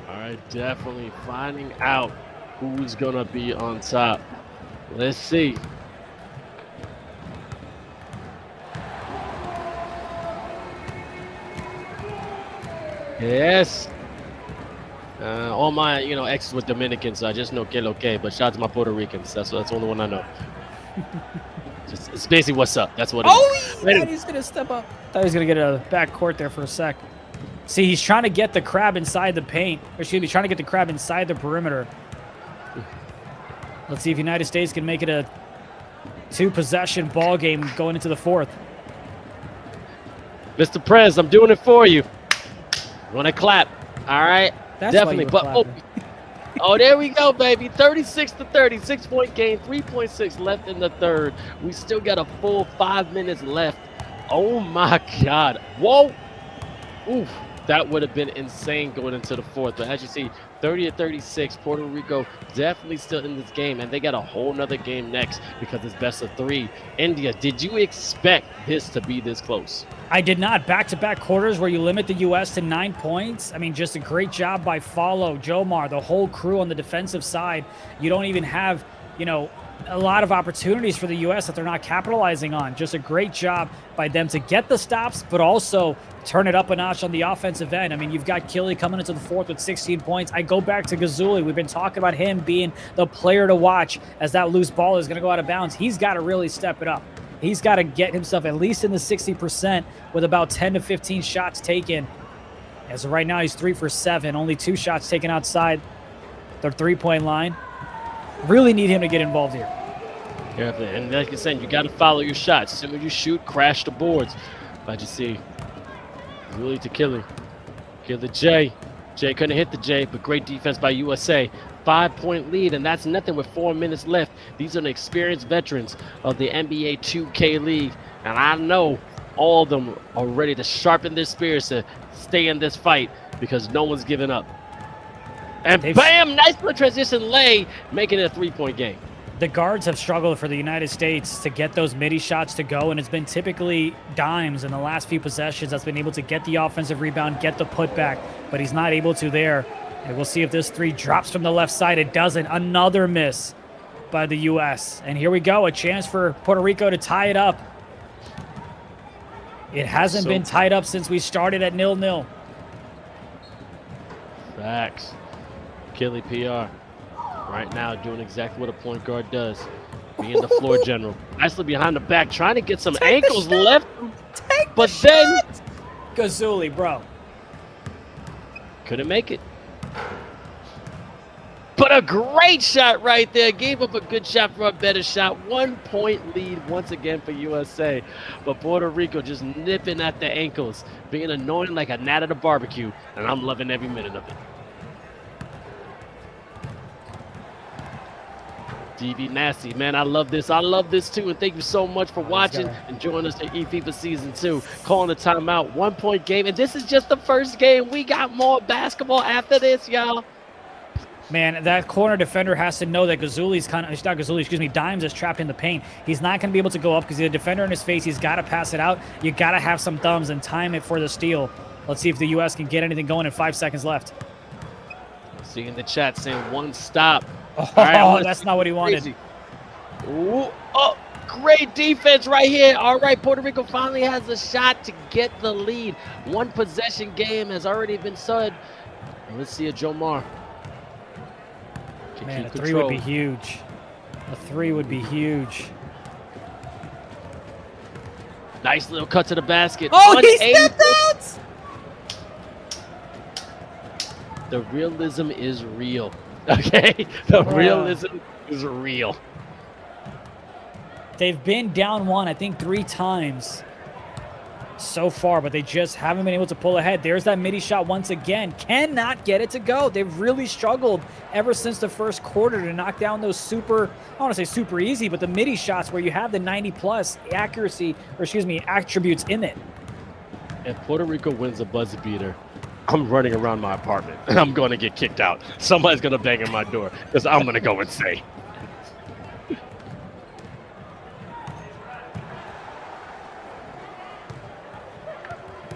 All right, definitely finding out who's going to be on top. Let's see. Yes. All my, exes were Dominicans, so I just know 𝐂𝐄 𝐊𝐿, but shout out to my Puerto Ricans. That's the only one I know. It's basically what's up. That's what it is. He's going to step up. Thought he was going to get a back court there for a sec. See, he's trying to get the crab inside the paint. Or excuse me, trying to get the crab inside the perimeter. Let's see if United States can make it a 2-possession ball game going into the 4th. Mr. Prez, I'm doing it for you. You want to clap? All right. That's definitely. But oh, there we go, baby. 36-30, 6-point game, 3.6 left in the third. We still got a full 5 minutes left. Oh my God. Whoa. Oof. That would have been insane going into the 4th. But as you see, 30-36, Puerto Rico definitely still in this game, and they got a whole nother game next because it's best of 3. India, did you expect this to be this close? I did not. Back-to-back quarters where you limit the U.S. to 9 points. I mean, just a great job by Follow, Jomar, the whole crew on the defensive side. You don't even have, a lot of opportunities for the U.S. that they're not capitalizing on. Just a great job by them to get the stops, but also turn it up a notch on the offensive end. I mean, you've got 𝐂𝐄 coming into the fourth with 16 points. I go back to 𝐂𝐄. We've been talking about him being the player to watch as that loose ball is going to go out of bounds. He's got to really step it up. He's got to get himself at least in the 60% with about 10 to 15 shots taken. As of right now, he's 3 for 7. Only 2 shots taken outside the three-point line. Really need him to get involved here. Yeah, and like you're saying, you got to follow your shots. As soon as you shoot, crash the boards. But you see, really to 𝐂𝐄. 𝐂𝐄 J. J couldn't hit the J, but great defense by USA. 5-point lead, and that's nothing with 4 minutes left. These are the experienced veterans of the NBA 2K League, and I know all of them are ready to sharpen their spears to stay in this fight because no one's giving up. And bam, nice little transition lay, making it a 3-point game. The guards have struggled for the United States to get those midi shots to go, and it's been typically Dimes in the last few possessions that's been able to get the offensive rebound, get the putback, but he's not able to there. And we'll see if this 3 drops from the left side. It doesn't. Another miss by the U.S. And here we go, a chance for Puerto Rico to tie it up. It hasn't been tied up since we started at 0-0. Facts. 𝐂𝐄 PR. Right now, doing exactly what a point guard does. Being the floor general. Nicely behind the back, trying to get some ankles left. But then 𝐂𝐄, bro. Couldn't make it. But a great shot right there. Gave up a good shot for a better shot. 1-point lead once again for USA. But Puerto Rico just nipping at the ankles. Being annoying like a gnat at a barbecue. And I'm loving every minute of it. DV Nasty, man, I love this. I love this too, and thank you so much for watching and joining us at eFiba Season 2. Calling the timeout, 1-point game, and this is just the first game. We got more basketball after this, y'all. Man, that corner defender has to know that 𝐂𝐄's not 𝐂𝐄, excuse me, Dimes is trapped in the paint. He's not going to be able to go up because he's a defender in his face. He's got to pass it out. You got to have some thumbs and time it for the steal. Let's see if the U.S. can get anything going in 5 seconds left. See in the chat saying 1 stop. Oh, right, that's not what he wanted. Ooh, oh, great defense right here. All right, Puerto Rico finally has a shot to get the lead. 1 possession game has already been said. Let's see a Jomar. Man, a 3 would be huge. A 3 would be huge. Nice little cut to the basket. Oh, he stepped out! The realism is real. Okay? The realism is real. They've been down 1, I think 3 times so far, but they just haven't been able to pull ahead. There's that midi shot once again. Cannot get it to go. They've really struggled ever since the first quarter to knock down those super, I don't want to say super easy, but the midi shots where you have the 90+ accuracy, or excuse me, attributes in it. If Puerto Rico wins a buzzer beater, I'm running around my apartment and I'm going to get kicked out. Somebody's going to bang on my door because I'm going to go insane.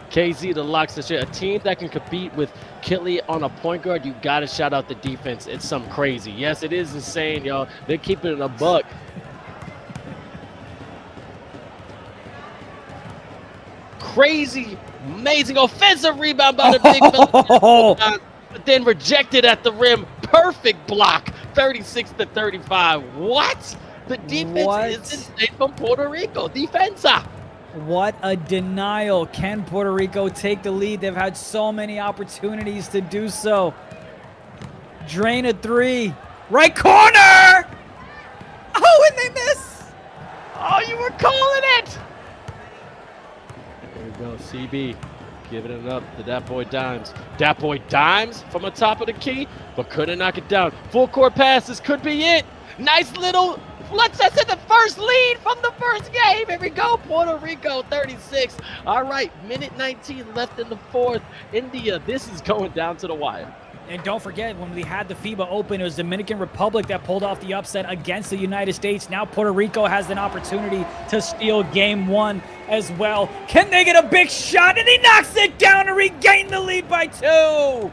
KZ, the locks, a team that can compete with 𝐂𝐄 on a point guard, you got to shout out the defense. It's something crazy. Yes, it is insane, y'all. They're keeping it a buck. Crazy, amazing offensive rebound by the big fella. But then rejected at the rim. Perfect block, 36-35. What? The defense is insane from Puerto Rico. Defensa. What a denial. Can Puerto Rico take the lead? They've had so many opportunities to do so. Drain a 3. Right corner! Oh, and they miss! Oh, you were calling it! There we go, CB. Giving it up to that boy Dimes. That boy Dimes from the top of the key, but couldn't knock it down. Full court passes could be it. Nice little... Let's just hit the first lead from the first game. Here we go, Puerto Rico, 36. All right, minute 19 left in the fourth. India, this is going down to the wire. And don't forget, when we had the FIBA Open, it was Dominican Republic that pulled off the upset against the United States. Now Puerto Rico has an opportunity to steal game 1 as well. Can they get a big shot? And he knocks it down to regain the lead by 2.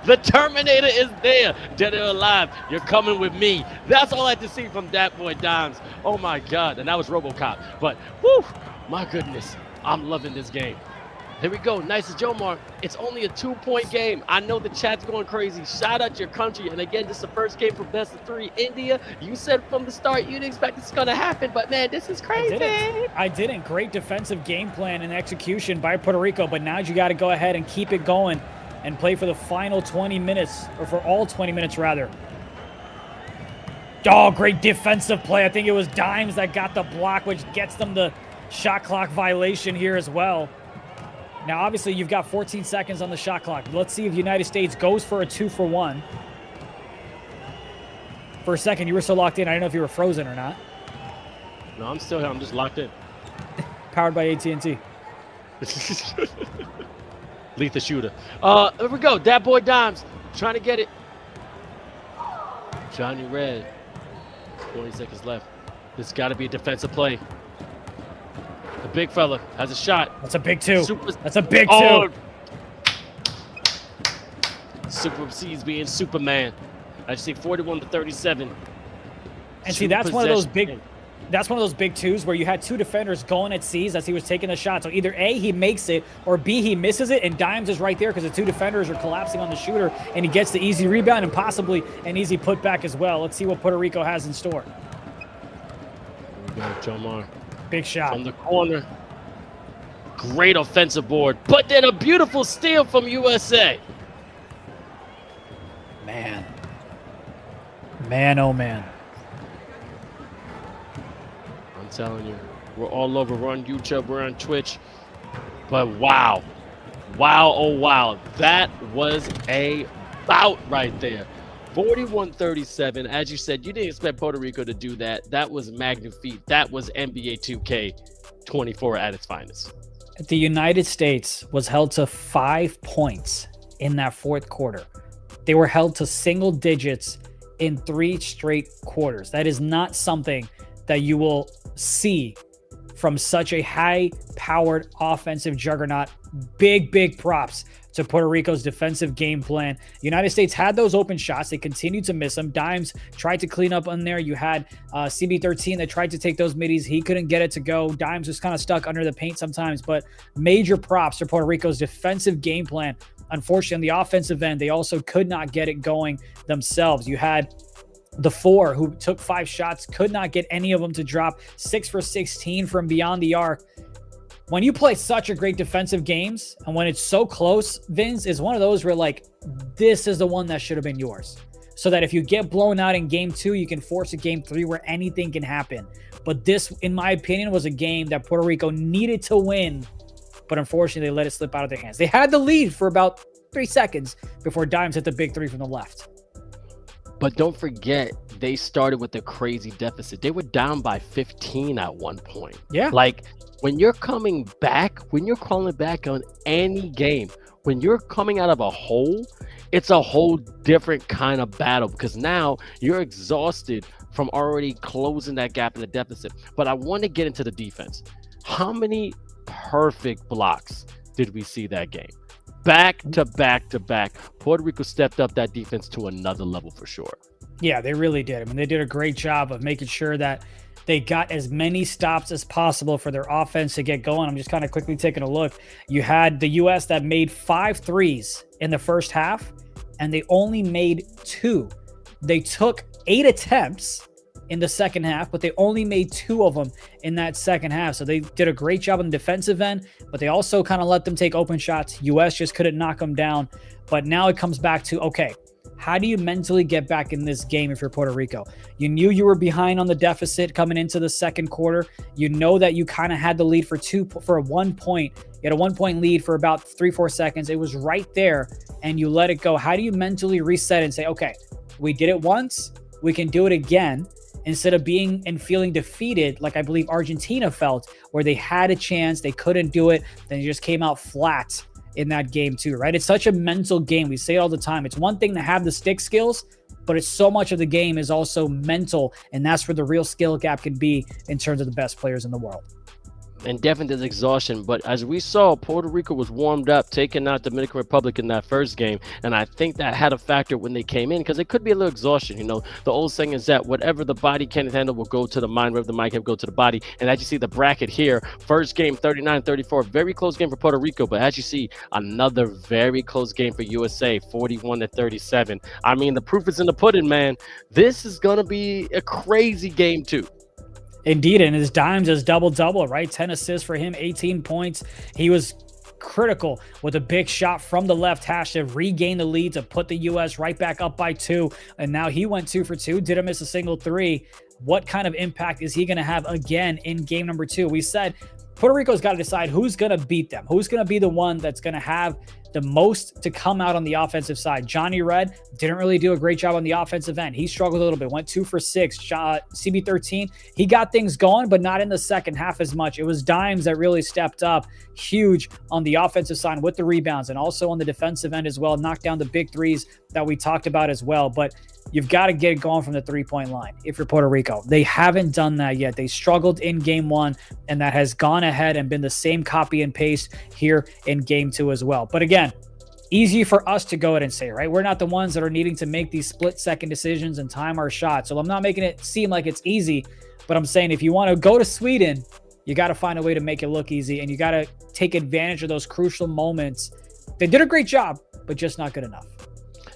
The Terminator is there. Dead or alive, you're coming with me. That's all I had to see from that boy Dimes. Oh my God, and that was RoboCop. But whew, my goodness, I'm loving this game. Here we go. Nice as Jomar. It's only a 2-point game. I know the chat's going crazy. Shout out to your country. And again, this is the first game for best of 3. India, you said from the start you didn't expect this going to happen, but man, this is crazy. I didn't. Great defensive game plan and execution by Puerto Rico, but now you got to go ahead and keep it going and play for the final 20 minutes, or for all 20 minutes rather. Oh, great defensive play. I think it was Dimes that got the block, which gets them the shot clock violation here as well. Now, obviously, you've got 14 seconds on the shot clock. Let's see if United States goes for a 2-for-1. For a second, you were so locked in. I don't know if you were frozen or not. No, I'm still here. I'm just locked in. Powered by AT&T. Lethal shooter. Here we go. That boy Dimes trying to get it. Johnny Red. 20 seconds left. This got to be a defensive play. The big fella has a shot. That's a big 2. That's a big 2. Super C's being Superman. I see 41-37. And see, that's one of those big. That's one of those big 2s where you had 2 defenders going at C's as he was taking the shot. So either A, he makes it, or B, he misses it, and Dimes is right there because the 2 defenders are collapsing on the shooter, and he gets the easy rebound and possibly an easy putback as well. Let's see what Puerto Rico has in store. Here we go, Jomar. Big shot. From the corner. Great offensive board. But then a beautiful steal from USA. Man. Man, oh man. I'm telling you, we're all over. We're on YouTube, we're on Twitch. But wow. Wow, oh wow. That was a bout right there. 41-37. As you said, you didn't expect Puerto Rico to do that. That was magnifique. That was NBA 2K 24 at its finest. The United States was held to 5 points in that 4th quarter. They were held to single digits in 3 straight quarters. That is not something that you will see from such a high-powered offensive juggernaut. Big props to Puerto Rico's defensive game plan. United States had those open shots. They continued to miss them. Dimes tried to clean up on there. You had CB13 that tried to take those middies. He couldn't get it to go. Dimes was kind of stuck under the paint sometimes, but major props to Puerto Rico's defensive game plan. Unfortunately, on the offensive end, they also could not get it going themselves. You had the 4 who took 5 shots, could not get any of them to drop. 6 for 16 from beyond the arc. When you play such a great defensive games, and when it's so close, Vince is one of those where like, this is the one that should have been yours. So that if you get blown out in game 2, you can force a game 3 where anything can happen. But this, in my opinion, was a game that Puerto Rico needed to win. But unfortunately, they let it slip out of their hands. They had the lead for about 3 seconds before Dimes hit the big 3 from the left. But don't forget, they started with a crazy deficit. They were down by 15 at one point. Yeah. Like, when you're coming back, when you're crawling back on any game, when you're coming out of a hole, it's a whole different kind of battle because now you're exhausted from already closing that gap in the deficit. But I want to get into the defense. How many perfect blocks did we see that game? Back to back to back. Puerto Rico stepped up that defense to another level for sure. Yeah, they really did. I mean, they did a great job of making sure that they got as many stops as possible for their offense to get going. I'm just kind of quickly taking a look. You had the U.S. that made 5 threes in the first half, and they only made 2. They took 8 attempts in the second half, but they only made 2 of them in that second half. So they did a great job on the defensive end, but they also kind of let them take open shots. U.S. just couldn't knock them down. But now it comes back to, okay, how do you mentally get back in this game if you're Puerto Rico? You knew you were behind on the deficit coming into the second quarter. You know that you kind of had the lead for 1 point. You had a 1 point lead for about 3-4 seconds. It was right there, and you let it go. How do you mentally reset and say, okay, we did it once, we can do it again, instead of being and feeling defeated like I believe Argentina felt, where they had a chance, they couldn't do it, then they just came out flat in that game too, right? It's such a mental game. We say it all the time. It's one thing to have the stick skills, but it's so much of the game is also mental, and that's where the real skill gap can be in terms of the best players in the world. And definitely there's exhaustion. But as we saw, Puerto Rico was warmed up, taking out Dominican Republic in that first game. And I think that had a factor when they came in, because it could be a little exhaustion. You know, the old saying is that whatever the body can't handle will go to the mind, whatever the mind can go to the body. And as you see the bracket here, first game 39-34, very close game for Puerto Rico. But as you see, another very close game for USA, 41-37. I mean, the proof is in the pudding, man. This is going to be a crazy game too. Indeed, and his dimes is double-double, right? 10 assists for him, 18 points. He was critical with a big shot from the left hash to regain the lead, to put the U.S. right back up by 2. And now he went 2 for 2, didn't miss a single 3. What kind of impact is he going to have again in game number 2? We said Puerto Rico's got to decide who's going to beat them, who's going to be the one that's going to have the most to come out on the offensive side. Johnny Red didn't really do a great job on the offensive end. He struggled a little bit, went 2 for 6. CB13, he got things going, but not in the second half as much. It was Dimes that really stepped up huge on the offensive side with the rebounds, and also on the defensive end as well, knocked down the big threes that we talked about as well. But you've got to get it going from the three-point line if you're Puerto Rico. They haven't done that yet. They struggled in game 1, and that has gone ahead and been the same copy and paste here in game 2 as well. But again, easy for us to go ahead and say, right? We're not the ones that are needing to make these split-second decisions and time our shots. So I'm not making it seem like it's easy, but I'm saying if you want to go to Sweden, you got to find a way to make it look easy, and you got to take advantage of those crucial moments. They did a great job, but just not good enough.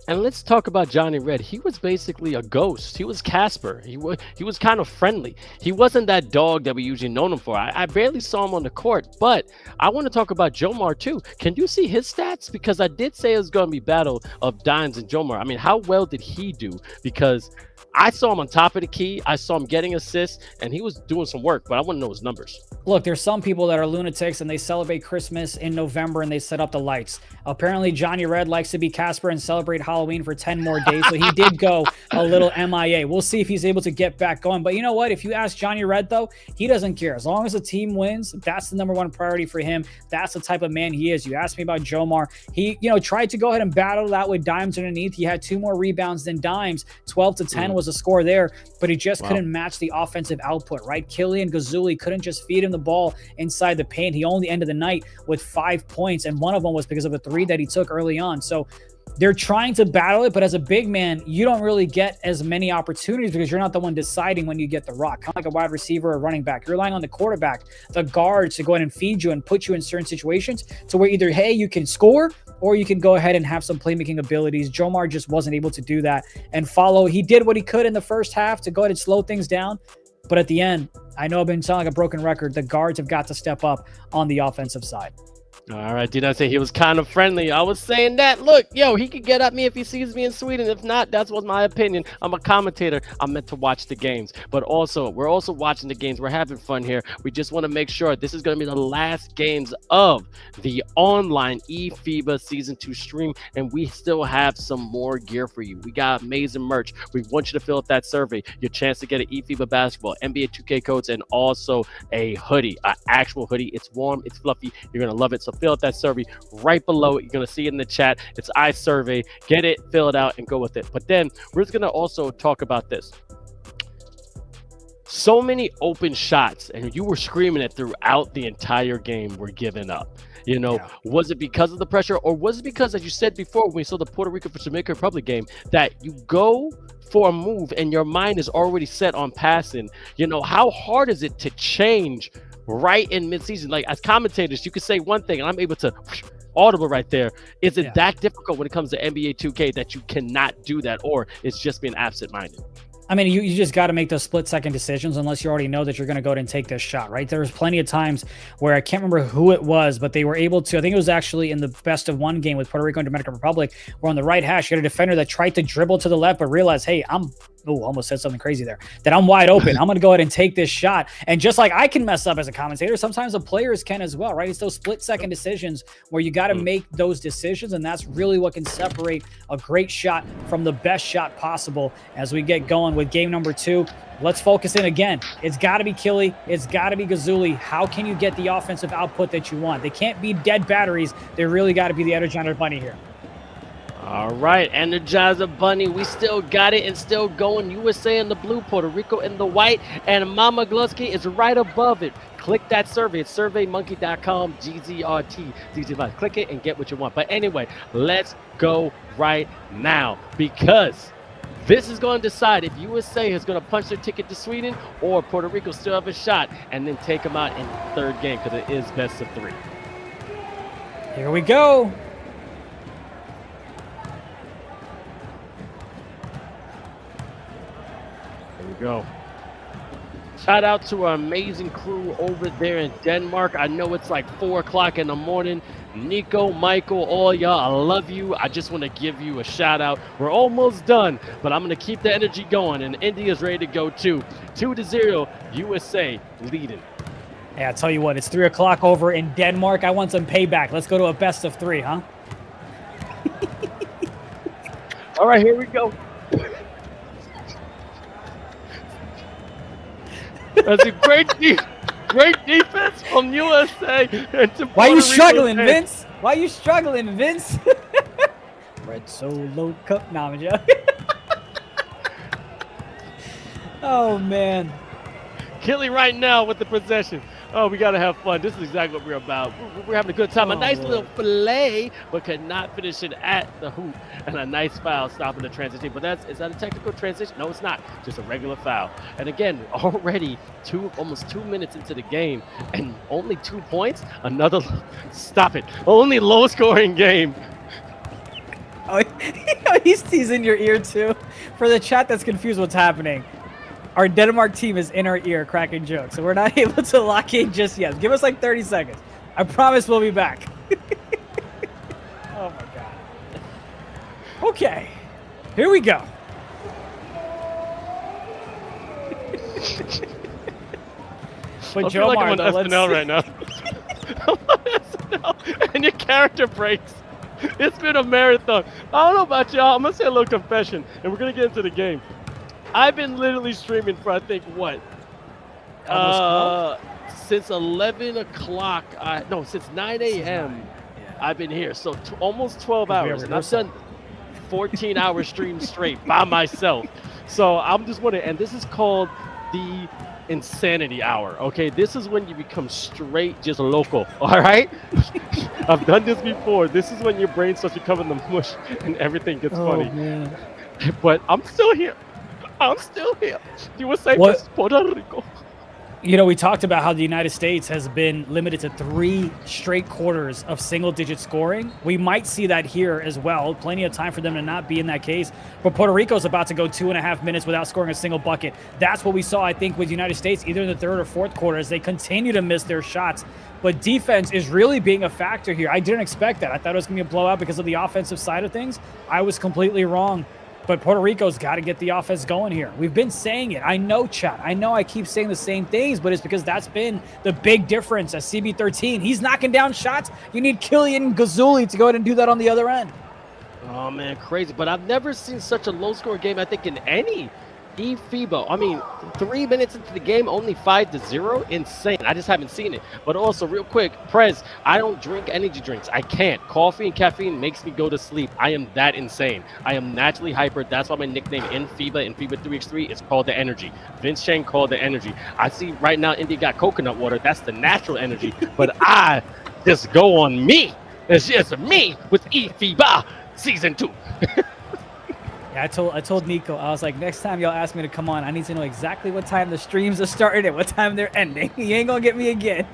And let's talk about Johnny Red. He was basically a ghost. He was Casper. He was kind of friendly. He wasn't that dog that we usually know him for. I barely saw him on the court, but I want to talk about Jomar too. Can you see his stats? Because I did say it was going to be battle of Dimes and Jomar. I mean, how well did he do? Because I saw him on top of the key. I saw him getting assists, and he was doing some work, but I want to know his numbers. Look, there's some people that are lunatics and they celebrate Christmas in November and they set up the lights. Apparently, Johnny Red likes to be Casper and celebrate Halloween for 10 more days, so he did go a little MIA. We'll see if he's able to get back going. But you know what? If you ask Johnny Red, though, he doesn't care. As long as the team wins, that's the number one priority for him. That's the type of man he is. You asked me about Jomar. He, tried to go ahead and battle it out with Dimes underneath. He had 2 more rebounds than Dimes. 12-10 was a score there, but he just couldn't match the offensive output, right? Kylian Gazuli couldn't just feed him the ball inside the paint. He only ended the night with 5 points, and one of them was because of a 3 that he took early on. So they're trying to battle it, but as a big man, you don't really get as many opportunities because you're not the one deciding when you get the rock. Kind of like a wide receiver or running back. You're relying on the quarterback, the guards to go ahead and feed you and put you in certain situations to where either, hey, you can score or you can go ahead and have some playmaking abilities. Jomar just wasn't able to do that and follow. He did what he could in the first half to go ahead and slow things down. But at the end, I know I've been sounding like a broken record. The guards have got to step up on the offensive side. All right, did I say he was kind of friendly? I was saying that. Look, he could get at me if he sees me in Sweden. If not, that's what's my opinion. I'm a commentator. I'm meant to watch the games. But we're also watching the games. We're having fun here. We just want to make sure this is going to be the last games of the online eFiba Season 2 stream, and we still have some more gear for you. We got amazing merch. We want you to fill out that survey. Your chance to get an eFiba basketball, NBA 2K codes, and also a hoodie, an actual hoodie. It's warm. It's fluffy. You're going to love it. So fill out that survey right below it. You're going to see it in the chat. It's iSurvey. Get it, fill it out, and go with it. But then we're just going to also talk about this. So many open shots, and you were screaming it throughout the entire game, were given up. Was it because of the pressure, or was it because, as you said before, when we saw the Puerto Rico versus Dominican Republic game, that you go for a move and your mind is already set on passing? How hard is it to change right in midseason? Like, as commentators, you could say one thing and I'm able to audible right there. Is it that difficult when it comes to NBA 2K that you cannot do that, or it's just being absent-minded? I mean, you just got to make those split-second decisions unless you already know that you're going to go ahead and take this shot, right? There was plenty of times where I can't remember who it was, but they were able to, I think it was actually in the best-of-1 game with Puerto Rico and Dominican Republic, where on the right hash, you had a defender that tried to dribble to the left, but realized, hey, almost said something crazy there, that I'm wide open. I'm going to go ahead and take this shot. And just like I can mess up as a commentator, sometimes the players can as well, right? It's those split-second decisions where you got to make those decisions, and that's really what can separate a great shot from the best shot possible as we get going with game number 2. Let's focus in again. It's got to be Killy. It's got to be Gazuli. How can you get the offensive output that you want? They can't be dead batteries. They really got to be the Energizer Bunny here. All right, Energizer Bunny, we still got it and still going. USA in the blue, Puerto Rico in the white, and Mama Glusky is right above it. Click that survey. It's surveymonkey.com, GZRT, DZ5. Click it and get what you want. But anyway, let's go right now because this is going to decide if USA is going to punch their ticket to Sweden or Puerto Rico still have a shot and then take them out in the third game because it is best of 3. Here we go. There we go. Shout out to our amazing crew over there in Denmark. I know it's like 4 o'clock in the morning. Nico, Michael, all y'all, I love you. I just want to give you a shout out. We're almost done, but I'm going to keep the energy going, and India's ready to go too. 2-0, USA leading. Hey, I tell you what, it's 3 o'clock over in Denmark. I want some payback. Let's go to a best of 3, huh? All right, here we go. That's a great defense from USA. Why are you struggling, Vince? Why are you struggling, Vince? Red Solo Cup. Nah, I'm joking. Oh, man. Killy right now with the possession. Oh, we got to have fun. This is exactly what we're about. We're having a good time. A nice little fillet, but could not finish it at the hoop. And a nice foul stopping the transition. But is that a technical transition? No, it's not. Just a regular foul. And again, already almost 2 minutes into the game and only 2 points. Another, stop it. Only low scoring game. Oh, he's in your ear too. For the chat that's confused what's happening. Our Denmark team is in our ear cracking jokes, so we're not able to lock in just yet. Give us like 30 seconds. I promise we'll be back. Oh my God. Okay, here we go. But I feel like I'm on SNL right now. I'm on SNL, and your character breaks. It's been a marathon. I don't know about y'all. I'm gonna say a little confession, and we're gonna get into the game. I've been literally streaming for, I think, what? Since 11 o'clock. No, since 9 a.m. I've been here. So almost 12 hours. And I've done 14-hour streams straight by myself. So I'm just wondering, and this is called the insanity hour, okay? This is when you become straight just local, all right? I've done this before. This is when your brain starts to cover the mush and everything gets funny. Man. But I'm still here. I'm still here. USA versus Puerto Rico. You know, we talked about how the United States has been limited to 3 straight quarters of single-digit scoring. We might see that here as well. Plenty of time for them to not be in that case. But Puerto Rico's about to go 2.5 minutes without scoring a single bucket. That's what we saw, I think, with the United States, either in the 3rd or 4th quarter, as they continue to miss their shots. But defense is really being a factor here. I didn't expect that. I thought it was going to be a blowout because of the offensive side of things. I was completely wrong. But Puerto Rico's got to get the offense going here. We've been saying it. I know, chat. I know I keep saying the same things, but it's because that's been the big difference at CB13. He's knocking down shots. You need Kylian Gazuli to go ahead and do that on the other end. Oh, man, crazy. But I've never seen such a low-score game, I think, in any eFiba. I mean, 3 minutes into the game, only 5-0. Insane. I just haven't seen it. But also, real quick, Prez, I don't drink energy drinks. I can't. Coffee and caffeine makes me go to sleep. I am that insane. I am naturally hyper. That's why my nickname in FIBA 3x3 is called the Energy. Vince Chang called the Energy. I see right now India got coconut water. That's the natural energy. But I just go on me. It's just me with eFiba Season 2. Yeah, I told Nico, I was like, next time y'all ask me to come on, I need to know exactly what time the streams are starting and what time they're ending. You ain't gonna get me again.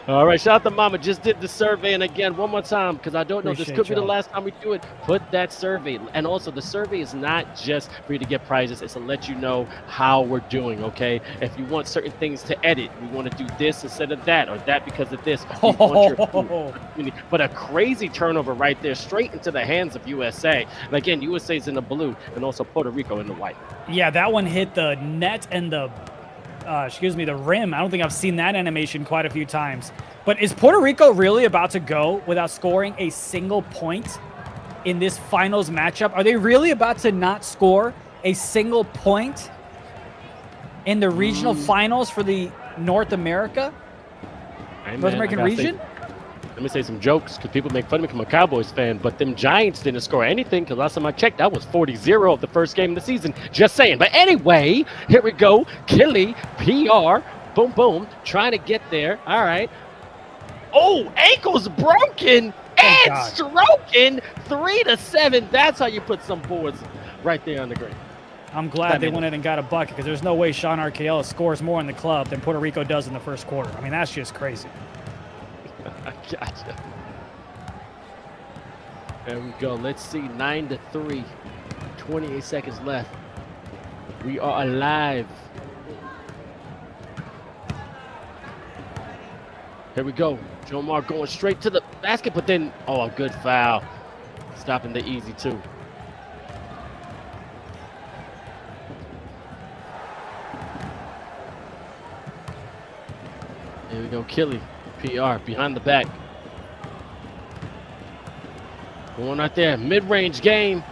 All right, shout out to Mama. Just did the survey, and again, one more time, because I don't know, this could be the last time we do it. Put that survey, and also the survey is not just for you to get prizes. It's to let you know how we're doing, okay? If you want certain things to edit, we want to do this instead of that, or that because of this. We want your but a crazy turnover right there, straight into the hands of USA. And again, USA's in the blue, and also Puerto Rico in the white. Yeah, that one hit the net and the the rim. I don't think I've seen that animation quite a few times. But is Puerto Rico really about to go without scoring a single point in this finals matchup? Are they really about to not score a single point in the regional finals for the North American region? let me say some jokes because people make fun of me because I'm a Cowboys fan, but them Giants didn't score anything because last time I checked, that was 40-0 of the first game of the season. Just saying. But anyway, here we go. Kelly, PR, boom, boom, trying to get there. All right. Oh, ankle's broken and stroking. 3-7. That's how you put some boards right there on the green. I'm glad they went in and got a bucket because there's no way Sean 𝐅𝐻𝐄 scores more in the club than Puerto Rico does in the first quarter. I mean, that's just crazy. I gotcha. There we go. Let's see. 9-3. 28 seconds left. We are alive. Here we go. Jomar going straight to the basket, but then, oh, a good foul. Stopping the easy two. Here we go. Kelly, PR, behind the back. Going right there. Mid-range game.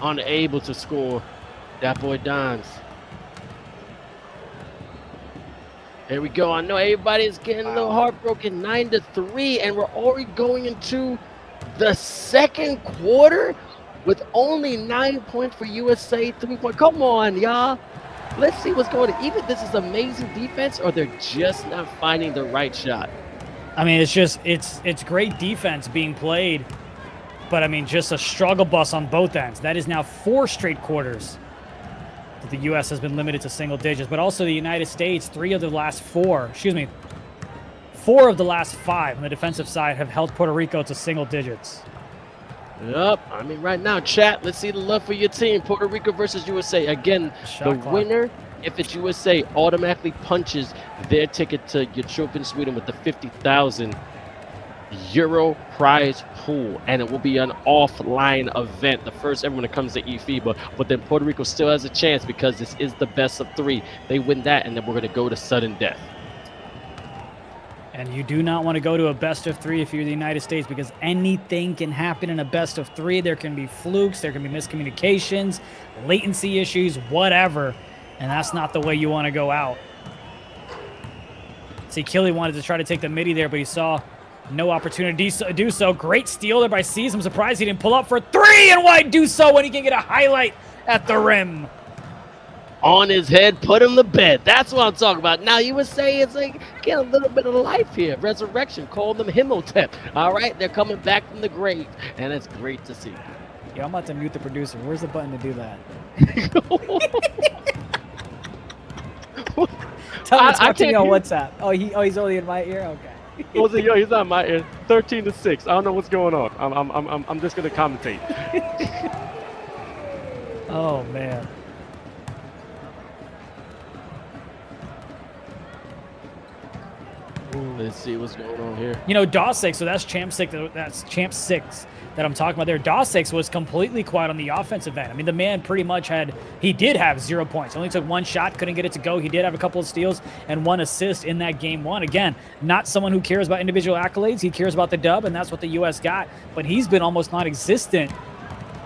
Unable to score. That boy Dons. There we go. I know everybody's getting a little heartbroken. 9-3, and we're already going into the second quarter with only 9 points for USA. 3 points. Come on, y'all. Let's see what's going on. Even this is amazing defense, or they're just not finding the right shot. I mean, it's great defense being played, but I mean, just a struggle bus on both ends. That is now 4 straight quarters that the U.S. has been limited to single digits, but also the United States, 4 of the last 5 on the defensive side have held Puerto Rico to single digits. Yep. I mean, right now, chat, let's see the love for your team. Puerto Rico versus USA. Again, the winner, if it's USA, automatically punches their ticket to Utropin, Sweden with the 50,000 euro prize pool, and it will be an offline event, the first ever when it comes to eFiba. But then Puerto Rico still has a chance because this is the best of 3. They win that, and then we're going to go to sudden death. And you do not want to go to a best of 3 if you're the United States, because anything can happen in a best of 3. There can be flukes, there can be miscommunications, latency issues, whatever, and that's not the way you want to go out. See, Kelly wanted to try to take the midi there, but he saw no opportunity to do so. Great steal there by Seas. I'm surprised he didn't pull up for 3, and why do so when he can get a highlight at the rim? On his head, put him to bed. That's what I'm talking about. Now, USA is like, get a little bit of life here. Resurrection, call them Himotep. All right, they're coming back from the grave, and it's great to see. Yeah, I'm about to mute the producer. Where's the button to do that? Talk to me on WhatsApp. Oh, he's only in my ear? Okay. Yo, he's not in my ear. 13-6. I don't know what's going on. I'm just gonna commentate. Oh man. Let's see what's going on here. You know, Dawsix, so that's Champ 6. That's Champ 6 that I'm talking about there. Dawsix was completely quiet on the offensive end. I mean, the man pretty much he did have 0 points. Only took 1 shot, couldn't get it to go. He did have a couple of steals and 1 assist in that game 1. Again, not someone who cares about individual accolades. He cares about the dub, and that's what the U.S. got. But he's been almost non-existent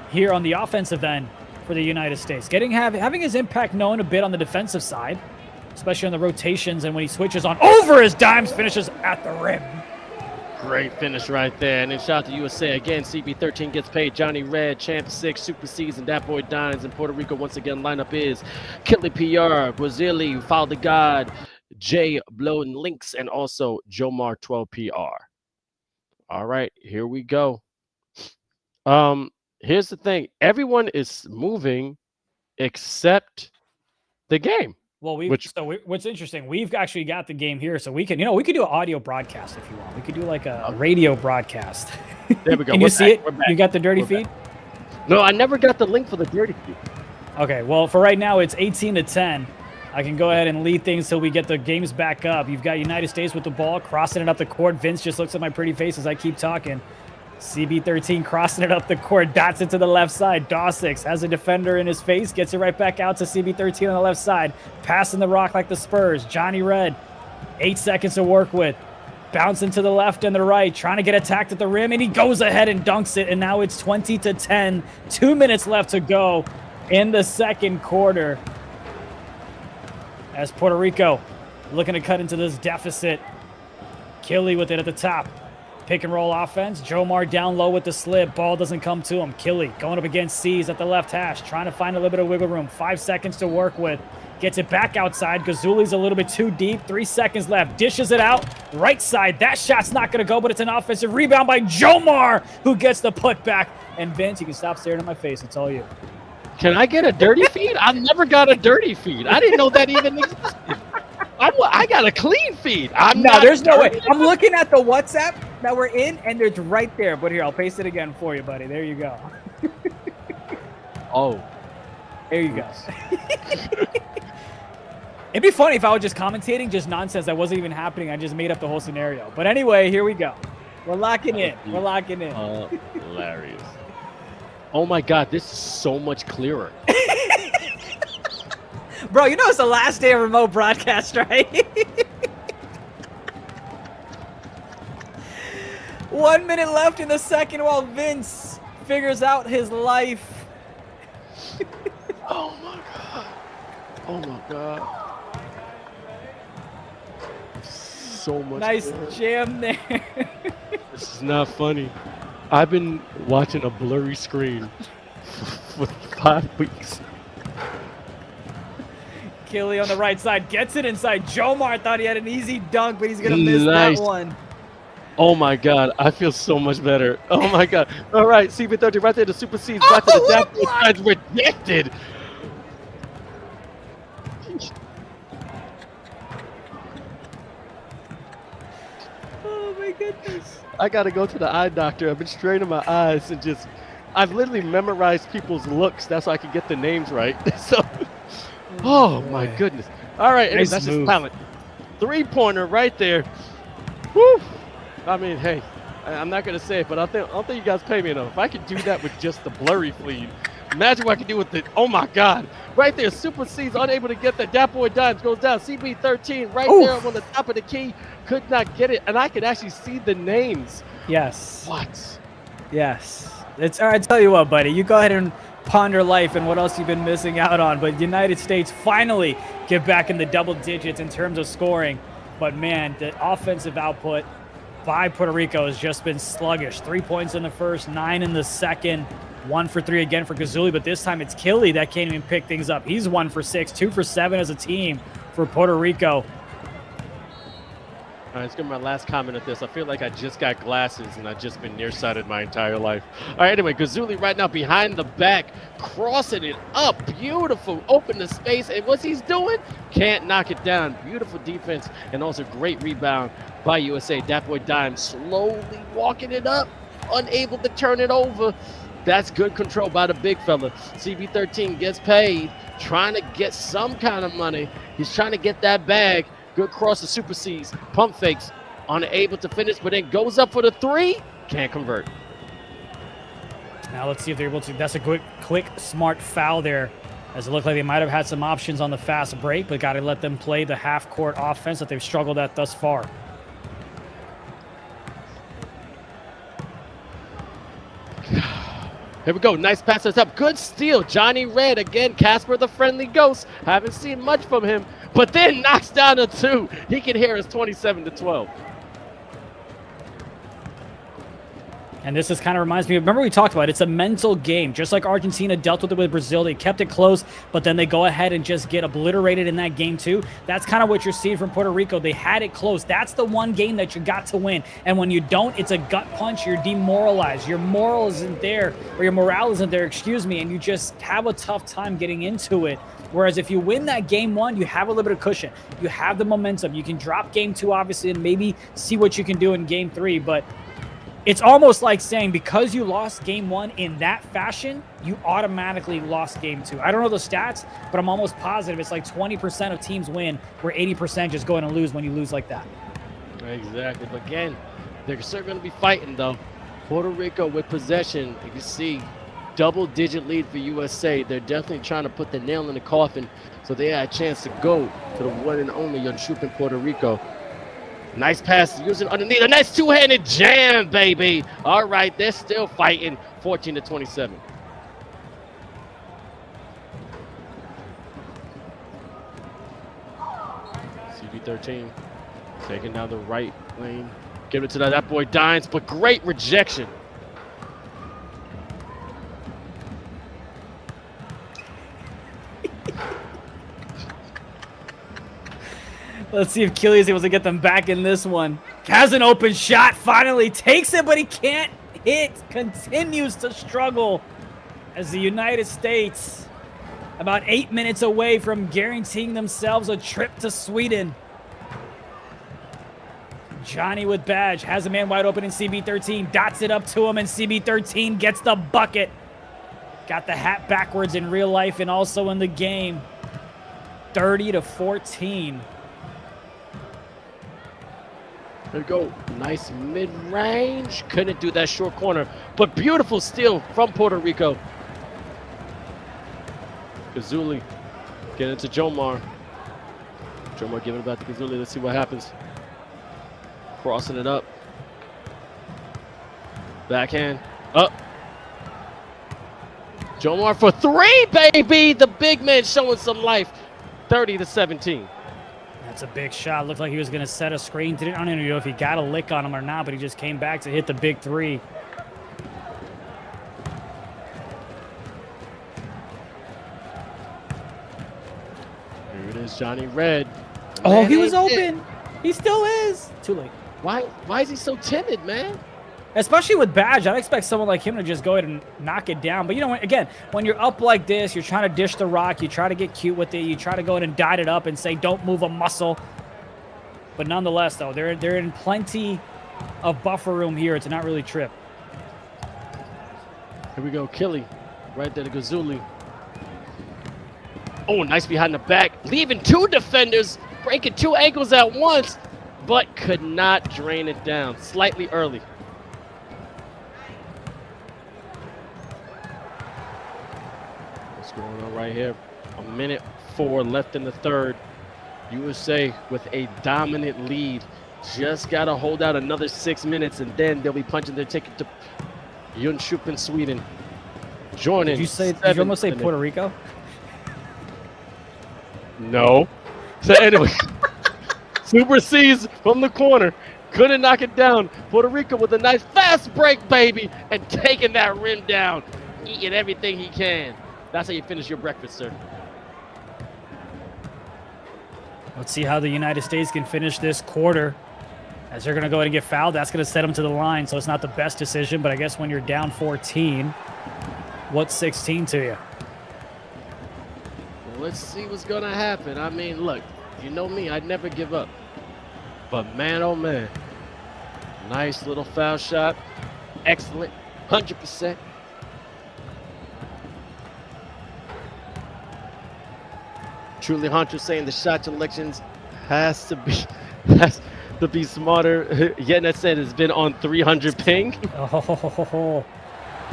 here on the offensive end for the United States. Having his impact known a bit on the defensive side, especially on the rotations, and when he switches on over his dimes, finishes at the rim. Great finish right there. And then shout out to USA again. CB13 gets paid. Johnny Red, Champ 6, Super Season, That Boy Dines, and Puerto Rico once again. Lineup is Kelly PR, Brazili, Foul the God, Jay Blown Links, and also Jomar 12 PR. All right, here we go. Here's the thing. Everyone is moving except the game. Well, what's interesting, we've actually got the game here, so we can do an audio broadcast if you want. We could do like a radio broadcast. There we go. Can you see it? You got the dirty feed? No, I never got the link for the dirty feed. Okay, well, for right now, it's 18-10. I can go ahead and lead things till we get the games back up. You've got United States with the ball, crossing it up the court. Vince just looks at my pretty face as I keep talking. CB13 crossing it up the court, dots it to the left side. Dawsix has a defender in his face, gets it right back out to CB13 on the left side. Passing the rock like the Spurs. Johnny Red, 8 seconds to work with. Bouncing to the left and the right, trying to get attacked at the rim, and he goes ahead and dunks it, and now it's 20-10. 2 minutes left to go in the second quarter. As Puerto Rico looking to cut into this deficit. Kelly with it at the top. Pick and roll offense. Jomar down low with the slip. Ball doesn't come to him. 𝐂𝐄 going up against C's at the left hash, trying to find a little bit of wiggle room. 5 seconds to work with. Gets it back outside. 𝐘𝐂𝐓's a little bit too deep. 3 seconds left. Dishes it out. Right side. That shot's not going to go, but it's an offensive rebound by Jomar, who gets the putback. And Vince, you can stop staring at my face. It's all you. Can I get a dirty feed? I've never got a dirty feed. I didn't know that even existed. I got a clean feed. There's no way. I'm looking at the WhatsApp that we're in, and it's right there. But here, I'll paste it again for you, buddy. There you go. Oh. There you go. It'd be funny if I was just commentating just nonsense that wasn't even happening. I just made up the whole scenario. But anyway, here we go. We're locking in. We're locking in. Hilarious. Oh my God, this is so much clearer. Bro, you know it's the last day of remote broadcast, right? 1 minute left in the second while Vince figures out his life. Oh my God. Oh my God. So much. Nice jam there. This is not funny. I've been watching a blurry screen for 5 weeks. 𝐂𝐄 on the right side gets it inside. Jomar thought he had an easy dunk, but he's going to miss that one. Oh my God, I feel so much better. Oh my God. All right, CB30 right there, the super C's right to the dapper side's rejected. Oh my goodness. I gotta go to the eye doctor. I've been straining my eyes and I've literally memorized people's looks. That's why I can get the names right. So, oh my goodness. All right, Nice that's move. just talent. 3-pointer right there. Woo! I mean, hey, I'm not gonna say it, but I don't think you guys pay me enough. If I could do that with just the blurry feed, imagine what I could do with the. Oh my God! Right there, Super C's unable to get the Dat Boy Dimes goes down. CB13 right there on the top of the key, could not get it, and I could actually see the names. Yes. What? Yes. It's all right. Tell you what, buddy. You go ahead and ponder life and what else you've been missing out on. But United States finally get back in the double digits in terms of scoring. But man, the offensive output by Puerto Rico has just been sluggish. 3 points in the first, 9 in the second. 1 for 3 again for 𝐘𝐂𝐓, but this time it's 𝐂𝐄 that can't even pick things up. He's 1 for 6, 2 for 7 as a team for Puerto Rico. All right, let's get my last comment at this. I feel like I just got glasses and I've just been nearsighted my entire life. All right, anyway, 𝐘𝐂𝐓 right now behind the back, crossing it up. Beautiful, open the space. And what's he's doing? Can't knock it down. Beautiful defense and also great rebound by USA. Dat Boy Dime slowly walking it up, unable to turn it over. That's good control by the big fella. CB13 gets paid, trying to get some kind of money. He's trying to get that bag. Good cross to Super C's. Pump fakes, unable to finish, but then goes up for the 3. Can't convert. Now let's see if they're able to. That's a quick, smart foul there. As it looked like they might have had some options on the fast break, but got to let them play the half-court offense that they've struggled at thus far. Here we go. Nice pass us up. Good steal. Johnny Red again. Casper the Friendly Ghost. Haven't seen much from him, but then knocks down a 2. He can hear us 27-12. And this kind of reminds me, remember we talked about it, it's a mental game. Just like Argentina dealt with it with Brazil, they kept it close, but then they go ahead and just get obliterated in that game too. That's kind of what you're seeing from Puerto Rico. They had it close. That's the one game that you got to win. And when you don't, it's a gut punch. You're demoralized. Your moral isn't there, or your morale isn't there, excuse me, and you just have a tough time getting into it. Whereas if you win that game 1, you have a little bit of cushion. You have the momentum. You can drop game 2, obviously, and maybe see what you can do in game 3, but it's almost like saying because you lost game 1 in that fashion, you automatically lost game 2. I don't know the stats, but I'm almost positive it's like 20% of teams win, where 80% just go in and lose when you lose like that. Exactly. But again, they're certainly going to be fighting, though. Puerto Rico with possession. You can see double-digit lead for USA. They're definitely trying to put the nail in the coffin so they had a chance to go to the one and only Yonshupen Puerto Rico. Nice pass, using underneath. A nice two-handed jam, baby. All right, they're still fighting. 14-27. CB13 taking down the right lane. Give it to that boy Dines, but great rejection. Let's see if Achilles is able to get them back in this one. Has an open shot, finally takes it, but he can't hit. Continues to struggle as the United States about 8 minutes away from guaranteeing themselves a trip to Sweden. Johnny with badge has a man wide open in CB13, dots it up to him, and CB13 gets the bucket. Got the hat backwards in real life and also in the game. 30-14. There we go. Nice mid-range. Couldn't do that short corner, but beautiful steal from Puerto Rico. Gazuli get into Jomar. Jomar giving it back to Gazuli. Let's see what happens. Crossing it up. Backhand. Up. Jomar for three, baby! The big man showing some life. 30-17. That's a big shot. Looked like he was going to set a screen. I don't even know if he got a lick on him or not, but he just came back to hit the big three. Here it is, Johnny Red. Oh, he was open. He still is. Too late. Why is he so timid, man? Especially with badge, I'd expect someone like him to just go ahead and knock it down. But you know, again, when you're up like this, you're trying to dish the rock, you try to get cute with it, you try to go ahead and dot it up and say, don't move a muscle. But nonetheless, though, they're in plenty of buffer room here to not really trip. Here we go, Killy. Right there to Gazuli. Oh, nice behind the back. Leaving two defenders, breaking two ankles at once, but could not drain it down. Slightly early. What's going on right here? 1:04 left in the third. USA with a dominant lead. Just got to hold out another 6 minutes, and then they'll be punching their ticket to Jönköping, Sweden. Joining. Did you almost say Puerto Rico? No. So anyway, Super C's from the corner. Couldn't knock it down. Puerto Rico with a nice fast break, baby, and taking that rim down. Eating everything he can. That's how you finish your breakfast, sir. Let's see how the United States can finish this quarter. As they're going to go ahead and get fouled, that's going to set them to the line. So it's not the best decision, but I guess when you're down 14, what's 16 to you? Well, let's see what's going to happen. I mean, look, you know me, I'd never give up. But man, oh man, nice little foul shot. Excellent, 100%. Truly Hunter saying the shot selections has to be smarter. Yetna said it's been on 300 ping. Oh,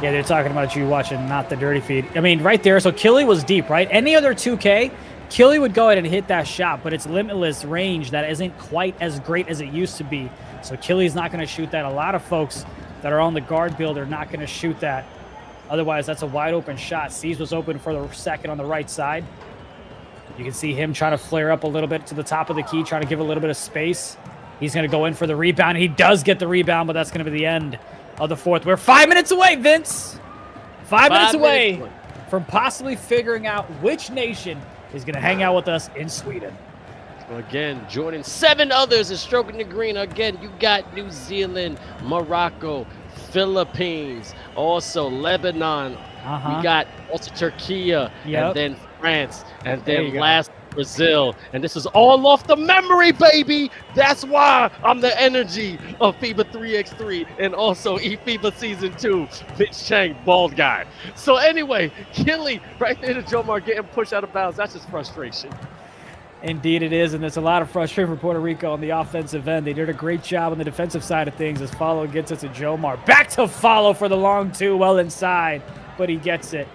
yeah, they're talking about you watching Not the Dirty Feed. I mean, right there. So Killy was deep, right? Any other 2K, Killy would go ahead and hit that shot, but it's limitless range that isn't quite as great as it used to be. So Killy's not going to shoot that. A lot of folks that are on the guard build are not going to shoot that. Otherwise, that's a wide open shot. C's was open for the second on the right side. You can see him trying to flare up a little bit to the top of the key, trying to give a little bit of space. He's going to go in for the rebound. He does get the rebound, but that's going to be the end of the fourth. We're 5 minutes away, Vince. 5 minutes away from possibly figuring out which nation is going to hang out with us in Sweden. Again, joining 7 others is stroking the green. Again, you got New Zealand, Morocco, Philippines, also Lebanon. We got also Turkey, and then France, and then last Brazil. And this is all off the memory, baby. That's why I'm the energy of FIBA 3x3 and also eFiba Season 2. Mitch Chang, bald guy. So anyway, Killy right there to Jomar getting pushed out of bounds. That's just frustration. Indeed it is, and there's a lot of frustration for Puerto Rico on the offensive end. They did a great job on the defensive side of things as Follow gets it to Jomar. Back to Follow for the long two, well inside, but he gets it.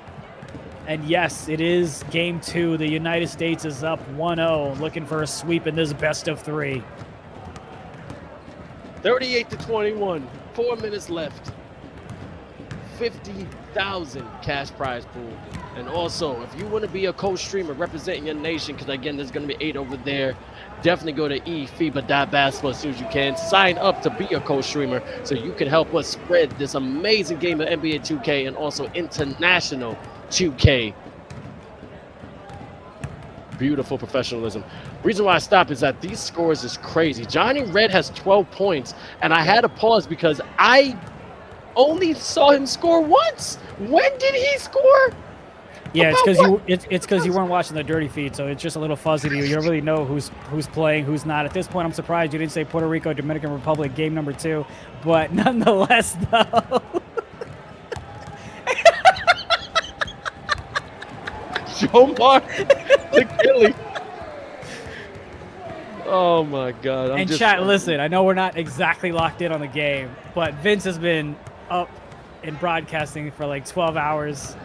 And yes, it is game 2. The United States is up 1-0, looking for a sweep in this best of 3. 38-21, 4 minutes left. 50,000 cash prize pool. And also, if you want to be a co-streamer representing your nation, because again, there's going to be 8 over there, definitely go to eFiba.basketball as soon as you can. Sign up to be a co-streamer so you can help us spread this amazing game of NBA 2K and also international 2K. Beautiful professionalism. Reason why I stopped is that these scores is crazy. Johnny Red has 12 points, and I had to pause because I only saw him score once. When did he score? Yeah, it's because you weren't watching the dirty feed, so it's just a little fuzzy to you. You don't really know who's playing, who's not. At this point, I'm surprised you didn't say Puerto Rico, Dominican Republic, game number 2. But nonetheless, though. Jomar the Killy. Oh my God! And chat, listen, I know we're not exactly locked in on the game, but Vince has been up in broadcasting for like 12 hours.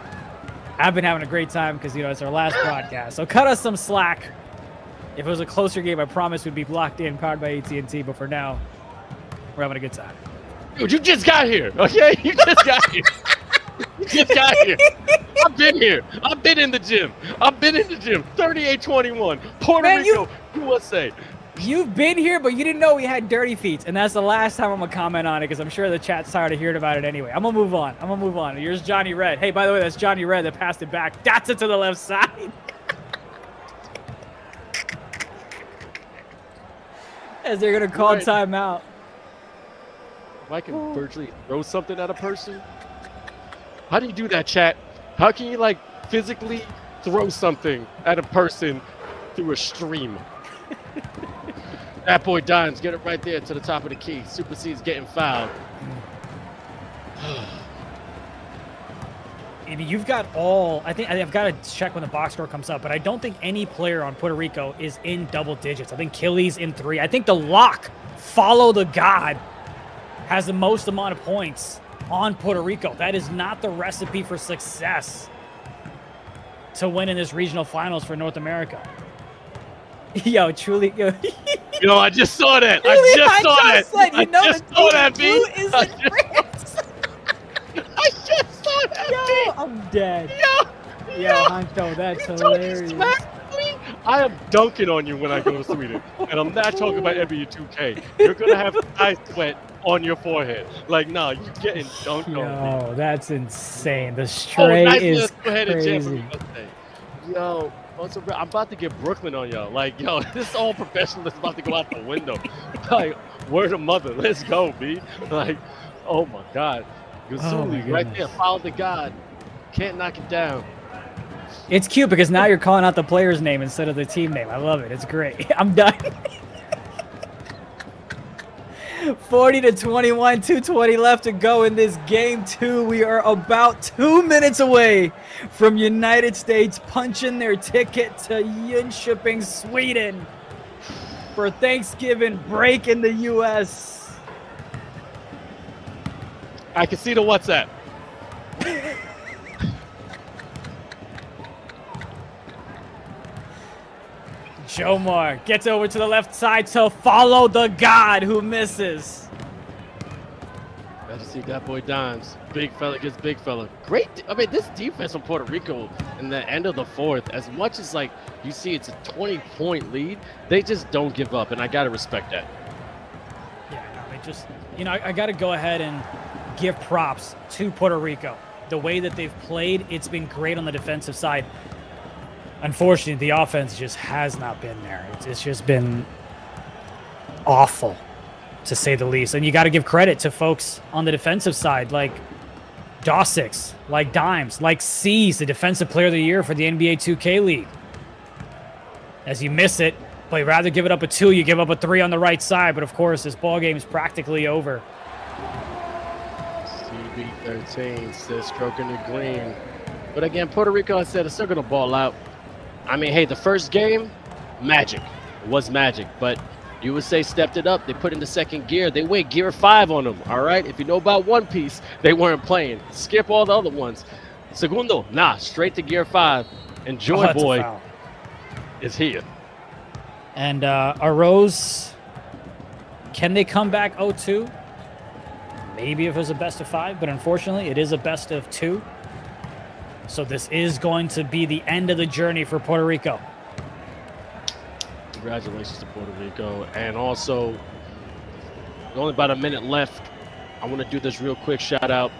I've been having a great time because, you know, it's our last broadcast. So cut us some slack. If it was a closer game, I promise we'd be locked in, powered by AT&T. But for now, we're having a good time. Dude, you just got here, okay? You just got here. You just got here. I've been here. I've been in the gym. 38-21. Puerto Rico, USA. You've been here, but you didn't know we had dirty feet. And that's the last time I'm going to comment on it because I'm sure the chat's tired of hearing about it anyway. I'm going to move on. Here's Johnny Red. Hey, by the way, that's Johnny Red that passed it back. That's it to the left side. As they're going to call timeout. If I can virtually throw something at a person. How do you do that, chat? How can you, like, physically throw something at a person through a stream? That boy Dimes, get it right there to the top of the key. Super C's getting fouled. And you've got all, I think I've got to check when the box score comes up, but I don't think any player on Puerto Rico is in double digits. I think Killy's in 3. I think the lock, Follow the God, has the most amount of points on Puerto Rico. That is not the recipe for success to win in this regional finals for North America. Yo, truly. Yo, I just saw that. I just saw that. I just saw that, B. Is in France. I just saw that, Yo, I'm dead. Yo, Hancho, that's hilarious. I am dunking on you when I go to Sweden. And I'm not talking about NBA 2K. You're going to have eye sweat on your forehead. Like, nah, you're getting dunked on. Yo, that's insane. The stray is crazy. Yo, I'm about to get Brooklyn on y'all. Like, yo, this all professional is about to go out the window. Like, word of mother. Let's go, B. Like, oh my God. Gazuli right there. Follow the God. Can't knock it down. It's cute because now you're calling out the player's name instead of the team name. I love it. It's great. I'm done. 40-21, 2:20 left to go in this game 2. We are about 2 minutes away from United States punching their ticket to Jönköping, Sweden for Thanksgiving break in the U.S. I can see the WhatsApp. Jomar gets over to the left side to follow the God who misses. Got to see that boy Dimes. Big fella gets big fella. Great. I mean, this defense from Puerto Rico in the end of the fourth, as much as like you see it's a 20-point lead, they just don't give up, and I got to respect that. Yeah, no, they just, I got to go ahead and give props to Puerto Rico. The way that they've played, it's been great on the defensive side. Unfortunately, the offense just has not been there. It's just been awful, to say the least. And you got to give credit to folks on the defensive side, like Dawsix, like Dimes, like C's, the Defensive Player of the Year for the NBA 2K League. As you miss it, but you'd rather give it up a 2, you give up a 3 on the right side. But of course, this ball game is practically over. CB13 says stroking the green. But again, Puerto Rico, I said, is still going to ball out. I mean, hey, the first game, magic. It was magic, but you would say stepped it up. They put in the second gear. They went gear 5 on them, all right? If you know about One Piece, they weren't playing. Skip all the other ones. Segundo, straight to gear 5. And Joy Boy is here. And Arose, can they come back 0-2? maybe if it was a best of 5, but unfortunately it is a best of 2. So this is going to be the end of the journey for Puerto Rico. Congratulations to Puerto Rico. And also, only about a minute left. I want to do this real quick shout out.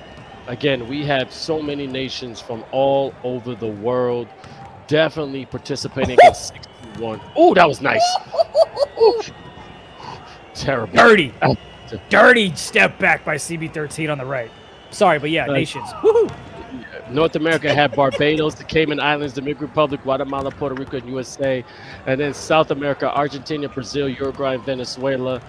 Again, we have so many nations from all over the world definitely participating in 61. Oh, that was nice. Terrible. Dirty. Dirty step back by CB13 on the right. Sorry, but yeah, nations. Woohoo! North America had Barbados, the Cayman Islands, Dominican Republic, Guatemala, Puerto Rico, and USA. And then South America, Argentina, Brazil, Uruguay, and Venezuela.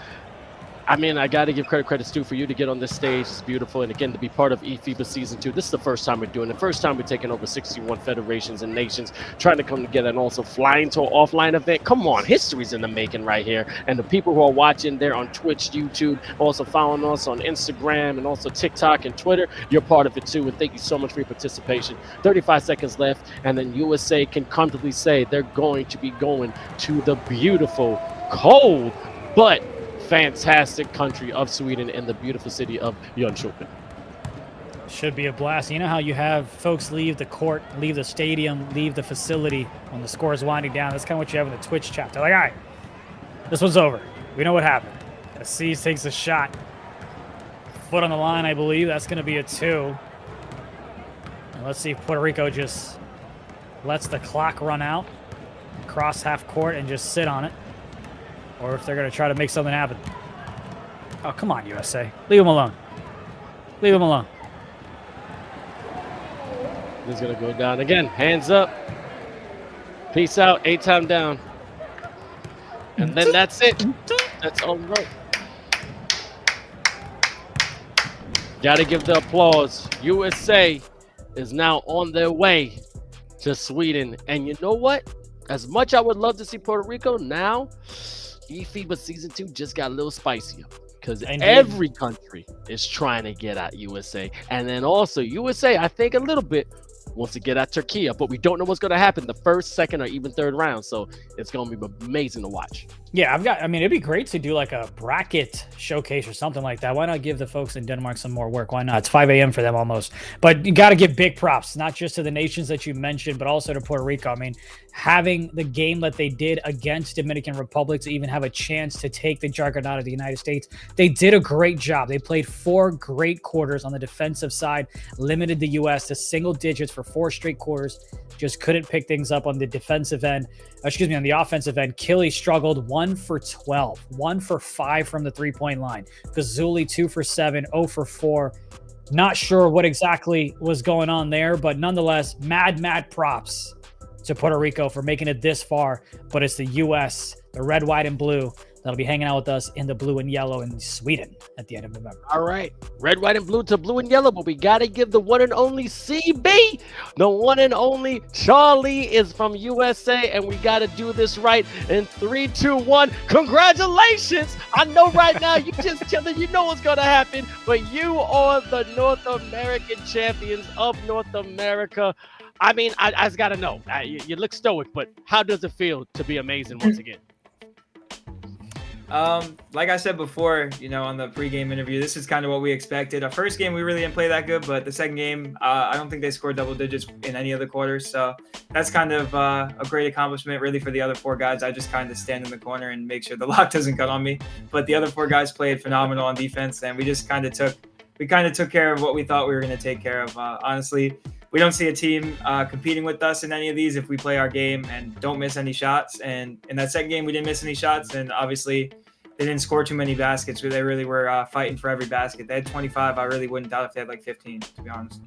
I mean, I got to give credit's due for you to get on this stage. It's beautiful. And again, to be part of eFiba Season 2. This is the first time we're doing it. First time we're taking over 61 federations and nations, trying to come together and also flying to an offline event. Come on, history's in the making right here. And the people who are watching there on Twitch, YouTube, also following us on Instagram and also TikTok and Twitter, you're part of it too. And thank you so much for your participation. 35 seconds left. And then USA can comfortably say they're going to be going to the beautiful, cold, but fantastic country of Sweden and the beautiful city of Jönköping. Should be a blast. You know how you have folks leave the court, leave the stadium, leave the facility when the score is winding down? That's kind of what you have in the Twitch chat. They're like, all right, this one's over. We know what happened. Aziz takes a shot. Foot on the line, I believe. That's going to be a 2. And let's see if Puerto Rico just lets the clock run out, cross half court, and just sit on it. Or if they're going to try to make something happen. Oh, come on, USA. Leave him alone. Leave him alone. He's going to go down again. Hands up. Peace out. 8-time down. And then that's it. That's all right. Got to give the applause. USA is now on their way to Sweden. And you know what? As much I would love to see Puerto Rico now, eFiba Season 2 just got a little spicier because every country is trying to get at USA. And then also USA, I think a little bit wants to get at Turkey, but we don't know what's going to happen the first, second, or even third round. So it's going to be amazing to watch. Yeah, I mean, it'd be great to do like a bracket showcase or something like that. Why not give the folks in Denmark some more work? Why not? It's 5 a.m. for them almost. But you got to give big props, not just to the nations that you mentioned, but also to Puerto Rico. I mean, having the game that they did against Dominican Republic to even have a chance to take the juggernaut of the United States, they did a great job. They played 4 great quarters on the defensive side, limited the U.S. to single digits for 4 straight quarters, just couldn't pick things up on the defensive end. On the offensive end. 𝐂𝐿𝐓 struggled 1 for 12, 1 for 5 from the 3-point line. Gazuli 2 for 7, 0 for 4. Not sure what exactly was going on there, but nonetheless, mad props to Puerto Rico for making it this far. But it's the U.S., the red, white, and blue, that'll be hanging out with us in the blue and yellow in Sweden at the end of November. All right. Red, white, and blue to blue and yellow, but we got to give the one and only CB. The one and only Charlie is from USA, and we got to do this right in 3, 2, 1. Congratulations. I know right now you just chilling. You know what's going to happen, but you are the North American champions of North America. I mean, I just got to know. You look stoic, but how does it feel to be amazing once again? Like I said before, on the pregame interview, this is kind of what we expected. Our first game, we really didn't play that good, but the second game, I don't think they scored double digits in any of the quarters. So that's kind of a great accomplishment, really, for the other 4 guys. I just kind of stand in the corner and make sure the lock doesn't cut on me. But the other 4 guys played phenomenal on defense, and we just kind of took care of what we thought we were going to take care of. Honestly, we don't see a team competing with us in any of these if we play our game and don't miss any shots. And in that second game, we didn't miss any shots, and obviously they didn't score too many baskets. They really were fighting for every basket. They had 25. I really wouldn't doubt if they had like 15, to be honest.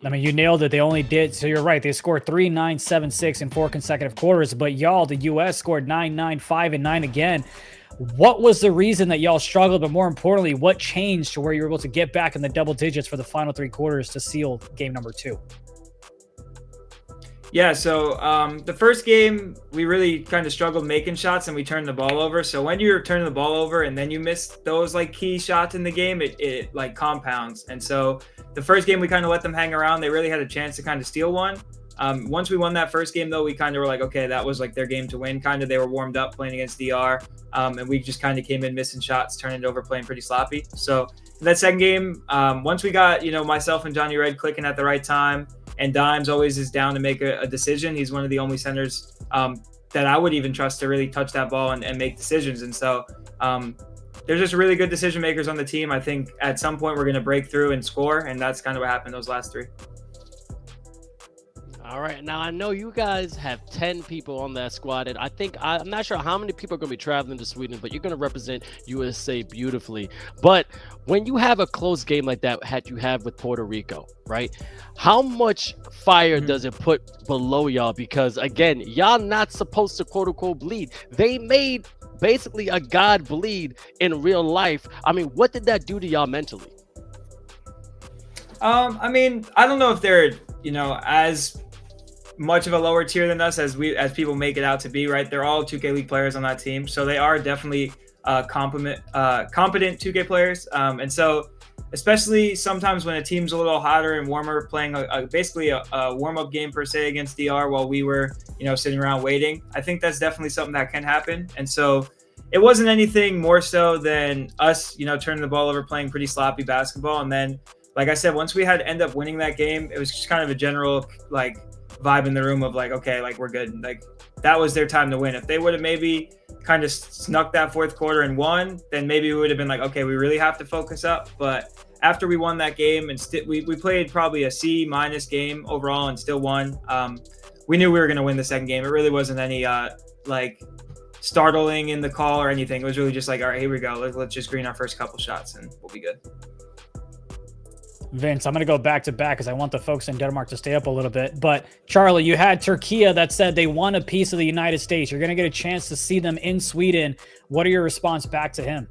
I mean, you nailed it. They only did. So you're right. They scored 3, 9, 7, 6 in 4 consecutive quarters. But y'all, the U.S. scored 9, 9, 5, and 9 again. What was the reason that y'all struggled? But more importantly, what changed to where you were able to get back in the double digits for the final 3 quarters to seal game number 2? Yeah, so the first game, we really kind of struggled making shots and we turned the ball over. So when you're turning the ball over and then you miss those like key shots in the game, it like compounds. And so the first game, we kind of let them hang around. They really had a chance to kind of steal one. Once we won that first game, though, we kind of were like, okay, that was like their game to win. Kind of, they were warmed up playing against DR, and we just kind of came in missing shots, turning it over, playing pretty sloppy. So in that second game, once we got, you know, myself and Johnny Red clicking at the right time, and Dimes always is down to make a decision. He's one of the only centers that I would even trust to really touch that ball and make decisions. And so there's just really good decision makers on the team. I think at some point we're going to break through and score, and that's kind of what happened those last 3. All right, now I know you guys have 10 people on that squad, and I'm not sure how many people are going to be traveling to Sweden, but you're going to represent USA beautifully. But when you have a close game like that you have with Puerto Rico, right? How much fire does it put below y'all? Because again, y'all not supposed to quote unquote bleed. They made basically a god bleed in real life. I mean, what did that do to y'all mentally? I mean, I don't know if they're, you know, as much of a lower tier than us as people make it out to be, right? They're all 2K League players on that team, so they are definitely competent 2K players. And so, especially sometimes when a team's a little hotter and warmer, playing basically a warm-up game per se against DR while we were, you know, sitting around waiting, I think that's definitely something that can happen. And so, it wasn't anything more so than us, you know, turning the ball over, playing pretty sloppy basketball, and then, like I said, once we had end up winning that game, it was just kind of a general like vibe in the room of like, okay, like we're good. Like that was their time to win. If they would have maybe kind of snuck that fourth quarter and won, then maybe we would have been like, okay, we really have to focus up. But after we won that game and we played probably a C- game overall and still won, we knew we were going to win the second game. It really wasn't any like startling in the call or anything. It was really just like, all right, here we go. Let's just green our first couple shots and we'll be good. Vince, I'm going to go back to back because I want the folks in Denmark to stay up a little bit. But Charlie, you had Turkey that said they want a piece of the United States. You're going to get a chance to see them in Sweden. What are your response back to him?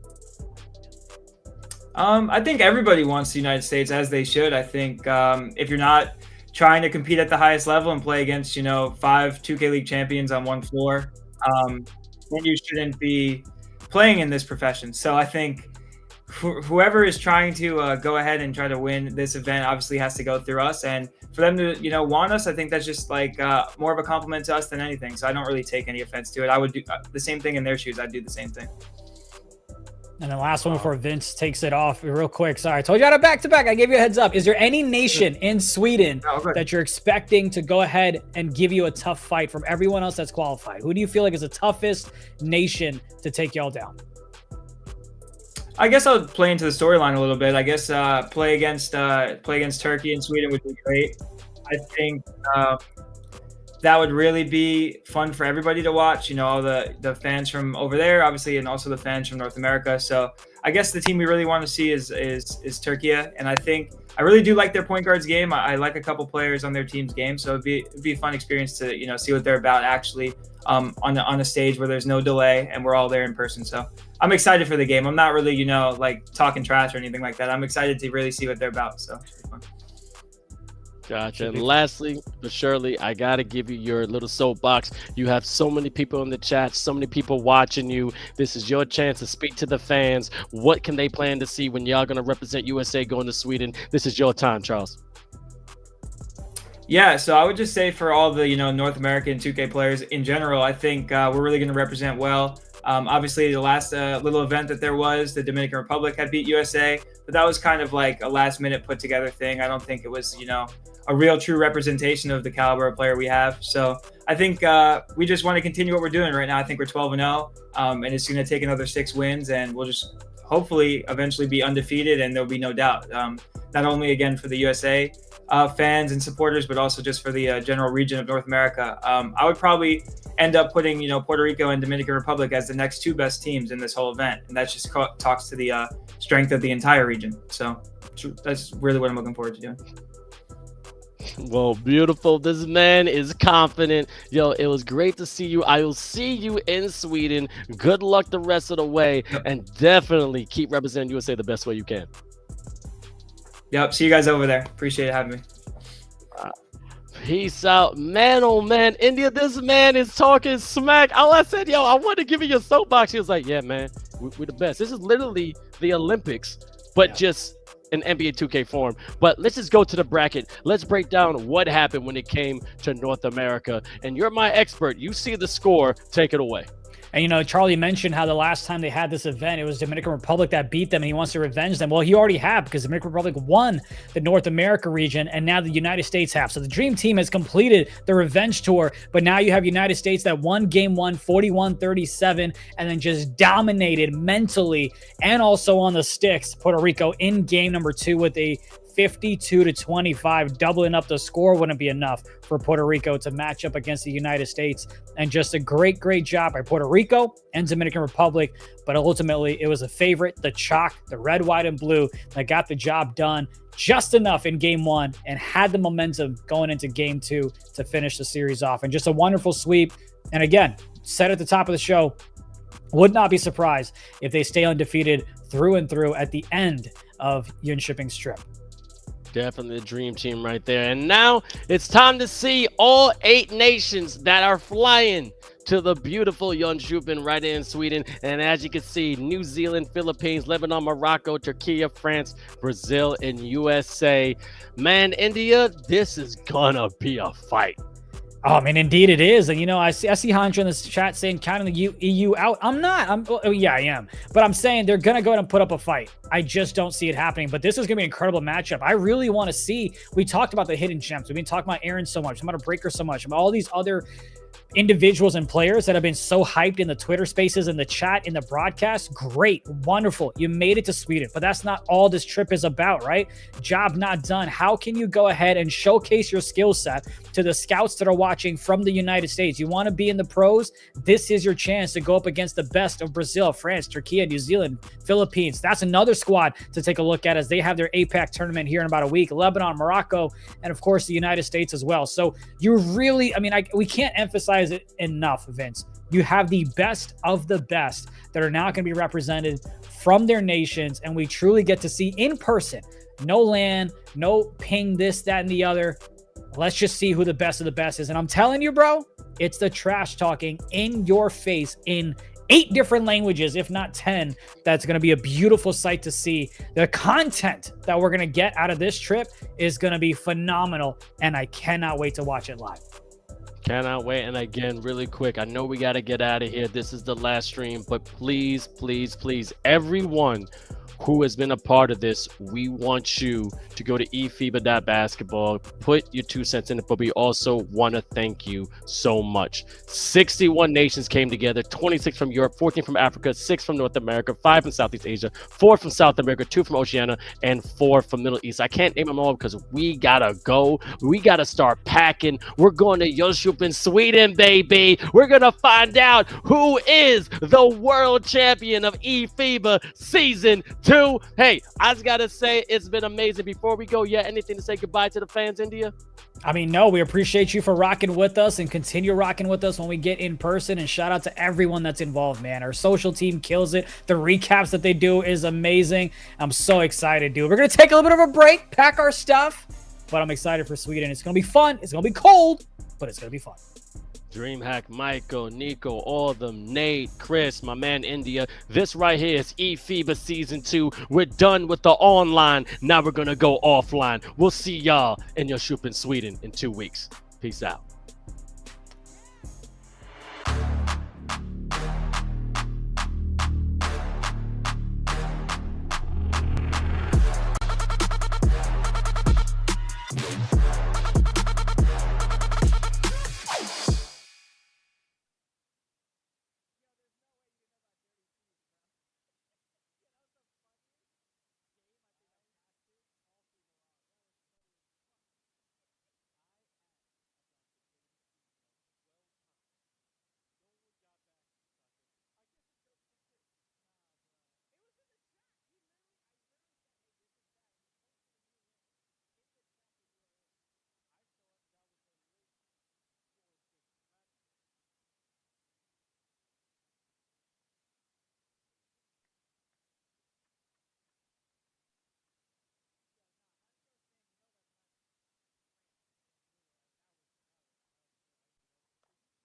I think everybody wants the United States, as they should. I think if you're not trying to compete at the highest level and play against, you know, 5 2K League champions on one floor, then you shouldn't be playing in this profession. So I think whoever is trying to go ahead and try to win this event obviously has to go through us, and for them to, you know, want us, I think that's just like more of a compliment to us than anything. So I don't really take any offense to it. I would do the same thing in their shoes. I'd do the same thing. And the last one before Vince takes it off real quick. Sorry, I told you I had a back-to-back. I gave you a heads up. Is there any nation in Sweden that you're expecting to go ahead and give you a tough fight from everyone else that's qualified? Who do you feel like is the toughest nation to take y'all down? I guess I'll play into the storyline a little bit. I guess play against Turkey and Sweden would be great. I think that would really be fun for everybody to watch. You know, all the fans from over there, obviously, and also the fans from North America. So I guess the team we really want to see is Turkey, and I think I really do like their point guards game. I like a couple players on their team's game, so it'd be a fun experience to, you know, see what they're about actually on a stage where there's no delay and we're all there in person. So I'm excited for the game. I'm not really, you know, like talking trash or anything like that. I'm excited to really see what they're about. So it should be fun. Gotcha. And lastly, but surely, I got to give you your little soapbox. You have so many people in the chat, so many people watching you. This is your chance to speak to the fans. What can they plan to see when y'all going to represent USA going to Sweden? This is your time, Charles. Yeah, so I would just say for all the, you know, North American 2K players in general, I think we're really going to represent well. Obviously, the last little event that there was, the Dominican Republic had beat USA, but that was kind of like a last-minute put-together thing. I don't think it was, you know, a real true representation of the caliber of player we have. So I think we just want to continue what we're doing right now. I think we're 12-0, and it's going to take another 6 wins, and we'll just hopefully eventually be undefeated, and there'll be no doubt. Not only, again, for the USA fans and supporters, but also just for the general region of North America. I would probably end up putting, you know, Puerto Rico and Dominican Republic as the next 2 best teams in this whole event, and that just talks to the strength of the entire region. So that's really what I'm looking forward to doing. Well, beautiful. This man is confident. Yo, it was great to see you. I will see you in Sweden. Good luck the rest of the way, and definitely keep representing USA the best way you can. Yep. See you guys over there. Appreciate having me. Peace out, man. Oh man, India, this man is talking smack. All I said, yo, I want to give you your soapbox. He was like, yeah, man, we're the best. This is literally the Olympics, but just in NBA 2K form. But let's just go to the bracket. Let's break down what happened when it came to North America. And you're my expert. You see the score. Take it away. And, you know, Charlie mentioned how the last time they had this event, it was Dominican Republic that beat them, and he wants to revenge them. Well, he already had, because Dominican Republic won the North America region, and now the United States have. So the Dream Team has completed the revenge tour, but now you have United States that won game one, 41-37, and then just dominated mentally and also on the sticks Puerto Rico in game number 2 with a 52-25. Doubling up the score wouldn't be enough for Puerto Rico to match up against the United States. And just a great job by Puerto Rico and Dominican Republic. But ultimately, it was a favorite, the chalk, the red, white, and blue, that got the job done just enough in game 1 and had the momentum going into game 2 to finish the series off. And just a wonderful sweep. And again, said at the top of the show, would not be surprised if they stay undefeated through and through at the end of Jönköping's trip. Definitely the dream team right there. And now it's time to see all 8 nations that are flying to the beautiful Jönköping right in Sweden. And as you can see, New Zealand, Philippines, Lebanon, Morocco, Turkey, France, Brazil, and USA. Man, India, this is gonna be a fight. Oh, I mean, indeed it is. And, you know, I see Hanjo in this chat saying counting the EU out. I'm not. Yeah, I am. But I'm saying they're going to go ahead and put up a fight. I just don't see it happening. But this is going to be an incredible matchup. I really want to see. We talked about the hidden gems. We've been talking about Aaron so much, about Breaker so much, about all these other individuals and players that have been so hyped in the Twitter spaces, in the chat, in the broadcast. Great, wonderful. You made it to Sweden, but that's not all this trip is about, right? Job not done. How can you go ahead and showcase your skill set to the scouts that are watching from the United States? You want to be in the pros? This is your chance to go up against the best of Brazil, France, Turkey, New Zealand, Philippines. That's another squad to take a look at as they have their APAC tournament here in about a week. Lebanon, Morocco, and of course the United States as well. So you really, I mean, we can't emphasize it enough, Vince. You have the best of the best that are now going to be represented from their nations, and we truly get to see in person. No LAN, no ping, this, that, and the other. Let's just see who the best of the best is. And I'm telling you, bro, it's the trash talking in your face in 8 different languages, if not 10. That's going to be a beautiful sight to see. The content that we're going to get out of this trip is going to be phenomenal, and I cannot wait to watch it live. Cannot wait. And again, really quick, I know we got to get out of here. This is the last stream, but please, please, please, everyone who has been a part of this, we want you to go to eFiba.basketball, put your 2 cents in it, but we also want to thank you so much. 61 nations came together, 26 from Europe, 14 from Africa, 6 from North America, 5 from Southeast Asia, 4 from South America, 2 from Oceania, and 4 from Middle East. I can't name them all because we gotta go. We gotta start packing. We're going to Jönköping, Sweden, baby. We're gonna find out who is the world champion of eFiba Season 2. Hey, I just gotta say, it's been amazing. Before we go, anything to say goodbye to the fans, India? I mean, no, we appreciate you for rocking with us and continue rocking with us when we get in person. And shout out to everyone that's involved, man. Our social team kills it. The recaps that they do is amazing. I'm so excited, dude. We're going to take a little bit of a break, pack our stuff, but I'm excited for Sweden. It's going to be fun. It's going to be cold, but it's going to be fun. DreamHack, Michael, Nico, all of them, Nate, Chris, my man India. This right here is eFiba Season 2. We're done with the online. Now we're going to go offline. We'll see y'all in Jönköping, Sweden in 2 weeks. Peace out.